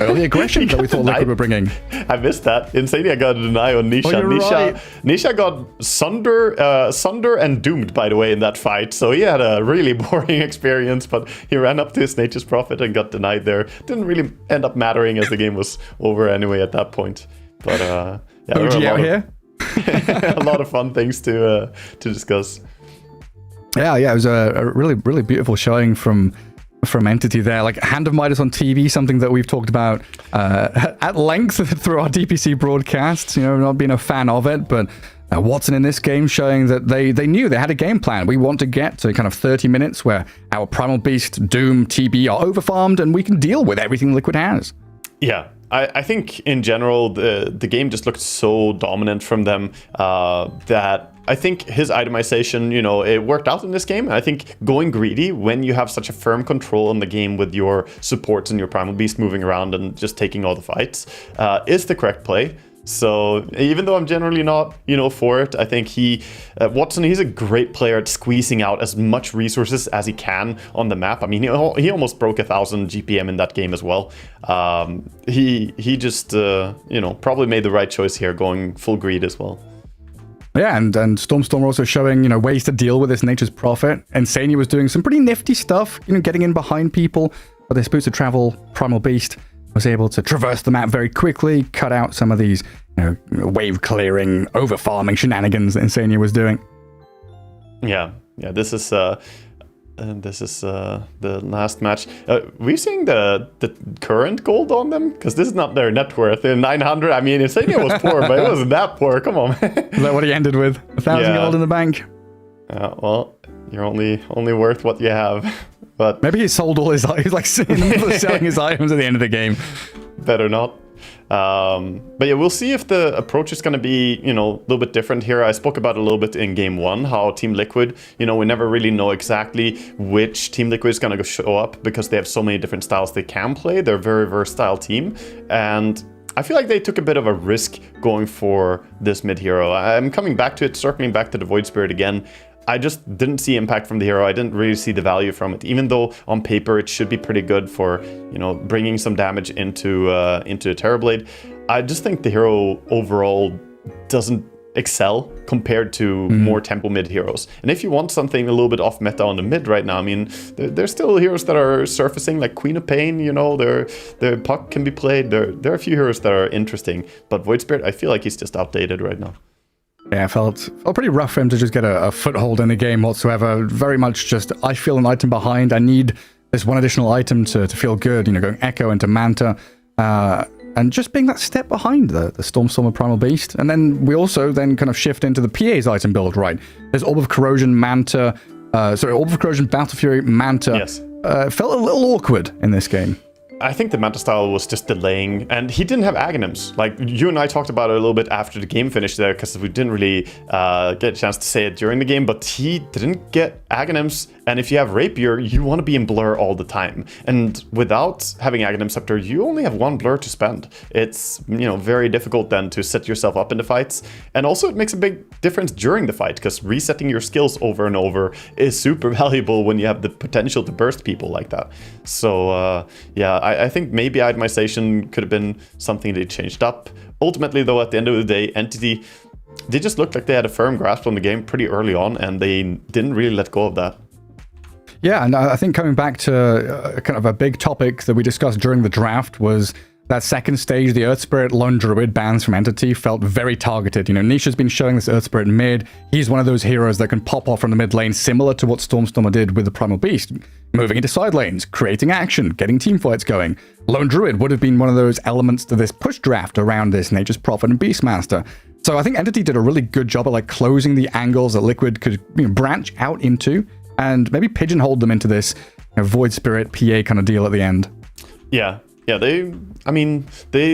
early aggression that we thought Liquid were bringing. I missed that. Insania got a deny on Nisha. Right. Nisha got Sunder and doomed, by the way, in that fight. So he had a really boring experience, but he ran up to his Nature's Prophet and got denied there. Didn't really end up mattering as the game was over anyway at that point. But yeah, OG out here. A lot of fun things to discuss. Yeah, it was a really, really beautiful showing from Entity there. Like Hand of Midas on TV, something that we've talked about at length through our DPC broadcasts, not being a fan of it, but Watson in this game showing that they knew they had a game plan. We want to get to kind of 30 minutes where our Primal Beast, Doom, TB are overfarmed and we can deal with everything Liquid has. Yeah. I think in general, the game just looked so dominant from them that I think his itemization, it worked out in this game. I think going greedy when you have such a firm control on the game with your supports and your Primal Beast moving around and just taking all the fights is the correct play. So even though I'm generally not, for it, I think Watson, he's a great player at squeezing out as much resources as he can on the map. I mean, he almost broke 1,000 GPM in that game as well. He just, probably made the right choice here, going full greed as well. Yeah, and Stormstormer also showing, ways to deal with this Nature's Prophet. Insania was doing some pretty nifty stuff, getting in behind people, but their Boots of Travel Primal Beast was able to traverse the map very quickly, cut out some of these wave clearing, over farming shenanigans that Insania was doing. Yeah, this is the last match. We're seeing the current gold on them, because this is not their net worth. In 900, I mean, Insania was poor, but it wasn't that poor. Come on. Is that what he ended with? 1,000 gold in the bank. Well, you're only worth what you have. But maybe he sold all his items, like selling his items at the end of the game. Better not. But yeah, we'll see if the approach is going to be, a little bit different here. I spoke about it a little bit in Game 1, how Team Liquid, we never really know exactly which Team Liquid is going to show up because they have so many different styles they can play. They're a very versatile team. And I feel like they took a bit of a risk going for this mid hero. I'm coming back to it, circling back to the Void Spirit again. I just didn't see impact from the hero. I didn't really see the value from it, even though on paper it should be pretty good for, bringing some damage into a Terrorblade. I just think the hero overall doesn't excel compared to more tempo mid heroes. And if you want something a little bit off meta on the mid right now, I mean, there's still heroes that are surfacing, like Queen of Pain, their puck can be played. There are a few heroes that are interesting, but Void Spirit, I feel like he's just outdated right now. Yeah, it felt pretty rough for him to just get a foothold in the game whatsoever. Very much just, I feel an item behind. I need this one additional item to feel good, going Echo into Manta. And just being that step behind the Stormstormer Primal Beast. And then we also kind of shift into the PA's item build, right? There's Orb of Corrosion, Manta. Orb of Corrosion, Battle Fury, Manta. Yes. Felt a little awkward in this game. I think the Manta style was just delaying, and he didn't have Aghanims. Like, you and I talked about it a little bit after the game finished there, because we didn't really get a chance to say it during the game, but he didn't get Aghanims, and if you have Rapier, you want to be in Blur all the time. And without having Aghanim Scepter, you only have one Blur to spend. It's, very difficult then to set yourself up in the fights. And also it makes a big difference during the fight, because resetting your skills over and over is super valuable when you have the potential to burst people like that. So, I think maybe itemization could have been something they changed up. Ultimately, though, at the end of the day, Entity, they just looked like they had a firm grasp on the game pretty early on, and they didn't really let go of that. Yeah, and I think coming back to kind of a big topic that we discussed during the draft was that second stage, the Earth Spirit Lone Druid bans from Entity felt very targeted. You know, Nisha's been showing this Earth Spirit mid. He's one of those heroes that can pop off from the mid lane, similar to what Stormstormer did with the Primal Beast, moving into side lanes, creating action, getting team fights going. Lone Druid would have been one of those elements to this push draft around this Nature's Prophet and Beastmaster. So I think Entity did a really good job at like closing the angles that Liquid could branch out into and maybe pigeonhole them into this Void Spirit PA kind of deal at the end. Yeah, they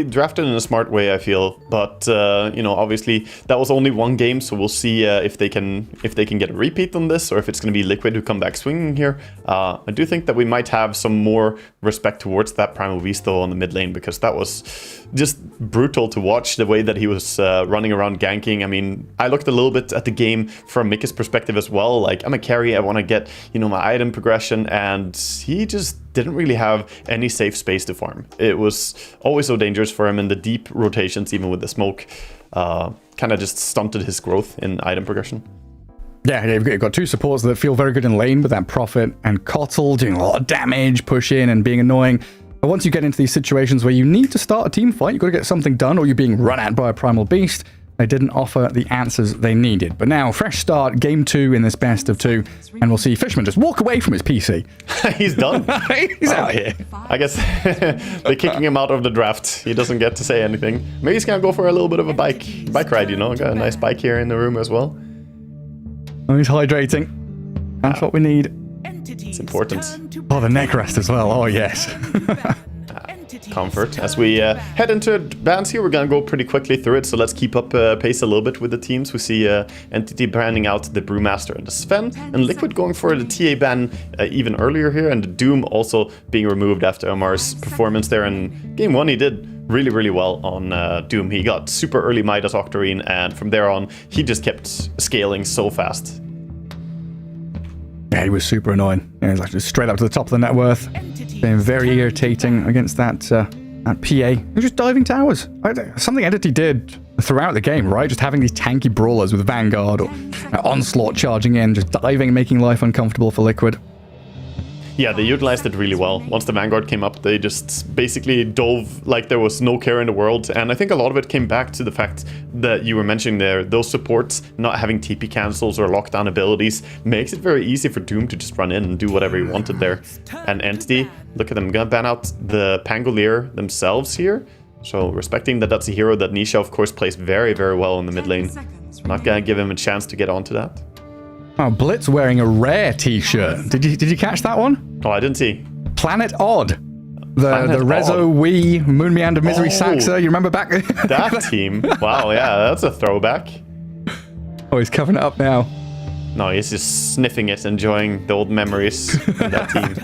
drafted in a smart way, I feel, but obviously that was only one game, so we'll see if they can get a repeat on this, or if it's going to be Liquid who come back swinging here. I do think that we might have some more respect towards that Primal Beast though on the mid lane, because that was just brutal to watch, the way that he was running around ganking. I mean, I looked a little bit at the game from Mika's perspective as well. Like, I'm a carry, I want to get my item progression, and he just didn't really have any safe space to farm. It was always so dangerous for him, and the deep rotations, even with the smoke, kind of just stunted his growth in item progression. Yeah, you've got two supports that feel very good in lane with that Prophet and Kotl doing a lot of damage, push in and being annoying. But once you get into these situations where you need to start a team fight, you've got to get something done, or you're being run at by a Primal Beast, they didn't offer the answers they needed. But now, fresh start, game 2 in this best of 2, and we'll see Fishman just walk away from his PC. He's done. He's out here. I guess they're kicking him out of the draft. He doesn't get to say anything. Maybe he's gonna go for a little bit of a bike ride, Got a nice bike here in the room as well. Oh, he's hydrating. That's what we need. It's important. Oh, the neck rest as well. Oh, yes. Comfort. As we head into bans here, we're gonna go pretty quickly through it, so let's keep up pace a little bit with the teams. We see Entity banning out the Brewmaster and the Sven, and Liquid going for the TA ban even earlier here, and the Doom also being removed after Omar's performance there in game 1. He did really, really well on Doom. He got super early Midas Octarine, and from there on, he just kept scaling so fast. Yeah, he was super annoying. Yeah, he's like just straight up to the top of the net worth. Being very irritating against that PA. He's just diving towers. Something Entity did throughout the game, right? Just having these tanky brawlers with Vanguard or Onslaught charging in, just diving and making life uncomfortable for Liquid. Yeah, they utilized it really well. Once the Vanguard came up, they just basically dove like there was no care in the world. And I think a lot of it came back to the fact that you were mentioning there, those supports not having TP cancels or lockdown abilities makes it very easy for Doom to just run in and do whatever he wanted there. And Entity, look at them, gonna ban out the Pangolier themselves here. So respecting that that's a hero that Nisha, of course, plays very, very well in the mid lane. Not gonna give him a chance to get onto that. Oh, Blitz wearing a rare t-shirt. Did you catch that one? Oh, I didn't see. Planet Odd. The Rezo, Wii, Moon Meander, Misery Saxa. You remember back? That team. Wow, yeah, that's a throwback. Oh, he's covering it up now. No, he's just sniffing it, enjoying the old memories of that team.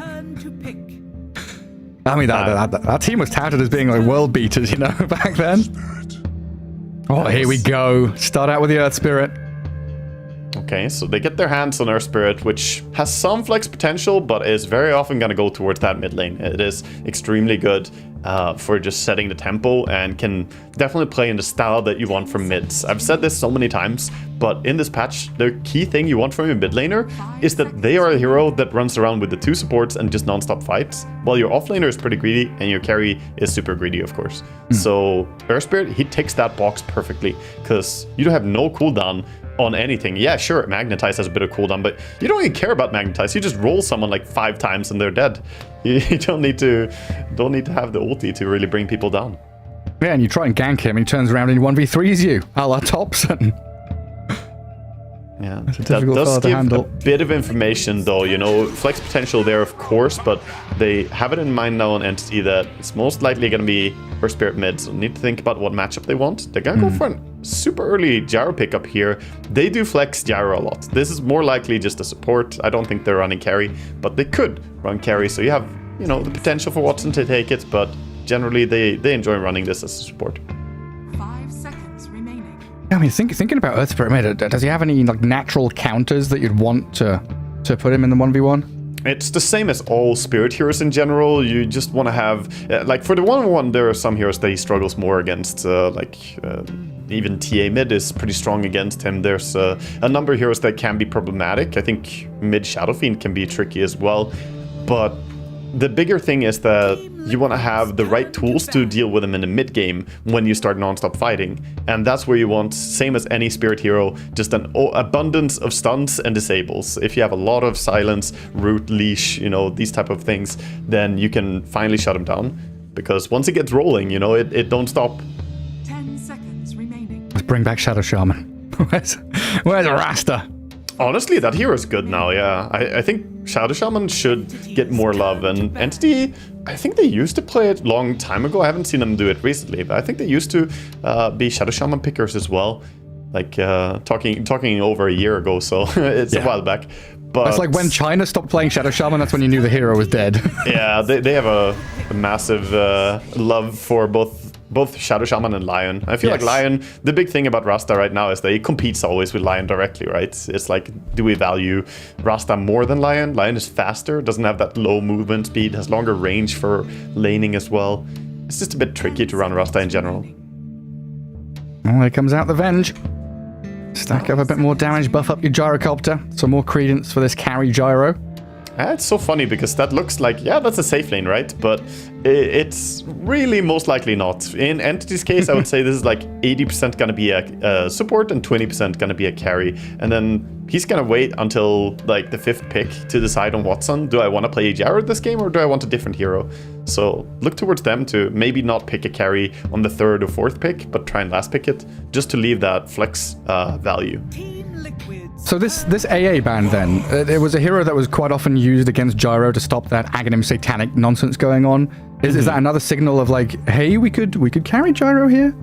I mean, that team was touted as being like world beaters, back then. Oh, here we go. Start out with the Earth Spirit. Okay, so they get their hands on Earth Spirit, which has some flex potential, but is very often going to go towards that mid lane. It is extremely good for just setting the tempo and can definitely play in the style that you want from mids. I've said this so many times, but in this patch, the key thing you want from your mid laner is that they are a hero that runs around with the two supports and just non-stop fights, while your offlaner is pretty greedy and your carry is super greedy, of course. So Earth Spirit, he ticks that box perfectly, because you have no cooldown on anything. Yeah, sure, Magnetize has a bit of cooldown, but you don't even care about Magnetize. You just roll someone like 5 times and they're dead. You don't need to have the ulti to really bring people down. Yeah, and you try and gank him, and he turns around and 1v3s you, a la Thompson. Yeah, that's a that difficult does to give handle. a bit of information though, flex potential there of course, but they have it in mind now on Entity that it's most likely going to be Earth Spirit mid, so need to think about what matchup they want. They're going to go for a super early Gyro pickup here. They do flex Gyro a lot. This is more likely just a support. I don't think they're running carry, but they could run carry, so you have, the potential for Watson to take it, but generally they enjoy running this as a support. 5 seconds remaining. I mean, thinking about Earth Spirit mid, does he have any natural counters that you'd want to put him in the 1v1? It's the same as all Spirit heroes in general. You just want to have, for the 1v1, there are some heroes that he struggles more against, even TA mid is pretty strong against him. There's a number of heroes that can be problematic. I think mid Shadow Fiend can be tricky as well, but the bigger thing is that you want to have the right tools to deal with them in the mid game when you start non-stop fighting, and that's where you want, same as any spirit hero, just an abundance of stuns and disables. If you have a lot of silence, root, leash, you know, these type of things, then you can finally shut them down, because once it gets rolling, you know, it don't stop. 10 seconds remaining. Let's bring back Shadow Shaman. Where's Rasta? Honestly, that hero's good now, yeah. I think Shadow Shaman should get more love, and Entity, I think they used to play it long time ago. I haven't seen them do it recently, but I think they used to be Shadow Shaman pickers as well. Like, talking over a year ago, so it's a while back. But that's like when China stopped playing Shadow Shaman, that's when you knew the hero was dead. Yeah, they have a massive love for both Shadow Shaman and Lion. I feel like Lion, the big thing about Rasta right now is that he competes always with Lion directly, right? It's like, do we value Rasta more than Lion? Lion is faster, doesn't have that low movement speed, has longer range for laning as well. It's just a bit tricky to run Rasta in general. Well, here comes out the Venge. Stack up a bit more damage, buff up your Gyrocopter. Some more credence for this carry Gyro. It's so funny because that looks like, yeah, that's a safe lane, right? But it's really most likely not. In Entity's case, I would say this is like 80% going to be a support and 20% going to be a carry. And then he's going to wait until like the 5th pick to decide on Watson. Do I want to play Jared this game or do I want a different hero? So look towards them to maybe not pick a carry on the 3rd or 4th pick, but try and last pick it just to leave that flex value. So this AA ban then, it was a hero that was quite often used against Gyro to stop that Aghanim Satanic nonsense going on. Is that another signal of like, hey, we could carry Gyro here?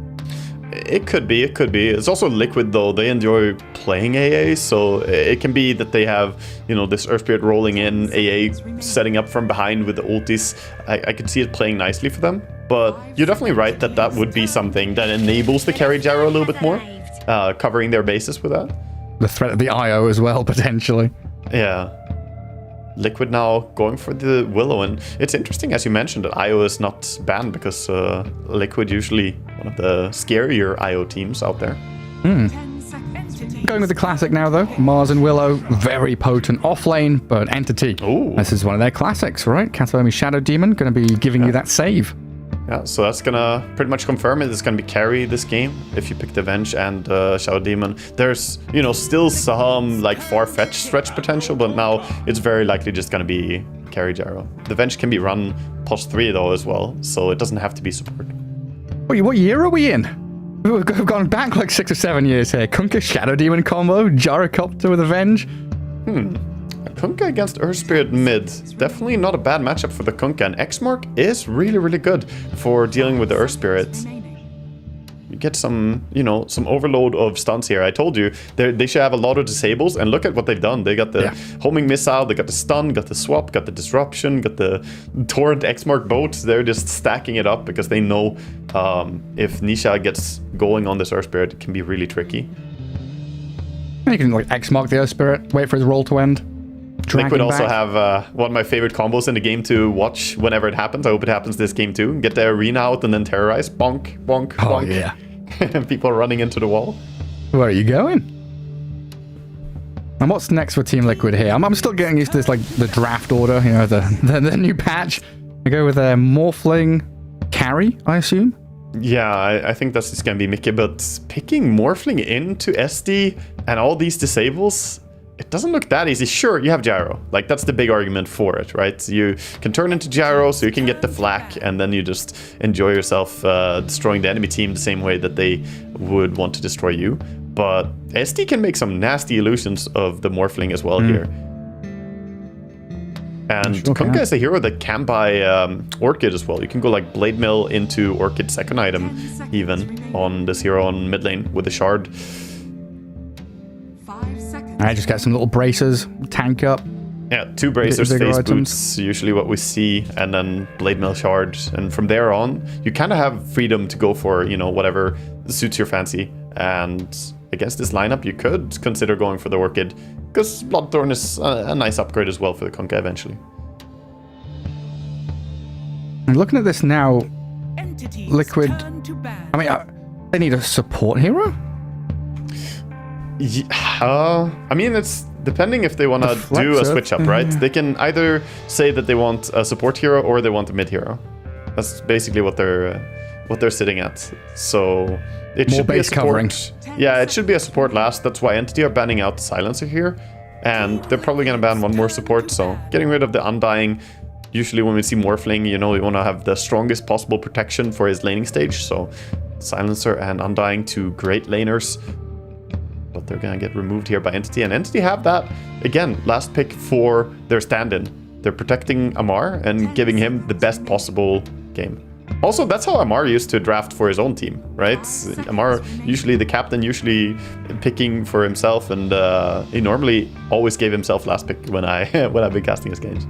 It could be. It's also Liquid though. They enjoy playing AA, so it can be that they have, you know, this Earth Spirit rolling in, AA setting up from behind with the ultis. I could see it playing nicely for them. But you're definitely right that that would be something that enables the carry Gyro a little bit more, covering their bases with that. The threat of the IO as well, potentially. Yeah. Liquid now going for the Willow, and it's interesting as you mentioned that IO is not banned because Liquid usually one of the scarier IO teams out there. Going with the classic now though, Mars and Willow, very potent off lane, but Entity. Ooh. This is one of their classics, right? Kataomi Shadow Demon going to be giving you that save. Yeah, so that's gonna pretty much confirm it. It's gonna be carry this game if you pick the Venge and Shadow Demon. There's, you know, still some like far-fetched stretch potential, but now it's very likely just gonna be carry Gyro. The Venge can be run +3 though as well, so it doesn't have to be support. What year are we in? We've gone back like 6 or 7 years here. Kunkka Shadow Demon combo, Gyrocopter with a Venge. Kunkka against Earth Spirit mid. Definitely not a bad matchup for the Kunkka, and X-Mark is really, really good for dealing with the Earth Spirit. You get some, you know, some overload of stuns here. I told you, they should have a lot of disables, and look at what they've done. They got the homing missile, they got the stun, got the swap, got the disruption, got the torrent X-Mark boat. They're just stacking it up because they know if Nisha gets going on this Earth Spirit, it can be really tricky. You can like X-Mark the Earth Spirit, wait for his roll to end. Liquid also have one of my favorite combos in the game to watch whenever it happens. I hope it happens this game too. Get the arena out and then terrorize. Bonk, bonk, bonk. Oh, yeah. People running into the wall. Where are you going? And what's next for Team Liquid here? I'm still getting used to this, like, the draft order, you know, the new patch. I go with a Morphling carry, I assume? Yeah, I think that's just going to be Mickey, but picking Morphling into SD and all these disables, it doesn't look that easy. Sure, you have Gyro. Like, that's the big argument for it, right? You can turn into Gyro, so you can get the flak, and then you just enjoy yourself destroying the enemy team the same way that they would want to destroy you. But SD can make some nasty illusions of the Morphling as well here. And Kunkka is a hero that can buy Orchid as well. You can go like Blade Mill into Orchid second item even on this hero on mid lane with a shard. I just get some little bracers, tank up. Yeah, 2 bracers, face items. boots, usually what we see, and then Blade Mill shard. And from there on, you kind of have freedom to go for, you know, whatever suits your fancy. And against this lineup, you could consider going for the Orchid, because Bloodthorn is a nice upgrade as well for the Kunkka eventually. And looking at this now, Liquid, I mean, they need a support hero? Yeah, I mean, depending if they want to do a switch up, right? They can either say that they want a support hero or they want a mid hero. That's basically what they're sitting at. So it More should be a base support. covering. Yeah, it should be a support last. That's why Entity are banning out the Silencer here. And they're probably going to ban one more support. So getting rid of the Undying. Usually when we see Morphling, you know, we want to have the strongest possible protection for his laning stage. So Silencer and Undying, two great laners. But they're going to get removed here by Entity. And Entity have that, again, last pick for their stand-in. They're protecting Amar and giving him the best possible game. Also, that's how Amar used to draft for his own team, right? Amar, usually the captain, usually picking for himself, and he normally always gave himself last pick when I've been casting his games.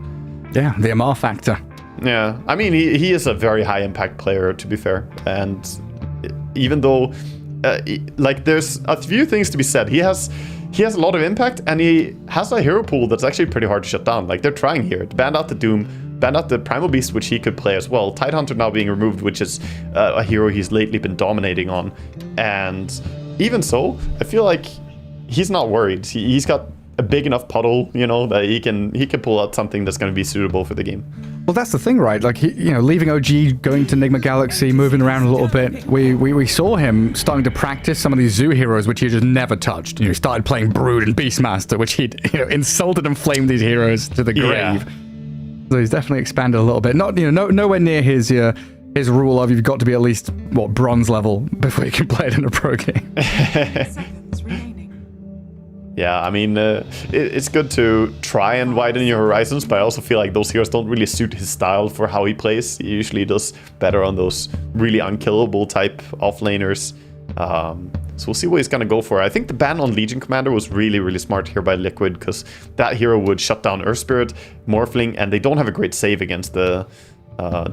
Yeah, the Amar factor. Yeah, I mean, he is a very high impact player, to be fair. And even though, like, there's a few things to be said. He has a lot of impact, and he has a hero pool that's actually pretty hard to shut down. Like, they're trying here to ban out the Doom, ban out the Primal Beast, which he could play as well. Tidehunter now being removed, which is a hero he's lately been dominating on. And even so, I feel like he's not worried. He's got a big enough puddle, you know, that he can pull out something that's going to be suitable for the game. Well, that's the thing, right? Like, leaving OG, going to Enigma Galaxy, moving around a little bit. We saw him starting to practice some of these zoo heroes, which he just never touched. He started playing Brood and Beastmaster, which he'd insulted and flamed these heroes to the grave. Yeah. So he's definitely expanded a little bit. Not nowhere near his rule of you've got to be at least bronze level before you can play it in a pro game. Seconds remaining. Yeah, I mean, it's good to try and widen your horizons, but I also feel like those heroes don't really suit his style for how he plays. He usually does better on those really unkillable type offlaners. So we'll see what he's going to go for. I think the ban on Legion Commander was really, really smart here by Liquid, because that hero would shut down Earth Spirit, Morphling, and they don't have a great save against the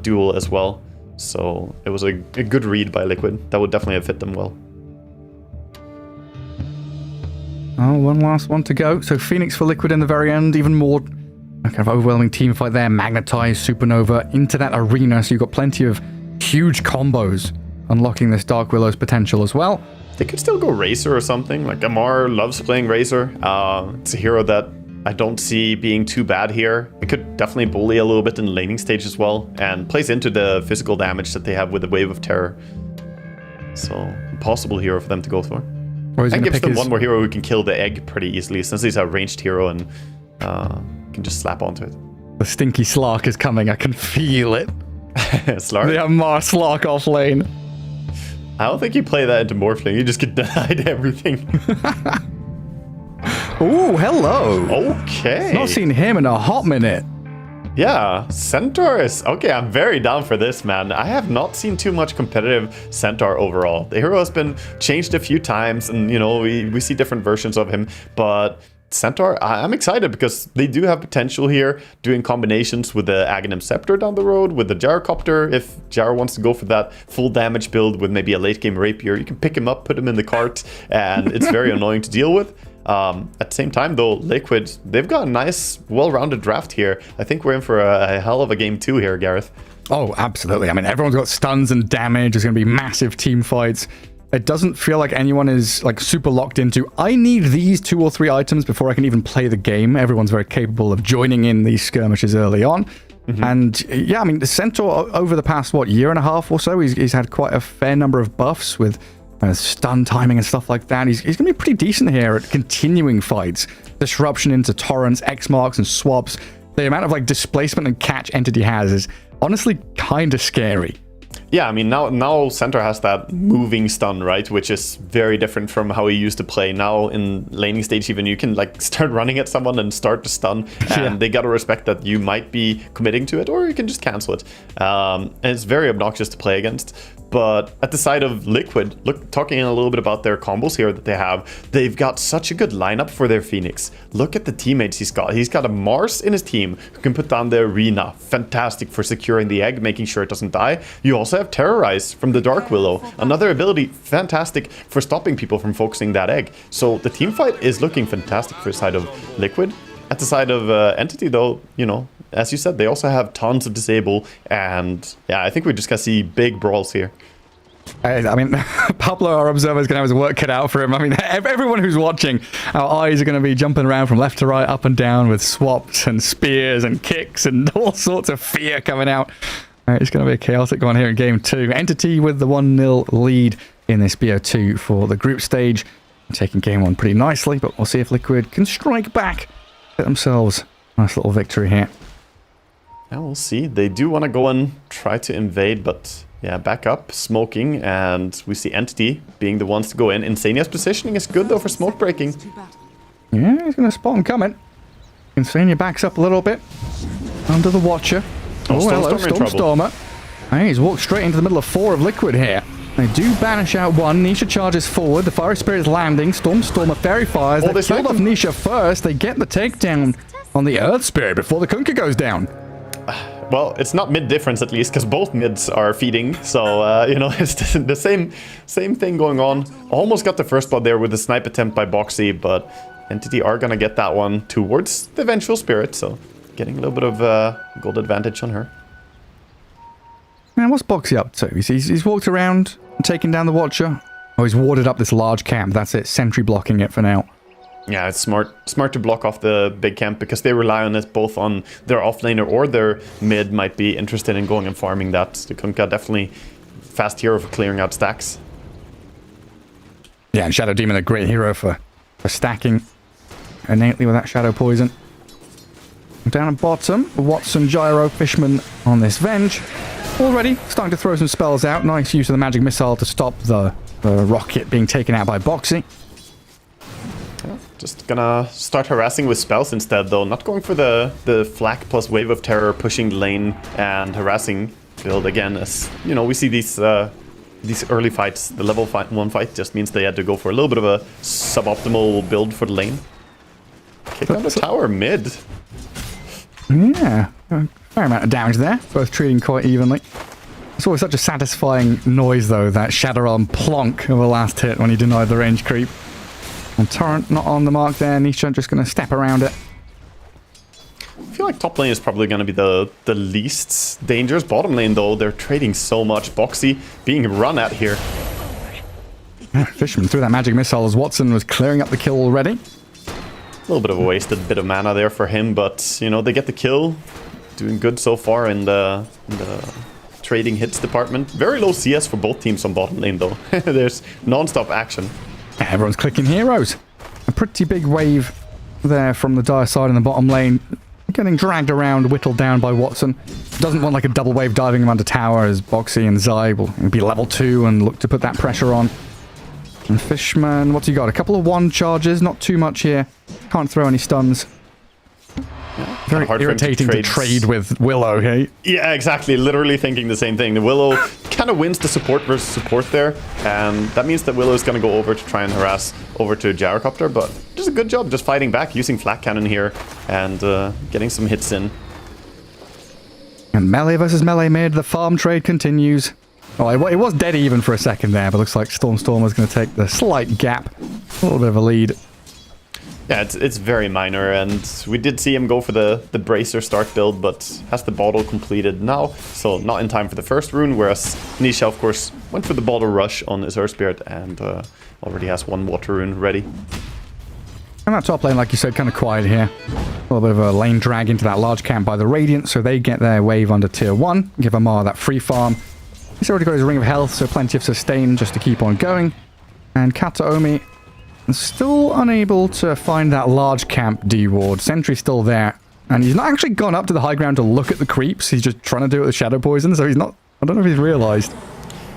duel as well. So it was a good read by Liquid. That would definitely have fit them well. Oh, one last one to go. So Phoenix for Liquid in the very end. Even more kind of overwhelming team fight there. Magnetize, Supernova into that arena. So you've got plenty of huge combos unlocking this Dark Willow's potential as well. They could still go Razor or something. Like, Amar loves playing Razor. It's a hero that I don't see being too bad here. It could definitely bully a little bit in the laning stage as well, and plays into the physical damage that they have with the Wave of Terror. So, possible hero for them to go for. And gives them one more hero who can kill the egg pretty easily, since he's a ranged hero and can just slap onto it. The stinky Slark is coming. I can feel it. Slark? The Amar Slark off lane. I don't think you play that into Morphling. You just get denied everything. Ooh, hello. Okay. Not seen him in a hot minute. Yeah, Centaur is... Okay, I'm very down for this, man. I have not seen too much competitive Centaur overall. The hero has been changed a few times, and, you know, we see different versions of him, but Centaur, I'm excited because they do have potential here, doing combinations with the Aghanim Scepter down the road, with the Gyrocopter. If Gyro wants to go for that full damage build with maybe a late game Rapier, you can pick him up, put him in the cart, and it's very annoying to deal with. At the same time, though, Liquid, they've got a nice, well-rounded draft here. I think we're in for a hell of a game 2 here, Gareth. Oh, absolutely. I mean, everyone's got stuns and damage. There's going to be massive team fights. It doesn't feel like anyone is like super locked into, I need these 2 or 3 items before I can even play the game. Everyone's very capable of joining in these skirmishes early on. Mm-hmm. And yeah, I mean, the Centaur over the past, year and a half or so, he's had quite a fair number of buffs with stun timing and stuff like that. He's going to be pretty decent here at continuing fights. Disruption into torrents, X marks, and swaps. The amount of displacement and catch Entity has is honestly kind of scary. Yeah, I mean, now Centaur has that moving stun, right? Which is very different from how he used to play. Now in laning stage even, you can start running at someone and start to stun, and they gotta respect that you might be committing to it, or you can just cancel it. And it's very obnoxious to play against. But at the side of Liquid, talking a little bit about their combos here that they have, they've got such a good lineup for their Phoenix. Look at the teammates he's got. He's got a Mars in his team who can put down the arena. Fantastic for securing the egg, making sure it doesn't die. You also have Terrorize from the Dark Willow. Another ability, fantastic for stopping people from focusing that egg. So the team fight is looking fantastic for the side of Liquid. At the side of Entity, though, as you said, they also have tons of disable, and yeah, I think we're just gonna see big brawls here. I mean, Pablo, our observer, is going to have his work cut out for him. I mean, everyone who's watching, our eyes are going to be jumping around from left to right, up and down with swaps and spears and kicks and all sorts of fear coming out. It's going to be a chaotic one here in Game 2. Entity with the 1-0 lead in this BO2 for the group stage. Taking Game 1 pretty nicely, but we'll see if Liquid can strike back, get themselves a nice little victory here. Yeah, we'll see. They do want to go and try to invade, but yeah, back up, smoking, and we see Entity being the ones to go in. Insania's positioning is good though for smoke breaking. Yeah, he's going to spot him coming. Insania backs up a little bit under the Watcher. Oh, hello, Stormstormer. Hey, he's walked straight into the middle of 4 of Liquid here. They do banish out one. Nisha charges forward. The Fire Spirit is landing. Stormstormer Fairy Fires. They killed off Nisha first. They get the takedown on the Earth Spirit before the Kunkka goes down. Well, it's not mid difference at least, because both mids are feeding. So, you know, it's the same thing going on. Almost got the first spot there with the snipe attempt by Boxy, but Entity are going to get that one towards the Vengeful Spirit. So, getting a little bit of gold advantage on her. Man, what's Boxy up to? He's walked around and taken down the Watcher. Oh, he's warded up this large camp. That's it. Sentry blocking it for now. Yeah, it's smart to block off the big camp because they rely on it both on their offlaner or their mid might be interested in going and farming that. The Kunkka definitely fast hero for clearing out stacks. Yeah, and Shadow Demon a great hero for stacking innately with that Shadow Poison. Down at bottom, Watson, Gyro, Fishman on this Venge. Already starting to throw some spells out. Nice use of the magic missile to stop the rocket being taken out by Boxy. Just gonna start harassing with spells instead, though. Not going for the flak plus wave of terror, pushing the lane and harassing build again. As you know, we see these early fights. The level 1 fight just means they had to go for a little bit of a suboptimal build for the lane. Kick on the tower mid. Yeah, a fair amount of damage there. Both treating quite evenly. It's always such a satisfying noise, though, that Shadow Realm plonk of the last hit when he denied the range creep. And Torrent not on the mark there. Nisha just going to step around it. I feel like top lane is probably going to be the least dangerous. Bottom lane, though, they're trading so much. Boxy being run at here. Yeah, Fishman threw that magic missile as Watson was clearing up the kill already. A little bit of a wasted bit of mana there for him, but, you know, they get the kill. Doing good so far in the trading hits department. Very low CS for both teams on bottom lane, though. There's non-stop action. Everyone's clicking heroes. A pretty big wave there from the Dire side in the bottom lane. Getting dragged around, whittled down by Watson. Doesn't want like a double wave diving him under tower as Boxy and Zai will be level 2 and look to put that pressure on. And Fishman, what's he got? A couple of 1 charges, not too much here. Can't throw any stuns. Very irritating to trade with Willow, hey? Yeah, exactly. Literally thinking the same thing. The Willow kind of wins the support versus support there, and that means that Willow is going to go over to try and harass over to Gyrocopter, but just a good job just fighting back, using Flak Cannon here, and getting some hits in. And melee versus melee mid, the farm trade continues. Oh, it was dead even for a second there, but looks like Stormstormer's going to take the slight gap. A little bit of a lead. Yeah, it's very minor, and we did see him go for the Bracer start build, but has the bottle completed now, so not in time for the first rune, whereas Nisha, of course, went for the bottle rush on his Earth Spirit, and already has 1 water rune ready. And that top lane, like you said, kind of quiet here. A little bit of a lane drag into that large camp by the Radiant, so they get their wave under tier 1, give Amar that free farm. He's already got his Ring of Health, so plenty of sustain just to keep on going. And Kataomi still unable to find that large camp D-ward. Sentry's still there. And he's not actually gone up to the high ground to look at the creeps. He's just trying to do it with Shadow Poison, so he's not... I don't know if he's realized.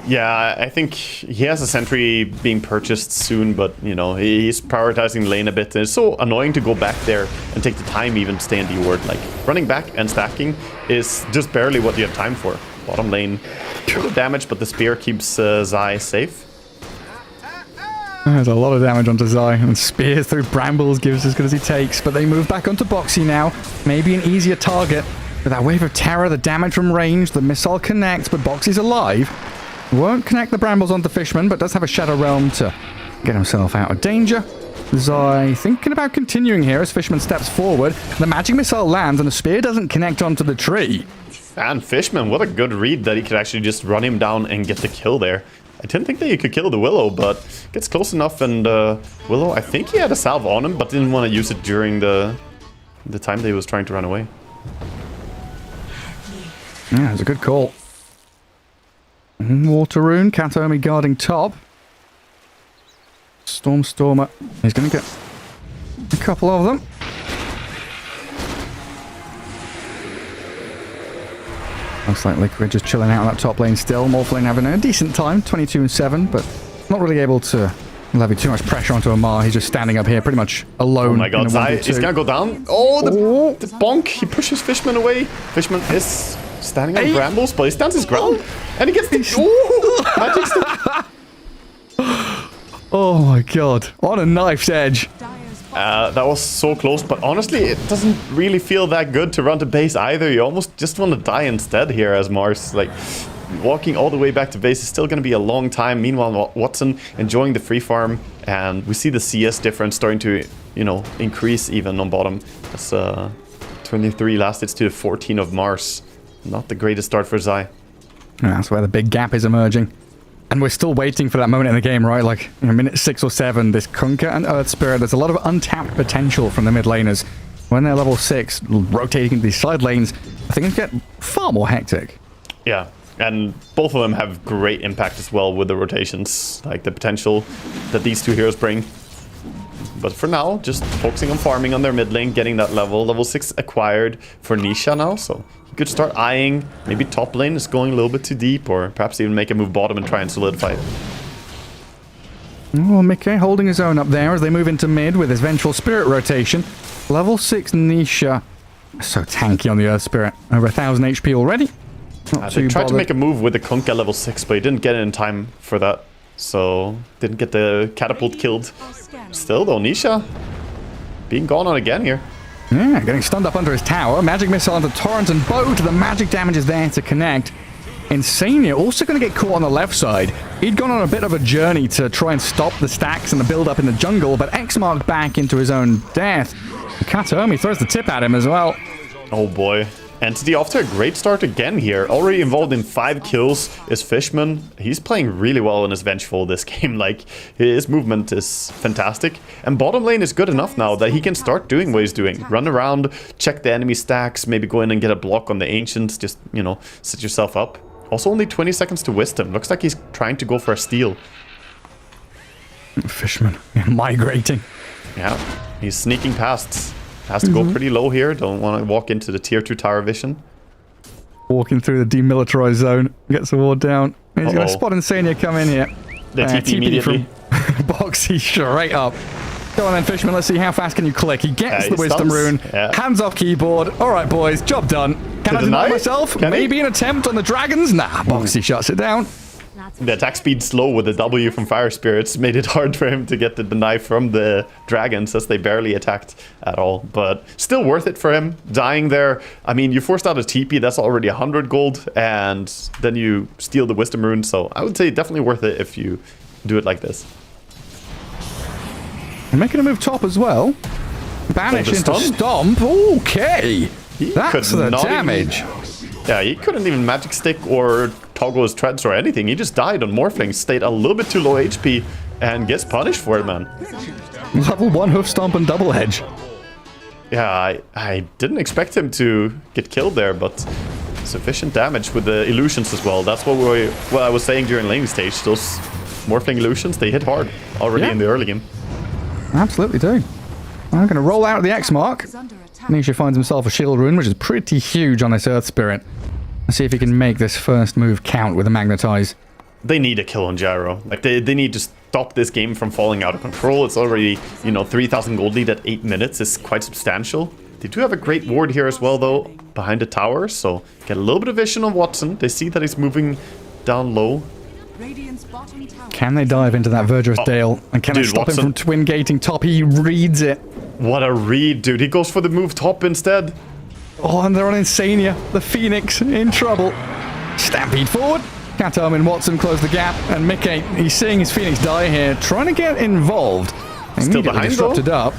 Yeah, I think he has a sentry being purchased soon, but, you know, he's prioritizing the lane a bit. And it's so annoying to go back there and take the time even to stay in D-ward. Like, running back and stacking is just barely what you have time for. Bottom lane, a little damage, but the spear keeps Zai safe. There's a lot of damage onto Zai, and spears through brambles gives as good as he takes, but they move back onto Boxy now. Maybe an easier target. With that wave of terror, the damage from range, the missile connects, but Boxy's alive. Won't connect the brambles onto Fishman, but does have a Shadow Realm to get himself out of danger. Zai thinking about continuing here as Fishman steps forward. The magic missile lands, and the spear doesn't connect onto the tree. And Fishman, what a good read that he could actually just run him down and get the kill there. I didn't think that you could kill the Willow, but gets close enough, and Willow, I think he had a salve on him, but didn't want to use it during the time that he was trying to run away. Yeah, it was a good call. Water Rune, Kataomi guarding top. Stormer. He's going to get a couple of them. Looks like Liquid just chilling out on that top lane still. Morphlane having a decent time, 22-7, but not really able to levy too much pressure onto Amar. He's just standing up here pretty much alone. Oh my god, Zai is going to go down. Oh, the bonk. He pushes Fishman away. Fishman is standing on brambles, but he stands his ground. And he gets the... Oh, magic stick. Oh my god, on a knife's edge. That was so close, but honestly, it doesn't really feel that good to run to base either. You almost just want to die instead here as Mars. Like, walking all the way back to base is still going to be a long time. Meanwhile, Watson enjoying the free farm, and we see the CS difference starting to, you know, increase even on bottom. That's 23 last hits to 14 of Mars. Not the greatest start for Zai. That's where the big gap is emerging. And we're still waiting for that moment in the game, right? Like, you know, minute 6 or 7, this Kunkka and Earth Spirit, there's a lot of untapped potential from the mid laners. When they're level 6, rotating into these side lanes, things get far more hectic. Yeah, and both of them have great impact as well with the rotations, like the potential that these two heroes bring. But for now, just focusing on farming on their mid lane, getting that level 6 acquired for Nisha now, so you could start eyeing maybe top lane is going a little bit too deep, or perhaps even make a move bottom and try and solidify it. Oh, Mickey holding his own up there as they move into mid with his Vengeful Spirit rotation. Level 6 Nisha. So tanky on the Earth Spirit. Over 1,000 HP already. They tried to make a move with the Kunkka level 6, but he didn't get it in time for that. So, didn't get the catapult killed. Still though, Nisha being gone on again here. Yeah, getting stunned up under his tower. Magic Missile onto Torrent and Boat. The magic damage is there to connect. Insania also going to get caught on the left side. He'd gone on a bit of a journey to try and stop the stacks and the build-up in the jungle, but X-marked back into his own death. Kataomi throws the tip at him as well. Oh boy. Entity off to a great start again here. Already involved in 5 kills is Fishman. He's playing really well in his Vengeful this game. Like, his movement is fantastic. And bottom lane is good enough now that he can start doing what he's doing. Run around, check the enemy stacks, maybe go in and get a block on the Ancients. Just, you know, set yourself up. Also only 20 seconds to Wisdom. Looks like he's trying to go for a steal. Fishman migrating. Yeah, he's sneaking past. Has to go pretty low here. Don't want to walk into the tier 2 tower vision. Walking through the demilitarized zone. Gets the ward down. He's going to spot Insania come in here. The TP immediately. Boxy straight up. Go on then, Fishman. Let's see how fast can you click. He gets the Wisdom Rune. Yeah. Hands off keyboard. All right, boys. Job done. Can I deny myself? Maybe an attempt on the dragons? Nah, Boxy shuts it down. The attack speed slow with the W from Fire Spirits made it hard for him to get the deny from the dragons, as they barely attacked at all. But still worth it for him. Dying there, I mean, you forced out a TP, that's already 100 gold, and then you steal the Wisdom Rune, so I would say definitely worth it if you do it like this. Making a move top as well. Banish into Stomp. Okay. That's the damage. Yeah, he couldn't even Magic Stick or toggle his treads or anything. He just died on Morphling, stayed a little bit too low HP, and gets punished for it, man. Level 1 Hoof Stomp and Double Edge. Yeah, I didn't expect him to get killed there, but sufficient damage with the illusions as well. That's what I was saying during laning stage. Those Morphling illusions, they hit hard already in the early game. Absolutely do. I'm going to roll out the X mark. Nisha finds himself a shield rune, which is pretty huge on this Earth Spirit. Let's see if he can make this first move count with a Magnetize. They need a kill on Gyro. Like, they need to stop this game from falling out of control. It's already, you know, 3,000 gold lead at 8 minutes is quite substantial. They do have a great ward here as well, though, behind the tower. So, get a little bit of vision on Watson. They see that he's moving down low. Can they dive into that Verdurous Dale? And can I stop him from twin gating top? He reads it. What a read, dude. He goes for the move top instead. Oh, and they're on Insania. The Phoenix in trouble. Stampede forward. Kataomi and Watson close the gap. And Mickey, he's seeing his Phoenix die here, trying to get involved. Still behind, disrupted up.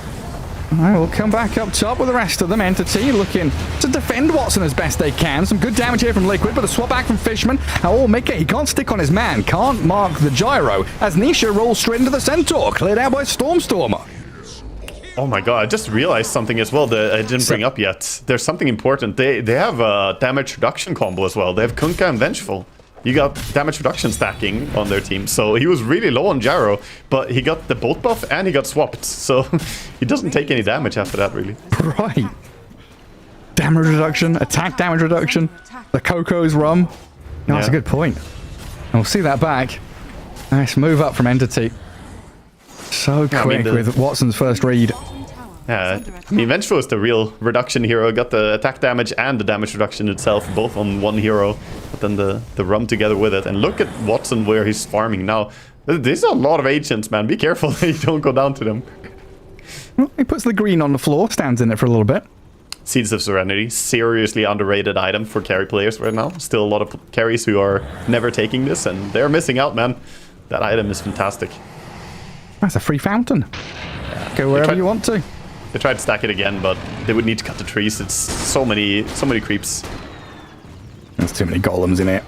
I will come back up top with the rest of them. Entity looking to defend Watson as best they can. Some good damage here from Liquid, but a swap back from Fishman. Oh, Mickey, he can't stick on his man. Can't mark the gyro as Nisha rolls straight into the Centaur. Cleared out by Stormstormer. Oh my god, I just realized something as well that I didn't bring up yet. There's something important. They have a damage reduction combo as well. They have Kunkka and Vengeful. You got damage reduction stacking on their team. So he was really low on gyro, but he got the bolt buff and he got swapped. So he doesn't take any damage after that, really. Right. Damage reduction, attack damage reduction, the Coco's rum. No, that's a good point. And we'll see that back. Nice move up from Entity. So quick with Watson's first read. Yeah, I mean, Vengeful is the real reduction hero. Got the attack damage and the damage reduction itself, both on one hero. But then the rum together with it. And look at Watson where he's farming now. There's a lot of agents, man. Be careful that you don't go down to them. Well, he puts the green on the floor, stands in it for a little bit. Seeds of Serenity, seriously underrated item for carry players right now. Still a lot of carries who are never taking this, and they're missing out, man. That item is fantastic. That's a free fountain. Yeah. Go wherever you want to. They tried to stack it again, but they would need to cut the trees. It's so many creeps. There's too many golems in it.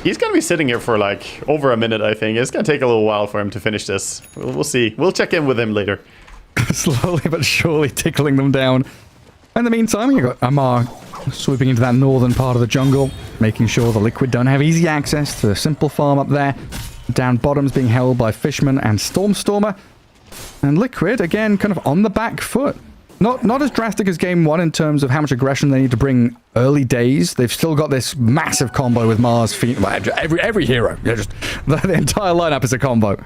He's gonna be sitting here for like over a minute, I think. It's gonna take a little while for him to finish this. We'll see. We'll check in with him later. Slowly but surely tickling them down. In the meantime, you've got Amar swooping into that northern part of the jungle, making sure the Liquid don't have easy access to a simple farm up there. Down bottom's being held by Fishman and Stormstormer. And Liquid, again, kind of on the back foot. Not as drastic as Game 1 in terms of how much aggression they need to bring early days. They've still got this massive combo with Mars, every hero. Just the entire lineup is a combo.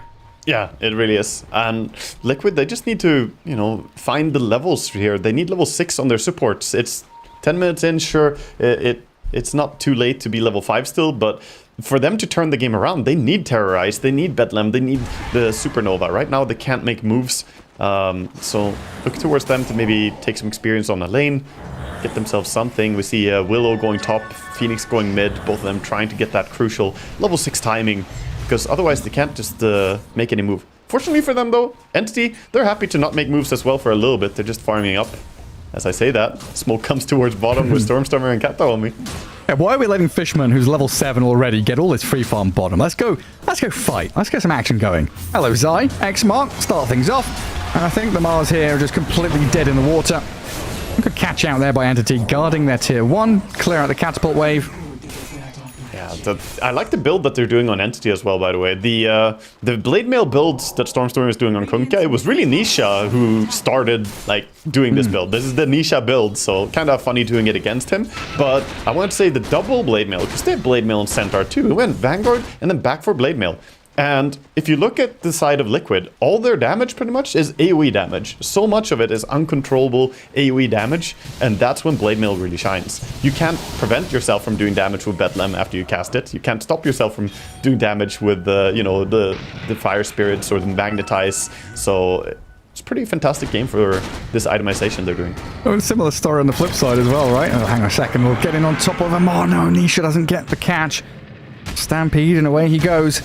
Yeah, it really is. And Liquid, they just need to, you know, find the levels here. They need level 6 on their supports. It's 10 minutes in, sure, it's not too late to be level 5 still, but for them to turn the game around, they need Terrorize, they need Bedlam, they need the Supernova. Right now, they can't make moves. So look towards them to maybe take some experience on the lane, get themselves something. We see Willow going top, Phoenix going mid, both of them trying to get that crucial level 6 timing, because otherwise they can't just make any move. Fortunately for them though, Entity, they're happy to not make moves as well for a little bit. They're just farming up. As I say that, smoke comes towards bottom with Stormstormer and Kato on me. Yeah, why are we letting Fishman, who's level 7 already, get all this free farm bottom? Let's go fight. Let's get some action going. Hello, Zai. X mark. Start things off. And I think the Mars here are just completely dead in the water. Good catch out there by Entity, guarding their tier 1. Clear out the catapult wave. Yeah, I like the build that they're doing on Entity as well, by the way. The Blade Mail builds that Stormstormer is doing on Kunkka, it was really Nisha who started like doing this build. This is the Nisha build, so kind of funny doing it against him. But I want to say the double Blade Mail, because they have Blade Mail and Centaur too. It went Vanguard and then back for Blade Mail. And if you look at the side of Liquid, all their damage pretty much is AoE damage. So much of it is uncontrollable AoE damage, and that's when Blade Mail really shines. You can't prevent yourself from doing damage with Bedlam after you cast it. You can't stop yourself from doing damage with the Fire Spirits or the Magnetize. So it's a pretty fantastic game for this itemization they're doing. Oh, a similar story on the flip side as well, right? Oh, hang on a second, we'll get in on top of him. Oh no, Nisha doesn't get the catch. Stampede, and away he goes.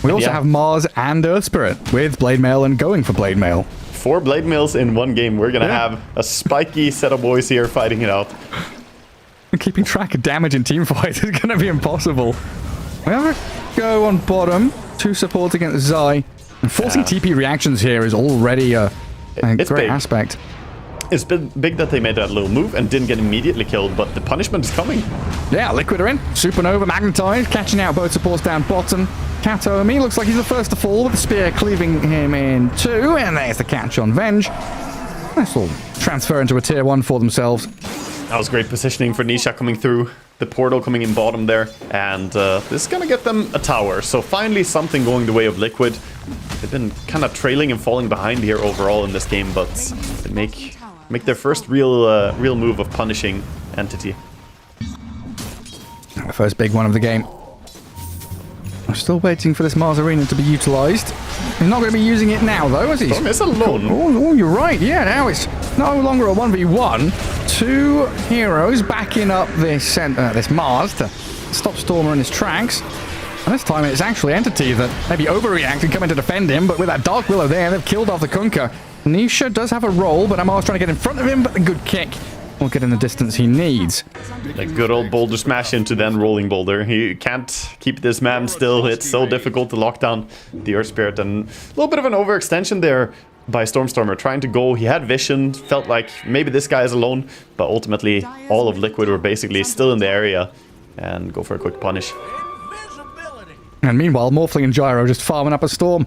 We also have Mars and Earth Spirit with Blade Mail and going for Blade Mail. 4 Blade Mails in one game. We're going to have a spiky set of boys here fighting it out. Keeping track of damage in team fights is going to be impossible. We have a go on bottom. 2 supports against Zai. And forcing TP reactions here is already a great aspect. It's been big that they made that little move and didn't get immediately killed, but the punishment is coming. Yeah, Liquid are in. Supernova, Magnetize, catching out both supports down bottom. Katomi looks like he's the first to fall with the spear cleaving him in 2. And there's the catch on Venge. This will transfer into a tier 1 for themselves. That was great positioning for Nisha coming through. The portal coming in bottom there. And this is going to get them a tower. So finally something going the way of Liquid. They've been kind of trailing and falling behind here overall in this game, but they make their first real move of punishing Entity. The first big one of the game. I'm still waiting for this Mars Arena to be utilized. He's not going to be using it now, though, is he? It's alone. Oh, you're right. Yeah, now it's no longer a 1v1. 2 heroes backing up this Mars to stop Stormer in his tracks. And this time it's actually Entity that maybe overreacted, coming to defend him, but with that Dark Willow there, they've killed off the Kunkka. Nisha does have a roll, but Amar's trying to get in front of him, but the good kick will get in the distance he needs. Like good old boulder smash into then rolling boulder. He can't keep this man still. It's so difficult to lock down the Earth Spirit, and a little bit of an overextension there by Stormstormer, trying to go. He had vision, felt like maybe this guy is alone, but ultimately all of Liquid were basically still in the area and go for a quick punish. And meanwhile, Morphling and Gyro just farming up a storm.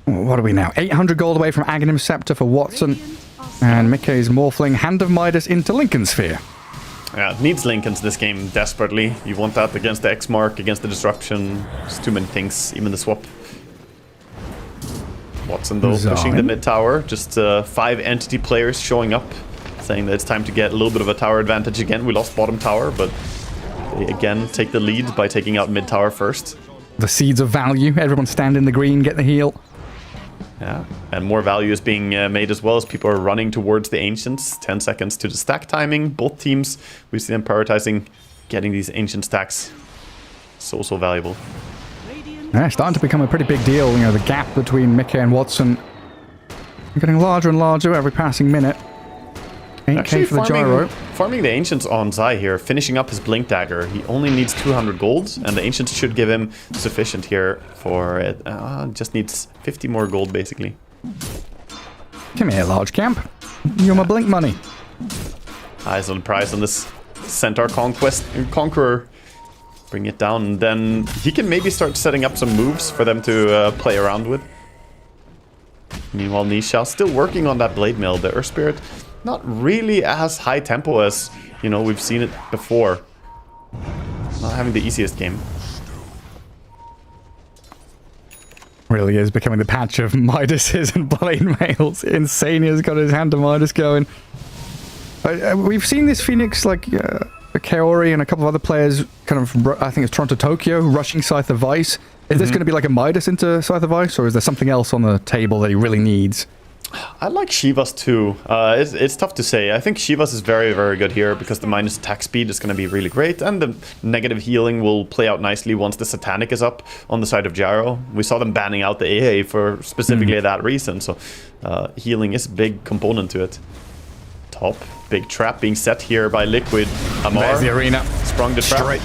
What are we now? 800 gold away from Aghanim Scepter for Watson. And Mickey's Morphling Hand of Midas into Lincoln Sphere. Yeah, it needs Lincolns this game desperately. You want that against the X-Mark, against the Disruption. There's too many things, even the swap. Watson though, pushing the mid tower. Just 5 entity players showing up, saying that it's time to get a little bit of a tower advantage again. We lost bottom tower, but they again take the lead by taking out mid tower first. The seeds of value. Everyone stand in the green, get the heal. Yeah, and more value is being made as well as people are running towards the Ancients. 10 seconds to the stack timing. Both teams, we see them prioritizing getting these Ancient stacks. So valuable. Yeah, starting to become a pretty big deal. You know, the gap between Mickey and Watson getting larger and larger every passing minute. 8k for the Gyro. Farming the Ancients on Zai here, finishing up his Blink Dagger. He only needs 200 gold, and the Ancients should give him sufficient here for it. Just needs 50 more gold, basically. Come here, large camp. You're my Blink money. Eyes on the prize on this Centaur Conqueror. Bring it down, and then he can maybe start setting up some moves for them to play around with. Meanwhile, Nisha still working on that Blade Mail. The Earth Spirit, not really as high tempo as, you know, we've seen it before. Not having the easiest game. Really is becoming the patch of Midases and Blade Mails. Insane, has got his Hand of Midas going. We've seen this Phoenix, like Kaori and a couple of other players, kind of, I think it's Toronto Tokyo, rushing Scythe of Vice. Is this going to be like a Midas into Scythe of Vice, or is there something else on the table that he really needs? I like Shivas too. It's tough to say. I think Shivas is very, very good here because the minus attack speed is going to be really great, and the negative healing will play out nicely once the Satanic is up on the side of Gyro. We saw them banning out the AA for specifically that reason, so healing is a big component to it. Top, big trap being set here by Liquid. Amar, there's the arena. Sprung the trap. Straight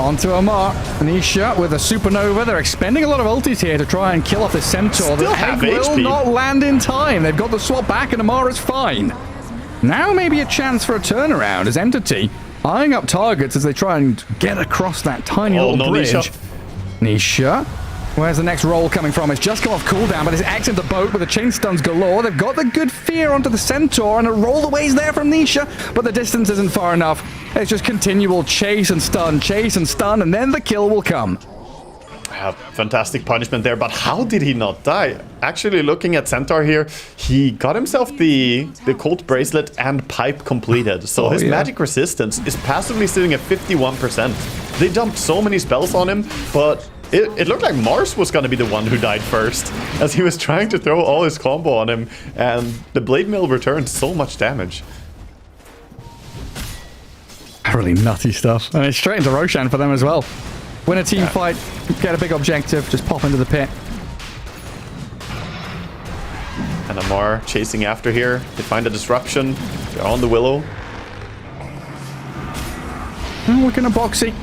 onto Amar. Nisha with a Supernova. They're expending a lot of ultis here to try and kill off the Centaur. The egg will not land in time. They've got the swap back and Amar is fine. Now maybe a chance for a turnaround as Entity eyeing up targets as they try and get across that tiny little bridge. Nisha. Where's the next roll coming from? It's just come off cooldown, but it's X into boat with the chain stuns galore. They've got the good fear onto the Centaur, and a roll away is there from Nisha, but the distance isn't far enough. It's just continual chase and stun, and then the kill will come. Fantastic punishment there, but how did he not die? Actually, looking at Centaur here, he got himself the Cult Bracelet and Pipe completed, so his magic resistance is passively sitting at 51%. They dumped so many spells on him, but it looked like Mars was going to be the one who died first, as he was trying to throw all his combo on him, and the Blade Mail returned so much damage. Really nutty stuff. And it's straight into Roshan for them as well. Win a team fight, get a big objective, just pop into the pit. And Amar chasing after here. They find a disruption. They're on the Willow. Looking at Boxy.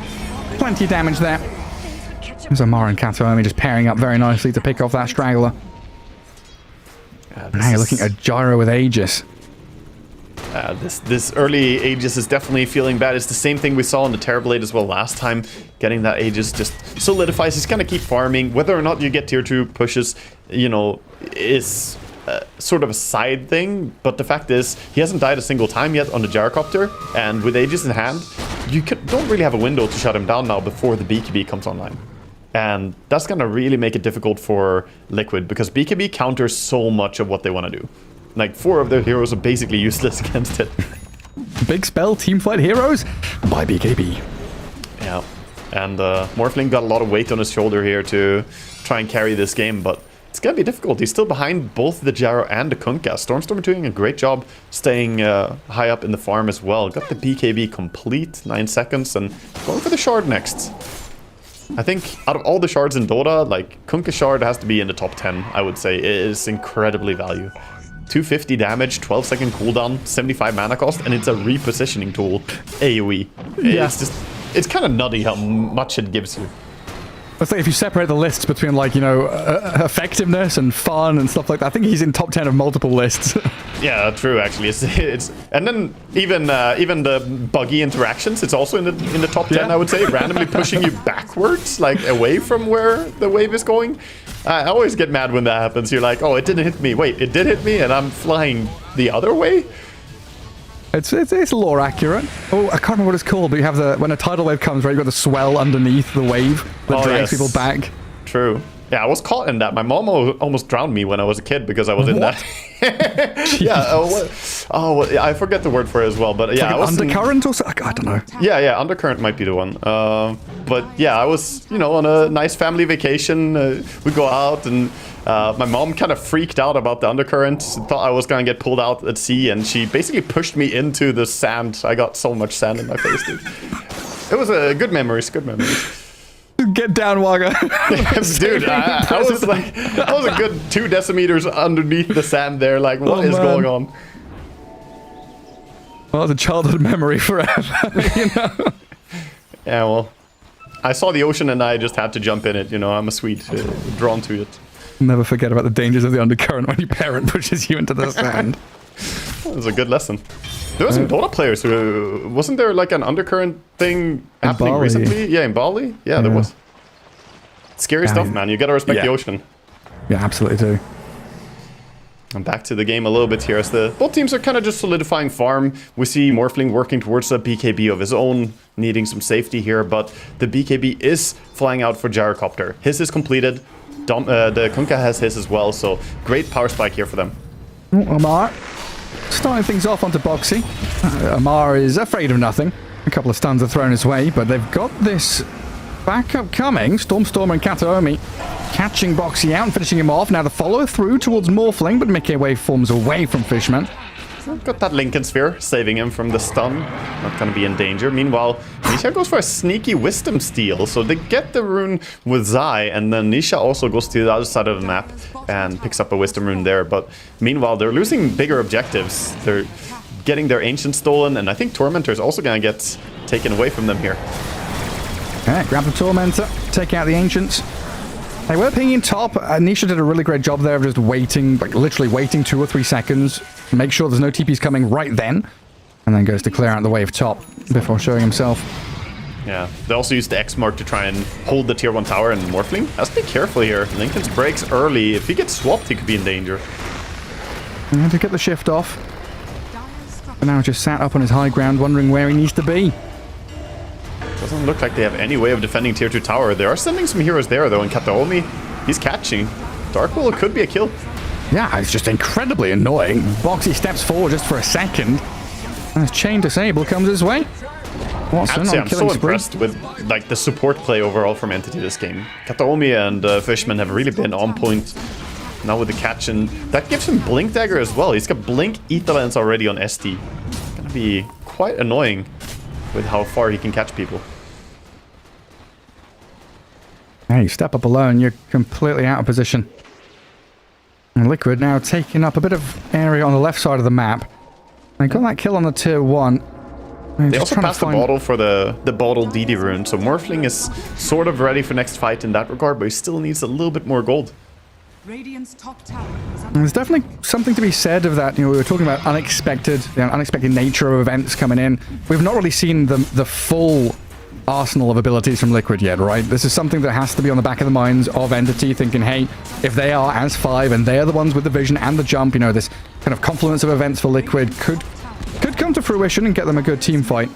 Plenty of damage there. There's Amar and Kataomi just pairing up very nicely to pick off that straggler. Now you're looking at Gyro with Aegis. This early Aegis is definitely feeling bad. It's the same thing we saw in the Terrorblade as well last time. Getting that Aegis just solidifies. He's going to keep farming. Whether or not you get tier 2 pushes, you know, is sort of a side thing. But the fact is, he hasn't died a single time yet on the Gyrocopter. And with Aegis in hand, you don't really have a window to shut him down now before the BKB comes online. And that's going to really make it difficult for Liquid, because BKB counters so much of what they want to do. Like, 4 of their heroes are basically useless against it. Big spell, teamfight heroes by BKB. Yeah, and Morphling got a lot of weight on his shoulder here to try and carry this game, but it's going to be difficult. He's still behind both the Gyro and the Kunkka. Stormstorm doing a great job staying high up in the farm as well. Got the BKB complete, 9 seconds, and going for the shard next. I think out of all the shards in Dota, like, Kunkka shard has to be in the top 10, I would say. It is incredibly value. 250 damage, 12-second cooldown, 75 mana cost, and it's a repositioning tool. AoE. Yeah. It's kind of nutty how much it gives you. Let's say if you separate the lists between, like, you know, effectiveness and fun and stuff like that, I think he's in top 10 of multiple lists. Yeah, true. Actually, it's and then even the buggy interactions, it's also in the top 10. I would say, randomly pushing you backwards, like away from where the wave is going. I always get mad when that happens. You're like, oh, it didn't hit me. Wait, it did hit me, and I'm flying the other way. It's lore accurate. Oh, I can't remember what it's called, but you have the when a tidal wave comes, right? You've got the swell underneath the wave that drags people back. True. Yeah, I was caught in that. My mom almost drowned me when I was a kid because I was in that. Yeah. I forget the word for it as well, but yeah, like I was undercurrent or something. I don't know. Yeah, undercurrent might be the one. But yeah, I was, on a nice family vacation. We go out, and my mom kind of freaked out about the undercurrent. Thought I was gonna get pulled out at sea, and she basically pushed me into the sand. I got so much sand in my face, dude. It was a good memories. Good memories. Get down, Wagga. Dude, I was a good 2 decimeters underneath the sand there. Like, what is going on? Well, it's a childhood memory forever, Yeah, well, I saw the ocean and I just had to jump in it. I'm a Swede, drawn to it. Never forget about the dangers of the undercurrent when your parent pushes you into the sand. That was a good lesson. There were some Dota players who... Wasn't there like an undercurrent thing happening recently? Yeah, in Bali? Yeah, there was. Scary stuff, man. You gotta respect the ocean. Yeah, absolutely do. And back to the game a little bit here, as both teams are kind of just solidifying farm. We see Morphling working towards a BKB of his own, needing some safety here, but the BKB is flying out for Gyrocopter. His is completed. The Kunkka has his as well, so great power spike here for them. Amar starting things off onto Boxy. Amar is afraid of nothing. A couple of stuns are thrown his way, but they've got this backup coming. Stormstormer and Kataomi catching Boxy out and finishing him off. Now the follow through towards Morphling, but Mickey Wave forms away from Fishman. Got that Lincoln Sphere, saving him from the stun. Not going to be in danger. Meanwhile, Nisha goes for a sneaky Wisdom Steal. So they get the rune with Zai, and then Nisha also goes to the other side of the map and picks up a Wisdom rune there. But meanwhile, they're losing bigger objectives. They're getting their Ancient stolen, and I think Tormentor is also going to get taken away from them here. Alright, grab the Tormentor, take out the Ancients. They were pinging top. Nisha did a really great job there of just waiting, like literally waiting 2 or 3 seconds. Make sure there's no TPs coming right then. And then goes to clear out the wave top before showing himself. Yeah, they also used the X mark to try and hold the tier 1 tower, and Morphling has to be careful here. Lincoln's breaks early. If he gets swapped, he could be in danger. And to get the shift off. But now just sat up on his high ground wondering where he needs to be. Doesn't look like they have any way of defending tier 2 tower. They are sending some heroes there though, and Kataomi, he's catching. Dark Will could be a kill. Yeah, it's just incredibly annoying. Boxy steps forward just for a second. As Chain Disable comes his way. Watson on I'm so spree. impressed with like the support play overall from Entity this game. Kataomi and Fishman have really been on point. Now with the catch, and that gives him Blink Dagger as well. He's got Blink Ether Lens already on ST. It's gonna be quite annoying with how far he can catch people. Hey, step up alone, you're completely out of position. And Liquid now taking up a bit of area on the left side of the map. They got that kill on the tier 1. They also passed the bottle for the bottle DD rune, so Morphling is sort of ready for next fight in that regard, but he still needs a little bit more gold. Radiant's top tower is under There's definitely something to be said of that. We were talking about unexpected nature of events coming in. We've not really seen the full arsenal of abilities from Liquid yet, right? This is something that has to be on the back of the minds of Entity, thinking, hey, if they are as 5 and they are the ones with the vision and the jump, this kind of confluence of events for Liquid could come to fruition and get them a good team fight.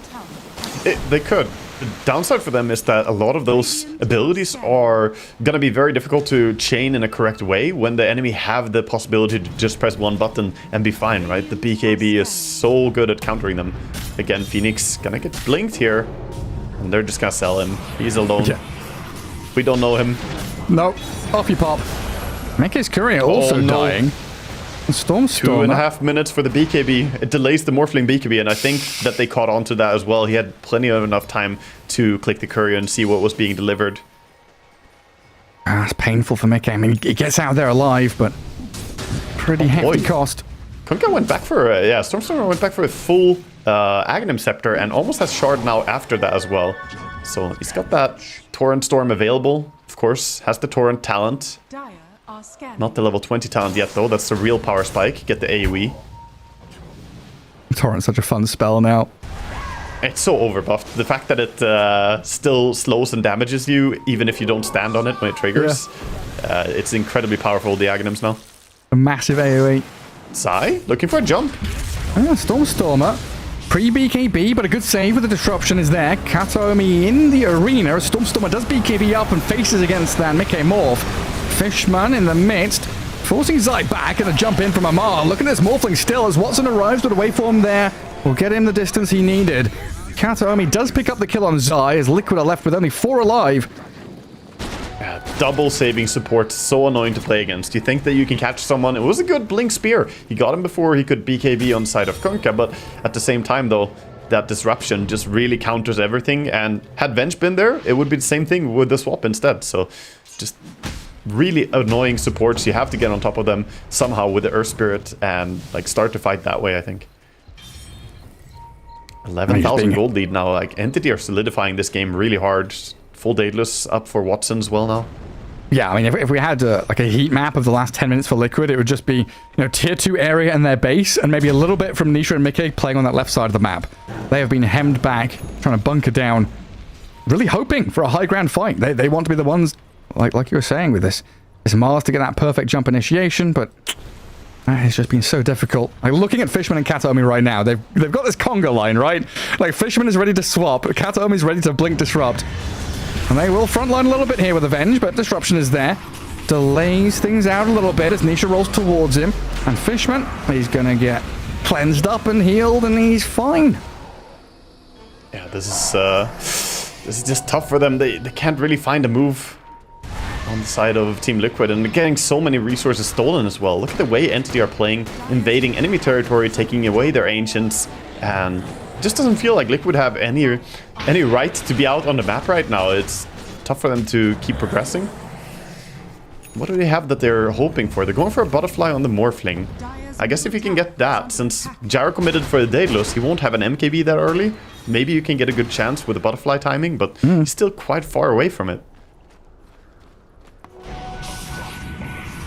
They could. The downside for them is that a lot of those abilities are going to be very difficult to chain in a correct way when the enemy have the possibility to just press 1 button and be fine, right? The BKB is so good at countering them. Again, Phoenix gonna get blinked here, and they're just gonna sell him. He's alone. Yeah. We don't know him. No. Off you pop. Mickey's courier also dying. Stormstormer. 2.5 minutes for the BKB. It delays the Morphling BKB, and I think that they caught on to that as well. He had plenty of enough time to click the courier and see what was being delivered. It's painful for Mickey. I mean, he gets out there alive, but pretty hefty cost. Kunkka went back for Stormstormer went back for a full Aghanim Scepter and almost has Shard now after that as well. So he's got that Torrent Storm available, of course, has the Torrent talent. Dire are scanning. Not the level 20 talent yet though, that's the real power spike, get the AoE. Torrent's such a fun spell now. It's so overbuffed. The fact that it still slows and damages you, even if you don't stand on it when it triggers, it's incredibly powerful, the Aghanims now. A massive AoE. Sai, looking for a jump. Stormstormer. Pre-BKB, but a good save with the disruption is there. Kataomi in the arena. Stormstormer does BKB up and faces against that Mickey Morph. Fishman in the midst, forcing Zai back and a jump in from Amar. Look at this Morphling still as Watson arrives with a waveform there. Will get him the distance he needed. Kataomi does pick up the kill on Zai as Liquid are left with only 4 alive. Double saving support, so annoying to play against. You think that you can catch someone. It was a good Blink Spear. He got him before he could BKB on side of Kunkka, but at the same time though, that disruption just really counters everything, and had Venge been there, it would be the same thing with the swap instead. So just really annoying supports. You have to get on top of them somehow with the Earth Spirit and like start to fight that way, I think. 11,000 gold lead now. Like Entity are solidifying this game really hard. Full Daedalus up for Watson as well now. Yeah, I mean, if we had like a heat map of the last 10 minutes for Liquid, it would just be, you know, tier 2 area and their base, and maybe a little bit from Nisha and Mickey playing on that left side of the map. They have been hemmed back, trying to bunker down, really hoping for a high ground fight. They want to be the ones, like you were saying, with this Mars to get that perfect jump initiation, but it's just been so difficult. Like, looking at Fishman and Kataomi right now, they've got this conga line, right? Like, Fishman is ready to swap, Kataomi is ready to blink disrupt. And they will frontline a little bit here with Avenge, but disruption is there. Delays things out a little bit as Nisha rolls towards him. And Fishman, he's going to get cleansed up and healed, and he's fine. Yeah, this is just tough for them. They can't really find a move on the side of Team Liquid, and they're getting so many resources stolen as well. Look at the way Entity are playing, invading enemy territory, taking away their Ancients, and it just doesn't feel like Liquid have any right to be out on the map right now. It's tough for them to keep progressing. What do they have that they're hoping for? They're going for a butterfly on the Morphling. I guess if you can get that, since Gyro committed for the Daedalus, he won't have an MKB that early. Maybe you can get a good chance with the butterfly timing, but he's still quite far away from it.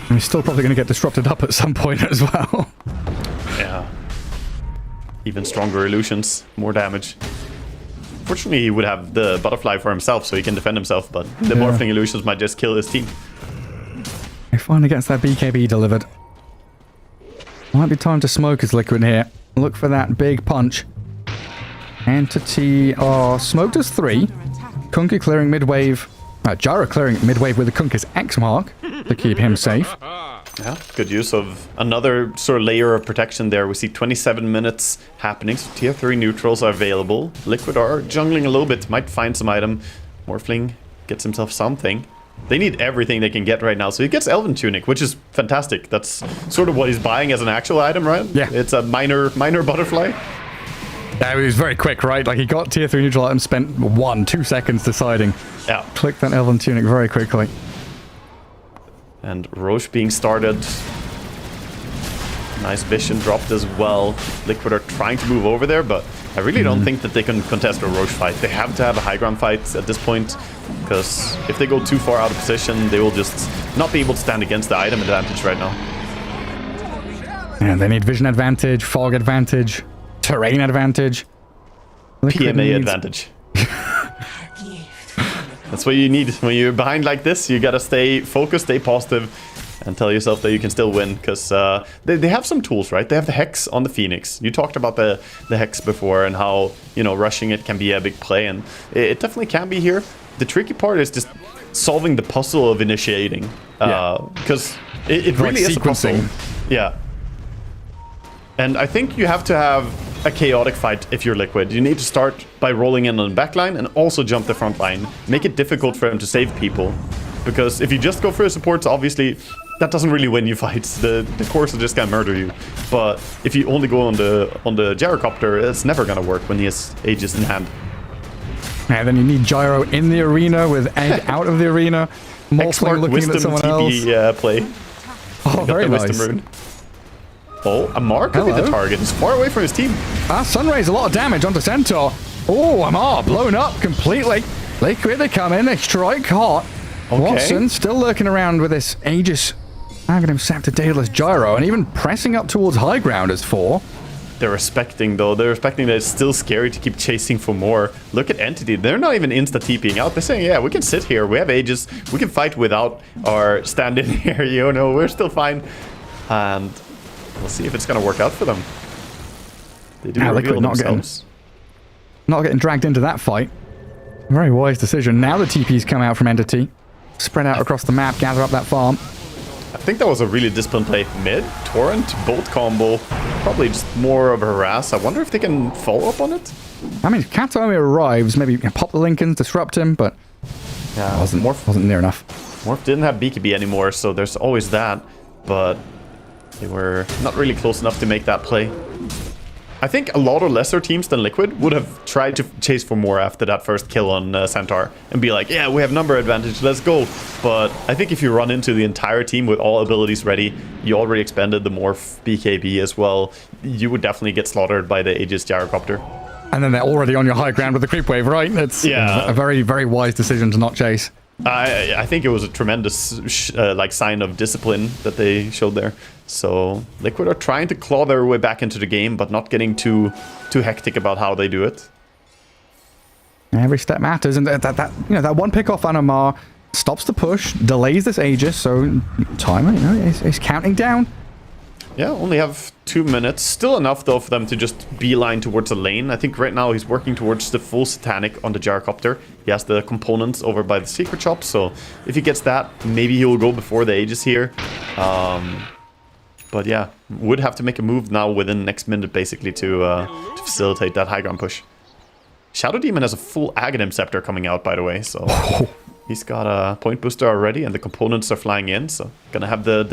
And he's still probably going to get disrupted up at some point as well. Yeah. Even stronger illusions, more damage. Fortunately, he would have the butterfly for himself, so he can defend himself, but the Morphling illusions might just kill his team. He finally gets that BKB delivered. Might be time to smoke his Liquid here. Look for that big punch. Entity are smoked as 3. Kunkka clearing mid-wave. Gyro clearing mid-wave with the Kunkka's X mark to keep him safe. Yeah, good use of another sort of layer of protection there. We see 27 minutes happening, so tier 3 neutrals are available. Liquid are jungling a little bit, might find some item. Morphling gets himself something. They need everything they can get right now, so he gets Elven Tunic, which is fantastic. That's sort of what he's buying as an actual item, right? Yeah. It's a minor butterfly. Yeah, he was very quick, right? Like, he got tier 3 neutral item, spent 2 seconds deciding. Yeah. Click that Elven Tunic very quickly. And Roche being started. Nice vision dropped as well. Liquid are trying to move over there, but I really don't think that they can contest a Roche fight. They have to have a high ground fight at this point, because if they go too far out of position, they will just not be able to stand against the item advantage right now. Yeah, they need vision advantage, fog advantage, terrain advantage. Liquid PMA advantage. That's what you need. When you're behind like this, you gotta stay focused, stay positive, and tell yourself that you can still win, because they have some tools, right? They have the Hex on the Phoenix. You talked about the Hex before and how, you know, rushing it can be a big play, and it definitely can be here. The tricky part is just solving the puzzle of initiating, because it really is a puzzle. Yeah. And I think you have to have a chaotic fight if you're Liquid. You need to start by rolling in on the backline and also jump the front line. Make it difficult for them to save people. Because if you just go for the supports, obviously, that doesn't really win you fights. The cores are just gonna murder you. But if you only go on the gyrocopter, it's never gonna work when he has Aegis in hand. And then you need Gyro in the arena with Egg out of the arena. Morphling looking wisdom at someone TP else. play. Oh, Got very the wisdom nice. rune. Oh, Amar could be the Hello. target. He's far away from his team. Sunray's a lot of damage onto Centaur. Oh, Amar blown up completely. Liquid, they come in, they strike hot. Okay. Watson still lurking around with this Aegis. Having him sapped to Daedalus Gyro and even pressing up towards high ground as 4. They're respecting, though. They're respecting that it's still scary to keep chasing for more. Look at Entity. They're not even insta-TPing out. They're saying, yeah, we can sit here. We have Aegis. We can fight without our stand-in here. You know, we're still fine. And we'll see if it's going to work out for them. They do reveal themselves. Not getting dragged into that fight. Very wise decision. Now the TP's come out from Entity. Spread out across the map, gather up that farm. I think that was a really disciplined play. Mid, Torrent, bolt combo. Probably just more of a harass. I wonder if they can follow up on it. I mean, if Katomi arrives, maybe pop the Lincoln, disrupt him, but yeah, wasn't near enough. Morph didn't have BKB anymore, so there's always that. But they were not really close enough to make that play. I think a lot of lesser teams than Liquid would have tried to chase for more after that first kill on Centaur and be like, yeah, we have number advantage, let's go. But I think if you run into the entire team with all abilities ready, you already expended the Morph BKB as well, you would definitely get slaughtered by the Aegis Gyrocopter. And then they're already on your high ground with the creep wave, right? It's a very, very wise decision to not chase. I think it was a tremendous sign of discipline that they showed there. So Liquid are trying to claw their way back into the game, but not getting too hectic about how they do it. Every step matters, and that one pick off Anamar stops the push, delays this Aegis, so timer, is counting down. Yeah, only have 2 minutes. Still enough, though, for them to just beeline towards the lane. I think right now he's working towards the full Satanic on the Gyrocopter. He has the components over by the Secret Shop, so if he gets that, maybe he will go before the Aegis here. But yeah, would have to make a move now within the next minute, basically, to facilitate that high ground push. Shadow Demon has a full Aghanim Scepter coming out, by the way, so... He's got a point booster already, and the components are flying in, so gonna have the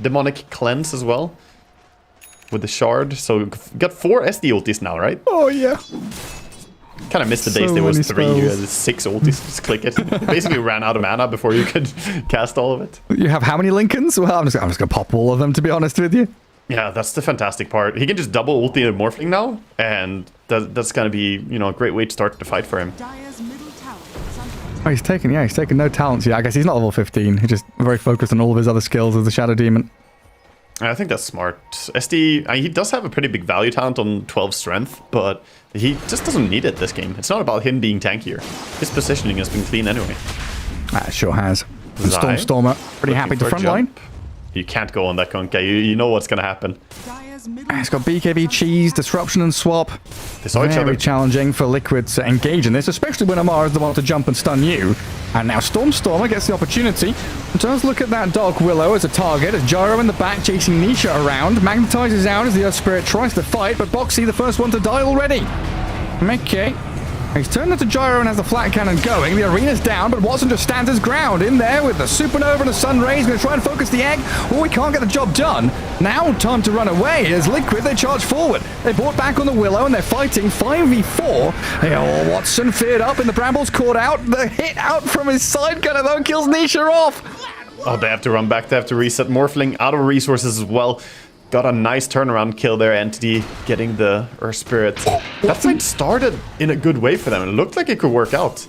demonic cleanse as well with the shard. So got 4 SD ultis now, right? Oh yeah. Kind of missed the days there was 3, you had 6 ultis. Just click it. Basically ran out of mana before you could cast all of it. You have how many Lincolns? Well, I'm just gonna pop all of them, to be honest with you. Yeah, that's the fantastic part. He can just double ulti a Morphling now, and that's gonna be a great way to start the fight for him. Oh, he's taken no talents yet. I guess he's not level 15. He's just very focused on all of his other skills as the Shadow Demon. I think that's smart. SD, he does have a pretty big value talent on 12 strength, but he just doesn't need it this game. It's not about him being tankier. His positioning has been clean anyway. It sure has. Stormer, pretty happy to frontline. You can't go on that Kunkka. You know what's going to happen. It's got BKB, cheese, disruption, and swap. They saw each other. Very challenging for Liquid to engage in this, especially when Amar is the one to jump and stun you. And now Stormer gets the opportunity. Does look at that Dark Willow as a target, as Gyro in the back chasing Nisha around. Magnetizes out as the Earth Spirit tries to fight, but Boxy the first one to die already. Okay. He's turned into Gyro and has the flat cannon going. The arena's down, but Watson just stands his ground in there with the supernova and the sun rays. Going to try and focus the egg. Oh, he can't get the job done. Now time to run away. As Liquid, they charge forward. They brought back on the Willow and they're fighting 5v4. Oh, Watson feared up and the Brambles caught out. The hit out from his side gunner though kills Nisha off. Oh, they have to run back. They have to reset. Morphling out of resources as well. Got a nice turnaround kill there, Entity, getting the Earth Spirit. That fight started in a good way for them. It looked like it could work out.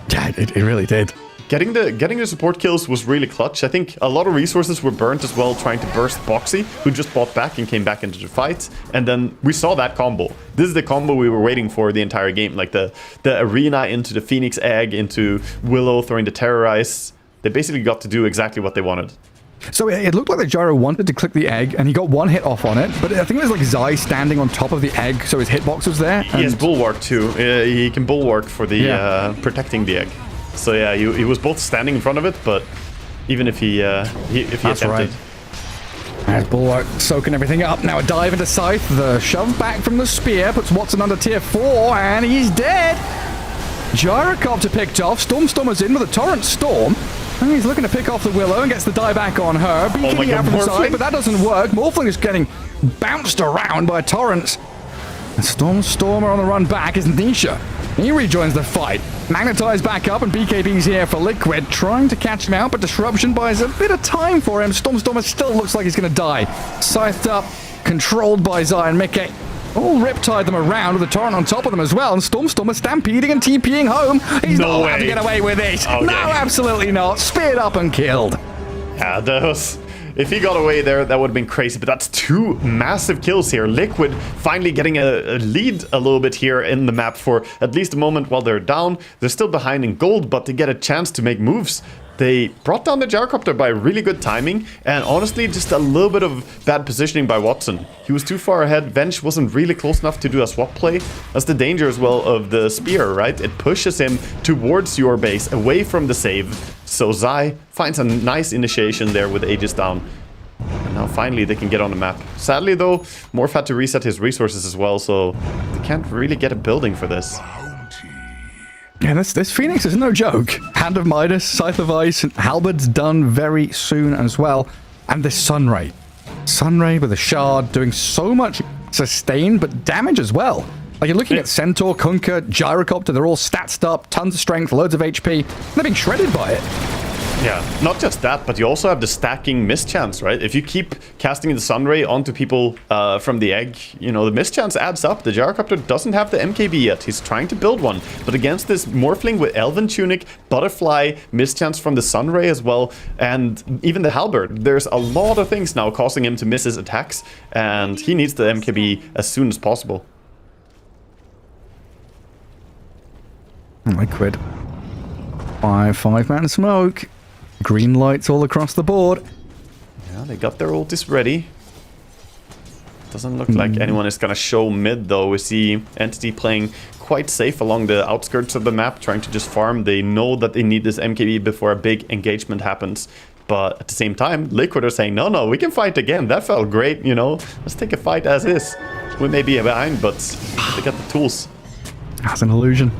Yeah, it really did. Getting the support kills was really clutch. I think a lot of resources were burnt as well, trying to burst Boxy, who just bought back and came back into the fight. And then we saw that combo. This is the combo we were waiting for the entire game. Like the arena into the Phoenix Egg, into Willow throwing the Terrorize. They basically got to do exactly what they wanted. So it looked like the Gyro wanted to click the egg, and he got one hit off on it, but I think it was like Zai standing on top of the egg, so his hitbox was there. He has Bulwark too. He can Bulwark for the protecting the egg. So yeah, he was both standing in front of it, but even if he attempted. Right. There's Bulwark soaking everything up. Now a dive into Scythe. The shove back from the spear puts Watson under tier 4, and he's dead. Gyrocopter picked off. Stormer's in with a Torrent Storm. And he's looking to pick off the Willow and gets the die back on her. BKB out from the side, but that doesn't work. Morphling is getting bounced around by Torrents. And Stormer on the run back is Nisha. He rejoins the fight. Magnetized back up, and BKB's here for Liquid, trying to catch him out, but Disruption buys a bit of time for him. Stormstormer still looks like he's going to die. Scythed up, controlled by Zai and Mickey. All riptide them around with the torrent on top of them as well, and Stormstormer stampeding and TPing home. He's not allowed to get away with it. Okay. No, absolutely not. Speared up and killed. Yeah, that was... If he got away there, that would have been crazy, but that's 2 massive kills here. Liquid finally getting a lead a little bit here in the map for at least a moment while they're down. They're still behind in gold, but they get a chance to make moves. They brought down the gyrocopter by really good timing, and honestly, just a little bit of bad positioning by Watson. He was too far ahead. Venge wasn't really close enough to do a swap play. That's the danger as well of the spear, right? It pushes him towards your base, away from the save. So Zai finds a nice initiation there with Aegis down. And now finally they can get on the map. Sadly though, Morph had to reset his resources as well, so they can't really get a building for this. Yeah, this Phoenix is no joke. Hand of Midas, Scythe of Ice, and Halberd's done very soon as well. And this Sunray. Sunray with a shard doing so much sustain, but damage as well. Like, you're looking at Centaur, Kunkka, Gyrocopter, they're all statsed up, tons of strength, loads of HP. They're being shredded by it. Yeah, not just that, but you also have the stacking mischance, right? If you keep casting the Sunray onto people from the egg, you know, the mischance adds up. The Gyrocopter doesn't have the MKB yet. He's trying to build one. But against this Morphling with Elven Tunic, Butterfly, mischance from the Sunray as well, and even the Halberd, there's a lot of things now causing him to miss his attacks, and he needs the MKB as soon as possible. Liquid. 5-man smoke. Green lights all across the board. Yeah, they got their ultis ready. Doesn't look like anyone is gonna show mid though. We see Entity playing quite safe along the outskirts of the map, trying to just farm. They know that they need this MKB before a big engagement happens. But at the same time, Liquid are saying, no, we can fight again. That felt great, you know. Let's take a fight as is. We may be behind, but they got the tools. That's an illusion.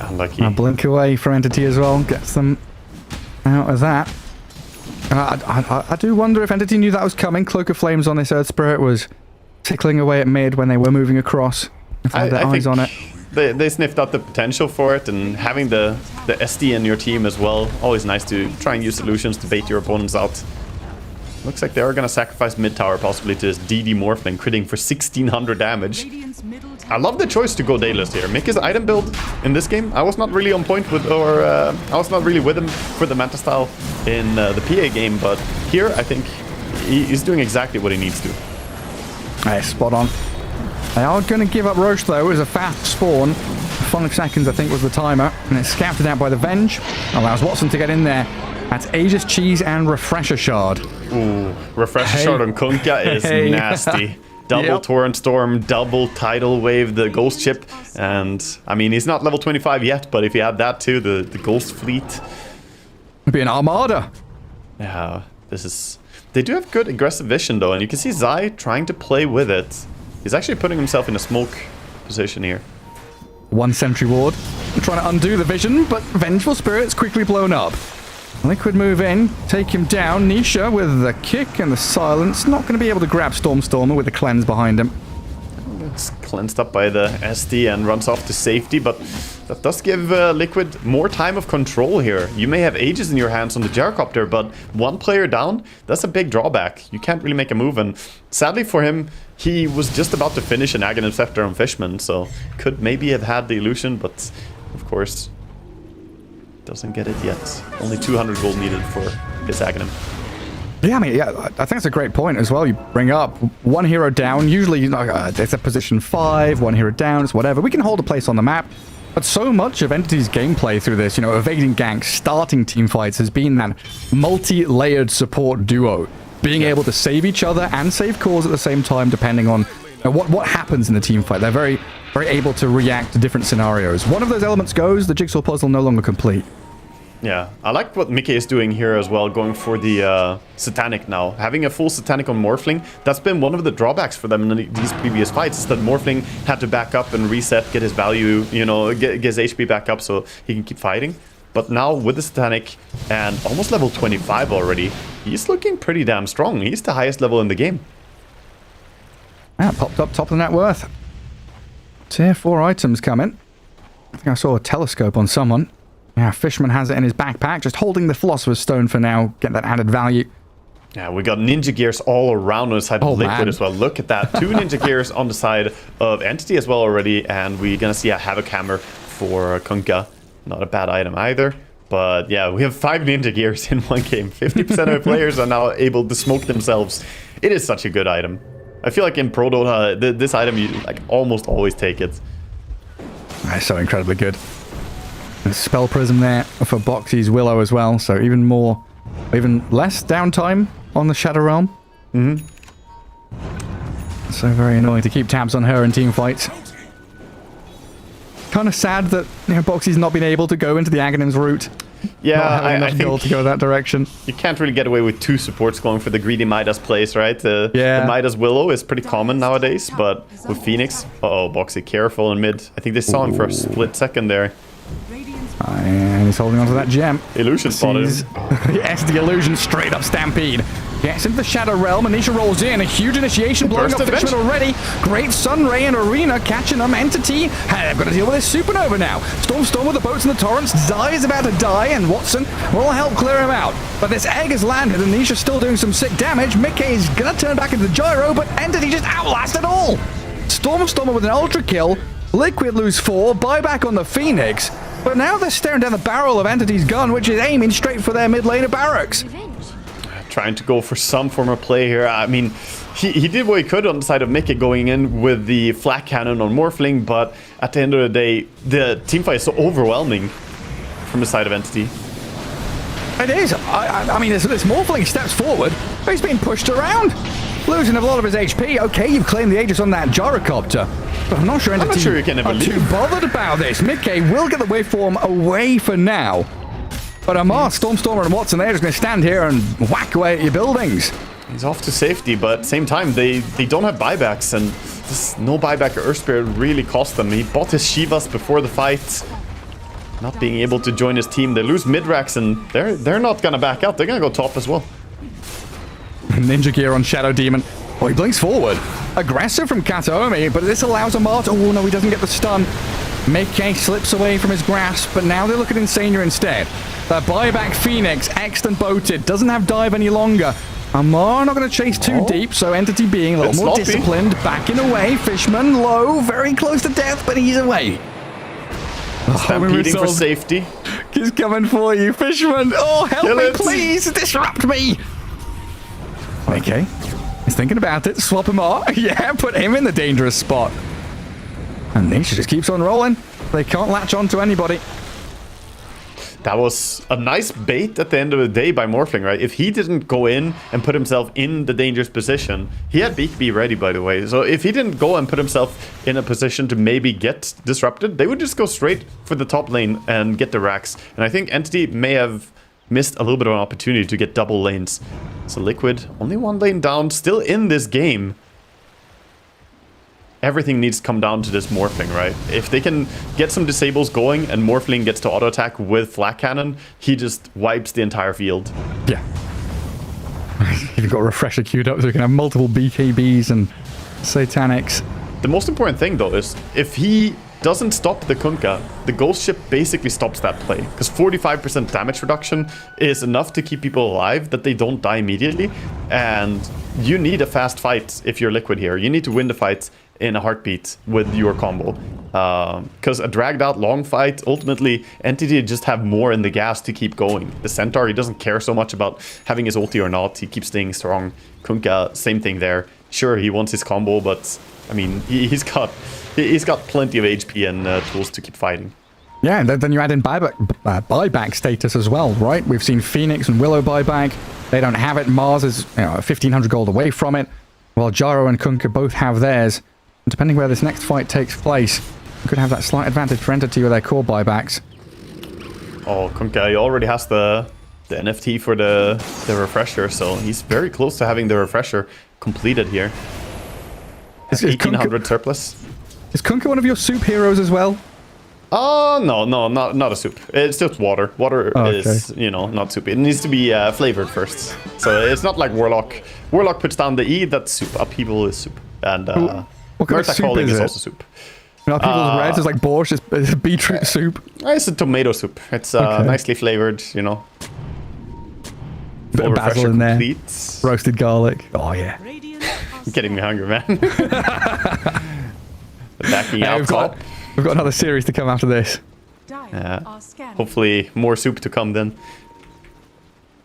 Unlucky. A blink away from Entity as well. Gets them out of that. I do wonder if Entity knew that was coming. Cloak of Flames on this Earth Spirit was tickling away at mid when they were moving across. If they had their eyes on it. They sniffed out the potential for it, and having the SD in your team as well, always nice to try and use solutions to bait your opponents out. Looks like they are going to sacrifice mid tower possibly to this DD Morphling, critting for 1600 damage. I love the choice to go Daedalus here. Mickey's item build in this game, I was not really on point with, or I was not really with him for the Manta style in the PA game, but here I think he's doing exactly what he needs to. Hey, spot on. They are going to give up Roche though. It was a fast spawn. 5 seconds I think was the timer, and it's scouted out by the Venge. Allows Watson to get in there. That's Aegis Cheese and Refresher Shard. Ooh, Refresher Shard on Kunkka is nasty. Double Torrent Storm, double Tidal Wave, the Ghost Chip. And, I mean, he's not level 25 yet, but if you add that too, the Ghost Fleet. It'd be an Armada. Yeah, this is... They do have good aggressive vision though, and you can see Zai trying to play with it. He's actually putting himself in a smoke position here. 1 sentry ward. Trying to undo the vision, but Vengeful Spirit's quickly blown up. Liquid move in, take him down. Nisha with the kick and the silence. Not going to be able to grab Stormstormer with the cleanse behind him. It's cleansed up by the SD and runs off to safety, but that does give Liquid more time of control here. You may have Aegis in your hands on the Gyrocopter, but 1 player down, that's a big drawback. You can't really make a move, and sadly for him, he was just about to finish an Aghanim Scepter on Fishman, so could maybe have had the illusion, but of course... doesn't get it yet. Only 200 gold needed for his Aghanim. Yeah, I mean, I think that's a great point as well. You bring up 1 hero down. Usually, it's a position 5, 1 hero down, it's whatever. We can hold a place on the map. But so much of Entity's gameplay through this, evading ganks, starting team fights, has been that multi-layered support duo. Being able to save each other and save cores at the same time, depending on what happens in the team fight. They're very, very able to react to different scenarios. One of those elements goes, the jigsaw puzzle no longer complete. Yeah, I like what Mickey is doing here as well, going for the Satanic now. Having a full Satanic on Morphling, that's been one of the drawbacks for them in these previous fights, is that Morphling had to back up and reset, get his value, get his HP back up so he can keep fighting. But now with the Satanic and almost level 25 already, he's looking pretty damn strong. He's the highest level in the game. Popped up top of the net worth. Tier 4 items coming. I think I saw a telescope on someone. Yeah, Fishman has it in his backpack, just holding the Philosopher's Stone for now. Get that added value. Yeah, we got ninja gears all around on the side of Liquid man. as well. Look at that. 2 ninja gears on the side of Entity as well already. And we're going to see a Havoc Hammer for Kunkka. Not a bad item either. But yeah, we have 5 ninja gears in one game. 50% of the players are now able to smoke themselves. It is such a good item. I feel like in Pro Dota, this item, you like almost always take it. That's so incredibly good. And Spell Prism there for Boxy's Willow as well. So even less downtime on the Shadow Realm. So very annoying to keep tabs on her in team fights. Kind of sad that Boxy's not been able to go into the Aghanim's route. Yeah, I think to go that direction. You can't really get away with 2 supports going for the greedy Midas plays, right? The Midas Willow is pretty common nowadays, but with Phoenix, Boxy, careful in mid. I think they saw him for a split second there. And he's holding on to that gem. Illusion spotted him. Yes, the Illusion straight up Stampede. Gets into the Shadow Realm. Anisha rolls in. A huge initiation blowing up Fishman already. Great Sunray and Arena catching them. Entity. Hey, I've got to deal with this Supernova now. Storm with the boats and the torrents. Zai is about to die, and Watson will help clear him out. But this egg has landed, and Anisha's still doing some sick damage. Mickey's going to turn back into the Gyro, but Entity just outlasted all. Stormer with an Ultra Kill. Liquid lose 4. Buyback on the Phoenix. But now they're staring down the barrel of Entity's gun, which is aiming straight for their mid lane of barracks. Trying to go for some form of play here. I mean, he did what he could on the side of Mickey going in with the flak cannon on Morphling, but at the end of the day, the teamfight is so overwhelming from the side of Entity. It is. I mean, this Morphling steps forward, but he's being pushed around. Losing a lot of his HP. Okay, you've claimed the Aegis on that Gyrocopter, but I'm not sure Entity you can ever are too bothered about this. Mickey will get the waveform away for now. But Amar, Stormer, and Watson, they're just going to stand here and whack away at your buildings. He's off to safety, but at the same time, they don't have buybacks, and this no buyback of Earth Spirit really cost them. He bought his Shivas before the fight. Not being able to join his team. They lose mid-racks, and they're not going to back out. They're going to go top as well. Ninja gear on Shadow Demon. Oh, he blinks forward. Aggressive from Kataomi, but this allows Amar to... Oh, no, he doesn't get the stun. Mickey slips away from his grasp, but now they look at Insania instead. The buyback Phoenix, Xed and boated, doesn't have dive any longer. Amar not going to chase too deep, so Entity being a little more disciplined, backing away. Fishman low, very close to death, but he's away. Stampeding for safety. He's coming for you, Fishman. Oh, help me, please. Disrupt me. Okay. He's thinking about it. Swap him off. Yeah, put him in the dangerous spot. And Nisha just keeps on rolling. They can't latch on to anybody. That was a nice bait at the end of the day by Morphling, right? If he didn't go in and put himself in the dangerous position, he had BKB ready, by the way. So if he didn't go and put himself in a position to maybe get disrupted, they would just go straight for the top lane and get the racks. And I think Entity may have missed a little bit of an opportunity to get double lanes. So Liquid, only 1 lane down, still in this game. Everything needs to come down to this Morphling, right? If they can get some disables going and Morphling gets to auto attack with Flak Cannon, he just wipes the entire field. Yeah. You've got Refresher queued up so you can have multiple BKBs and Satanics. The most important thing, though, is if he doesn't stop the Kunkka, the Ghost Ship basically stops that play. Because 45% damage reduction is enough to keep people alive that they don't die immediately. And you need a fast fight if you're Liquid here. You need to win the fight in a heartbeat with your combo. Because a dragged out long fight, ultimately, Entity just have more in the gas to keep going. The Centaur, he doesn't care so much about having his ulti or not. He keeps staying strong. Kunkka, same thing there. Sure, he wants his combo, but I mean, he's got plenty of HP and tools to keep fighting. Yeah, and then you add in buyback status as well, right? We've seen Phoenix and Willow buyback. They don't have it. Mars is 1,500 gold away from it, while Gyro and Kunkka both have theirs. And depending where this next fight takes place, you could have that slight advantage for Entity with their core buybacks. Oh, Kunkka, he already has the NFT for the refresher, so he's very close to having the refresher completed here. Is 1,800 surplus. Is Kunkka one of your soup heroes as well? Oh, no, not a soup. It's just water. Water is, not soup. It needs to be flavored first. So it's not like Warlock. Warlock puts down the E, that's soup. Upheaval is soup. And what kind of soup Calling is is it? also soup. You know, people's reds is like borscht, it's beetroot soup. It's a tomato soup. It's nicely flavored, you know. Bit of basil in there. Roasted garlic. Oh, yeah. Getting me hungry, man. Backing out top. We've got another series to come after this. Yeah. Hopefully more soup to come then.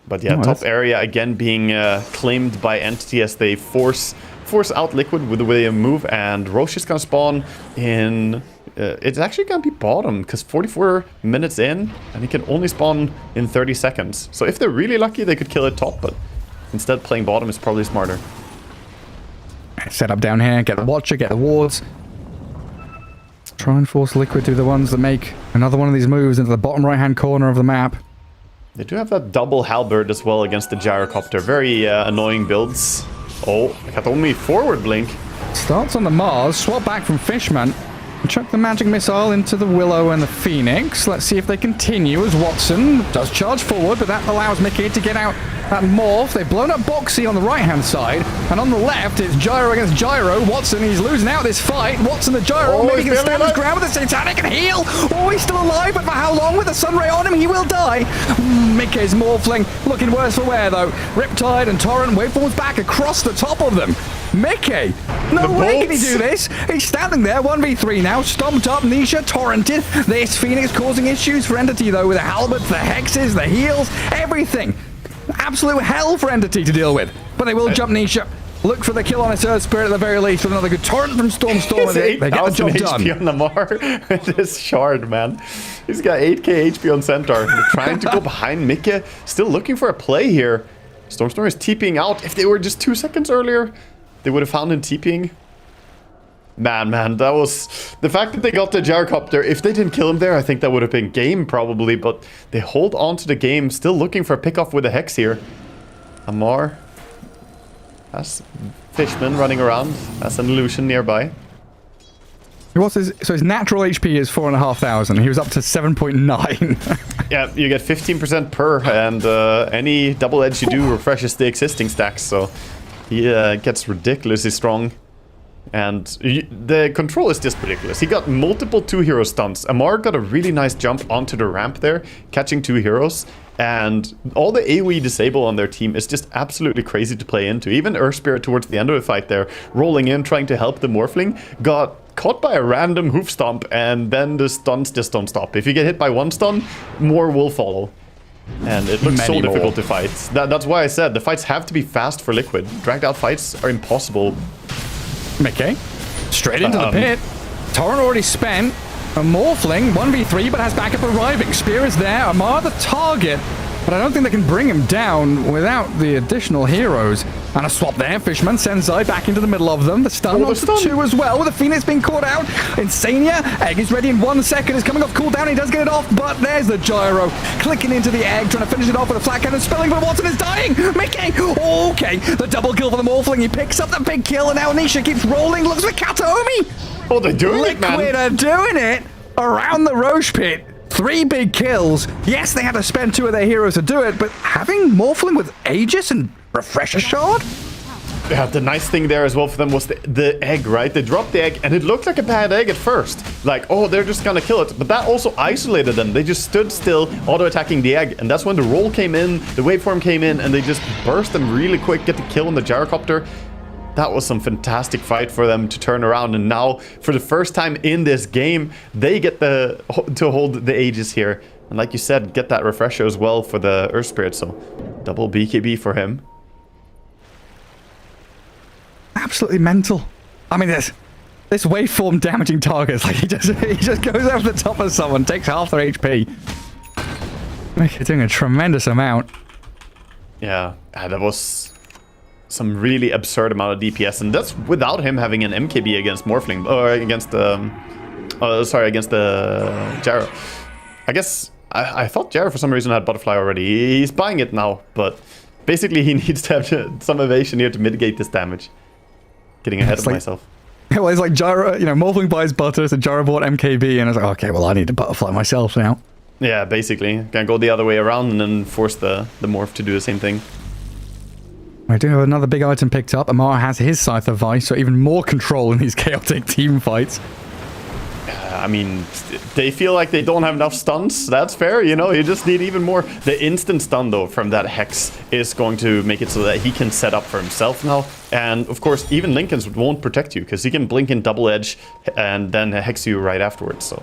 But yeah, top area again being claimed by Entity as they force out Liquid with the way they move, and Roche is gonna spawn in. It's actually gonna be bottom because 44 minutes in, and he can only spawn in 30 seconds. So if they're really lucky, they could kill it top, but instead playing bottom is probably smarter. Set up down here, get the Watcher, get the wards. Try and force Liquid to be the ones that make another one of these moves into the bottom right-hand corner of the map. They do have that double halberd as well against the gyrocopter. Very annoying builds. Oh, got only forward blink. Starts on the Mars, swap back from Fishman. Chuck the magic missile into the Willow and the Phoenix. Let's see if they continue as Watson does charge forward, but that allows Mickey to get out that morph. They've blown up Boxy on the right-hand side, and on the left, it's Gyro against Gyro. Watson, he's losing out this fight. Watson, the Gyro, maybe he can stand his ground with the Satanic and heal. Oh, he's still alive, but for how long? With the Sunray on him, he will die. Mickey's morphling, looking worse for wear, though. Riptide and Torrent, waveforms back across the top of them. Mickey! No way can he do this! He's standing there, 1v3 now, stomped up, Nisha, torrented. This Phoenix causing issues for Entity, though, with the halberds, the hexes, the heals, everything. Absolute hell for Entity to deal with. But they will jump Nisha. Look for the kill on his Earth Spirit at the very least with another good torrent from Storm. They get the job done. HP on Lamar with this shard, man. He's got 8k HP on Centaur. They're trying to go behind Mickey. Still looking for a play here. Storm is TPing out. If they were just 2 seconds earlier, they would have found him TPing. Man, that was... The fact that they got the gyrocopter, if they didn't kill him there, I think that would have been game probably, but they hold on to the game, still looking for a pickoff with a Hex here. Amar. That's Fishman running around. That's an illusion nearby. So his natural HP is 4,500. He was up to 7.9. Yeah, you get 15% per, and any double edge you do refreshes the existing stacks, so he gets ridiculously strong. And the control is just ridiculous. He got multiple 2-hero stunts. Amar got a really nice jump onto the ramp there, catching 2 heroes. And all the AoE disable on their team is just absolutely crazy to play into. Even Earth Spirit towards the end of the fight there, rolling in, trying to help the Morphling, got caught by a random hoof stomp, and then the stuns just don't stop. If you get hit by 1 stun, more will follow. And it looks so difficult to fight. That's why I said the fights have to be fast for Liquid. Dragged out fights are impossible. Mickey, straight into the pit. Torrent already spent. A Morphling, 1v3, but has backup arriving. Spear is there. Amar the target, but I don't think they can bring him down without the additional heroes. And a swap there. Fishman sends Zai back into the middle of them. The stun onto 2 as well, with the Phoenix being caught out. Insania, Egg is ready in 1 second. It's coming off cooldown. He does get it off, but there's the Gyro. Clicking into the Egg, trying to finish it off with a flat cannon. Spilling, but Watson is dying. Mickey, okay. The double kill for the Morphling. He picks up the big kill, and now Nisha keeps rolling. Looks for Kataomi. Oh, they're doing it, man. Liquid are doing it around the Roche pit. 3 big kills. Yes, they had to spend 2 of their heroes to do it, but having Morphling with Aegis and Refresher Shard? Yeah, the nice thing there as well for them was the egg, right? They dropped the egg, and it looked like a bad egg at first. Like, oh, they're just gonna kill it. But that also isolated them. They just stood still, auto-attacking the egg. And that's when the roll came in, the waveform came in, and they just burst them really quick, get the kill on the gyrocopter. That was some fantastic fight for them to turn around, and now, for the first time in this game, they get to hold the Aegis here. And like you said, get that refresher as well for the Earth Spirit, so double BKB for him. Absolutely mental. I mean, this waveform damaging targets, like he just goes over the top of someone, takes half their HP. They're doing a tremendous amount. Yeah, that was some really absurd amount of DPS, and that's without him having an MKB against Morphling, or against against the Gyro. I guess I thought Gyro for some reason had Butterfly already. He's buying it now, but basically he needs to have some evasion here to mitigate this damage. Getting ahead of myself. Well, it's like Gyro, you know, Morphling buys Butter, so Gyro bought MKB, and I was like, okay, well, I need to Butterfly myself now. Yeah, basically. Can go the other way around and then force the Morph to do the same thing. I do have another big item picked up. Amar has his Scythe of Vice, so even more control in these chaotic team fights. I mean, they feel like they don't have enough stuns. That's fair, you know, you just need even more. The instant stun, though, from that Hex is going to make it so that he can set up for himself now. And, of course, even Lincoln's won't protect you, because he can blink in double edge and then Hex you right afterwards. So,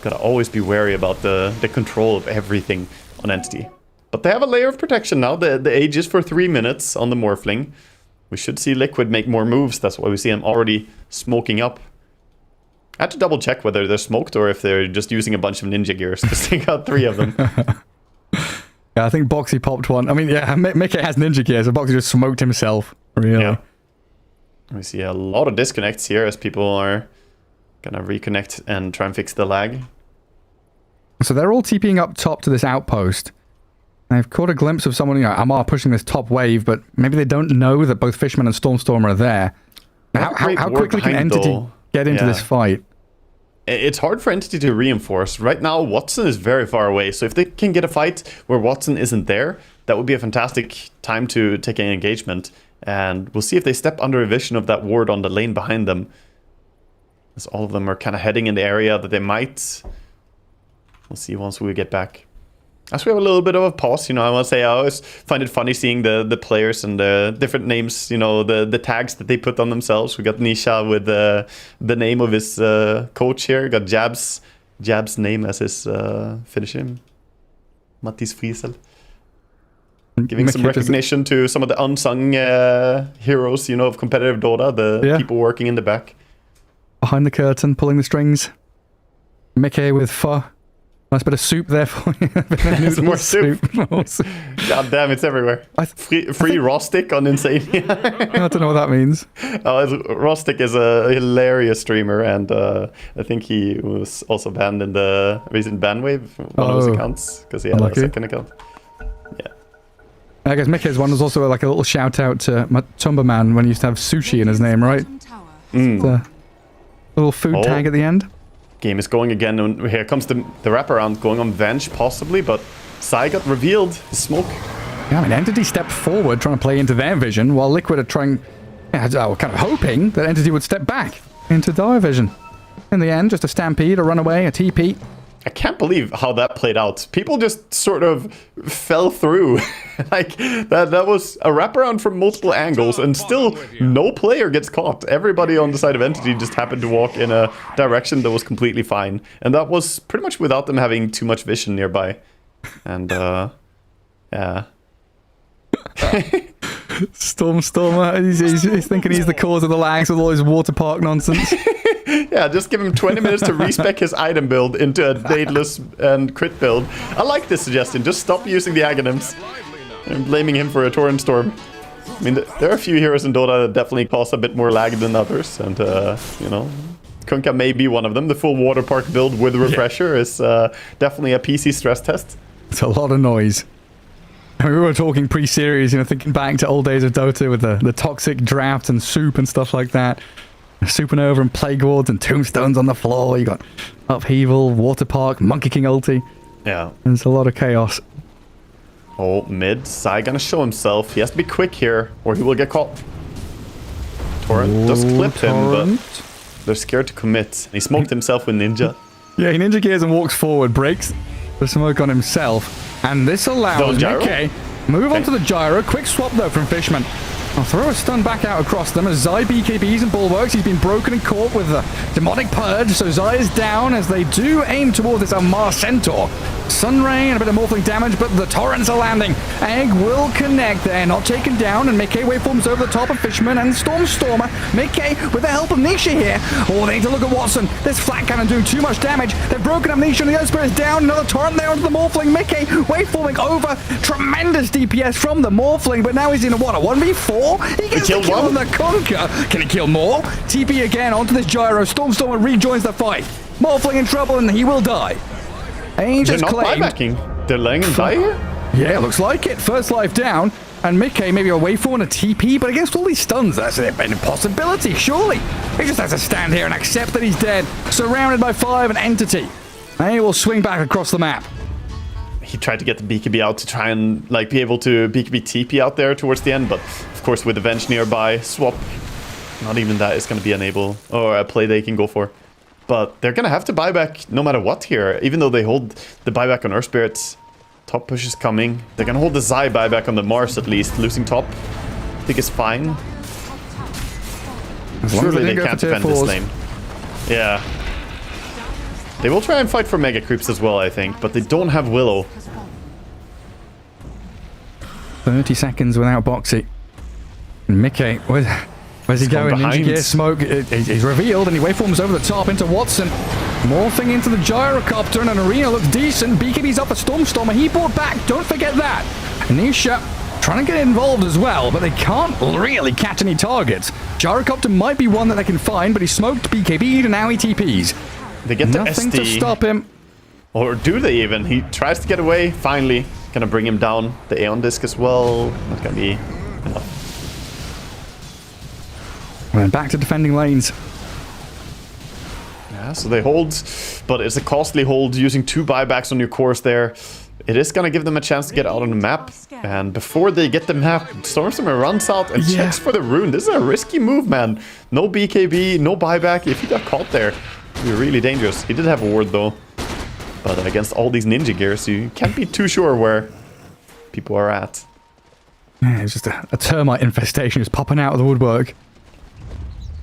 gotta always be wary about the control of everything on Entity. But they have a layer of protection now. The age is for 3 minutes on the Morphling. We should see Liquid make more moves. That's why we see him already smoking up. I had to double check whether they're smoked or if they're just using a bunch of ninja gears to stick out 3 of them. Yeah, I think Boxy popped one. I mean, yeah, Mickey has ninja gears, so Boxy just smoked himself. Really. Yeah. We see a lot of disconnects here as people are gonna reconnect and try and fix the lag. So they're all TPing up top to this outpost. They've caught a glimpse of someone, you know, Amar pushing this top wave, but maybe they don't know that both Fishman and Stormstormer are there. How quickly can Entity get into this fight? It's hard for Entity to reinforce. Right now, Watson is very far away, so if they can get a fight where Watson isn't there, that would be a fantastic time to take an engagement. And we'll see if they step under a vision of that ward on the lane behind them. As all of them are kind of heading in the area that they might. We'll see once we get back. As we have a little bit of a pause, you know, I want to say I always find it funny seeing the players and the different names, you know, the tags that they put on themselves. We got Nisha with the name of his coach here. We got Jab's name as his finisher. Mattis Friesel. Giving some recognition to some of the unsung heroes, you know, of competitive Dota, the people working in the back. Behind the curtain, pulling the strings. Mickey with pho. Nice bit of soup there for you. More soup. God damn, it's everywhere. Free raw stick on Insania. I don't know what that means. Raw stick is a hilarious streamer, and I think he was also banned in the recent ban wave, one of his accounts, because he had a second account. Yeah. I guess Mickey's one was also like a little shout out to Matumba Man when he used to have sushi in his name, right? The little food tag at the end. Game is going again, and here comes the wraparound going on Venge possibly, but Sai got revealed. The smoke. Yeah, I mean, Entity stepped forward trying to play into their vision, while Liquid are trying, kind of hoping that Entity would step back into their vision. In the end, just a stampede, a runaway, a TP. I can't believe how that played out. People just sort of fell through. Like, that was a wraparound from multiple angles, and still no player gets caught. Everybody on the side of Entity just happened to walk in a direction that was completely fine. And that was pretty much without them having too much vision nearby. And, yeah. Stormer, he's thinking he's the cause of the lags with all his water park nonsense. Yeah, just give him 20 minutes to respec his item build into a Daedalus and crit build. I like this suggestion. Just stop using the Aghanims. I'm blaming him for a Torrent Storm. I mean, there are a few heroes in Dota that definitely cause a bit more lag than others. And, you know, Kunkka may be one of them. The full water park build with refresher is definitely a PC stress test. It's a lot of noise. I mean, we were talking pre-series, you know, thinking back to old days of Dota with the toxic draft and soup and stuff like that. Supernova and Plague Wards and Tombstones on the floor. You got Upheaval, Water Park, Monkey King ulti. Yeah. There's a lot of chaos. Oh, mid. Sai gonna show himself. He has to be quick here, or he will get caught. Torrent does clip him, but they're scared to commit. He smoked himself with Ninja. Yeah, he Ninja gears and walks forward, breaks the smoke on himself, and this allows Mickey move on to the gyro. Quick swap though from Fishman. I'll throw a stun back out across them as Zai BKBs and bulwarks. He's been broken and caught with the demonic purge, so Zai is down as they do aim towards this Amar Centaur. Sunray and a bit of morphling damage, but the torrents are landing. Egg will connect there, not taken down, and Mickey waveforms over the top of Fishman and Stormer. Mickey with the help of Nisha here. Oh, they need to look at Watson. This flat cannon doing too much damage. They've broken up Nisha and the Earthspirit is down. Another torrent there onto the morphling. Mickey waveforming over. Tremendous DPS from the morphling, but now he's in a 1v4. He gets the kill on the Kunkka. Can he kill more? TP again onto this gyro. Stormer rejoins the fight. Morphling in trouble and he will die. Angels claimed. They're letting him die here? Yeah, looks like it. First life down. And Mickey maybe a waveform and a TP, but against all these stuns, that's an impossibility, surely. He just has to stand here and accept that he's dead. Surrounded by 5 and Entity. And he will swing back across the map. He tried to get the BKB out to try and like be able to BKB TP out there towards the end, but of course with the Venge nearby, swap, not even that is going to be unable, or a play they can go for. but they're gonna have to buy back no matter what here. Even though they hold the buyback on Earth Spirits, top push is coming. They're gonna hold the Zai buyback on the Mars at least. Losing top, I think is fine. Surely they can't defend this lane. Yeah. They will try and fight for Mega Creeps as well, I think, but they don't have Willow. 30 seconds without Boxy. And Mickey, where's he going? Ninja Gear smoke. He's revealed and he waveforms over the top into Watson. Morphing into the gyrocopter and an arena looks decent. BKB's up for Stormstormer. He brought back. Don't forget that. Anisha trying to get involved as well, but they can't really catch any targets. Gyrocopter might be one that they can find, but he smoked BKB'd and now he TPs. They get the Nothing SD. to stop him. Or do they even? He tries to get away, finally. Gonna bring him down. The Aeon Disc as well. Not gonna be enough. Well, back to defending lanes. Yeah, so they hold, but it's a costly hold using 2 buybacks on your course there. It is gonna give them a chance to get out on the map. And before they get the map, Stormstormer runs out and checks for the rune. This is a risky move, man. No BKB, no buyback. If he got caught there, it'd be really dangerous. He did have a ward though. But against all these ninja gears, you can't be too sure where people are at. Yeah, it's just a termite infestation just popping out of the woodwork.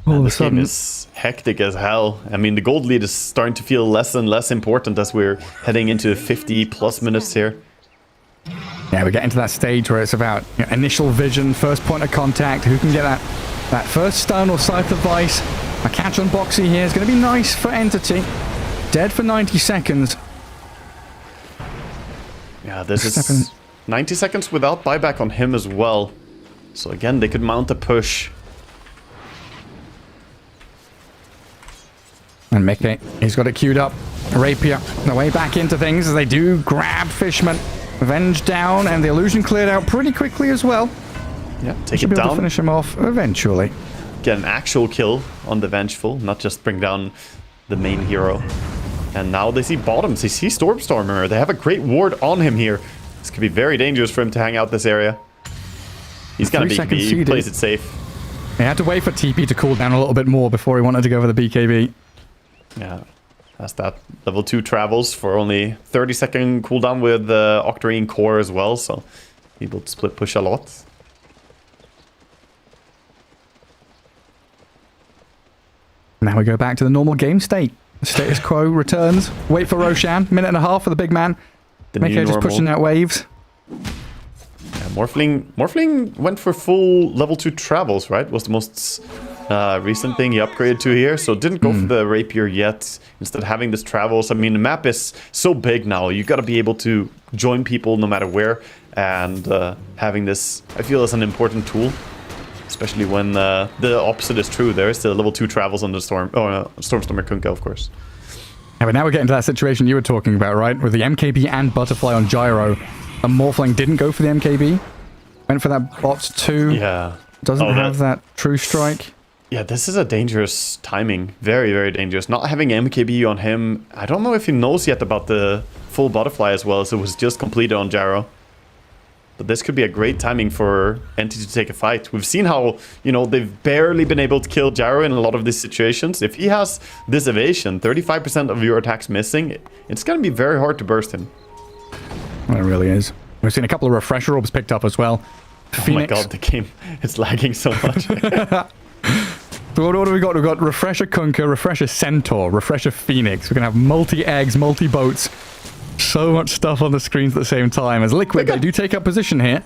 All of a sudden, game is hectic as hell. I mean, the gold lead is starting to feel less and less important as we're heading into 50 plus minutes here. Yeah, we're getting to that stage where it's about initial vision, first point of contact, who can get that first stun or scythe of vice. A catch on Boxy here is going to be nice for Entity. Dead for 90 seconds. Yeah, this is 90 seconds without buyback on him as well. So again, they could mount a push. And Mickey, he's got it queued up. Rapier, the way back into things as they do grab Fishman. Revenge down, and the illusion cleared out pretty quickly as well. Yeah, take Should it be able down. to finish him off eventually. Get an actual kill on the Vengeful, not just bring down the main hero. And now they see bottoms, they see Stormstormer. They have a great ward on him here. This could be very dangerous for him to hang out this area. He's gonna BKB, he plays it safe. He had to wait for TP to cool down a little bit more before he wanted to go for the BKB. Yeah, that's that. Level 2 travels for only 30-second cooldown with the Octarine core as well, so able to split push a lot. Now we go back to the normal game state. Status quo returns. Wait for Roshan. Minute and a half for the big man. Mickey just pushing out waves. Yeah, Morphling went for full level 2 travels, right? Was the most recent thing he upgraded to here. So didn't go for the Rapier yet. Instead having this travels. I mean, the map is so big now. You got to be able to join people no matter where. And having this, I feel, is an important tool. Especially when the opposite is true. There is still level 2 travels on the Stormstormer Kunkka, of course. Yeah, but now we're getting to that situation you were talking about, right? With the MKB and Butterfly on Gyro. And Morphling didn't go for the MKB. Went for that bot too. Yeah. Doesn't have that true strike. Yeah, this is a dangerous timing. Very, very dangerous. Not having MKB on him. I don't know if he knows yet about the full Butterfly as well, so it was just completed on Gyro. But this could be a great timing for Entity to take a fight. We've seen how, they've barely been able to kill Gyro in a lot of these situations. If he has this evasion, 35% of your attacks missing, it's going to be very hard to burst him. Well, it really is. We've seen a couple of refresher orbs picked up as well. Phoenix. Oh my god, the game is lagging so much. So what do we got? We've got Refresher Kunkka, Refresher Centaur, Refresher Phoenix. We're going to have multi-eggs, multi-boats. So much stuff on the screens at the same time. As Liquid, they do take up position here.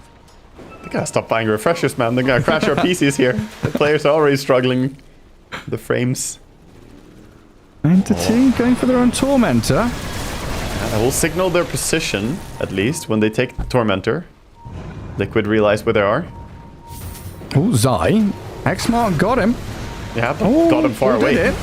They gotta stop buying refreshers, man. They're gonna crash our PCs here. The players are already struggling. The frames. Entity going for their own Tormentor. I will signal their position, at least, when they take the Tormentor. Liquid realize where they are. Oh, Zai. X-Mark got him. Yeah, but got him far away.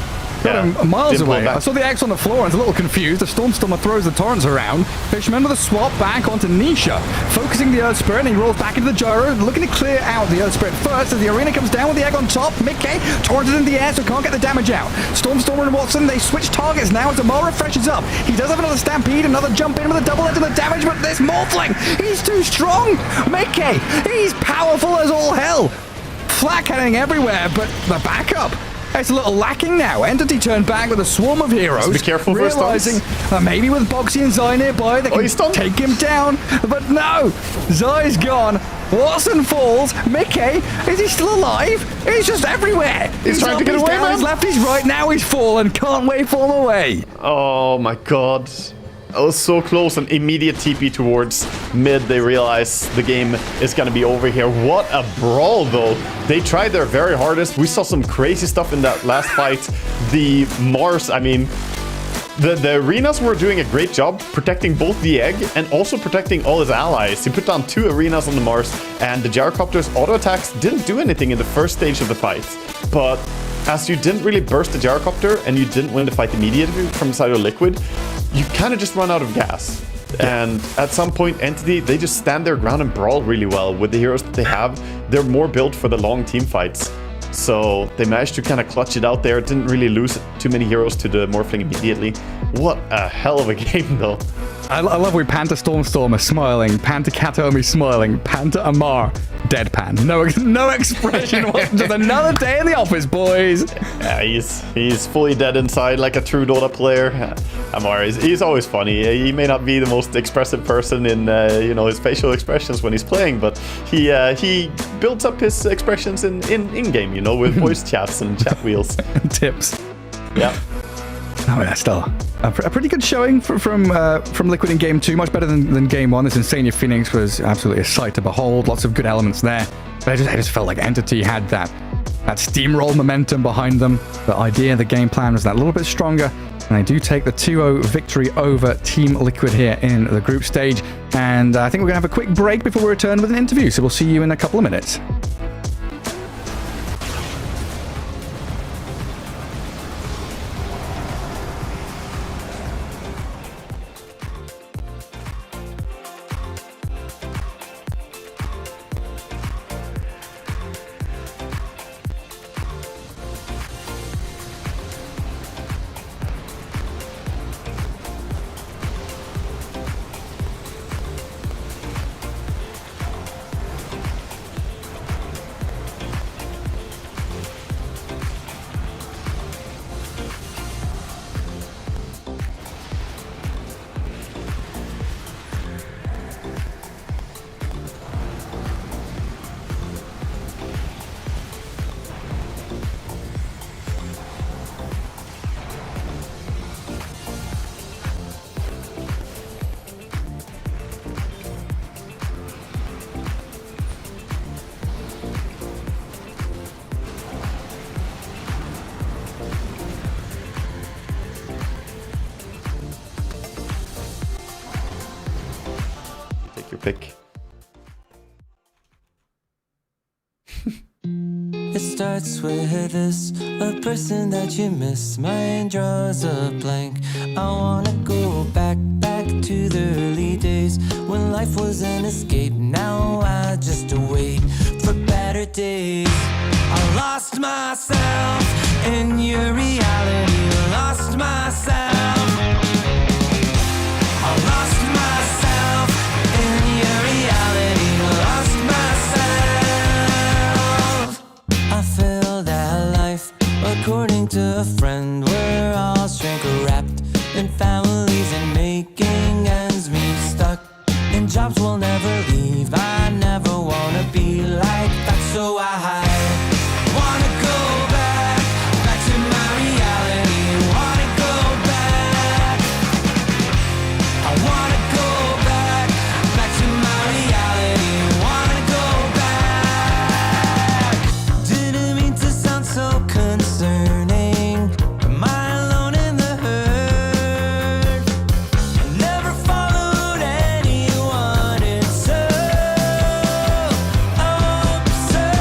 Got him miles away. I saw the X on the floor and was a little confused. The Stormstormer throws the torrents around. Fishman with a swap back onto Nisha. Focusing the Earth Spirit, and he rolls back into the Gyro, looking to clear out the Earth Spirit first as the arena comes down with the egg on top. Mickey torrented in the air, so can't get the damage out. Stormstormer and Watson, they switch targets now as Amar refreshes up. He does have another Stampede, another jump in with a double edge of the damage, but this Morphling, he's too strong. Mickey, he's powerful as all hell. Flak heading everywhere, but the backup. It's a little lacking now. Entity turned back with a swarm of heroes. Be careful for realizing that maybe with Boxy and Zai nearby, they can take him down. But no, Zai's gone. Watson falls. Mickey, is he still alive? He's just everywhere. He's trying to get away, down, man. He's left, he's right. Now he's fallen. Can't wait for him away. Oh my god. I was so close. An immediate TP towards mid. They realize the game is going to be over here. What a brawl, though. They tried their very hardest. We saw some crazy stuff in that last fight. The Mars, I mean, the arenas were doing a great job protecting both the egg and also protecting all his allies. He put down 2 arenas on the Mars, and the gyrocopter's auto attacks didn't do anything in the first stage of the fight. But as you didn't really burst the gyrocopter and you didn't win the fight immediately from the side of Liquid, you kind of just run out of gas. And at some point, Entity, they just stand their ground and brawl really well with the heroes that they have. They're more built for the long team fights. So they managed to kind of clutch it out there. Didn't really lose too many heroes to the Morphling immediately. What a hell of a game, though. I love when Panther Stormstormer smiling, Panther Katomi smiling, Panther Amar deadpan. No expression. Just another day in the office, boys. Yeah, he's fully dead inside like a true Dota player. Amar he's always funny. He may not be the most expressive person in his facial expressions when he's playing, but he builds up his expressions in game, with voice chats and chat wheels. Tips. Yeah. Oh, yeah, still a pretty good showing from Liquid in Game 2. Much better than Game 1. This Insania Phoenix was absolutely a sight to behold. Lots of good elements there. But I just felt like Entity had that steamroll momentum behind them. The idea, the game plan was that little bit stronger. And they do take the 2-0 victory over Team Liquid here in the group stage. And I think we're going to have a quick break before we return with an interview. So we'll see you in a couple of minutes. Your pick. It starts with this, a person that you miss. Mine draws a blank. I wanna go back to the early days when life was an escape. Now I just wait for better days. I lost myself in your reality. Lost myself. I lost myself in your reality. Lost myself. I feel that life, according to a friend, we're all shrink wrapped in families and making ends meet. Stuck in jobs we'll never leave. I never wanna be like that, so I wanna go back to my reality. Wanna go back. I wanna go back to my reality. Wanna go back. Didn't mean to sound so concerning. Am I alone in the hurt? I never followed anyone. It's so absurd.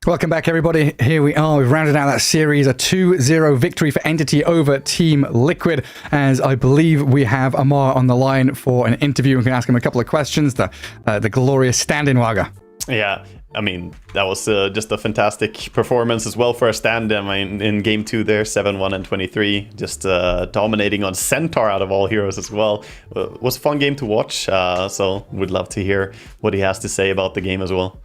Welcome back, everybody. Here we are. We've rounded out that series, a 2-0 victory for Entity over Team Liquid, as I believe we have Amar on the line for an interview. We can ask him a couple of questions. The glorious stand-in Waga. Yeah, I mean, that was just a fantastic performance as well for a stand. I mean, in game 2 there, 7-1 and 23, just dominating on Centaur out of all heroes as well. It was a fun game to watch, so we'd love to hear what he has to say about the game as well.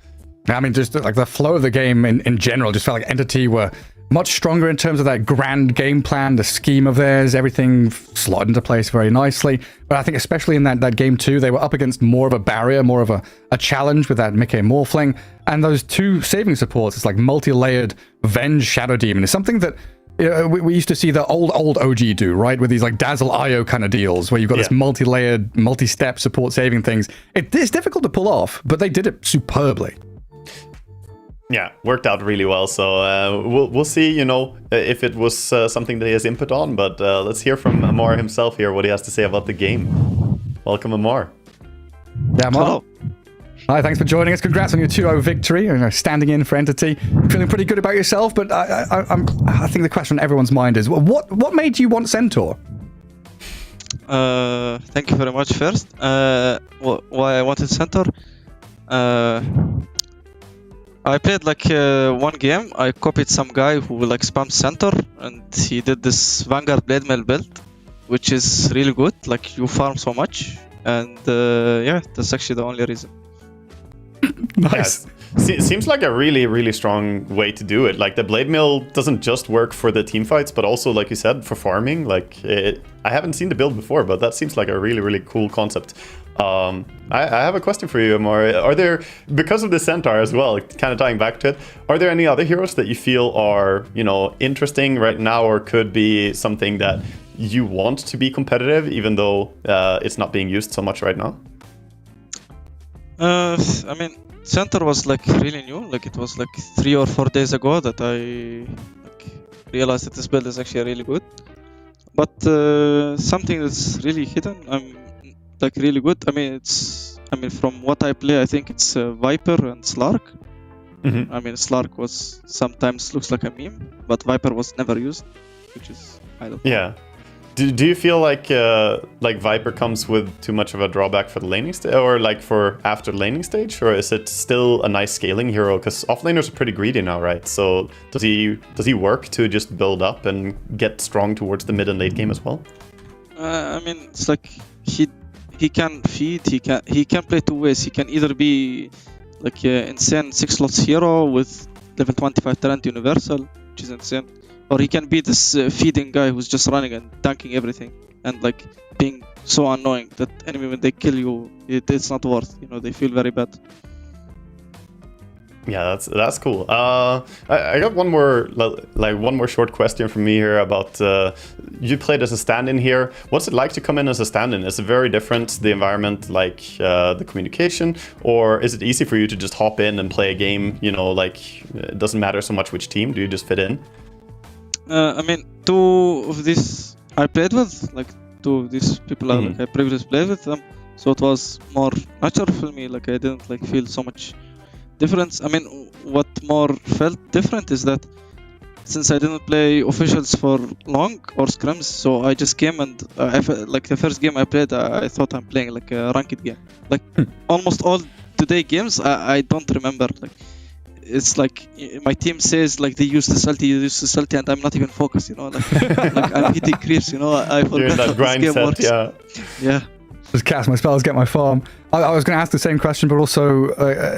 I mean, just like the flow of the game in general, just felt like Entity were much stronger in terms of that grand game plan, the scheme of theirs, everything slotted into place very nicely. But I think especially in that game 2, they were up against more of a barrier, more of a challenge with that Mickey Morphling. And those two saving supports, it's like multi-layered Venge Shadow Demon, is something that we used to see the old OG do, right? With these like Dazzle IO kind of deals, where you've got this multi-layered, multi-step support saving things. It's difficult to pull off, but they did it superbly. Yeah, worked out really well. So we'll see, if it was something that he has input on. But let's hear from Amar himself here, what he has to say about the game. Welcome, Amar. Yeah, Amar. Hello. Hi, thanks for joining us. Congrats on your 2-0 victory. Standing in for Entity. Feeling pretty good about yourself, but I think the question on everyone's mind is, what made you want Centaur? Thank you very much first. Why I wanted Centaur? I played like one game. I copied some guy who like spams Centaur, and he did this Vanguard Blade Mail build, which is really good. Like you farm so much, and yeah, that's actually the only reason. Nice. Yeah, seems like a really, really strong way to do it. Like the Blade Mail doesn't just work for the team fights, but also, like you said, for farming. Like I haven't seen the build before, but that seems like a really, really cool concept. I have a question for you, Amar. Are there, because of the Centaur as well, kind of tying back to it, are there any other heroes that you feel are, interesting right now, or could be something that you want to be competitive, even though it's not being used so much right now? I mean, Centaur was like really new. Like it was like 3 or 4 days ago that I realized that this build is actually really good. But something that's really hidden, I'm like really good. I mean, from what I play, I think it's Viper and Slark. Mm-hmm. I mean, Slark was sometimes looks like a meme, but Viper was never used, which is I don't know. Yeah. Do you feel like Viper comes with too much of a drawback for the laning stage, or like for after the laning stage, or is it still a nice scaling hero? Because offlaners are pretty greedy now, right? So does he work to just build up and get strong towards the mid and late game as well? I mean, it's like he can feed. He can play 2 ways. He can either be like an insane 6 slots hero with level 25 talent universal, which is insane. Or he can be this feeding guy who's just running and tanking everything and like being so annoying that enemy when they kill you, it's not worth. They feel very bad. Yeah, that's cool. I got one more short question from me here about you played as a stand-in here. What's it like to come in as a stand-in? Is it very different, the environment, like the communication, or is it easy for you to just hop in and play a game? Like it doesn't matter so much which team. Do you just fit in? I mean, 2 of these I played with, like 2 of these people I previously played with them, so it was more natural for me. Like I didn't like feel so much difference. I mean, what more felt different is that since I didn't play officials for long or scrims, so I just came and like the first game I played, I thought I'm playing like a ranked game. Like almost all today games, I don't remember. Like it's like my team says like they use this ulti, and I'm not even focused. Like I'm hitting creeps. I forgot. You're in that how grind this game set, works. Yeah. Just cast my spells, get my farm. I was going to ask the same question, but also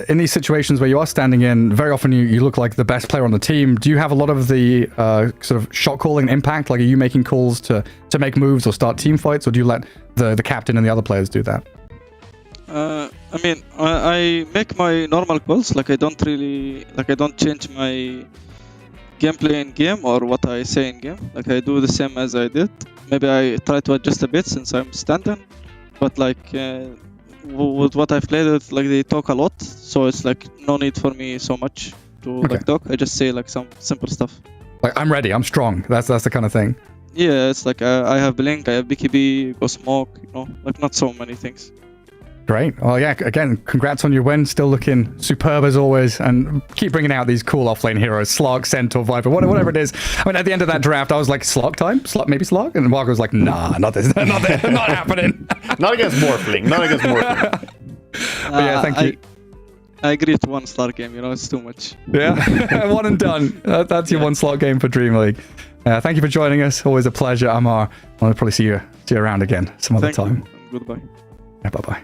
in these situations where you are standing in, very often you look like the best player on the team. Do you have a lot of the sort of shot calling impact? Like, are you making calls to make moves or start team fights, or do you let the captain and the other players do that? I mean, I make my normal calls. Like I don't change my gameplay in game or what I say in game. Like I do the same as I did. Maybe I try to adjust a bit since I'm standing. But like with what I've played with, like they talk a lot, so it's like no need for me so much to like talk. I just say like some simple stuff. Like I'm ready, I'm strong. That's the kind of thing. Yeah, it's like I have blink, I have BKB, go smoke. Like not so many things. Great. Well, yeah, again, congrats on your win. Still looking superb as always. And keep bringing out these cool offlane heroes. Slog, Centaur, Viper, whatever it is. I mean, at the end of that draft, I was like, Slog time? Maybe Slog? And Marco was like, nah, not this. Not happening. Not against Morphling. Not against Morphling. But yeah, thank you. I agree with 1 slot game, it's too much. Yeah, one and done. That's your 1 slot game for Dream League. Thank you for joining us. Always a pleasure, Amar. I'll probably see you around again some other time. Goodbye. Yeah, bye-bye.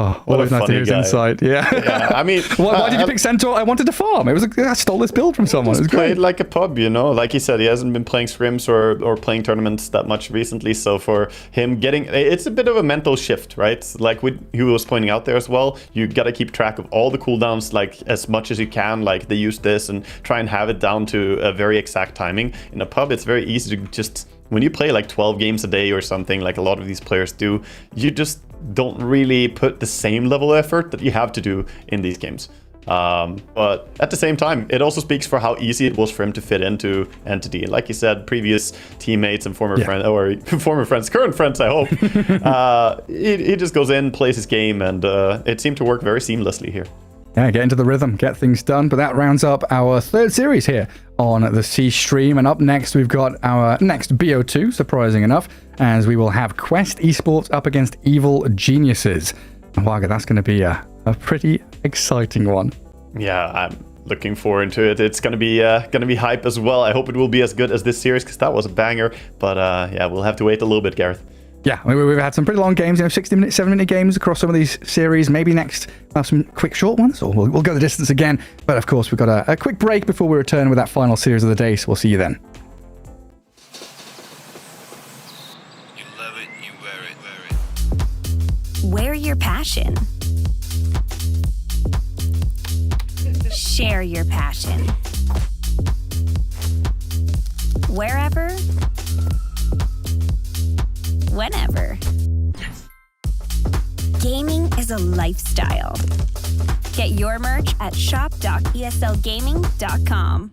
Oh, always nice to hear his insight. Yeah. I mean, why did you pick Centaur? I wanted to farm. It was I stole this build from someone. It was played great. like a pub, Like he said, he hasn't been playing scrims or playing tournaments that much recently. So for him it's a bit of a mental shift, right? Like he was pointing out there as well. You got to keep track of all the cooldowns, like as much as you can. Like they use this and try and have it down to a very exact timing. In a pub, it's very easy to just, when you play like 12 games a day or something, like a lot of these players do, you just don't really put the same level of effort that you have to do in these games. But at the same time, it also speaks for how easy it was for him to fit into Entity. Like you said, previous teammates and former friends, or former friends, current friends, I hope. He just goes in, plays his game, and it seemed to work very seamlessly here. Yeah, get into the rhythm, get things done. But that rounds up our 3rd series here on the C stream. And up next, we've got our next BO2, surprising enough, as we will have Quest Esports up against Evil Geniuses. And Waga, that's going to be a pretty exciting one. Yeah, I'm looking forward to it. It's going to be hype as well. I hope it will be as good as this series, because that was a banger. But yeah, we'll have to wait a little bit, Gareth. Yeah, I mean, we've had some pretty long games, 60-minute, 7-minute games across some of these series. Maybe next we'll have some quick short ones, or we'll go the distance again. But of course, we've got a quick break before we return with that final series of the day, so we'll see you then. You love it, you wear it. Wear your passion. Share your passion. Wherever, whenever. Gaming is a lifestyle. Get your merch at shop.eslgaming.com.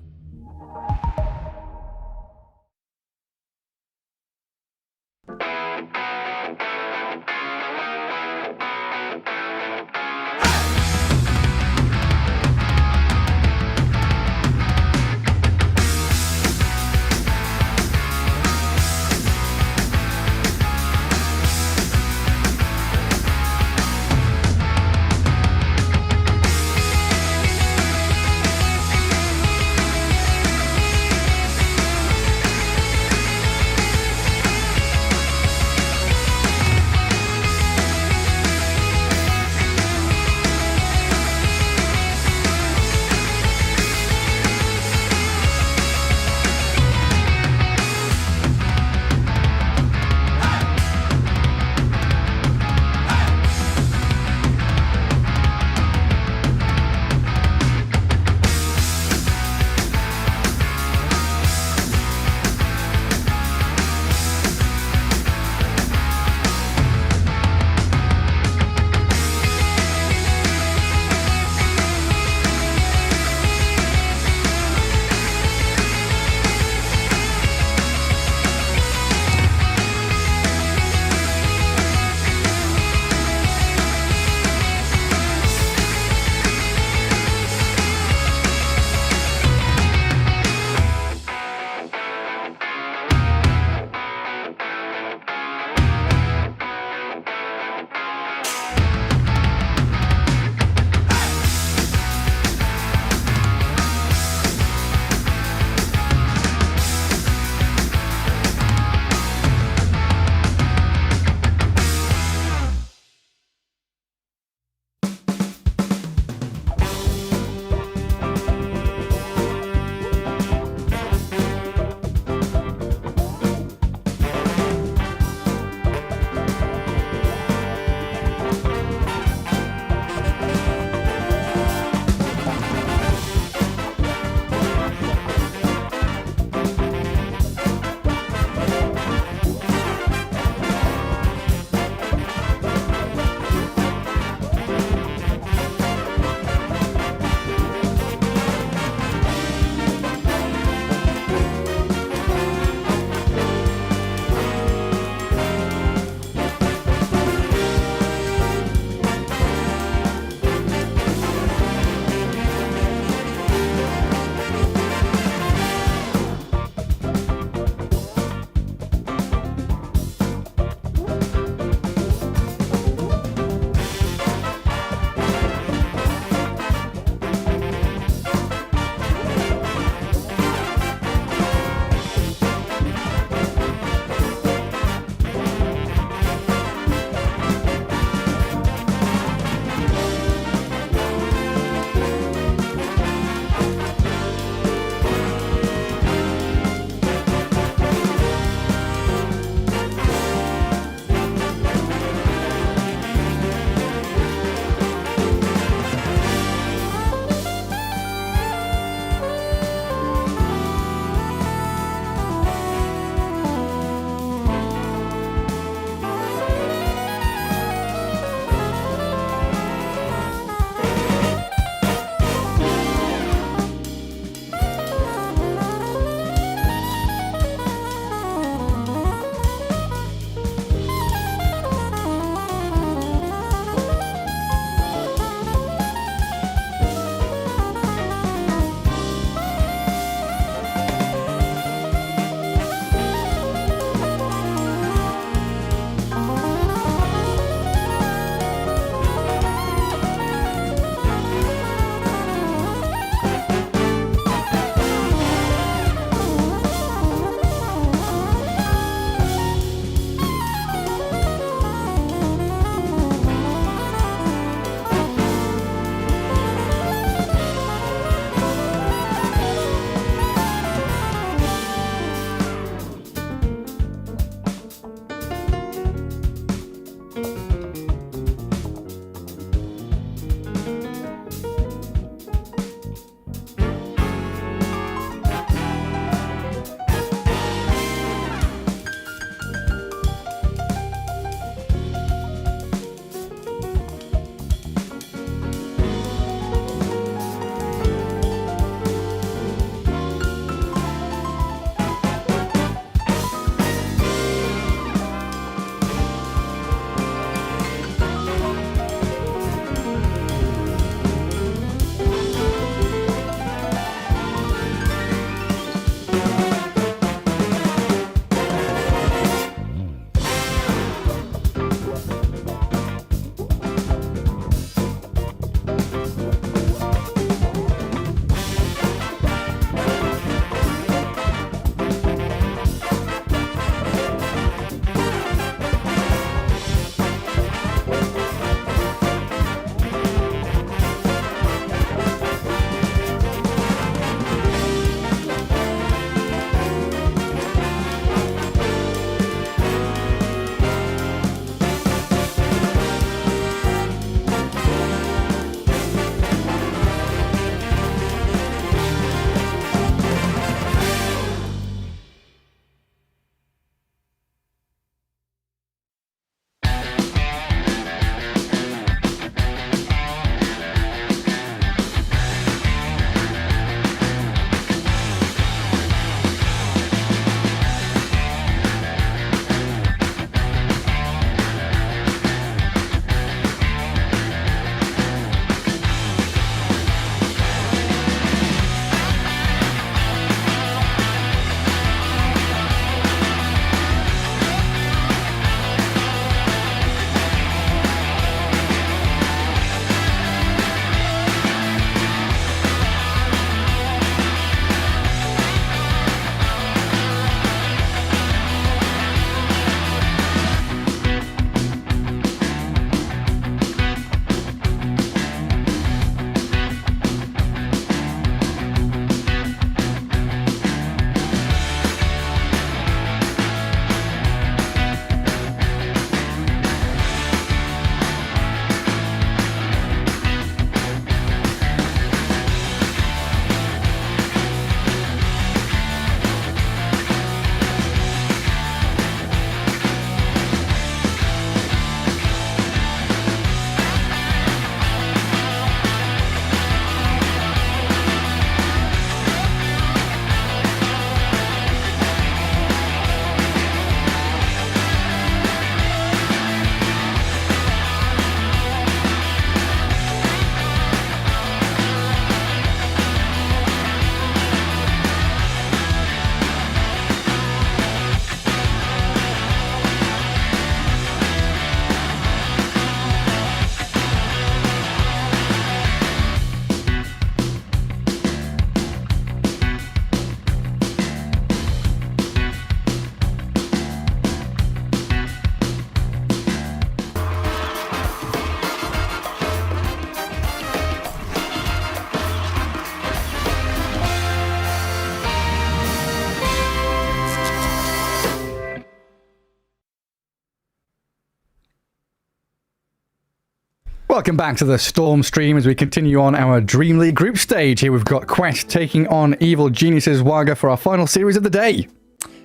Welcome back to the Storm stream as we continue on our Dream League group stage. Here we've got Quest taking on Evil Geniuses Waga for our final series of the day.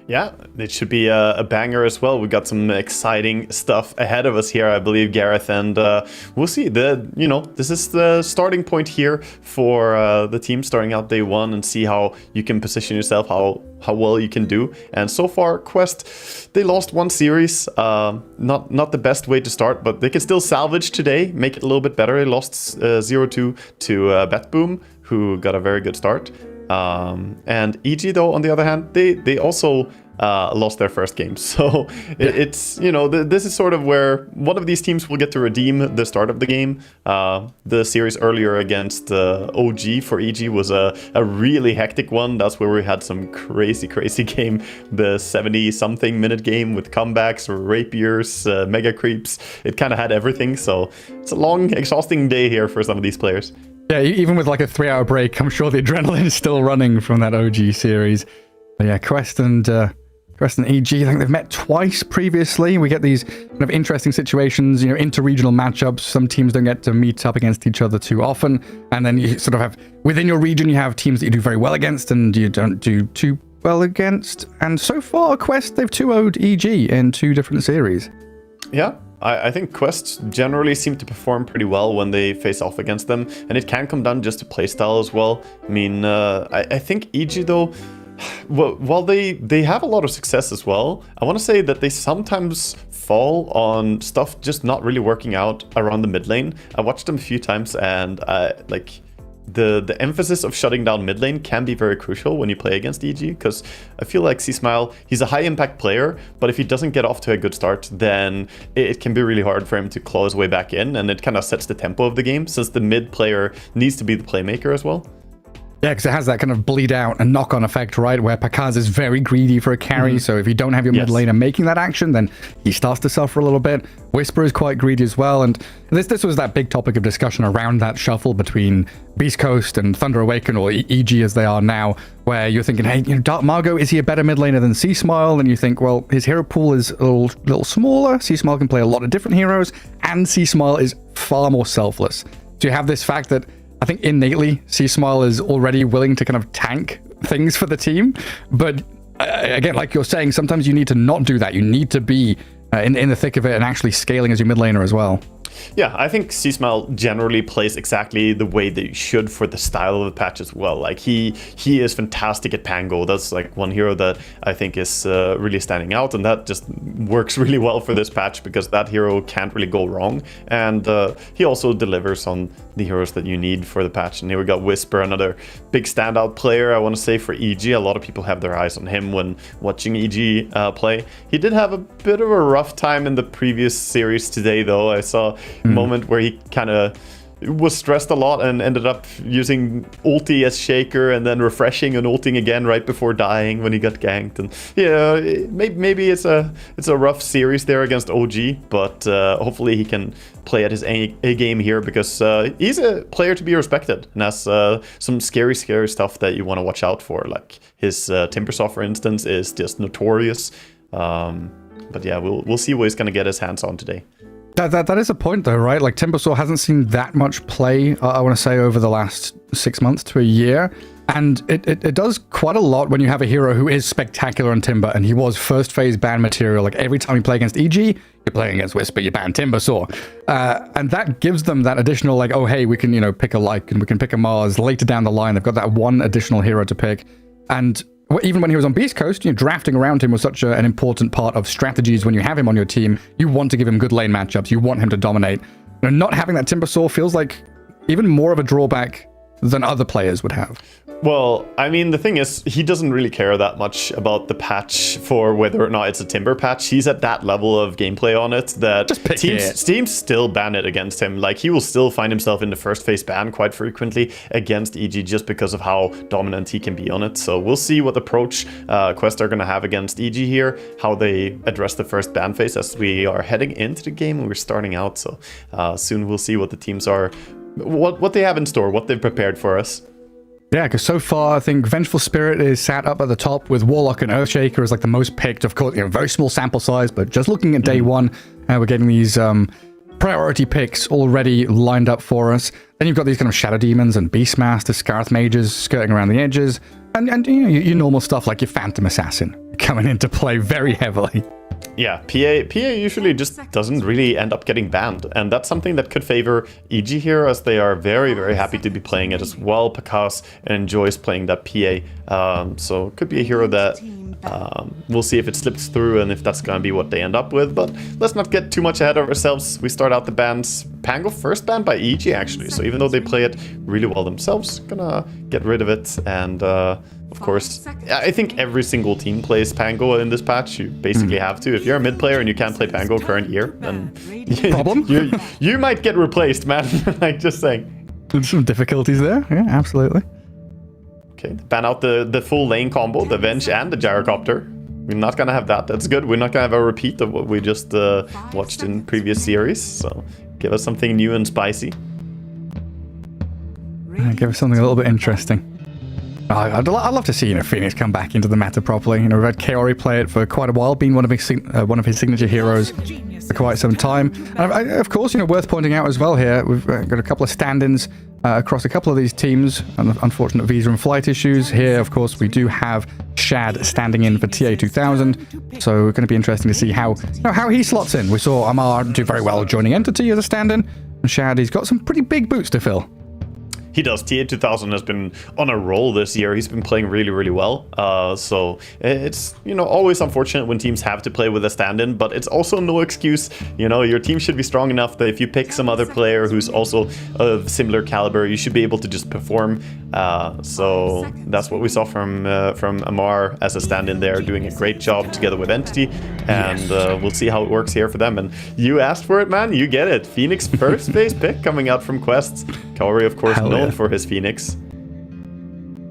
Yeah, it should be a banger as well. We've got some exciting stuff ahead of us here, I believe, Gareth, and we'll see. This is the starting point here for the team starting out day one, and see how you can position yourself, how well you can do. And so far, Quest, they lost one series. Not the best way to start, but they can still salvage today, make it a little bit better. They lost 0-2 to Betboom, who got a very good start. And EG, though, on the other hand, they also lost their first game. So it's, this is sort of where one of these teams will get to redeem the start of the game. The series earlier against OG for EG was a really hectic one. That's where we had some crazy game. The 70-something minute game with comebacks, rapiers, mega creeps. It kind of had everything. So it's a long, exhausting day here for some of these players. Yeah, even with like a 3-hour break, I'm sure the adrenaline is still running from that OG series. But yeah, Quest and EG, I think they've met twice previously. We get these kind of interesting situations, inter-regional matchups. Some teams don't get to meet up against each other too often. And then you sort of have, within your region, you have teams that you do very well against and you don't do too well against. And so far, Quest, they've 2-0'd EG in 2 different series. Yeah. I think Quests generally seem to perform pretty well when they face off against them, and it can come down just to playstyle as well. I mean, I think EG, though, while they have a lot of success as well, I want to say that they sometimes fall on stuff just not really working out around the mid lane. I watched them a few times, and the emphasis of shutting down mid lane can be very crucial when you play against EG, because I feel like C-Smile, he's a high impact player, but if he doesn't get off to a good start, then it can be really hard for him to claw his way back in, and it kind of sets the tempo of the game, since the mid player needs to be the playmaker as well. Yeah, because it has that kind of bleed out and knock-on effect, right? Where Pakaz is very greedy for a carry, so if you don't have your mid laner making that action, then he starts to suffer a little bit. Whisper is quite greedy as well, and this was that big topic of discussion around that shuffle between Beast Coast and Thunder Awaken, or EG as they are now, where you're thinking, hey, Dark Margot, is he a better mid laner than C-Smile? And you think, well, his hero pool is a little smaller. C-Smile can play a lot of different heroes, and C-Smile is far more selfless. So you have this fact that I think innately, C-Smile is already willing to kind of tank things for the team. But again, like you're saying, sometimes you need to not do that. You need to be in the thick of it and actually scaling as your mid laner as well. Yeah, I think C-Smile generally plays exactly the way that you should for the style of the patch as well. Like, he is fantastic at Pango. That's like one hero that I think is really standing out, and that just works really well for this patch because that hero can't really go wrong. And he also delivers on the heroes that you need for the patch. And here we got Whisper, another big standout player, I want to say, for EG. A lot of people have their eyes on him when watching EG play. He did have a bit of a rough time in the previous series today, though. I saw moment where he kind of was stressed a lot and ended up using ulti as shaker and then refreshing and ulting again right before dying when he got ganked. And yeah, maybe it's a rough series there against OG, but hopefully he can play at his A game here, because he's a player to be respected and has some scary stuff that you want to watch out for. Like his Timbersaw, for instance, is just notorious. But yeah, we'll see what he's going to get his hands on today. That is a point, though, right? Like, Timbersaw hasn't seen that much play, I want to say, over the last 6 months to a year. And it does quite a lot when you have a hero who is spectacular on Timber, and he was first phase ban material. Like, every time you play against EG, you're playing against Whisper, you ban Timbersaw. And that gives them that additional, like, oh, hey, we can, pick a Lyke and we can pick a Mars later down the line. They've got that one additional hero to pick. And even when he was on Beast Coast, drafting around him was such an important part of strategies. When you have him on your team, you want to give him good lane matchups. You want him to dominate. Not having that Timbersaw feels like even more of a drawback than other players would have. Well, I mean, the thing is, he doesn't really care that much about the patch for whether or not it's a Timber patch. He's at that level of gameplay on it that teams still ban it against him. Like, he will still find himself in the first phase ban quite frequently against EG just because of how dominant he can be on it. So we'll see what approach Quest are going to have against EG here, how they address the first ban phase as we are heading into the game and we're starting out. So soon we'll see what the teams are, what they have in store, what they've prepared for us. Yeah, because so far, I think Vengeful Spirit is sat up at the top with Warlock and Earthshaker as like the most picked. Of course, very small sample size, but just looking at day one, we're getting these priority picks already lined up for us. Then you've got these kind of Shadow Demons and Beastmasters, Scarth Mages skirting around the edges, and you know, your normal stuff like your Phantom Assassin coming into play very heavily. Yeah, PA usually just doesn't really end up getting banned, and that's something that could favor EG here, as they are very, very happy to be playing it as well. Pakas enjoys playing that PA, so it could be a hero that we'll see if it slips through and if that's going to be what they end up with, but let's not get too much ahead of ourselves. We start out the bans. Pango first banned by EG, actually, so even though they play it really well themselves, gonna get rid of it, and of course, I think every single team plays Pango in this patch. You basically have to. If you're a mid player and you can't play Pango current year, then you might get replaced, man. Like, just saying. There's some difficulties there. Yeah, absolutely. Okay, ban out the full lane combo, the Venge and the Gyrocopter. We're not gonna have that. That's good. We're not gonna have a repeat of what we just watched in previous series. So give us something new and spicy. Give us something a little bit interesting. I'd love to see, you know, Phoenix come back into the meta properly. You know, we've had Kaori play it for quite a while, being one of his signature heroes for quite some time. And of course, you know, worth pointing out as well here, we've got a couple of stand-ins across a couple of these teams, and unfortunate visa and flight issues. Here, of course, we do have Shad standing in for TA2000, so it's going to be interesting to see how he slots in. We saw Amar do very well joining Entity as a stand-in, and Shad, he's got some pretty big boots to fill. He does. TA2000 has been on a roll this year. He's been playing really, really well. So it's, you know, always unfortunate when teams have to play with a stand-in, but it's also no excuse. You know, your team should be strong enough that if you pick some other player who's also of similar caliber, you should be able to just perform. So that's what we saw from Amar as a stand-in there, doing a great job together with Entity, and we'll see how it works here for them. And you asked for it, man. You get it. Phoenix first phase pick coming out from Quests. Kaori, of course, known for his Phoenix.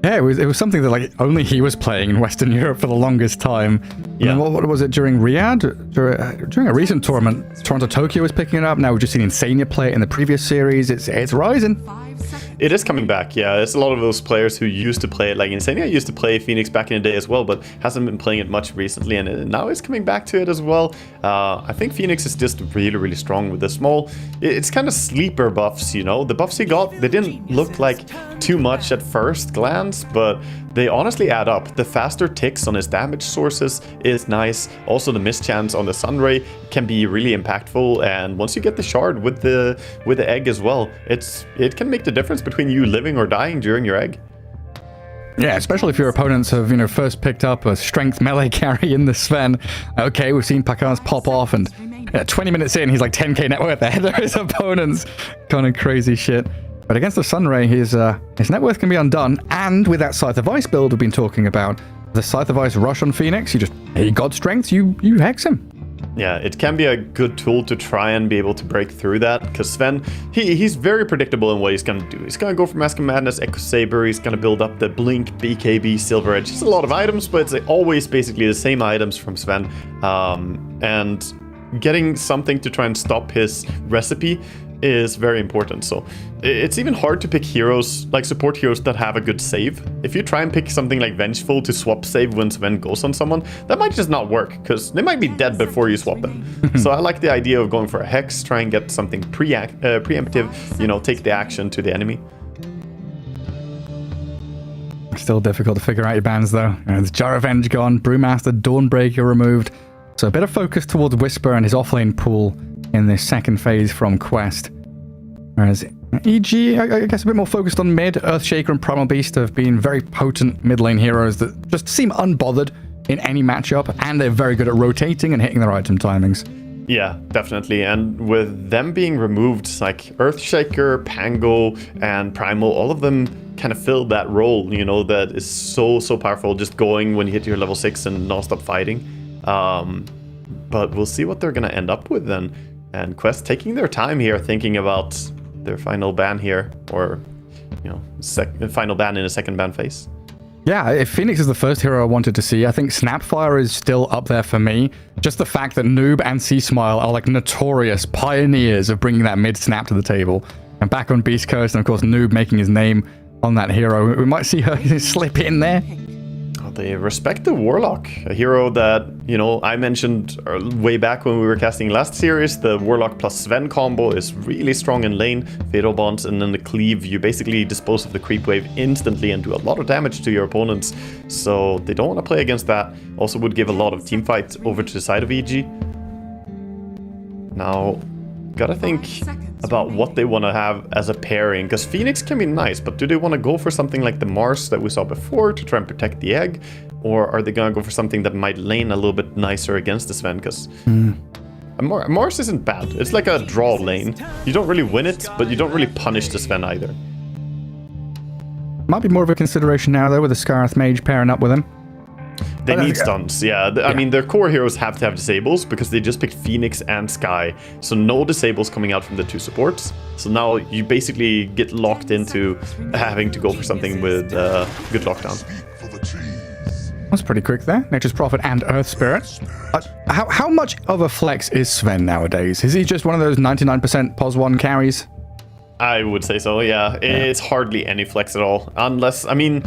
Yeah, it was something that like only he was playing in Western Europe for the longest time. Yeah. What was it during Riyadh? During a recent tournament, Toronto Tokyo was picking it up. Now we've just seen Insania play it in the previous series. It's rising. It is coming back, yeah. It's a lot of those players who used to play it. Like Insania used to play Phoenix back in the day as well, but hasn't been playing it much recently, and now it's coming back to it as well. I think Phoenix is just really, really strong with the small... It's kind of sleeper buffs, you know? The buffs he got, they didn't look like too much at first glance, but they honestly add up. The faster ticks on his damage sources is nice. Also, the mischance on the Sunray can be really impactful, and once you get the shard with the egg as well, it can make the difference between you living or dying during your egg. Yeah, especially if your opponents have, you know, first picked up a strength melee carry in the Sven. Okay, we've seen Pakas pop off, and 20 minutes in, he's like 10k net worth ahead of his opponents. Kind of crazy shit. But against the Sunray, his net worth can be undone, and with that Scythe of Ice build we've been talking about, the Scythe of Ice rush on Phoenix, you just, hey, God Strength, you hex him. Yeah, it can be a good tool to try and be able to break through that, because Sven, he's very predictable in what he's going to do. He's going to go for Mask of Madness, Echo Saber, he's going to build up the Blink, BKB, Silver Edge. It's a lot of items, but it's always basically the same items from Sven. And getting something to try and stop his recipe is very important. So it's even hard to pick heroes, like support heroes, that have a good save. If you try and pick something like Vengeful to swap save when Sven goes on someone, that might just not work, because they might be dead before you swap them. So I like the idea of going for a Hex, try and get something preemptive, you know, take the action to the enemy. Still difficult to figure out your bans though. The Jar of Revenge gone, Brewmaster, Dawnbreaker removed. So a bit of focus towards Whisper and his offlane pool in this second phase from Quest. Whereas EG, I guess a bit more focused on mid. Earthshaker and Primal Beast have been very potent mid lane heroes that just seem unbothered in any matchup, and they're very good at rotating and hitting their item timings. Yeah, definitely. And with them being removed, like Earthshaker, Pango, and Primal, all of them kind of fill that role, you know, that is so powerful, just going when you hit your level 6 and non-stop fighting. But we'll see what they're going to end up with then. And Quest taking their time here, thinking about their final ban here, or, you know, final ban in a second ban phase. Yeah, if Phoenix is the first hero I wanted to see, I think Snapfire is still up there for me. Just the fact that Noob and C-Smile are like notorious pioneers of bringing that mid-snap to the table. And back on Beast Coast, and of course Noob making his name on that hero, we might see her slip in there. They respect the Warlock, a hero that, you know, I mentioned way back when we were casting last series. The Warlock plus Sven combo is really strong in lane, Fatal Bonds, and then the Cleave. You basically dispose of the creep wave instantly and do a lot of damage to your opponents. So they don't want to play against that. Also would give a lot of team fight over to the side of EG. Now, gotta think about what they want to have as a pairing, because Phoenix can be nice, but do they want to go for something like the Mars that we saw before to try and protect the egg, or are they gonna go for something that might lane a little bit nicer against the Sven? Because Mars isn't bad. It's like a draw lane. You don't really win it, but you don't really punish the Sven either. Might be more of a consideration now though, with the Scarth Mage pairing up with him. They need stuns, yeah. I mean, their core heroes have to have disables because they just picked Phoenix and Sky. So no disables coming out from the two supports. So now you basically get locked into having to go for something with good lockdown. That's pretty quick there. Nature's Prophet and Earth Spirit. How much of a flex is Sven nowadays? Is he just one of those 99% pos 1 carries? I would say so, yeah. It's hardly any flex at all. Unless, I mean...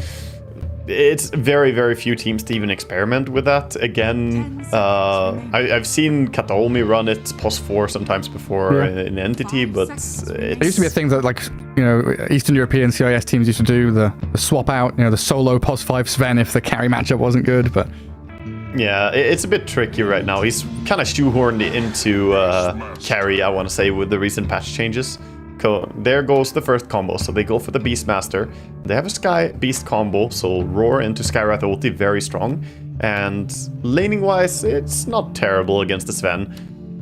It's very, very few teams to even experiment with that. Again, I've seen Kataomi run it pos 4 sometimes before in Entity, but it's... It used to be a thing that, like, you know, Eastern European CIS teams used to do, the swap out, you know, the solo pos 5 Sven if the carry matchup wasn't good, but... Yeah, it's a bit tricky right now. He's kind of shoehorned into carry, I want to say, with the recent patch changes. There goes the first combo. So they go for the Beastmaster. They have a Sky Beast combo, so Roar into Skywrath ulti, very strong. And laning-wise, it's not terrible against the Sven.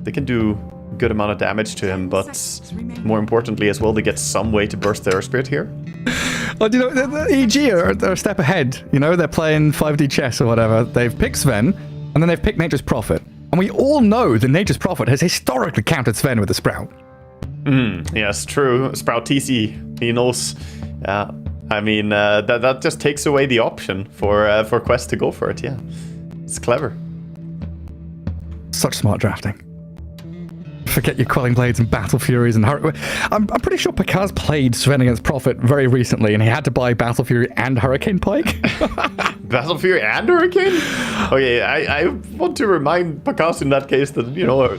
They can do a good amount of damage to him, but more importantly as well, they get some way to burst their spirit here. Well, you know, the EG are a step ahead. You know, they're playing 5D chess or whatever. They've picked Sven, and then they've picked Nature's Prophet. And we all know that Nature's Prophet has historically countered Sven with the Sprout. Yes, true. Sprout TC, he knows. I mean, that just takes away the option for Quest to go for it. Yeah, it's clever. Such smart drafting. Forget your Quelling Blades and Battle Furies and I'm pretty sure Picard's played Sven against Prophet very recently, and he had to buy Battle Fury and Hurricane Pike. Battle Fury and Hurricane? Okay, I want to remind Picard in that case that, you know,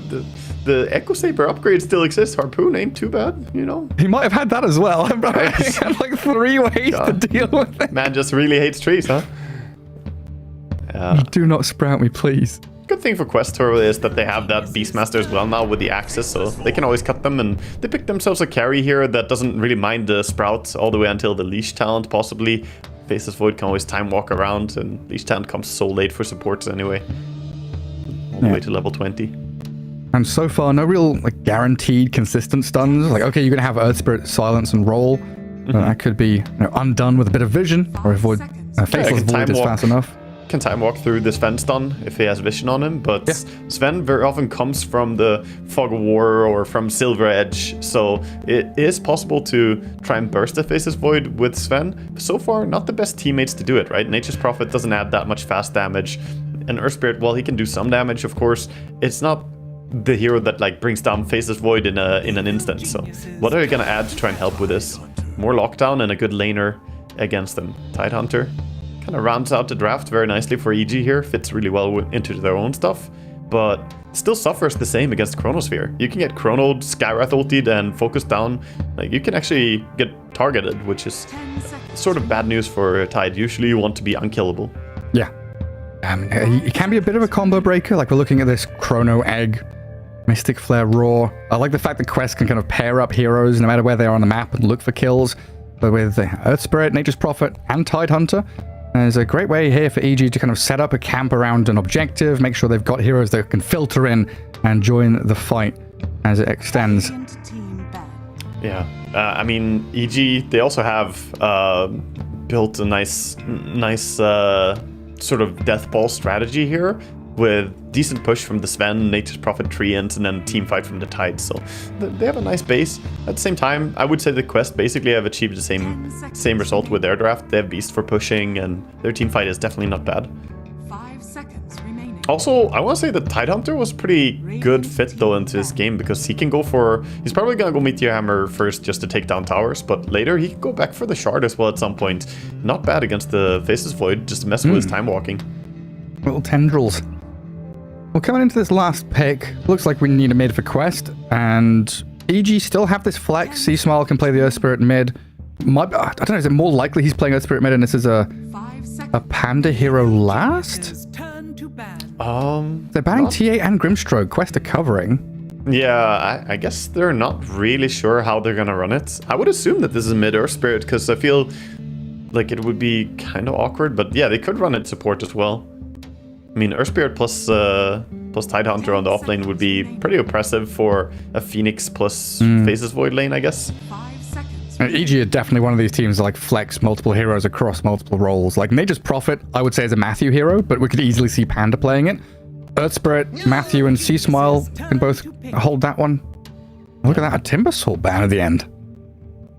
the Echo Saber upgrade still exists. Harpoon ain't too bad, you know. He might have had that as well. He had like 3 ways to deal with it. Man just really hates trees, huh? Do not sprout me, please. Good thing for Quest Tour is that they have that Beastmaster as well now with the Axis, so they can always cut them, and they pick themselves a carry here that doesn't really mind the Sprout all the way until the Leash talent, possibly. Faceless Void can always time walk around, and Leash talent comes so late for supports anyway. All the way to level 20. And so far, no real like guaranteed consistent stuns. Like, okay, you're going to have Earth Spirit, Silence, and Roll. That could be undone with a bit of vision, or avoid Faceless Void is fast enough. Can time walk through the Sven stun if he has vision on him, but Sven very often comes from the Fog of War or from Silver Edge, so it is possible to try and burst the Faceless Void with Sven. But so far, not the best teammates to do it, right? Nature's Prophet doesn't add that much fast damage, and Earth Spirit, well, he can do some damage, of course. It's not the hero that like brings down Faceless Void in an instant. So what are they gonna add to try and help with this? More lockdown and a good laner against them. Tidehunter kind of rounds out the draft very nicely for EG here. Fits really well into their own stuff, but still suffers the same against Chronosphere. You can get Chronoed, Skywrath ultied, and focused down. Like, you can actually get targeted, which is sort of bad news for Tide. Usually you want to be unkillable. Yeah. It can be a bit of a combo breaker. Like, we're looking at this Chrono Egg, Mystic Flare, Roar. I like the fact that Quest can kind of pair up heroes no matter where they are on the map and look for kills. But with Earth Spirit, Nature's Prophet, and Tidehunter, there's a great way here for EG to kind of set up a camp around an objective, make sure they've got heroes that can filter in and join the fight as it extends. Yeah, I mean, EG, they also have built a nice sort of death ball strategy here with decent push from the Sven, Nature's Prophet Treant, and then team fight from the Tide. So they have a nice base. At the same time, I would say the Quest basically have achieved the same result with their draft. They have Beast for pushing, and their team fight is definitely not bad. 5 seconds remaining. Also, I want to say the Tidehunter was pretty good fit though into this game because he can go for... He's probably going to go Meteor Hammer first just to take down towers, but later he can go back for the Shard as well at some point. Not bad against the Faceless Void, just messing with his time walking. Little tendrils. Well, coming into this last pick, looks like we need a mid for Quest, and EG still have this flex. C-Smile can play the Earth Spirit mid. I don't know, is it more likely he's playing Earth Spirit mid and this is a Panda hero last? They're banning TA and Grimstroke. Quest are covering. Yeah, I guess they're not really sure how they're gonna run it. I would assume that this is mid Earth Spirit because I feel like it would be kind of awkward, but yeah, they could run it support as well. I mean, Earth Spirit plus Tidehunter on the off lane would be pretty oppressive for a Phoenix plus Faceless Void lane, I guess. EG are definitely one of these teams that like flex multiple heroes across multiple roles. Like Nature's Prophet, I would say is a Matthew hero, but we could easily see Panda playing it. Earth Spirit, Matthew, and C-Smile can both hold that one. Look at that, a Timber Sword ban at the end.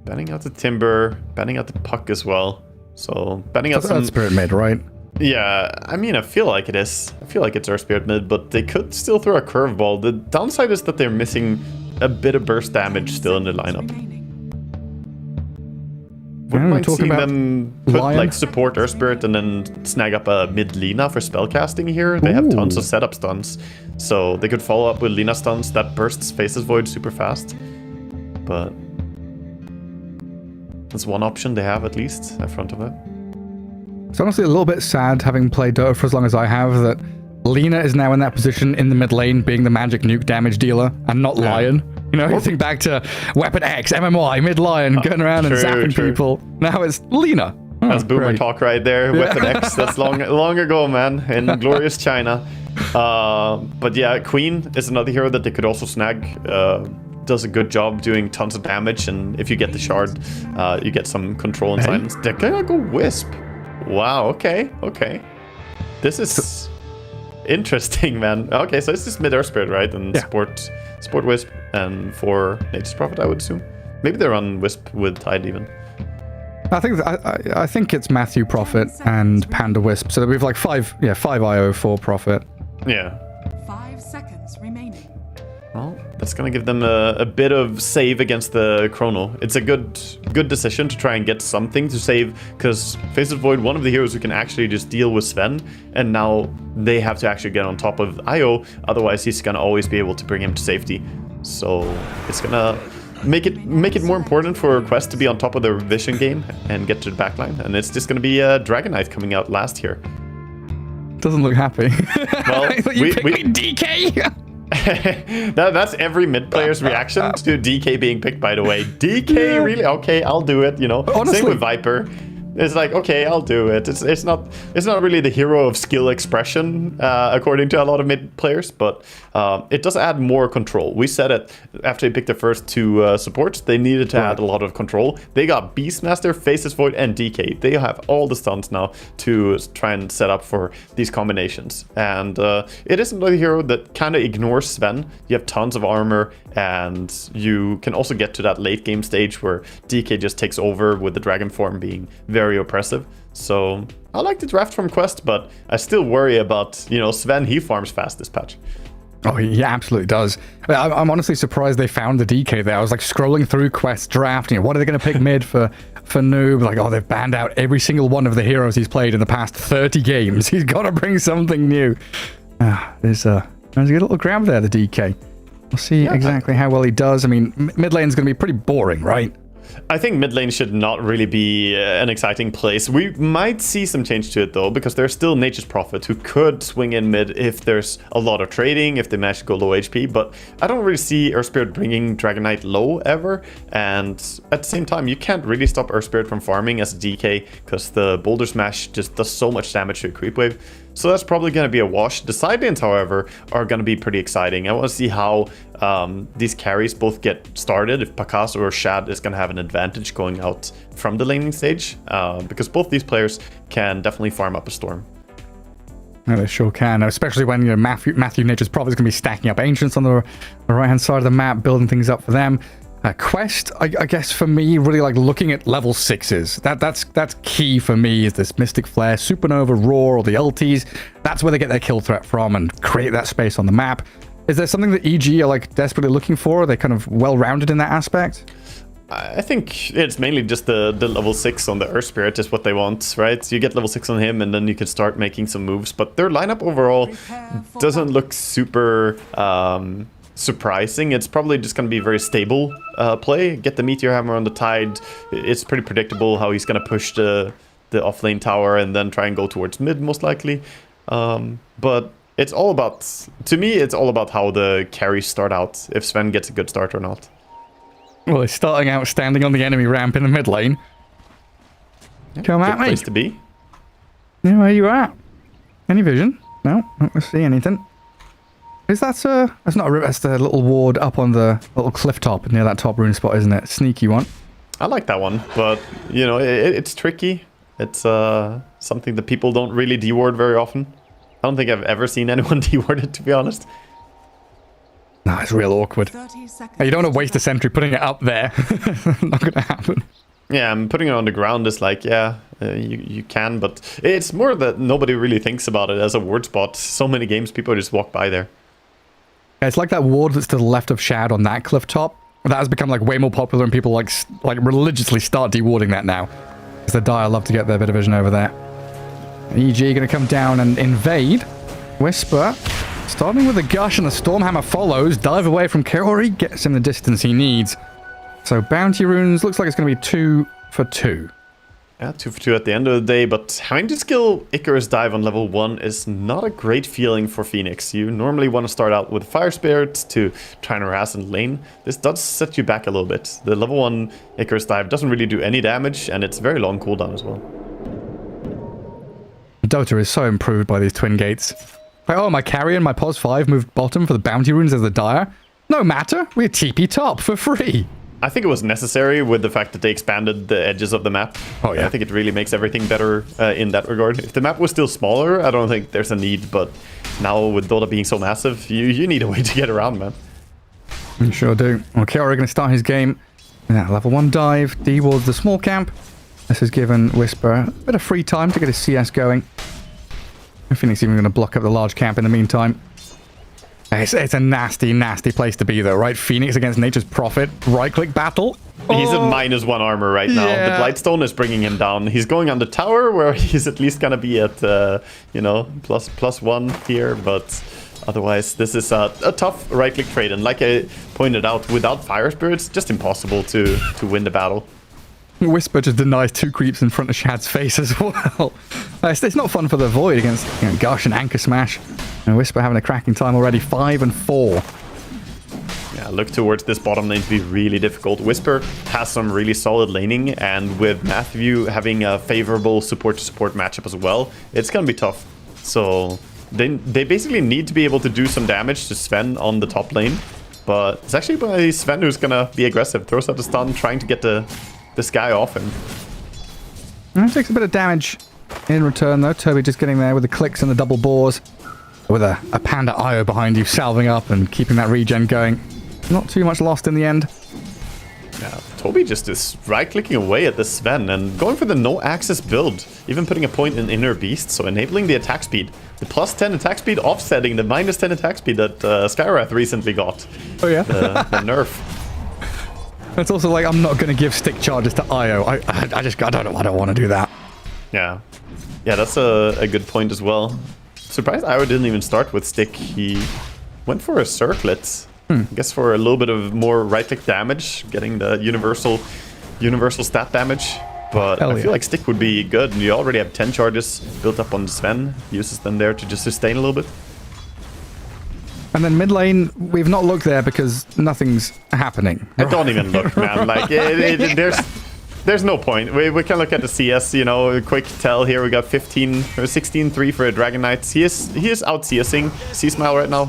Banning out the Timber, banning out the Puck as well. So banning out some... Earth Spirit mid, right? Yeah, I mean, I feel like it is. I feel like it's Earth Spirit mid, but they could still throw a curveball. The downside is that they're missing a bit of burst damage still in the lineup. Wouldn't mind seeing them put like support Earth Spirit and then snag up a mid Lina for spellcasting here. They have tons of setup stuns, so they could follow up with Lina stuns that bursts Faceless Void super fast. But that's one option they have at least in front of it. It's honestly a little bit sad, having played Dota for as long as I have, that Lina is now in that position in the mid lane, being the magic nuke damage dealer, and not Lion. You know, think back to Weapon X, MMY, mid Lion, going around and zapping people. Now it's Lina. That's boomer talk right there. Weapon X, that's long ago, man, in glorious China. But yeah, Queen is another hero that they could also snag. Does a good job doing tons of damage, and if you get the Shard, you get some control and silence. They're gonna go Wisp. Wow, okay. This is interesting, man. Okay, so it's just mid Earth Spirit, right? And support Wisp, and for Nature's Prophet, I would assume. Maybe they run Wisp with Tide even. I think it's Matthew Prophet and Panda Wisp, so we have like five IO for Prophet. Yeah. 5 seconds remaining. Well, that's gonna give them a bit of save against the Chrono. It's a good decision to try and get something to save, because Faceless Void, one of the heroes who can actually just deal with Sven, and now they have to actually get on top of IO, otherwise he's gonna always be able to bring him to safety. So it's gonna make it more important for Quest to be on top of their vision game and get to the backline, and it's just gonna be a Dragon Knight coming out last here. Doesn't look happy. Well, we DK. That's every mid player's reaction to DK being picked, by the way. DK, really? Okay, I'll do it, you know. Honestly, same with Viper. It's like, okay, I'll do it. It's not really the hero of skill expression, according to a lot of mid players, but it does add more control. We said it after they picked the first two supports, they needed to add a lot of control. They got Beastmaster, Faceless Void, and DK. They have all the stuns now to try and set up for these combinations. And it is another hero that kind of ignores Sven. You have tons of armor, and you can also get to that late game stage where DK just takes over with the dragon form being very oppressive. So I like the draft from Quest, but I still worry about, you know, Sven. He farms fast this patch. Oh, he absolutely does. I'm honestly surprised they found the DK there. I was like scrolling through Quest draft, you know, what are they going to pick mid for Noob? Like, oh, they've banned out every single one of the heroes he's played in the past 30 games. He's got to bring something new. There's a good little grab there, the DK. We'll see exactly how well he does. I mean, mid lane's going to be pretty boring, right? I think mid lane should not really be an exciting place. We might see some change to it though, because there's still Nature's Prophet who could swing in mid if there's a lot of trading, if they manage to go low HP, but I don't really see Earth Spirit bringing Dragon Knight low ever, and at the same time you can't really stop Earth Spirit from farming as a DK because the Boulder Smash just does so much damage to a creep wave. So that's probably going to be a wash. The side lanes, however, are going to be pretty exciting. I want to see how these carries both get started, if Pakas or Shad is going to have an advantage going out from the laning stage, because both these players can definitely farm up a storm. Yeah, they sure can, especially when, you know, Matthew Nature's probably going to be stacking up Ancients on the right-hand side of the map, building things up for them. Quest, I guess for me, really like looking at level 6s. That's key for me, is this Mystic Flare, Supernova, Roar, or the ultis. That's where they get their kill threat from and create that space on the map. Is there something that EG are like desperately looking for? Are they kind of well-rounded in that aspect? I think it's mainly just the level 6 on the Earth Spirit is what they want, right? You get level 6 on him and then you can start making some moves. But their lineup overall doesn't look super surprising. It's probably just going to be very stable play. Get the Meteor Hammer on the Tide. It's pretty predictable how he's going to push the off-lane tower and then try and go towards mid, most likely. But it's all about, to me, it's all about how the carries start out, if Sven gets a good start or not. Well, they're starting out standing on the enemy ramp in the mid lane. Come at me. Place to be. Yeah, where you at? Any vision? No, not gonna see anything. Is that that's not a rip, that's the little ward up on the little cliff top near that top rune spot, isn't it? Sneaky one. I like that one, but you know, it's tricky. It's something that people don't really deward very often. I don't think I've ever seen anyone deward it, to be honest. No, it's real awkward. You don't want to waste a sentry putting it up there. Not gonna happen. Yeah, I'm putting it on the ground is like, yeah, you can, but it's more that nobody really thinks about it as a ward spot. So many games, people just walk by there. Yeah, it's like that ward that's to the left of Shad on that cliff top. That has become like way more popular, and people like religiously start dewarding that now. Because the Dire love to get their bit of vision over there. EG gonna come down and invade. Whisper. Starting with a Gush and the Stormhammer follows. Dive away from Kaori, gets him the distance he needs. So Bounty Runes, looks like it's going to be 2 for 2. Yeah, 2 for 2 at the end of the day, but having to skill Icarus Dive on level 1 is not a great feeling for Phoenix. You normally want to start out with Fire Spirit to try and harass in lane. This does set you back a little bit. The level 1 Icarus Dive doesn't really do any damage, and it's very long cooldown as well. Dota is so improved by these twin gates. Like, oh, my carry and my POS 5 moved bottom for the Bounty Runes as the Dire. No matter, we're TP top for free. I think it was necessary with the fact that they expanded the edges of the map. Oh yeah. I think it really makes everything better in that regard. If the map was still smaller, I don't think there's a need, but now with Dota being so massive, you need a way to get around, man. You sure do. Well, Kaori going to start his game. Yeah, level 1 dive, D wards the small camp. This has given Whisper a bit of free time to get his CS going. Phoenix even going to block up the large camp in the meantime. It's a nasty, nasty place to be, though, right? Phoenix against Nature's Prophet. Right-click battle. He's at -1 armor right now. Yeah. The Blightstone is bringing him down. He's going on the tower, where he's at least going to be at, you know, +1 here. But otherwise, this is a tough right-click trade. And like I pointed out, without Fire Spirit, it's just impossible to win the battle. Whisper just denies 2 creeps in front of Shad's face as well. It's not fun for the Void against Gush and Anchor Smash. And Whisper having a cracking time already, 5 and 4. Yeah, look towards this bottom lane to be really difficult. Whisper has some really solid laning, and with Matthew having a favorable support-to-support matchup as well, it's going to be tough. So they basically need to be able to do some damage to Sven on the top lane. But it's actually by Sven who's going to be aggressive. Throws out the stun, trying to get this guy off him. And it takes a bit of damage in return, though. Toby just getting there with the clicks and the double bores. With a Panda IO behind you, salving up and keeping that regen going. Not too much lost in the end. Yeah, Toby just is right-clicking away at the Sven and going for the no-access build. Even putting a point in Inner Beast, so enabling the attack speed. The +10 attack speed offsetting the -10 attack speed that Skywrath recently got. Oh yeah? The nerf. It's also like, I'm not going to give stick charges to IO. I don't want to do that. Yeah, that's a good point as well. Surprised IO didn't even start with stick. He went for a circlet. I guess for a little bit of more right-click damage, getting the universal stat damage. But I feel like stick would be good. And you already have 10 charges built up on Sven. Uses them there to just sustain a little bit. And then mid lane, we've not looked there because nothing's happening. I don't even look, man. Like, there's no point. We can look at the CS, you know, a quick tell here. We got 16-3 for a Dragon Knight. He is out CSing C-Smile right now.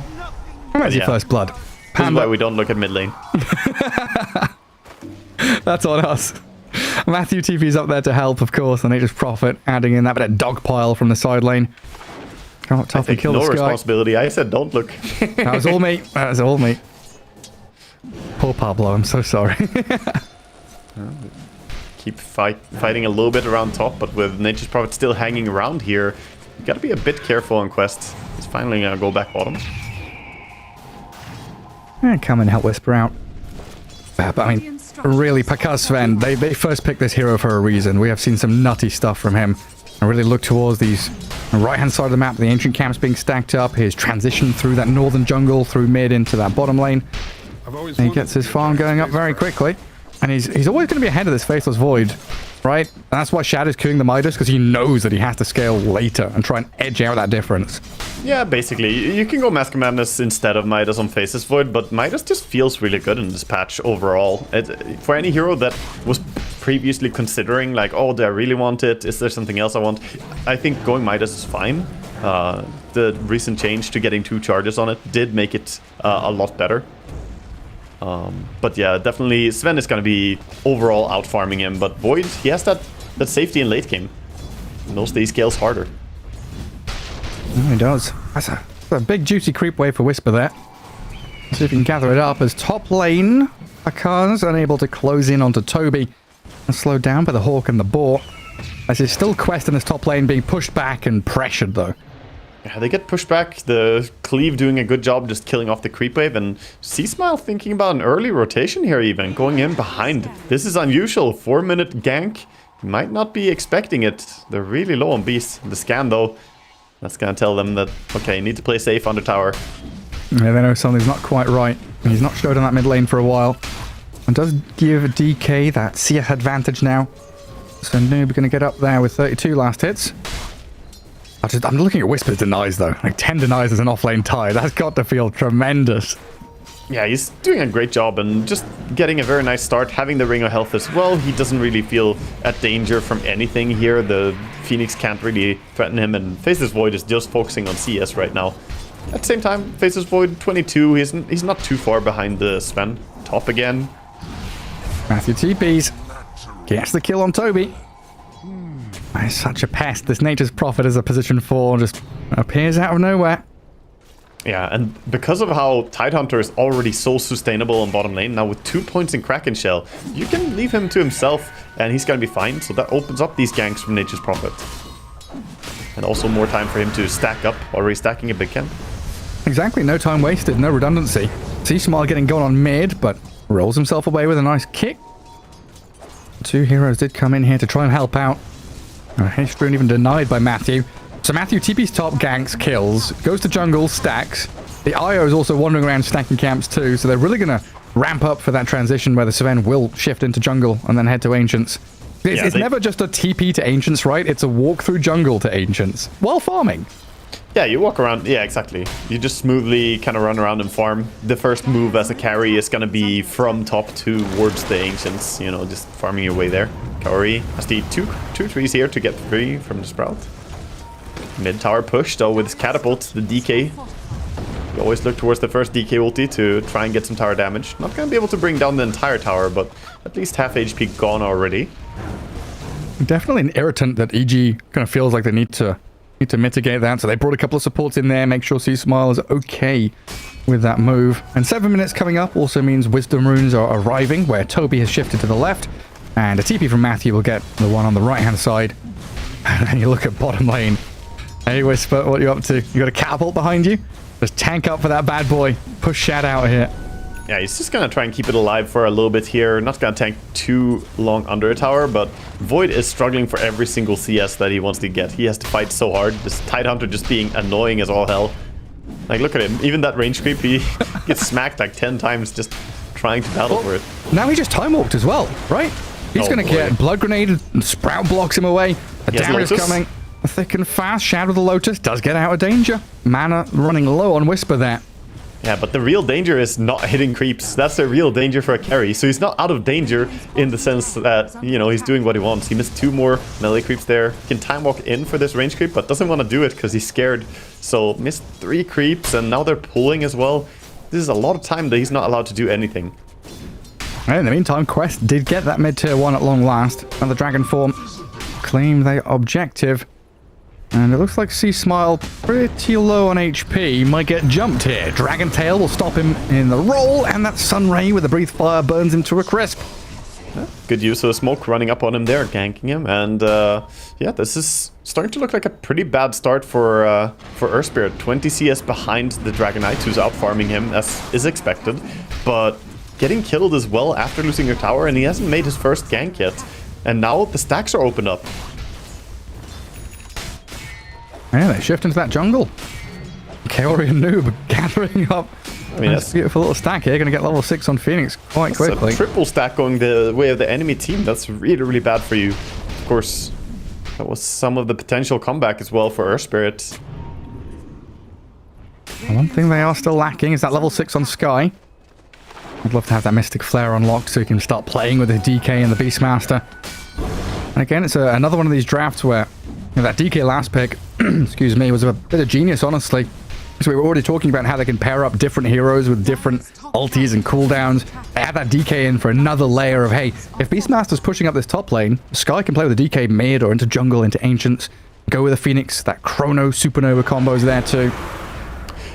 Where's your first blood? This is why we don't look at mid lane. That's on us. Matthew TP's up there to help, of course, and they just profit, adding in that bit of dog pile from the side lane. Can't tough kill no this guy. responsibility. I said don't look. That was all me. That was all me. Poor Pablo, I'm so sorry. Keep fighting a little bit around top, but with Nature's Prophet still hanging around here, you gotta be a bit careful on Quest. He's finally gonna go back bottom. Come and help Whisper out. But I mean, really, Pakar Sven, they first picked this hero for a reason. We have seen some nutty stuff from him. I really look towards these right-hand side of the map, the ancient camps being stacked up, his transition through that northern jungle, through mid into that bottom lane. And he gets his farm going up very quickly. And he's always going to be ahead of this Faithless Void, right? And that's why Shadow's queuing the Midas, because he knows that he has to scale later and try and edge out that difference. Yeah, basically. You can go Mask of Madness instead of Midas on Faceless Void, but Midas just feels really good in this patch overall. For any hero that was previously considering, like, oh, do I really want it? Is there something else I want? I think going Midas is fine. The recent change to getting 2 charges on it did make it a lot better. But yeah, definitely Sven is going to be overall out-farming him, but Void, he has that safety in late game. He knows that he scales harder. Oh, he does. That's a big juicy creep wave for Whisper there. Let's see if he can gather it up as top lane. Pakar's unable to close in onto Toby. And slowed down by the Hawk and the Boar. As he's still Quest in this top lane being pushed back and pressured though. Yeah, they get pushed back. The Cleave doing a good job just killing off the creep wave, and C-Smile thinking about an early rotation here even, going in behind. This is unusual. 4-minute gank. You might not be expecting it. They're really low on Beast. The scan though, that's gonna tell them that, okay, you need to play safe under tower. Yeah, they know something's not quite right. He's not showed on that mid lane for a while. And does give DK that CS advantage now. So Noob going to get up there with 32 last hits. I'm looking at Whisper's denies though. Like 10 denies as an offlane tie. That's got to feel tremendous. Yeah, he's doing a great job and just getting a very nice start. Having the Ring of Health as well. He doesn't really feel at danger from anything here. The Phoenix can't really threaten him, and Faceless Void is just focusing on CS right now. At the same time, Faceless Void 22. He's not too far behind the Sven. Top again. Matthew TPs. Gets the kill on Toby. He's such a pest. This Nature's Prophet is a position 4, just appears out of nowhere. Yeah, and because of how Tidehunter is already so sustainable on bottom lane, now with 2 points in Kraken Shell, you can leave him to himself and he's gonna be fine. So that opens up these ganks from Nature's Prophet. And also more time for him to stack up, already stacking a big camp. Exactly, no time wasted, no redundancy. C-Smile getting going on mid, but rolls himself away with a nice kick. 2 heroes did come in here to try and help out. History even denied by Matthew. So Matthew TP's top, ganks, kills, goes to jungle, stacks. The IO is also wandering around stacking camps too, so they're really going to ramp up for that transition where the Sven will shift into jungle and then head to Ancients. It's never just a TP to Ancients, right? It's a walk through jungle to Ancients, while farming. Yeah, you walk around. Yeah, exactly. You just smoothly kind of run around and farm. The first move as a carry is going to be from top towards the Ancients, you know, just farming your way there. Kaori has the two trees here to get free from the Sprout. Mid tower push, though, with his catapult, the DK. You always look towards the first DK ulti to try and get some tower damage. Not going to be able to bring down the entire tower, but at least half HP gone already. Definitely an irritant that EG kind of feels like they need to mitigate that. So they brought a couple of supports in there, make sure C-Smile is okay with that move. And 7 minutes coming up also means Wisdom Runes are arriving, where Toby has shifted to the left. And a TP from Matthew will get the one on the right-hand side. And then you look at bottom lane. Hey, Whisper, what are you up to? You got a catapult behind you? Just tank up for that bad boy. Push Shad out here. Yeah, he's just going to try and keep it alive for a little bit here. Not going to tank too long under a tower, but Void is struggling for every single CS that he wants to get. He has to fight so hard. This Tidehunter just being annoying as all hell. Like, look at him. Even that range creep, he gets smacked like 10 times just trying to battle for it. Now he just time walked as well, right? He's going to get Blood Grenade, and Sprout blocks him away. The damage is coming thick and fast. Shadow the Lotus does get out of danger. Mana running low on Whisper there. Yeah, but the real danger is not hitting creeps. That's the real danger for a carry. So he's not out of danger in the sense that, you know, he's doing what he wants. He missed 2 more melee creeps there. He can time walk in for this range creep, but doesn't want to do it because he's scared. So missed 3 creeps, and now they're pulling as well. This is a lot of time that he's not allowed to do anything. And in the meantime, Quest did get that mid-tier 1 at long last. And the Dragon form claim their objective. And it looks like Sea Smile pretty low on HP. Might get jumped here. Dragon Tail will stop him in the roll, and that Sunray with the Breathe Fire burns him to a crisp. Good use of the smoke running up on him there, ganking him. And yeah, this is starting to look like a pretty bad start for Earth Spirit. 20 CS behind the Dragon Knight, who's out farming him, as is expected. But getting killed as well after losing your tower, and he hasn't made his first gank yet. And now the stacks are opened up. Yeah, they shift into that jungle. Kaori and Noob gathering up. I mean, that's a beautiful little stack here. Going to get level 6 on Phoenix quite quickly. A triple stack going the way of the enemy team. That's really, really bad for you. Of course, that was some of the potential comeback as well for Earth Spirit. One thing they are still lacking is that level 6 on Sky. I'd love to have that Mystic Flare unlocked so he can start playing with the DK and the Beastmaster. And again, it's another one of these drafts where that DK last pick, excuse me, was a bit of genius, honestly. So we were already talking about how they can pair up different heroes with different ultis and cooldowns. They add that DK in for another layer of, hey, if Beastmaster's pushing up this top lane, Sky can play with the DK mid or into jungle, into Ancients. Go with the Phoenix. That Chrono Supernova combo's there too.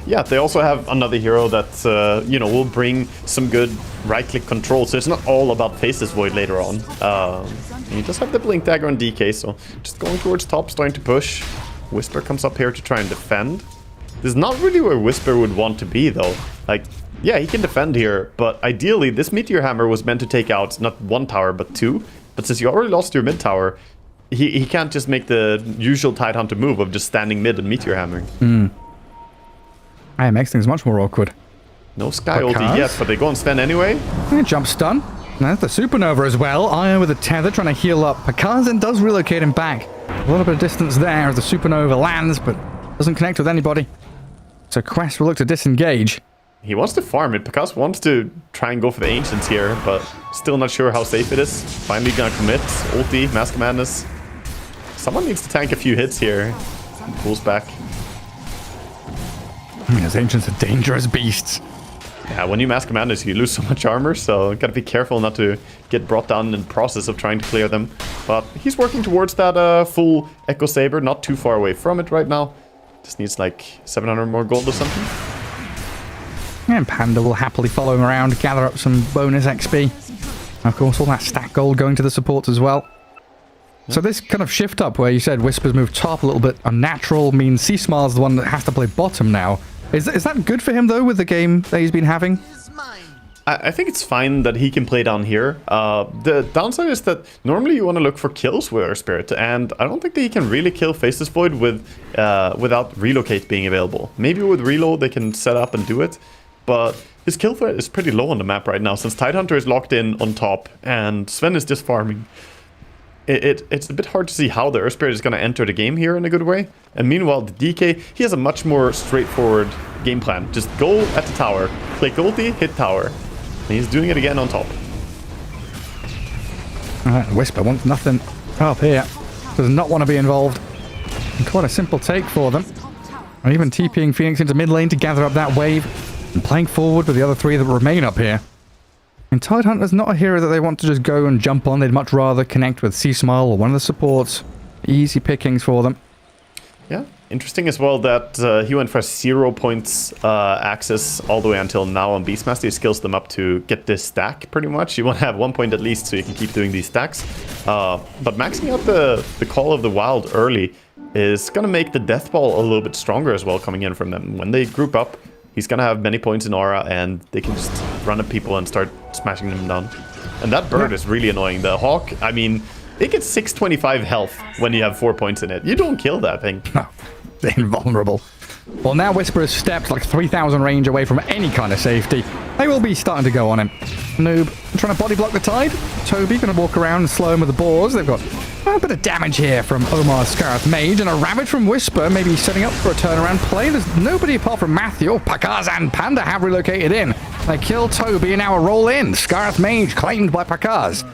Yeah, they also have another hero that, you know, will bring some good right-click control. So it's not all about Faceless Void later on. You just have the Blink Dagger on DK, so just going towards top, starting to push. Whisper comes up here to try and defend. This is not really where Whisper would want to be, though. Like, yeah, he can defend here, but ideally, this Meteor Hammer was meant to take out not one tower, but two. But since you already lost your mid tower, he can't just make the usual Tidehunter move of just standing mid and Meteor Hammering. It makes things much more awkward. No Sky ulti yet, but they go and stand anyway. Jump stun. There's the Supernova as well. Io with a tether trying to heal up. Pakazan does relocate him back. A little bit of distance there as the Supernova lands, but doesn't connect with anybody. So Quest will look to disengage. He wants to farm it. Pakaz wants to try and go for the Ancients here, but still not sure how safe it is. Finally gonna commit. Ulti, Mask of Madness. Someone needs to tank a few hits here. Pulls back. Those Ancients are dangerous beasts. Yeah, when you Mask of Madness, you lose so much armor, so gotta be careful not to get brought down in the process of trying to clear them. But he's working towards that full Echo Saber, not too far away from it right now. Just needs like 700 more gold or something. And Panda will happily follow him around, gather up some bonus XP. Of course, all that stack gold going to the supports as well. So this kind of shift up where you said Whispers move top a little bit unnatural means Sea Smile's the one that has to play bottom now. Is that good for him, though, with the game that he's been having? I think it's fine that he can play down here. The downside is that normally you want to look for kills with Earth Spirit, and I don't think that he can really kill Faceless Void with without Relocate being available. Maybe with Reload they can set up and do it, but his kill threat is pretty low on the map right now, since Tidehunter is locked in on top, and Sven is just farming. It's a bit hard to see how the Earth Spirit is going to enter the game here in a good way. And meanwhile, the DK, he has a much more straightforward game plan. Just go at the tower, click ulti, hit tower. And he's doing it again on top. Whisper wants nothing up here. Does not want to be involved. And quite a simple take for them. And even TPing Phoenix into mid lane to gather up that wave. And playing forward with the other three that remain up here. And Tidehunter's not a hero that they want to just go and jump on. They'd much rather connect with Sea Smile or one of the supports. Easy pickings for them. Yeah, interesting as well that he went for 0 points access all the way until now on Beastmaster. He skills them up to get this stack pretty much. You want to have 1 point at least so you can keep doing these stacks. But maxing out the Call of the Wild early is going to make the Death Ball a little bit stronger as well coming in from them. When they group up, he's going to have many points in aura and they can just run at people and start smashing them down. And that bird is really annoying. The Hawk, I mean, it gets 625 health when you have 4 points in it. You don't kill that thing. No, they're invulnerable. Well, now Whisper has stepped like 3,000 range away from any kind of safety. They will be starting to go on him. Noob trying to body block the tide. Toby going to walk around and slow him with the boars. They've got a bit of damage here from Omar's Scarith Mage and a Ravage from Whisper, maybe setting up for a turnaround play. There's nobody apart from Matthew. Pakaz and Panda have relocated in. They kill Toby and now a roll in. Scarith Mage claimed by Pakaz.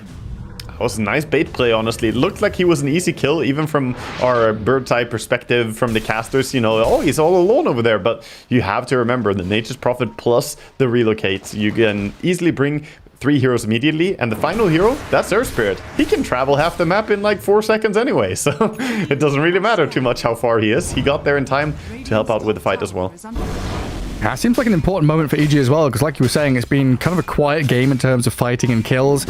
That was a nice bait play, honestly. It looked like he was an easy kill, even from our bird's eye perspective from the casters. You know, oh, he's all alone over there. But you have to remember the Nature's Prophet plus the Relocate. You can easily bring 3 heroes immediately, and the final hero, that's Earth Spirit. He can travel half the map in like 4 seconds anyway, so it doesn't really matter too much how far he is. He got there in time to help out with the fight as well. Yeah, it seems like an important moment for EG as well, because like you were saying, it's been kind of a quiet game in terms of fighting and kills.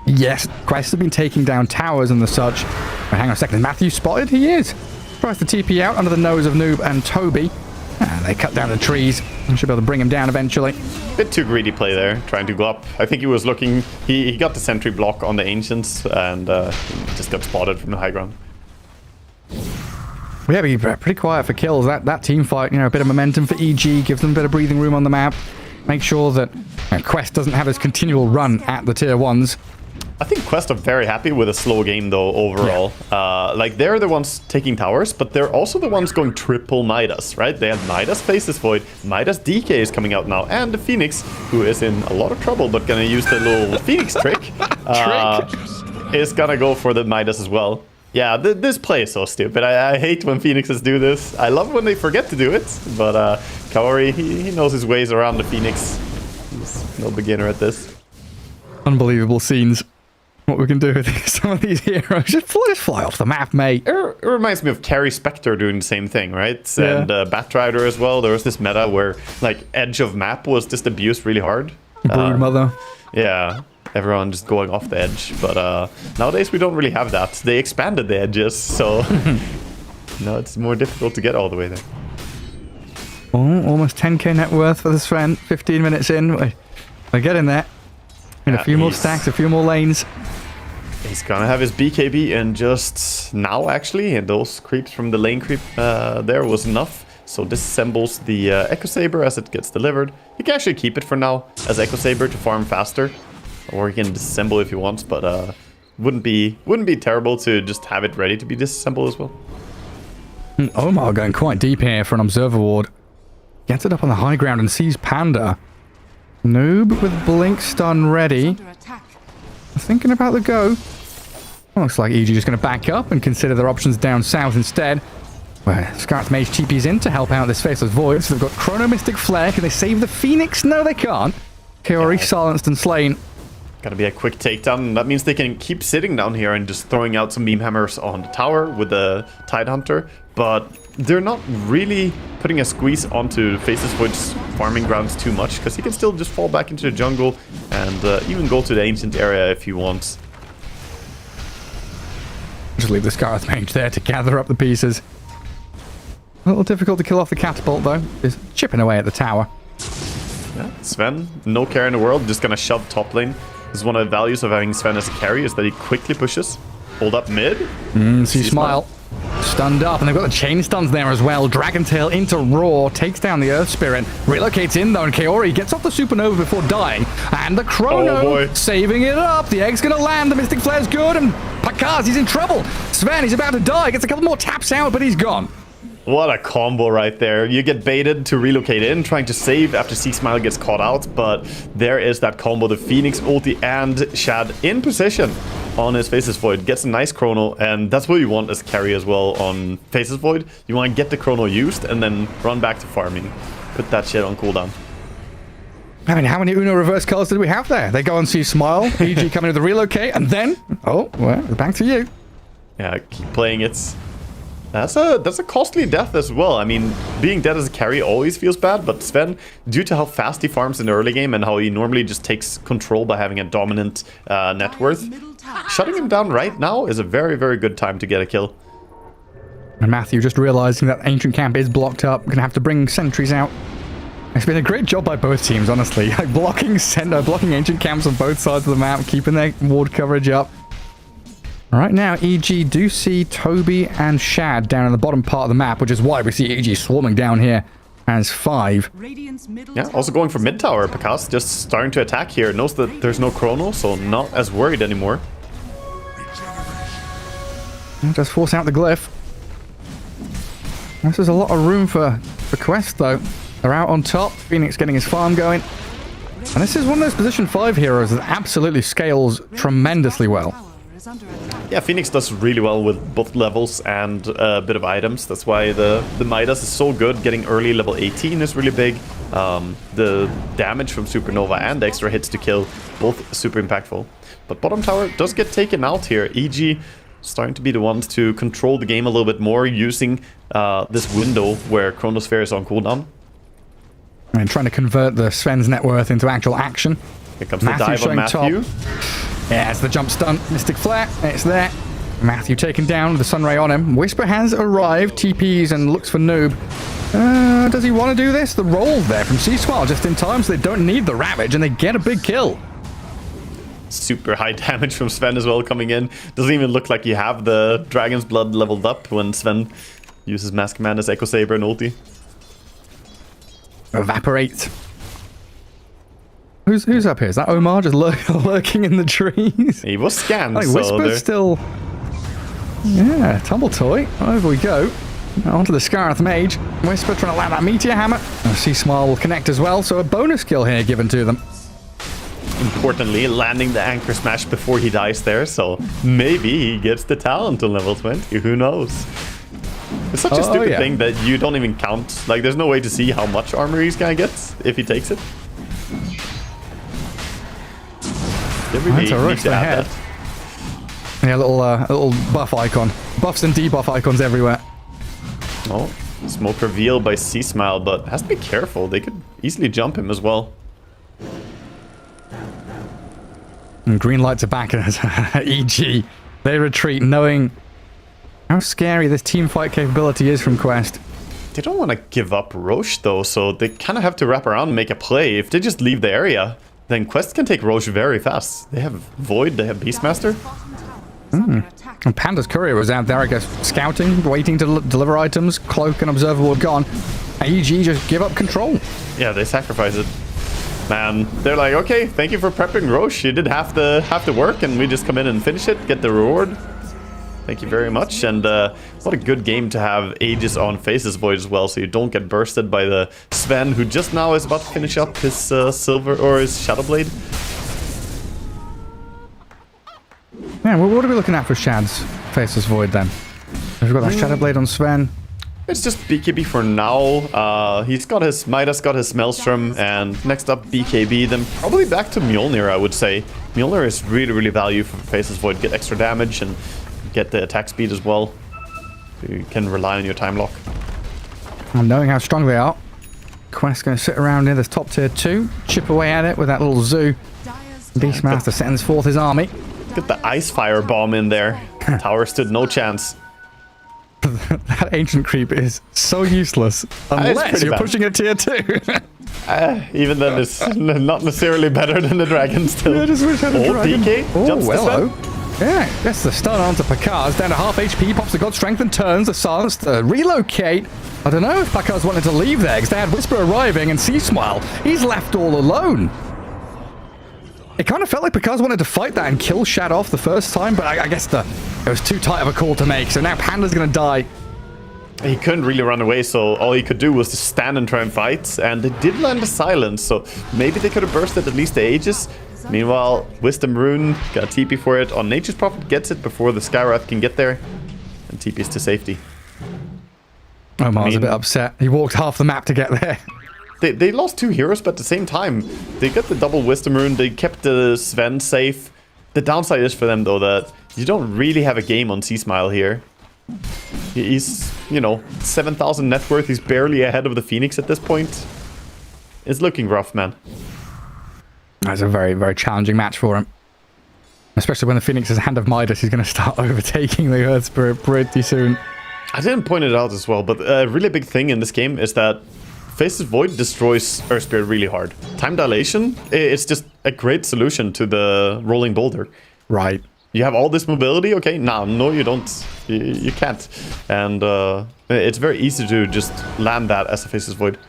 Yes, Quest has been taking down towers and the such. But hang on a second, is Matthew spotted? He is. Tries to TP out under the nose of Noob and Toby. They cut down the trees and should be able to bring him down eventually. Bit too greedy play there, trying to go up. I think he was looking... He got the sentry block on the Ancients and he just got spotted from the high ground. Well, yeah, be pretty quiet for kills. That team fight, you know, a bit of momentum for EG, gives them a bit of breathing room on the map. Make sure that Quest doesn't have this continual run at the tier 1s. I think Quest are very happy with a slow game, though, overall. Yeah. Like, they're the ones taking towers, but they're also the ones going triple Midas, right? They have Midas Faceless Void, Midas DK is coming out now, and the Phoenix, who is in a lot of trouble, but gonna use the little Phoenix trick, is gonna go for the Midas as well. Yeah, this play is so stupid. I hate when Phoenixes do this. I love when they forget to do it, but Kaori, he knows his ways around the Phoenix. He's no beginner at this. Unbelievable scenes. What we can do with some of these heroes. Just fly off the map, mate. It reminds me of Carry Spectre doing the same thing, right? Yeah. And Batrider as well. There was this meta where, like, edge of map was just abused really hard. Broodmother. Yeah. Everyone just going off the edge. But nowadays we don't really have that. They expanded the edges, so... no, it's more difficult to get all the way there. Oh, almost 10k net worth for this friend. 15 minutes in. We're getting there. And a few more stacks, a few more lanes. He's gonna have his BKB in just now, actually, and those creeps from the lane creep there was enough. So disassembles the Echo Saber as it gets delivered. He can actually keep it for now as Echo Saber to farm faster, or he can disassemble if he wants. But wouldn't be terrible to just have it ready to be disassembled as well. Omar going quite deep here for an Observer Ward. Gets it up on the high ground and sees Panda. Noob with Blink Stun ready. Thinking about the go. Looks like EG just going to back up and consider their options down south instead. Where Scarlet's Mage TP's in to help out this Faceless Void. So they've got Chrono Mystic Flare. Can they save the Phoenix? No, they can't. Kaori silenced and slain. Gotta be a quick takedown. That means they can keep sitting down here and just throwing out some beam hammers on the tower with the Tidehunter. But they're not really putting a squeeze onto Faceless Void's farming grounds too much, because he can still just fall back into the jungle and even go to the Ancient area if he wants. Just leave the Scarlet Mage there to gather up the pieces. A little difficult to kill off the catapult, though. Is chipping away at the tower. Yeah, Sven, no care in the world, just gonna shove top lane. This is one of the values of having Sven as a carry, is that he quickly pushes. Hold up mid. See Smile. Stunned up, and they've got the chain stuns there as well. Dragon Tail into Roar, takes down the Earth Spirit, relocates in though, and Kaori gets off the Supernova before dying. And the Chrono saving it up. The egg's gonna land, the Mystic Flare's good, and Pakaz, he's in trouble. Sven, he's about to die, gets a couple more taps out, but he's gone. What a combo right there. You get baited to relocate in, trying to save after C-Smile gets caught out, but there is that combo. The Phoenix ulti and Shad in position on his Faceless Void. Gets a nice chrono, and that's what you want as carry as well on Faceless Void. You want to get the chrono used and then run back to farming. Put that shit on cooldown. I mean, how many Uno reverse colors did we have there? They go and see Smile, EG coming to the relocate, and then... oh, well, back to you. Yeah, keep playing it. That's a costly death as well. I mean, being dead as a carry always feels bad, but Sven, due to how fast he farms in the early game and how he normally just takes control by having a dominant net worth, shutting him down right now is a very, very good time to get a kill. And Matthew just realizing that Ancient Camp is blocked up, gonna have to bring sentries out. It's been a great job by both teams, honestly. Like blocking Ancient Camps on both sides of the map, keeping their ward coverage up. Right now, EG do see Toby and Shad down in the bottom part of the map, which is why we see EG swarming down here as 5. Yeah, also going for mid tower. Pakaz just starting to attack here. Knows that there's no chrono, so not as worried anymore. Just force out the glyph. This is a lot of room for Quest, though. They're out on top. Phoenix getting his farm going. And this is one of those position 5 heroes that absolutely scales tremendously well. Yeah, Phoenix does really well with both levels and a bit of items. That's why the Midas is so good. Getting early level 18 is really big. The damage from Supernova and the extra hits to kill, both super impactful. But bottom tower does get taken out here. EG starting to be the ones to control the game a little bit more, using this window where Chronosphere is on cooldown. And trying to convert the Sven's net worth into actual action. Here comes the dive on Matthew. Yeah, it's the jump stun. Mystic Flare, it's there. Matthew taken down with the Sunray on him. Whisper has arrived, TPs and looks for Noob. Does he want to do this? The roll there from C-Swell just in time, so they don't need the Ravage and they get a big kill. Super high damage from Sven as well coming in. Doesn't even look like you have the Dragon's Blood leveled up when Sven uses Mask Command as Echo Saber and ulti. Evaporate. Who's up here? Is that Omar just lurking in the trees? He was scanned, like, so Whisper's still... Yeah, Tumble Toy. Over we go. Onto the Scarth Mage. Whisper trying to land that Meteor Hammer. C-Smile will connect as well, so a bonus kill here given to them. Importantly, landing the Anchor Smash before he dies there, so maybe he gets the talent on level 20. Who knows? It's such a stupid thing that you don't even count. Like, there's no way to see how much armor he's gonna get if he takes it. That's a rush ahead. Yeah, little buff icon. Buffs and debuff icons everywhere. Oh, smoke reveal by C-Smile, but has to be careful. They could easily jump him as well. And green lights are back as EG. They retreat, knowing how scary this team fight capability is from Quest. They don't want to give up Roche though, so they kind of have to wrap around and make a play. If they just leave the area, then Quest can take Roche very fast. They have Void, they have Beastmaster. And Panda's courier was out there, I guess, scouting, waiting to deliver items. Cloak and Observer were gone. EG just give up control. Yeah, they sacrifice it. Man, they're like, okay, thank you for prepping Roche. You did half the work, and we just come in and finish it, get the reward. Thank you very much. And what a good game to have Aegis on Faceless Void as well, so you don't get bursted by the Sven, who just now is about to finish up his Silver or his Shadowblade. Yeah, well, what are we looking at for Shad's Faceless Void then? We've got that Shadowblade on Sven. It's just BKB for now. He's got his Midas, got his Maelstrom, and next up BKB, then probably back to Mjolnir, I would say. Mjolnir is really, really value for Faceless Void. Get extra damage and get the attack speed as well. So you can rely on your time lock. And knowing how strong they are, Quest going to sit around in this top tier 2, chip away at it with that little zoo. Beastmaster sends forth his army. Get the Ice Fire Bomb in there. Tower stood no chance. That Ancient Creep is so useless unless you're pushing a tier 2. Even then, it's not necessarily better than the dragon still. Yeah, just wish I had a dragon. DK, oh, hello. Yeah, gets the stun onto Pakaz, down to half HP, pops the God Strength and turns the silence to relocate. I don't know if Pakaz wanted to leave there, because they had Whisper arriving and C-Smile. He's left all alone. It kind of felt like Pakaz wanted to fight that and kill Shad off the first time, but I guess it was too tight of a call to make, so now Panda's going to die. He couldn't really run away, so all he could do was to stand and try and fight, and they did land the silence, so maybe they could have bursted at least the Aegis. Meanwhile, Wisdom Rune got a TP for it on Nature's Prophet, gets it before the Skywrath can get there, and TP's to safety. Omar's a bit upset. He walked half the map to get there. They lost 2 heroes, but at the same time, they got the double Wisdom Rune, they kept the Sven safe. The downside is for them, though, that you don't really have a game on C-Smile here. He's, 7,000 net worth, he's barely ahead of the Phoenix at this point. It's looking rough, man. That's a very, very challenging match for him. Especially when the Phoenix is Hand of Midas, he's going to start overtaking the Earth Spirit pretty soon. I didn't point it out as well, but a really big thing in this game is that Faceless Void destroys Earth Spirit really hard. Time Dilation, it's just a great solution to the Rolling Boulder. Right. You have all this mobility, okay? No, you don't. You can't. And it's very easy to just land that as a Faceless Void.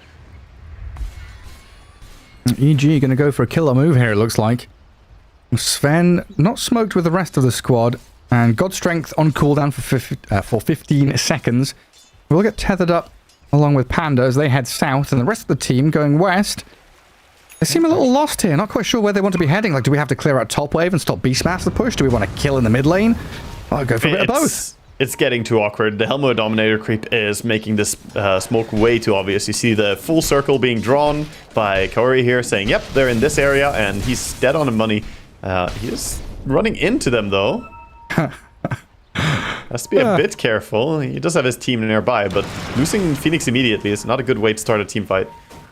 EG going to go for a killer move here, it looks like. Sven not smoked with the rest of the squad. And God Strength on cooldown for 15 seconds. We'll get tethered up along with Panda as they head south, and the rest of the team going west. They seem a little lost here, not quite sure where they want to be heading. Like, do we have to clear out top wave and stop Beastmaster push? Do we want to kill in the mid lane? I'll go for a bit of both. it's getting too awkward. The Helmo Dominator creep is making this smoke way too obvious. You see the full circle being drawn by Kaori here, saying, yep, they're in this area, and he's dead on the money. He is running into them, though. Has to be a bit careful. He does have his team nearby, but losing Phoenix immediately is not a good way to start a team fight.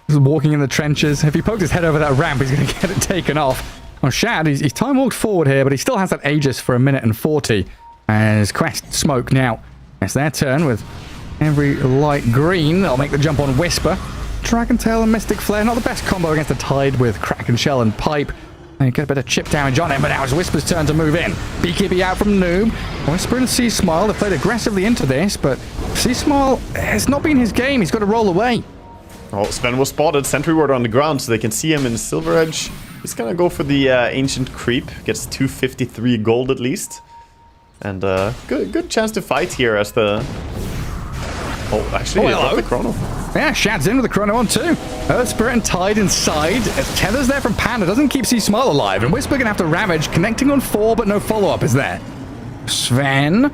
He's walking in the trenches. If he poked his head over that ramp, he's going to get it taken off. Well, Shad, he's time walked forward here, but he still has that Aegis for 1 minute and 40. As Quest smoke now. It's their turn with every light green. They'll make the jump on Whisper. Dragon Tail and Mystic Flare, not the best combo against the Tide with Kraken Shell and Pipe. They get a bit of chip damage on him, but now it's Whisper's turn to move in. BKB out from Noob. Whisper and Sea Smile, they played aggressively into this, but Sea Smile has not been his game. He's got to roll away. Oh, Sven was spotted. Sentry Ward on the ground, so they can see him in Silver Edge. He's gonna go for the Ancient Creep. Gets 253 gold at least. And good chance to fight here as the... Oh, actually, he got the Chrono. Yeah, Shad's in with the Chrono on too. Earth Spirit and Tide inside. Tether's there from Panda. Doesn't keep Sea Smile alive. And Whisper gonna have to Ravage. Connecting on 4, but no follow-up is there. Sven...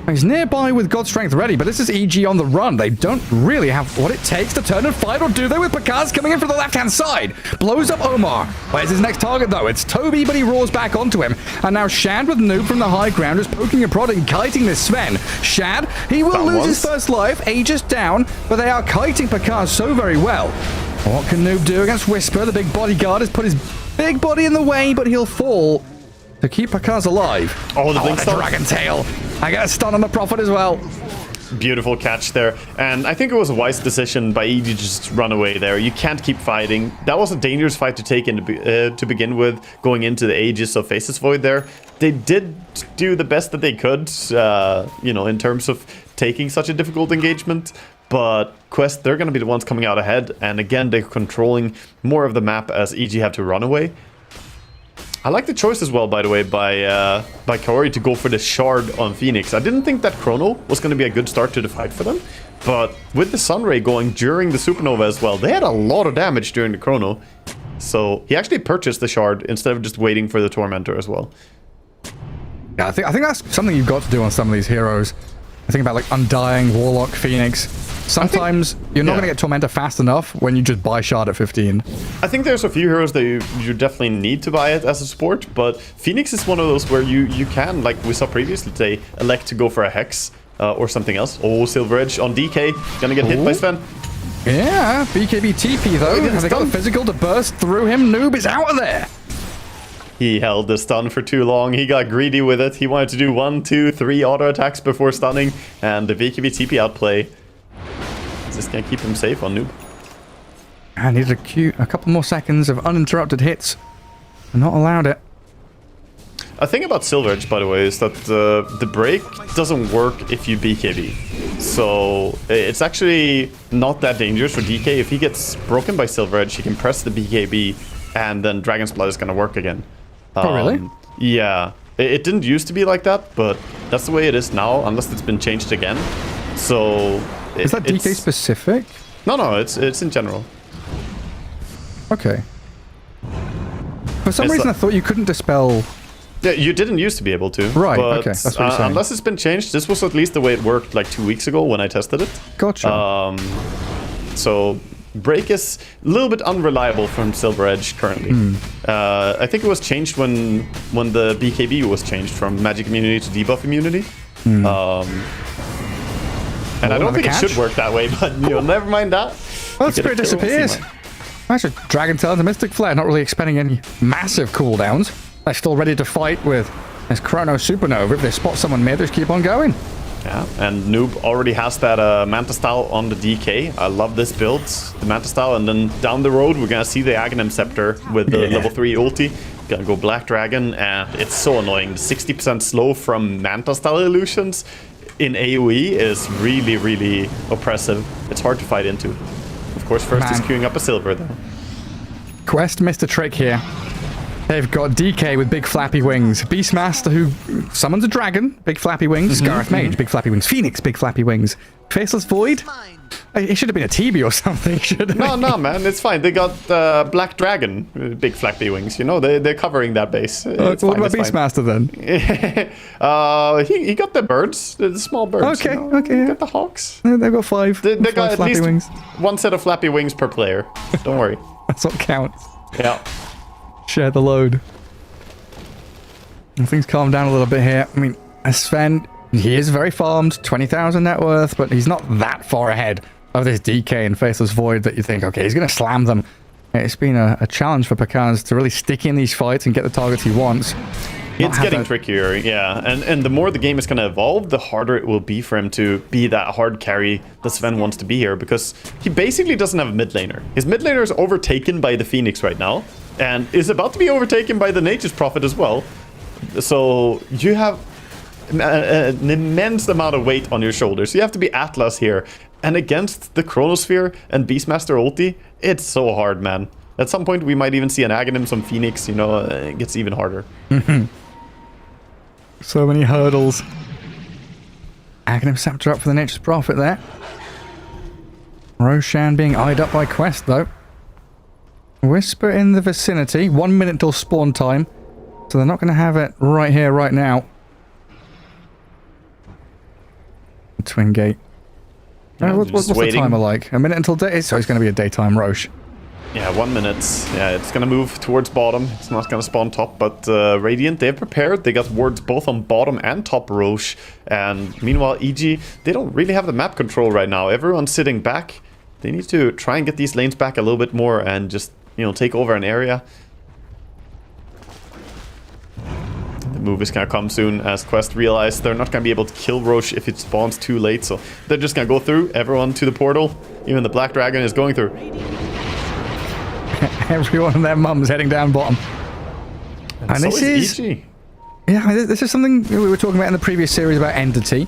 He's nearby with God Strength ready, but this is EG on the run. They don't really have what it takes to turn and fight, or do they, with Pakaz coming in from the left-hand side? Blows up Omar. Where's his next target, though? It's Toby, but he roars back onto him. And now Shad with Noob from the high ground is poking and prodding, kiting this Sven. Shad, he will lose his first life. Aegis down, but they are kiting Pakaz so very well. What can Noob do against Whisper? The big bodyguard has put his big body in the way, but he'll fall to keep Pakaz alive. Oh, the Blink Stun. Dragon Tail. I get a stun on the Prophet as well. Beautiful catch there. And I think it was a wise decision by EG to just run away there. You can't keep fighting. That was a dangerous fight to take to begin with, going into the Aegis of Faceless Void there. They did do the best that they could, you know, in terms of taking such a difficult engagement. But Quest, they're going to be the ones coming out ahead. And again, they're controlling more of the map as EG have to run away. I like the choice as well, by the way, by Kaori to go for the shard on Phoenix. I didn't think that Chrono was going to be a good start to the fight for them, but with the Sunray going during the Supernova as well, they had a lot of damage during the Chrono. So he actually purchased the shard instead of just waiting for the Tormentor as well. Yeah, I think that's something you've got to do on some of these heroes. I think about like Undying, Warlock, Phoenix. Sometimes you're not going to get Tormentor fast enough when you just buy shard at 15. I think there's a few heroes that you definitely need to buy it as a support, but Phoenix is one of those where you can, like we saw previously today, elect to go for a Hex or something else. Oh, Silver Edge on DK. Gonna get hit by Sven. Yeah, BKB TP though. Has they got the physical to burst through him? Noob is out of there. He held the stun for too long. He got greedy with it. He wanted to do 1, 2, 3 auto attacks before stunning, and the BKB TP outplay is just gonna keep him safe on Noob. I needed a couple more seconds of uninterrupted hits. I'm not allowed it. A thing about Silver Edge, by the way, is that the break doesn't work if you BKB. So it's actually not that dangerous for DK. If he gets broken by Silver Edge, he can press the BKB, and then Dragon's Blood is gonna work again. Oh, really? Yeah. It didn't used to be like that, but that's the way it is now, unless it's been changed again. So... Is that DK specific? No, it's in general. Okay. For some reason, I thought you couldn't dispel... Yeah, you didn't used to be able to. Right, but, okay. That's what you're saying. Unless it's been changed, this was at least the way it worked like 2 weeks ago when I tested it. Gotcha. So... Break is a little bit unreliable from Silver Edge currently. I think it was changed when the BKB was changed from Magic Immunity to Debuff Immunity. And I don't think it should work that way, but you know, never mind that. Well, Spirit disappears. Actually, Dragon Tail and Mystic Flare not really expending any massive cooldowns. They're still ready to fight with this Chrono Supernova. If they spot someone mid, just keep on going. Yeah, and Noob already has that Manta Style on the DK. I love this build, the Manta Style, and then down the road we're gonna see the Aghanim Scepter with the level 3 ulti. Gonna go Black Dragon, and it's so annoying. The 60% slow from Manta Style illusions in AoE is really, really oppressive. It's hard to fight into. Of course, first he's queuing up a silver though. Quest missed a trick here. They've got DK with big flappy wings. Beastmaster who summons a dragon, big flappy wings. Scarif Mage, big flappy wings. Phoenix, big flappy wings. Faceless Void. It should have been a TB or something, shouldn't it? No, man, it's fine. They got Black Dragon, big flappy wings. You know, they're covering that base. What about Beastmaster then? He got the birds, the small birds. Okay, you know? okay. Got the hawks. They've got 5. They five got at flappy least wings. one set of flappy wings per player. Don't worry. That's what counts. Yeah. Share the load. And things calm down a little bit here. I mean, Sven, he is very farmed, 20,000 net worth, but he's not that far ahead of this DK and Faceless Void that you think, okay, he's going to slam them. It's been a challenge for Pakaz to really stick in these fights and get the targets he wants. It's getting trickier, yeah. And the more the game is going to evolve, the harder it will be for him to be that hard carry that Sven wants to be here, because he basically doesn't have a mid laner. His mid laner is overtaken by the Phoenix right now, and is about to be overtaken by the Nature's Prophet as well. So you have an immense amount of weight on your shoulders. You have to be Atlas here. And against the Chronosphere and Beastmaster ulti, it's so hard, man. At some point, we might even see an Aghanim, some Phoenix, you know, it gets even harder. So many hurdles. Aghanim Scepter up for the Nature's Prophet there. Roshan being eyed up by Quest, though. Whisper in the vicinity. 1 minute till spawn time. So they're not going to have it right here, right now. Twin Gate. What's the timer like? A minute until day? So it's going to be a daytime Roche. Yeah, 1 minute. Yeah, it's going to move towards bottom. It's not going to spawn top, but Radiant, they've prepared. They got wards both on bottom and top Roche. And meanwhile, EG, they don't really have the map control right now. Everyone's sitting back. They need to try and get these lanes back a little bit more and just, you know, take over an area. The move is going to come soon as Quest realize they're not going to be able to kill Roche if it spawns too late. So they're just going to go through. Everyone to the portal. Even the Black Dragon is going through. Everyone and their mums heading down bottom. And so this is EG. Yeah, this is something we were talking about in the previous series about Entity.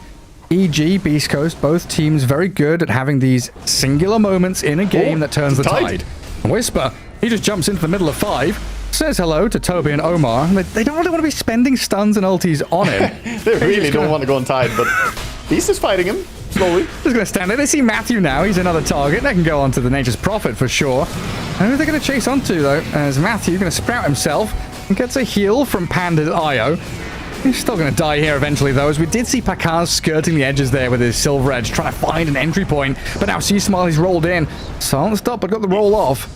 EG, Beast Coast, both teams very good at having these singular moments in a game that turns the tide. Whisper, he just jumps into the middle of 5, says hello to Toby and Omar. They don't really want to be spending stuns and ultis on him. They really don't want to go on tide, but Beast is fighting him slowly. Just going to stand there. They see Matthew now. He's another target. They can go on to the Nature's Prophet for sure. And who are they going to chase onto, though? As Matthew going to sprout himself and gets a heal from Panda's IO. He's still going to die here eventually, though, as we did see Pakaz skirting the edges there with his Silver Edge, trying to find an entry point. But now C-Smile, he's rolled in. Silenced up, but got the roll off.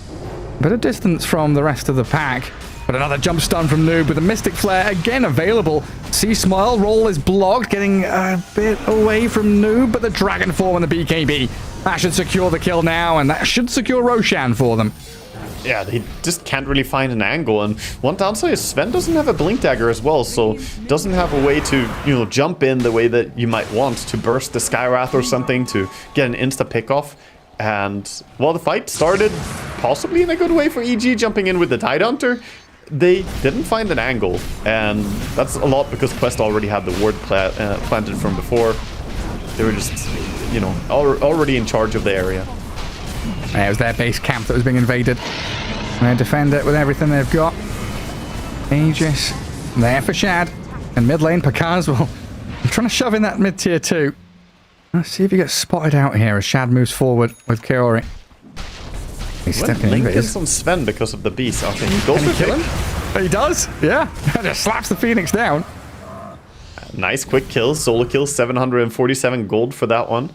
Bit of distance from the rest of the pack. But another jump stun from Noob with a Mystic Flare again available. C-Smile, roll is blocked, getting a bit away from Noob, but the Dragon Form and the BKB. That should secure the kill now, and that should secure Roshan for them. Yeah, they just can't really find an angle, and one downside is Sven doesn't have a Blink Dagger as well, so doesn't have a way to, you know, jump in the way that you might want to burst the Skywrath or something to get an insta pickoff. And while the fight started possibly in a good way for EG jumping in with the Tidehunter, they didn't find an angle, and that's a lot because Quest already had the ward planted from before. They were just, you know, already in charge of the area. It was their base camp that was being invaded. They defend it with everything they've got. Aegis there for Shad. And mid lane, Pakaz will trying to shove in that mid tier 2. Let's see if he gets spotted out here as Shad moves forward with Kaori. He's stepping in. Lincoln's on Sven because of the beast. Okay, he goes for kill him. He does, yeah. Just slaps the Phoenix down. Nice quick kill. Solo kill, 747 gold for that one.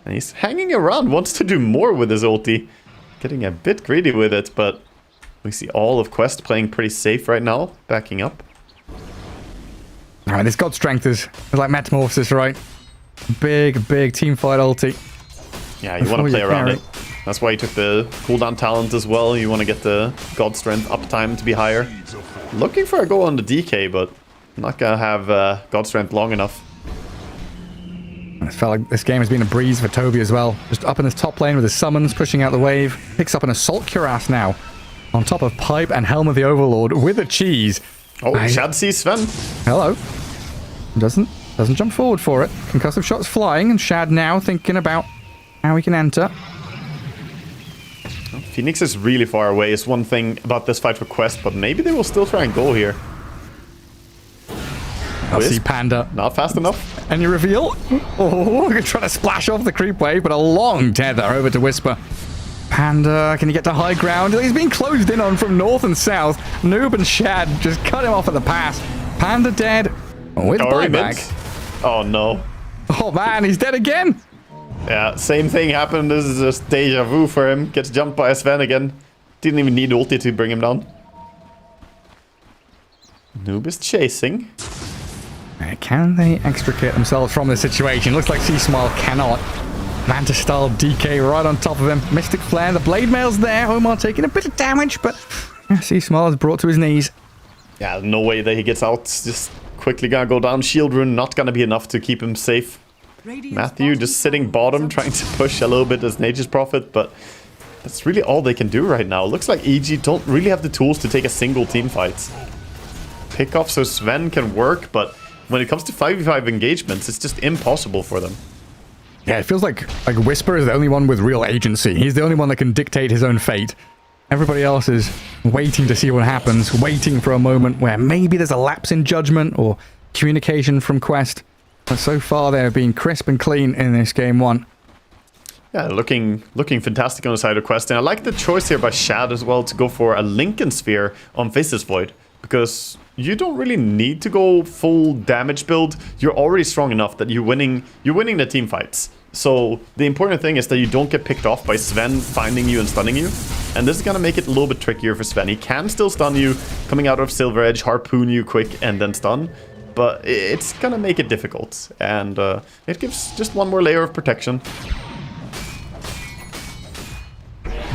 And he's hanging around, wants to do more with his ulti. Getting a bit greedy with it, but we see all of Quest playing pretty safe right now, backing up. Alright, this God Strength is like Metamorphosis, right? Big, big team fight ulti. Yeah, you want to play around it. That's why you took the cooldown talent as well. You want to get the God Strength uptime to be higher. Looking for a go on the DK, but not going to have God Strength long enough. I felt like this game has been a breeze for Toby as well. Just up in his top lane with his summons, pushing out the wave. Picks up an Assault Cuirass now. On top of Pipe and Helm of the Overlord with a cheese. Oh, Shad sees Sven. Hello. Doesn't jump forward for it. Concussive shots flying, and Shad now thinking about how he can enter. Phoenix is really far away, is one thing about this fight for Quest, but maybe they will still try and go here. I see Wisp, Panda. not fast enough. Any reveal? Oh, we're trying to splash off the creep wave, but a long tether over to Whisper. Panda, can he get to high ground? He's being closed in on from north and south. Noob and Shad just cut him off at the pass. Panda dead with buyback. Oh no. Oh man, he's dead again. Yeah, same thing happened. This is just deja vu for him. Gets jumped by Sven again. Didn't even need ulti to bring him down. Noob is chasing. Can they extricate themselves from this situation? Looks like C-Smile cannot. Mantis style DK right on top of him. Mystic Flare, the Blade Mail's there. Omar taking a bit of damage, but C-Smile is brought to his knees. Yeah, no way that he gets out. Just quickly gonna go down. Shield Rune not gonna be enough to keep him safe. Matthew just sitting bottom, trying to push a little bit as Nature's Prophet, but that's really all they can do right now. Looks like EG don't really have the tools to take a single team fight. Pickoff so Sven can work, but when it comes to 5v5 engagements, it's just impossible for them. Yeah, it feels like Whisper is the only one with real agency. He's the only one that can dictate his own fate. Everybody else is waiting to see what happens, waiting for a moment where maybe there's a lapse in judgment or communication from Quest. But so far they're being crisp and clean in this game one. Yeah, looking fantastic on the side of Quest. And I like the choice here by Shad as well to go for a Lincoln Sphere on Faceless Void. Because you don't really need to go full damage build. You're already strong enough that you're winning the team fights. So the important thing is that you don't get picked off by Sven finding you and stunning you. And this is going to make it a little bit trickier for Sven. He can still stun you, coming out of Silver Edge, harpoon you quick, and then stun. But it's going to make it difficult. And it gives just one more layer of protection.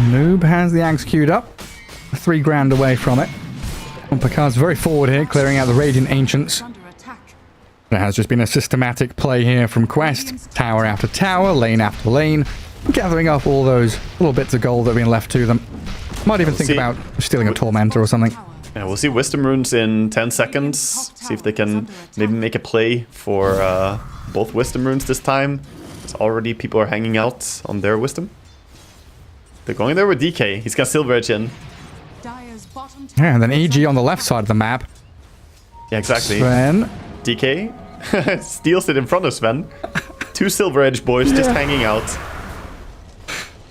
Noob has the Axe queued up. 3 grand away from it. And Picard's very forward here, clearing out the Radiant Ancients. There has just been a systematic play here from Quest. Tower after tower, lane after lane. Gathering up all those little bits of gold that have been left to them. Might even think about stealing a Tormentor or something. Yeah, we'll see Wisdom Runes in 10 seconds. See if they can maybe make a play for both Wisdom Runes this time. It's already people are hanging out on their Wisdom. They're going there with DK. He's got Silver Edge in. Yeah, and then EG on the left side of the map. Yeah, exactly. Sven. DK steals it in front of Sven. 2 Silver Edge boys just hanging out.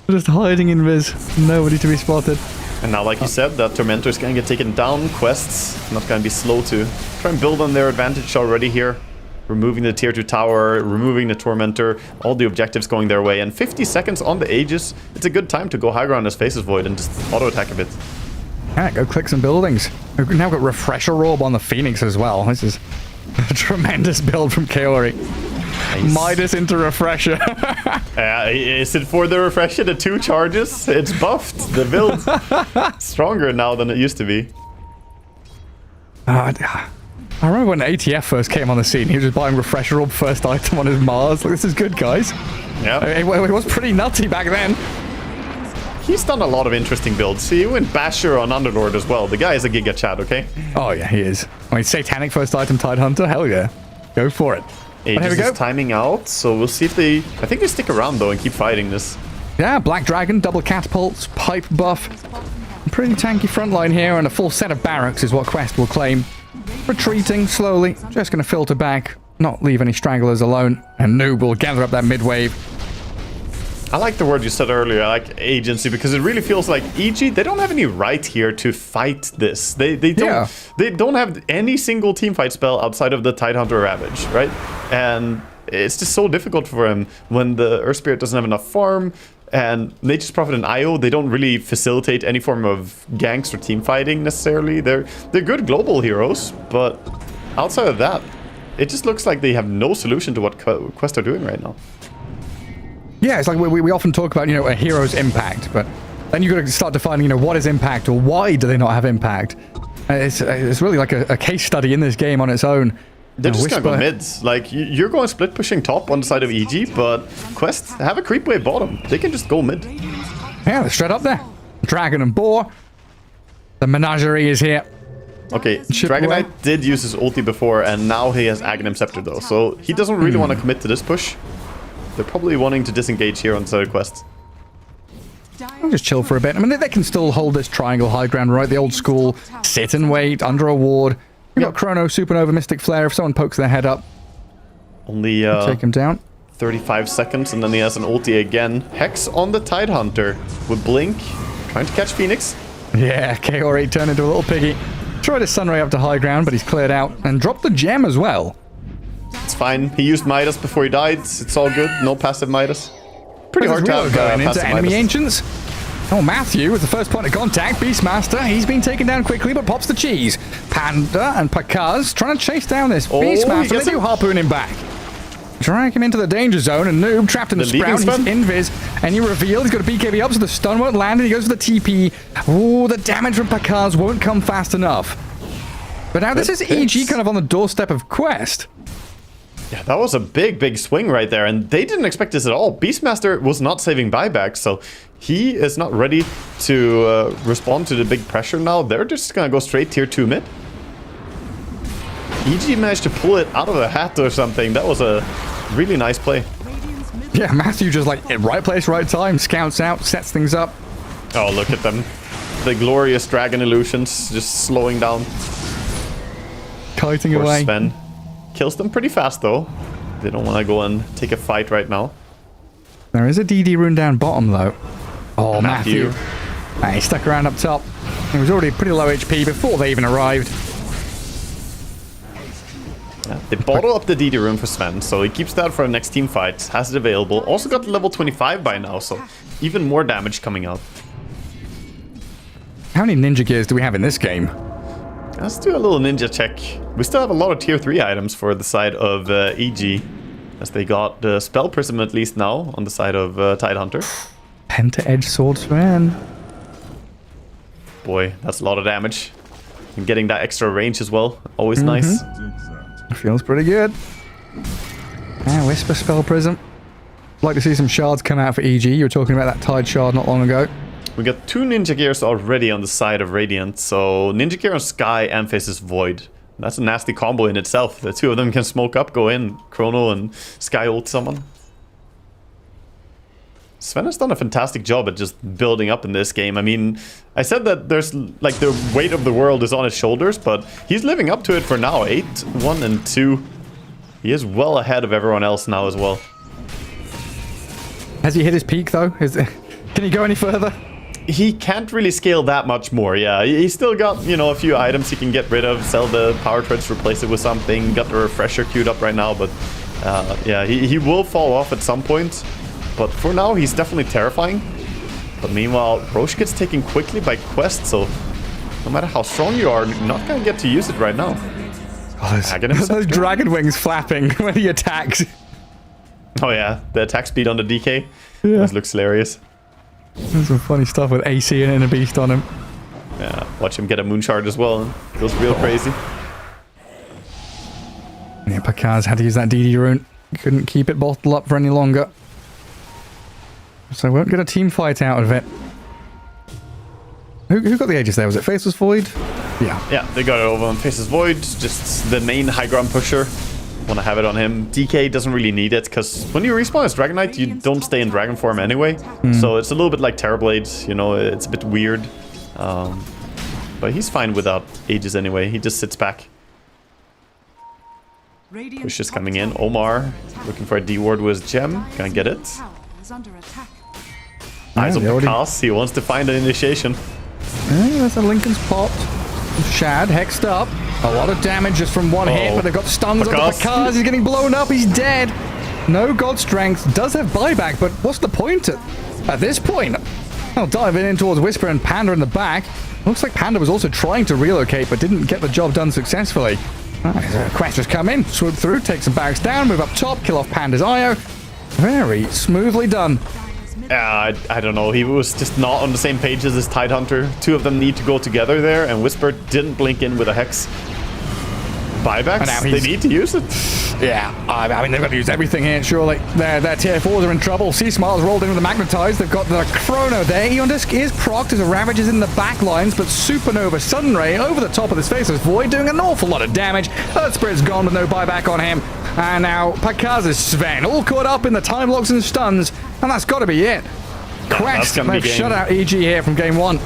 Just hiding in Viz. Nobody to be spotted. And now, like you said, that Tormentor is going to get taken down. Quests not going to be slow to try and build on their advantage already here. Removing the tier 2 tower, removing the Tormentor, all the objectives going their way. And 50 seconds on the Aegis. It's a good time to go high ground as Faceless Void and just auto-attack a bit. Yeah, go click some buildings. We've now got Refresher Orb on the Phoenix as well. This is a tremendous build from Kaori. Nice. Midas into Refresher. Is it for the Refresher, the 2 charges? It's buffed. The build stronger now than it used to be. I remember when ATF first came on the scene, he was just buying Refresher Orb first item on his Mars. Like, this is good, guys. Yeah. It was pretty nutty back then. He's done a lot of interesting builds. He went Basher on Underlord as well. The guy is a Giga Chad, okay? Oh, yeah, he is. I mean, Satanic first item Tidehunter? Hell yeah. Go for it. Aegis is timing out, so we'll see if they... I think they stick around, though, and keep fighting this. Yeah, Black Dragon, double catapults, pipe buff. Pretty tanky frontline here, and a full set of barracks is what Quest will claim. Retreating slowly, just going to filter back, not leave any stragglers alone, and Noob will gather up that mid-wave. I like the word you said earlier, I like agency, because it really feels like EG, they don't have any right here to fight this. They don't have any single team fight spell outside of the Tidehunter Ravage, right? And it's just so difficult for him when the Earth Spirit doesn't have enough farm, and Nature's Prophet and IO, they don't really facilitate any form of ganks or team fighting necessarily. They're good global heroes, but outside of that, it just looks like they have no solution to what Quest are doing right now. Yeah, it's like we often talk about, a hero's impact, but then you've got to start defining, what is impact, or why do they not have impact? It's really like a case study in this game on its own. They're just gonna go mids. Like, you're going split pushing top on the side of EG, but Quest have a creep wave bottom. They can just go mid. Yeah, they're straight up there. Dragon and Boar. The menagerie is here. Okay, Dragon Knight did use his ulti before, and now he has Aghanim Scepter, though. So he doesn't really want to commit to this push. They're probably wanting to disengage here on the side of Quest. I'll just chill for a bit. I mean, they can still hold this triangle high ground, right? The old school sit and wait under a ward. We've got Chrono, Supernova, Mystic Flare. If someone pokes their head up, only take him down. 35 seconds, and then he has an ulti again. Hex on the Tidehunter with Blink, trying to catch Phoenix. Yeah, KO8 turned into a little piggy. Tried his Sunray up to high ground, but he's cleared out. And dropped the gem as well. It's fine. He used Midas before he died. It's all good. No passive Midas. Pretty hard to have going into passive enemy Midas. ancients. Oh, Matthew with the first point of contact. Beastmaster, he's been taken down quickly, but pops the cheese. Panda and Pakaz trying to chase down this Beastmaster. They do harpoon him back. Drag him into the danger zone, and Noob trapped in the Sprout. He's invis, and he revealed he's got a BKB up, so the stun won't land, and he goes for the TP. Oh, the damage from Pakaz won't come fast enough. But now this is EG kind of on the doorstep of Quest. Yeah, that was a big swing right there, and they didn't expect this at all. Beastmaster was not saving buyback, so he is not ready to respond to the big pressure now. They're just gonna go straight tier 2 mid. EG managed to pull it out of a hat or something. That was a really nice play. Yeah, Matthew just like, right place, right time, scouts out, sets things up. Oh, look at them. The glorious dragon illusions just slowing down. Kiting away. Sven kills them pretty fast though. They don't want to go and take a fight right now. There is a DD rune down bottom though. Oh, Matthew. He stuck around up top. He was already pretty low HP before they even arrived. Yeah, they bottle up the DD rune for Sven, so he keeps that for the next team fight. Has it available. Also got level 25 by now, so even more damage coming out. How many ninja gears do we have in this game? Let's do a little ninja check. We still have a lot of tier 3 items for the side of EG, as they got the Spell Prism at least now on the side of Tidehunter. Penta-Edge Sword Sven. Boy, that's a lot of damage. And getting that extra range as well, always nice. Feels pretty good. Whisper Spell Prism. Like to see some shards come out for EG. You were talking about that Tide Shard not long ago. We got 2 Ninja Gears already on the side of Radiant, so Ninja Gear on Sky and Faces Void. That's a nasty combo in itself. The 2 of them can smoke up, go in, Chrono and Sky ult someone. Sven has done a fantastic job at just building up in this game. I mean, I said that there's like the weight of the world is on his shoulders, but he's living up to it for now. 8, 1, and 2. He is well ahead of everyone else now as well. Has he hit his peak though? Can he go any further? He can't really scale that much more, yeah. He's still got, you know, a few items he can get rid of, sell the power treads, replace it with something. Got the refresher queued up right now, but yeah, he will fall off at some point. But for now, he's definitely terrifying. But meanwhile, Roche gets taken quickly by Quest, so no matter how strong you are, you're not gonna get to use it right now. Oh, those dragon wings flapping when he attacks. Oh yeah, the attack speed on the DK. Yeah. This looks hilarious. There's some funny stuff with AC and Inner Beast on him. Yeah, watch him get a moon shard as well, and it goes real crazy. Yeah, Pakaz had to use that DD rune. Couldn't keep it bottled up for any longer. So won't get a team fight out of it. Who got the Aegis there? Was it Faceless Void? Yeah. Yeah, they got it over on Faceless Void. Just the main high ground pusher. Want to have it on him. DK doesn't really need it, because when you respawn as Dragon Knight, you don't stay in dragon form anyway. So it's a little bit like Terrorblade, you know, it's a bit weird. But he's fine without Aegis anyway. He just sits back. Push is coming in. Omar looking for a D-ward with Gem. Can't get it. Eyes on Pakaz. He wants to find an initiation. There's a Lincoln's pot. Shad hexed up. A lot of damage just from one hit, but they've got stuns on the Pakaz. He's getting blown up. He's dead. No God Strength. Does have buyback, but what's the point at this point? I'll dive in towards Whisper and Panda in the back. Looks like Panda was also trying to relocate, but didn't get the job done successfully. Quest just come in, swoop through, take some barracks down, move up top, kill off Panda's IO. Very smoothly done. I don't know. He was just not on the same page as his Tidehunter. 2 of them need to go together there, and Whisper didn't blink in with a Hex. Buybacks? They need to use it. Yeah, I mean, they've got to use everything here, surely. Their tier 4s are in trouble. Sea Smiles rolled in with the Magnetize. They've got the Chrono there. Eon Disc is procced as a Ravage is in the back lines, but Supernova Sudden Ray over the top of this Faceless Void doing an awful lot of damage. Earth Spirit's gone with no buyback on him. And now Pakaz's Sven all caught up in the time locks and stuns, and that's got to be it. Quest, they've shut out EG here from game 1.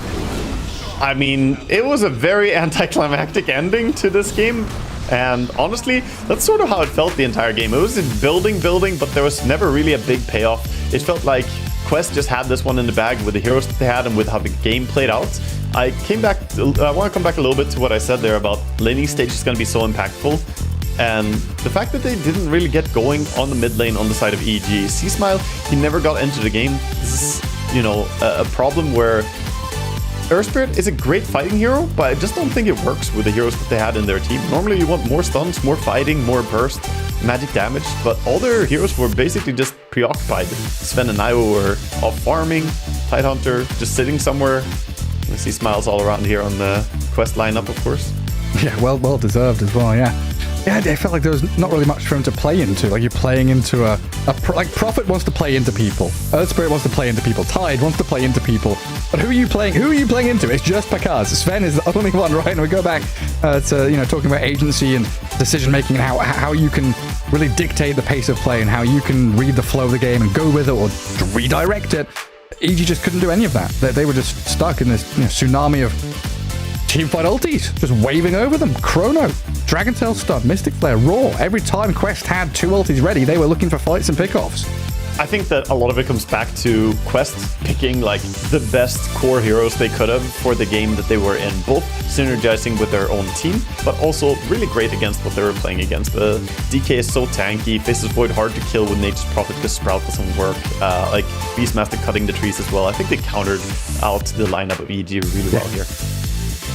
I mean, it was a very anticlimactic ending to this game. And honestly, that's sort of how it felt the entire game. It was building, but there was never really a big payoff. It felt like Quest just had this one in the bag with the heroes that they had and with how the game played out. I want to come back a little bit to what I said there about laning stage is going to be so impactful. And the fact that they didn't really get going on the mid lane on the side of EG. C-Smile, he never got into the game. This is, you know, a problem where Earth Spirit is a great fighting hero, but I just don't think it works with the heroes that they had in their team. Normally you want more stuns, more fighting, more burst, magic damage, but all their heroes were basically just preoccupied. Sven and Naivo were off farming, Tidehunter just sitting somewhere. I see smiles all around here on the Quest lineup, of course. Yeah, well deserved as well, yeah. Yeah, I felt like there was not really much for him to play into. Like, you're playing into like, Prophet wants to play into people. Earth Spirit wants to play into people. Tide wants to play into people. But who are you playing into? It's just because Sven is the only one, right? And we go back to, you know, talking about agency and decision-making and how you can really dictate the pace of play and how you can read the flow of the game and go with it or redirect it. EG just couldn't do any of that. They were just stuck in this, you know, tsunami of teamfight ultis, just waving over them. Chrono, Dragontail stun, Mystic Flare, Raw. Every time Quest had 2 ultis ready, they were looking for fights and pickoffs. I think that a lot of it comes back to Quest picking like the best core heroes they could have for the game that they were in, both synergizing with their own team, but also really great against what they were playing against. The DK is so tanky, Faceless Void hard to kill with Nature's Prophet because Sprout doesn't work, like Beastmaster cutting the trees as well. I think they countered out the lineup of EG really well here.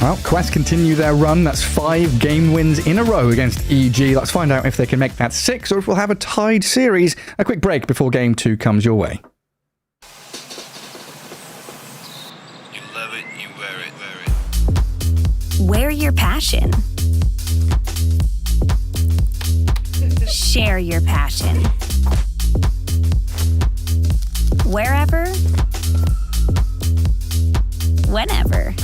Well, Quest continue their run. That's 5 game wins in a row against EG. Let's find out if they can make that 6 or if we'll have a tied series. A quick break before game 2 comes your way. You love it, you wear it. Wear your passion. Share your passion. Wherever, whenever.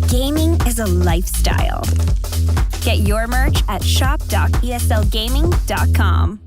Gaming is a lifestyle. Get your merch at shop.eslgaming.com.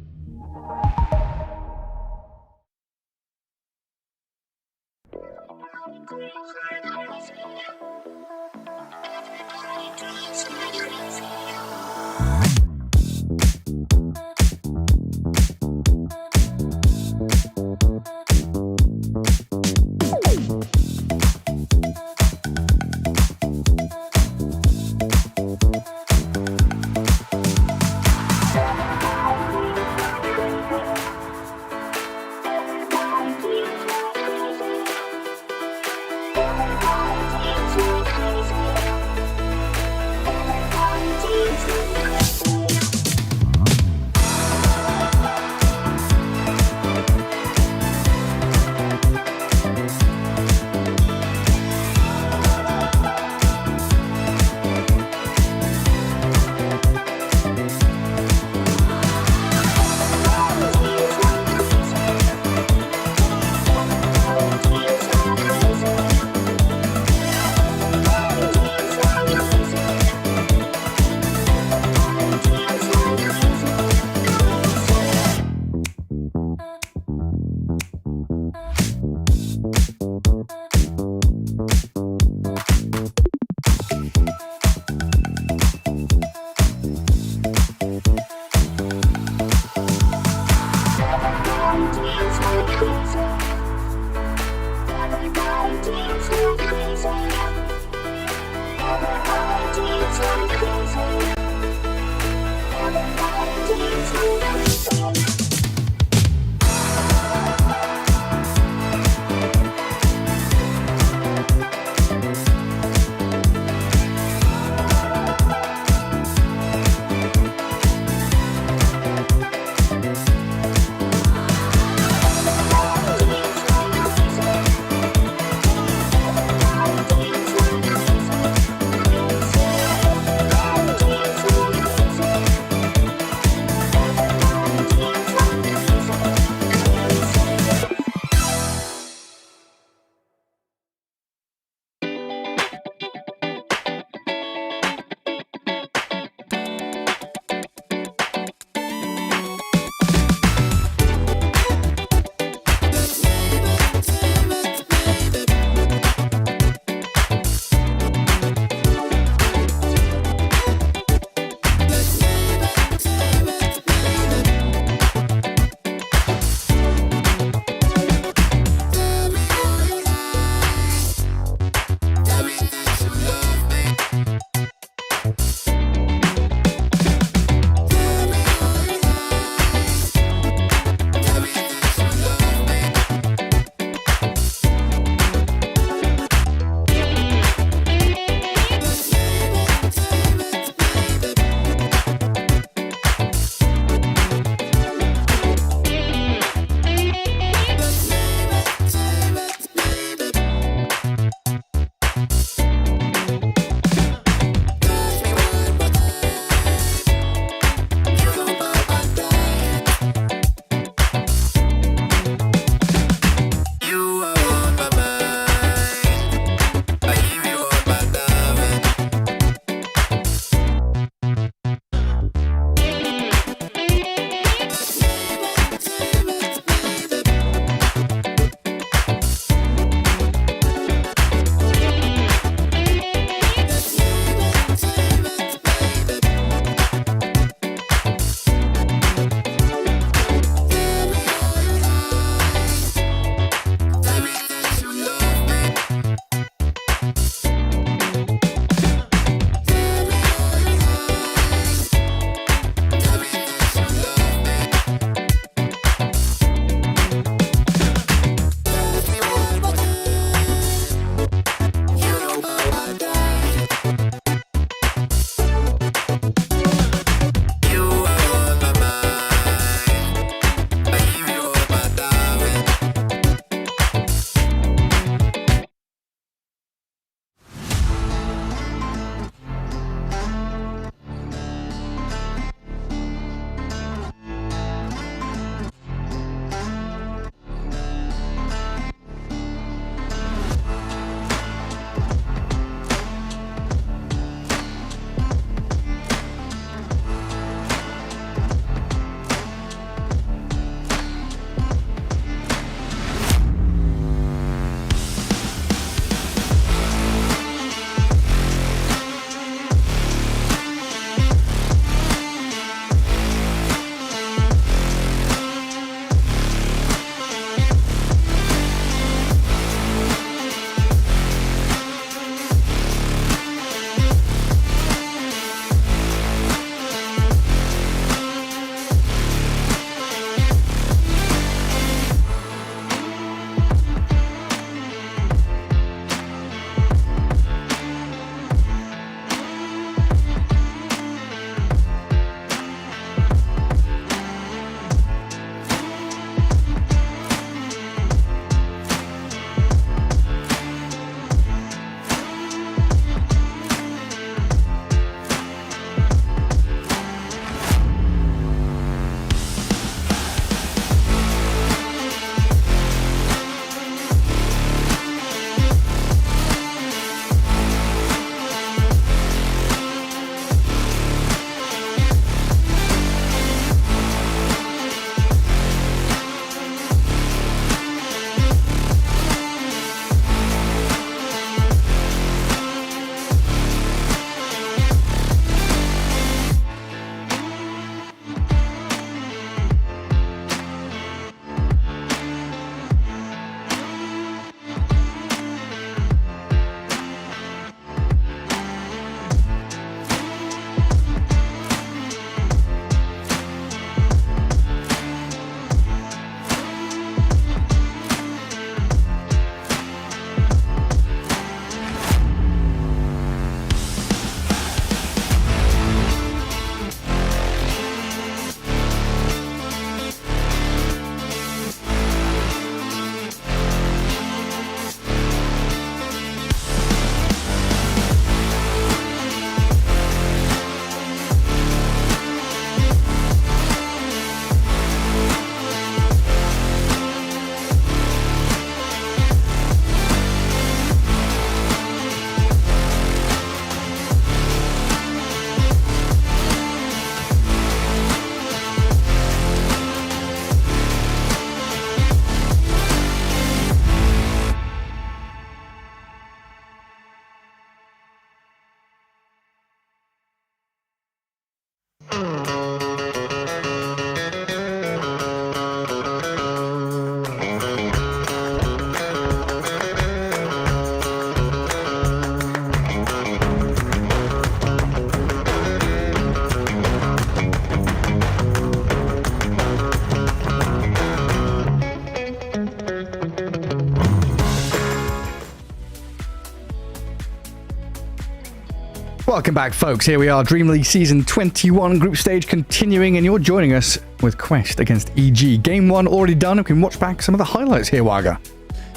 Welcome back, folks. Here we are, DreamLeague Season 21 group stage continuing, and you're joining us with Quest against EG. Game 1 already done. We can watch back some of the highlights here, Waga.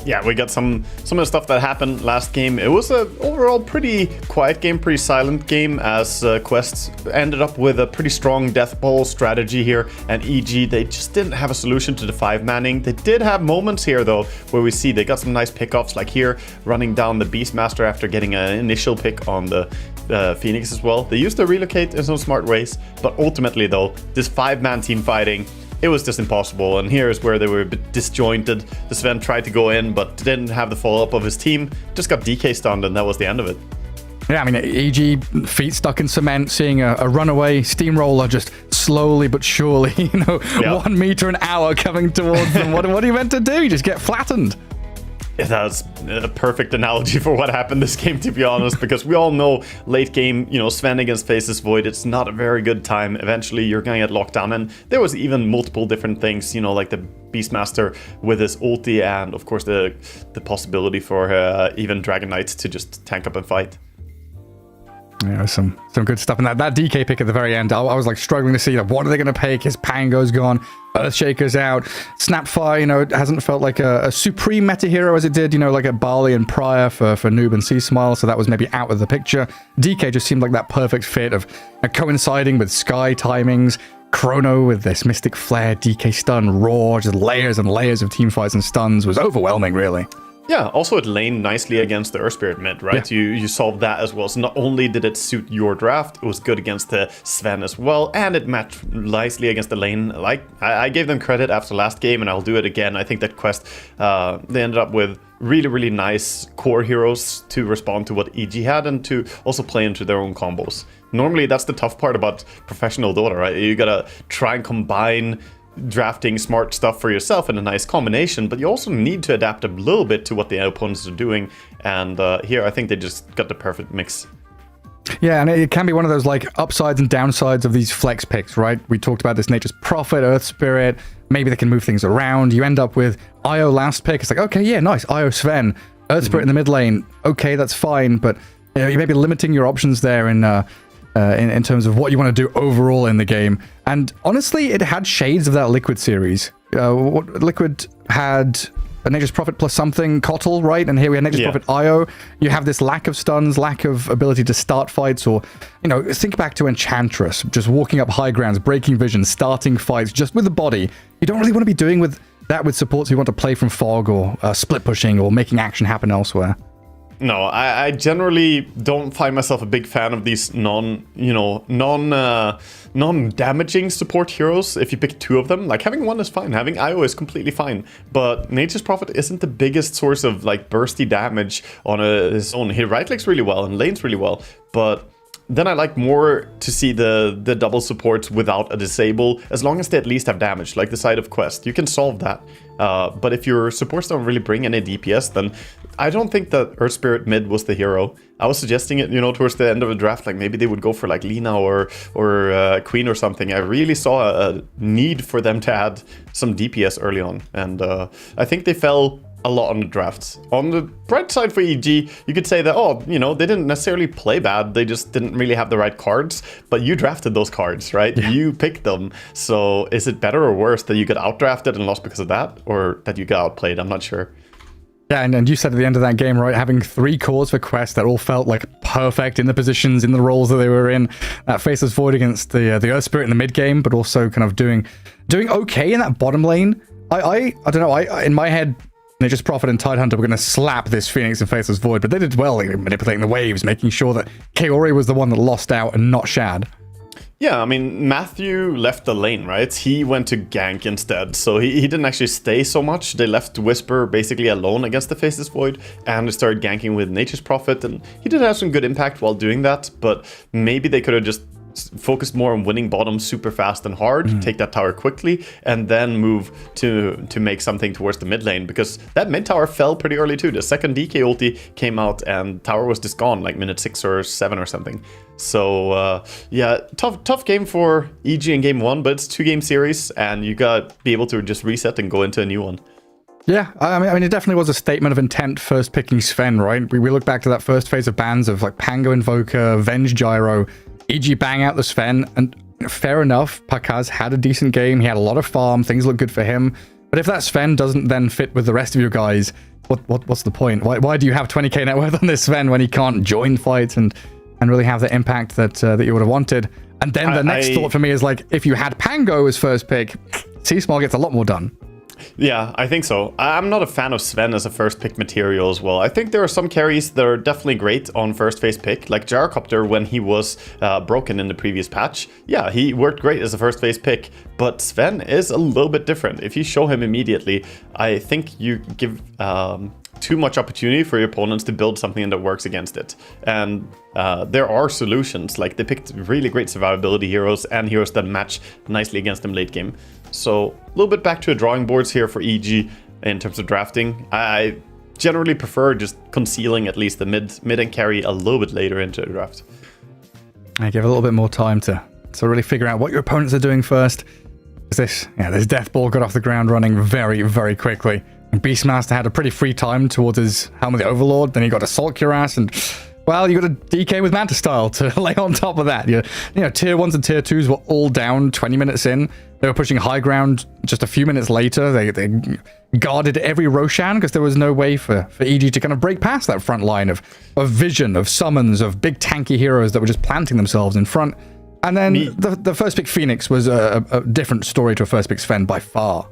Yeah, we got some of the stuff that happened last game. It was a overall pretty quiet game, pretty silent game, as Quest ended up with a pretty strong death ball strategy here, and EG, they just didn't have a solution to the 5-manning. They did have moments here, though, where we see they got some nice pickoffs, like here, running down the Beastmaster after getting an initial pick on the Phoenix as well. They used to relocate in some smart ways, but ultimately, though, this 5-man team fighting, it was just impossible, and here's where they were a bit disjointed. The Sven tried to go in, but didn't have the follow-up of his team. Just got DK stunned, and that was the end of it. Yeah, I mean, EG, feet stuck in cement, seeing a runaway steamroller just slowly but surely, 1 meter an hour coming towards them. What are you meant to do? You just get flattened. Yeah, that's a perfect analogy for what happened this game, to be honest, because we all know late game, Sven against Faceless Void, it's not a very good time. Eventually, you're going to get locked down, and there was even multiple different things, like the Beastmaster with his ulti, and of course the possibility for even Dragon Knights to just tank up and fight. Yeah, some good stuff in that DK pick at the very end. I was like struggling to see what are they going to pick. His Pango's gone, Earthshaker's out, Snapfire. It hasn't felt like a supreme meta hero as it did, like at Barley and Prior for Noob and Sea Smile. So that was maybe out of the picture. DK just seemed like that perfect fit of coinciding with Sky timings. Chrono with this Mystic Flare, DK stun, Roar, just layers and layers of teamfights and stuns was overwhelming, really. Yeah, also it laned nicely against the Earth Spirit mid, right? Yeah. You solved that as well. So not only did it suit your draft, it was good against the Sven as well, and it matched nicely against the lane. Like, I gave them credit after last game, and I'll do it again. I think that Quest, they ended up with really, really nice core heroes to respond to what EG had and to also play into their own combos. Normally, that's the tough part about professional Dota, right? You gotta try and combine drafting smart stuff for yourself in a nice combination, but you also need to adapt a little bit to what the opponents are doing, and here I think they just got the perfect mix. Yeah, and it can be one of those upsides and downsides of these flex picks, right? We talked about this Nature's Prophet, Earth Spirit, maybe they can move things around. You end up with Io last pick, it's like, okay, yeah, nice, Io Sven, Earth Spirit in the mid lane, okay, that's fine, but you may be limiting your options there in terms of what you want to do overall in the game. And honestly, it had shades of that Liquid series. Liquid had a Nature's Prophet plus something, Kotl, right? And here we have Nature's Prophet IO. You have this lack of stuns, lack of ability to start fights, or, think back to Enchantress, just walking up high grounds, breaking vision, starting fights just with the body. You don't really want to be doing with supports who want to play from Fog or split pushing or making action happen elsewhere. No, I generally don't find myself a big fan of these non-damaging support heroes. If you pick two of them, having one is fine. Having IO is completely fine. But Nature's Prophet isn't the biggest source of bursty damage on his own. He right clicks really well and lanes really well, but then I like more to see the double supports without a disable, as long as they at least have damage, like the side of Quest. You can solve that. But if your supports don't really bring any DPS, then I don't think that Earth Spirit mid was the hero. I was suggesting it, towards the end of the draft, maybe they would go for Lina or Queen or something. I really saw a need for them to add some DPS early on, and I think they fell a lot on the drafts. On the bright side for EG, you could say that, they didn't necessarily play bad, they just didn't really have the right cards, but you drafted those cards, right? Yeah. You picked them. So is it better or worse that you got outdrafted and lost because of that, or that you got outplayed? I'm not sure. Yeah, and you said at the end of that game, right, having 3 cores for Quest that all felt perfect in the positions, in the roles that they were in. That Faceless Void against the Earth Spirit in the mid game, but also kind of doing okay in that bottom lane. I don't know, in my head, Nature's Prophet and Tidehunter were going to slap this Phoenix and Faceless Void, but they did well manipulating the waves, making sure that Kaori was the one that lost out and not Shad. Yeah, I mean, Matthew left the lane, right? He went to gank instead, so he didn't actually stay so much. They left Whisper basically alone against the Faceless Void, and they started ganking with Nature's Prophet, and he did have some good impact while doing that, but maybe they could have just focused more on winning bottom super fast and hard, take that tower quickly, and then move to make something towards the mid lane, because that mid tower fell pretty early too. The second DK ulti came out and tower was just gone minute 6 or 7 or something. So yeah, tough game for EG in game 1, but it's a 2-game series and you gotta be able to just reset and go into a new one. Yeah, I mean, it definitely was a statement of intent first picking Sven, right? We look back to that first phase of bans of like Pango Invoker, Venge Gyro, EG bang out the Sven, and fair enough, Pakaz had a decent game, he had a lot of farm, things look good for him, but if that Sven doesn't then fit with the rest of you guys, what's the point? Why do you have 20k net worth on this Sven when he can't join fights and really have the impact that you would have wanted? And then the next thought for me is like, if you had Pango as first pick, C-Small gets a lot more done. Yeah, I think so. I'm not a fan of Sven as a first pick material as well. I think there are some carries that are definitely great on first phase pick, like Gyrocopter when he was broken in the previous patch. Yeah, he worked great as a first phase pick, but Sven is a little bit different. If you show him immediately, I think you give too much opportunity for your opponents to build something that works against it. And there are solutions, like they picked really great survivability heroes and heroes that match nicely against them late game. So a little bit back to the drawing boards here for EG in terms of drafting. I generally prefer just concealing at least the mid and carry a little bit later into the draft. I give a little bit more time to really figure out what your opponents are doing first. This Death Ball got off the ground running very, very quickly. And Beastmaster had a pretty free time towards his Helm of the Overlord. Then he got Assault Cuirass and, well, you got a DK with Manta Style to lay on top of that. You know, tier 1s and tier 2s were all down 20 minutes in. They were pushing high ground just a few minutes later. They guarded every Roshan because there was no way for EG to kind of break past that front line of vision, of summons, of big tanky heroes that were just planting themselves in front. And then the first pick Phoenix was a different story to a first pick Sven by far.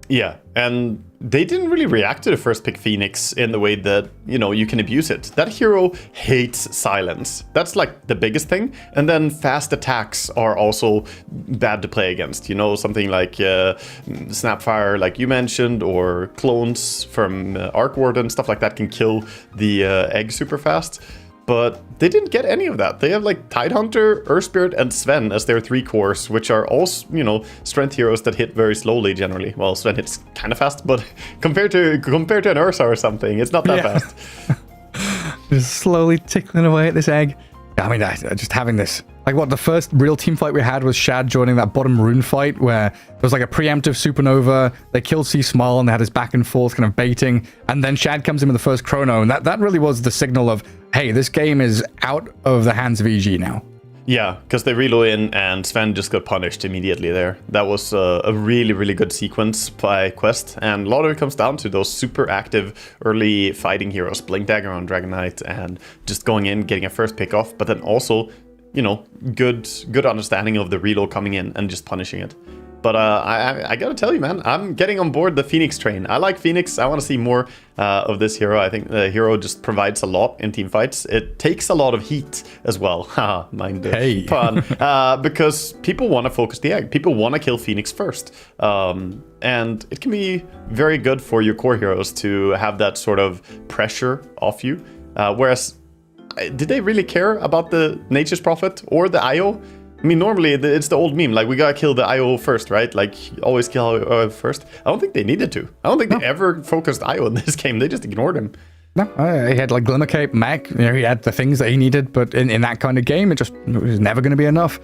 Yeah, and they didn't really react to the first pick Phoenix in the way that, you know, you can abuse it. That hero hates silence. That's like the biggest thing. And then fast attacks are also bad to play against. You know, something like Snapfire, like you mentioned, or clones from Arc Warden, stuff like that can kill the egg super fast. But they didn't get any of that. They have like Tidehunter, Earth Spirit, and Sven as their 3 cores, which are all, you know, strength heroes that hit very slowly generally. Well, Sven hits kind of fast, but compared to an Ursa or something, it's not that fast. Just slowly tickling away at this egg. I mean, just having this, like, what the first real team fight we had was Shad joining that bottom rune fight where there was like a preemptive supernova, they killed C-Small and they had this back and forth kind of baiting, and then Shad comes in with the first chrono, and that really was the signal of, hey, this game is out of the hands of EG now. Yeah, because they reload in and Sven just got punished immediately there. That was a really, really good sequence by Quest, and a lot of it comes down to those super active early fighting heroes, Blink Dagger on Dragon Knight, and just going in, getting a first pick off, but then also, you know, good understanding of the reload coming in and just punishing it. But I gotta tell you, man, I'm getting on board the Phoenix train. I like Phoenix. I want to see more of this hero. I think the hero just provides a lot in team fights. It takes a lot of heat as well. Haha, mind the pun. Because people want to focus the egg. People want to kill Phoenix first. And it can be very good for your core heroes to have that sort of pressure off you. Whereas, did they really care about the Nature's Prophet or the IO? I mean, normally it's the old meme, like, we gotta kill the IO first, right? Like, always kill IO first. I don't think they needed to. I don't think they ever focused IO in this game. They just ignored him. No, he had like Glimmer Cape, Mech, you know, he had the things that he needed, but in that kind of game, it was never going to be enough.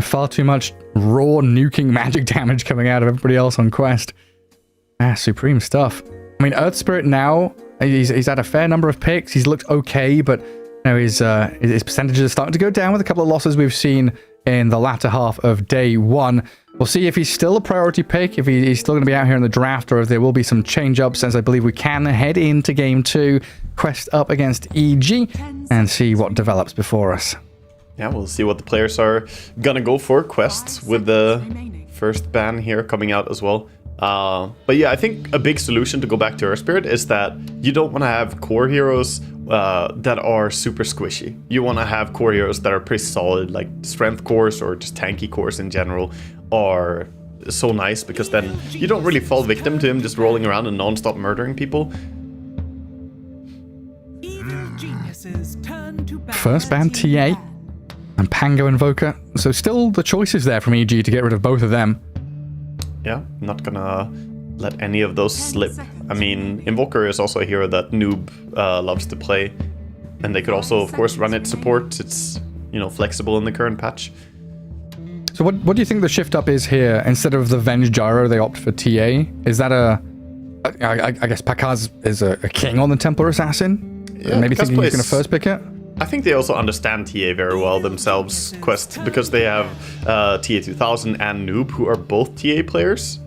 Far too much raw nuking magic damage coming out of everybody else on Quest. Supreme stuff. I mean, Earth Spirit now, he's had a fair number of picks. He's looked okay, but you know, his percentages are starting to go down with a couple of losses we've seen in the latter half of day 1. We'll see if he's still a priority pick, if he's still going to be out here in the draft, or if there will be some change-ups, since I believe we can head into game 2, Quest up against EG, and see what develops before us. Yeah, we'll see what the players are gonna go for. Quest with the first ban here coming out as well. But yeah, I think a big solution to go back to Earth Spirit is that you don't want to have core heroes that are super squishy. You want to have core heroes that are pretty solid, like strength cores or just tanky cores in general are so nice, because then you don't really fall victim to him just rolling around and non-stop murdering people. First ban TA and Pango Invoker, so still the choices there from EG to get rid of both of them. Yeah, not gonna let any of those slip. I mean, Invoker is also a hero that Noob loves to play, and they could also, of course, run it support. It's, you know, flexible in the current patch. So what do you think the shift up is here? Instead of the Venge Gyro, they opt for TA. Is that a I guess Pakaz is a king on the Templar Assassin. Yeah, Maybe Pakaz thinking he's plays- going to first pick it. I think they also understand TA very well themselves, Quest, because they have TA 2000 and Noob, who are both TA players.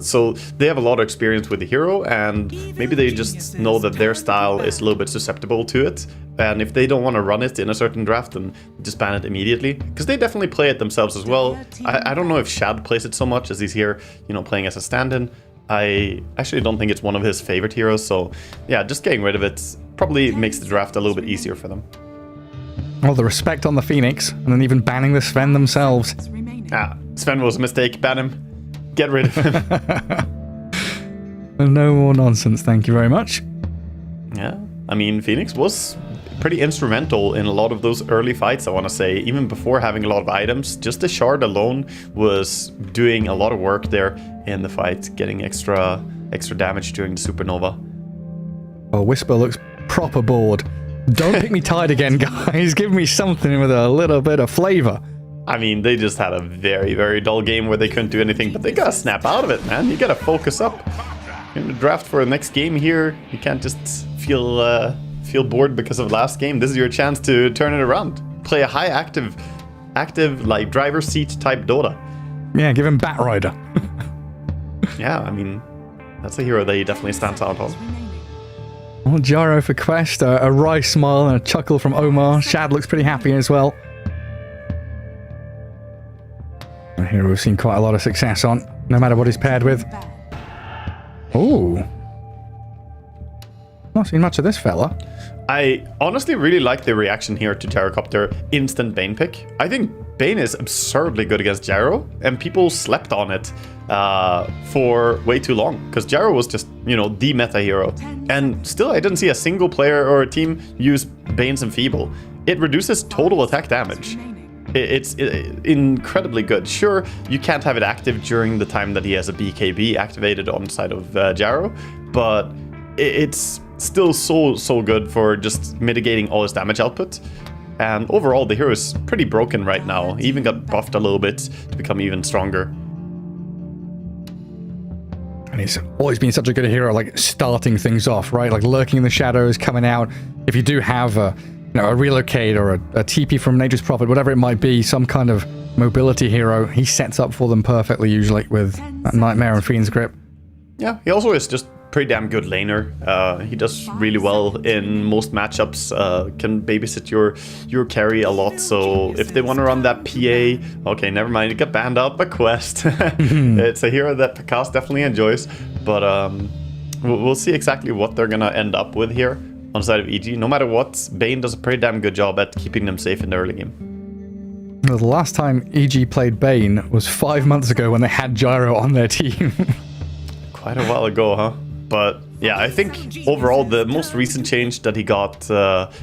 So they have a lot of experience with the hero, and maybe they just know that their style is a little bit susceptible to it. And if they don't want to run it in a certain draft, then just ban it immediately. Because they definitely play it themselves as well. I don't know if Shad plays it so much as he's here, playing as a stand-in. I actually don't think it's one of his favorite heroes, so yeah, just getting rid of it probably makes the draft a little bit easier for them. Well, the respect on the Phoenix, and then even banning the Sven themselves. Sven was a mistake, ban him. Get rid of him. No more nonsense, thank you very much. Yeah, I mean, Phoenix was pretty instrumental in a lot of those early fights, I want to say. Even before having a lot of items, just the shard alone was doing a lot of work there in the fight, getting extra damage during the supernova. Oh, Whisper looks proper bored. Don't pick me tied again, guys. Give me something with a little bit of flavor. I mean, they just had a very, very dull game where they couldn't do anything, but they gotta snap out of it, man. You gotta focus up. In the draft for the next game here, you can't just feel bored because of last game. This is your chance to turn it around. Play a high active like driver's seat type Dota. Yeah, give him Batrider. Yeah, I mean, that's a hero that he definitely stands out on. Well, Gyro for Quest, a wry smile and a chuckle from Omar. Shad looks pretty happy as well. A hero we've seen quite a lot of success on, no matter what he's paired with. Ooh. Not seen much of this fella. I honestly really like the reaction here to Gyrocopter instant Bane pick. I think Bane is absurdly good against Gyro, and people slept on it for way too long, because Gyro was just, the meta hero. And still, I didn't see a single player or a team use Bane's Enfeeble. It reduces total attack damage. It's incredibly good. Sure, you can't have it active during the time that he has a BKB activated on the side of Gyro, but it's still so good for just mitigating all his damage output. And overall, the hero is pretty broken right now. He even got buffed a little bit to become even stronger. And he's always been such a good hero, like starting things off, right? Like lurking in the shadows, coming out. If you do have a relocate or a TP from Nature's Prophet, whatever it might be, some kind of mobility hero, he sets up for them perfectly, usually, with that Nightmare and Fiend's Grip. Yeah, he also is just pretty damn good laner. He does really well in most matchups, can babysit your carry a lot, so if they want to run that PA, okay, never mind, it got banned out by Quest. It's a hero that Pakaz definitely enjoys, but we'll see exactly what they're gonna end up with here on the side of EG. No matter what, Bane does a pretty damn good job at keeping them safe in the early game. The last time EG played Bane was 5 months ago when they had Gyro on their team. Quite a while ago, huh? But yeah, I think overall the most recent change that he got,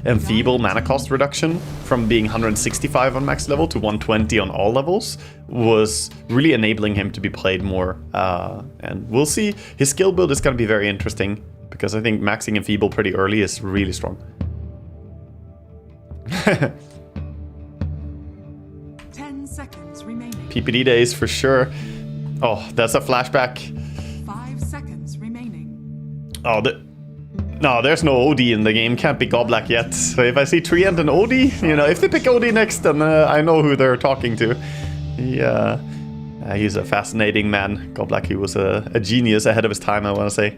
Enfeeble mana cost reduction from being 165 on max level to 120 on all levels, was really enabling him to be played more. And we'll see. His skill build is going to be very interesting, because I think maxing Enfeeble pretty early is really strong. 10 seconds remaining. PPD days for sure. Oh, that's a flashback. 5 seconds remaining. Oh, no, there's no OD in the game. Can't be Goblak yet. So if I see Treant and OD, if they pick OD next, then I know who they're talking to. He's a fascinating man. Goblak, he was a genius ahead of his time, I want to say.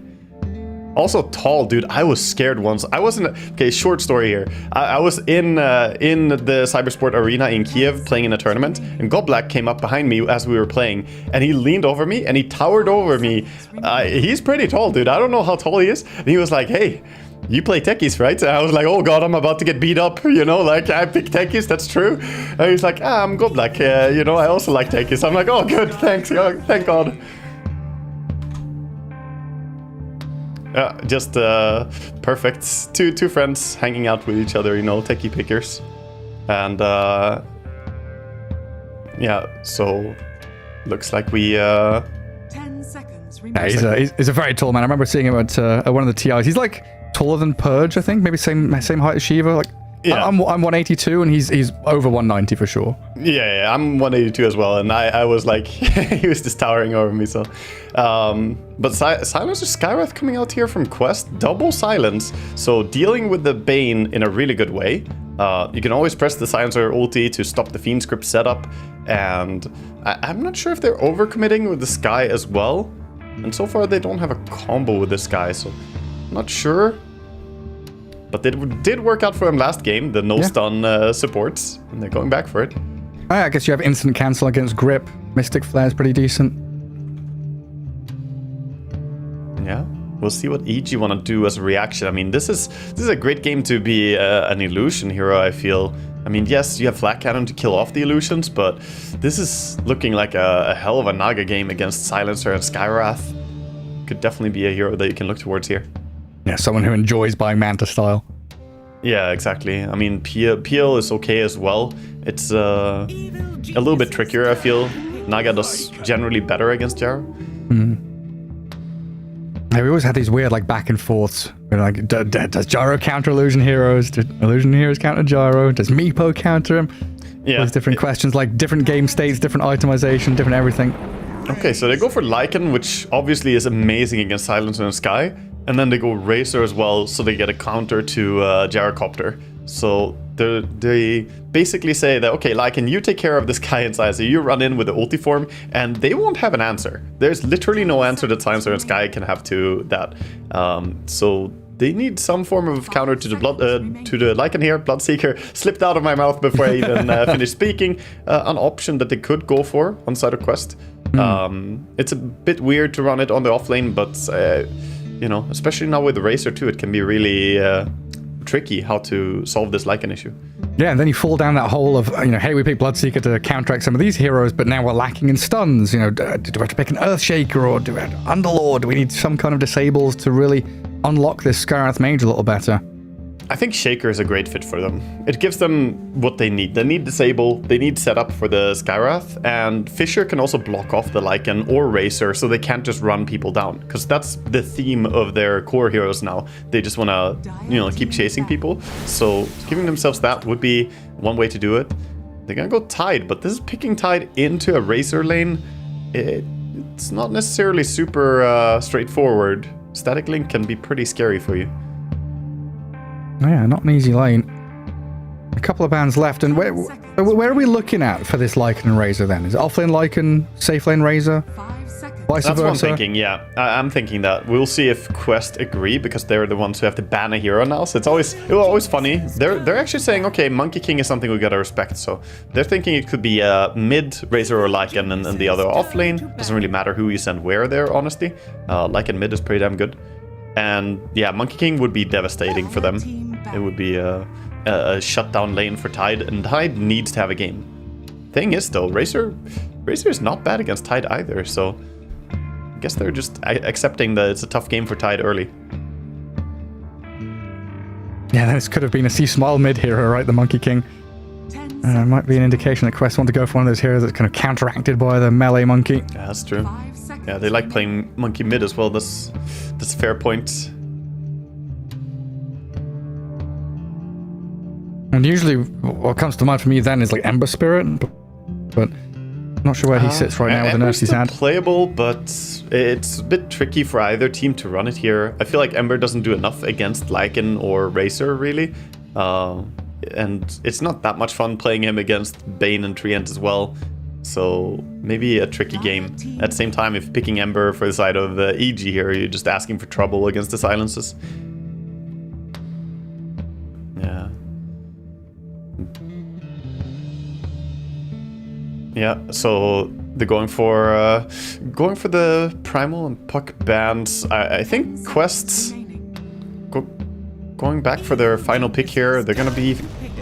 Also tall, dude. I was scared once. I wasn't... Okay, short story here. I was in the Cybersport arena in Kiev playing in a tournament, and Goblak came up behind me as we were playing, and he leaned over me, and he towered over me. He's pretty tall, dude. I don't know how tall he is. And he was like, hey, you play techies, right? And I was like, oh god, I'm about to get beat up, like, I pick techies, that's true. And he's like, I'm Goblak, I also like techies. I'm like, oh, good, thanks, thank god. Just perfect. Two friends hanging out with each other, techie pickers. And yeah, so looks like we 10 seconds remaining. Yeah, he's a very tall man. I remember seeing him at one of the TIs. He's like taller than Purge, I think. Maybe same height as Shiva. Like Yeah. I'm 182 and he's over 190 for sure. Yeah, I'm 182 as well, and I was like, he was just towering over me. So, but Silencer Skywrath coming out here from Quest, double silence, so dealing with the Bane in a really good way. You can always press the Silencer ulti to stop the Fiend script setup, and I'm not sure if they're overcommitting with the Sky as well. And so far they don't have a combo with the Sky, so I'm not sure. But it did work out for them last game, the no-stun supports, and they're going back for it. I guess you have instant cancel against Grip. Mystic Flare is pretty decent. Yeah, we'll see what EG want to do as a reaction. I mean, this is a great game to be an illusion hero, I feel. I mean, yes, you have Flat Cannon to kill off the illusions, but this is looking like a hell of a Naga game against Silencer and Skywrath. Could definitely be a hero that you can look towards here. Yeah, someone who enjoys buying Manta style. Yeah, exactly. I mean, PL is okay as well. It's a little bit trickier, I feel. Naga does generally better against Jaro. Yeah, we always had these weird like back and forths. We're like, does Jaro counter illusion heroes? Do illusion heroes counter Jaro? Does Meepo counter him? Yeah. Those different questions, like different game states, different itemization, different everything. Okay, so they go for Lycan, which obviously is amazing against Silencer and Sky. And then they go Razor as well, so they get a counter to Gyrocopter. So they basically say that, okay, Lycan, you take care of this guy inside, so you run in with the ulti form, and they won't have an answer. There's literally no answer that Silencer and Sky can have to that. So they need some form of counter to the Lycan here. Bloodseeker slipped out of my mouth before I even finished speaking. An option that they could go for on side of Quest. It's a bit weird to run it on the offlane, but you know, especially now with the Razor too, it can be really tricky how to solve this Lycan issue. Yeah, and then you fall down that hole of, you know, hey, we picked Bloodseeker to counteract some of these heroes, but now we're lacking in stuns. You know, do we have to pick an Earthshaker or do we have Underlord? Do we need some kind of disables to really unlock this Skywrath mage a little better? I think Shaker is a great fit for them. It gives them what they need. They need Disable, they need setup for the Skywrath, and Fissure can also block off the Lycan or Razor so they can't just run people down. Because that's the theme of their core heroes now. They just want to, you know, keep chasing people. So giving themselves that would be one way to do it. They're going to go Tide, but this is picking Tide into a Razor lane. It's not necessarily super straightforward. Static Link can be pretty scary for you. Yeah, not an easy lane. A couple of bands left, and where are we looking at for this Lycan and Razor then? Is it offlane Lycan, safe lane Razor? Vice That's versa? what I'm thinking, yeah. I'm thinking that. We'll see if Quest agree, because they're the ones who have to ban a hero now, so it's always funny. They're actually saying, okay, Monkey King is something we gotta respect, so they're thinking it could be mid Razor or Lycan and the other offlane. Doesn't really matter who you send where there, honestly. Lycan mid is pretty damn good. And yeah, Monkey King would be devastating for them. It would be a shutdown lane for Tide, and Tide needs to have a game. Thing is though, Razor is not bad against Tide either, so I guess they're just accepting that it's a tough game for Tide early. Yeah, this could have been a C-Smile mid hero, right? The Monkey King. Might be an indication that Quest want to go for one of those heroes that's kind of counteracted by the melee Monkey. Yeah, that's true. Yeah, they like playing Monkey mid as well. That's a fair point. And usually what comes to mind for me then is like Ember Spirit, but I'm not sure where he sits right now with the nerfs he's had. Playable, but it's a bit tricky for either team to run it here. I feel like Ember doesn't do enough against Lycan or Razor, really. And it's not that much fun playing him against Bane and Treant as well. So maybe a tricky game. At the same time, if picking Ember for the side of EG here, you're just asking for trouble against the silences. Yeah. Yeah, so they're going for the Primal and Puck bands. I think Quests going back for their final pick here. They're gonna be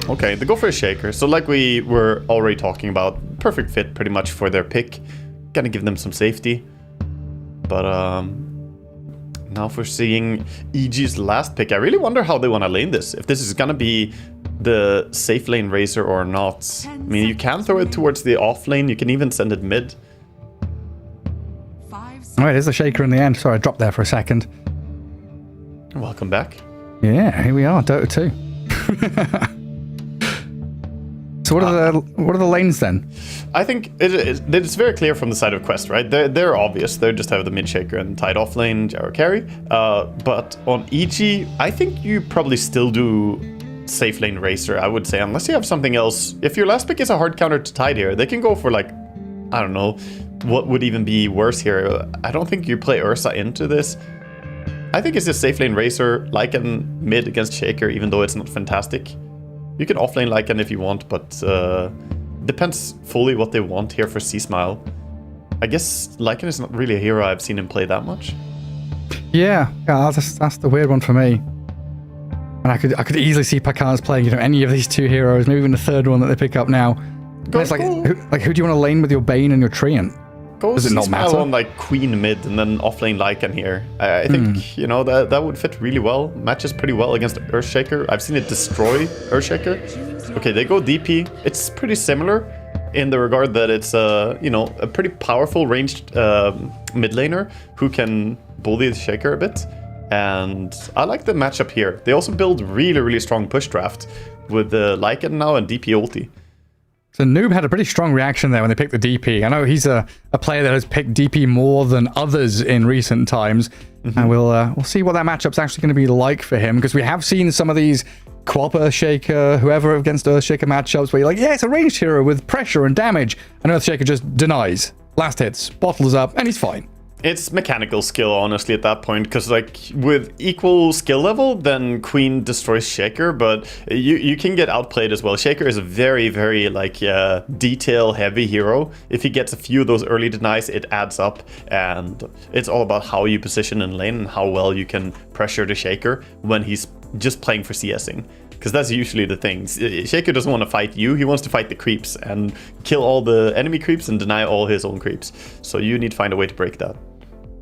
okay. They go for a Shaker. So like we were already talking about, perfect fit pretty much for their pick. Gonna give them some safety. But now if we're seeing EG's last pick, I really wonder how they want to lane this. If this is gonna be the safe lane Razor or not. I mean, you can throw it towards the off lane. You can even send it mid. Alright, there's a Shaker in the end. Sorry, I dropped there for a second. Welcome back. Yeah, here we are, Dota 2. So what are the lanes then? I think it's very clear from the side of Quest, right? They're obvious. They just have the mid shaker and tied off lane, gyro carry. But on EG, I think you probably still do safe lane racer, I would say, unless you have something else. If your last pick is a hard counter to tide here, they can go for like, I don't know, what would even be worse here. I don't think you play Ursa into this. I think it's a safe lane racer, Lycan mid against shaker, even though it's not fantastic. You can offlane Lycan if you want, but depends fully what they want here for C-Smile. I guess Lycan is not really a hero I've seen him play that much. Yeah, that's the weird one for me. And I could easily see Pakaz playing, you know, any of these two heroes, maybe even the third one that they pick up now. It's like, who do you want to lane with your Bane and your Treant? Does it not matter? On like Queen mid and then offlane Lycan here. I think, you know, that would fit really well. Matches pretty well against Earthshaker. I've seen it destroy Earthshaker. Okay, they go DP. It's pretty similar in the regard that it's, you know, a pretty powerful ranged mid laner who can bully the Shaker a bit. And I like the matchup here. They also build really, really strong push draft with Lycan now and DP ulti. So Noob had a pretty strong reaction there when they picked the DP. I know he's a player that has picked DP more than others in recent times. And we'll see what that matchup's actually going to be like for him, because we have seen some of these co-op Earthshaker, whoever against Earthshaker matchups where you're like, yeah, it's a ranged hero with pressure and damage, and Earthshaker just denies. Last hits, bottles up, and he's fine. It's mechanical skill, honestly, at that point, because like with equal skill level, then Queen destroys Shaker, but you can get outplayed as well. Shaker is a very, very like detail-heavy hero. If he gets a few of those early denies, it adds up, and it's all about how you position in lane and how well you can pressure the Shaker when he's just playing for CSing. Because that's usually the thing. Shaker doesn't want to fight you, he wants to fight the creeps and kill all the enemy creeps and deny all his own creeps. So you need to find a way to break that.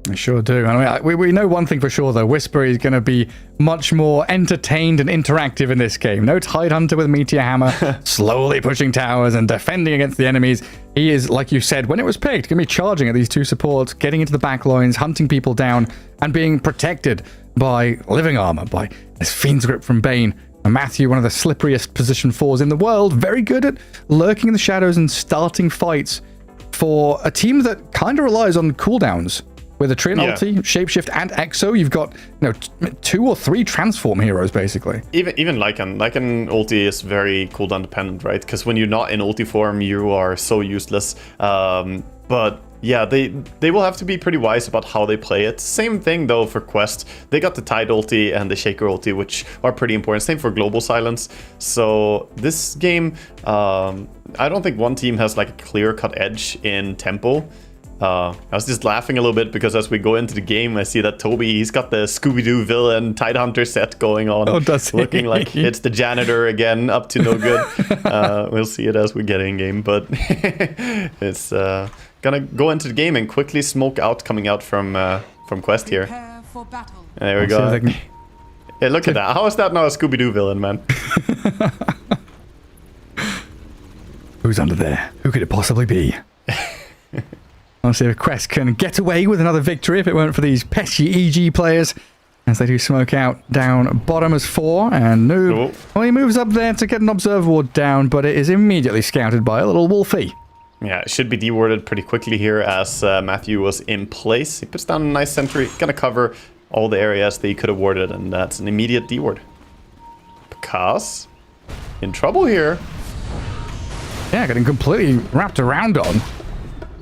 I sure do. I mean, we know one thing for sure, though. Whisper is going to be much more entertained and interactive in this game. No Tidehunter with Meteor Hammer, slowly pushing towers and defending against the enemies. He is, like you said, when it was picked, going to be charging at these two supports, getting into the back lines, hunting people down, and being protected by Living Armor, by this Fiend's Grip from Bane. And Matthew, one of the slipperiest position 4s in the world, very good at lurking in the shadows and starting fights for a team that kind of relies on cooldowns. With a Treant ulti, Shapeshift, and Exo, you've got, you know, 2 or 3 transform heroes, basically. Even Lycan ulti is very cooldown dependent, right? Because when you're not in ulti form, you are so useless. But yeah, they will have to be pretty wise about how they play it. Same thing, though, for Quest. They got the Tide ulti and the Shaker ulti, which are pretty important. Same for Global Silence. So this game, I don't think one team has like a clear-cut edge in tempo. I was just laughing a little bit because as we go into the game, I see that Toby, he's got the Scooby-Doo villain Tidehunter set going on. Oh, does he? Looking like it's the janitor again, up to no good. We'll see it as we get in game, but it's gonna go into the game and quickly smoke out coming out from Quest here. There we go. Yeah, look at that. How is that not a Scooby-Doo villain, man? Who's under there? Who could it possibly be? I'll see if Quest can get away with another victory if it weren't for these pesky EG players, as they do smoke out down bottom as 4, and Noob, well, he moves up there to get an Observer Ward down, but it is immediately scouted by a little Wolfie. Yeah, it should be dewarded pretty quickly here as Matthew was in place. He puts down a nice sentry, gonna cover all the areas that he could have warded, and that's an immediate deward. Pakaz in trouble here. Yeah, getting completely wrapped around on.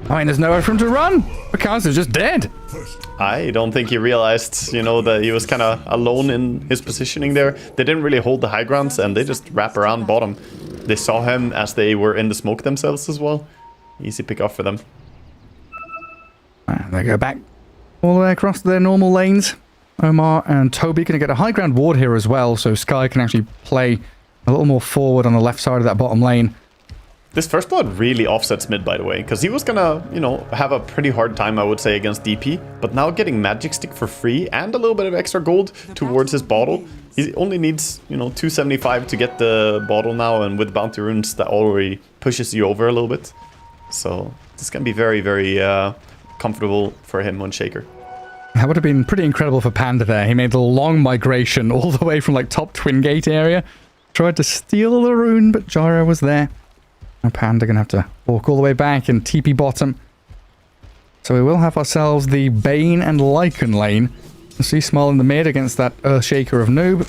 I mean, there's nowhere for him to run. Pakaz is just dead. I don't think he realized, you know, that he was kind of alone in his positioning there. They didn't really hold the high grounds, and they just wrap around bottom. They saw him as they were in the smoke themselves as well. Easy pick off for them. They go back all the way across their normal lanes. Omar and Toby going to get a high ground ward here as well, so Sky can actually play a little more forward on the left side of that bottom lane. This first blood really offsets mid, by the way, because he was gonna, you know, have a pretty hard time, I would say, against DP. But now getting Magic Stick for free and a little bit of extra gold towards his bottle. He only needs, you know, 275 to get the bottle now, and with Bounty Runes, that already pushes you over a little bit. So this can be very, very comfortable for him on Shaker. That would have been pretty incredible for Panda there. He made the long migration all the way from like top Twin Gate area. Tried to steal the rune, but Gyro was there. Panda going to have to walk all the way back and TP bottom. So we will have ourselves the Bane and Lycan lane. See Small in the mid against that Earthshaker of Noob.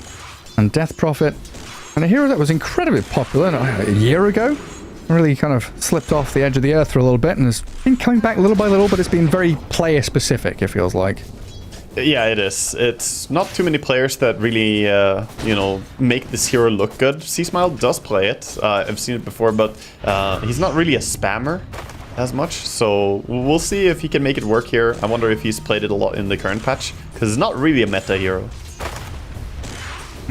And Death Prophet. And a hero that was incredibly popular a year ago. Really kind of slipped off the edge of the earth for a little bit and has been coming back little by little, but it's been very player specific, it feels like. Yeah, it is. It's not too many players that really, make this hero look good. C-Smile does play it. I've seen it before, but he's not really a spammer as much. So we'll see if he can make it work here. I wonder if he's played it a lot in the current patch, because it's not really a meta hero.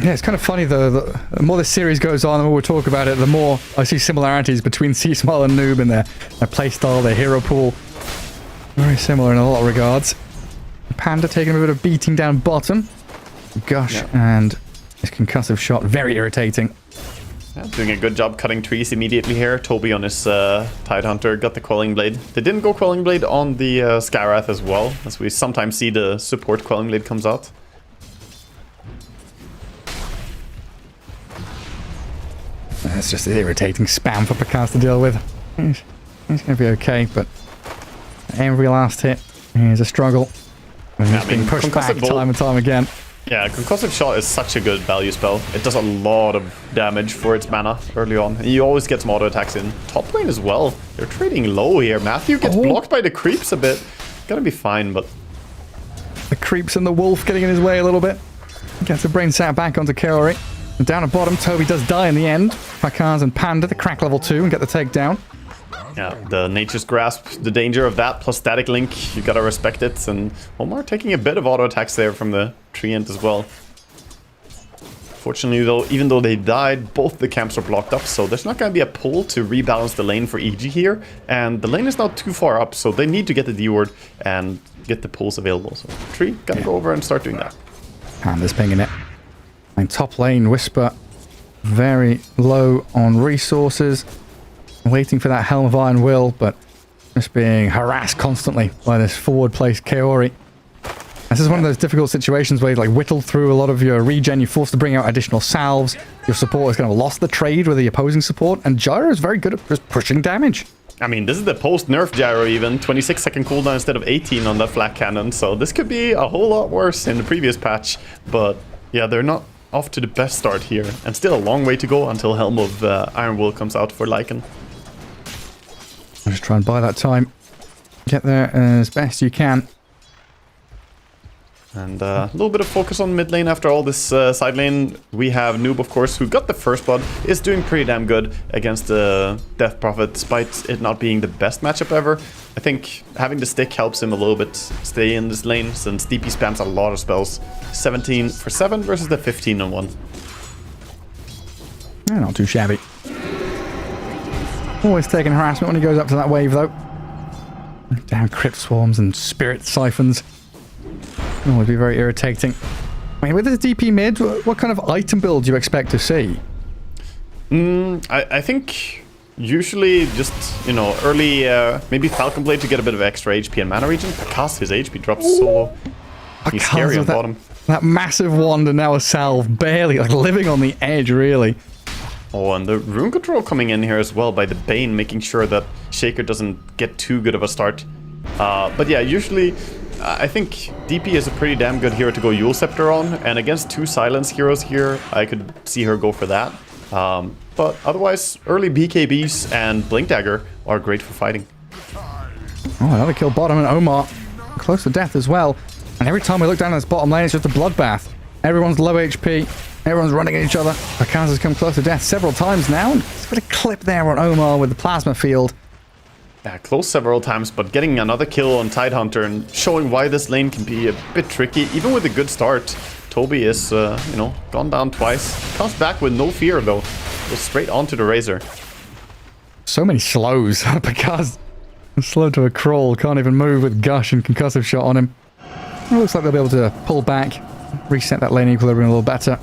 Yeah, it's kind of funny, the more this series goes on, the more we talk about it, the more I see similarities between C-Smile and Noob and their playstyle, their hero pool. Very similar in a lot of regards. Panda taking a bit of beating down bottom. Gosh, and his concussive shot, very irritating. Yeah, doing a good job cutting trees immediately here. Toby on his Tidehunter got the Quelling Blade. They didn't go Quelling Blade on the Skywrath as well, as we sometimes see the support Quelling Blade comes out. That's just irritating spam for Picasso to deal with. He's going to be okay, but every last hit is a struggle. And he's being pushed back time and time again. Yeah, Concussive Shot is such a good value spell. It does a lot of damage for its mana early on. And you always get some auto attacks in. Top lane as well. They're trading low here. Matthew gets blocked by the creeps a bit. Gonna be fine, but... The creeps and the wolf getting in his way a little bit. Gets a brain sat back onto Kaori. And down at bottom, Toby does die in the end. Fakaz and Panda to crack level 2 and get the takedown. Yeah, the Nature's Grasp, the danger of that, plus Static Link, you gotta respect it. And Omar taking a bit of auto attacks there from the tree end as well. Fortunately though, even though they died, both the camps are blocked up, so there's not gonna be a pull to rebalance the lane for EG here. And the lane is not too far up, so they need to get the D-ward and get the pulls available. So Tree, gotta go over and start doing that. Panda's pinging it. And top lane, Whisper, very low on resources. Waiting for that Helm of Iron Will, but just being harassed constantly by this forward-placed Kaori. This is one of those difficult situations where you like whittle through a lot of your regen, you're forced to bring out additional salves, your support has kind of lost the trade with the opposing support, and Gyro is very good at just pushing damage. I mean, this is the post-nerf Gyro even, 26-second cooldown instead of 18 on that flat cannon, so this could be a whole lot worse in the previous patch, but yeah, they're not off to the best start here, and still a long way to go until Helm of Iron Will comes out for Lycan. Just try and buy that time. Get there as best you can. And a little bit of focus on mid lane after all this side lane. We have Noob, of course, who got the first blood, is doing pretty damn good against the Death Prophet, despite it not being the best matchup ever. I think having the stick helps him a little bit stay in this lane, since DP spams a lot of spells. 17 for 7 versus the 15 on 1. Yeah, not too shabby. Always taking harassment when he goes up to that wave, though. Damn crypt swarms and spirit siphons. Can always be very irritating. I mean, with this DP mid, what kind of item build do you expect to see? I think usually just, early, maybe Falcon Blade to get a bit of extra HP and mana regen. Because his HP drops so low. He's scary on bottom. That massive wand and now a salve, barely, like living on the edge, really. Oh, and the rune control coming in here as well by the Bane, making sure that Shaker doesn't get too good of a start. But yeah, usually I think DP is a pretty damn good hero to go Yule Scepter on, and against 2 silence heroes here, I could see her go for that. But otherwise, early BKBs and Blink Dagger are great for fighting. Oh, another kill bottom, and Omar close to death as well. And every time we look down at this bottom lane, it's just a bloodbath. Everyone's low HP. Everyone's running at each other. Akaz has come close to death several times now. It's got a clip there on Omar with the plasma field. Yeah, close several times, but getting another kill on Tidehunter and showing why this lane can be a bit tricky, even with a good start. Toby is, gone down twice. Comes back with no fear, though. Goes straight onto the Razor. So many slows. Akaz slow to a crawl. Can't even move with Gush and Concussive Shot on him. It looks like they'll be able to pull back, reset that lane equilibrium a little better.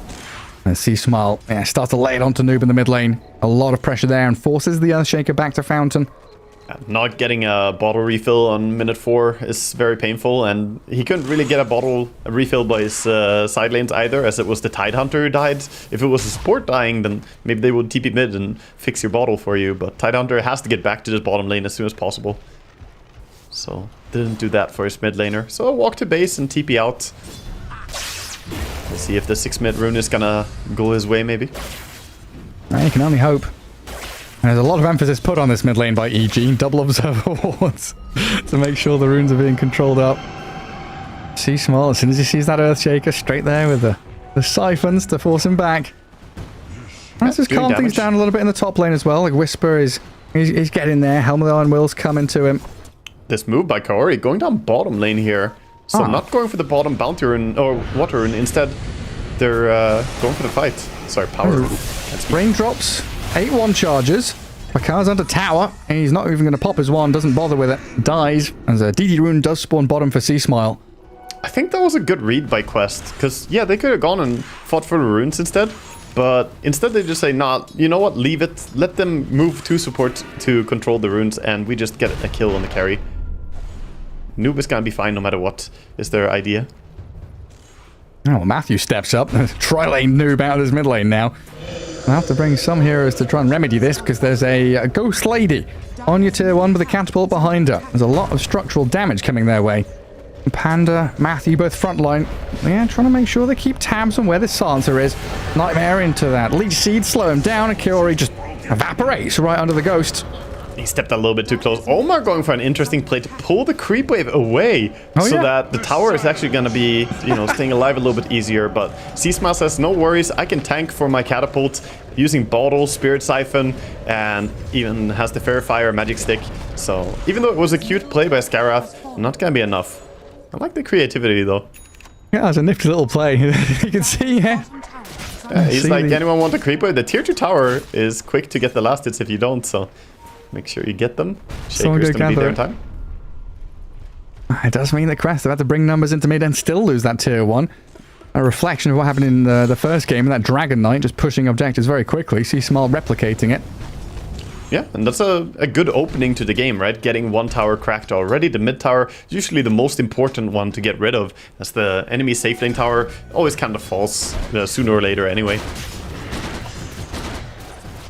And C-Smile, starts to lay it onto Noob in the mid lane. A lot of pressure there and forces the Earthshaker back to Fountain. Not getting a bottle refill on minute 4 is very painful, and he couldn't really get a bottle refill by his side lanes either, as it was the Tidehunter who died. If it was a support dying, then maybe they would TP mid and fix your bottle for you, but Tidehunter has to get back to this bottom lane as soon as possible. So, didn't do that for his mid laner. So, walk to base and TP out. We'll see if the 6 mid rune is gonna go his way, maybe. You can only hope. There's a lot of emphasis put on this mid lane by EG. Double observer wards to make sure the runes are being controlled up. See Small, as soon as he sees that Earthshaker, straight there with the siphons to force him back. Let's just calm things down a little bit in the top lane as well. Like Whisper he's getting there. Helmet of Iron Will's coming to him. This move by Kaori going down bottom lane here. So not going for the bottom bounty rune or water rune. Instead, they're going for the fight. Sorry, power rune. Raindrops. 8-1 charges. Makar's under tower, and he's not even going to pop his one, doesn't bother with it, dies, as a DD rune does spawn bottom for C-Smile. I think that was a good read by Quest, because yeah, they could have gone and fought for the runes instead, but instead they just say, nah, you know what, leave it, let them move to support to control the runes, and we just get a kill on the carry. Noob is going to be fine no matter what, is their idea. Oh, well, Matthew steps up, tri-lane Noob out of his mid lane now. I'll have to bring some heroes to try and remedy this, because there's a Ghost Lady on your tier 1 with a catapult behind her. There's a lot of structural damage coming their way. Panda, Matthew, both frontline. Yeah, trying to make sure they keep tabs on where the Silencer is. Nightmare into that. Leech Seed, slow him down, and Kaori just evaporates right under the Ghost. He stepped a little bit too close. Omar going for an interesting play to pull the creep wave away that the tower is actually going to be, you know, staying alive a little bit easier. But C-Smile says, no worries, I can tank for my catapult using Bottle, Spirit Siphon, and even has the Fair Fire Magic Stick. So even though it was a cute play by Skarath, not going to be enough. I like the creativity though. Yeah, it's a nifty little play. You can see, yeah. He's like, anyone want a creep wave? The tier 2 tower is quick to get the last hits if you don't, so make sure you get them. Shaker's going to be there in time. It does mean that Crest have had to bring numbers into mid and still lose that tier 1. A reflection of what happened in the first game, that Dragon Knight just pushing objectives very quickly. See Small replicating it. Yeah, and that's a good opening to the game, right? Getting one tower cracked already. The mid tower is usually the most important one to get rid of, as the enemy safe lane tower always kind of falls sooner or later anyway.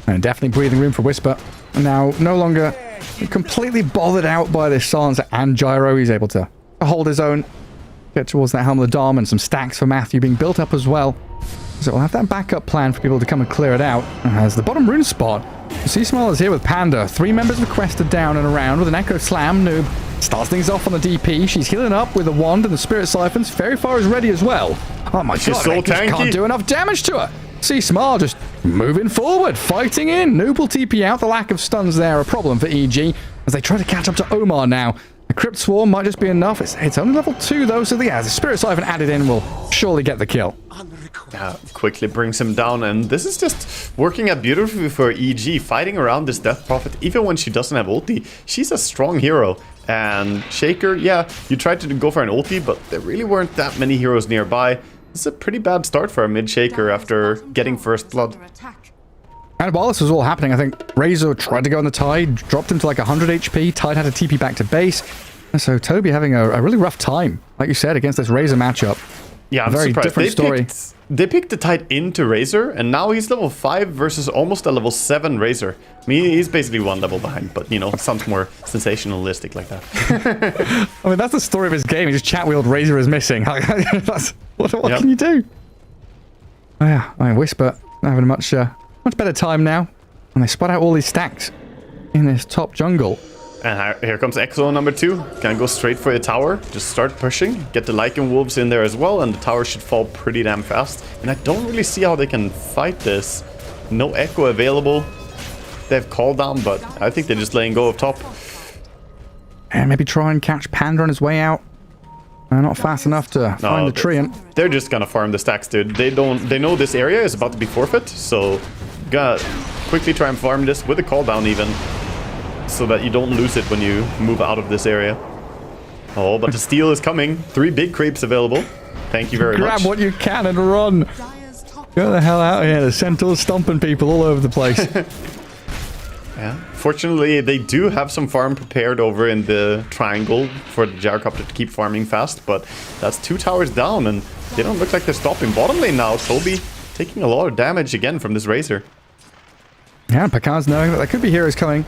And definitely breathing room for Whisper. Now, no longer completely bothered out by this Silencer and Gyro. He's able to hold his own, get towards that Helmet of Dom, and some stacks for Matthew being built up as well. So we'll have that backup plan for people to come and clear it out. As the bottom rune spot, C-Smile is here with Panda. 3 members of Quest are down and around with an Echo Slam. Noob starts things off on the DP. She's healing up with a wand and the Spirit Siphons. Fairy Fire is ready as well. Oh my god, so just can't do enough damage to her. C-Smile just moving forward, fighting in. Noob will TP out. The lack of stuns there a problem for EG as they try to catch up to Omar now. A Crypt Swarm might just be enough. It's only level 2 though, so the Spirit Siphon added in will surely get the kill. Quickly brings him down, and this is just working out beautifully for EG, fighting around this Death Prophet. Even when she doesn't have ulti, she's a strong hero. And Shaker, yeah, you tried to go for an ulti, but there really weren't that many heroes nearby. This is a pretty bad start for a mid Shaker after getting first blood. And while this was all happening, I think Razor tried to go on the Tide, dropped him to like 100 HP. Tide had to TP back to base. And so Toby having a really rough time, like you said, against this Razor matchup. Yeah, I'm very surprised. Different story. They picked the Tide into Razor, and now he's level 5 versus almost a level 7 Razor. I mean, he's basically 1 level behind, but, you know, it sounds more sensationalistic like that. I mean, that's the story of his game. He just chat-wheeled Razor is missing. What can you do? Oh, yeah, I mean, Whisper having a much better time now. And they spot out all these stacks in this top jungle. And here comes Exo number 2. Can go straight for the tower. Just start pushing. Get the Lycan Wolves in there as well. And the tower should fall pretty damn fast. And I don't really see how they can fight this. No Echo available. They have call down, but I think they're just letting go of top. And maybe try and catch Panda on his way out. Not fast enough to find the Treant. They're just gonna farm the stacks, dude. They know this area is about to be forfeit. So gotta quickly try and farm this with a call down even, so that you don't lose it when you move out of this area. Oh, but the steal is coming. 3 big creeps available. Thank you very much. Grab what you can and run. Get the hell out of here. The Centaur's stomping people all over the place. Yeah. Fortunately, they do have some farm prepared over in the triangle for the gyrocopter to keep farming fast, but that's 2 towers down, and they don't look like they're stopping. Bottom lane now, Toby taking a lot of damage again from this Razor. Yeah, Picard's knowing that there could be heroes coming.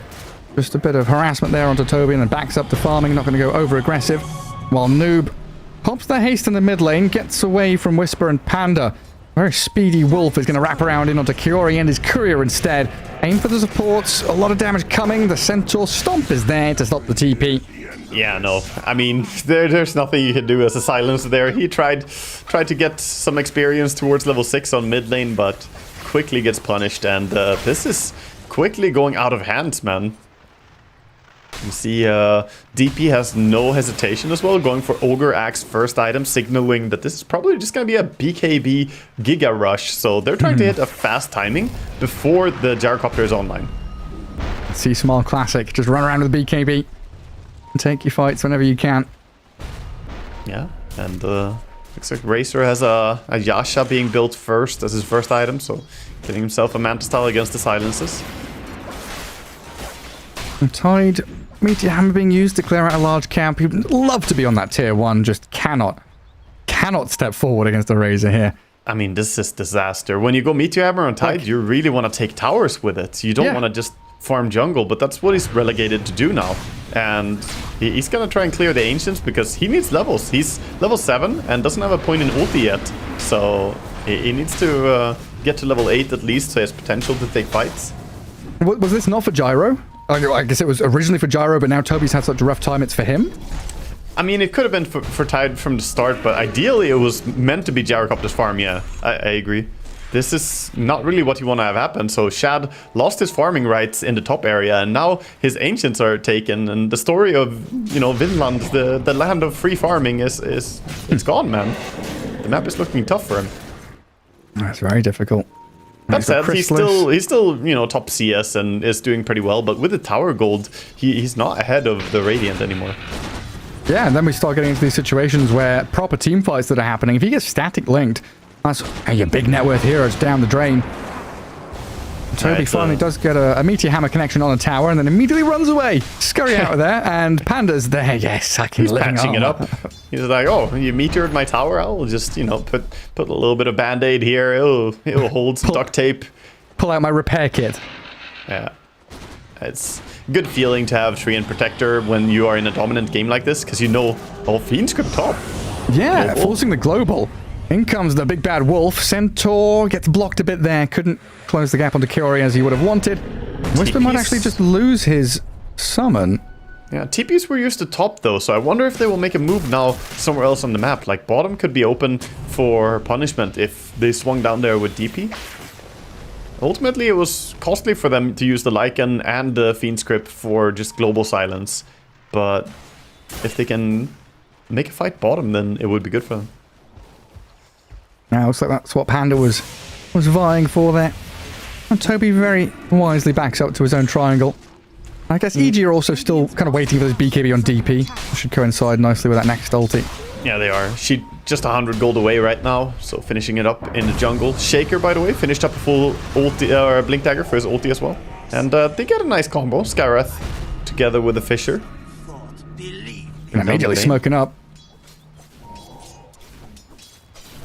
Just a bit of harassment there onto Toby, and then backs up to farming, not going to go over-aggressive. While Noob pops the haste in the mid lane, gets away from Whisper and Panda. Very speedy Wolf is going to wrap around in onto Kiori and his courier instead. Aim for the supports, a lot of damage coming. The Centaur Stomp is there to stop the TP. Yeah, no. I mean, there's nothing you can do as a silencer there. He tried to get some experience towards level 6 on mid lane, but quickly gets punished. And this is quickly going out of hand, man. You see DP has no hesitation as well, going for Ogre Axe first item, signaling that this is probably just going to be a BKB Giga Rush. So they're trying to hit a fast timing before the gyrocopter is online. See Small Classic, just run around with the BKB and take your fights whenever you can. Yeah, and looks like Racer has a Yasha being built first as his first item, so getting himself a Manta style against the silences. Tide Meteor Hammer being used to clear out a large camp. He'd love to be on that tier 1, just cannot step forward against the Razor here. I mean, this is disaster. When you go Meteor Hammer on Tide, you really want to take towers with it. You don't want to just farm jungle, but that's what he's relegated to do now. And he's going to try and clear the Ancients because he needs levels. He's level 7 and doesn't have a point in ulti yet. So he needs to get to level 8 at least, so he has potential to take fights. Was this not for Gyro? I guess it was originally for Gyro, but now Toby's had such a rough time, it's for him? I mean, it could have been for Tide from the start, but ideally it was meant to be Gyrocopter's farm, yeah. I agree. This is not really what you want to have happen. So Shad lost his farming rights in the top area, and now his Ancients are taken, and the story of, you know, Vinland, the land of free farming it's gone, man. The map is looking tough for him. That's very difficult. That said, he's still, you know, top CS and is doing pretty well, but with the tower gold, he's not ahead of the Radiant anymore. Yeah, and then we start getting into these situations where proper team fights that are happening. If you get static linked, that's your big net worth heroes down the drain. Toby finally does get a Meteor Hammer connection on a tower and then immediately runs away. Scurry out of there, and Panda's there. Yes, I can patching it up. He's like, oh, you meteored my tower? I'll just, you know, put a little bit of band-aid here. It'll hold some duct tape. Pull out my repair kit. Yeah. It's a good feeling to have Treant Protector when you are in a dominant game like this, because you know, oh, Fiend Script top. Yeah, forcing the global. In comes the big bad wolf. Centaur gets blocked a bit there. Couldn't close the gap onto Kiori as he would have wanted. Whisper might actually just lose his summon. Yeah, TPs were used to top though, so I wonder if they will make a move now somewhere else on the map. Like bottom could be open for punishment if they swung down there with DP. Ultimately, it was costly for them to use the Lycan and the Fiend Script for just global silence. But if they can make a fight bottom, then it would be good for them. Now, looks like that's what Panda was vying for there. And Toby very wisely backs up to his own triangle. I guess EG are also still kind of waiting for this BKB on DP. It should coincide nicely with that next ulti. Yeah, they are. She just 100 gold away right now, so finishing it up in the jungle. Shaker, by the way, finished up a full ulti, Blink Dagger for his ulti as well. And they get a nice combo. Skywrath together with the Fisher. And immediately smoking up.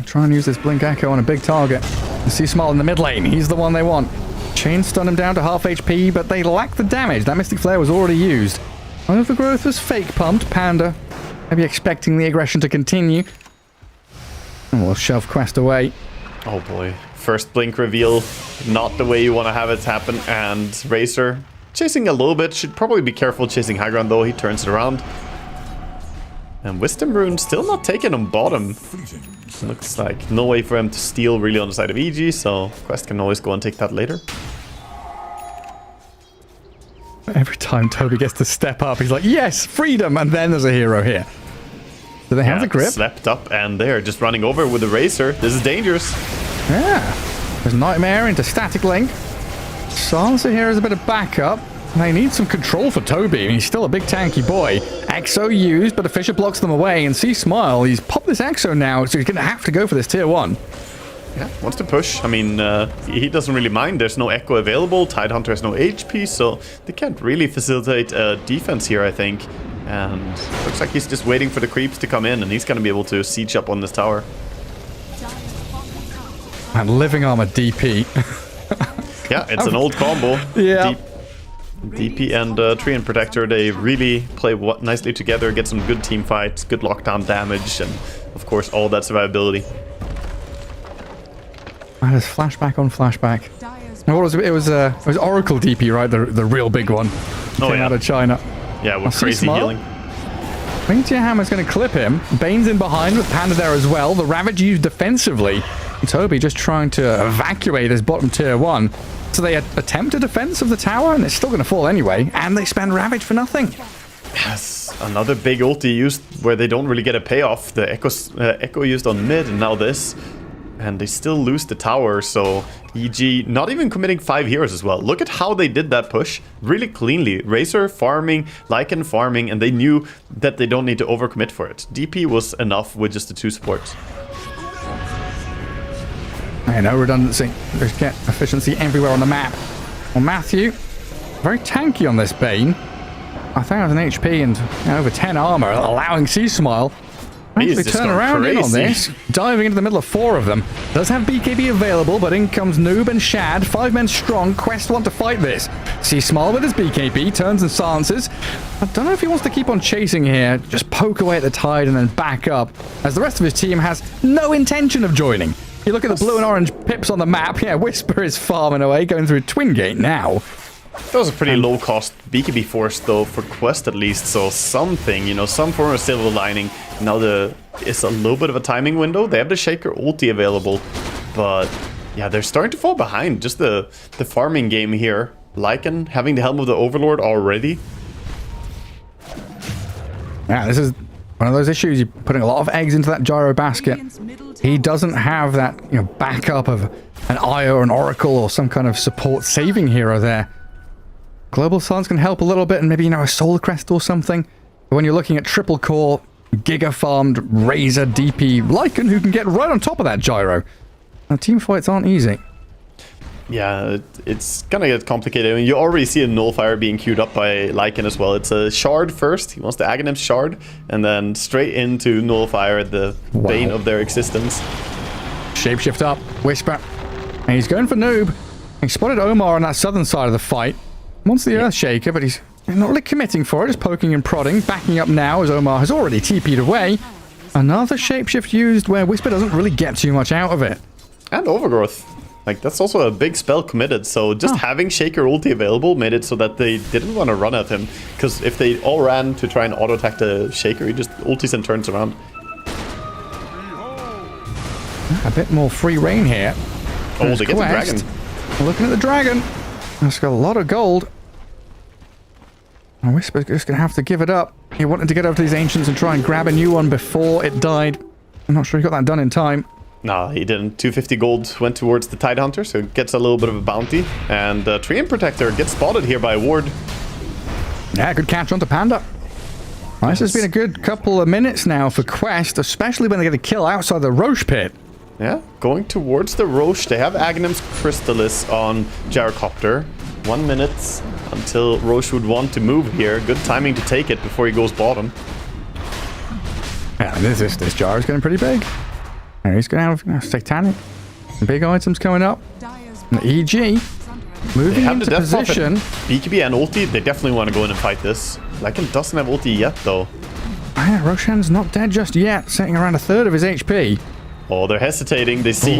Try and use this Blink Echo on a big target. You see Small in the mid lane. He's the one they want. Chain stun him down to half HP, but they lack the damage. That Mystic Flare was already used. Overgrowth was fake pumped. Panda maybe expecting the aggression to continue. And we'll shove Quest away. Oh boy. First Blink reveal. Not the way you want to have it happen. And Racer chasing a little bit. Should probably be careful chasing high ground though. He turns it around. And Wisdom Rune still not taken on bottom. Looks like no way for him to steal really on the side of EG, so Quest can always go and take that later. Every time Toby gets to step up, he's like, yes, freedom, and then there's a hero here. Do they have the grip? Slept up, and they're just running over with the Racer. This is dangerous. Yeah. There's Nightmare into Static Link. Sansa here is a bit of backup. They need some control for Toby. I mean, he's still a big tanky boy. Exo used, but a Fisher blocks them away. And see Smile, he's popped this Exo now, so he's going to have to go for this tier 1. Yeah, wants to push. I mean, he doesn't really mind. There's no Echo available. Tidehunter has no HP, so they can't really facilitate defense here, I think. And looks like he's just waiting for the creeps to come in, and he's going to be able to siege up on this tower. And living armor DP. Yeah, it's an old combo. Yeah. DP and Treant Protector, they really play nicely together, get some good team fights, good lockdown damage, and of course all that survivability. That is flashback on flashback. And what was it? It was Oracle DP, right? The real big one. Came out of China. Yeah, with crazy healing. Meteor Hammer's going to clip him. Bane's in behind with Panda there as well. The Ravage used defensively. Toby just trying to evacuate this bottom tier 1. So they attempt a defense of the tower, and it's still going to fall anyway. And they spend Ravage for nothing. Yes, another big ulti used where they don't really get a payoff. The Echo used on mid, and now this. And they still lose the tower, so EG not even committing 5 heroes as well. Look at how they did that push really cleanly. Razor farming, Lycan farming, and they knew that they don't need to overcommit for it. DP was enough with just the 2 supports. I know redundancy. There's get efficiency everywhere on the map. Well, Matthew, very tanky on this Bane. 1,000 HP and over 10 armor, allowing C-Smile. Actually turn around in on this, diving into the middle of 4 of them. Does have BKB available, but in comes Noob and Shad. 5 men strong. Quest want to fight this. C-Smile with his BKB, turns and silences. I don't know if he wants to keep on chasing here. Just poke away at the tide and then back up, as the rest of his team has no intention of joining. You look at the blue and orange pips on the map. Yeah, Whisper is farming away, going through Twin Gate now. That was a pretty low-cost BKB force, though, for Quest at least. So something, you know, some form of silver lining. Now it's a little bit of a timing window. They have the Shaker ulti available, but yeah, they're starting to fall behind. Just the farming game here. Lycan having the Helm of the Overlord already. Yeah, this is one of those issues. You're putting a lot of eggs into that gyro basket. He doesn't have that, you know, backup of an Io or an Oracle or some kind of support saving hero there. Global Silence can help a little bit, and maybe, you know, a Solar Crest or something. But when you're looking at triple core, Giga farmed, Razor, DP, Lycan, who can get right on top of that gyro. Now, team fights aren't easy. Yeah, it's gonna get complicated. I mean, you already see a Nullifier being queued up by Lycan as well. It's a Shard first. He wants the Aghanim's Shard, and then straight into Nullifier, the bane of their existence. Shapeshift up, Whisper. And he's going for Noob. He spotted Omar on that southern side of the fight. Wants the Earthshaker, but he's not really committing for it. Just poking and prodding. Backing up now as Omar has already TP'd away. Another Shapeshift used where Whisper doesn't really get too much out of it. And Overgrowth. Like, that's also a big spell committed, so just having Shaker ulti available made it so that they didn't want to run at him. Because if they all ran to try and auto-attack the Shaker, he just ultis and turns around. A bit more free reign here. Oh, they get the dragon. Looking at the dragon. It's got a lot of gold. Whisper's just going to have to give it up. He wanted to get over to these Ancients and try and grab a new one before it died. I'm not sure he got that done in time. No, he didn't. 250 gold went towards the Tidehunter, so it gets a little bit of a bounty. And Treant Protector gets spotted here by Ward. Yeah, good catch onto Panda. Well, this has been a good couple of minutes now for Quest, especially when they get a kill outside the Roche pit. Yeah, going towards the Roche. They have Aghanim's Crystallis on Gyrocopter. 1 minute until Roche would want to move here. Good timing to take it before he goes bottom. Yeah, this jar is getting pretty big. And he's going to have Satanic. Big items coming up. And EG moving into position. BKB and ulti, they definitely want to go in and fight this. Lycan doesn't have ulti yet, though. Yeah, Roshan's not dead just yet, sitting around a third of his HP. Oh, they're hesitating. They see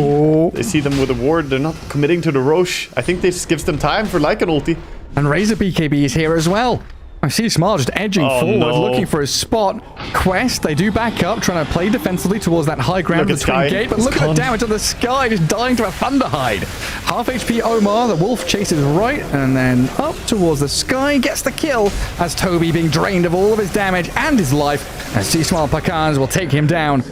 them with a ward. They're not committing to the Roche. I think this gives them time for Lycan ulti. And Razor BKB is here as well. I see Smile just edging forward, looking for his spot. Quest, they do back up, trying to play defensively towards that high ground of the Twin Gate. But look at the damage on the Sky, just dying to a Thunderhide. Half HP Omar, the Wolf chases right, and then up towards the Sky, gets the kill, as Toby being drained of all of his damage and his life. And C-Smile Pakans will take him down.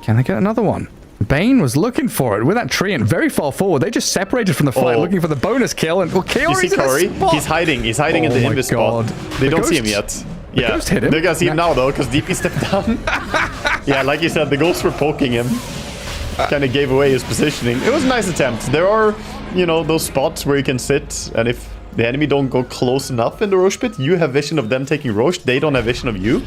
Can they get another one? Bane was looking for it with that Treant very far forward. They just separated from the fight, looking for the bonus kill. And you see Corey? He's hiding. He's hiding in the invis spot. They don't see him yet. Yeah, Ghost hit him. They're gonna see him now though, because DP stepped down. Yeah, like you said, the ghosts were poking him. kind of gave away his positioning. It was a nice attempt. There are, you know, those spots where you can sit, and if the enemy don't go close enough in the Roche pit, you have vision of them taking Roche. They don't have vision of you.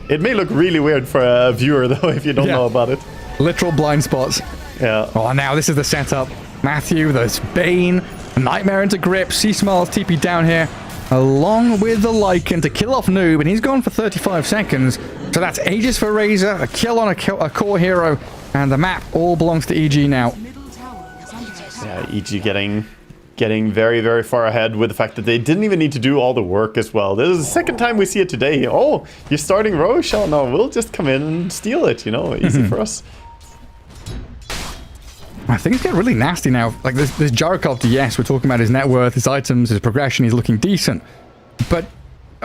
It may look really weird for a viewer, though, if you don't know about it. Literal blind spots. Yeah. Oh, now this is the setup. Matthew, there's Bane, Nightmare into grip, Sea-Smile's TP down here, along with the Lycan to kill off Noob, and he's gone for 35 seconds. So that's Aegis for Razor, a kill on a core hero, and the map all belongs to EG now. Yeah, EG getting very, very far ahead with the fact that they didn't even need to do all the work as well. This is the second time we see it today. Oh, you're starting Roche? Oh no, we'll just come in and steal it, you know, easy for us. I think it's getting really nasty now. Like, this Gyrocopter, yes, we're talking about his net worth, his items, his progression, he's looking decent. But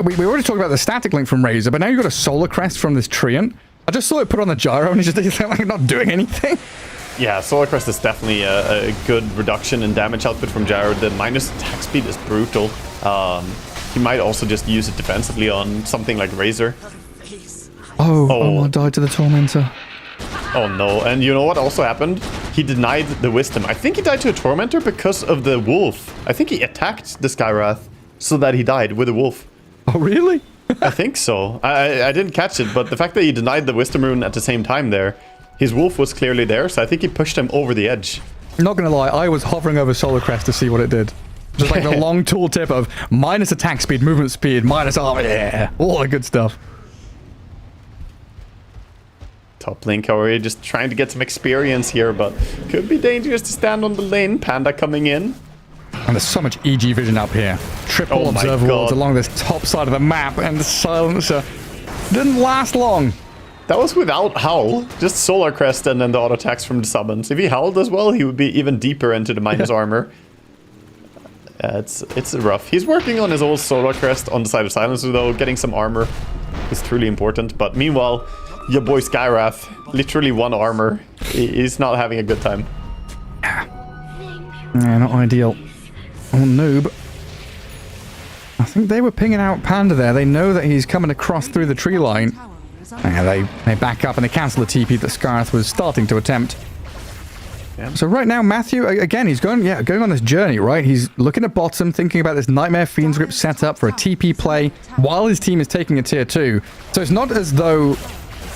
we already talked about the static link from Razor, but now you've got a Solar Crest from this Treant. I just saw it put on the gyro and he's just like not doing anything. Yeah, Solar Crest is definitely a good reduction in damage output from Gyro. The minus attack speed is brutal. He might also just use it defensively on something like Razor. Oh, I died to the Tormentor. Oh no, and you know what also happened? He denied the Wisdom. I think he died to a Tormentor because of the Wolf. I think he attacked the Skywrath so that he died with a Wolf. Oh, really? I think so. I didn't catch it, but the fact that he denied the Wisdom rune at the same time there, his Wolf was clearly there, so I think he pushed him over the edge. Not gonna lie, I was hovering over Solar Crest to see what it did. Just like the long tooltip of minus attack speed, movement speed, minus armor, yeah, all the good stuff. Top lane Kaori just trying to get some experience here, but could be dangerous to stand on the lane. Panda coming in. And there's so much EG vision up here. Triple observer worlds along this top side of the map, and the silencer didn't last long. That was without Howl, just Solar Crest and then the auto attacks from the summons. If he howled as well, he would be even deeper into the minus armor. It's rough. He's working on his old Solar Crest on the side of Silencer though. Getting some armor is truly important. But meanwhile, your boy Skywrath, literally one armor. He's not having a good time. Yeah, not ideal. Oh, Noob. I think they were pinging out Panda there. They know that he's coming across through the tree line. Yeah, they back up and they cancel the TP that Skywrath was starting to attempt. Yeah. So right now, Matthew, again, he's going on this journey, right? He's looking at bottom, thinking about this Nightmare Fiend's Grip setup for a TP play while his team is taking a tier 2. So it's not as though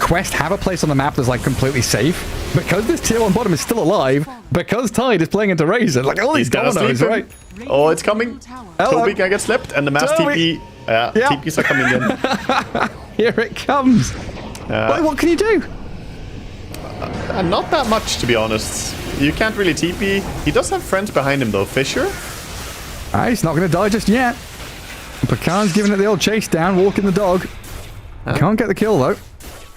Quest have a place on the map that's like completely safe. Because this tier 1 bottom is still alive, because Tide is playing into Razor, like all these dominoes, right? Oh, it's coming. Toby can get slipped, and the mass TP. Yeah, TPs are coming in. Here it comes. What can you do? Not that much, to be honest. You can't really TP. He does have friends behind him, though. Fisher? He's not going to die just yet. Picard's giving it the old chase down, walking the dog. Can't get the kill, though.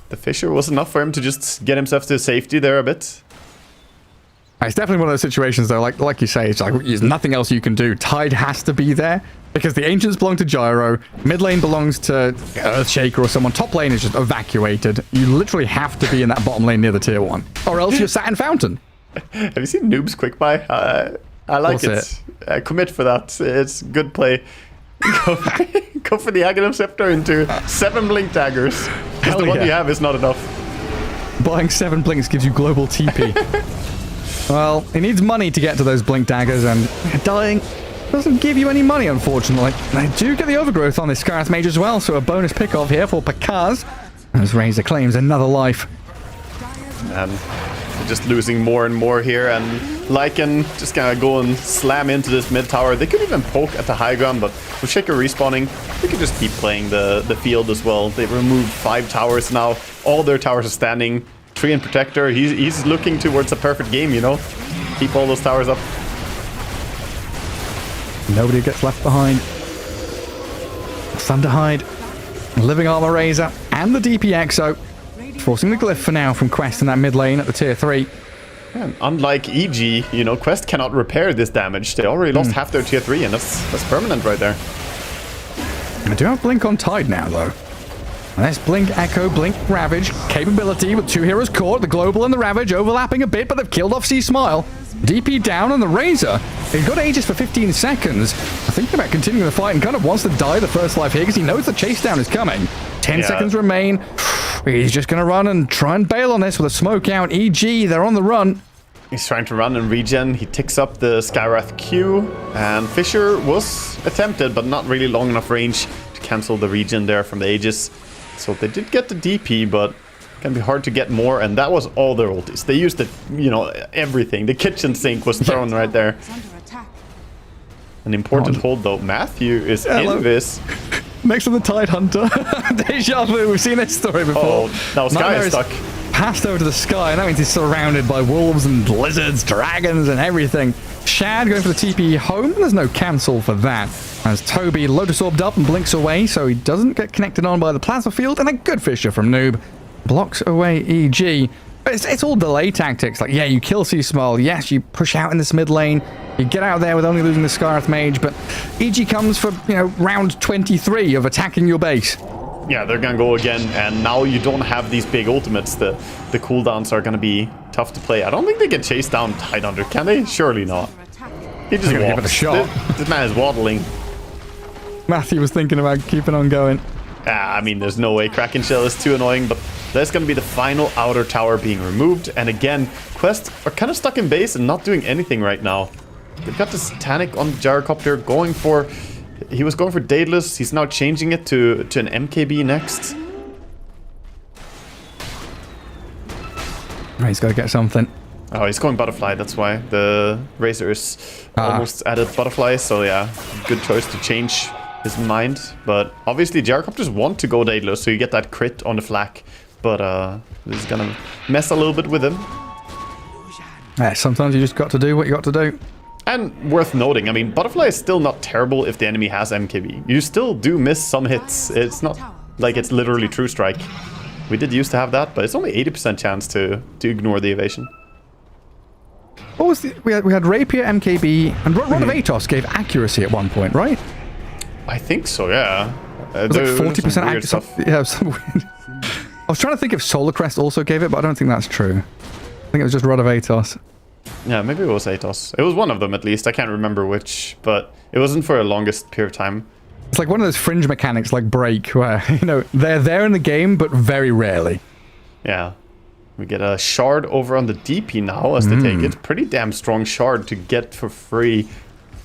The Fisher was enough for him to just get himself to safety there a bit. It's definitely one of those situations, though, like you say, it's like there's nothing else you can do. Tide has to be there, because the Ancients belong to Gyro, mid lane belongs to Earthshaker or someone, top lane is just evacuated. You literally have to be in that bottom lane near the tier 1, or else you're sat in Fountain. Have you seen Noob's quick buy? I like it. Commit for that. It's good play. Go for the Aghanim Scepter into 7 Blink Daggers. Because the one you have is not enough. Buying 7 Blinks gives you global TP. Well, he needs money to get to those Blink Daggers, and dying doesn't give you any money, unfortunately. They do get the Overgrowth on this Skywrath Mage as well, so a bonus pick-off here for Pakaz, as Razor claims another life. And just losing more and more here, and Lycan just gonna go and slam into this mid tower. They could even poke at the high ground, but with Shaker respawning, they could just keep playing the field as well. They've removed 5 towers now. All their towers are standing. Tree and Protector, he's looking towards a perfect game, you know? Keep all those towers up. Nobody gets left behind. Thunderhide, Living Armor Razor, and the DP Exo. Forcing the Glyph for now from Quest in that mid lane at the tier 3. Yeah, unlike EG, you know, Quest cannot repair this damage. They already lost half their tier 3, and that's permanent right there. I do have Blink on Tide now, though. Let's Blink Echo, Blink Ravage. Capability with 2 heroes caught, the Global and the Ravage overlapping a bit, but they've killed off Sea-Smile. DP down on the Razor. He's got Aegis for 15 seconds. Thinking about continuing the fight and kind of wants to die the first life here because he knows the chase down is coming. 10 seconds remain. He's just going to run and try and bail on this with a smoke out. EG, they're on the run. He's trying to run and regen. He ticks up the Skywrath Q, and Fissure was attempted, but not really long enough range to cancel the regen there from the Aegis. So they did get the DP, but it can be hard to get more, and that was all their ultis. They used it, you know, everything. The kitchen sink was thrown right there. An important hold though. Matthew is in this. Next to the Tide Hunter. Deja vu. We've seen this story before. Oh, now Sky is stuck. Passed over to the Sky, and that means he's surrounded by wolves and lizards, dragons, and everything. Shad going for the TP home. There's no cancel for that. As Toby Lotus Orbed up and blinks away, so he doesn't get connected on by the plasma field, and a good Fissure from Noob. Blocks away EG. It's all delay tactics. Like, yeah, you kill C-Small. Yes, you push out in this mid lane. You get out there with only losing the Scarth Mage, but EG comes for, you know, round 23 of attacking your base. Yeah, they're gonna go again, and now you don't have these big ultimates. The cooldowns are gonna be tough to play. I don't think they can chase down Tidehunter, can they? Surely not. He just walks. Give it a shot. This man is waddling. Matthew was thinking about keeping on going. I mean, there's no way. Kraken Shell is too annoying, but that's going to be the final outer tower being removed. And again, Quest are kind of stuck in base and not doing anything right now. They've got this Titanic on the Gyrocopter going for... He was going for Daedalus. He's now changing it to an MKB next. He's got to get something. Oh, he's going Butterfly. That's why. The Razor is almost added Butterfly. So yeah, good choice to change his mind. But obviously Gyrocopters want to go Daedalus, so you get that crit on the flak. But this is gonna mess a little bit with him. Yeah, sometimes you just got to do what you got to do. And worth noting, I mean, Butterfly is still not terrible if the enemy has MKB. You still do miss some hits. It's not like it's literally True Strike. We did used to have that, but it's only 80% chance to ignore the evasion. What was the... We had Rapier, MKB, and Rod of Atos gave accuracy at one point, right? I think so, yeah. It was like 40% accuracy. Yeah, some weird... I was trying to think if Solar Crest also gave it, but I don't think that's true. I think it was just Rod of Atos. Yeah, maybe it was Atos. It was one of them at least. I can't remember which, but it wasn't for the longest period of time. It's like one of those fringe mechanics like Break, where, you know, they're there in the game, but very rarely. Yeah. We get a shard over on the DP now as they take it. Pretty damn strong shard to get for free.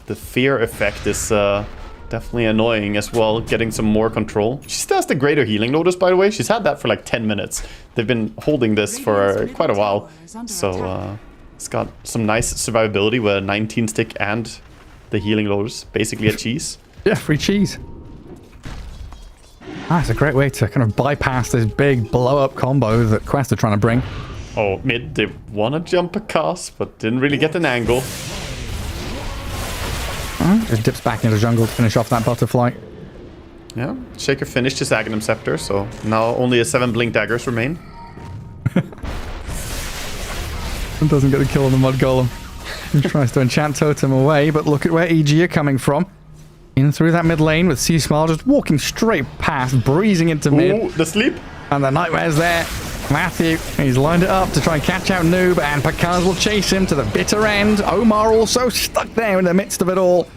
The fear effect is definitely annoying as well, getting some more control. She still has the greater healing notice, by the way. She's had that for like 10 minutes. They've been holding this for quite a while. So it's got some nice survivability with a 19 stick and the healing lotus. Basically a cheese. Yeah, free cheese. That's a great way to kind of bypass this big blow-up combo that Quest are trying to bring. Oh, mid, they want to jump a cast, but didn't really get an angle. Just dips back into the jungle to finish off that butterfly. Yeah, Shaker finished his Aghanim Scepter, so now only 7 Blink Daggers remain. And doesn't get the kill on the Mud Golem. He tries to enchant Totem away, but look at where EG are coming from. In through that mid lane with C-Smile just walking straight past, breezing into mid. Ooh, the sleep. And the Nightmare's there. Matthew, he's lined it up to try and catch out Noob, and Pakaz will chase him to the bitter end. Omar also stuck there in the midst of it all.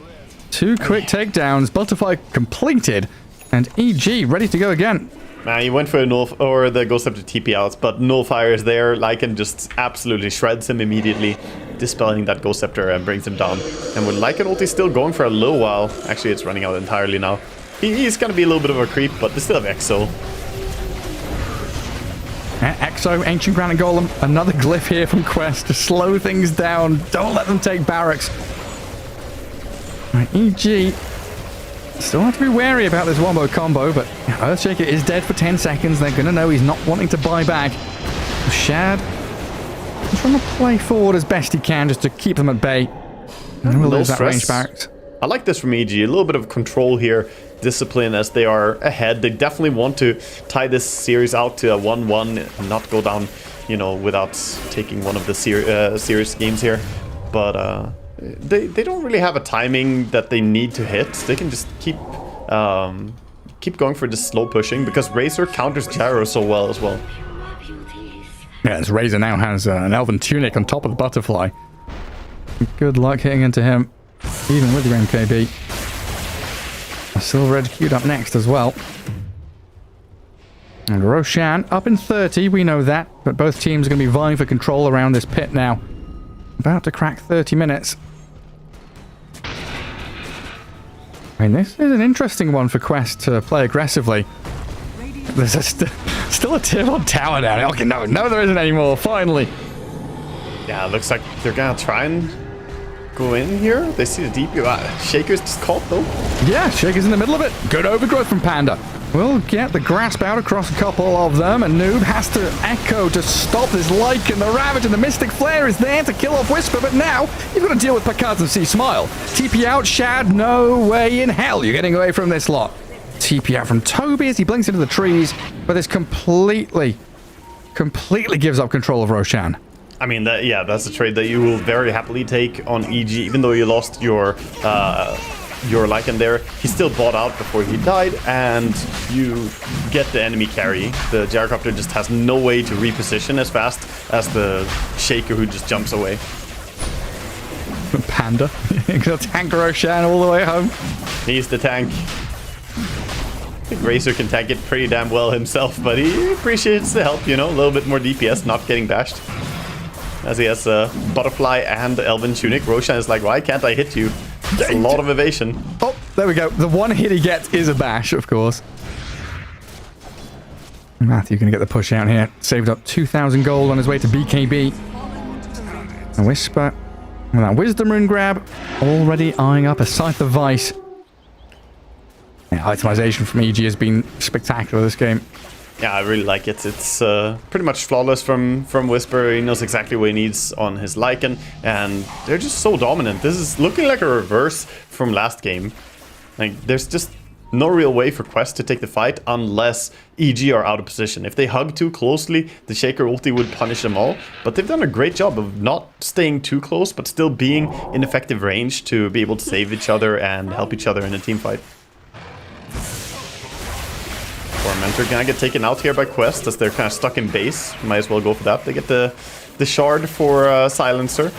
2 quick takedowns, Butterfly completed, and EG ready to go again. Nah, he went for a null or the Ghost Scepter TP out, but Nullfire is there. Lycan just absolutely shreds him immediately, dispelling that Ghost Scepter and brings him down. And with Lycan ulti still going for a little while, actually it's running out entirely now. He's gonna be a little bit of a creep, but they still have Exo. Exo, Ancient Granite Golem, another glyph here from Quest to slow things down. Don't let them take barracks. Right, EG still have to be wary about this wombo combo, but Earthshaker is dead for 10 seconds. They're going to know he's not wanting to buy back. Shad is trying to play forward as best he can just to keep them at bay. And we'll lose that range barracks. I like this from EG. A little bit of control here. Discipline as they are ahead. They definitely want to tie this series out to a 1-1 and not go down, you know, without taking one of the serious games here. But they don't really have a timing that they need to hit. They can just keep going for this slow pushing because Razor counters Gyro so well as well. Yeah, this Razor now has an Elven Tunic on top of the Butterfly. Good luck hitting into him, even with your MKB. A Silver Edge queued up next as well. And Roshan up in 30, we know that. But both teams are going to be vying for control around this pit now. About to crack 30 minutes. I mean, this is an interesting one for Quest to play aggressively. There's still a tier 1 tower down. Okay, no, there isn't anymore, finally. Yeah, it looks like they're going to try and go in here. They see the DP. Shaker's just caught, though. Yeah, Shaker's in the middle of it. Good overgrowth from Panda. We'll get the grasp out across a couple of them, and Noob has to echo to stop this Lycan. The Ravage and the Mystic Flare is there to kill off Whisper, but now you've got to deal with Picard and See Smile. TP out, Shad, no way in hell you're getting away from this lot. TP out from Toby as he blinks into the trees, but this completely gives up control of Roshan. I mean, that's a trade that you will very happily take on EG, even though you lost your Lycan there. He still bought out before he died, and you get the enemy carry. The Gyrocopter just has no way to reposition as fast as the Shaker, who just jumps away. Panda. Gonna tank Roshan all the way home. He's the tank. I think Razor can tank it pretty damn well himself, but he appreciates the help, you know, a little bit more DPS, not getting bashed. As he has a Butterfly and Elven Tunic, Roshan is like, why can't I hit you? It's a lot of evasion. Oh, there we go. The one hit he gets is a bash, of course. Matthew going to get the push out here. Saved up 2,000 gold on his way to BKB. A Whisper with that Wisdom Rune grab. Already eyeing up a Scythe of Vice. Yeah, itemization from EG has been spectacular this game. Yeah, I really like it. It's pretty much flawless from Whisper. He knows exactly what he needs on his Lycan, and they're just so dominant. This is looking like a reverse from last game. Like, there's just no real way for Quest to take the fight unless EG are out of position. If they hug too closely, the Shaker ulti would punish them all. But they've done a great job of not staying too close, but still being in effective range to be able to save each other and help each other in a team fight. Tormentor gonna get taken out here by Quest as they're kind of stuck in base. Might as well go for that. They get the shard for Silencer.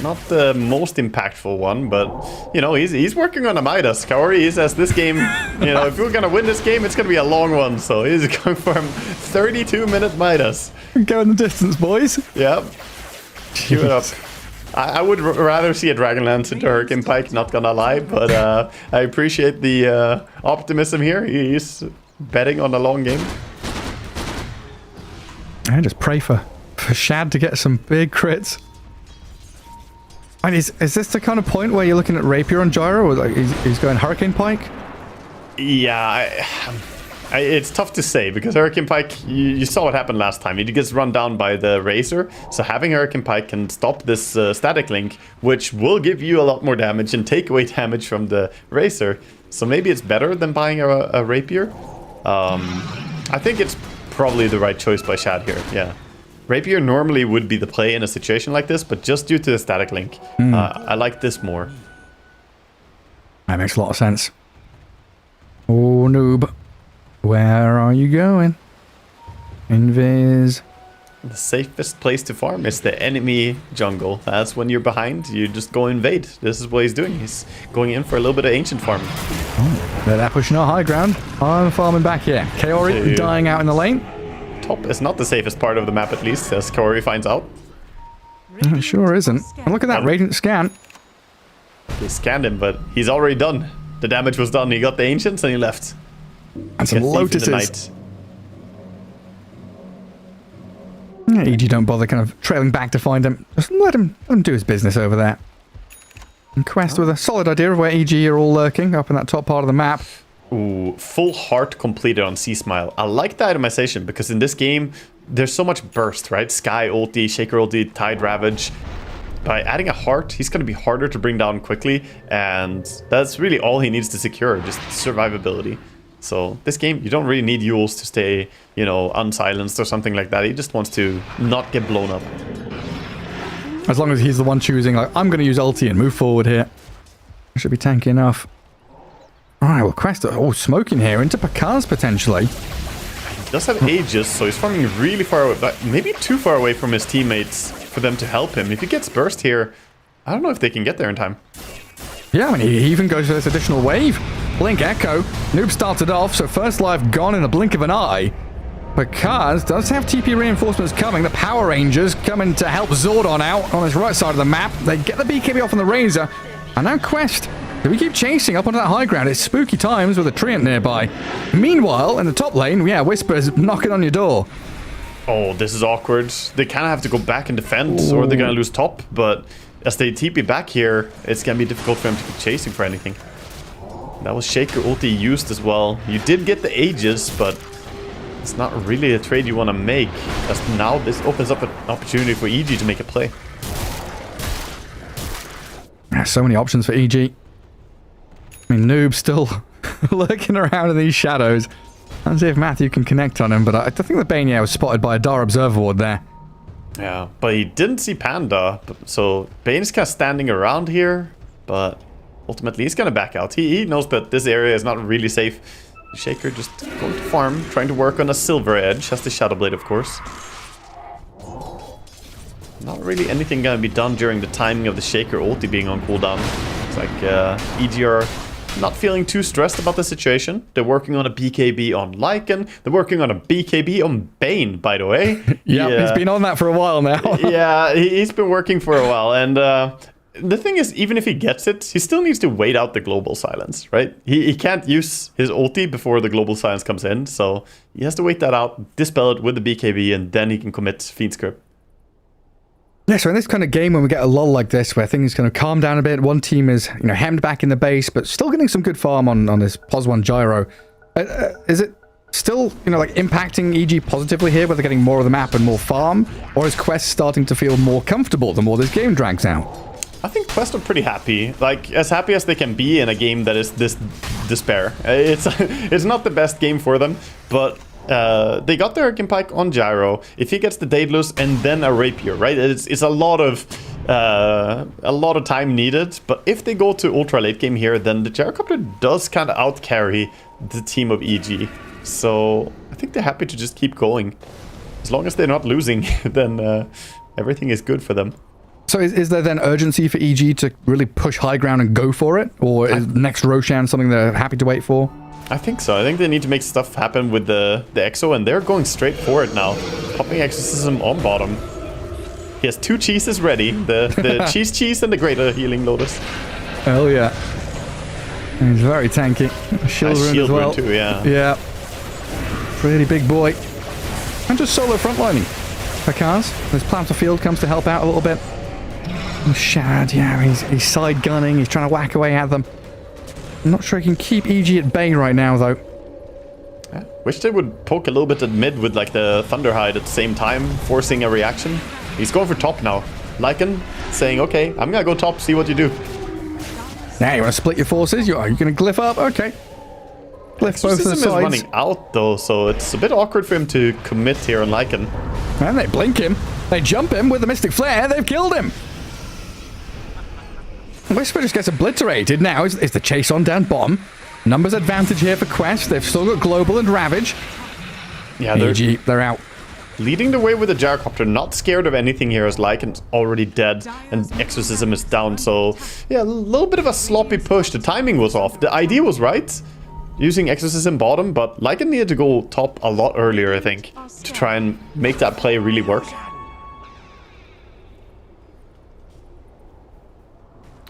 Not the most impactful one, but you know, he's working on a Midas. Kaori says this game, you know, if we're gonna win this game, it's gonna be a long one. So he's going for him 32-minute Midas. Going the distance, boys. Yep. Cue it up. I would rather see a Dragonlance into Hurricane Pike, not gonna lie, but I appreciate the optimism here. He's betting on a long game. I just pray for Shad to get some big crits. And is this the kind of point where you're looking at Rapier on Gyro, or like he's going Hurricane Pike? Yeah, it's tough to say because Hurricane Pike, you saw what happened last time. He gets run down by the Razor, so having Hurricane Pike can stop this static link, which will give you a lot more damage and take away damage from the Razor. So maybe it's better than buying a Rapier. I think it's probably the right choice by Shad here, yeah. Rapier normally would be the play in a situation like this, but just due to the static link, I like this more. That makes a lot of sense. Oh, Noob. Where are you going? Invis. The safest place to farm is the enemy jungle. That's when you're behind, you just go invade. This is what he's doing. He's going in for a little bit of ancient farming. Oh, they're pushing our high ground. I'm farming back here. Kaori dying out in the lane. Top is not the safest part of the map, at least, as Kaori finds out. It sure isn't. And look at that Radiant scan. They scanned him, but he's already done. The damage was done. He got the ancients and he left. And some Lotuses. Yeah, EG don't bother kind of trailing back to find him. Just let him do his business over there. And Quest with a solid idea of where EG are all lurking up in that top part of the map. Ooh, full heart completed on C-Smile. I like the itemization because in this game, there's so much burst, right? Sky ulti, Shaker ulti, Tide Ravage. By adding a heart, he's going to be harder to bring down quickly, and that's really all he needs to secure, just survivability. So this game, you don't really need Yules to stay, you know, unsilenced or something like that. He just wants to not get blown up. As long as he's the one choosing, like, I'm going to use ulti and move forward here. Should be tanky enough. Alright, well, Quest, smoking here into Picard's potentially. He does have Aegis, so he's farming really far away, but maybe too far away from his teammates for them to help him. If he gets burst here, I don't know if they can get there in time. Yeah, I mean, he even goes for this additional wave. Blink Echo. Noob started off, so first life gone in the blink of an eye. Because does have TP reinforcements coming. The Power Rangers coming to help Zordon out on his right side of the map. They get the BKB off on the Razor. And now Quest. Do we keep chasing up onto that high ground? It's spooky times with a Treant nearby. Meanwhile, in the top lane, yeah, Whisper's knocking on your door. Oh, this is awkward. They kind of have to go back and defend, or they're going to lose top. But as they TP back here, it's going to be difficult for them to keep chasing for anything. That was Shaker ulti used as well. You did get the Aegis, but it's not really a trade you want to make. As now this opens up an opportunity for EG to make a play. There's so many options for EG. I mean, Noob still lurking around in these shadows. Let's see if Matthew can connect on him, but I think the Bane was spotted by a Dar Observer Ward there. Yeah, but he didn't see Panda, so Bane is kind of standing around here, but ultimately he's going to back out. He knows that this area is not really safe. Shaker just going to farm, trying to work on a Silver Edge. Has the Shadow Blade, of course. Not really anything going to be done during the timing of the Shaker ulti being on cooldown. It's like EG are not feeling too stressed about the situation. They're working on a BKB on Lycan. They're working on a BKB on Bane, by the way. Yeah, he's been on that for a while now. Yeah, he's been working for a while. And the thing is, even if he gets it, he still needs to wait out the global silence, right? He can't use his ulti before the global silence comes in. So he has to wait that out, dispel it with the BKB, and then he can commit Fiend Script. Yeah, so in this kind of game, when we get a lull like this, where things kind of calm down a bit, one team is, you know, hemmed back in the base, but still getting some good farm on this POS1 gyro. Is it still, you know, like impacting EG positively here, where they're getting more of the map and more farm? Or is Quest starting to feel more comfortable the more this game drags out? I think Quest are pretty happy. Like, as happy as they can be in a game that is this despair. It's not the best game for them, but they got their Gimpike on Gyro. If he gets the Daedalus and then a Rapier, right? It's a lot of time needed. But if they go to ultra late game here, then the Gyrocopter does kind of out carry the team of EG. So I think they're happy to just keep going. As long as they're not losing, then everything is good for them. So is there then urgency for EG to really push high ground and go for it? Or is next Roshan something they're happy to wait for? I think so. I think they need to make stuff happen with the Exo, and they're going straight for it now. Popping Exorcism on bottom. He has 2 cheeses ready. The cheese and the Greater Healing Lotus. Hell yeah. And he's very tanky. Shield rune as well. Too, yeah. Yeah. Pretty big boy. And just solo frontlining. Pakaz. This Planter Field comes to help out a little bit. And Shad, yeah, he's side gunning. He's trying to whack away at them. I'm not sure he can keep EG at bay right now, though. Yeah. Wish they would poke a little bit at mid with like the Thunderhide at the same time, forcing a reaction. He's going for top now. Lycan saying, okay, I'm gonna go top, see what you do. Now you want to split your forces? Are you going to glyph up? Okay. Glyph both of the sides. Is running out though, so it's a bit awkward for him to commit here on Lycan. And they blink him. They jump him with the Mystic Flare. They've killed him. Whisper just gets obliterated. Now is the chase on down bottom. Numbers advantage here for Quest. They've still got Global and Ravage. Yeah, they're out. Leading the way with the Gyrocopter, not scared of anything here as Lycan's already dead and Exorcism is down. So yeah, a little bit of a sloppy push. The timing was off. The idea was right, using Exorcism bottom, but Lycan needed to go top a lot earlier, I think, to try and make that play really work.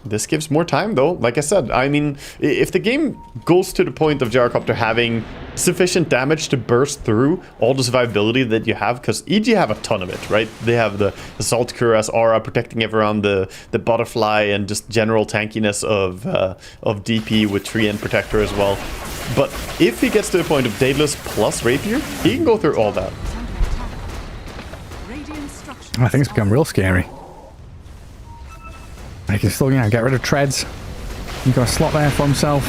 This gives more time though, like I said. I mean, if the game goes to the point of Gyrocopter having sufficient damage to burst through all the survivability that you have, because EG have a ton of it, right? They have the Salt Cuirass aura protecting everyone, the Butterfly, and just general tankiness of DP with Treant Protector as well. But if he gets to the point of Daedalus plus Rapier, he can go through all that. I think it's become real scary. He can still, get rid of treads. He's got a slot there for himself.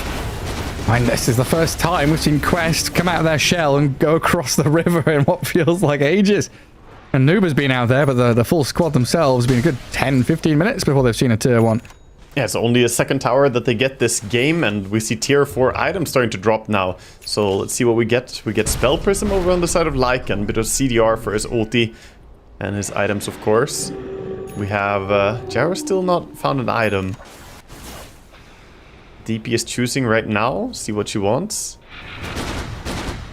I mean, this is the first time we've seen Quest come out of their shell and go across the river in what feels like ages. And Noob has been out there, but the full squad themselves have been a good 10-15 minutes before they've seen a tier 1. Yeah, it's only a second tower that they get this game, and we see tier 4 items starting to drop now. So let's see what we get. We get Spell Prism over on the side of Lycan, a bit of CDR for his ulti and his items, of course. We have Gyro still not found an item. DP is choosing right now. See what she wants.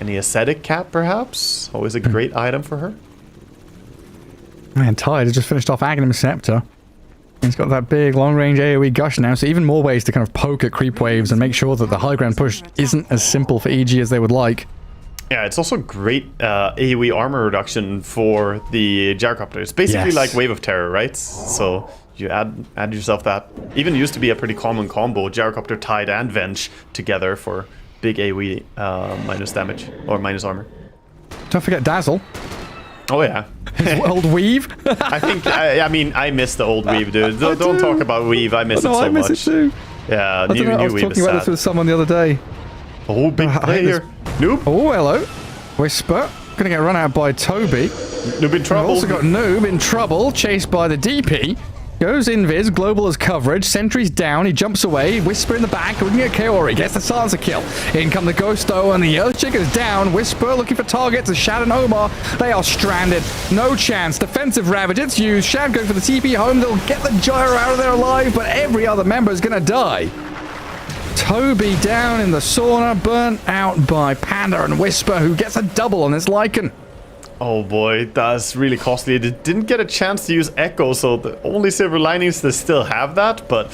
Any ascetic cap, perhaps? Always a great item for her. Man, Tide has just finished off Aghanim Scepter. He's got that big long-range AoE gush now, so even more ways to kind of poke at creep waves and make sure that the high ground push isn't as simple for EG as they would like. Yeah, it's also great AoE armor reduction for the gyrocopter. It's basically like Wave of Terror, right? So you add yourself that. Even used to be a pretty common combo, gyrocopter, Tide, and Venge together for big AoE minus damage or minus armor. Don't forget Dazzle. Oh yeah. His old weave. I think I miss the old weave, dude. Don't talk about weave. I miss it so much. I miss it too. Yeah, I was talking about this with someone the other day. Oh, big play here. Noob. Oh, hello. Whisper. Gonna get run out by Toby. Noob in trouble. We've also got Noob in trouble, chased by the DP. Goes invis, global as coverage, sentry's down, he jumps away, Whisper in the back, looking at Kaori, gets the silencer kill. In come the Ghosto and the Earthchick is down, Whisper looking for targets as Shad and Omar, they are stranded, no chance, defensive ravage, it's used, Shad going for the TP home, they'll get the gyro out of there alive, but every other member is gonna die. Toby down in the sauna, burnt out by Panda and Whisper, who gets a double on this Lycan. Oh boy, that's really costly. They didn't get a chance to use Echo, so the only silver lining is they still have that, but